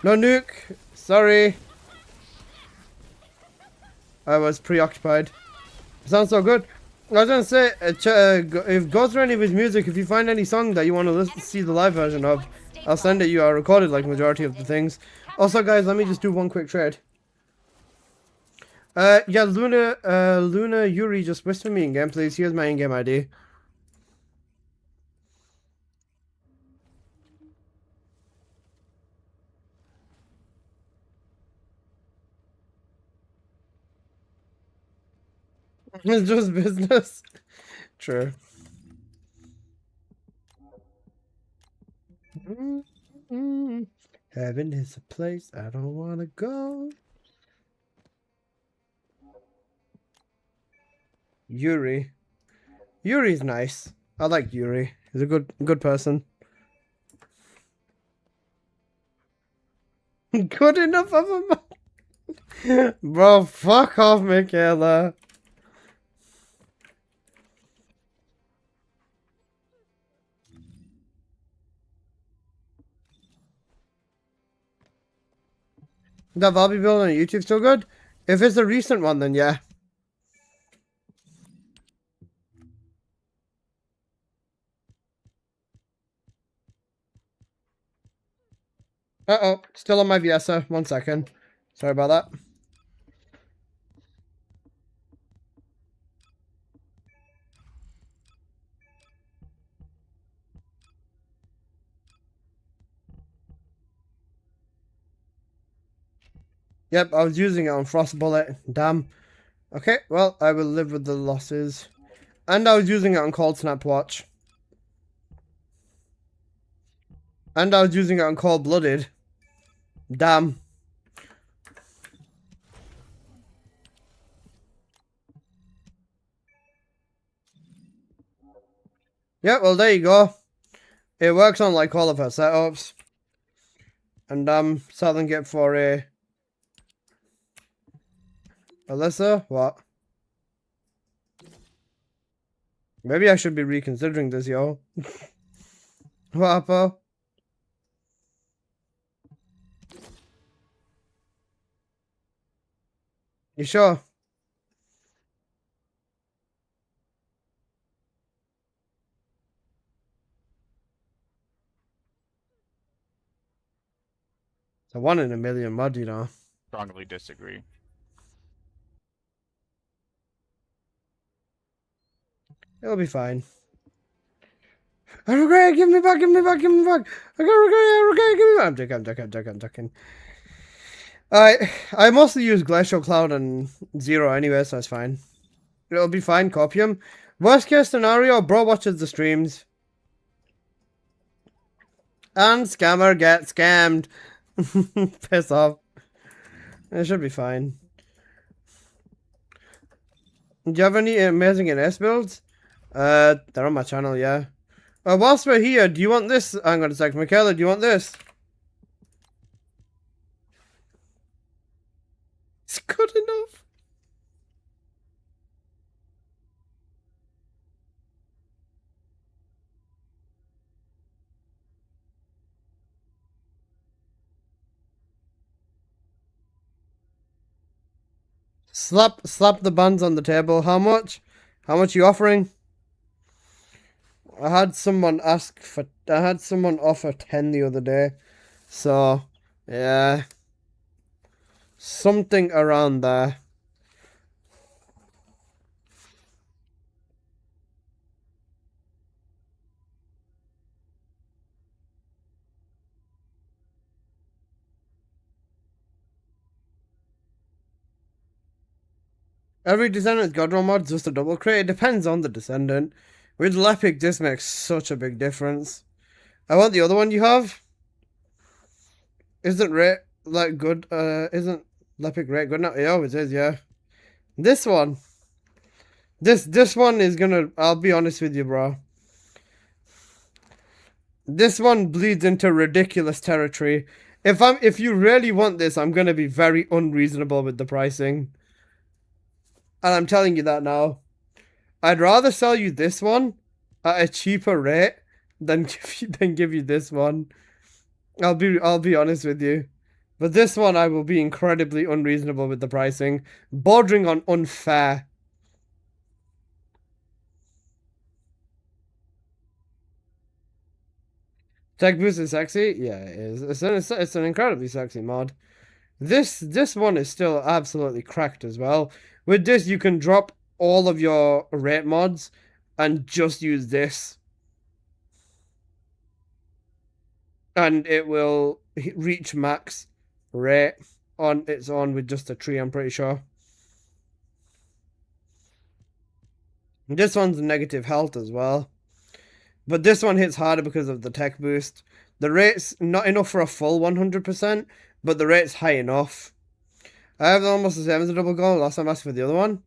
nuke. Sorry, I was preoccupied. Sounds so good. I was gonna say, if go through any of his music, if you find any song that you want to see the live version of, I'll send it you. I recorded like majority of the things. Also, guys, let me just do one quick trade. Yeah, Luna Yuri, just whisper me in game, please. Here's my in-game ID. It's just business. True. Heaven is a place I don't want to go. Yuri. Yuri's nice. I like Yuri. He's a good person. Good enough of a man. Bro, fuck off, Michaela. That Bobby build on YouTube still good? If it's a recent one, then yeah. Uh-oh, still on my Viesa. 1 second. Sorry about that. Yep, I was using it on Frost Bullet. Damn. Okay, well, I will live with the losses. And I was using it on Cold Snap Watch. And I was using it on Cold Blooded. Damn. Yeah, well, there you go. It works on like all of her setups. And I'm selling it for a... Alyssa? What? Maybe I should be reconsidering this, yo. What, Apple? You sure? It's a 1 in a million mod, you know. Strongly disagree. It'll be fine. I regret, give me back, give me back, give me back. I regret, give me back. I'm joking. I mostly use Glacial Cloud and Zero anyway, so it's fine. It'll be fine, Copium. Worst case scenario, bro watches the streams. And scammer get scammed. Piss off. It should be fine. Do you have any amazing NS builds? They're on my channel, yeah. Whilst we're here, do you want this? Hang on a sec. Michaela, do you want this? It's good enough. Slap the buns on the table. How much? How much are you offering? I had someone offer 10 the other day. So, yeah. Something around there. Every Descendant's Godroll mod's just a double crit. It depends on the Descendant. With Lepic, this makes such a big difference. I want the other one you have. Isn't rate like good? Isn't Lepic rate good now? It always is, yeah. This one. This one is gonna. I'll be honest with you, bro. This one bleeds into ridiculous territory. If you really want this, I'm gonna be very unreasonable with the pricing. And I'm telling you that now. I'd rather sell you this one at a cheaper rate than give you this one. I'll be honest with you. But this one I will be incredibly unreasonable with the pricing, bordering on unfair. Tech Boost is sexy? Yeah, it is. It's an incredibly sexy mod. This one is still absolutely cracked as well. With this, you can drop all of your rate mods and just use this. And it will reach max rate on its own with just a tree, I'm pretty sure. This one's negative health as well. But this one hits harder because of the tech boost. The rate's not enough for a full 100%, but the rate's high enough. I have almost the same as a double goal. Last time I asked for the other one.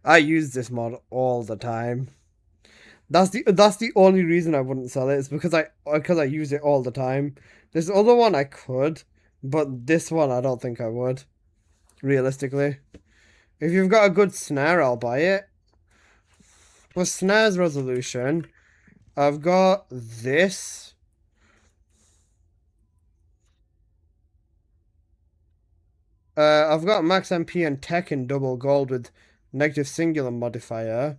I use this mod all the time. That's the only reason I wouldn't sell it. It's because I use it all the time. This other one I could, but this one I don't think I would. Realistically. If you've got a good snare, I'll buy it. For snares resolution, I've got this. I've got max MP and tech in double gold with negative singular modifier.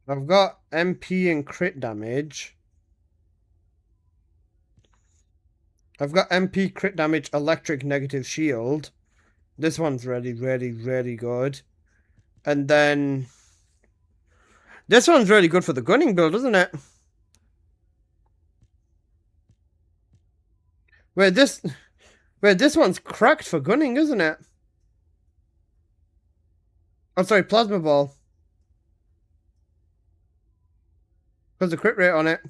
I've got MP and crit damage. I've got MP crit damage, electric negative shield. This one's really, really, really good. And then this one's really good for the gunning build, isn't it? Wait, this one's cracked for gunning, isn't it? Oh, sorry, plasma ball. Because the crit rate on it.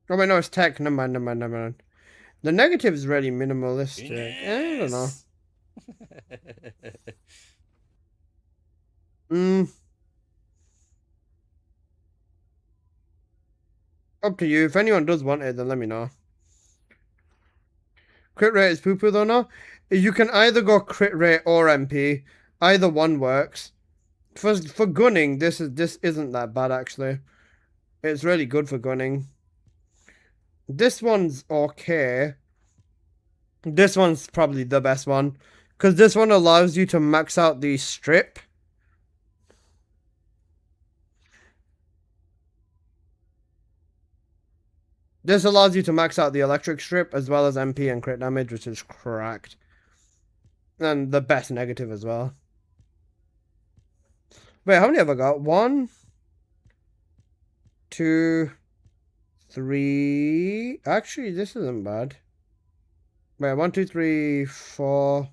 Oh, wait, no, it's tech. Never mind. The negative is really minimalistic. Yes. I don't know. Up to you. If anyone does want it, then let me know. Crit rate is poo-poo though now. You can either go crit rate or MP. Either one works. For gunning, this isn't that bad actually. It's really good for gunning. This one's okay. This one's probably the best one. Because this one allows you to max out the strip. This allows you to max out the electric strip as well as MP and crit damage, which is cracked. And the best negative as well. Wait, how many have I got? 1, 2, 3. Actually, this isn't bad. Wait, 1, 2, 3, 4.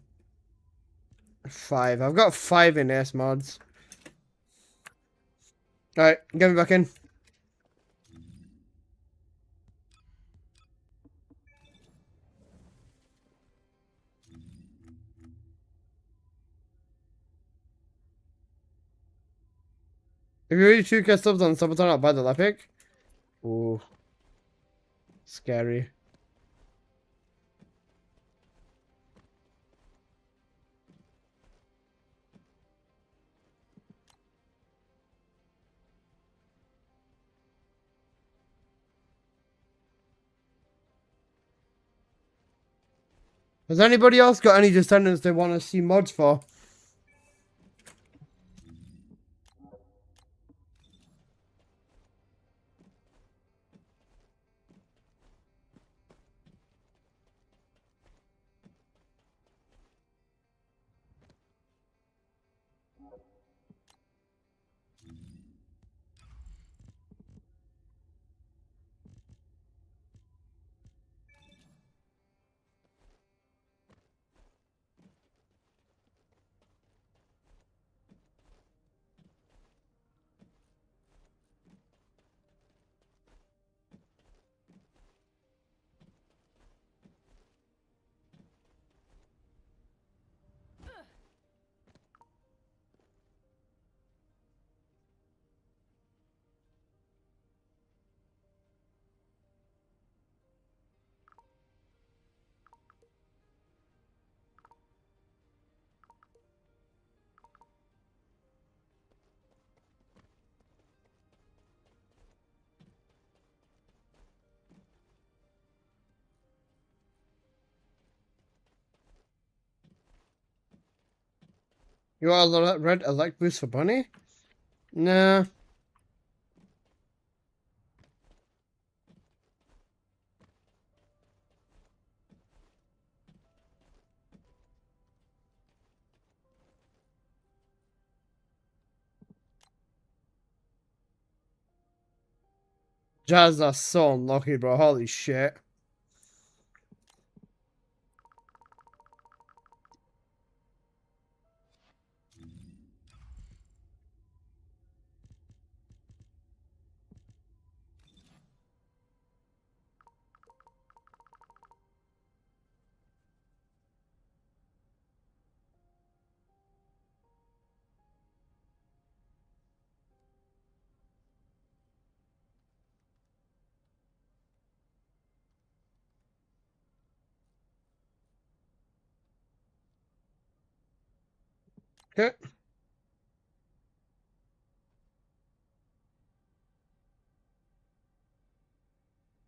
5. I've got 5 in S mods. Alright, get me back in. If you really 2K subs on Sabaton, I'll buy the Epic. Ooh. Scary. Has anybody else got any descendants they want to see mods for? You want a red elect boost for Bunny? Nah. Jazz, that's so unlucky, bro. Holy shit. Okay.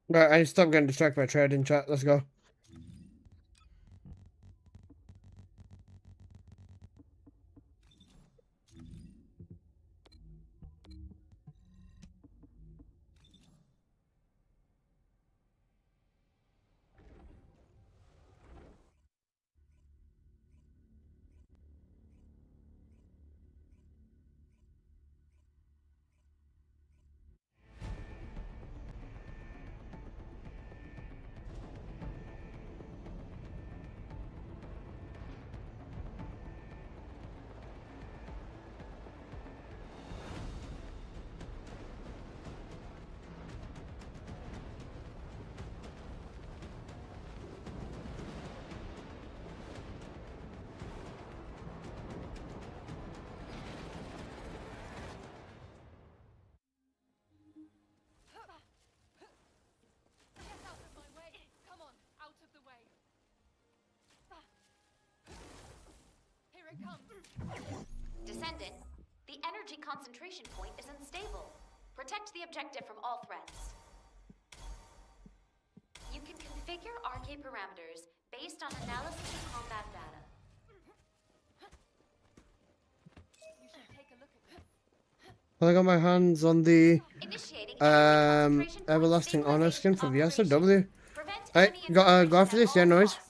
Right, I need to stop getting distracted by trading chat. Let's go. Get out of my way! Come on, out of the way! Here it comes! Descendant, the energy concentration point is unstable. Protect the objective from all threats. You can configure RK parameters based on analysis of combat data. You should take a look at this. I got my hands on the Initiating energy concentration point everlasting honor skin for the stabilization SOW. operation. Prevent Alright, enemy go after this, yeah, infiltration at all noise. costs.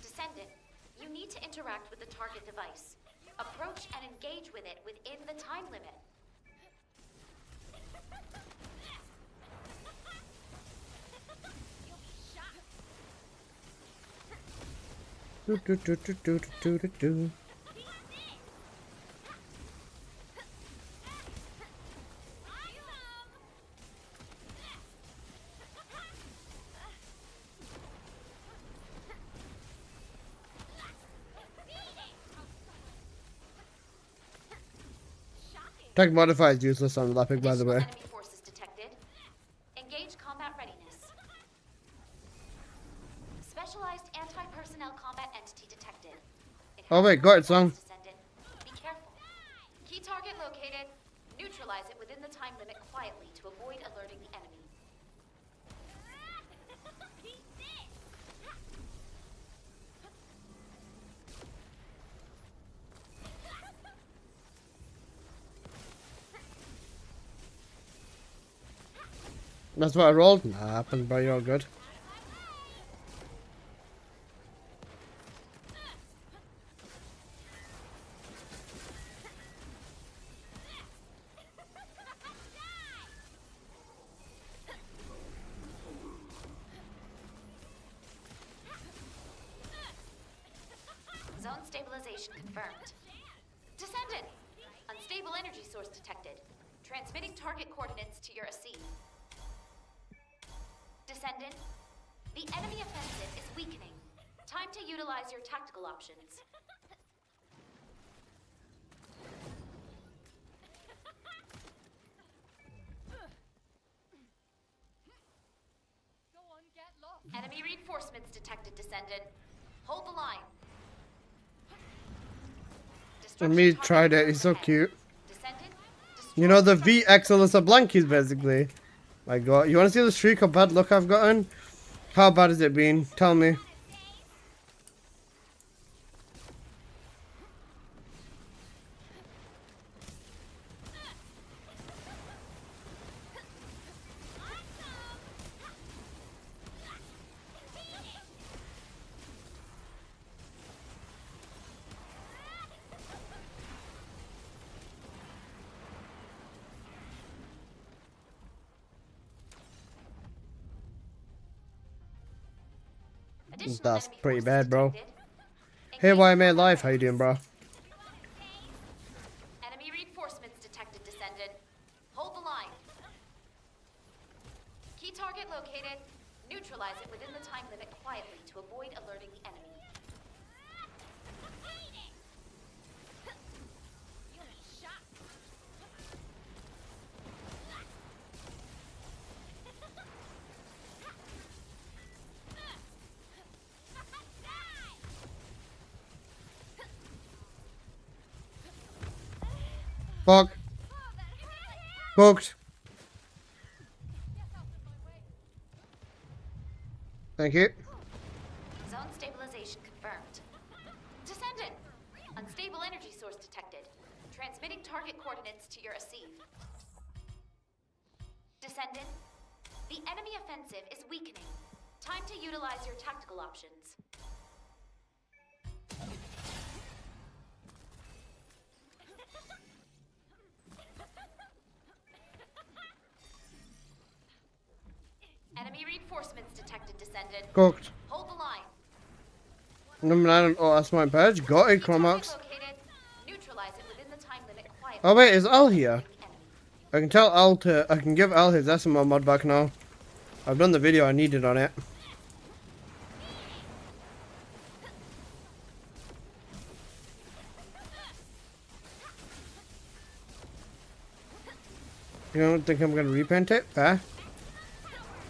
Descendant, you need to interact with the target device. Approach and engage with it within the time limit. Do, do, do, do, do, do, do, do. Tech modifier is useless on Lepic, by the Additional way. enemy forces detected. Engage combat readiness. Specialized anti-personnel combat entity detected. It Oh, wait, has got no it, son. defense descendant. Be careful. Key target located. Neutralize it within the time limit quietly to avoid alerting the enemy. That's what I rolled. Nah, happened, bro. You're all good. Zone stabilization confirmed. Descendant! Unstable energy source detected. Transmitting target coordinates to your AC. Descendant, the enemy offensive is weakening. Time to utilize your tactical options. Go on, get lost. Enemy reinforcements detected, Descendant. Hold the line. Let me Destruction try target that. He's so ahead. cute. Descendant, You know, the destroy V Excellence of Blankies, basically. My god. You want to see the streak of bad luck I've gotten? How bad has it been? Tell me. Additional That's enemy pretty forces bad, bro. detected. Hey, Engage why am I combat live? How you doing, readiness. bro? Enemy reinforcements detected, Descendant. Hold the line. Key target located. Neutralize it within the time limit quietly to avoid alerting the enemy. Fuck. Booked. Thank you. Zone stabilization confirmed. Descendant! Unstable energy source detected. Transmitting target coordinates to your AC. Descendant, the enemy offensive is weakening. Time to utilize your tactical options. Enemy reinforcements detected, Descendant. Cooked. Hold the line. Number 9. Oh, that's my badge. Got it, Key target Chromax. located. Neutralize it within the time limit quietly. Oh, wait, is Al here? Alerting the enemy. I can tell Al to. I can give Al his SMO mod back now. I've done the video I needed on it. You don't think I'm gonna repaint it? Fair.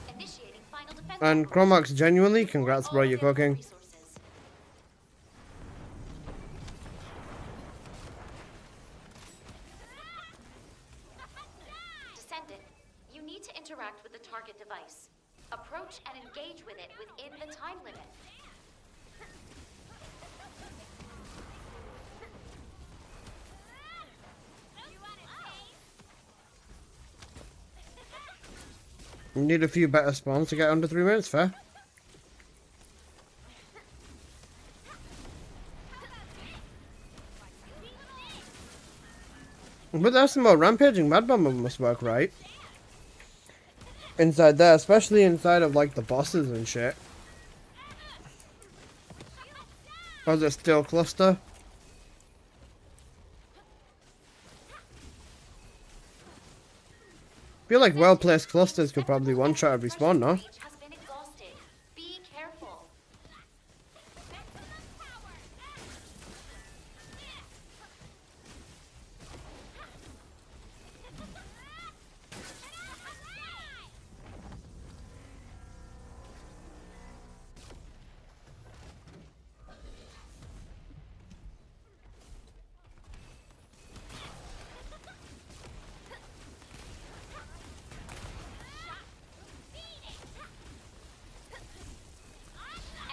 Initiating final defense And operation. Chromax, genuinely, congrats, bro. All You're available cooking. resources. Descendant, you need to interact with the target device. Approach and engage with it within the time limit. You need a few better spawns to get under 3 minutes. Fair. But that's some more rampaging. Mad Bomber must work right. Inside there, especially inside of like the bosses and shit. Or is it still cluster? Feel like well-placed clusters could probably one-shot every spawn, no? Breach has been exhausted. Be careful.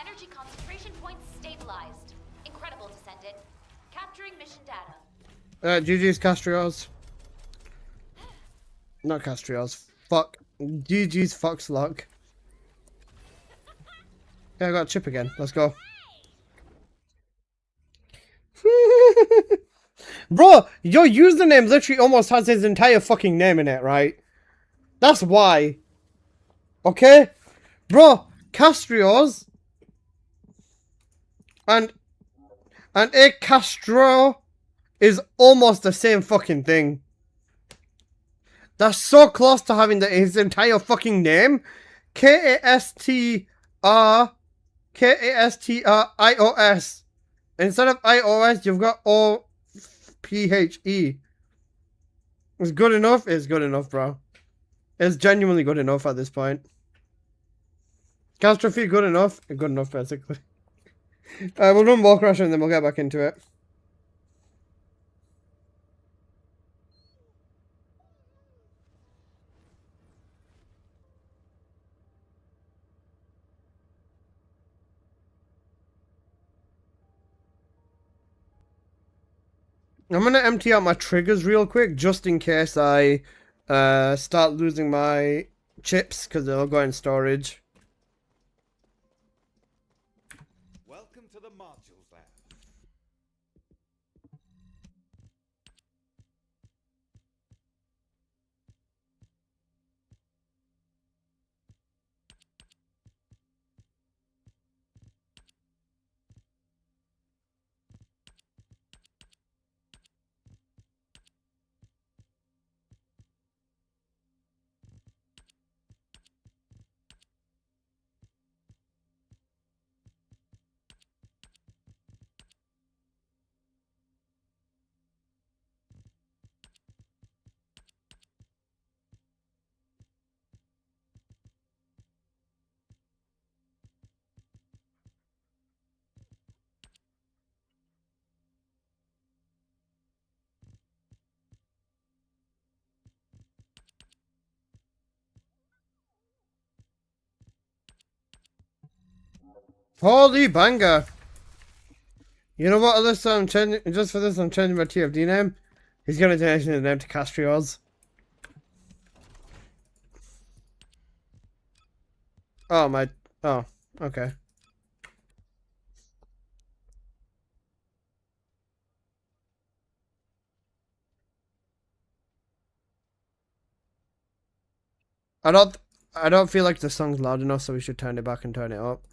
Energy concentration points stabilized. Incredible, Descendant. Capturing mission data. GG's Castrios. Not Castrios. Fuck. GG's Foxlock. Yeah, I got a chip again. Let's go. Bro, your username literally almost has his entire fucking name in it, right? That's why. Okay? Bro, Castrios and a Castro is almost the same fucking thing. That's so close to having his entire fucking name. K-A-S-T-R-I-O-S. Instead of I-O-S, you've got O-P-H-E. It's good enough? It's good enough, bro. It's genuinely good enough at this point. Catastrophe, good enough? Good enough, basically. We'll run Wall Crusher and then we'll get back into it. I'm going to empty out my triggers real quick, just in case I start losing my chips, because they'll go in storage. Welcome to the modules lab. Holy banger! You know what? Other I'm changing, just for this, I'm changing my TFD name. He's gonna change his name to Castrios. Oh my. Oh, okay. I don't feel like the song's loud enough, so we should turn it back and turn it up.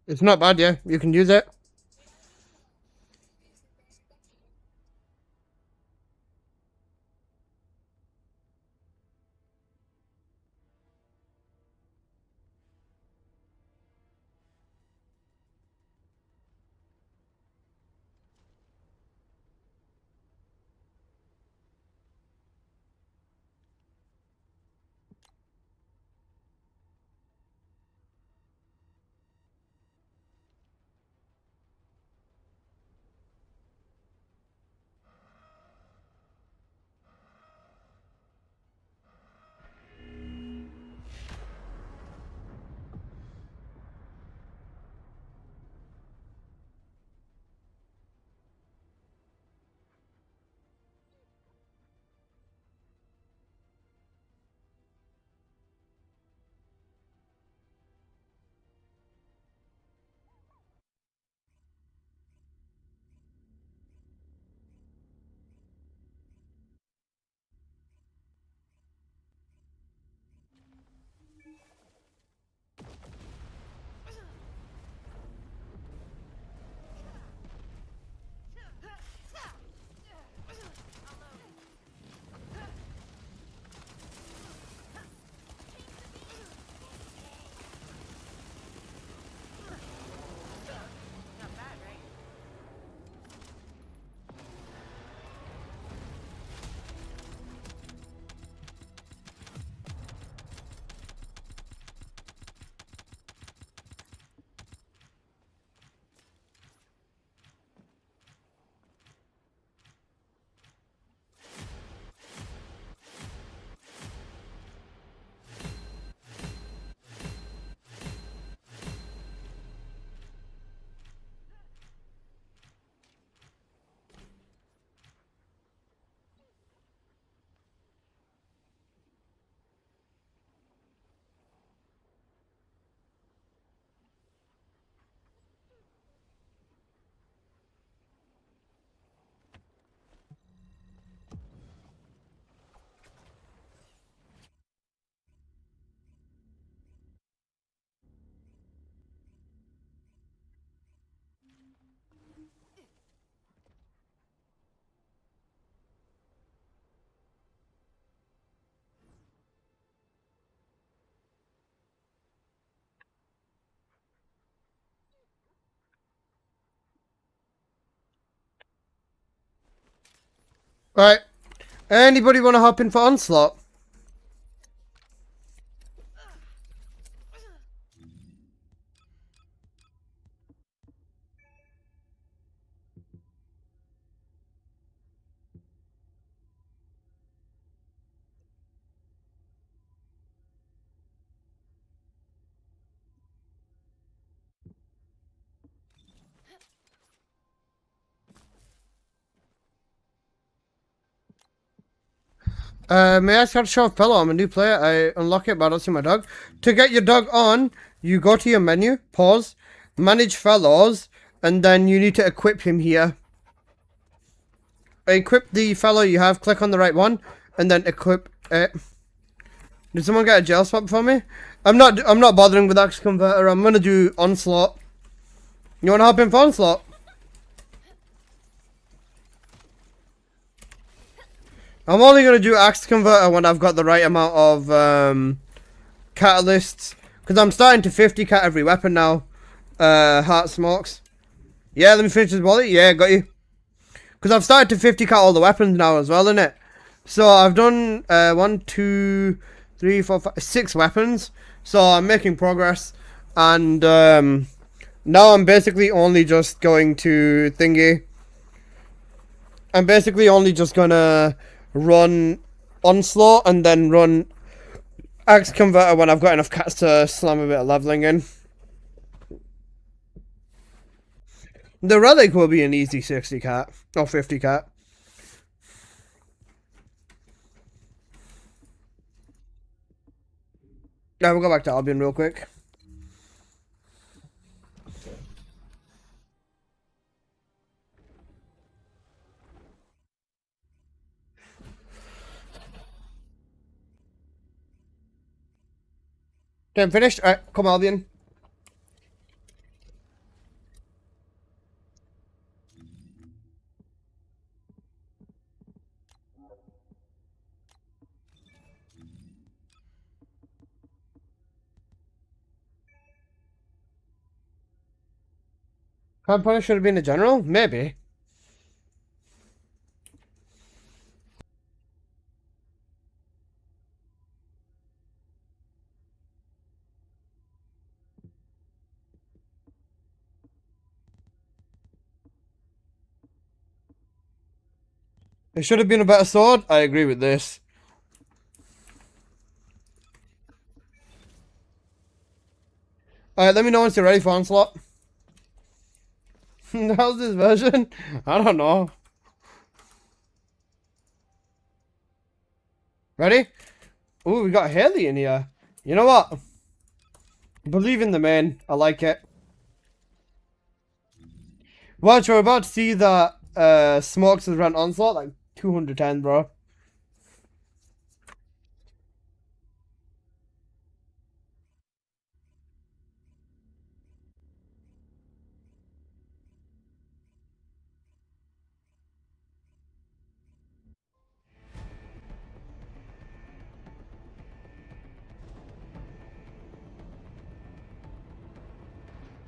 It's not bad, yeah. You can use it. Right. Anybody want to hop in for Onslaught? May I ask how to show a fellow? I'm a new player. I unlock it, but I don't see my dog. To get your dog on, you go to your menu, pause, manage fellows, and then you need to equip him here. Equip the fellow you have, click on the right one, and then equip it. Did someone get a jail spot for me? I'm not bothering with Axe Converter. I'm gonna do Onslaught. You wanna hop in for Onslaught? I'm only gonna do Axe Converter when I've got the right amount of catalysts, because I'm starting to 50 cat every weapon now. Heart smokes. Yeah, let me finish this wallet. Yeah, got you. Because I've started to 50 cat all the weapons now as well, innit? So I've done 1, 2, 3, 4, 5, 6 weapons. So I'm making progress. And now I'm basically only just going to thingy. I'm basically only just gonna run Onslaught and then run Axe Converter when I've got enough cats to slam a bit of leveling in. The relic will be an easy 60 cat or 50 cat. Now we'll go back to Albion real quick. Okay, I'm finished. Alright, come Albion. Hard punish should have been a general? Maybe. It should have been a better sword. I agree with this. Alright, let me know once you're ready for Onslaught. How's this version? I don't know. Ready? Ooh, we got Haley in here. You know what? Believe in the man. I like it. Watch, we're about to see that Smokes has run Onslaught like 210, bro.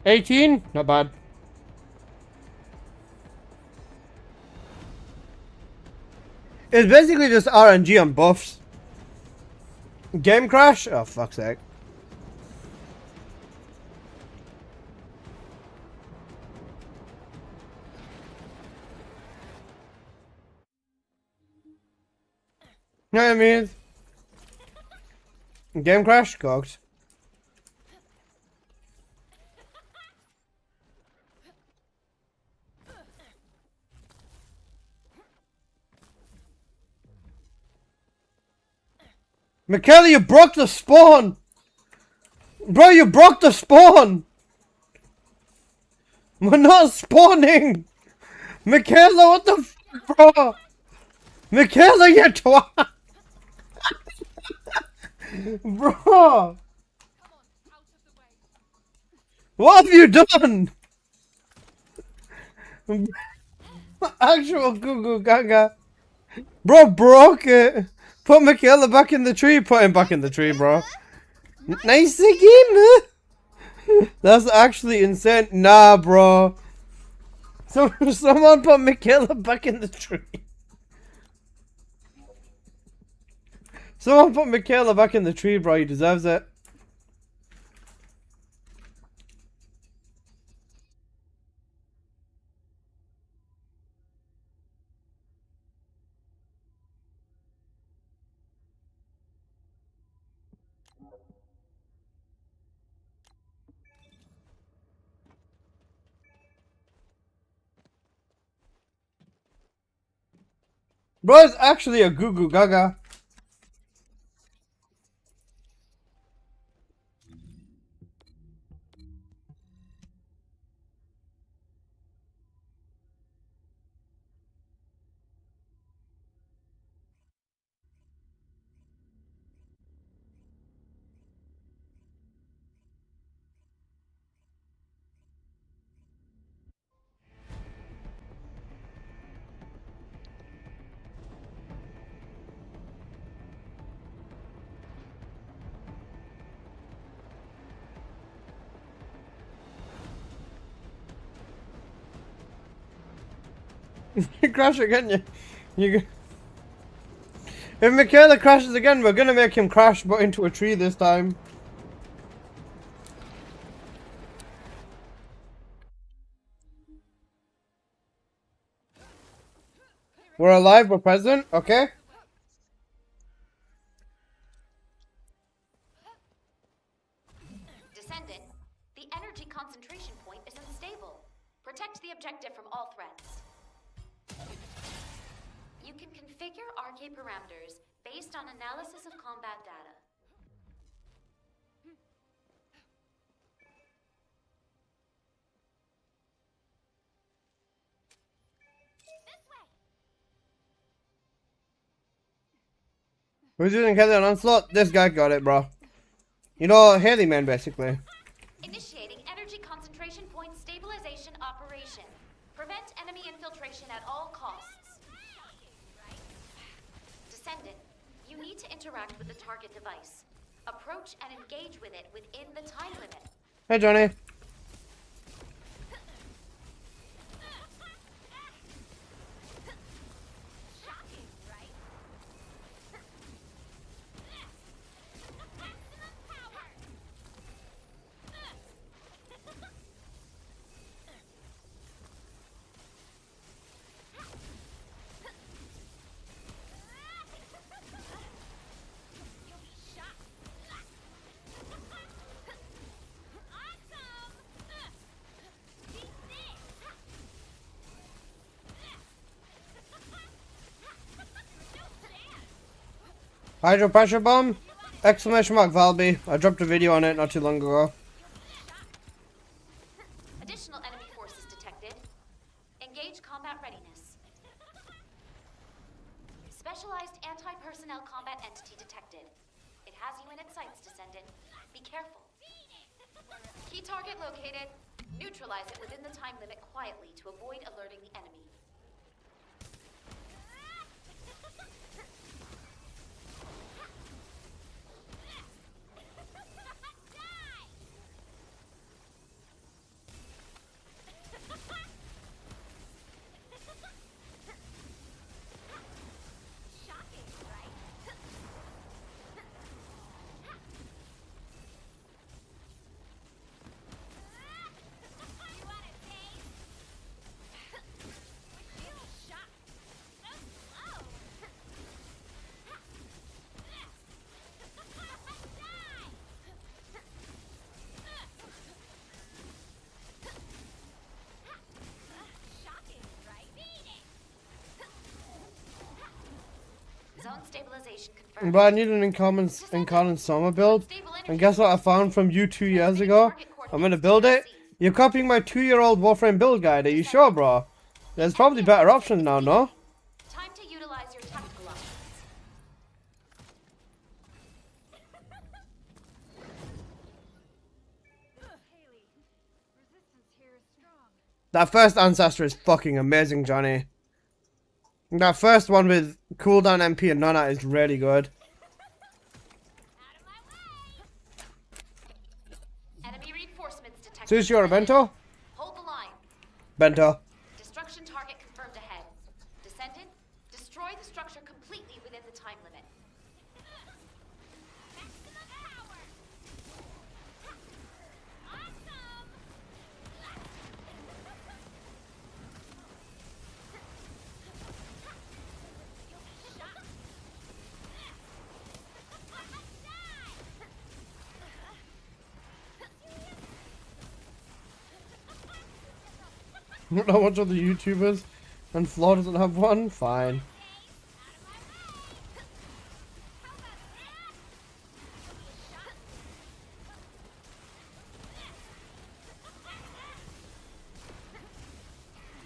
$18? Not bad. It's basically just RNG on buffs. Game crash? Oh, fuck's sake. You know what I mean? Game crash? Cocked. Michaela, you broke the spawn! Bro, you broke the spawn! We're not spawning! Michaela, what the f, bro? Michaela, you twat! Bro! What have you done? Actual goo goo gaga. Bro broke it! Put Michaela back in the tree. Put him back in the tree, bro. Nice game! That's actually insane. Nah, bro. So, someone put Michaela back in the tree. Someone put Michaela back in the tree, bro. He deserves it. Bro, it's actually a goo goo gaga. You crash again, you. If Michaela crashes again, we're gonna make him crash, but into a tree this time. We're alive, we're present, okay? Descendant, the energy concentration point is unstable. Protect the objective from all threats. You can configure RK parameters based on analysis of combat data. Who's using Haley on Onslaught? This guy got it, bro. You know, Haley man, basically. Initiating energy concentration point stabilization operation. Prevent enemy infiltration at all costs. Descendant, you need to interact with the target device. Approach and engage with it within the time limit. Hey, Johnny. Hydro pressure bomb! Exclamation mark Valby. I dropped a video on it not too long ago. Additional enemy forces detected. Engage combat readiness. Specialized anti-personnel combat entity detected. It has you in its sights, Descendant. Be careful. Key target located. Neutralize it within the time limit quietly to avoid alerting the enemy. Zone stabilization confirmed. But I need an incarnate Soma build. And guess what I found from you 2 years ago? I'm gonna build it. You're copying my 2-year-old Warframe build guide. Are you sure, bro? There's probably better options now, no? Time to utilize your tactical options. That first ancestor is fucking amazing, Johnny. That first one with cooldown MP and Nana is really good. Enemy reinforcements detected. Sushi or a bento? Hold the line. Bento. Destruction target confirmed ahead. Descendant, destroy the structure completely within the time limit. Maximum power. Awesome. I don't watch other YouTubers, and Flaw doesn't have one? Fine.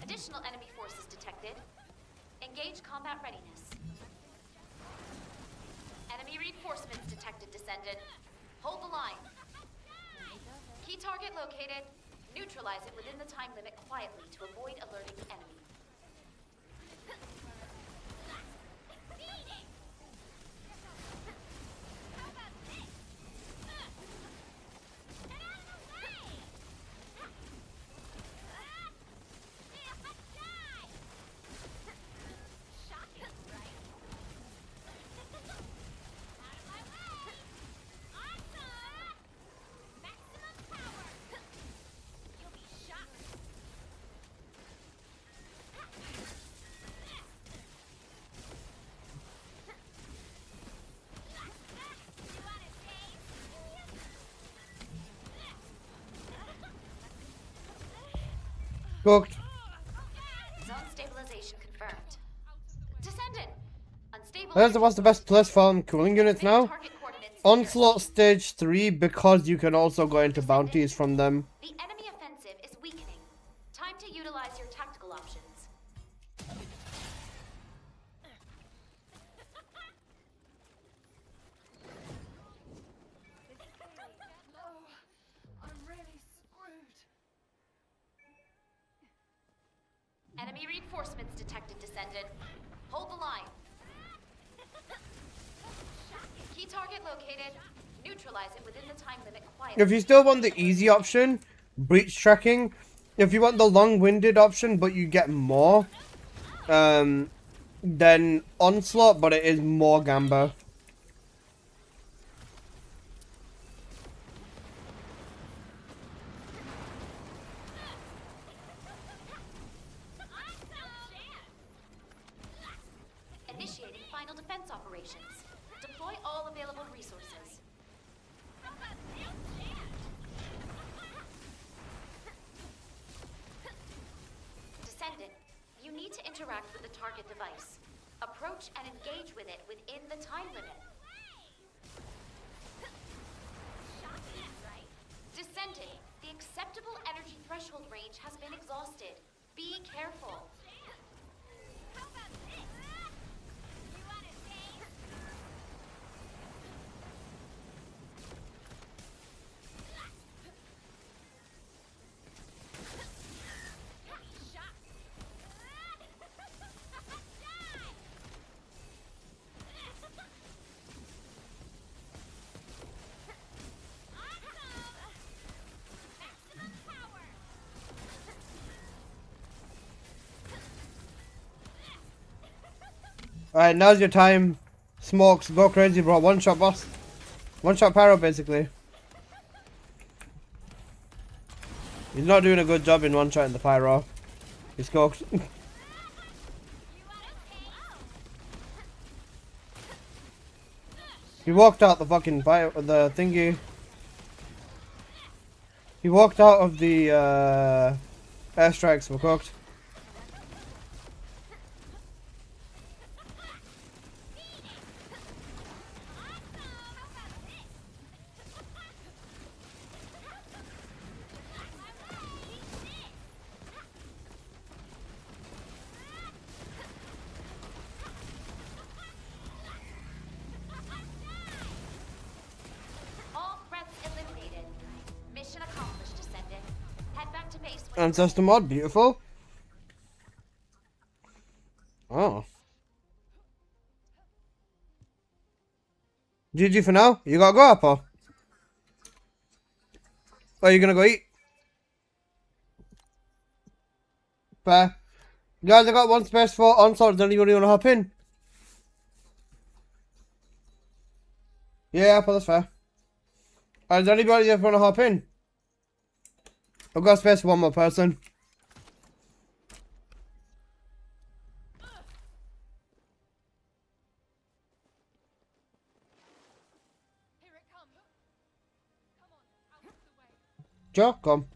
Additional enemy forces detected. Engage combat readiness. Enemy reinforcements detected, Descendant. Hold the line. Key target located. Neutralize it within the time limit quietly to avoid alerting the enemy. Cooked. Zone stabilization confirmed. Descendant! Unstable. There's what's the best place for cooling units now? Onslaught Stage 3, because you can also go into bounties from them. The enemy offensive is weakening. Time to utilize your tactical options. I'm really screwed. Enemy reinforcements detected, Descendant. Hold the line. Key target located. Neutralize it within the time limit quietly. If you still want the easy option, breach tracking. If you want the long-winded option, but you get more, then Onslaught, but it is more Gamba. Initiating final defense operations. Deploy all available resources. Descendant, you need to interact with the target device. Approach and engage with it within the time limit. Alright, now's your time. Smokes, go crazy, bro. One shot, boss. One shot pyro, basically. He's not doing a good job in one shot in the pyro. He's cooked. He walked out the fucking fire, the thingy. He walked out of the airstrikes were cooked. All threats eliminated. Mission accomplished, Descendant. Head back to base when Ancestor mod, beautiful. Oh. GG for now. You gotta go up, or? Or are you gonna go eat? Fair. Guys, I got one space for Onslaught. Does anybody wanna hop in? Yeah, that's fair. Does anybody else wanna hop in? I've got space for one more person. Here it comes. Come on, out of the way. Joe, come.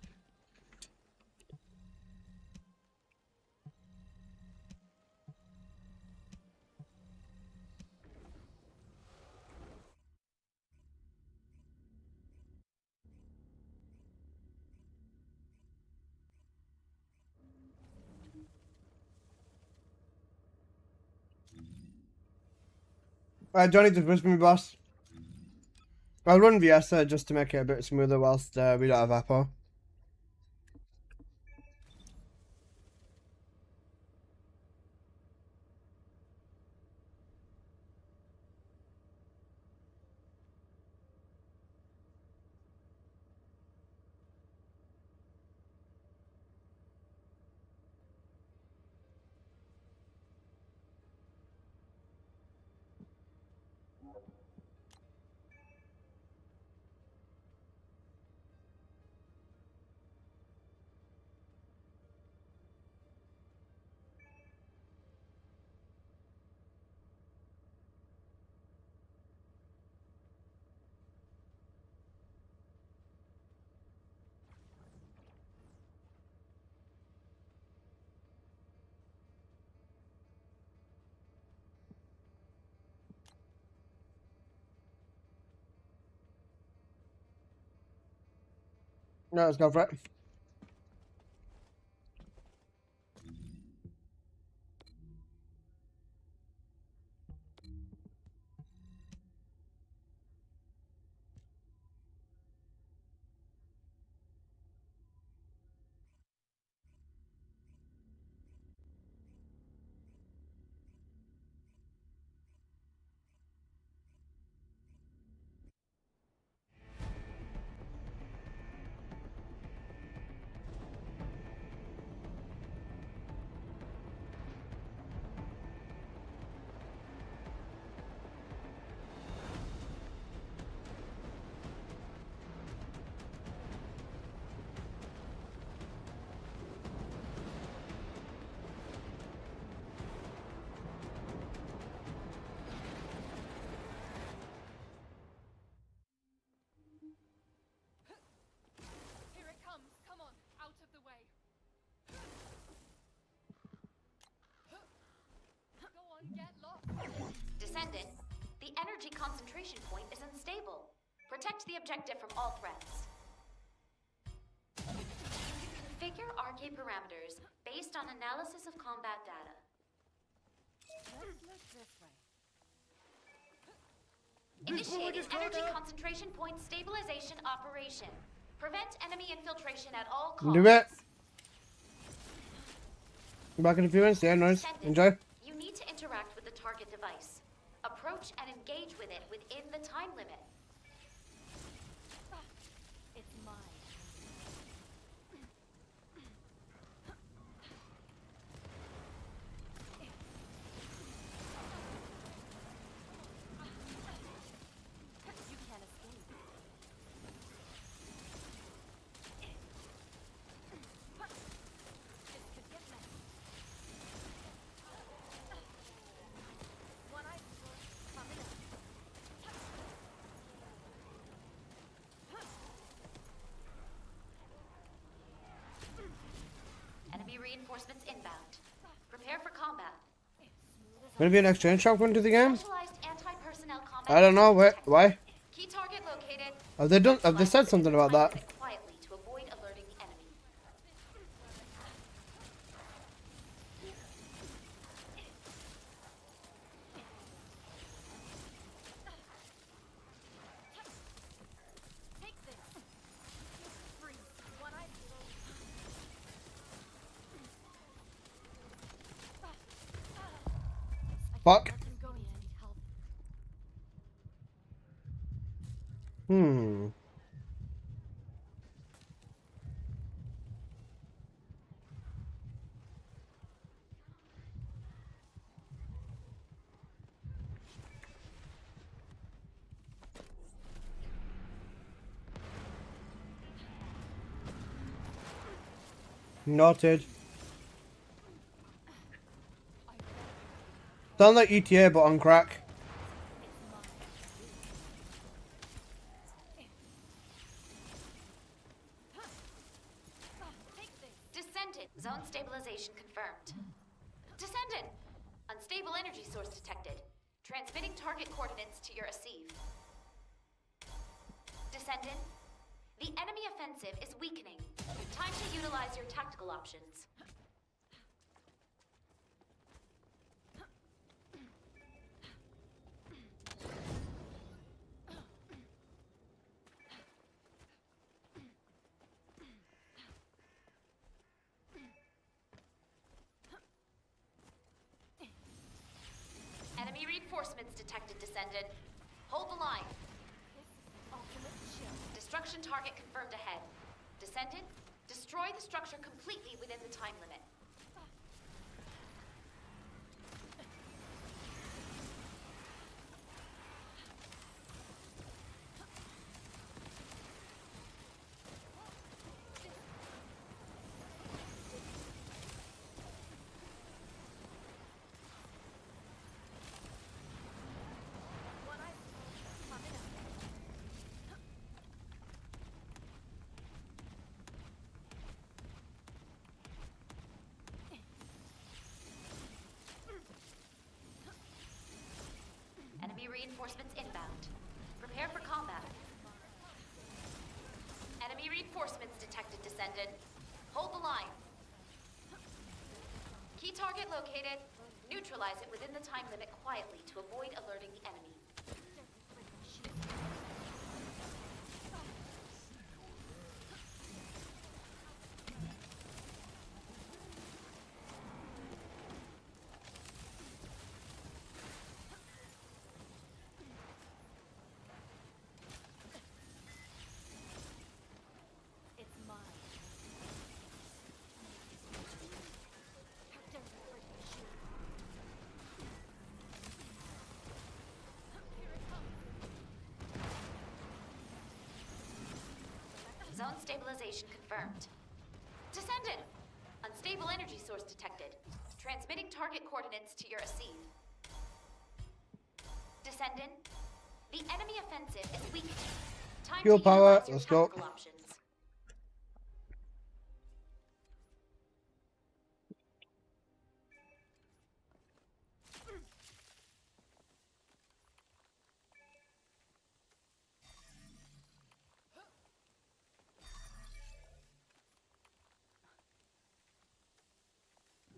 Johnny, just whisper me, boss. I'll run Viesa just to make it a bit smoother whilst we don't have Apple. No, let's go for it. Here it comes. Come on, out of the way. Go on, get lost. Descendant, the energy concentration point is unstable. Protect the objective from all threats. Configure RK parameters based on analysis of combat data. Let's look this way. Initiating energy concentration point stabilization operation. Prevent enemy infiltration at all costs. Do it. Back in a few minutes. Yeah, nice. Descendant, Enjoy. you need to interact with the target device. Approach and engage with it within the time limit. It's mine. reinforcements inbound. Prepare for combat. Gonna be an exchange shotgun to the game? Specialized anti-personnel combat. I don't know. Why? Key target located. Have they done? Have they said something about that? Limit quietly to avoid alerting the enemy. Take this. Freeze. One eye. Fuck. Let them go. I need help. Hmm. Noted. Sound like ETA but on crack. Descendant. Zone stabilization confirmed. Descendant. Unstable energy source detected. Transmitting target coordinates to your receive. Descendant. The enemy offensive is weakening. Time to utilize your tactical options. Enemy reinforcements detected, Descendant. Hold the line. Destruction target confirmed ahead. Descendant, destroy the structure completely within the time limit. Enemy reinforcements inbound. Prepare for combat. Enemy reinforcements detected, Descendant. Hold the line. Key target located. Neutralize it within the time limit quietly to avoid alerting the enemy. It's mine. How dare you break my shield? Here it comes. Zone stabilization confirmed. Descendant! Unstable energy source detected. Transmitting target coordinates to your receive. Descendant, the enemy offensive is weakening. Time Fuel to power, utilize your let's go. tactical options.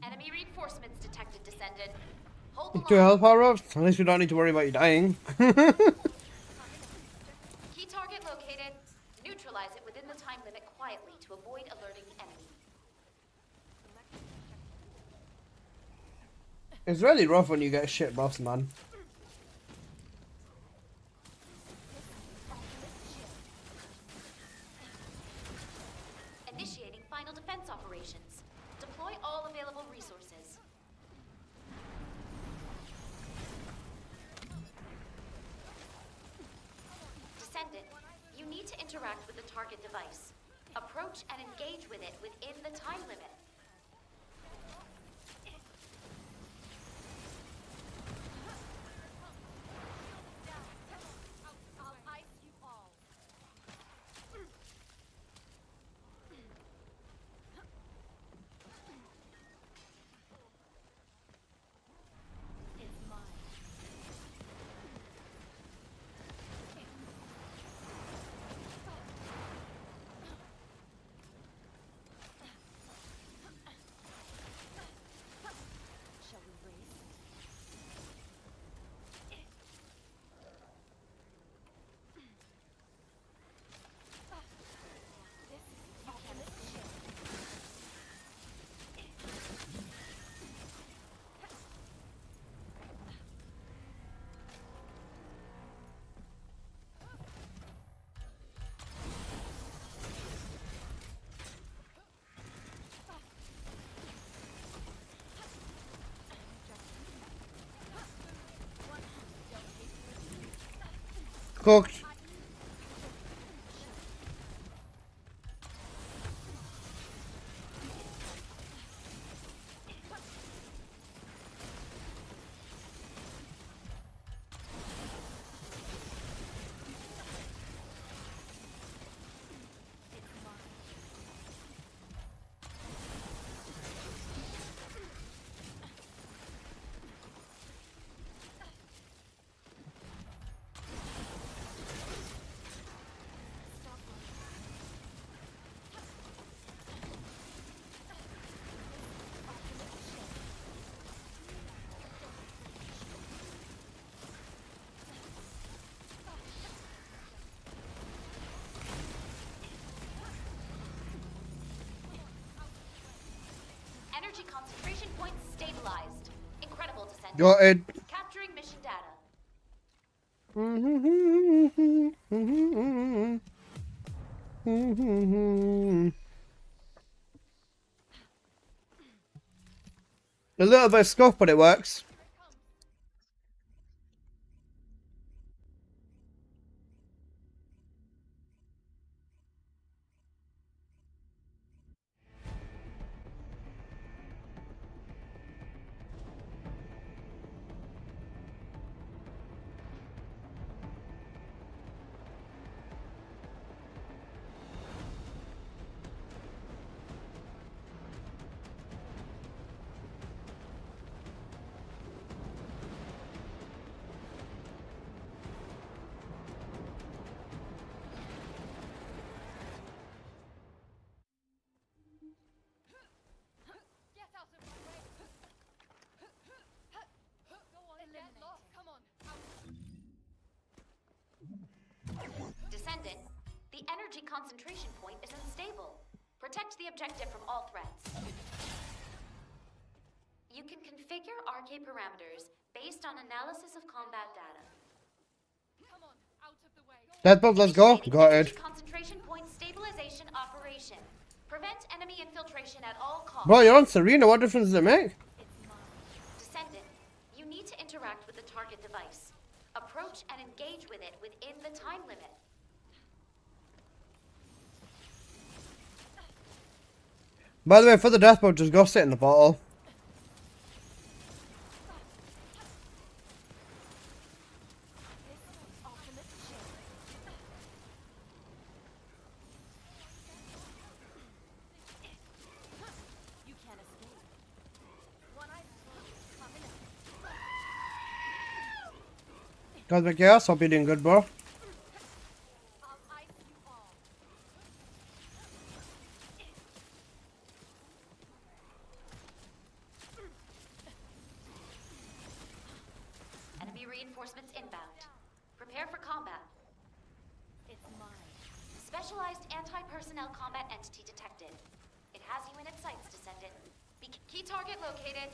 Enemy reinforcements detected, Descendant. Hold the Two line. health power ups. At least we don't need to worry about you dying. Key target located. Neutralize it within the time limit quietly to avoid alerting the enemy. It's really rough when you get shit buffs, man. Initiating final defense operations. Deploy all available resources. Descendant, you need to interact with the target device. Approach and engage with it within the time limit. I'll ice you all. Cooked. Energy concentration points stabilized. Incredible, Descendant. Got it. Capturing mission data. A little bit of scuff, but it works. Get out of my way. Go on, get lost. Come on. Descendant, the energy concentration point is unstable. Protect the objective from all threats. You can configure RK parameters based on analysis of combat data. Come on, out of the way. Deadbolt, let's go. Initiating Got energy it. concentration point stabilization operation. Prevent enemy infiltration at all costs. Bro, you're on Serena. What difference does it make? Descendant, you need to interact with the target device. Approach and engage with it within the time limit. By the way, for the deathbolt, just go sit in the bottle. You can't escape. Cosmic Chaos, hope you're doing good, bro. Enemy reinforcements inbound. Prepare for combat. It's mine. Specialized anti-personnel combat entity detected. It has you in its sights, Descendant. Key target located.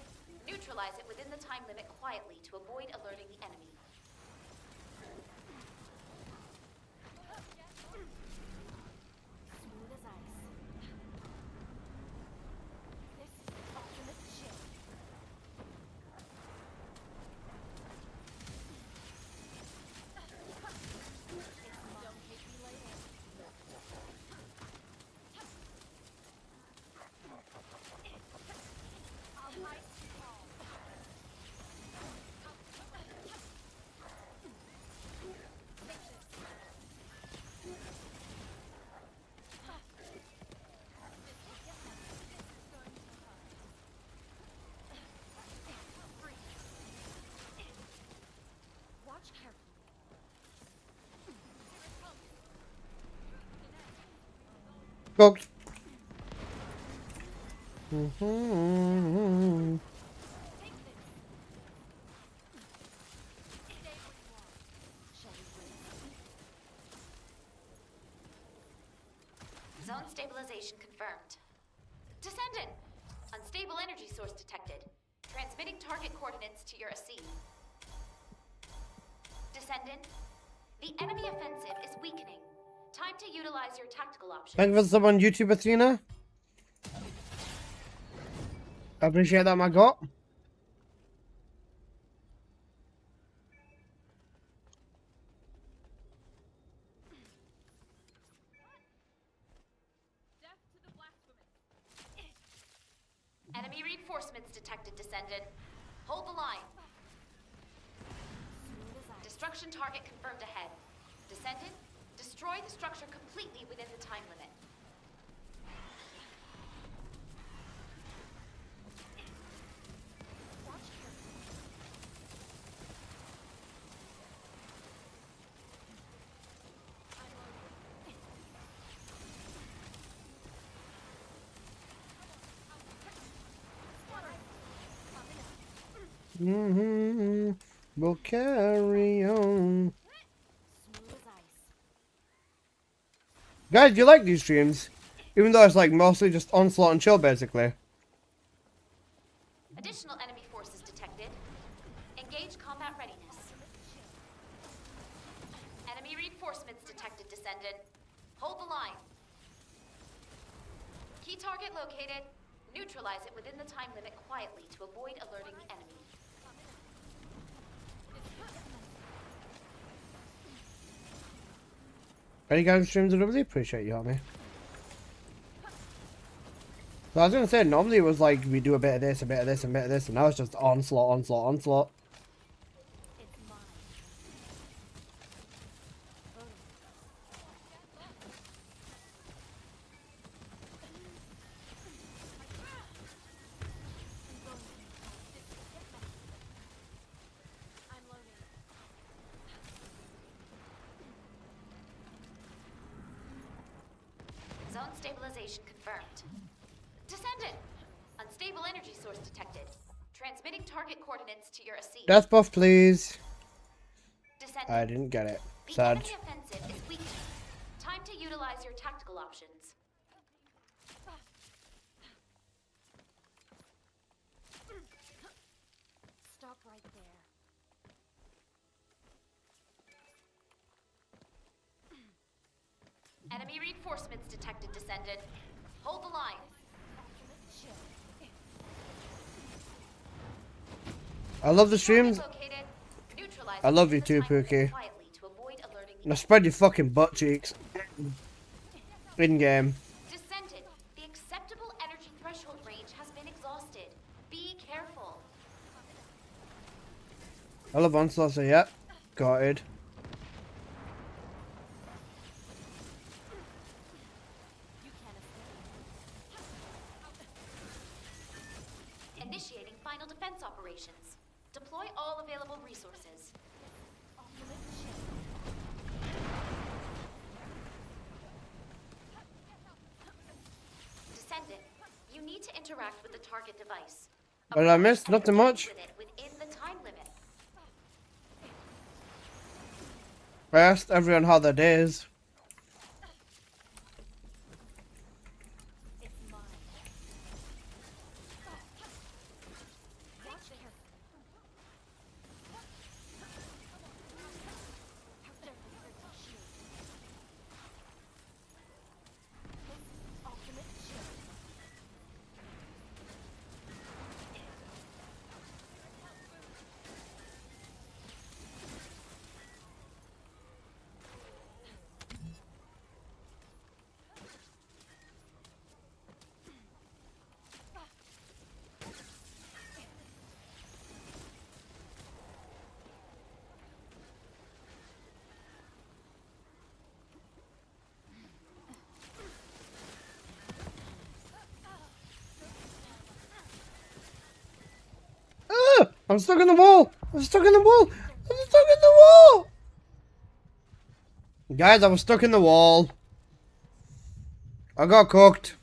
Neutralize it within the time limit quietly to avoid alerting the enemy. Smooth as ice. This is the ultimate shield. Watch carefully. Cooked. Zone stabilization confirmed. Descendant! Unstable energy source detected. Transmitting target coordinates to your AC. Descendant, the enemy offensive is weakening. Time to utilize your tactical options. Thank you for someone, YouTube Athena. I appreciate that, my god. reinforcements detected, Descendant. Hold the line. Destruction target confirmed ahead. Descendant, destroy the structure completely within the time limit. We'll carry on. Guys, do you like these streams? Even though it's like mostly just Onslaught and chill, basically. Additional enemy forces detected. Engage combat readiness. Enemy reinforcements detected, Descendant. Hold the line. Key target located. Neutralize it within the time limit quietly to avoid alerting the enemy. Any guys streams, I really appreciate you, homie. So I was gonna say, normally it was like we do a bit of this, a bit of this, and a bit of this, and now it's just onslaught, onslaught, onslaught. Zone stabilization confirmed. Descendant! Unstable energy source detected. Transmitting target coordinates to your AC. Death buff, please. Descendant. I didn't get it. The Sad. enemy offensive is weakening. Time to utilize your tactical options. Stop right there. Enemy reinforcements detected, Descendant. Hold the line. I love the streams. Located. Neutralize I love you within too, the time limit Pookie. quietly to avoid alerting the Now spread your fucking butt cheeks. In game. Descendant, the acceptable energy threshold range has been exhausted. Be careful. I love Onslaught, so yeah. Got it. Initiating final defense operations. Deploy all available resources. Descendant, you need to interact with the target device. What did I miss? Not too much. With it within the time limit. I asked everyone how their day is. I'm stuck in the wall! I'm stuck in the wall! I'm stuck in the wall! Guys, I was stuck in the wall. I got cooked.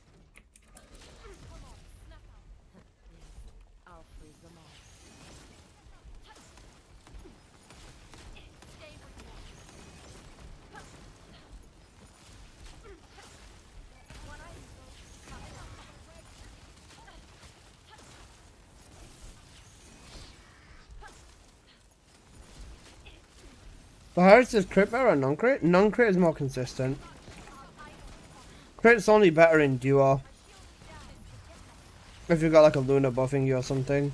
The highest is crit better or non-crit? Non-crit is more consistent. Crit's only better in duo. If you got like a Luna buffing you or something.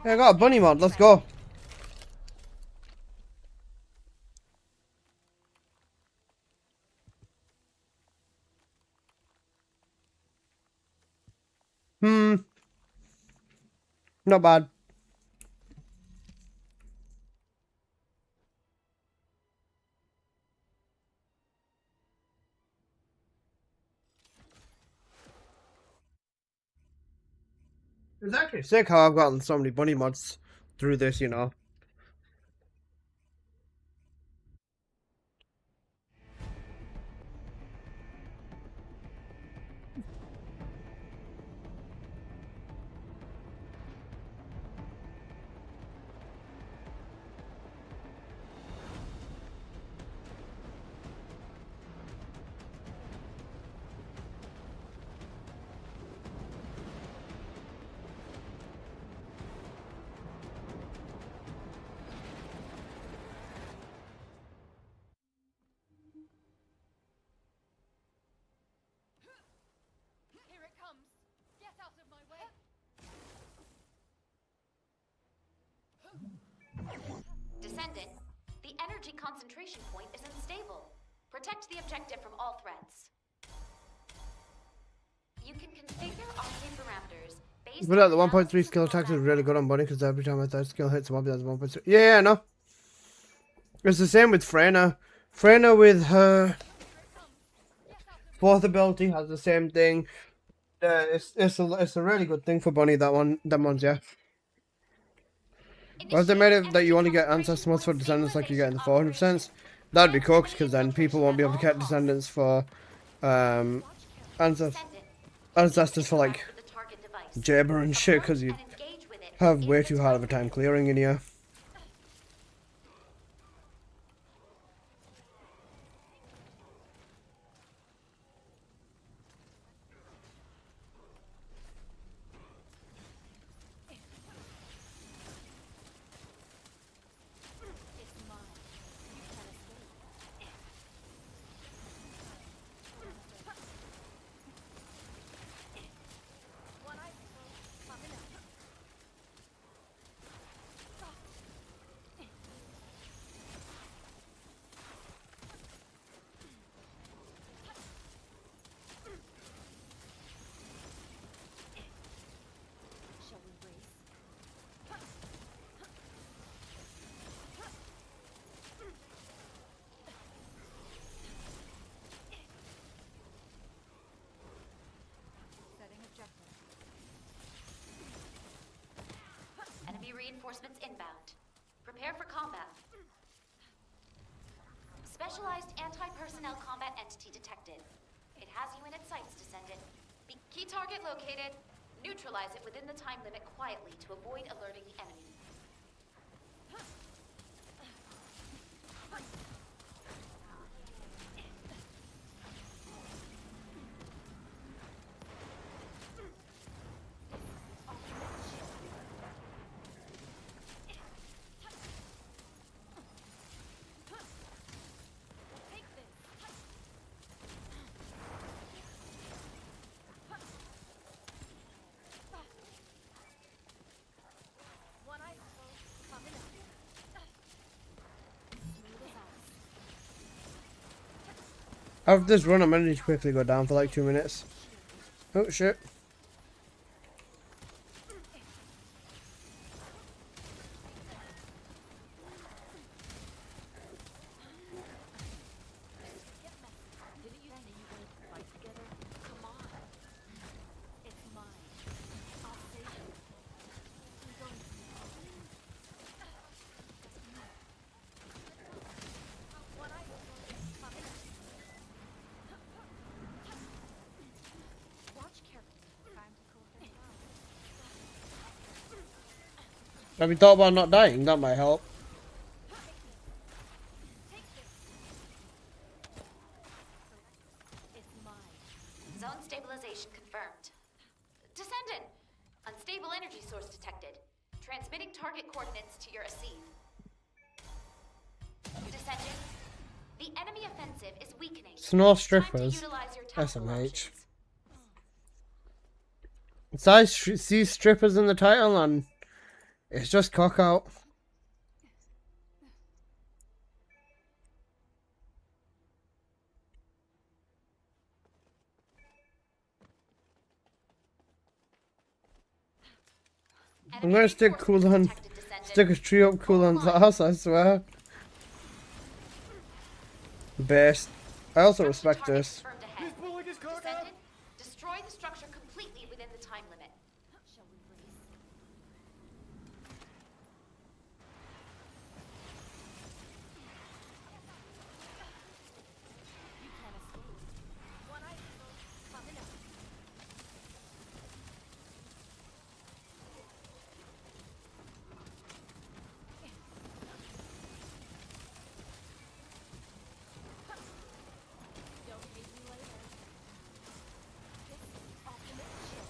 Yeah, I got a bunny mod. Let's go. Not bad. It's actually sick how I've gotten so many bunny mods through this, you know. Here it comes. Get out of my way. Descendant, the energy concentration point is unstable. Protect the objective from all threats. You can configure arcane parameters based But the on 1.3 skill attack is really good on bunny because every time a third skill hits a mob, that's 1.3. Yeah, no. It's the same with Freyna. Freyna with her fourth ability has the same thing. It's a really good thing for bunny, that one's, yeah. Or if they made it that you only get ancestor mods for descendants like you get in the 400%, that'd be cooked because then people won't be able to get descendants for ancestors for like Jabber and shit because you have way too hard of a time clearing in here. Enemy reinforcements inbound. Prepare for combat. Specialized anti-personnel combat entity detected. It has you in its sights, Descendant. Key target located. Neutralize it within the time limit quietly to avoid alerting the enemy. After this run, I'm gonna need to quickly go down for like 2 minutes. Oh shit. Have you thought about not dying? That might help. Zone stabilization confirmed. Descendant! Unstable energy source detected. Transmitting target coordinates to your Asif. Descendant, the enemy offensive is weakening. Snow strippers. SMH. So I see strippers in the title and It's just cock out. I'm gonna stick stick a tree up Coolon's ass, I swear. Best. I also respect this. Descendant, destroy the structure completely within the time limit. Shall we race? You can't escape. One iceberg coming up. Don't hate me later. This is ultimate chill.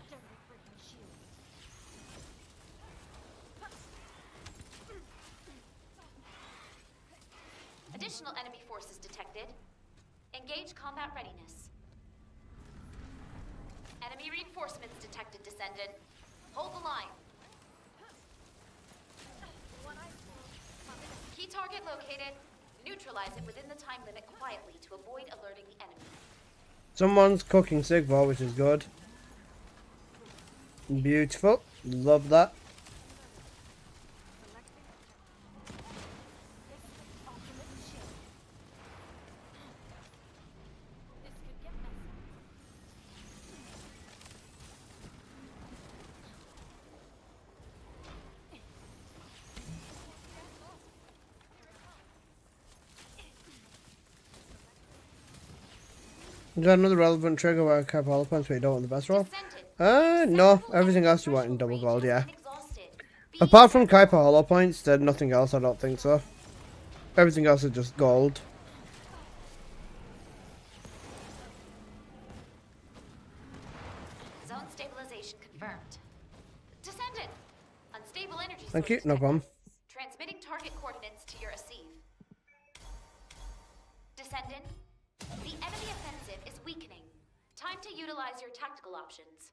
Dirty freaking shield. Additional enemy forces detected. Engage combat readiness. Enemy reinforcements detected, Descendant. Hold the line. Key target located. Neutralize it within the time limit quietly to avoid alerting the enemy. Someone's cooking Sigma, which is good. Beautiful. Love that. Is there another relevant trigger where I cap all the points but you don't want the best roll? No. Everything else you want in double gold, yeah. Apart from Kuiper Hollow points, there's nothing else, I don't think so. Everything else is just gold. Zone stabilization confirmed. Descendant! Unstable energy Thank you, source no problem. detected. Transmitting target coordinates to your Asive. Descendant, the enemy offensive is weakening. Time to utilize your tactical options.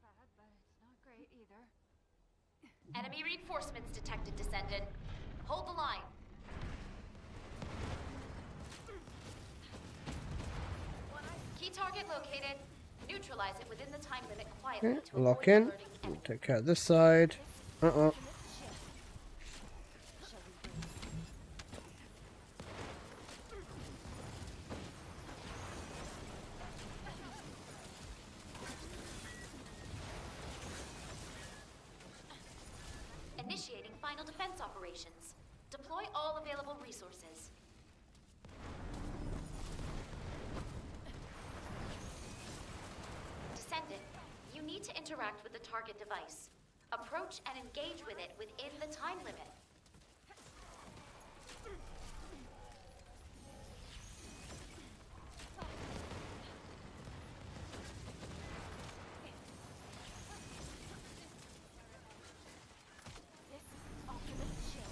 Not bad, but it's not great either. Enemy reinforcements detected, Descendant. Hold the line. Key target located. Neutralize it within the time limit quietly Okay, to lock avoid in. alerting the enemy. Take care of this side. Initiating final defense operations. Deploy all available resources. Descendant, you need to interact with the target device. Approach and engage with it within the time limit. This is ultimate chill.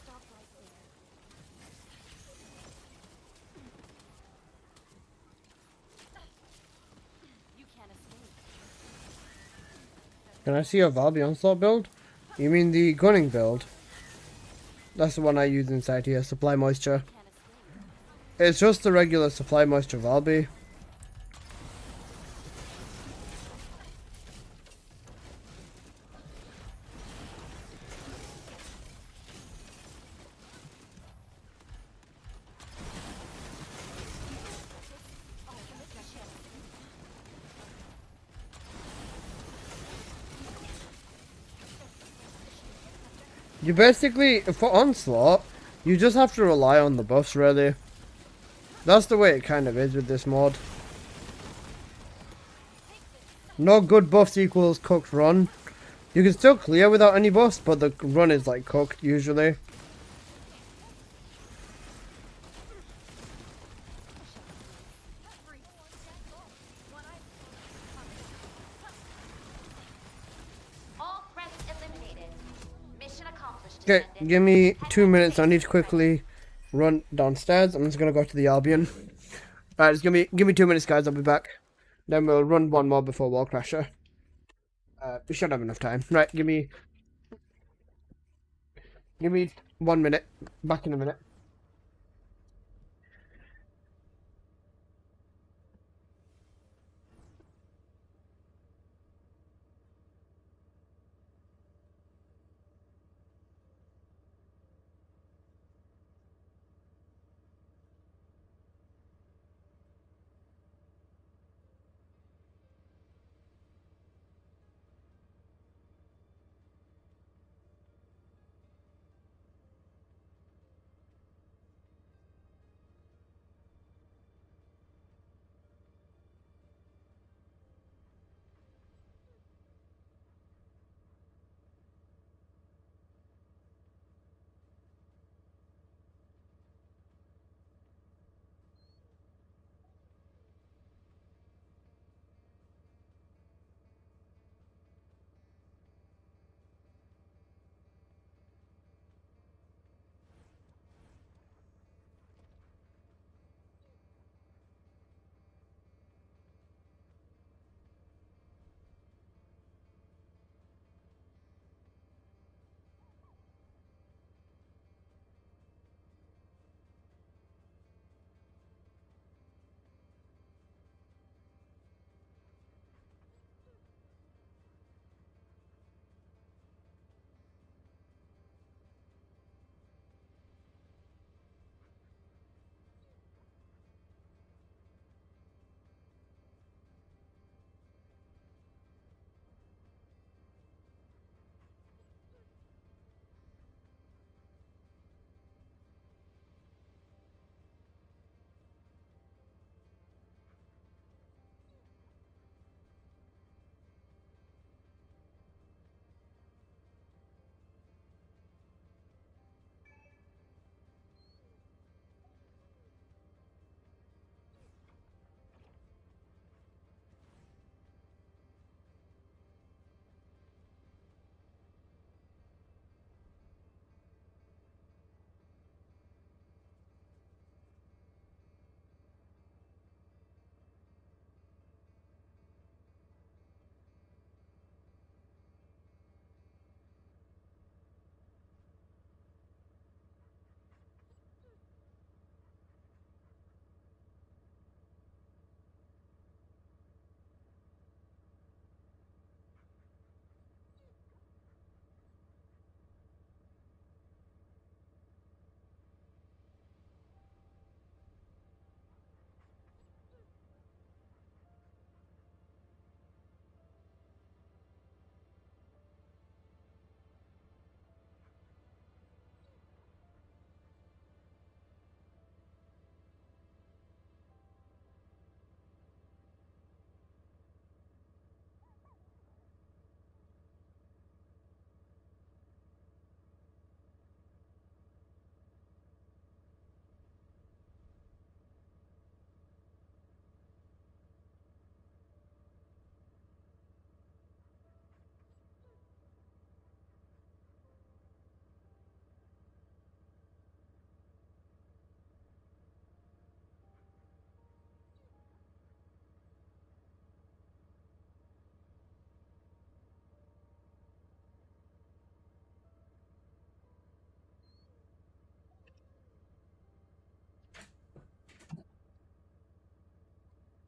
Stop right there. You can't escape. Can I see your Valby Onslaught build? You mean the gunning build? That's the one I use inside here, Supply Moisture. It's just the regular Supply Moisture Valby. You basically, for Onslaught, you just have to rely on the buffs, really. That's the way it kind of is with this mod. No good buffs equals cooked run. You can still clear without any buffs, but the run is like cooked usually. All threats eliminated. Mission accomplished. Okay, Descendant. give me 2 minutes. I need to quickly run downstairs. I'm just gonna go to the Albion. Alright, just give me 2 minutes, guys. I'll be back. Then we'll run one more before Wall Crasher. We should have enough time. Right, give me 1 minute. Back in a minute.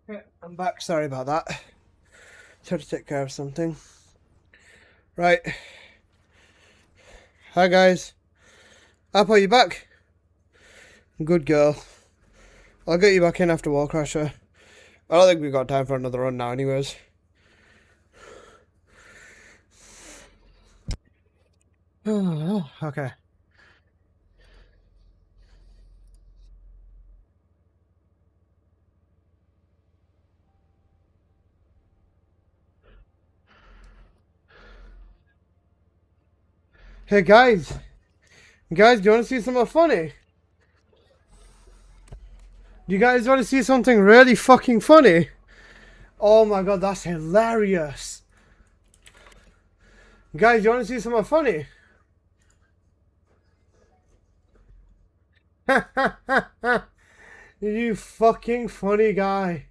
Okay, I'm back. Sorry about that. Had to take care of something. Right. Hi, guys. Apple, you back? Good girl. I'll get you back in after Wall Crasher. I don't think we've got time for another run now anyways. Okay. Hey guys, do you want to see something funny? Do you guys want to see something really fucking funny? Oh my god, that's hilarious. Guys, do you want to see something funny? You fucking funny guy.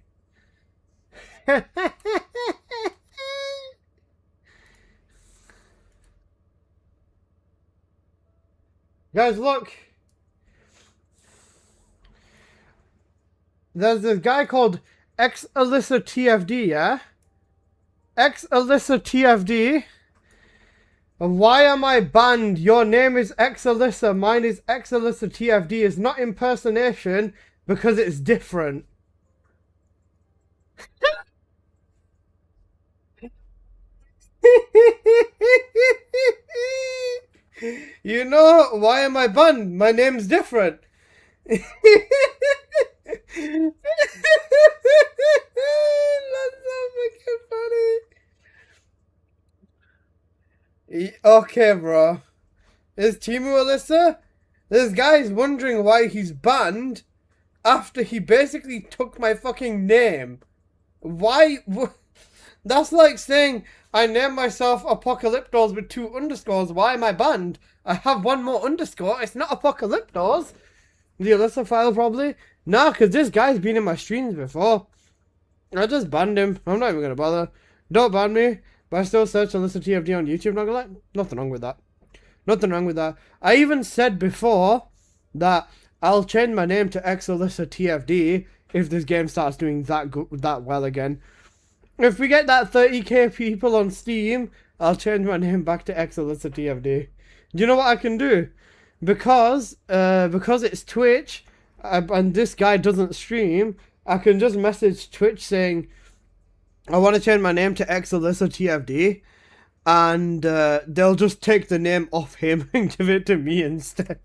Guys, look. There's this guy called X Alyssa TFD, yeah? X Alyssa TFD. Why am I banned? Your name is X Alyssa, mine is X Alyssa TFD. It's not impersonation because it's different. You know, why am I banned? My name's different. That's so fucking funny. Okay, bro. Is Timu Alyssa? This guy's wondering why he's banned after he basically took my fucking name. Why? That's like saying I named myself Apocalyptos with 2 underscores. Why am I banned? I have 1 more underscore. It's not Apocalyptos. The Alyssa file probably. Nah, because this guy's been in my streams before. I just banned him. I'm not even going to bother. Don't ban me. But I still search Alyssa TFD on YouTube. Not gonna lie. Nothing wrong with that. Nothing wrong with that. I even said before that I'll change my name to X Alyssa TFD if this game starts doing that well again. If we get that 30k people on Steam, I'll change my name back to X Alyssa TFD. Do you know what I can do? Because it's Twitch and this guy doesn't stream, I can just message Twitch saying I want to change my name to X Alyssa TFD, and they'll just take the name off him and give it to me instead.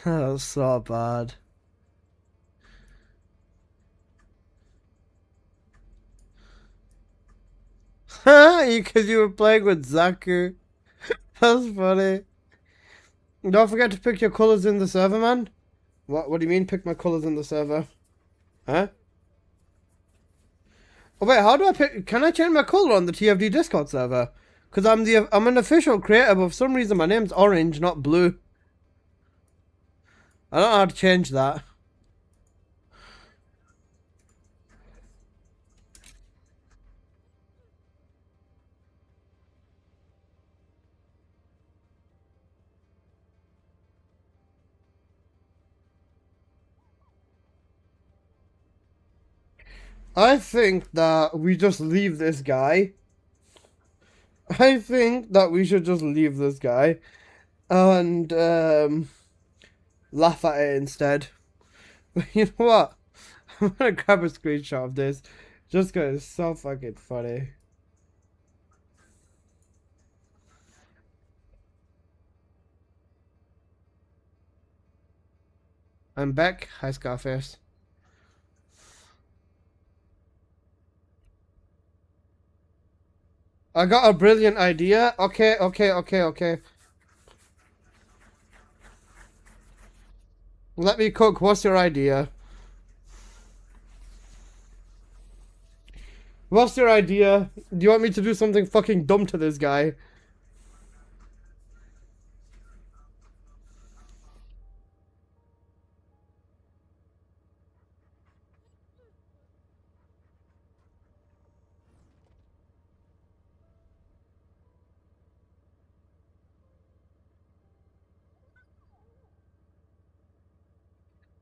That was so bad. Because you were playing with Zaku. That's funny. Don't forget to pick your colors in the server, man. What do you mean pick my colors in the server? Huh? Oh wait, how do I pick? Can I change my color on the TFD Discord server? Because I'm an official creator, but for some reason my name's orange, not blue. I don't know how to change that. I think that we just leave this guy. I think that we should just leave this guy and laugh at it instead. But you know what? I'm gonna grab a screenshot of this just because it's so fucking funny. I'm back. Hi, Scarface. I got a brilliant idea. Okay. Let me cook. What's your idea? What's your idea? Do you want me to do something fucking dumb to this guy?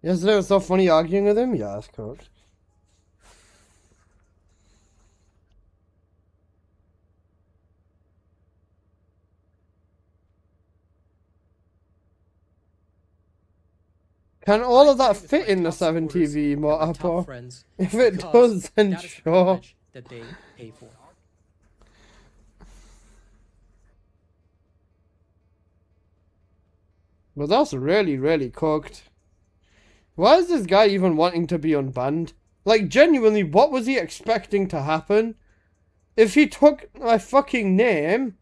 Yesterday was so funny arguing with him. Yeah, that's correct. Can all of that fit in the 7TV mod? If it does, then sure. That they pay for. But that's really, really cooked. Why is this guy even wanting to be unbanned? Like, genuinely, what was he expecting to happen? If he took my fucking name,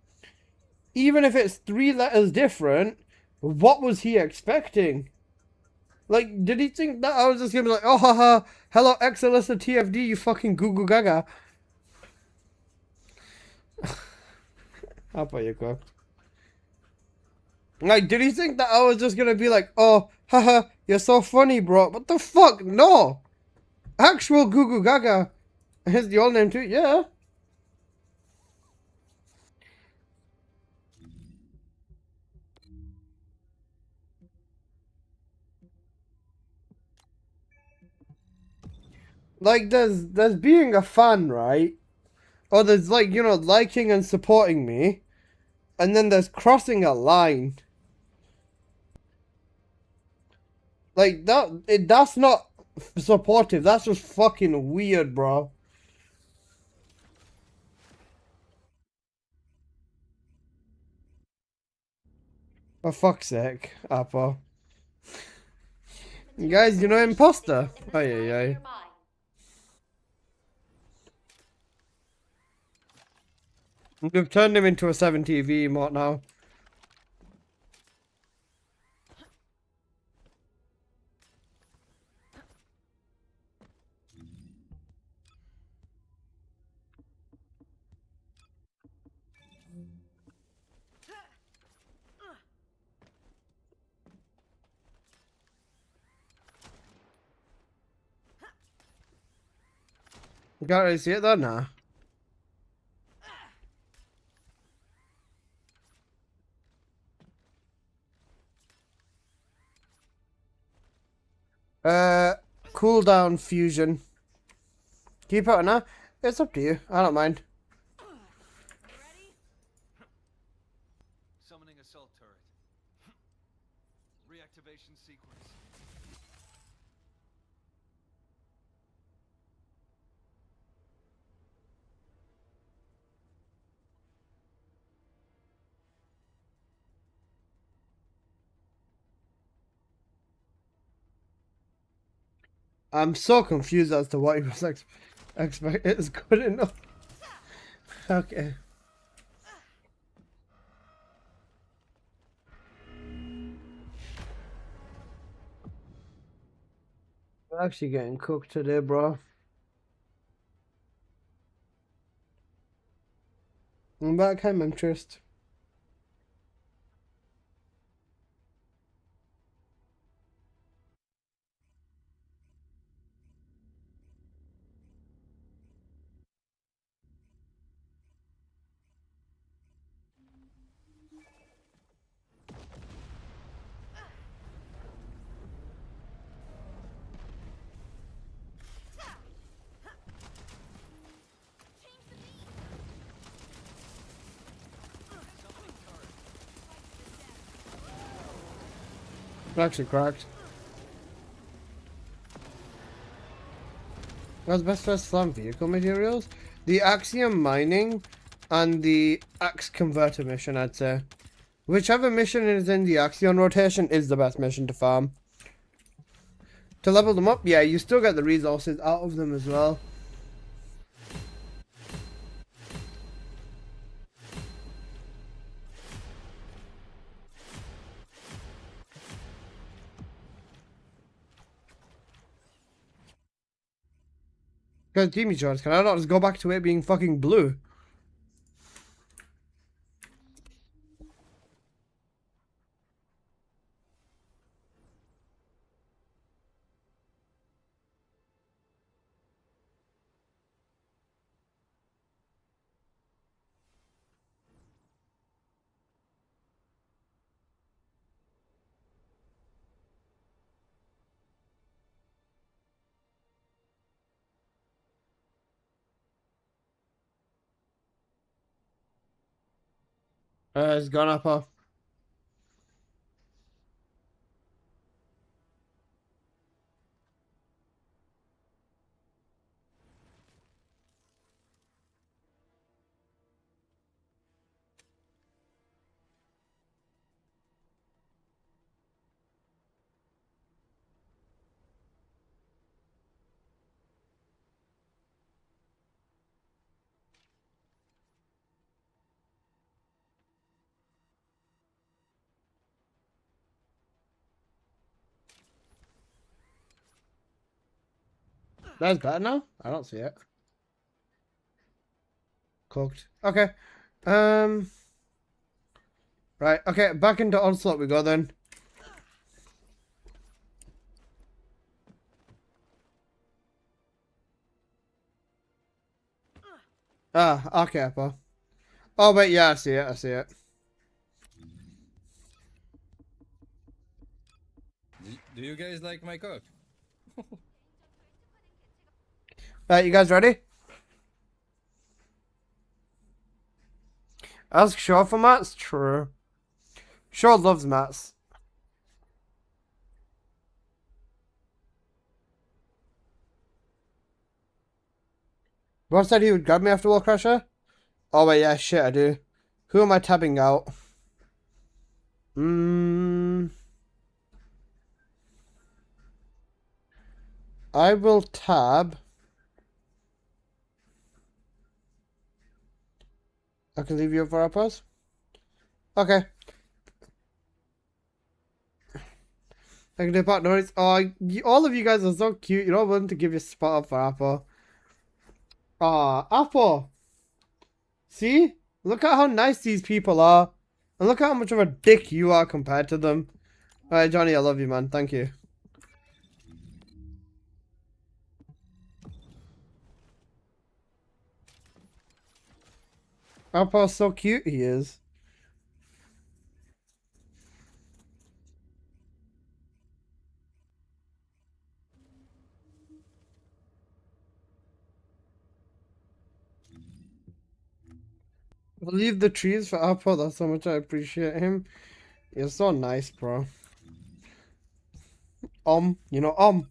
even if it's 3 letters different, what was he expecting? Like, did he think that I was just gonna be like, oh haha, hello XLS TFD, you fucking goo goo gaga? How about you, cooked? Like, did he think that I was just gonna be like, oh, haha, you're so funny, bro? What the fuck? No! Actual goo goo gaga. Here's the old name too, yeah. Like, there's being a fan, right? Or there's, like, you know, liking and supporting me. And then there's crossing a line. Like, that's not supportive. That's just fucking weird, bro. For fuck's sake, Apple. Guys, you know imposter? Oh, yeah. We've turned him into a 7TV emote now. You can't really see it though, nah. Cooldown fusion. Keep it on now. It's up to you. I don't mind. Summoning assault turret. Reactivation sequence. I'm so confused as to what he was expect. It's good enough. Okay. We're actually getting cooked today, bro. I'm back home, interest. Actually cracked. What's best for slam vehicle materials? The axiom mining and the axe converter mission, I'd say. Whichever mission is in the axion rotation is the best mission to farm. To level them up, yeah, you still get the resources out of them as well. Guys, Jimmy Jones, can I not just go back to it being fucking blue? It's gone up off. That's better now? I don't see it. Cooked. Okay. Right, okay, back into Onslaught we go then. Ah, okay, Apple. Oh, wait, yeah, I see it, I see it. Do you guys like my cook? Right, you guys ready? Ask Shaw for mats? True. Shaw loves mats. Rob said he would grab me after Wall Crusher? Oh wait, yeah, shit, I do. Who am I tabbing out? I will tab. I can leave you for our pause. Okay. I can depart noise. Oh, all of you guys are so cute. You're all willing to give your spot up for Apple. Ah, Apple. See? Look at how nice these people are. And look at how much of a dick you are compared to them. Alright, Johnny, I love you, man. Thank you. Apple's so cute he is. I'll leave the trees for Apple. That's how much I appreciate him. You're so nice, bro. You know,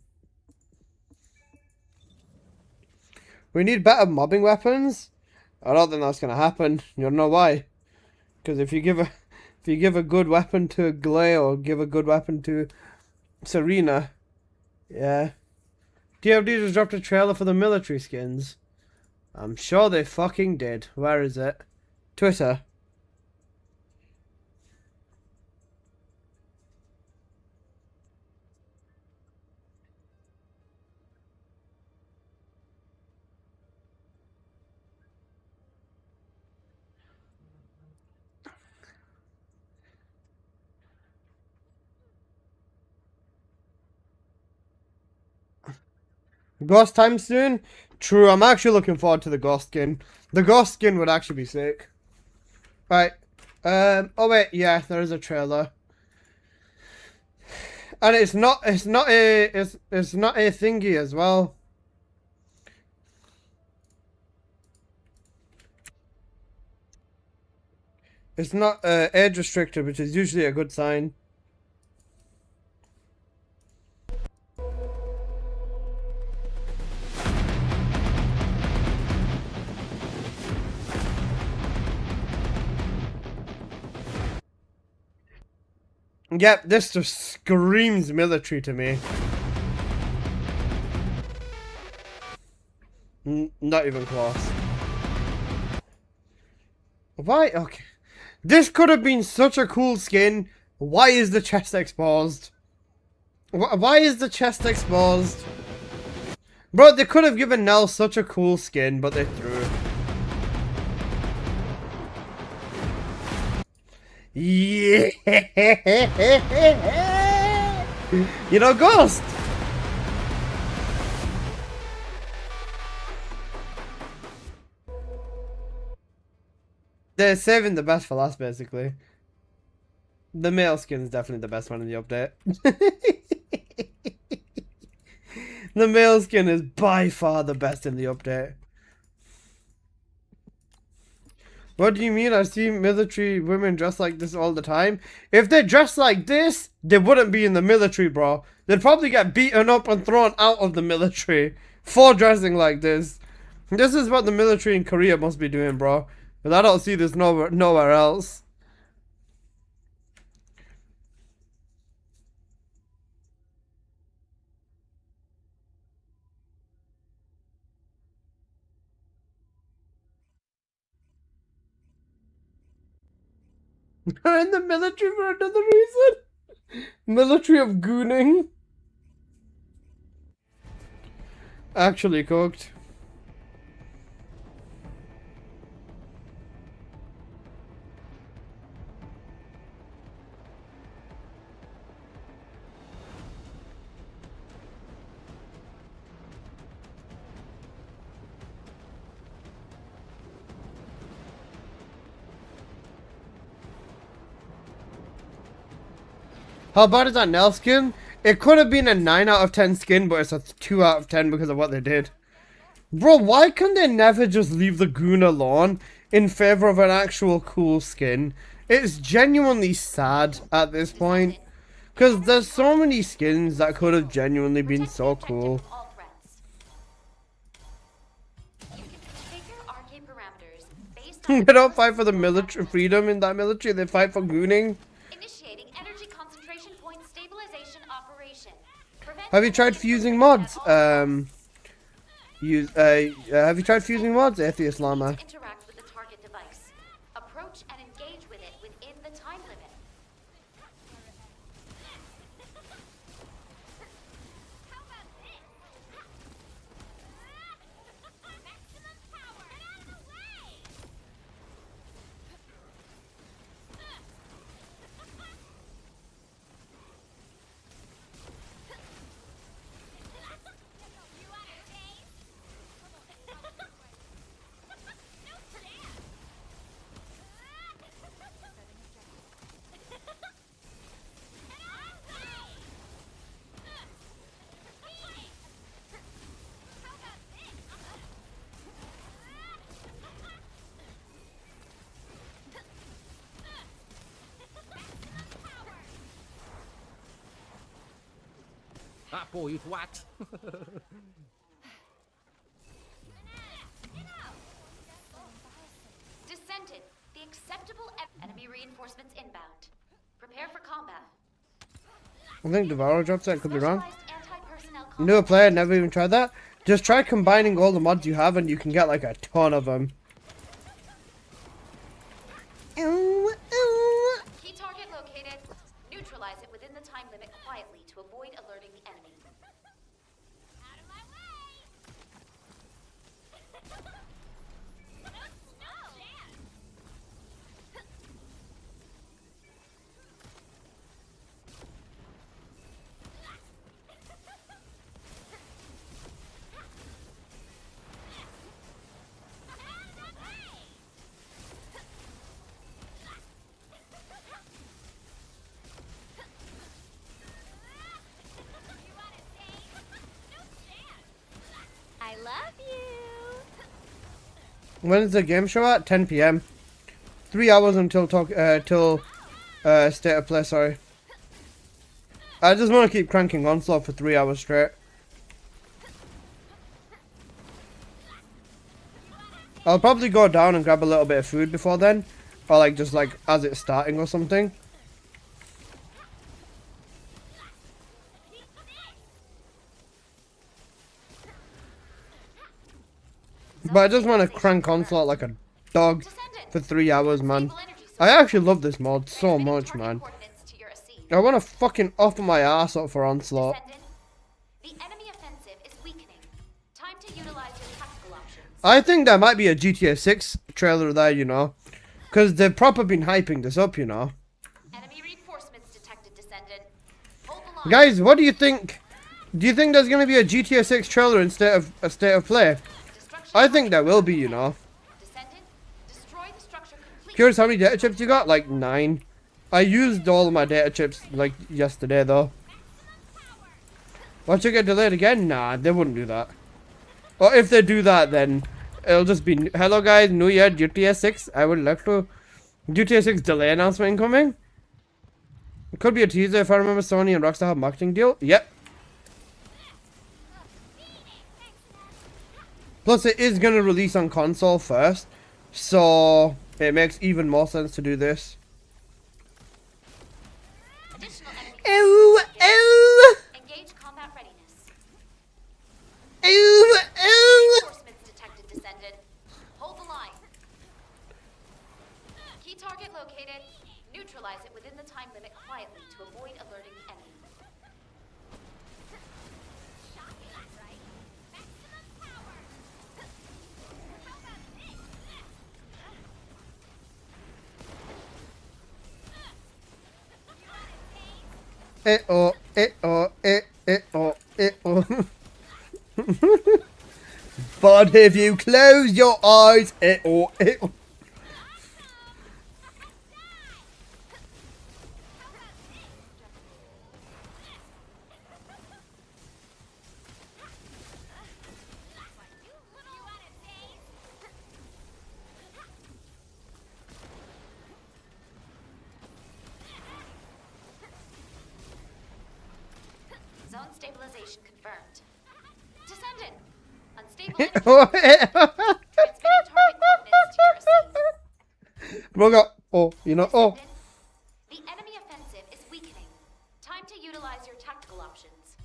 we need better mobbing weapons. I don't think that's gonna happen. You don't know why? Because if you give a good weapon to Glay or give a good weapon to Serena, yeah. DFD just dropped a trailer for the military skins. I'm sure they fucking did. Where is it? Twitter. Ghost time soon? True, I'm actually looking forward to the Ghost skin. The Ghost skin would actually be sick. Right. Oh wait, yeah, there is a trailer. And it's not a thingy as well. It's not age restricted, which is usually a good sign. Yep, this just screams military to me. Not even close. Why? Okay. This could have been such a cool skin. Why is the chest exposed? Why is the chest exposed? Bro, they could have given Nell such a cool skin, but they threw. Yeah. You know, Ghost. They're saving the best for last, basically. The male skin is definitely the best one in the update. The male skin is by far the best in the update. What do you mean? I see military women dressed like this all the time. If they dress like this, they wouldn't be in the military, bro. They'd probably get beaten up and thrown out of the military for dressing like this. This is what the military in Korea must be doing, bro. But I don't see this nowhere else. They're in the military for another reason. Military of gooning. Actually cooked. How bad is that Nell skin? It could have been a 9 out of 10 skin, but it's a 2 out of 10 because of what they did. Bro, why can they never just leave the goon alone in favor of an actual cool skin? It's genuinely sad at this point. Because there's so many skins that could have genuinely been so cool. They don't fight for the military freedom in that military, they fight for gooning. Initiating energy concentration point stabilization operation. Have you tried fusing mods? Have you tried fusing mods, Atheist Llama? Interact with the target device. Approach and engage with it within the time limit. How about this? Maximum power! Get out of the way! That boy is what? Descendant, the acceptable enemy reinforcements inbound. Prepare for combat. I think Devour drops that, could be wrong. Anti-personnel New player, never even tried that. Just try combining all the mods you have and you can get like a ton of them. Key target located. Neutralize it within the time limit quietly to avoid alerting the enemy. Out of my way! No chance! I love you. When is the game show at? 10 PM. 3 hours until State of Play, sorry. I just want to keep cranking Onslaught for 3 hours straight. I'll probably go down and grab a little bit of food before then. Or like just like as it's starting or something. But I just want to crank Onslaught like a dog for 3 hours, man. I actually love this mod so much, man. I want to fucking offer my ass up for Onslaught. The enemy offensive is weakening. Time to utilize your tactical options. I think there might be a GTA 6 trailer there, you know. Because they've proper been hyping this up, you know. Enemy reinforcements detected, Descendant. Hold the line. Guys, what do you think? Do you think there's going to be a GTA 6 trailer instead of a State of Play? I think there will be, you know. Descendant, destroy the structure completely. Curious how many data chips you got? Like 9. I used all of my data chips like yesterday though. Watch it get delayed again? Nah, they wouldn't do that. Or if they do that, then it'll just be, hello guys, New Year, GTA 6. I would like to, GTA 6 delay announcement incoming. It could be a teaser if I remember. Sony and Rockstar have a marketing deal. Yep. Plus, it is going to release on console first, so it makes even more sense to do this. Ew, ew. Engage combat readiness. Ew, ew. Reinforcements detected, Descendant. Hold the line. Key target located. Neutralize it within the time limit quietly to avoid alerting the enemy. But if you close your eyes, it'll. Zone stabilization confirmed. Descendant! Unstable energy. Transmitting target coordinates to your scene. Oh. The enemy offensive is weakening. Time to utilize your tactical options.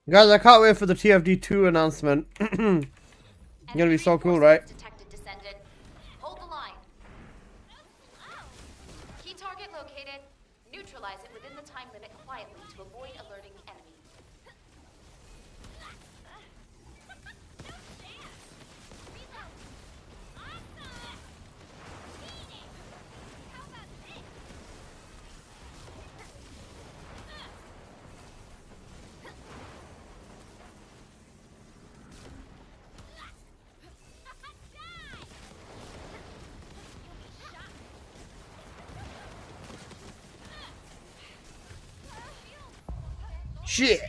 Guys, I can't wait for the TFD2 announcement. It's gonna be so cool, right? Detected, Descendant. Hold the line. Key target located. Neutralize it within the time limit quietly to avoid alerting the enemy. Shit.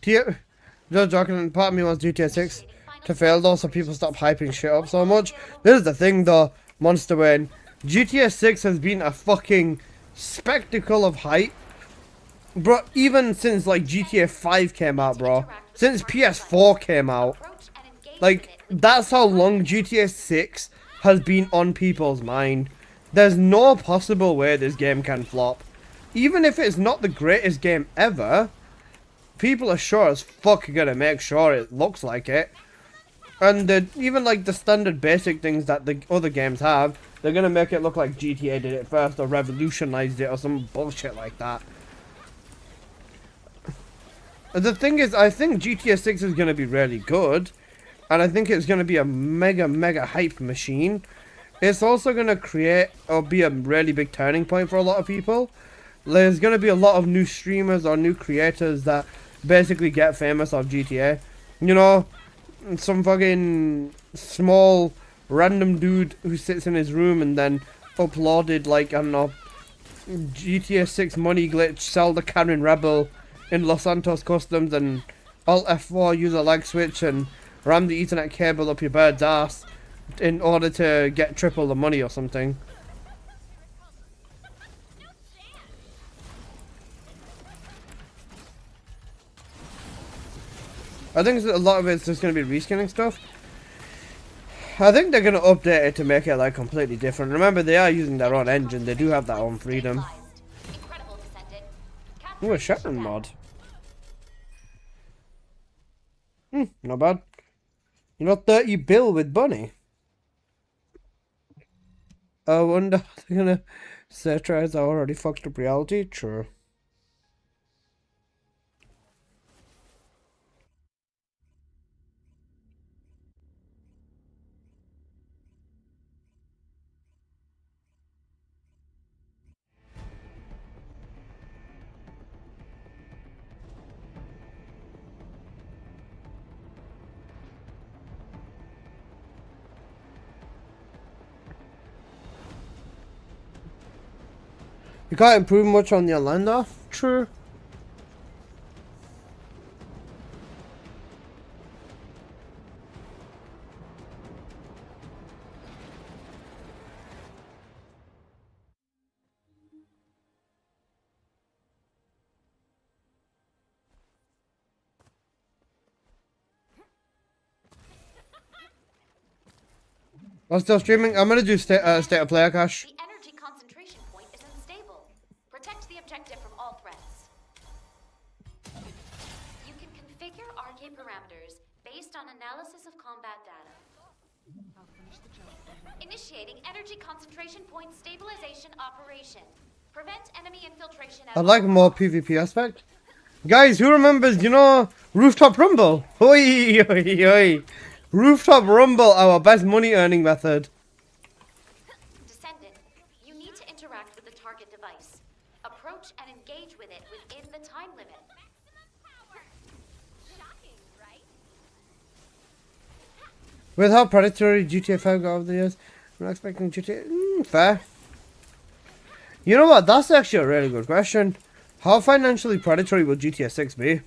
Just joking, part of me wants GTA 6 to fail though, so people stop hyping shit up so much. This is the thing though, Monster Wayne. GTA 6 has been a fucking spectacle of hype. Bro, even since like GTA 5 came out, bro. Since PS4 came out. Like, that's how long GTA 6 has been on people's mind. There's no possible way this game can flop. Even if it's not the greatest game ever, people are sure as fuck gonna make sure it looks like it. And even like the standard basic things that the other games have, they're gonna make it look like GTA did it first or revolutionized it or some bullshit like that. The thing is, I think GTA 6 is gonna be really good. And I think it's gonna be a mega hype machine. It's also gonna create or be a really big turning point for a lot of people. There's gonna be a lot of new streamers or new creators that basically get famous off GTA. You know, some fucking small random dude who sits in his room and then uploaded like, I don't know, GTA 6 money glitch, sell the Karen Rebel in Los Santos Customs and Alt F4 use a lag switch and ram the Ethernet cable up your bird's ass in order to get triple the money or something. I think a lot of it's just going to be reskinning stuff. I think they're going to update it to make it like completely different. Remember, they are using their own engine. They do have their own freedom. Ooh, a Shattered mod. Not bad. You know, 30 bill with Bunny. I wonder if they're going to satirize our already fucked up reality. True. You can't improve much on the online though. True. I'm still streaming. I'm gonna do state of play, Cash. The energy concentration point is unstable. Protect the objective from all threats. You can configure RK parameters based on analysis of combat data. Initiating energy concentration point stabilization operation. Prevent enemy infiltration at I'd like more PvP aspect. Guys, who remembers, you know, Rooftop Rumble? Oi, oi, oi. Rooftop Rumble, our best money earning method. interact with the target device. Approach and engage with it within the time limit. With how predatory GTA 5 got over the years, I'm not expecting GTA. Fair. You know what? That's actually a really good question. How financially predatory will GTA 6 be?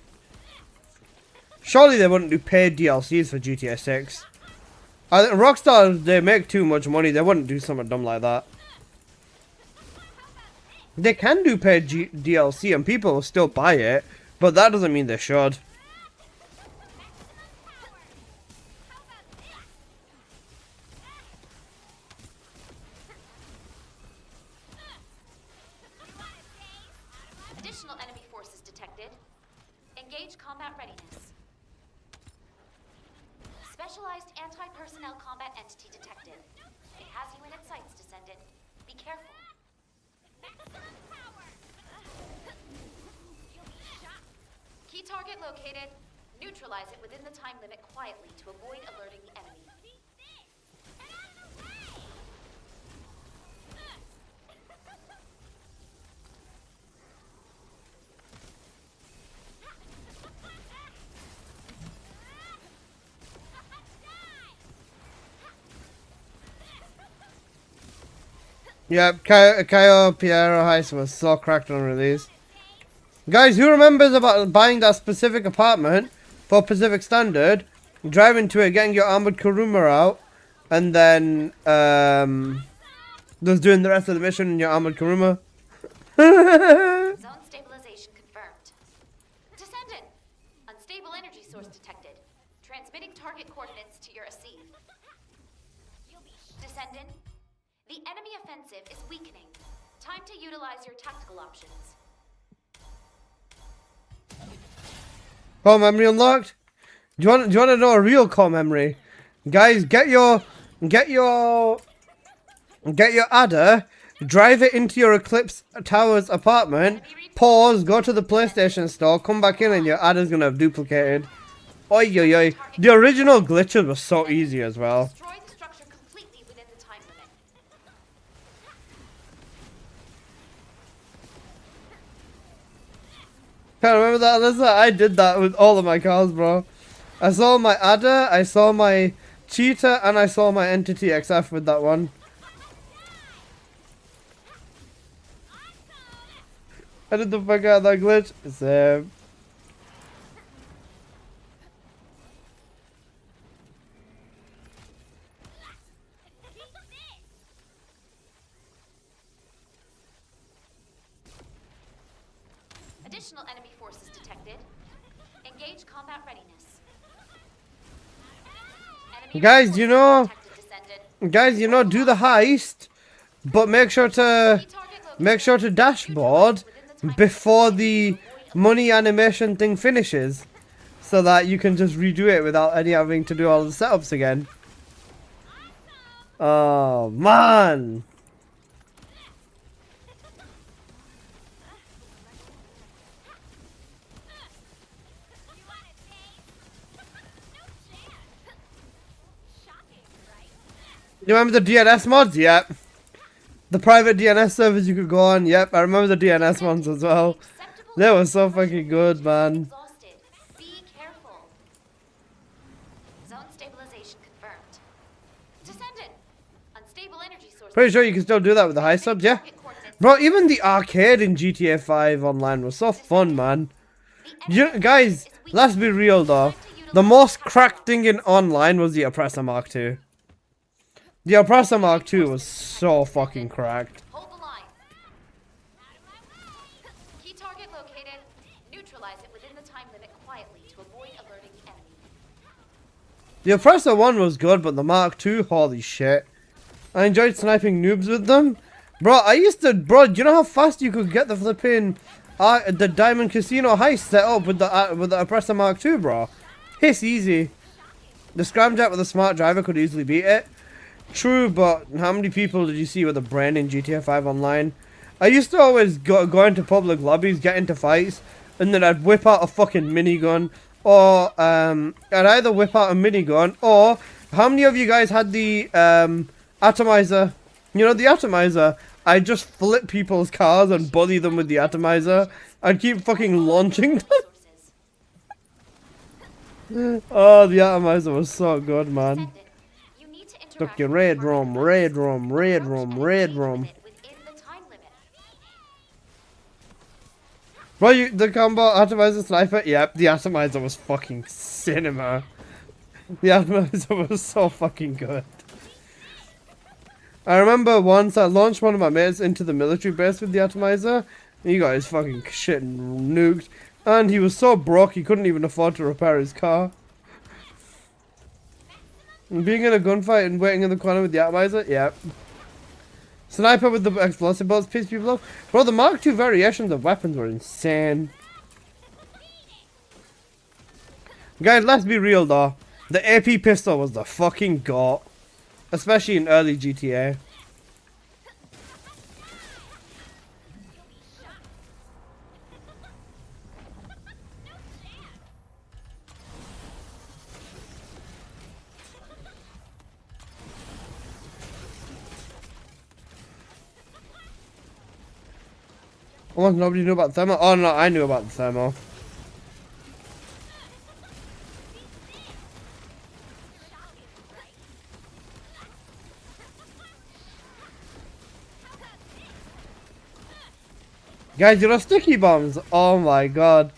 Surely they wouldn't do paid DLCs for GTA 6. I think Rockstar, they make too much money. They wouldn't do something dumb like that. They can do paid DLC and people will still buy it, but that doesn't mean they should. Additional enemy forces detected. Engage combat readiness. Specialized anti-personnel combat entity detected. It has you in its sights, Descendant. Be careful. Key target located. Neutralize it within the time limit quietly to avoid alerting the enemy. Yep, Caio Piero Heist was so cracked on release. Guys, who remembers about buying that specific apartment for Pacific Standard, driving to it, getting your armored Kuruma out, and then just doing the rest of the mission in your armored Kuruma? Zone stabilization confirmed. Descendant! Unstable energy source detected. Transmitting target coordinates to your AC. Descendant, the enemy offensive is weakening. Time to utilize your tactical options. Core memory unlocked? Do you want to know a real core memory? Guys, get your adder, drive it into your Eclipse Towers apartment, pause, go to the PlayStation store, come back in and your adder's gonna have duplicated. Oi oi oi. The original glitches were so easy as well. Destroy the structure completely within the time limit. Can't remember that, Alyssa? I did that with all of my cars, bro. I saw my adder, I saw my cheetah, and I saw my entity XF with that one. I did the fuck out of that glitch. Same. Additional enemy forces detected. Engage combat readiness. Enemy Guys, you know, detected, Descendant. do the heist, but make sure to dashboard before the money animation thing finishes, so that you can just redo it without any having to do all the setups again. Oh man. You remember the DNS mods? Yep. The private DNS servers you could go on? Yep, I remember the DNS ones as well. They were so fucking good, man. Exhausted. Be careful. Zone stabilization confirmed. Descendant. Unstable energy source. Pretty sure you can still do that with the high subs, yeah? Bro, even the arcade in GTA 5 online was so fun, man. Guys, let's be real though. The most cracked thing in online was the Oppressor Mark II. The Oppressor Mark II was so fucking cracked. Hold the line. Key target located. Neutralize it within the time limit quietly to avoid alerting the enemy. The Oppressor 1 was good, but the Mark II, holy shit. I enjoyed sniping noobs with them. Bro, do you know how fast you could get the flipping, the Diamond Casino heist set up with the Oppressor Mark II, bro? It's easy. The Scramjet with a smart driver could easily beat it. True, but how many people did you see with a brain in GTA 5 online? I used to always go into public lobbies, get into fights, and then I'd whip out a fucking minigun, or I'd either whip out a minigun, or how many of you guys had the atomizer? You know, the atomizer. I just flip people's cars and bully them with the atomizer. I'd keep fucking launching them. Oh, the atomizer was so good, man. You need to interact Took your with red the target room, first. red room, red Approach room, and red engage room. with it within the time limit. Bro, the combo atomizer sniper? Yep, the atomizer was fucking cinema. The atomizer was so fucking good. I remember once I launched one of my mates into the military base with the atomizer. He got his fucking shit nuked. And he was so broke he couldn't even afford to repair his car. And being in a gunfight and waiting in the corner with the atomizer? Yep. Sniper with the explosive bullets piss people off. Bro, the Mark II variations of weapons were insane. Guys, let's be real though. The AP pistol was the fucking GOAT. Especially in early GTA. Almost nobody knew about the thermal. Oh no, I knew about the thermal. Guys, you know sticky bombs? Oh my god.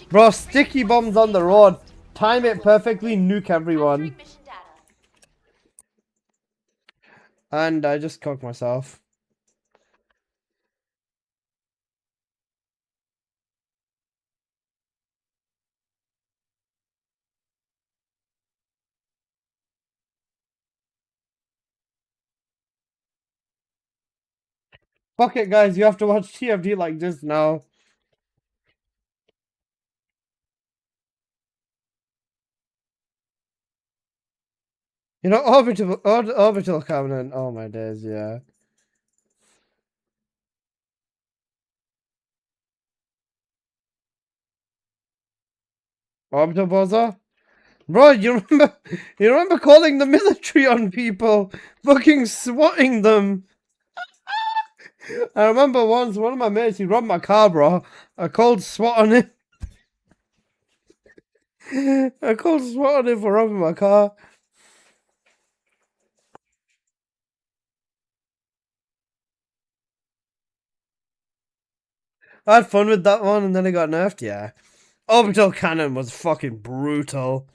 Bro, sticky bombs on the road. Time it perfectly, nuke everyone. And I just cooked myself. Fuck it, guys, you have to watch TFD like this now. You know, orbital cabinet. Oh my days, yeah. Orbital buzzer? Bro, you remember calling the military on people? Fucking swatting them. I remember once one of my mates, he robbed my car, bro. I called SWAT on him. I called SWAT on him for robbing my car. I had fun with that one and then it got nerfed, yeah. Orbital cannon was fucking brutal.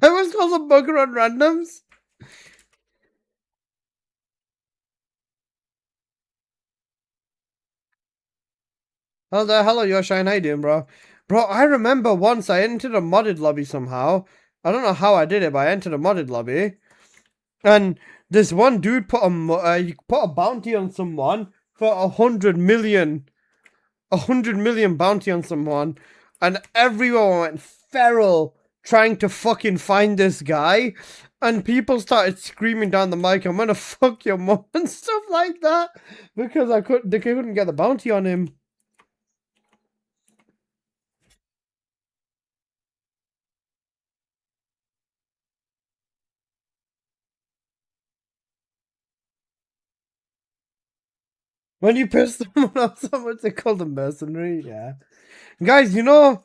I was called a bugger on randoms. Hello, Yoshine, how you doing, bro? Bro, I remember once I entered a modded lobby somehow. I don't know how I did it, but I entered a modded lobby. And this one dude put he put a bounty on someone for 100 million. 100 million bounty on someone. And everyone went feral trying to fucking find this guy. And people started screaming down the mic, I'm gonna fuck your mom and stuff like that. Because they couldn't get the bounty on him. When you piss someone off so much, they call them mercenary. Yeah, guys, you know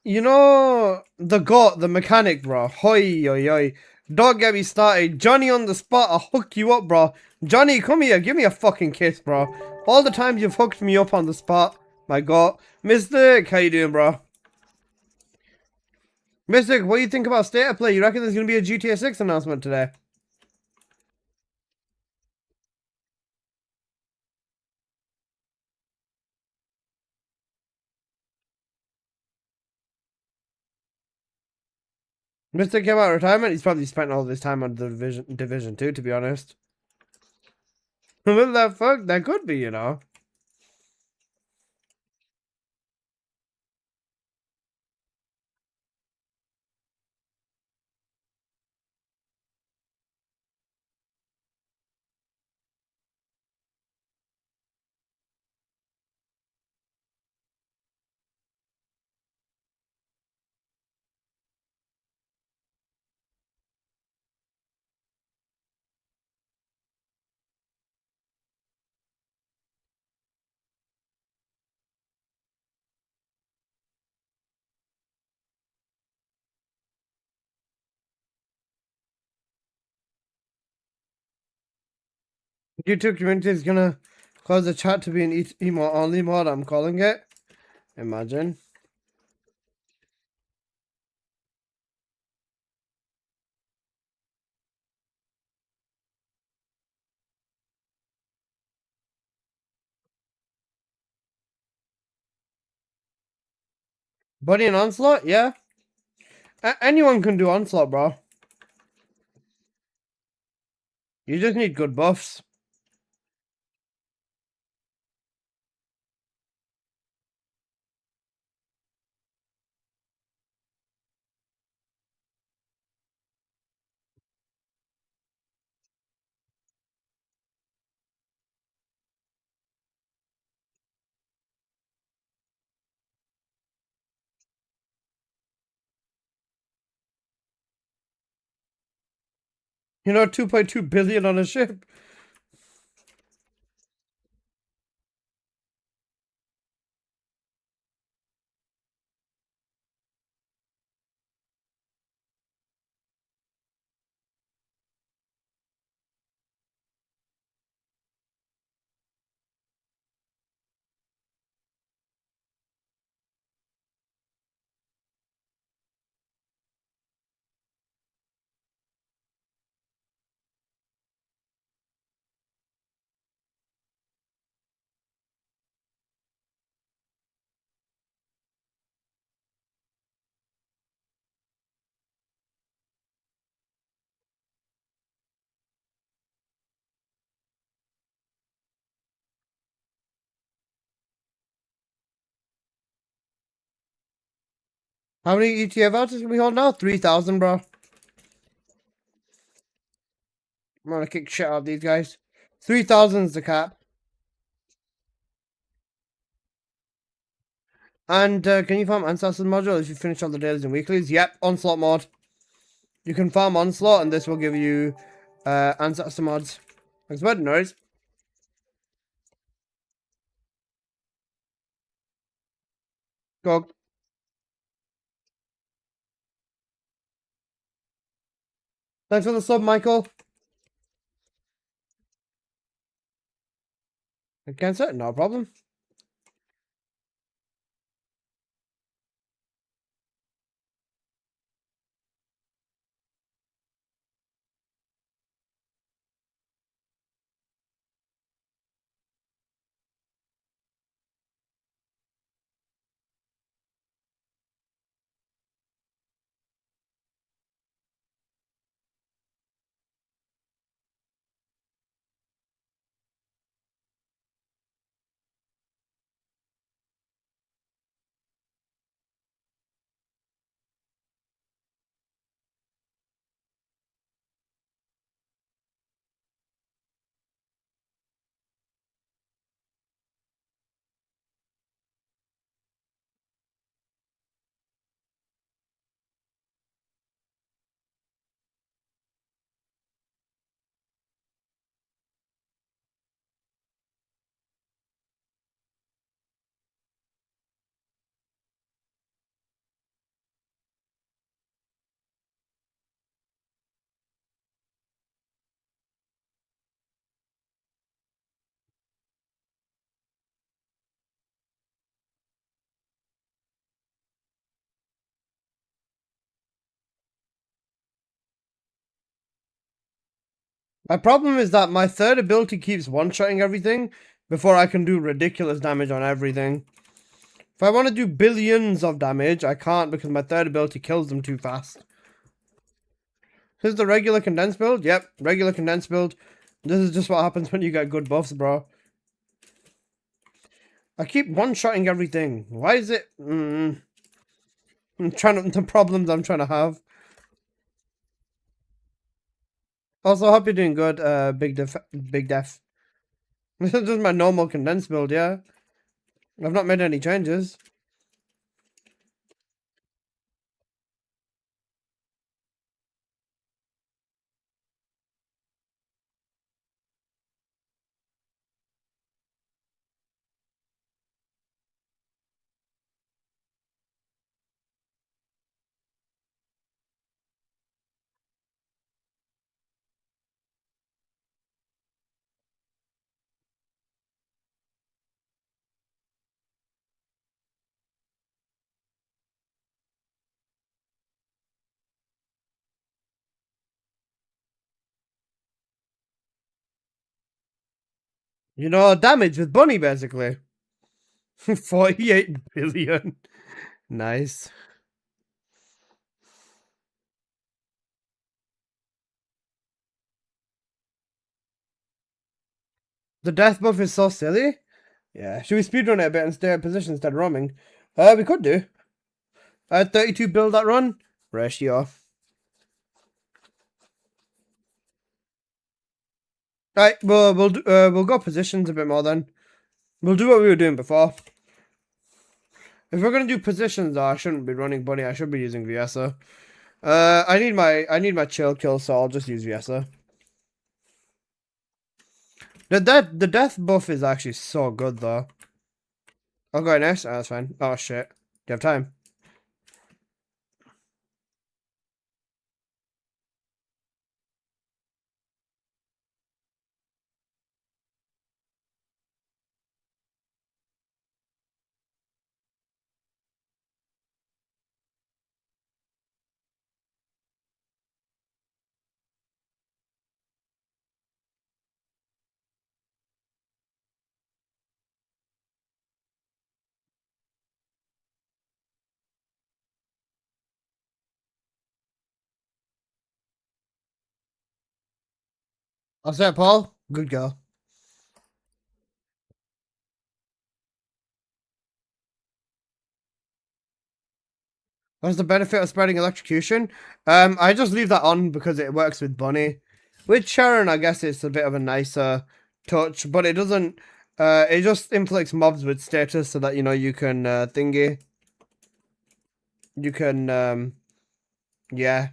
the GOAT, the mechanic, bro. Hoi, oi, oi. Don't get me started. Johnny on the spot. I'll hook you up, bro. Johnny, come here. Give me a fucking kiss, bro. All the times you've hooked me up on the spot. My God. Mystic, how you doing, bro? Mystic, what do you think about State of Play? You reckon there's going to be a GTA 6 announcement today? Mystic came out of retirement. He's probably spent all of his time on the Division 2, to be honest. What the fuck? That could be, you know. YouTube community is gonna cause the chat to be an emo only mod. I'm calling it. Imagine. Buddy and Onslaught, yeah. Anyone can do Onslaught, bro. You just need good buffs. You know, 2.2 billion on a ship. How many ETF vouchers can we hold now? 3,000, bro. I'm gonna kick shit out of these guys. 3,000 is the cap. And can you farm Ancestors module if you finish all the dailies and weeklies? Yep, Onslaught mod. You can farm Onslaught and this will give you Ancestor mods. Thanks, bud. Noise. Go. Thanks for the sub, Michael. Cancel? No problem. My problem is that my third ability keeps one-shotting everything before I can do ridiculous damage on everything. If I want to do billions of damage, I can't because my third ability kills them too fast. Here's the regular condensed build. Yep, regular condensed build. This is just what happens when you get good buffs, bro. I keep one-shotting everything. Why is it... I'm trying to... The problems I'm trying to have. Also, hope you're doing good, Big Def. This is just my normal condensed build, yeah? I've not made any changes. You know, damage with Bunny, basically. 48 billion. Nice. The death buff is so silly. Yeah, should we speedrun it a bit and stay in position instead of roaming? We could do. 32 build that run. Ratio. Right, we'll go positions a bit more then. We'll do what we were doing before. If we're gonna do positions, though, I shouldn't be running Bunny. I should be using Viesa. I need my chill kill, so I'll just use Viesa. The death buff is actually so good though. I'll go next. Oh, that's fine. Oh shit. Do you have time? I'll say Paul. Good girl. What's the benefit of spreading electrocution? I just leave that on because it works with Bunny. With Sharon, I guess it's a bit of a nicer touch, but it doesn't. It just inflicts mobs with status so that you know you can thingy. You can yeah.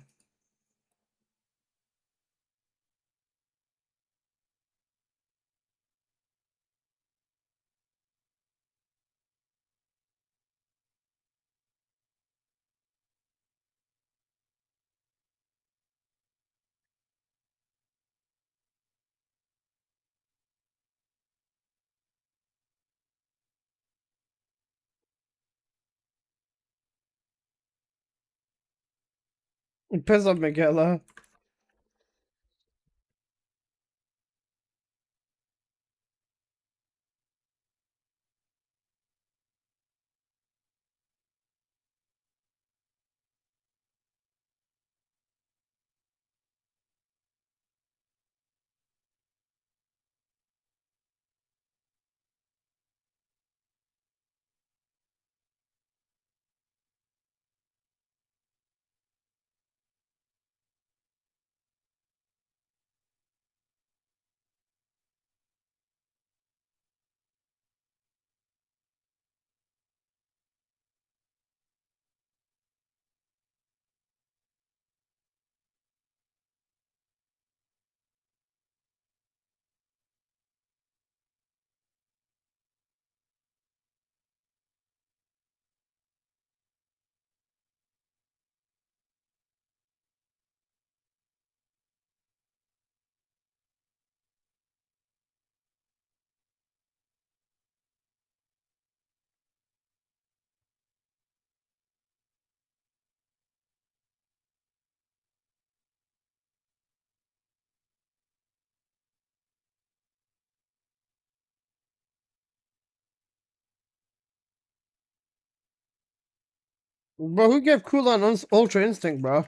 Piss off Michaela. Bro, who gave cooldown Ultra Instinct, bro?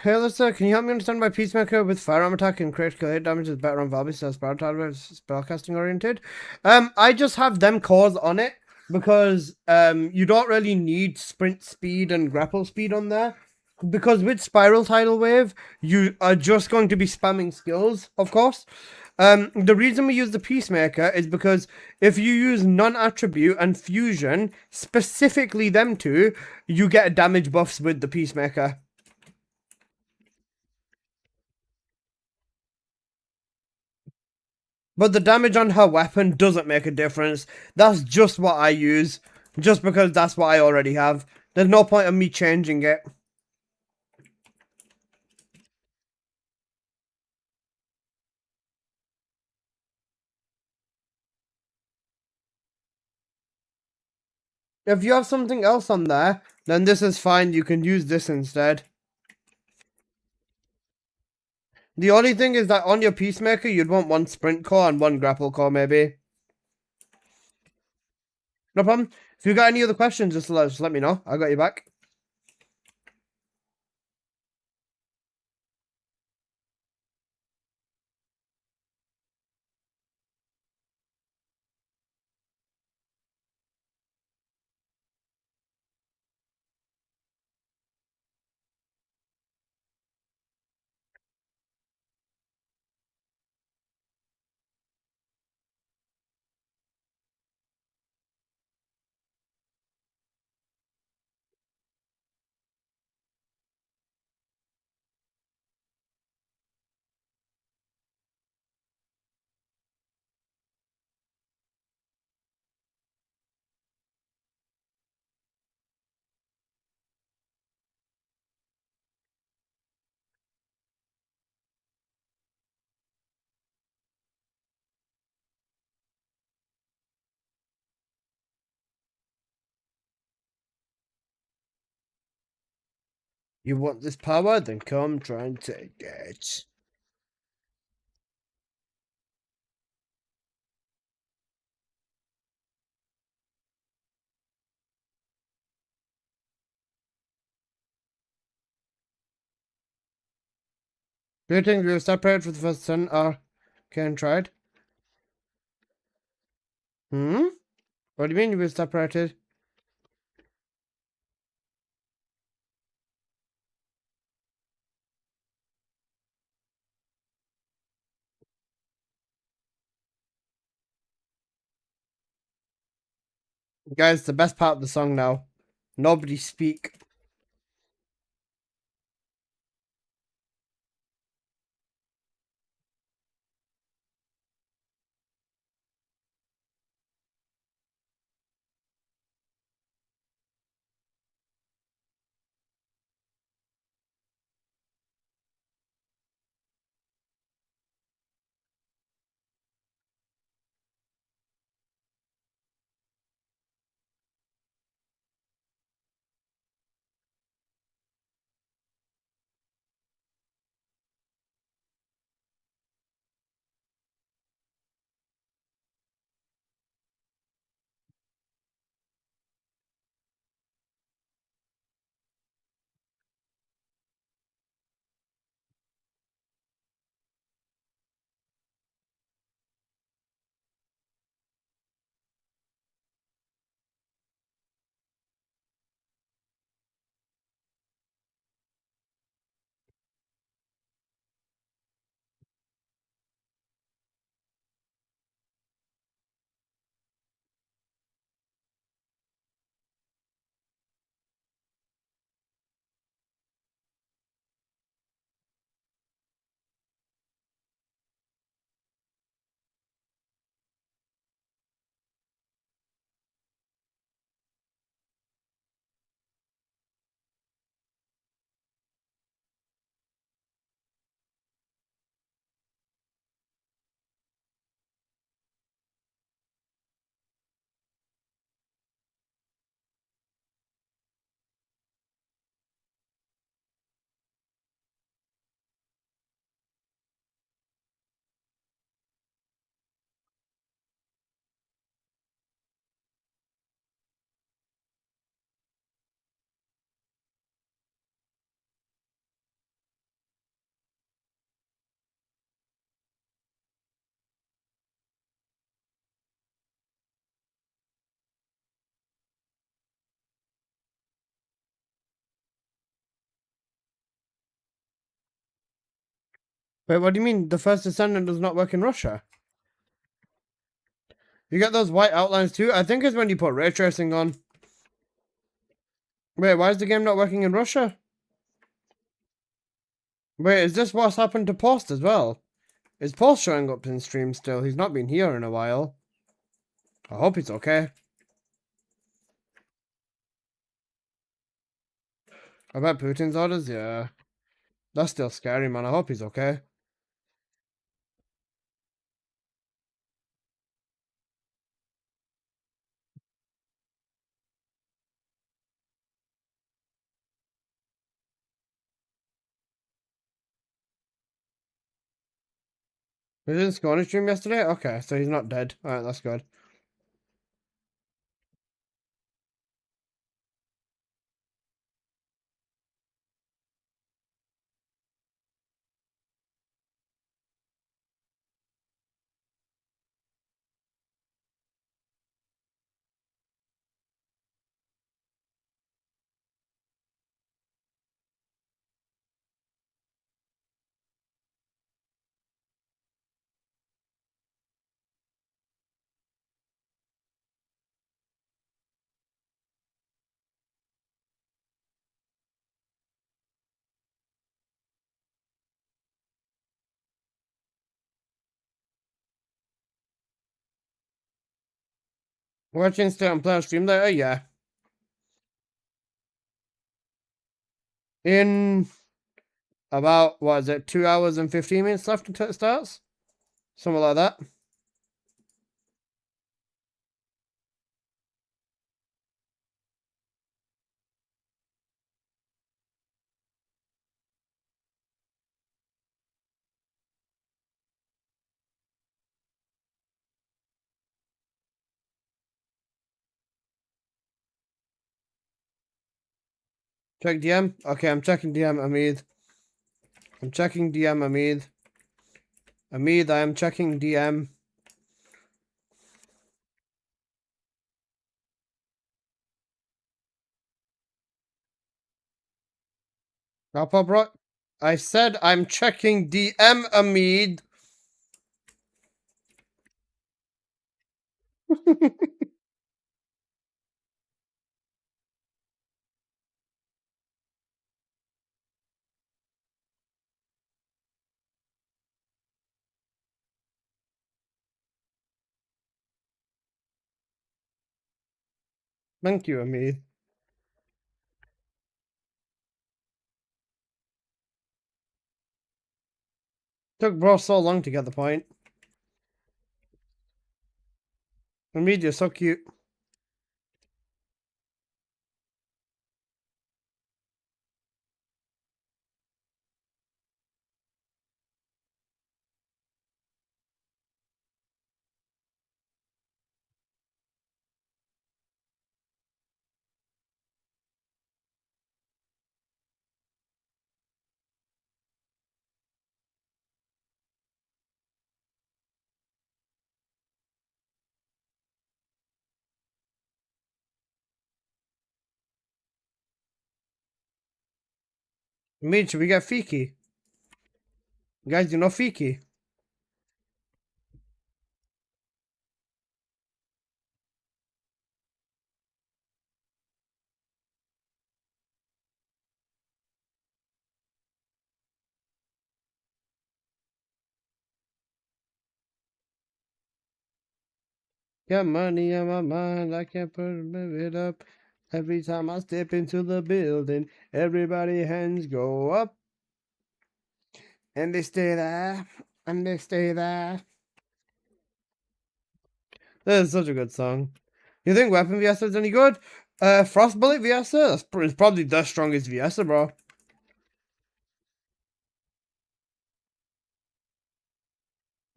Hey, Lister, can you help me understand why Peacemaker with firearm attack and critical hit damage is better on Valby so spellcasting oriented? I just have them cores on it because you don't really need sprint speed and grapple speed on there. Because with Spiral Tidal Wave, you are just going to be spamming skills, of course. The reason we use the Peacemaker is because if you use non-attribute and fusion, specifically them two, you get damage buffs with the Peacemaker. But the damage on her weapon doesn't make a difference. That's just what I use. Just because that's what I already have. There's no point of me changing it. If you have something else on there, then this is fine. You can use this instead. The only thing is that on your Peacemaker, you'd want one sprint core and one grapple core, maybe. No problem. If you got any other questions, just let me know. I got you back. You want this power? Then come try and take it. Do you think we'll separate for the first son or Ken tried? Hmm? What do you mean you will separated? Guys, the best part of the song now. Nobody speak. Wait, what do you mean? The first Descendant does not work in Russia? You get those white outlines too? I think it's when you put ray tracing on. Wait, why is the game not working in Russia? Wait, is this what's happened to Post as well? Is Post showing up in stream still? He's not been here in a while. I hope he's okay. I bet Putin's orders? Yeah. That's still scary, man. I hope he's okay. He didn't score his stream yesterday? Okay, so he's not dead. Alright, that's good. Watching State and Player stream later? Yeah. In about, what is it, 2 hours and 15 minutes left until it starts? Something like that. Check DM? Okay, I'm checking DM, Amid. I'm checking DM, Amid. Amid, I am checking DM. Papa bro, I said I'm checking DM, Amid. Thank you, Amid. Took bro so long to get the point. Amid, you're so cute. Amid, should we get Fiki? Guys, you know Fiki? Got money on my mind, I can't put it up. Every time I step into the building, everybody hands go up. And they stay there, and they stay there. That is such a good song. You think Weapon Viesa is any good? Frostbullet Viesa? It's probably the strongest Viesa, bro.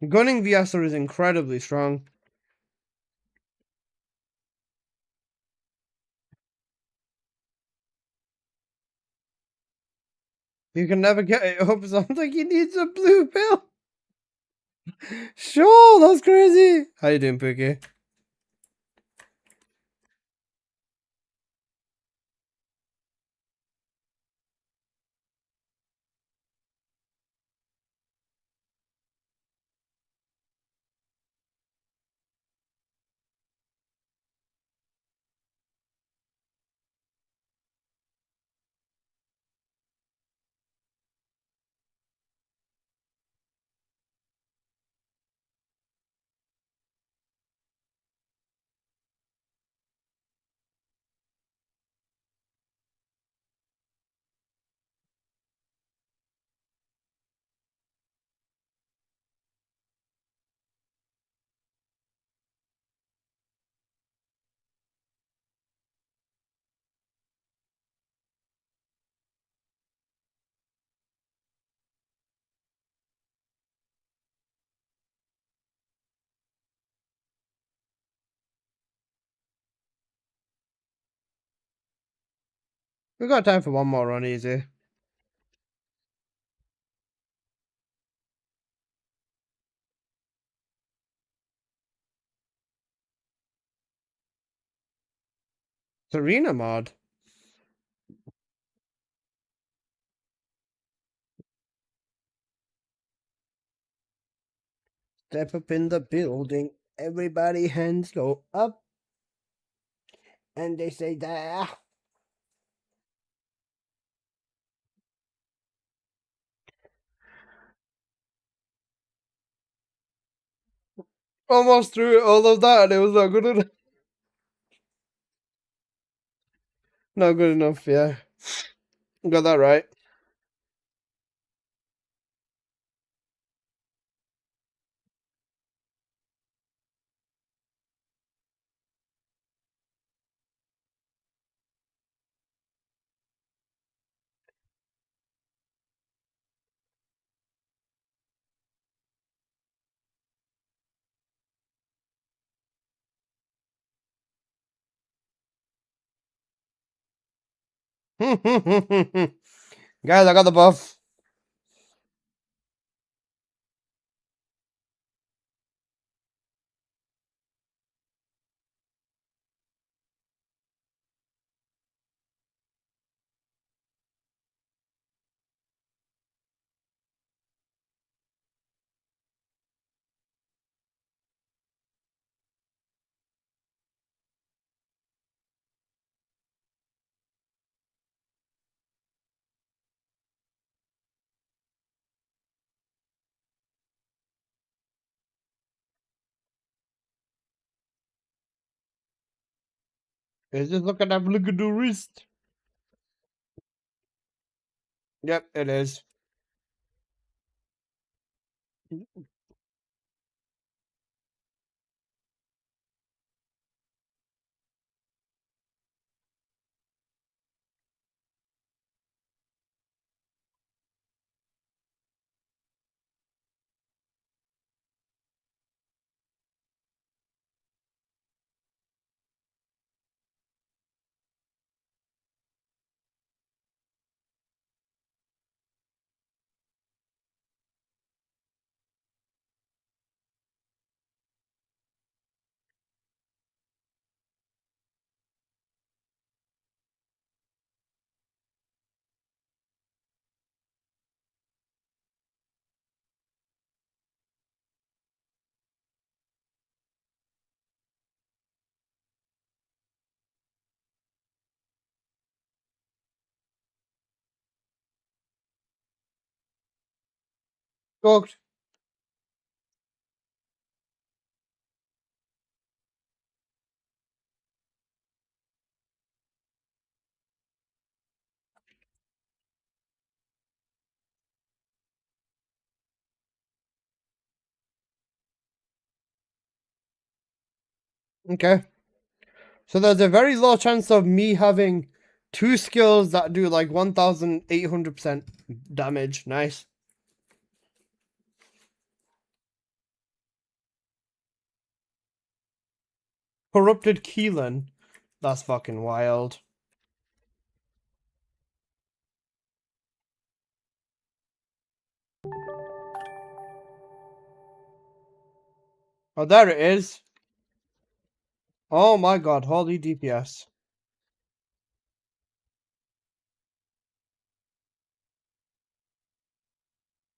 Gunning Viesa is incredibly strong. You can never get it up. Sounds like he needs a blue pill. Sure, that's crazy. How you doing, Pookie? We got time for one more run, easy. Serena mod. Step up in the building. Everybody hands go up. And they say there. Almost through all of that and it was not good enough. Not good enough, yeah. Got that right. Guys, I got the buff. It's just look at that look at the wrist. Yep, it is. Cooked. Okay. So there's a very low chance of me having two skills that do like 1,800% damage. Nice. Corrupted Keelan. That's fucking wild. Oh, there it is. Oh my god, holy DPS.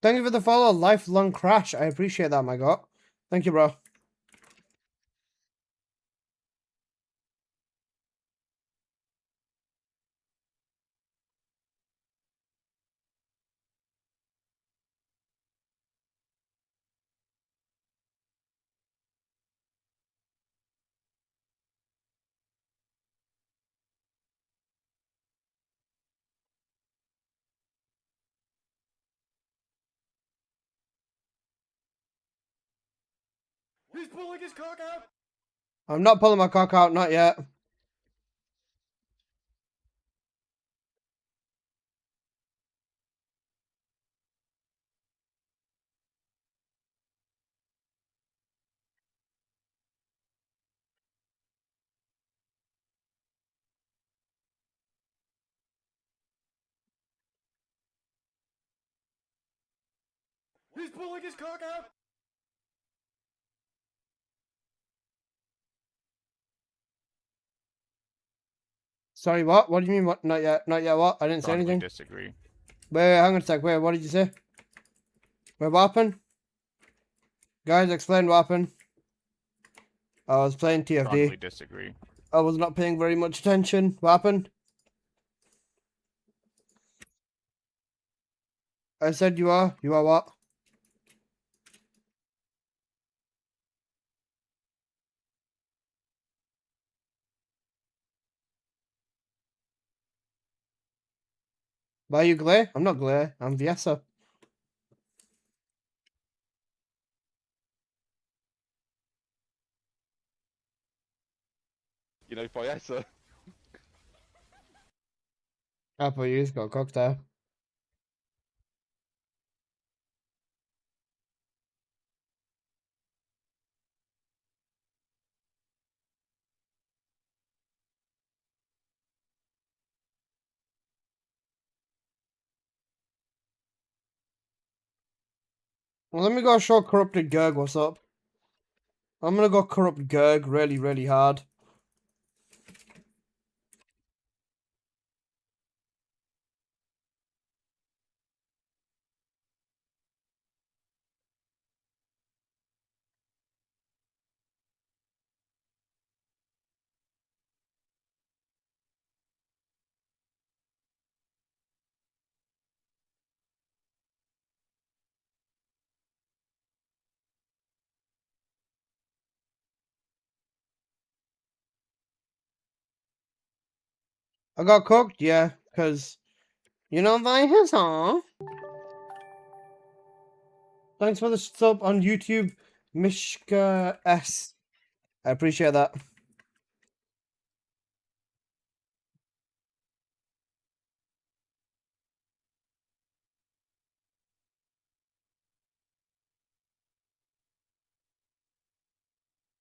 Thank you for the follow, Lifelong Crash. I appreciate that, my god. Thank you, bro. He's pulling his cock out! I'm not pulling my cock out, not yet. He's pulling his cock out! Sorry, what? What do you mean? What? Not yet. Not yet. What? I didn't say Strongly anything. disagree. Wait, hang on a sec. Wait, what did you say? Wait, what happened? Guys, explain what happened. I was playing Strongly TFD. disagree. I was not paying very much attention. What happened? I said you are. You are what? Why are you Glare? I'm not Glare. I'm Viesa. You know, Fiesa. Apple, you've got cocked there. Well, let me go show Corrupted Gerg what's up. I'm gonna go Corrupt Gerg really, really hard. I got cooked, yeah, because you know my huh? Thanks for the sub on YouTube, Mishka S. I appreciate that.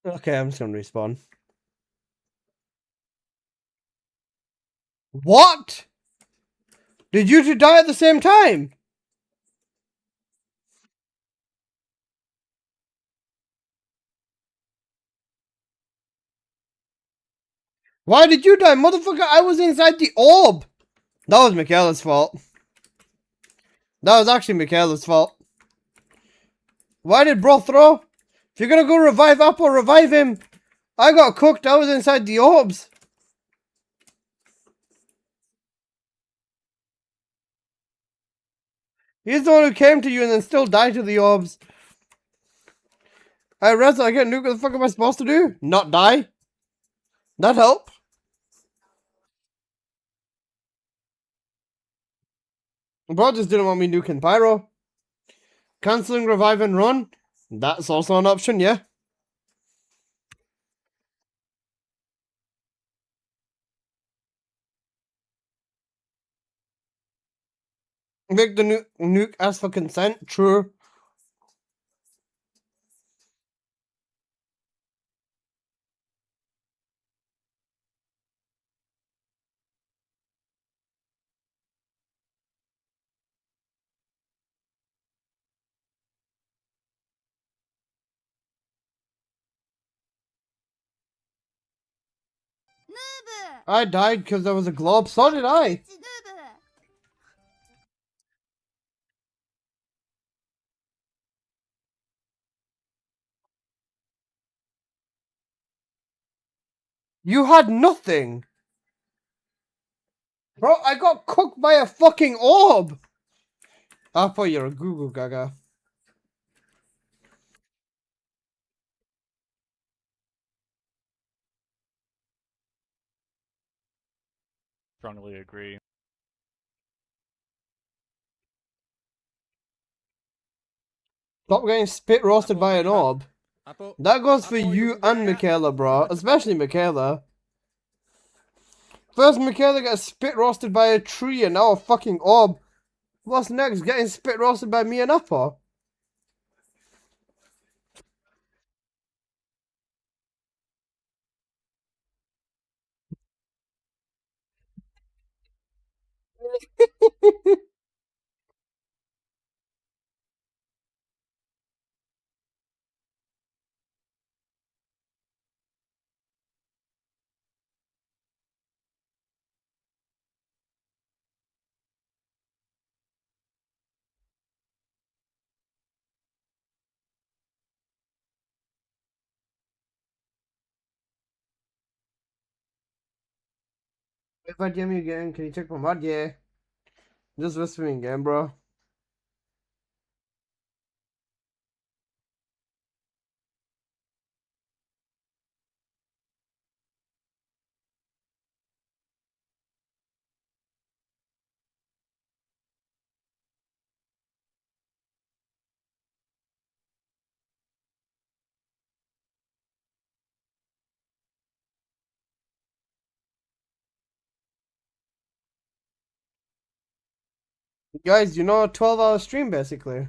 Okay, I'm just gonna respawn. What? Did you two die at the same time? Why did you die, motherfucker? I was inside the orb. That was Michaela's fault. That was actually Michaela's fault. Why did bro throw? If you're gonna go revive Apple, revive him. I got cooked. I was inside the orbs. He's the one who came to you and then still died to the orbs. I rest. I get nuke. What the fuck am I supposed to do? Not die? That help? Bro just didn't want me nuking Pyro. Cancelling revive and run. That's also an option, yeah. Make the nuke ask for consent. True. I died because there was a globe. So did I. You had nothing. Bro, I got cooked by a fucking orb. Apple, you're a Google Gaga. Strongly agree. Stop getting spit roasted by an orb. That goes for you and Michaela, bro. Especially Michaela. First, Michaela gets spit roasted by a tree and now a fucking orb. What's next? Getting spit roasted by me and Apple? If I DM you again, can you check my mod? Yeah. Just whispering again, bro. Guys, 12-hour stream basically.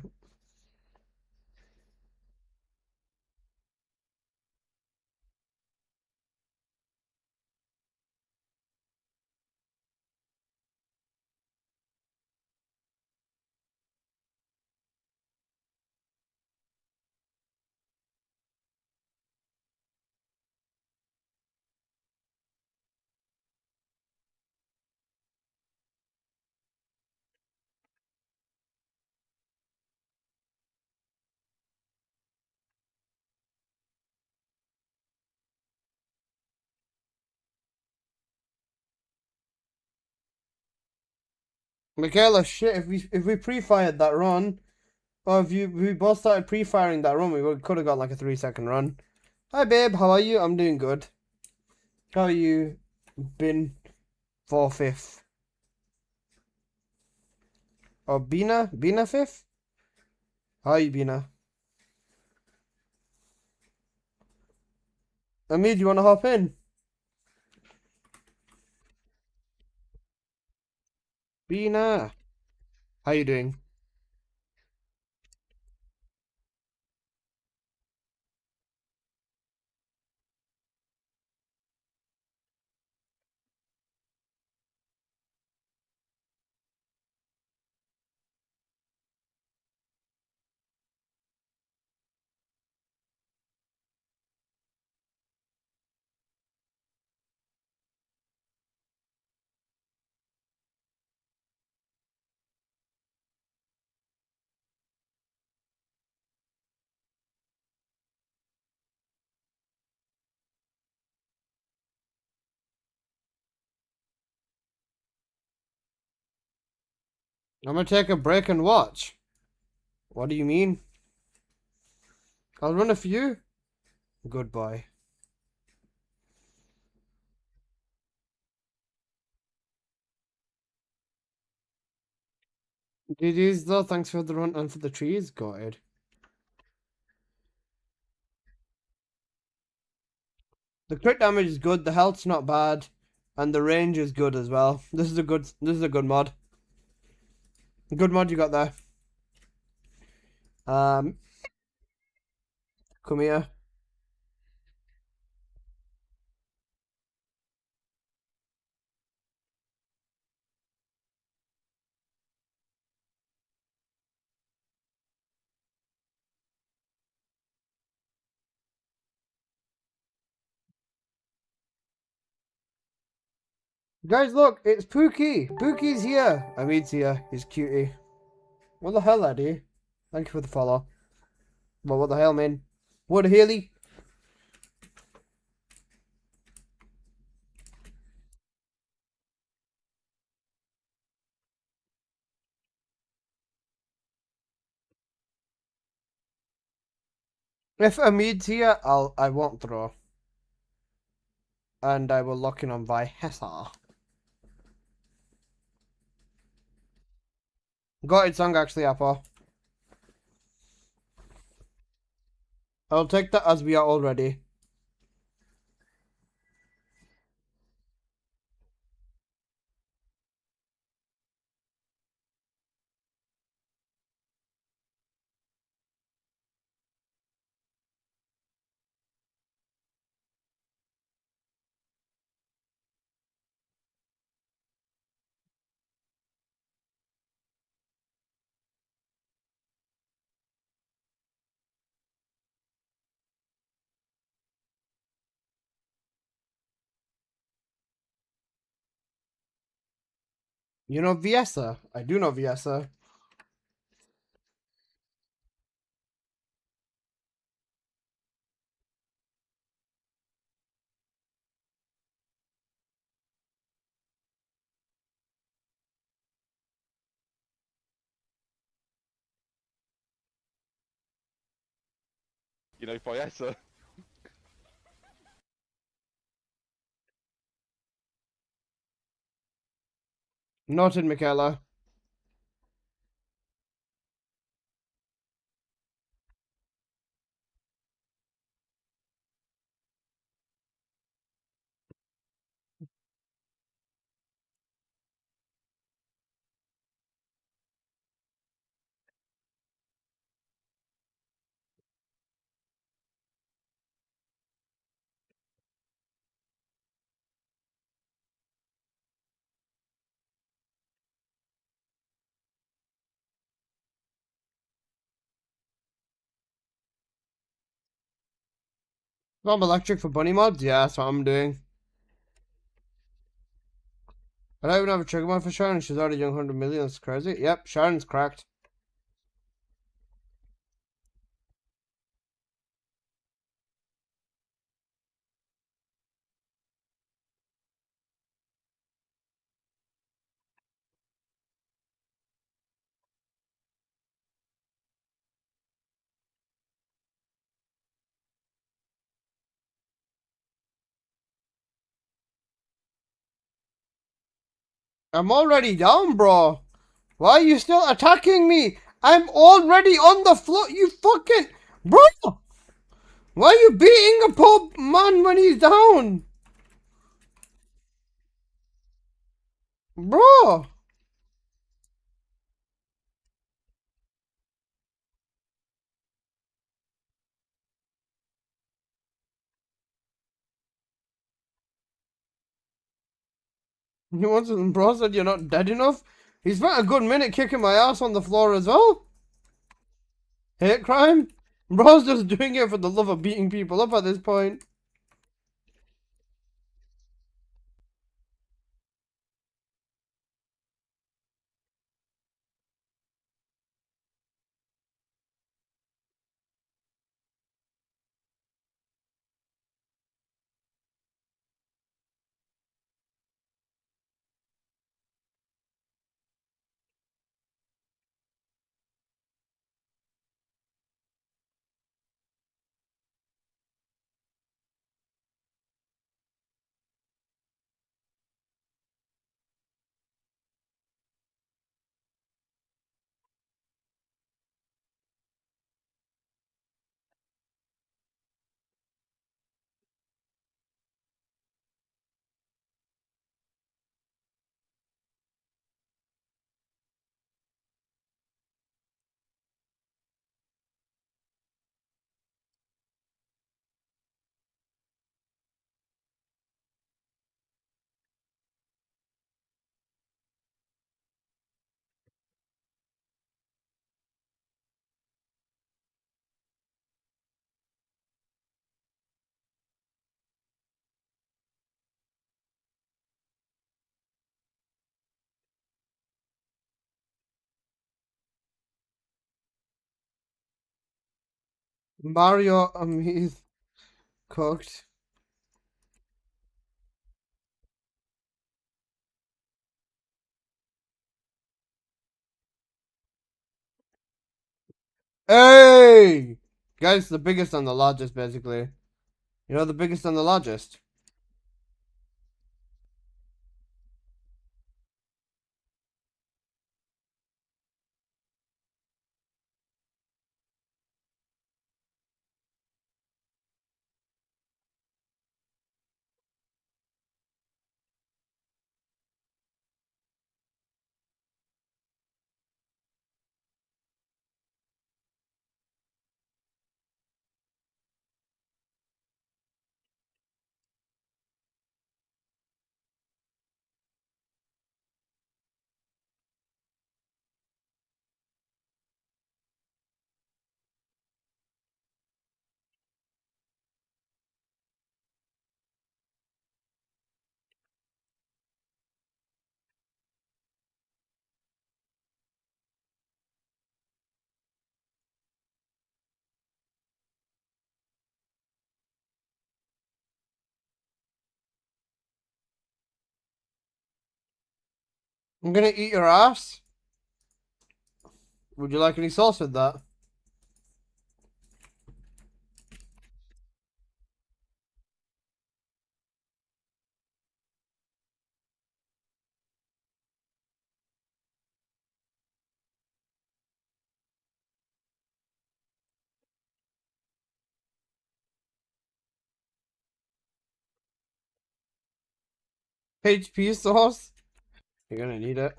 Michaela, shit, if we pre-fired that run, or if we both started pre-firing that run, we could have got like a 3-second run. Hi babe, how are you? I'm doing good. How are you been for fifth? Or Bina? Bina fifth? How are you, Bina? Amid, you wanna hop in? Bina, how you doing? I'm gonna take a break and watch. What do you mean? I'll run a few. Goodbye. GG's though, thanks for the run and for the trees. Got it. The crit damage is good, the health's not bad, and the range is good as well. This is a good mod. Good mod you got there. Come here. Guys, look, it's Pookie. Pookie's here. Amid's here. He's cutie. What the hell, laddie? Thank you for the follow. Well, what the hell, man? What Haley? If Amid's here, I won't throw. And I will lock in on Vyhessa. Got it song actually, Apple. I'll take that as we are already. You know Viesa? I do know Viesa. you know, Fiesta. Noted, Michaela. I'm electric for bunny mods? Yeah, that's what I'm doing. I don't even have a trigger mod for Sharon. She's already doing 100 million. That's crazy. Yep, Sharon's cracked. I'm already down, bro. Why are you still attacking me? I'm already on the floor. You fucking... Bro! Why are you beating a poor man when he's down? Bro! He wants to, bro said you're not dead enough. He spent a good minute kicking my ass on the floor as well. Hate crime? Bro's just doing it for the love of beating people up at this point. Mario, he's cooked. Hey! Guys, the biggest and the largest, basically. You know the biggest and the largest? I'm gonna eat your ass. Would you like any sauce with that? HP source. You're gonna need it.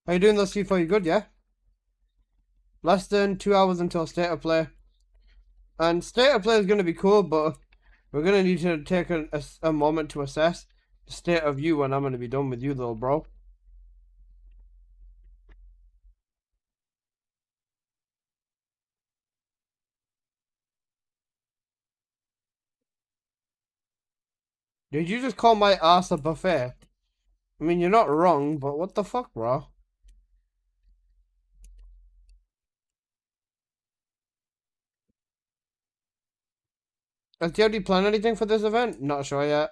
How you doing, those C4? You good, yeah? Less than 2 hours until state of play. And state of play is gonna be cool, but we're gonna need to take a moment to assess the state of you when I'm gonna be done with you, though, bro. Did you just call my ass a buffet? I mean, you're not wrong, but what the fuck, bro? Has DLD planned anything for this event? Not sure yet.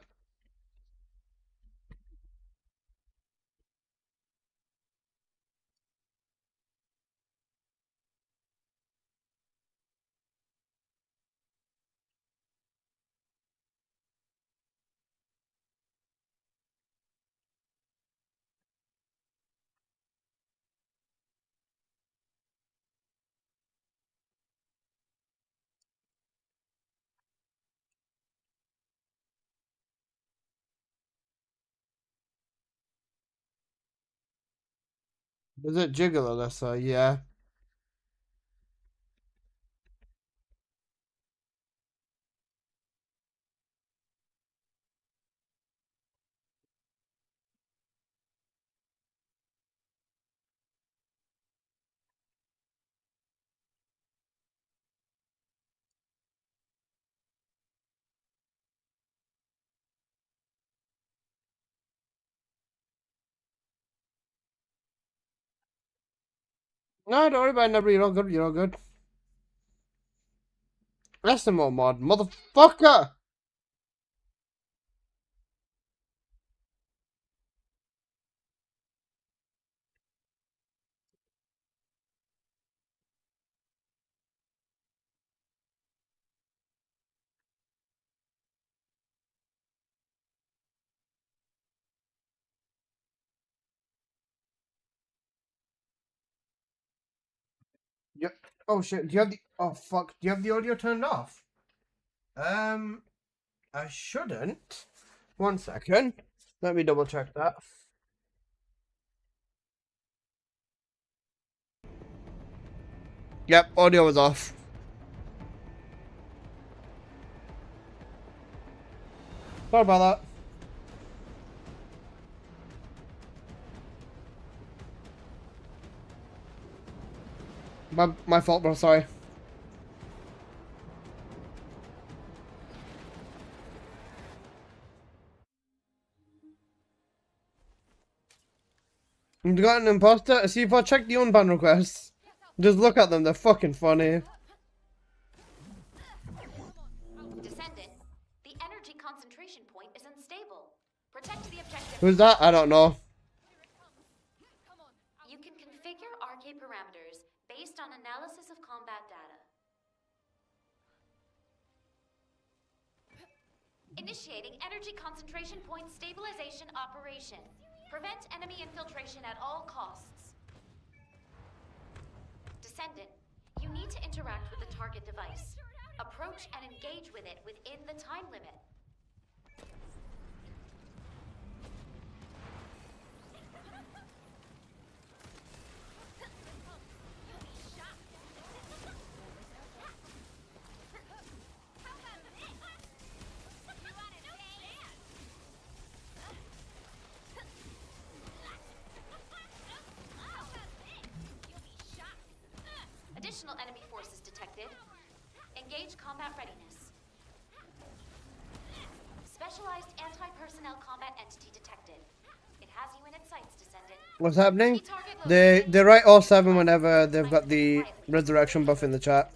Is it jiggle, Alyssa? Yeah. No, don't worry about it, Nebra. You're all good. You're all good. SMO mod, motherfucker! Yep. Oh shit. Do you have the? Oh fuck. Do you have the audio turned off? I shouldn't. 1 second. Let me double check that. Yep, audio was off. Sorry about that. My fault, bro. Sorry. You got an imposter? See if I check the unban requests. Just look at them. They're fucking funny. Descendant, the energy concentration point is unstable. Protect the objective. Who's that? I don't know. You can configure RK parameters based on analysis of combat data. Initiating energy concentration point stabilization operation. Prevent enemy infiltration at all costs. Descendant, you need to interact with the target device. Approach and engage with it within the time limit. Additional enemy forces detected. Engage combat readiness. Specialized anti-personnel combat entity detected. It has you in its sights, Descendant. What's happening? They write all 7 whenever they've got the resurrection buff in the chat.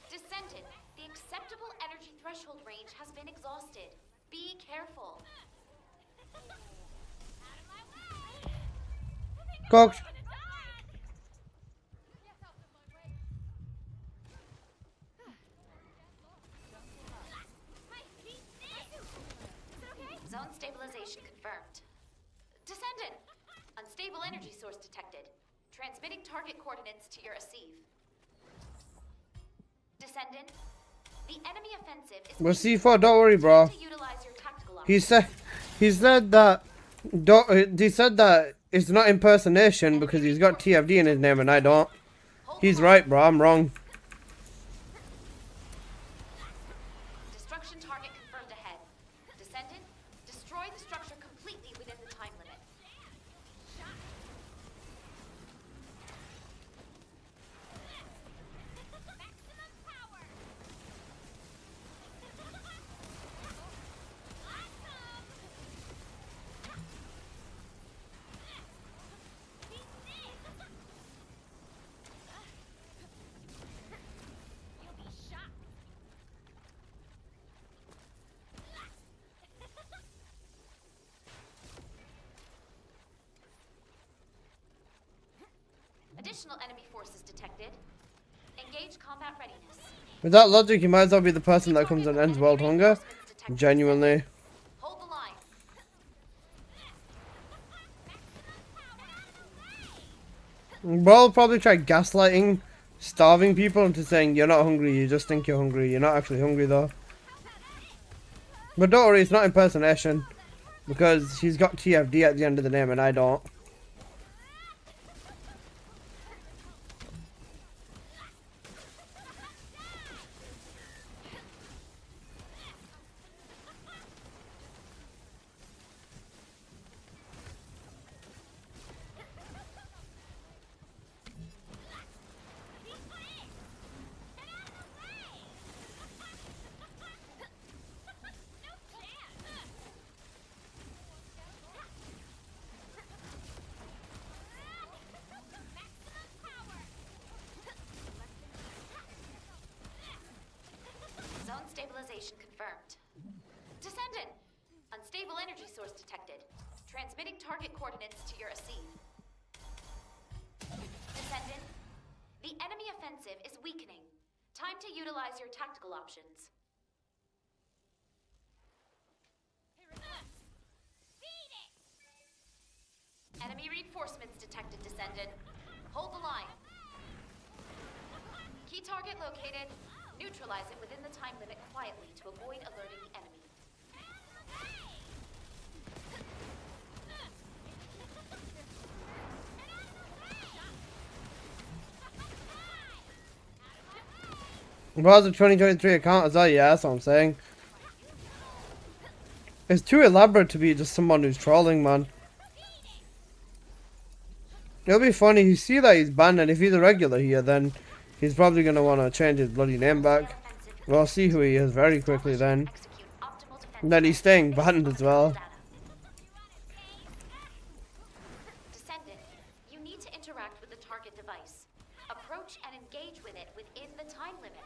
Descendant, the acceptable energy threshold range has been exhausted. Be careful. Cox. Zone stabilization confirmed. Descendant! Unstable energy source detected. Transmitting target coordinates to your Asive. Descendant, the enemy offensive is We'll see for. Don't worry, bro. to utilize your tactical He said that. He said that it's not impersonation because he's got TFD in his name and I don't. He's right, bro. I'm wrong. Destruction target confirmed ahead. Descendant, destroy the structure completely within the time limit. Maximum power! You'll be shocked. Additional enemy forces detected. Engage combat readiness. With that logic, you might as well be the person that comes and ends world hunger. Genuinely. Hold the line. We'll probably try gaslighting, starving people into saying you're not hungry, you just think you're hungry. You're not actually hungry though. But don't worry, it's not impersonation. Because he's got TFD at the end of the name and I don't. Zone stabilization confirmed. Descendant! Unstable energy source detected. Transmitting target coordinates to your Asive. Descendant, the enemy offensive is weakening. Time to utilize your tactical options. Enemy reinforcements detected, Descendant. Hold the line. Key target located. Neutralize it within the time limit quietly to avoid alerting the enemy. Well, the 2023 account as well, yeah, that's what I'm saying. It's too elaborate to be just someone who's trolling, man. It'll be funny, you see that he's banned, and if he's a regular here, then he's probably going to want to change his bloody name back. We'll see who he is very quickly then. And then he's staying banned as well. Descendant, you need to interact with the target device. Approach and engage with it within the time limit.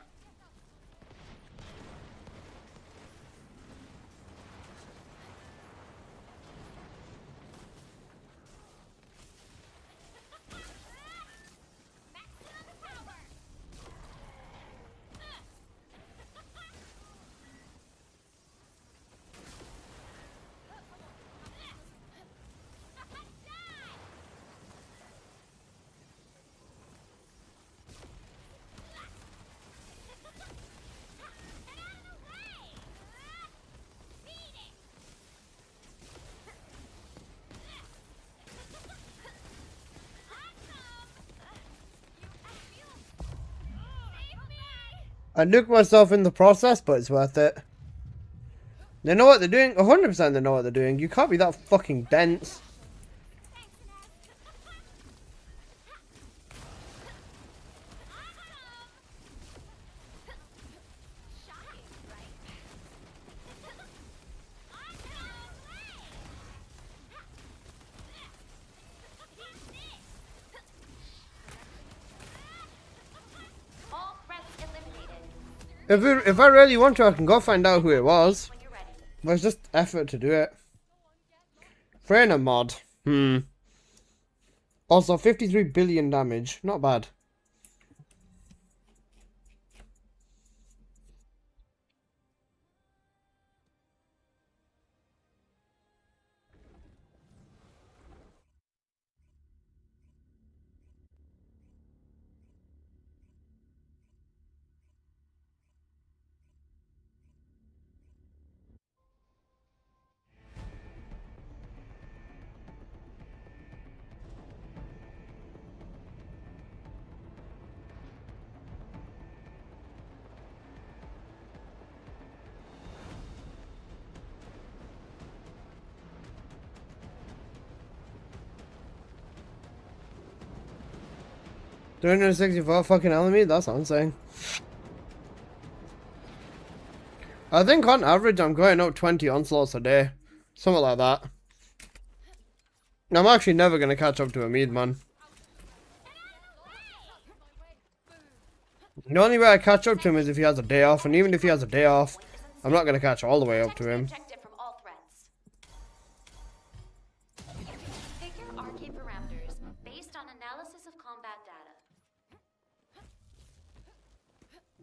I nuked myself in the process, but it's worth it. They know what they're doing. 100% they know what they're doing. You can't be that fucking dense. All threats eliminated. If I really want to, I can go find out who it was. When you're ready. But it's just effort to do it. Trainer mod. Also, 53 billion damage. Not bad. $364 fucking enemy? That's insane. I think on average I'm going out 20 onslaughts a day. Something like that. I'm actually never going to catch up to Hamid, man. The only way I catch up to him is if he has a day off, and even if he has a day off, I'm not going to catch all the way up to him. Objective from all threats. Configure arcade parameters based on analysis of combat data.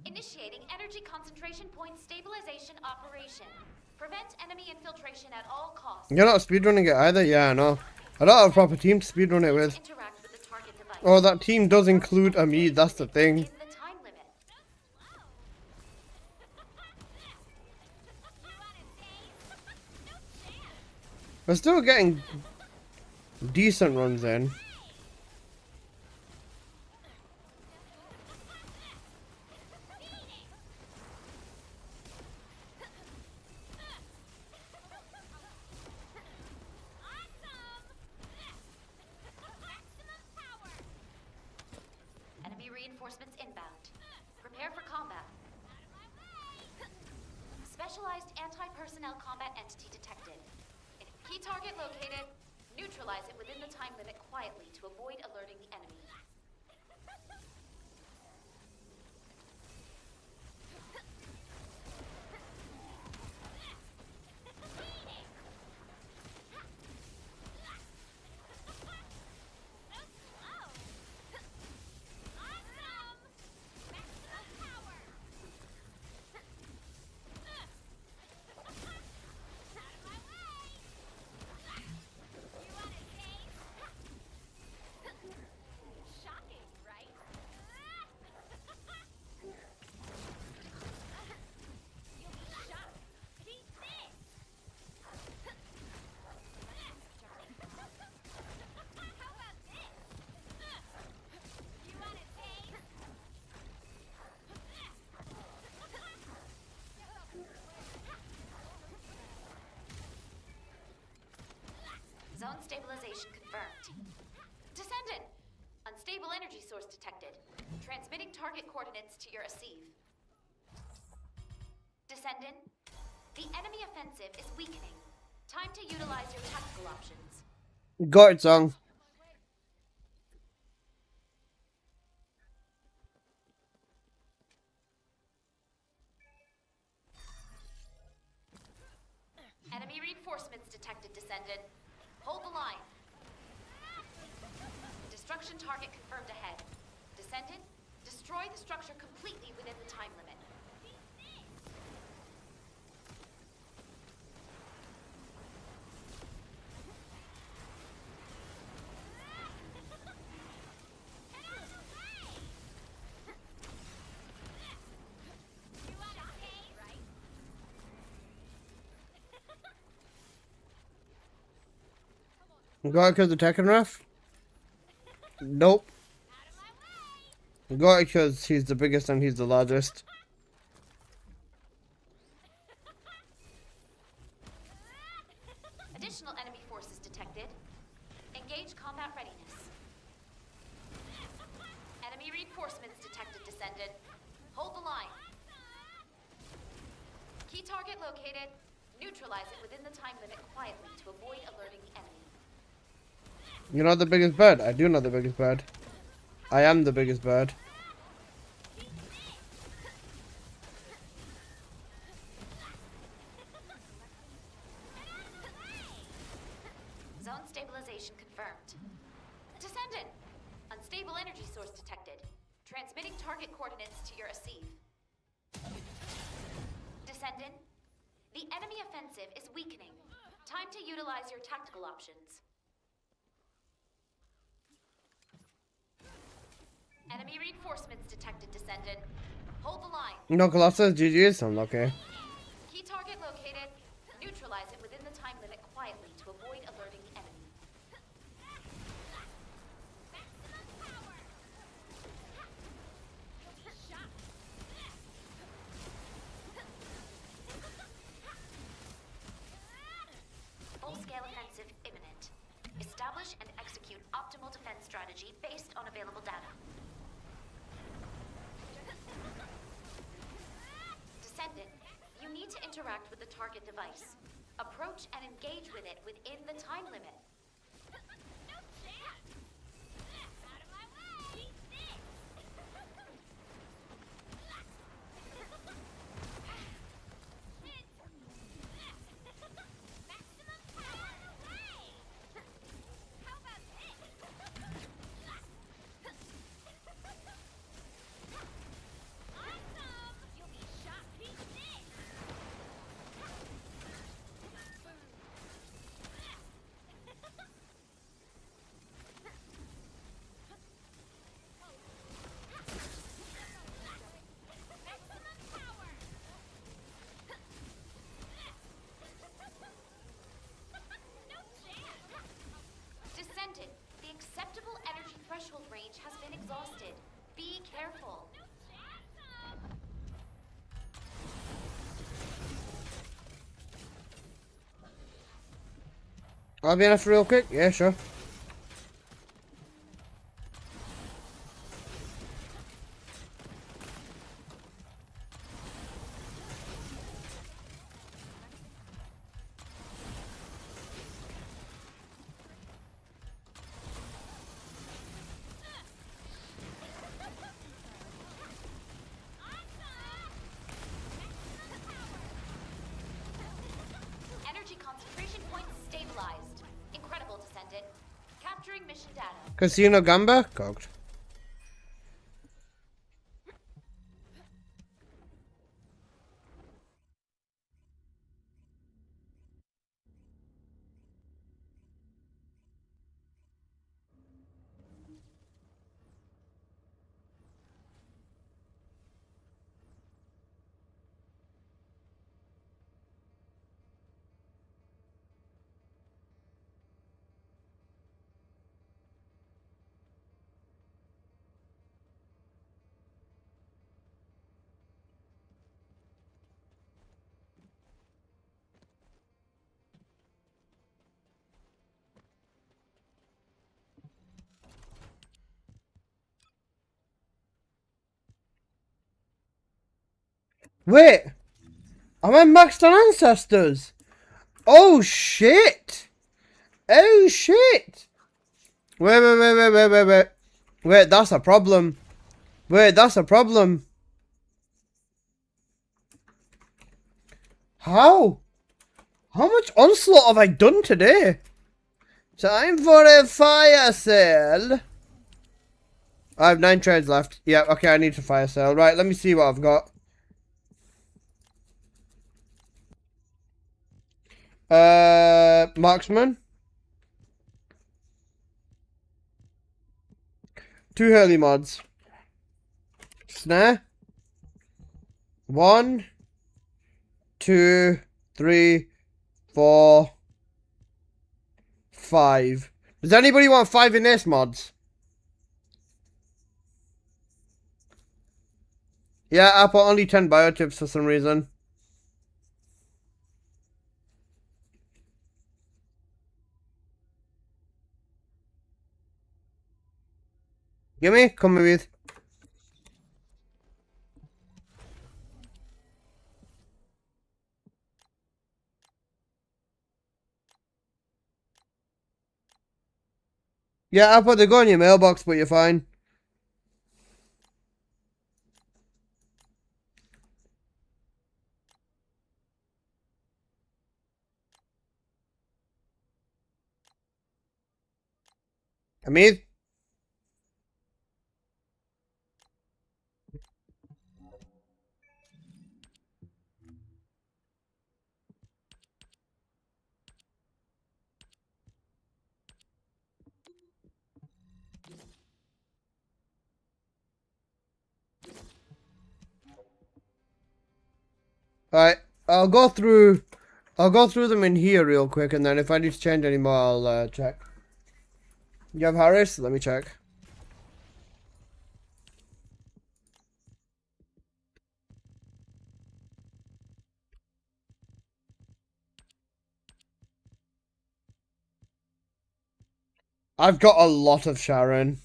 Initiating energy concentration point stabilization operation. Prevent enemy infiltration at all costs. You're not speedrunning it either? Yeah, I know. I don't have a proper team to speedrun it with. Interact with the target device. Oh, that team does include Hamid, that's the thing. In the time limit. We're still getting decent runs in. Enemy reinforcements inbound. Prepare for combat. Specialized anti-personnel combat entity detected. Key target located. Neutralize it within the time limit quietly to avoid alerting the enemy. Zone stabilization confirmed. Descendant! Unstable energy source detected. Transmitting target coordinates to your receive. Descendant, the enemy offensive is weakening. Time to utilize your tactical options. Got it, Song. Enemy reinforcements detected, Descendant. Hold the line. Destruction target confirmed ahead. Descendant, destroy the structure completely within the time limit. Got it because the Tekken ref? Nope. Got it because he's the biggest and he's the largest. Additional enemy forces detected. Engage combat readiness. Enemy reinforcements detected, Descendant. Hold the line. Key target located. Neutralize it within the time limit quietly to avoid alerting the enemy. You're not the biggest bird. I do know the biggest bird. I am the biggest bird. Zone stabilization confirmed. Descendant! Descendant! Unstable energy source detected. Transmitting target coordinates to your receive. Descendant, the enemy offensive is weakening. Time to utilize your tactical options. Enemy reinforcements detected, Descendant. Hold the line. No Colossus, GG's, I'm okay. Key target located. Neutralize it within the time limit quietly to avoid alerting the enemy. Full-scale offensive imminent. Establish and execute optimal defense strategy based on available data. Descendant, you need to interact with the target device. Approach and engage with it within the time limit. No chance! Out of my way! Eat this! Maximum power away! How about this? Awesome! You'll be shot. Eat this! Maximum power! No chance! Descendant, the acceptable energy threshold range has been exhausted. Be careful. No chance! I'll be honest real quick. Yeah, sure. Energy concentration points stabilized. Incredible, Descendant. Capturing mission data. Casino Gamba? Cocked. Wait! Am I maxed on ancestors? Oh shit! Oh shit! Wait. Wait, that's a problem. Wait, that's a problem. How? How much Onslaught have I done today? Time for a fire sale. I have 9 trades left. Yeah, okay, I need to fire sale. Right, let me see what I've got. Marksman. 2 Hurley mods. Snare. 1, 2, 3, 4, 5. Does anybody want 5 in this mods? Yeah, I put only 10 biotips for some reason. Gimme, come with. Yeah, I put the go in your mailbox, but you're fine. Hamid? Alright, I'll go through them in here real quick, and then if I need to change any more, I'll check. You have Harris? Let me check. I've got a lot of Sharon.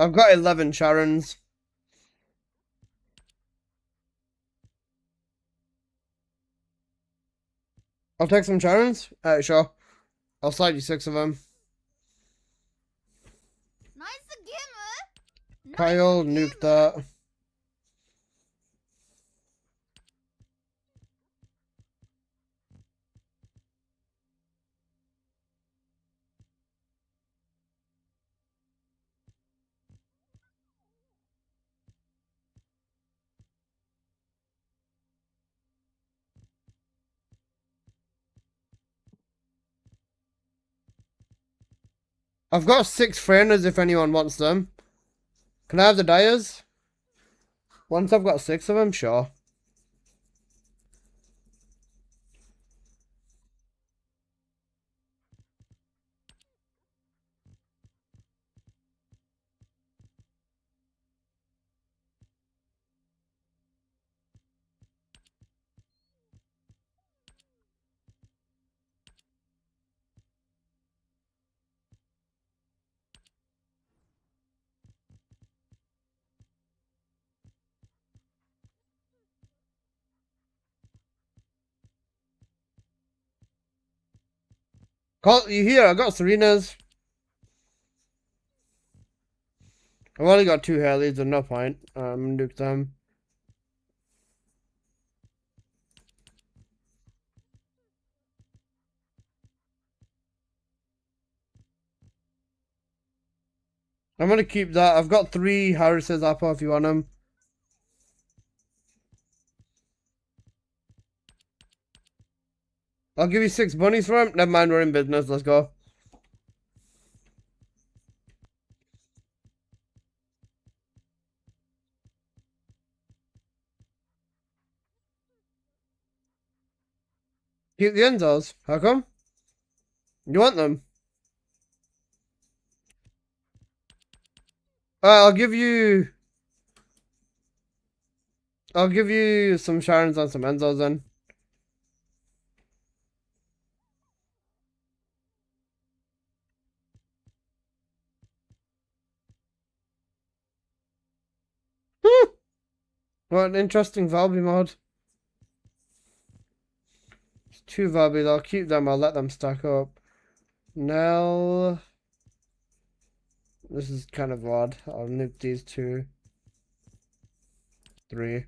I've got 11 Sharons. I'll take some Sharons. Sure. I'll slide you 6 of them. Kyle, nuke that. I've got 6 Frainers if anyone wants them. Can I have the Dyers? Once I've got 6 of them, sure. Call you here, I got Serenas. I've only got 2 Hurleys, there's no point. Nuke them. I'm gonna keep that. I've got 3 Harris's Apple if you want them. I'll give you 6 bunnies for him. Never mind, we're in business. Let's go. Keep the Enzos. How come? You want them? I'll give you some Sharons and some Enzos then. What an interesting Valby mod. It's 2 Valbys. I'll keep them. I'll let them stack up. Nell. This is kind of odd. I'll nuke these 2. 3.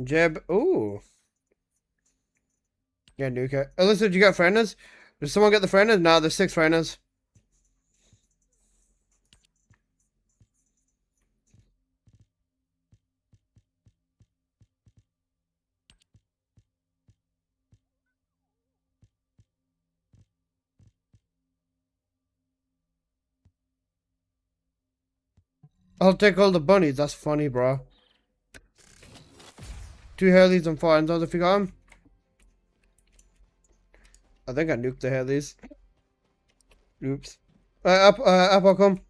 Jeb. Ooh. Yeah, nuke it. Alyssa, did you get Frainers? Did someone get the Frainers? No, there's 6 Frainers. I'll take all the bunnies. That's funny, bro. 2 Hurleys and 4 Enzos if you got them. I think I nuked the Hurleys. Oops. Apple, come.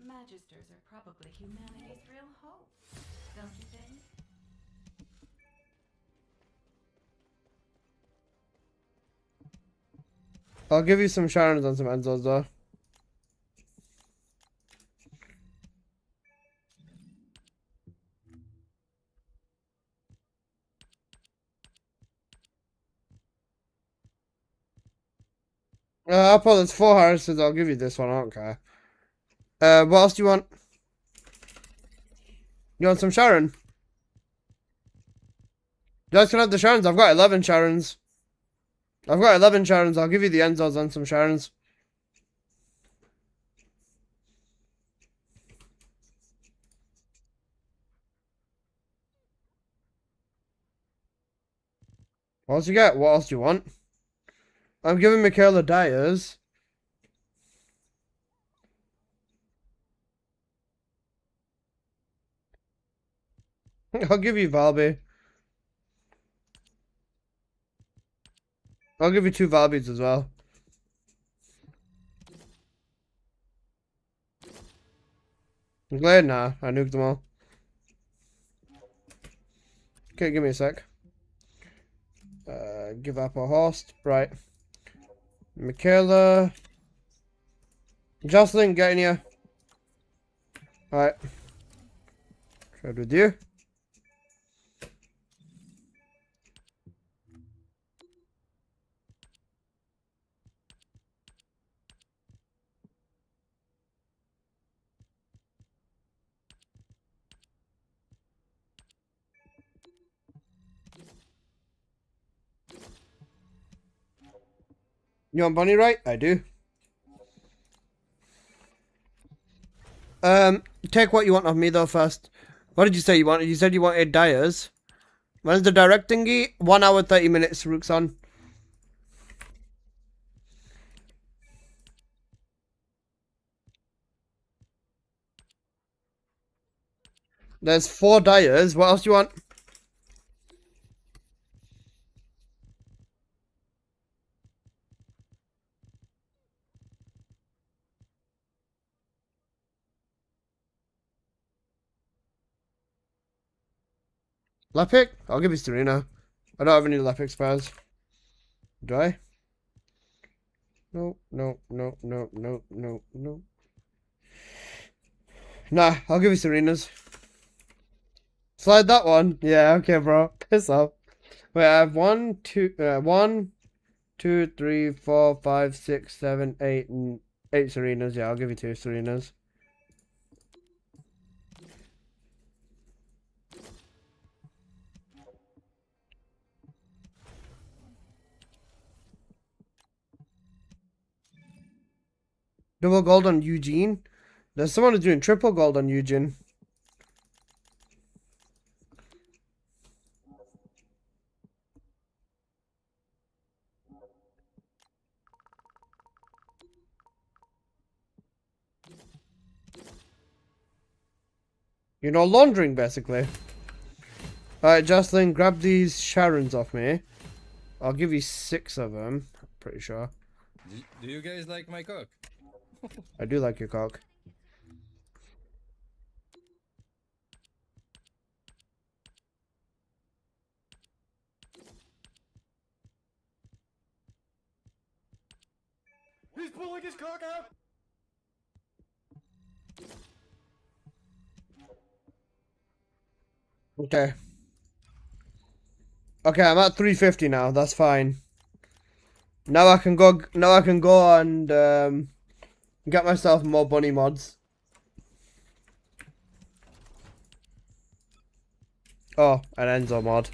Magisters are probably humanity's real hope, don't you think? I'll give you some Sharons and some Enzos though. Apple, there's 4 Harrises. I'll give you this one. I don't care. What else do you want? You want some Sharon? You guys can have the Sharons. I've got 11 Sharons. I've got 11 Sharons. I'll give you the Enzos and some Sharons. What else you get? What else do you want? I'm giving Michaela Dyers. I'll give you Valby. I'll give you 2 Valbys as well. I'm glad nah, I nuked them all. Okay, give me a sec. Give up a host. Right. Michaela. Jocelyn, get in here. Alright. Trade with you. You want Bunny right? I do. Take what you want of me though first. What did you say you wanted? You said you wanted Dyers. When's the direct thingy? 1 hour 30 minutes, Rookson. There's 4 Dyers. What else do you want? Lepic? I'll give you Serena. I don't have any Lepic spares. Do I? No, no, no, no, no, no, no. Nah, I'll give you Serena's. Slide that one. Yeah, okay, bro. Piss off. Wait, I have 1, 2, 3, 4, 5, 6, 7, 8, and 8 Serenas. Yeah, I'll give you 2 Serenas. Double gold on Eugene. There's someone who's doing triple gold on Eugene. You know, laundering, basically. Alright, Jocelyn, grab these Sharons off me. I'll give you 6 of them. Pretty sure. Do you guys like my cock? I do like your cock. He's pulling his cock out! Okay. Okay, I'm at 350 now. That's fine. Now I can go. Now I can go and get myself more bunny mods. Oh, an Enzo mod.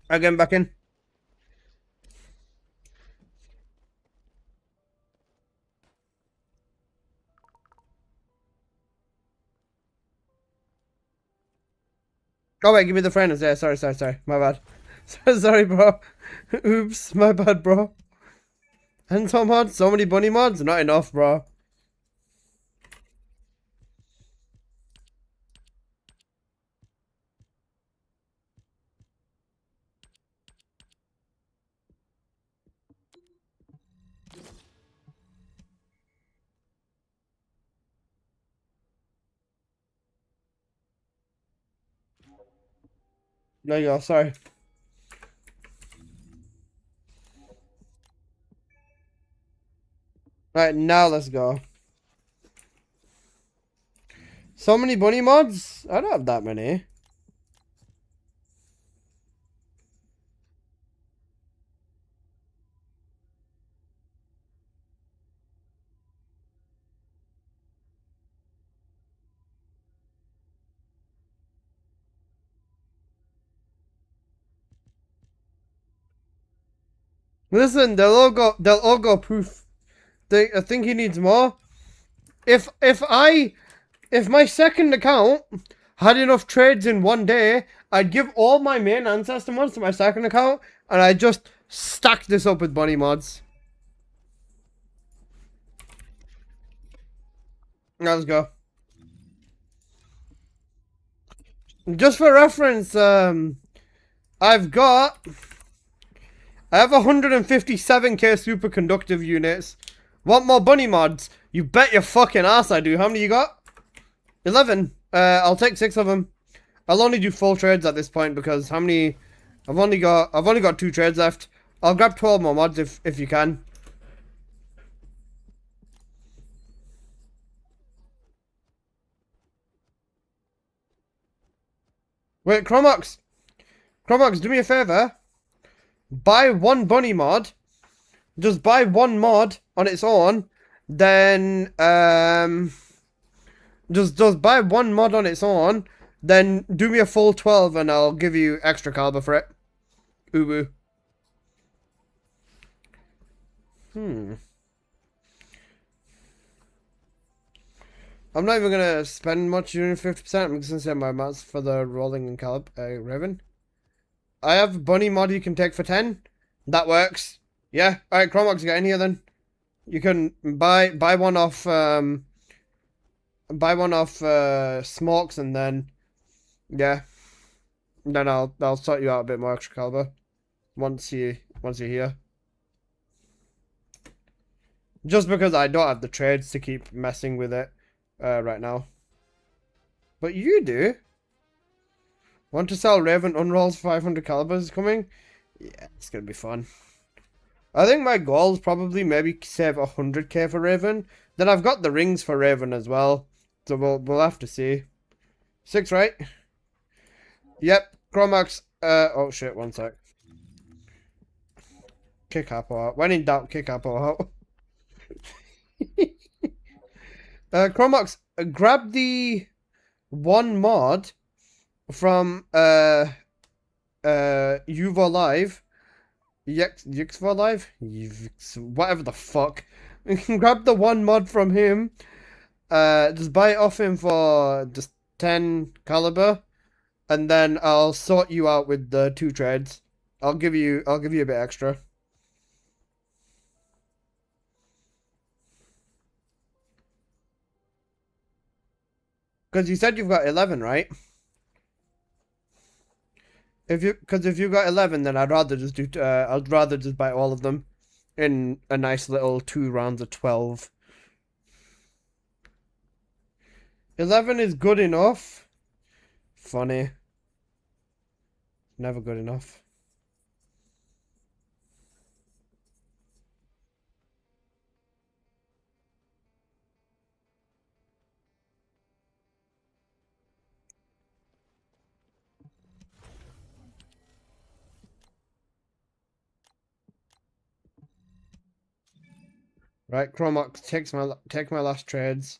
Again, back in. Oh wait, give me the friends. Yeah, sorry, my bad. Sorry, bro. Oops, my bad, bro. Enzo mods, so many bunny mods, not enough, bro. There you go, sorry. Alright, now let's go. So many bunny mods? I don't have that many. Listen, they'll all go poof. I think he needs more. If my second account had enough trades in one day, I'd give all my main ancestor mods to my second account, and I just stack this up with bunny mods. Let's go. Just for reference, I have 157k superconductive units. Want more bunny mods? You bet your fucking ass I do. How many you got? 11. I'll take 6 of them. I'll only do 4 trades at this point because how many? I've only got 2 trades left. I'll grab 12 more mods if you can. Wait, Chromox, do me a favor. Buy 1 bunny mod. Just buy 1 mod on its own. Then just buy 1 mod on its own. Then do me a full 12 and I'll give you extra caliber for it. Uwu. I'm not even gonna spend much during 50%. I'm just gonna send my mods for the rolling and Raven. I have bunny mod you can take for 10. That works. Yeah. Alright, Chromox, you got in here then? You can buy one off Smokes and then yeah. Then I'll sort you out a bit more extra caliber once you're here. Just because I don't have the trades to keep messing with it right now. But you do. Want to sell Raven unrolls 500 calibers coming? Yeah, it's gonna be fun. I think my goal is probably maybe save 100k for Raven. Then I've got the rings for Raven as well. So we'll have to see. 6, right? Yep. Chromax. Oh shit, 1 sec. Kick Apple out. When in doubt, kick Apple out. Chromax, grab the 1 mod from Uvo Live. Yxvo Live? Whatever the fuck. You can grab the 1 mod from him. Just buy it off him for just 10 caliber. And then I'll sort you out with the 2 trades. I'll give you a bit extra. Because you said you've got 11, right? If you got 11, then I'd rather just buy all of them in a nice little 2 rounds of 12. 11 is good enough. Funny. Never good enough. Right, Chromox take my last trades.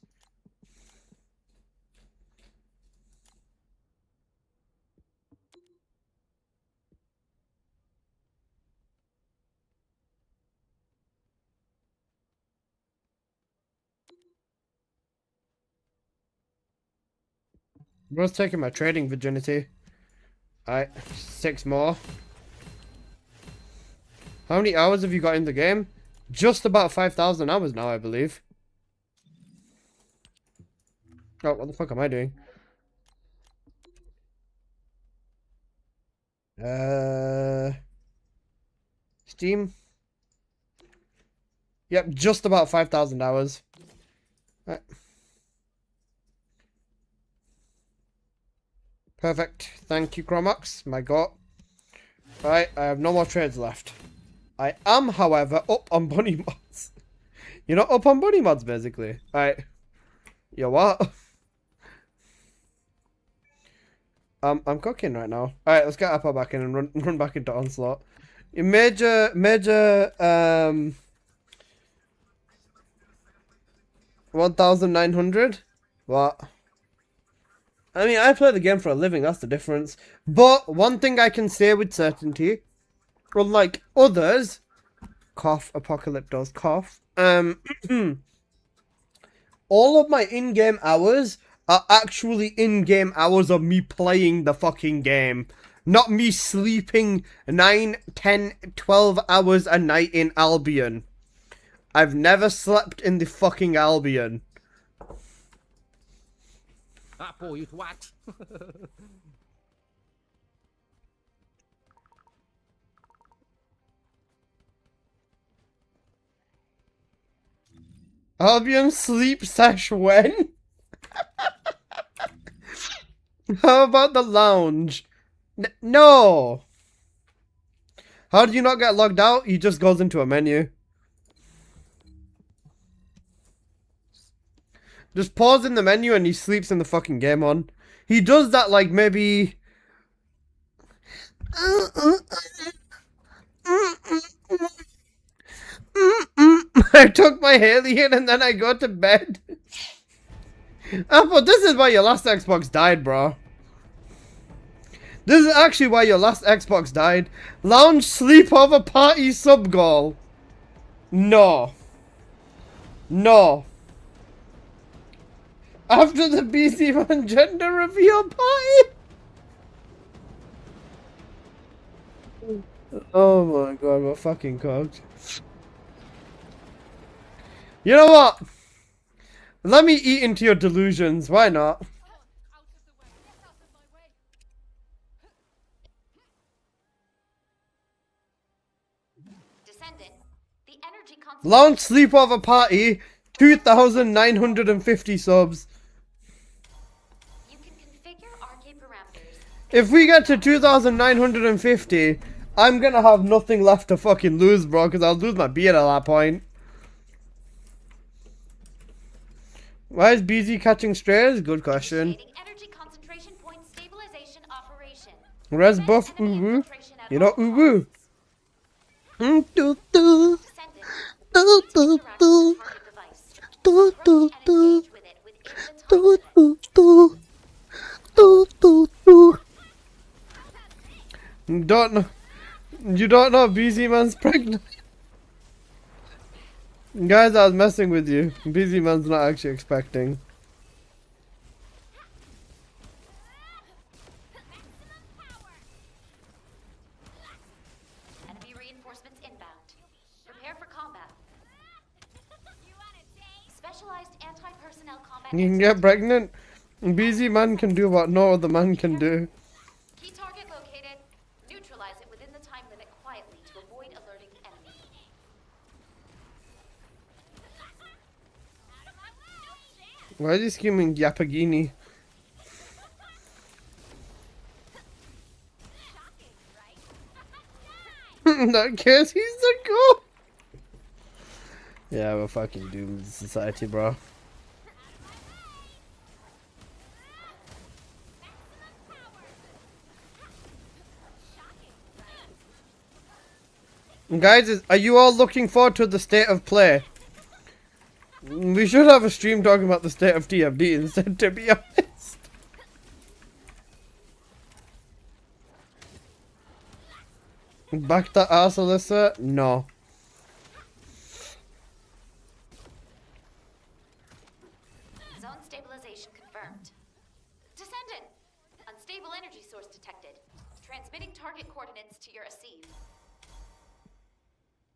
Bro's taking my trading virginity. Alright, 6 more. How many hours have you got in the game? Just about 5,000 hours now, I believe. Oh, what the fuck am I doing? Steam. Yep, just about 5,000 hours. Right. Perfect. Thank you, Chromox. My god. Right, I have no more trades left. I am, however, up on bunny mods. You're not up on bunny mods, basically. Right. Yo, what? I'm cooking right now. Alright, let's get Apple back in and run back into Onslaught. Major 1,900? What? I mean, I play the game for a living, that's the difference. But one thing I can say with certainty, unlike others, cough, Apocalyptos, cough, all of my in-game hours are actually in-game hours of me playing the fucking game. Not me sleeping 9, 10, 12 hours a night in Albion. I've never slept in the fucking Albion. Apo, you twat. Albion sleep sesh when? How about the lounge? No! How do you not get logged out? He just goes into a menu. Just pause in the menu and he sleeps in the fucking game on. He does that like maybe... I took my alien and then I go to bed. But this is why your last Xbox died, bro. This is actually why your last Xbox died. Lounge sleepover party sub goal. No. No. After the BC Man gender reveal party. Oh my god, we're fucking cooked. You know what? Let me eat into your delusions. Why not? Descendant, the energy Launch sleepover party. 2,950 subs. You can configure arcade parameters. If we get to 2,950, I'm gonna have nothing left to fucking lose, bro, because I'll lose my beard at that point. Why is BZ catching strays? Good question. Energy concentration point stabilization operation. Res buff uwu. You know uwu. Do do do. Do do do. Do do do. Do do do. Do do do. Don't know. You don't know BZ Man's pregnant. Guys, I was messing with you. BZ Man's not actually expecting. Enemy reinforcements inbound. Prepare for combat. Specialized anti-personnel combat. You can get pregnant. BZ Man can do what no other man can do. Key target located. Neutralize it within the time limit quietly to avoid alerting the enemy. Why is he screaming Yapagini? In that case, he's the goat. Yeah, we're fucking doomed society, bro. Guys, are you all looking forward to the state of play? We should have a stream talking about the state of TFD instead, to be honest. Back to ass, Alyssa? No. Zone stabilization confirmed. Descendant! Unstable energy source detected. Transmitting target coordinates to your receive.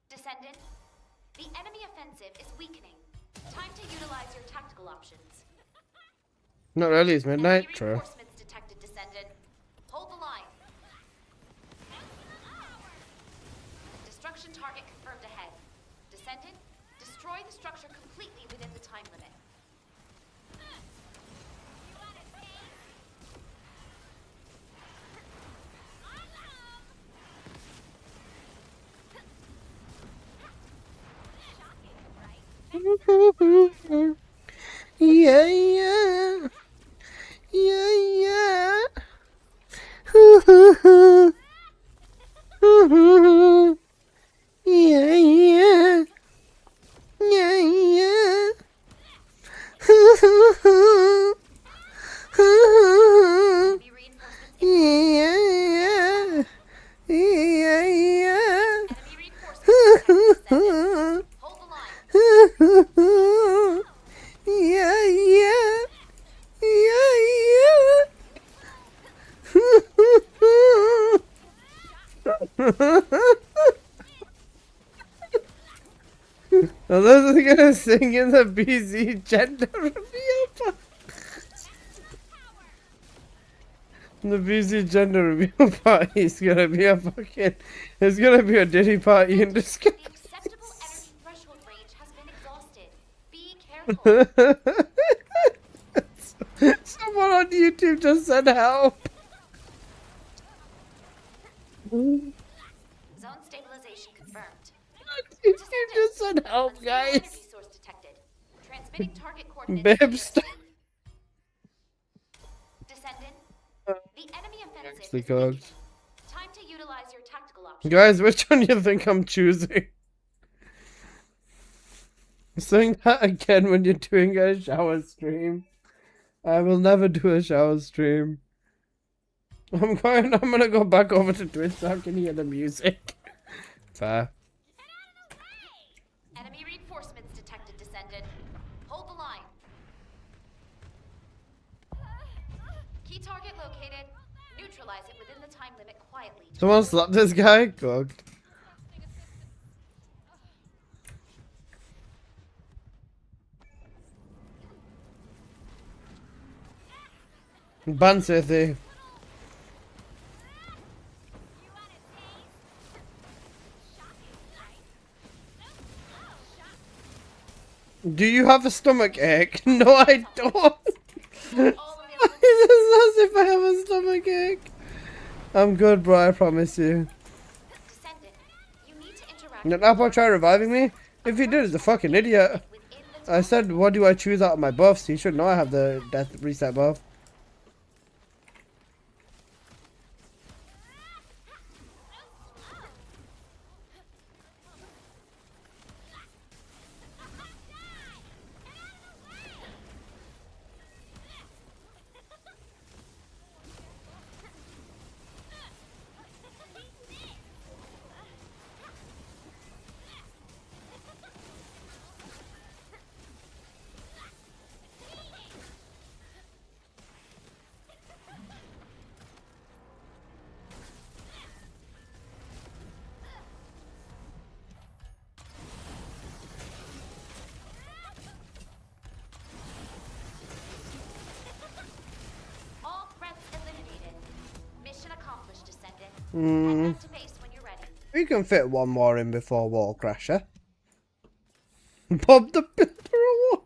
Descendant, the enemy offensive is weakening. Time to utilize your tactical options. Not really, it's midnight. True. Reinforcements detected, Descendant. Hold the line. Destruction target confirmed ahead. Descendant, destroy the structure completely within the time limit. Yeah, yeah. Yeah, yeah. Yeah, yeah. Yeah, yeah. Yeah, yeah. Yeah, yeah. Yeah, yeah. Yeah, yeah. Now this is gonna sing in the BZ gender reveal part. The BZ gender reveal party is gonna be a fucking. It's gonna be a Diddy party in disguise. The acceptable energy threshold range has been exhausted. Be careful. Someone on YouTube just said help. Zone stabilization confirmed. YouTube just said help, Unstable guys. energy source detected. Transmitting target coordinates. Bibs. Descendant. The enemy offensive Actually, is God. beginning. Time to utilize your tactical options. Guys, which one do you think I'm choosing? Saying that again when you're doing a shower stream. I will never do a shower stream. I'm gonna go back over to Twitch so I can hear the music. Fair. Enemy reinforcements detected, Descendant. Hold the line. Key target located. Neutralize it within the time limit quietly. Someone slap this guy? God. Ban City. Do you have a stomach ache? No, I don't. It's as if I have a stomach ache. I'm good, bro. I promise you. Did Apple try reviving me? If he did, he's a fucking idiot. I said, what do I choose out of my buffs? He should know I have the death reset buff. We can fit one more in before Wall Crasher. Bob the Builder Award.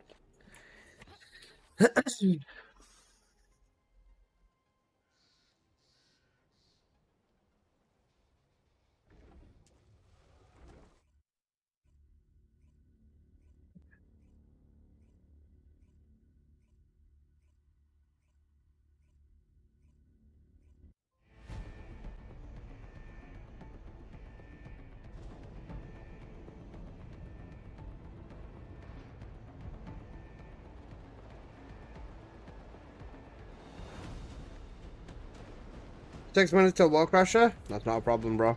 Six minutes till Wall Crasher? That's not a problem, bro.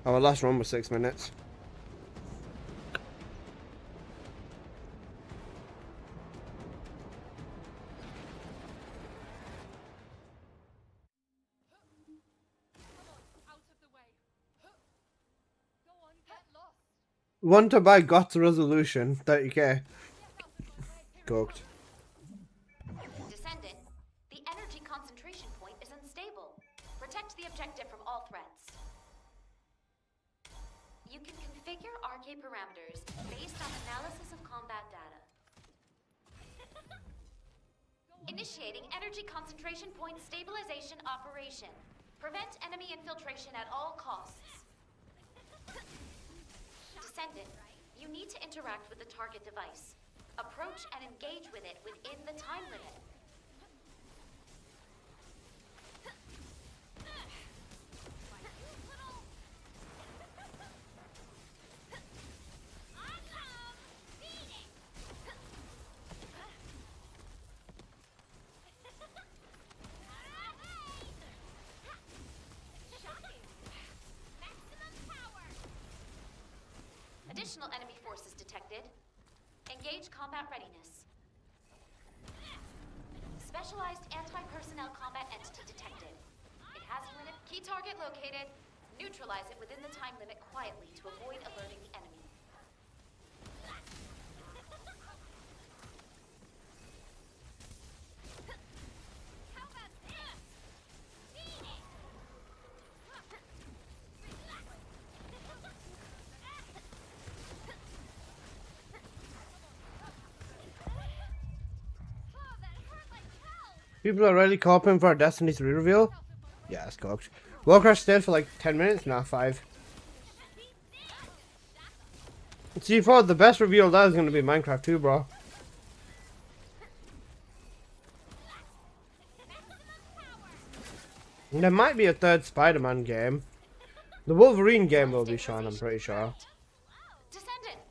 Our last run was 6 minutes. Want to buy God's Resolution, 30k. Cooked. Descendant, the energy concentration point is unstable. Protect the objective from all threats. You can configure RK parameters based on analysis of combat data. Initiating energy concentration point stabilization operation. Prevent enemy infiltration at all costs. Descendant, you need to interact with the target device. Approach and engage with it within the time limit. Additional enemy forces detected. Engage combat readiness. Specialized anti-personnel combat entity detected. It has unit key target located. Neutralize it within the time limit quietly to avoid alerting the enemy. People are really coping for a Destiny 3 reveal. Yeah, it's cooked. Warcraft stayed for like 10 minutes, now 5. C4, the best reveal of that is going to be Minecraft 2, bro. And there might be a third Spider-Man game. The Wolverine game will be shown, I'm pretty sure. Descendant!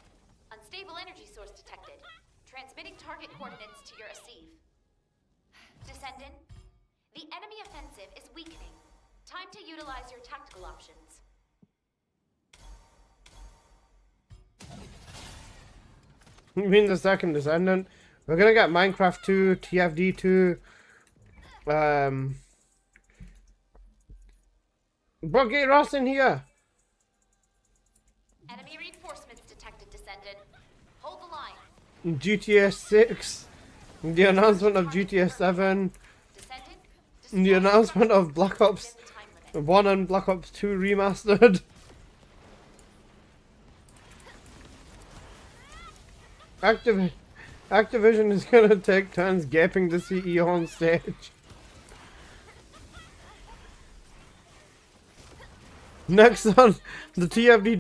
Unstable energy source detected. Transmitting target coordinates to your receive. Descendant, the enemy offensive is weakening. Time to utilize your tactical options. You mean the second Descendant? We're gonna get Minecraft 2, TFD 2, Bro, get Ross in here! Enemy reinforcements detected, Descendant. Hold the line. GTA 6, the announcement of GTA 7, the announcement of Black Ops 1 and Black Ops 2 remastered. Activision is gonna take turns gaping the CEO on stage. Next on the TFD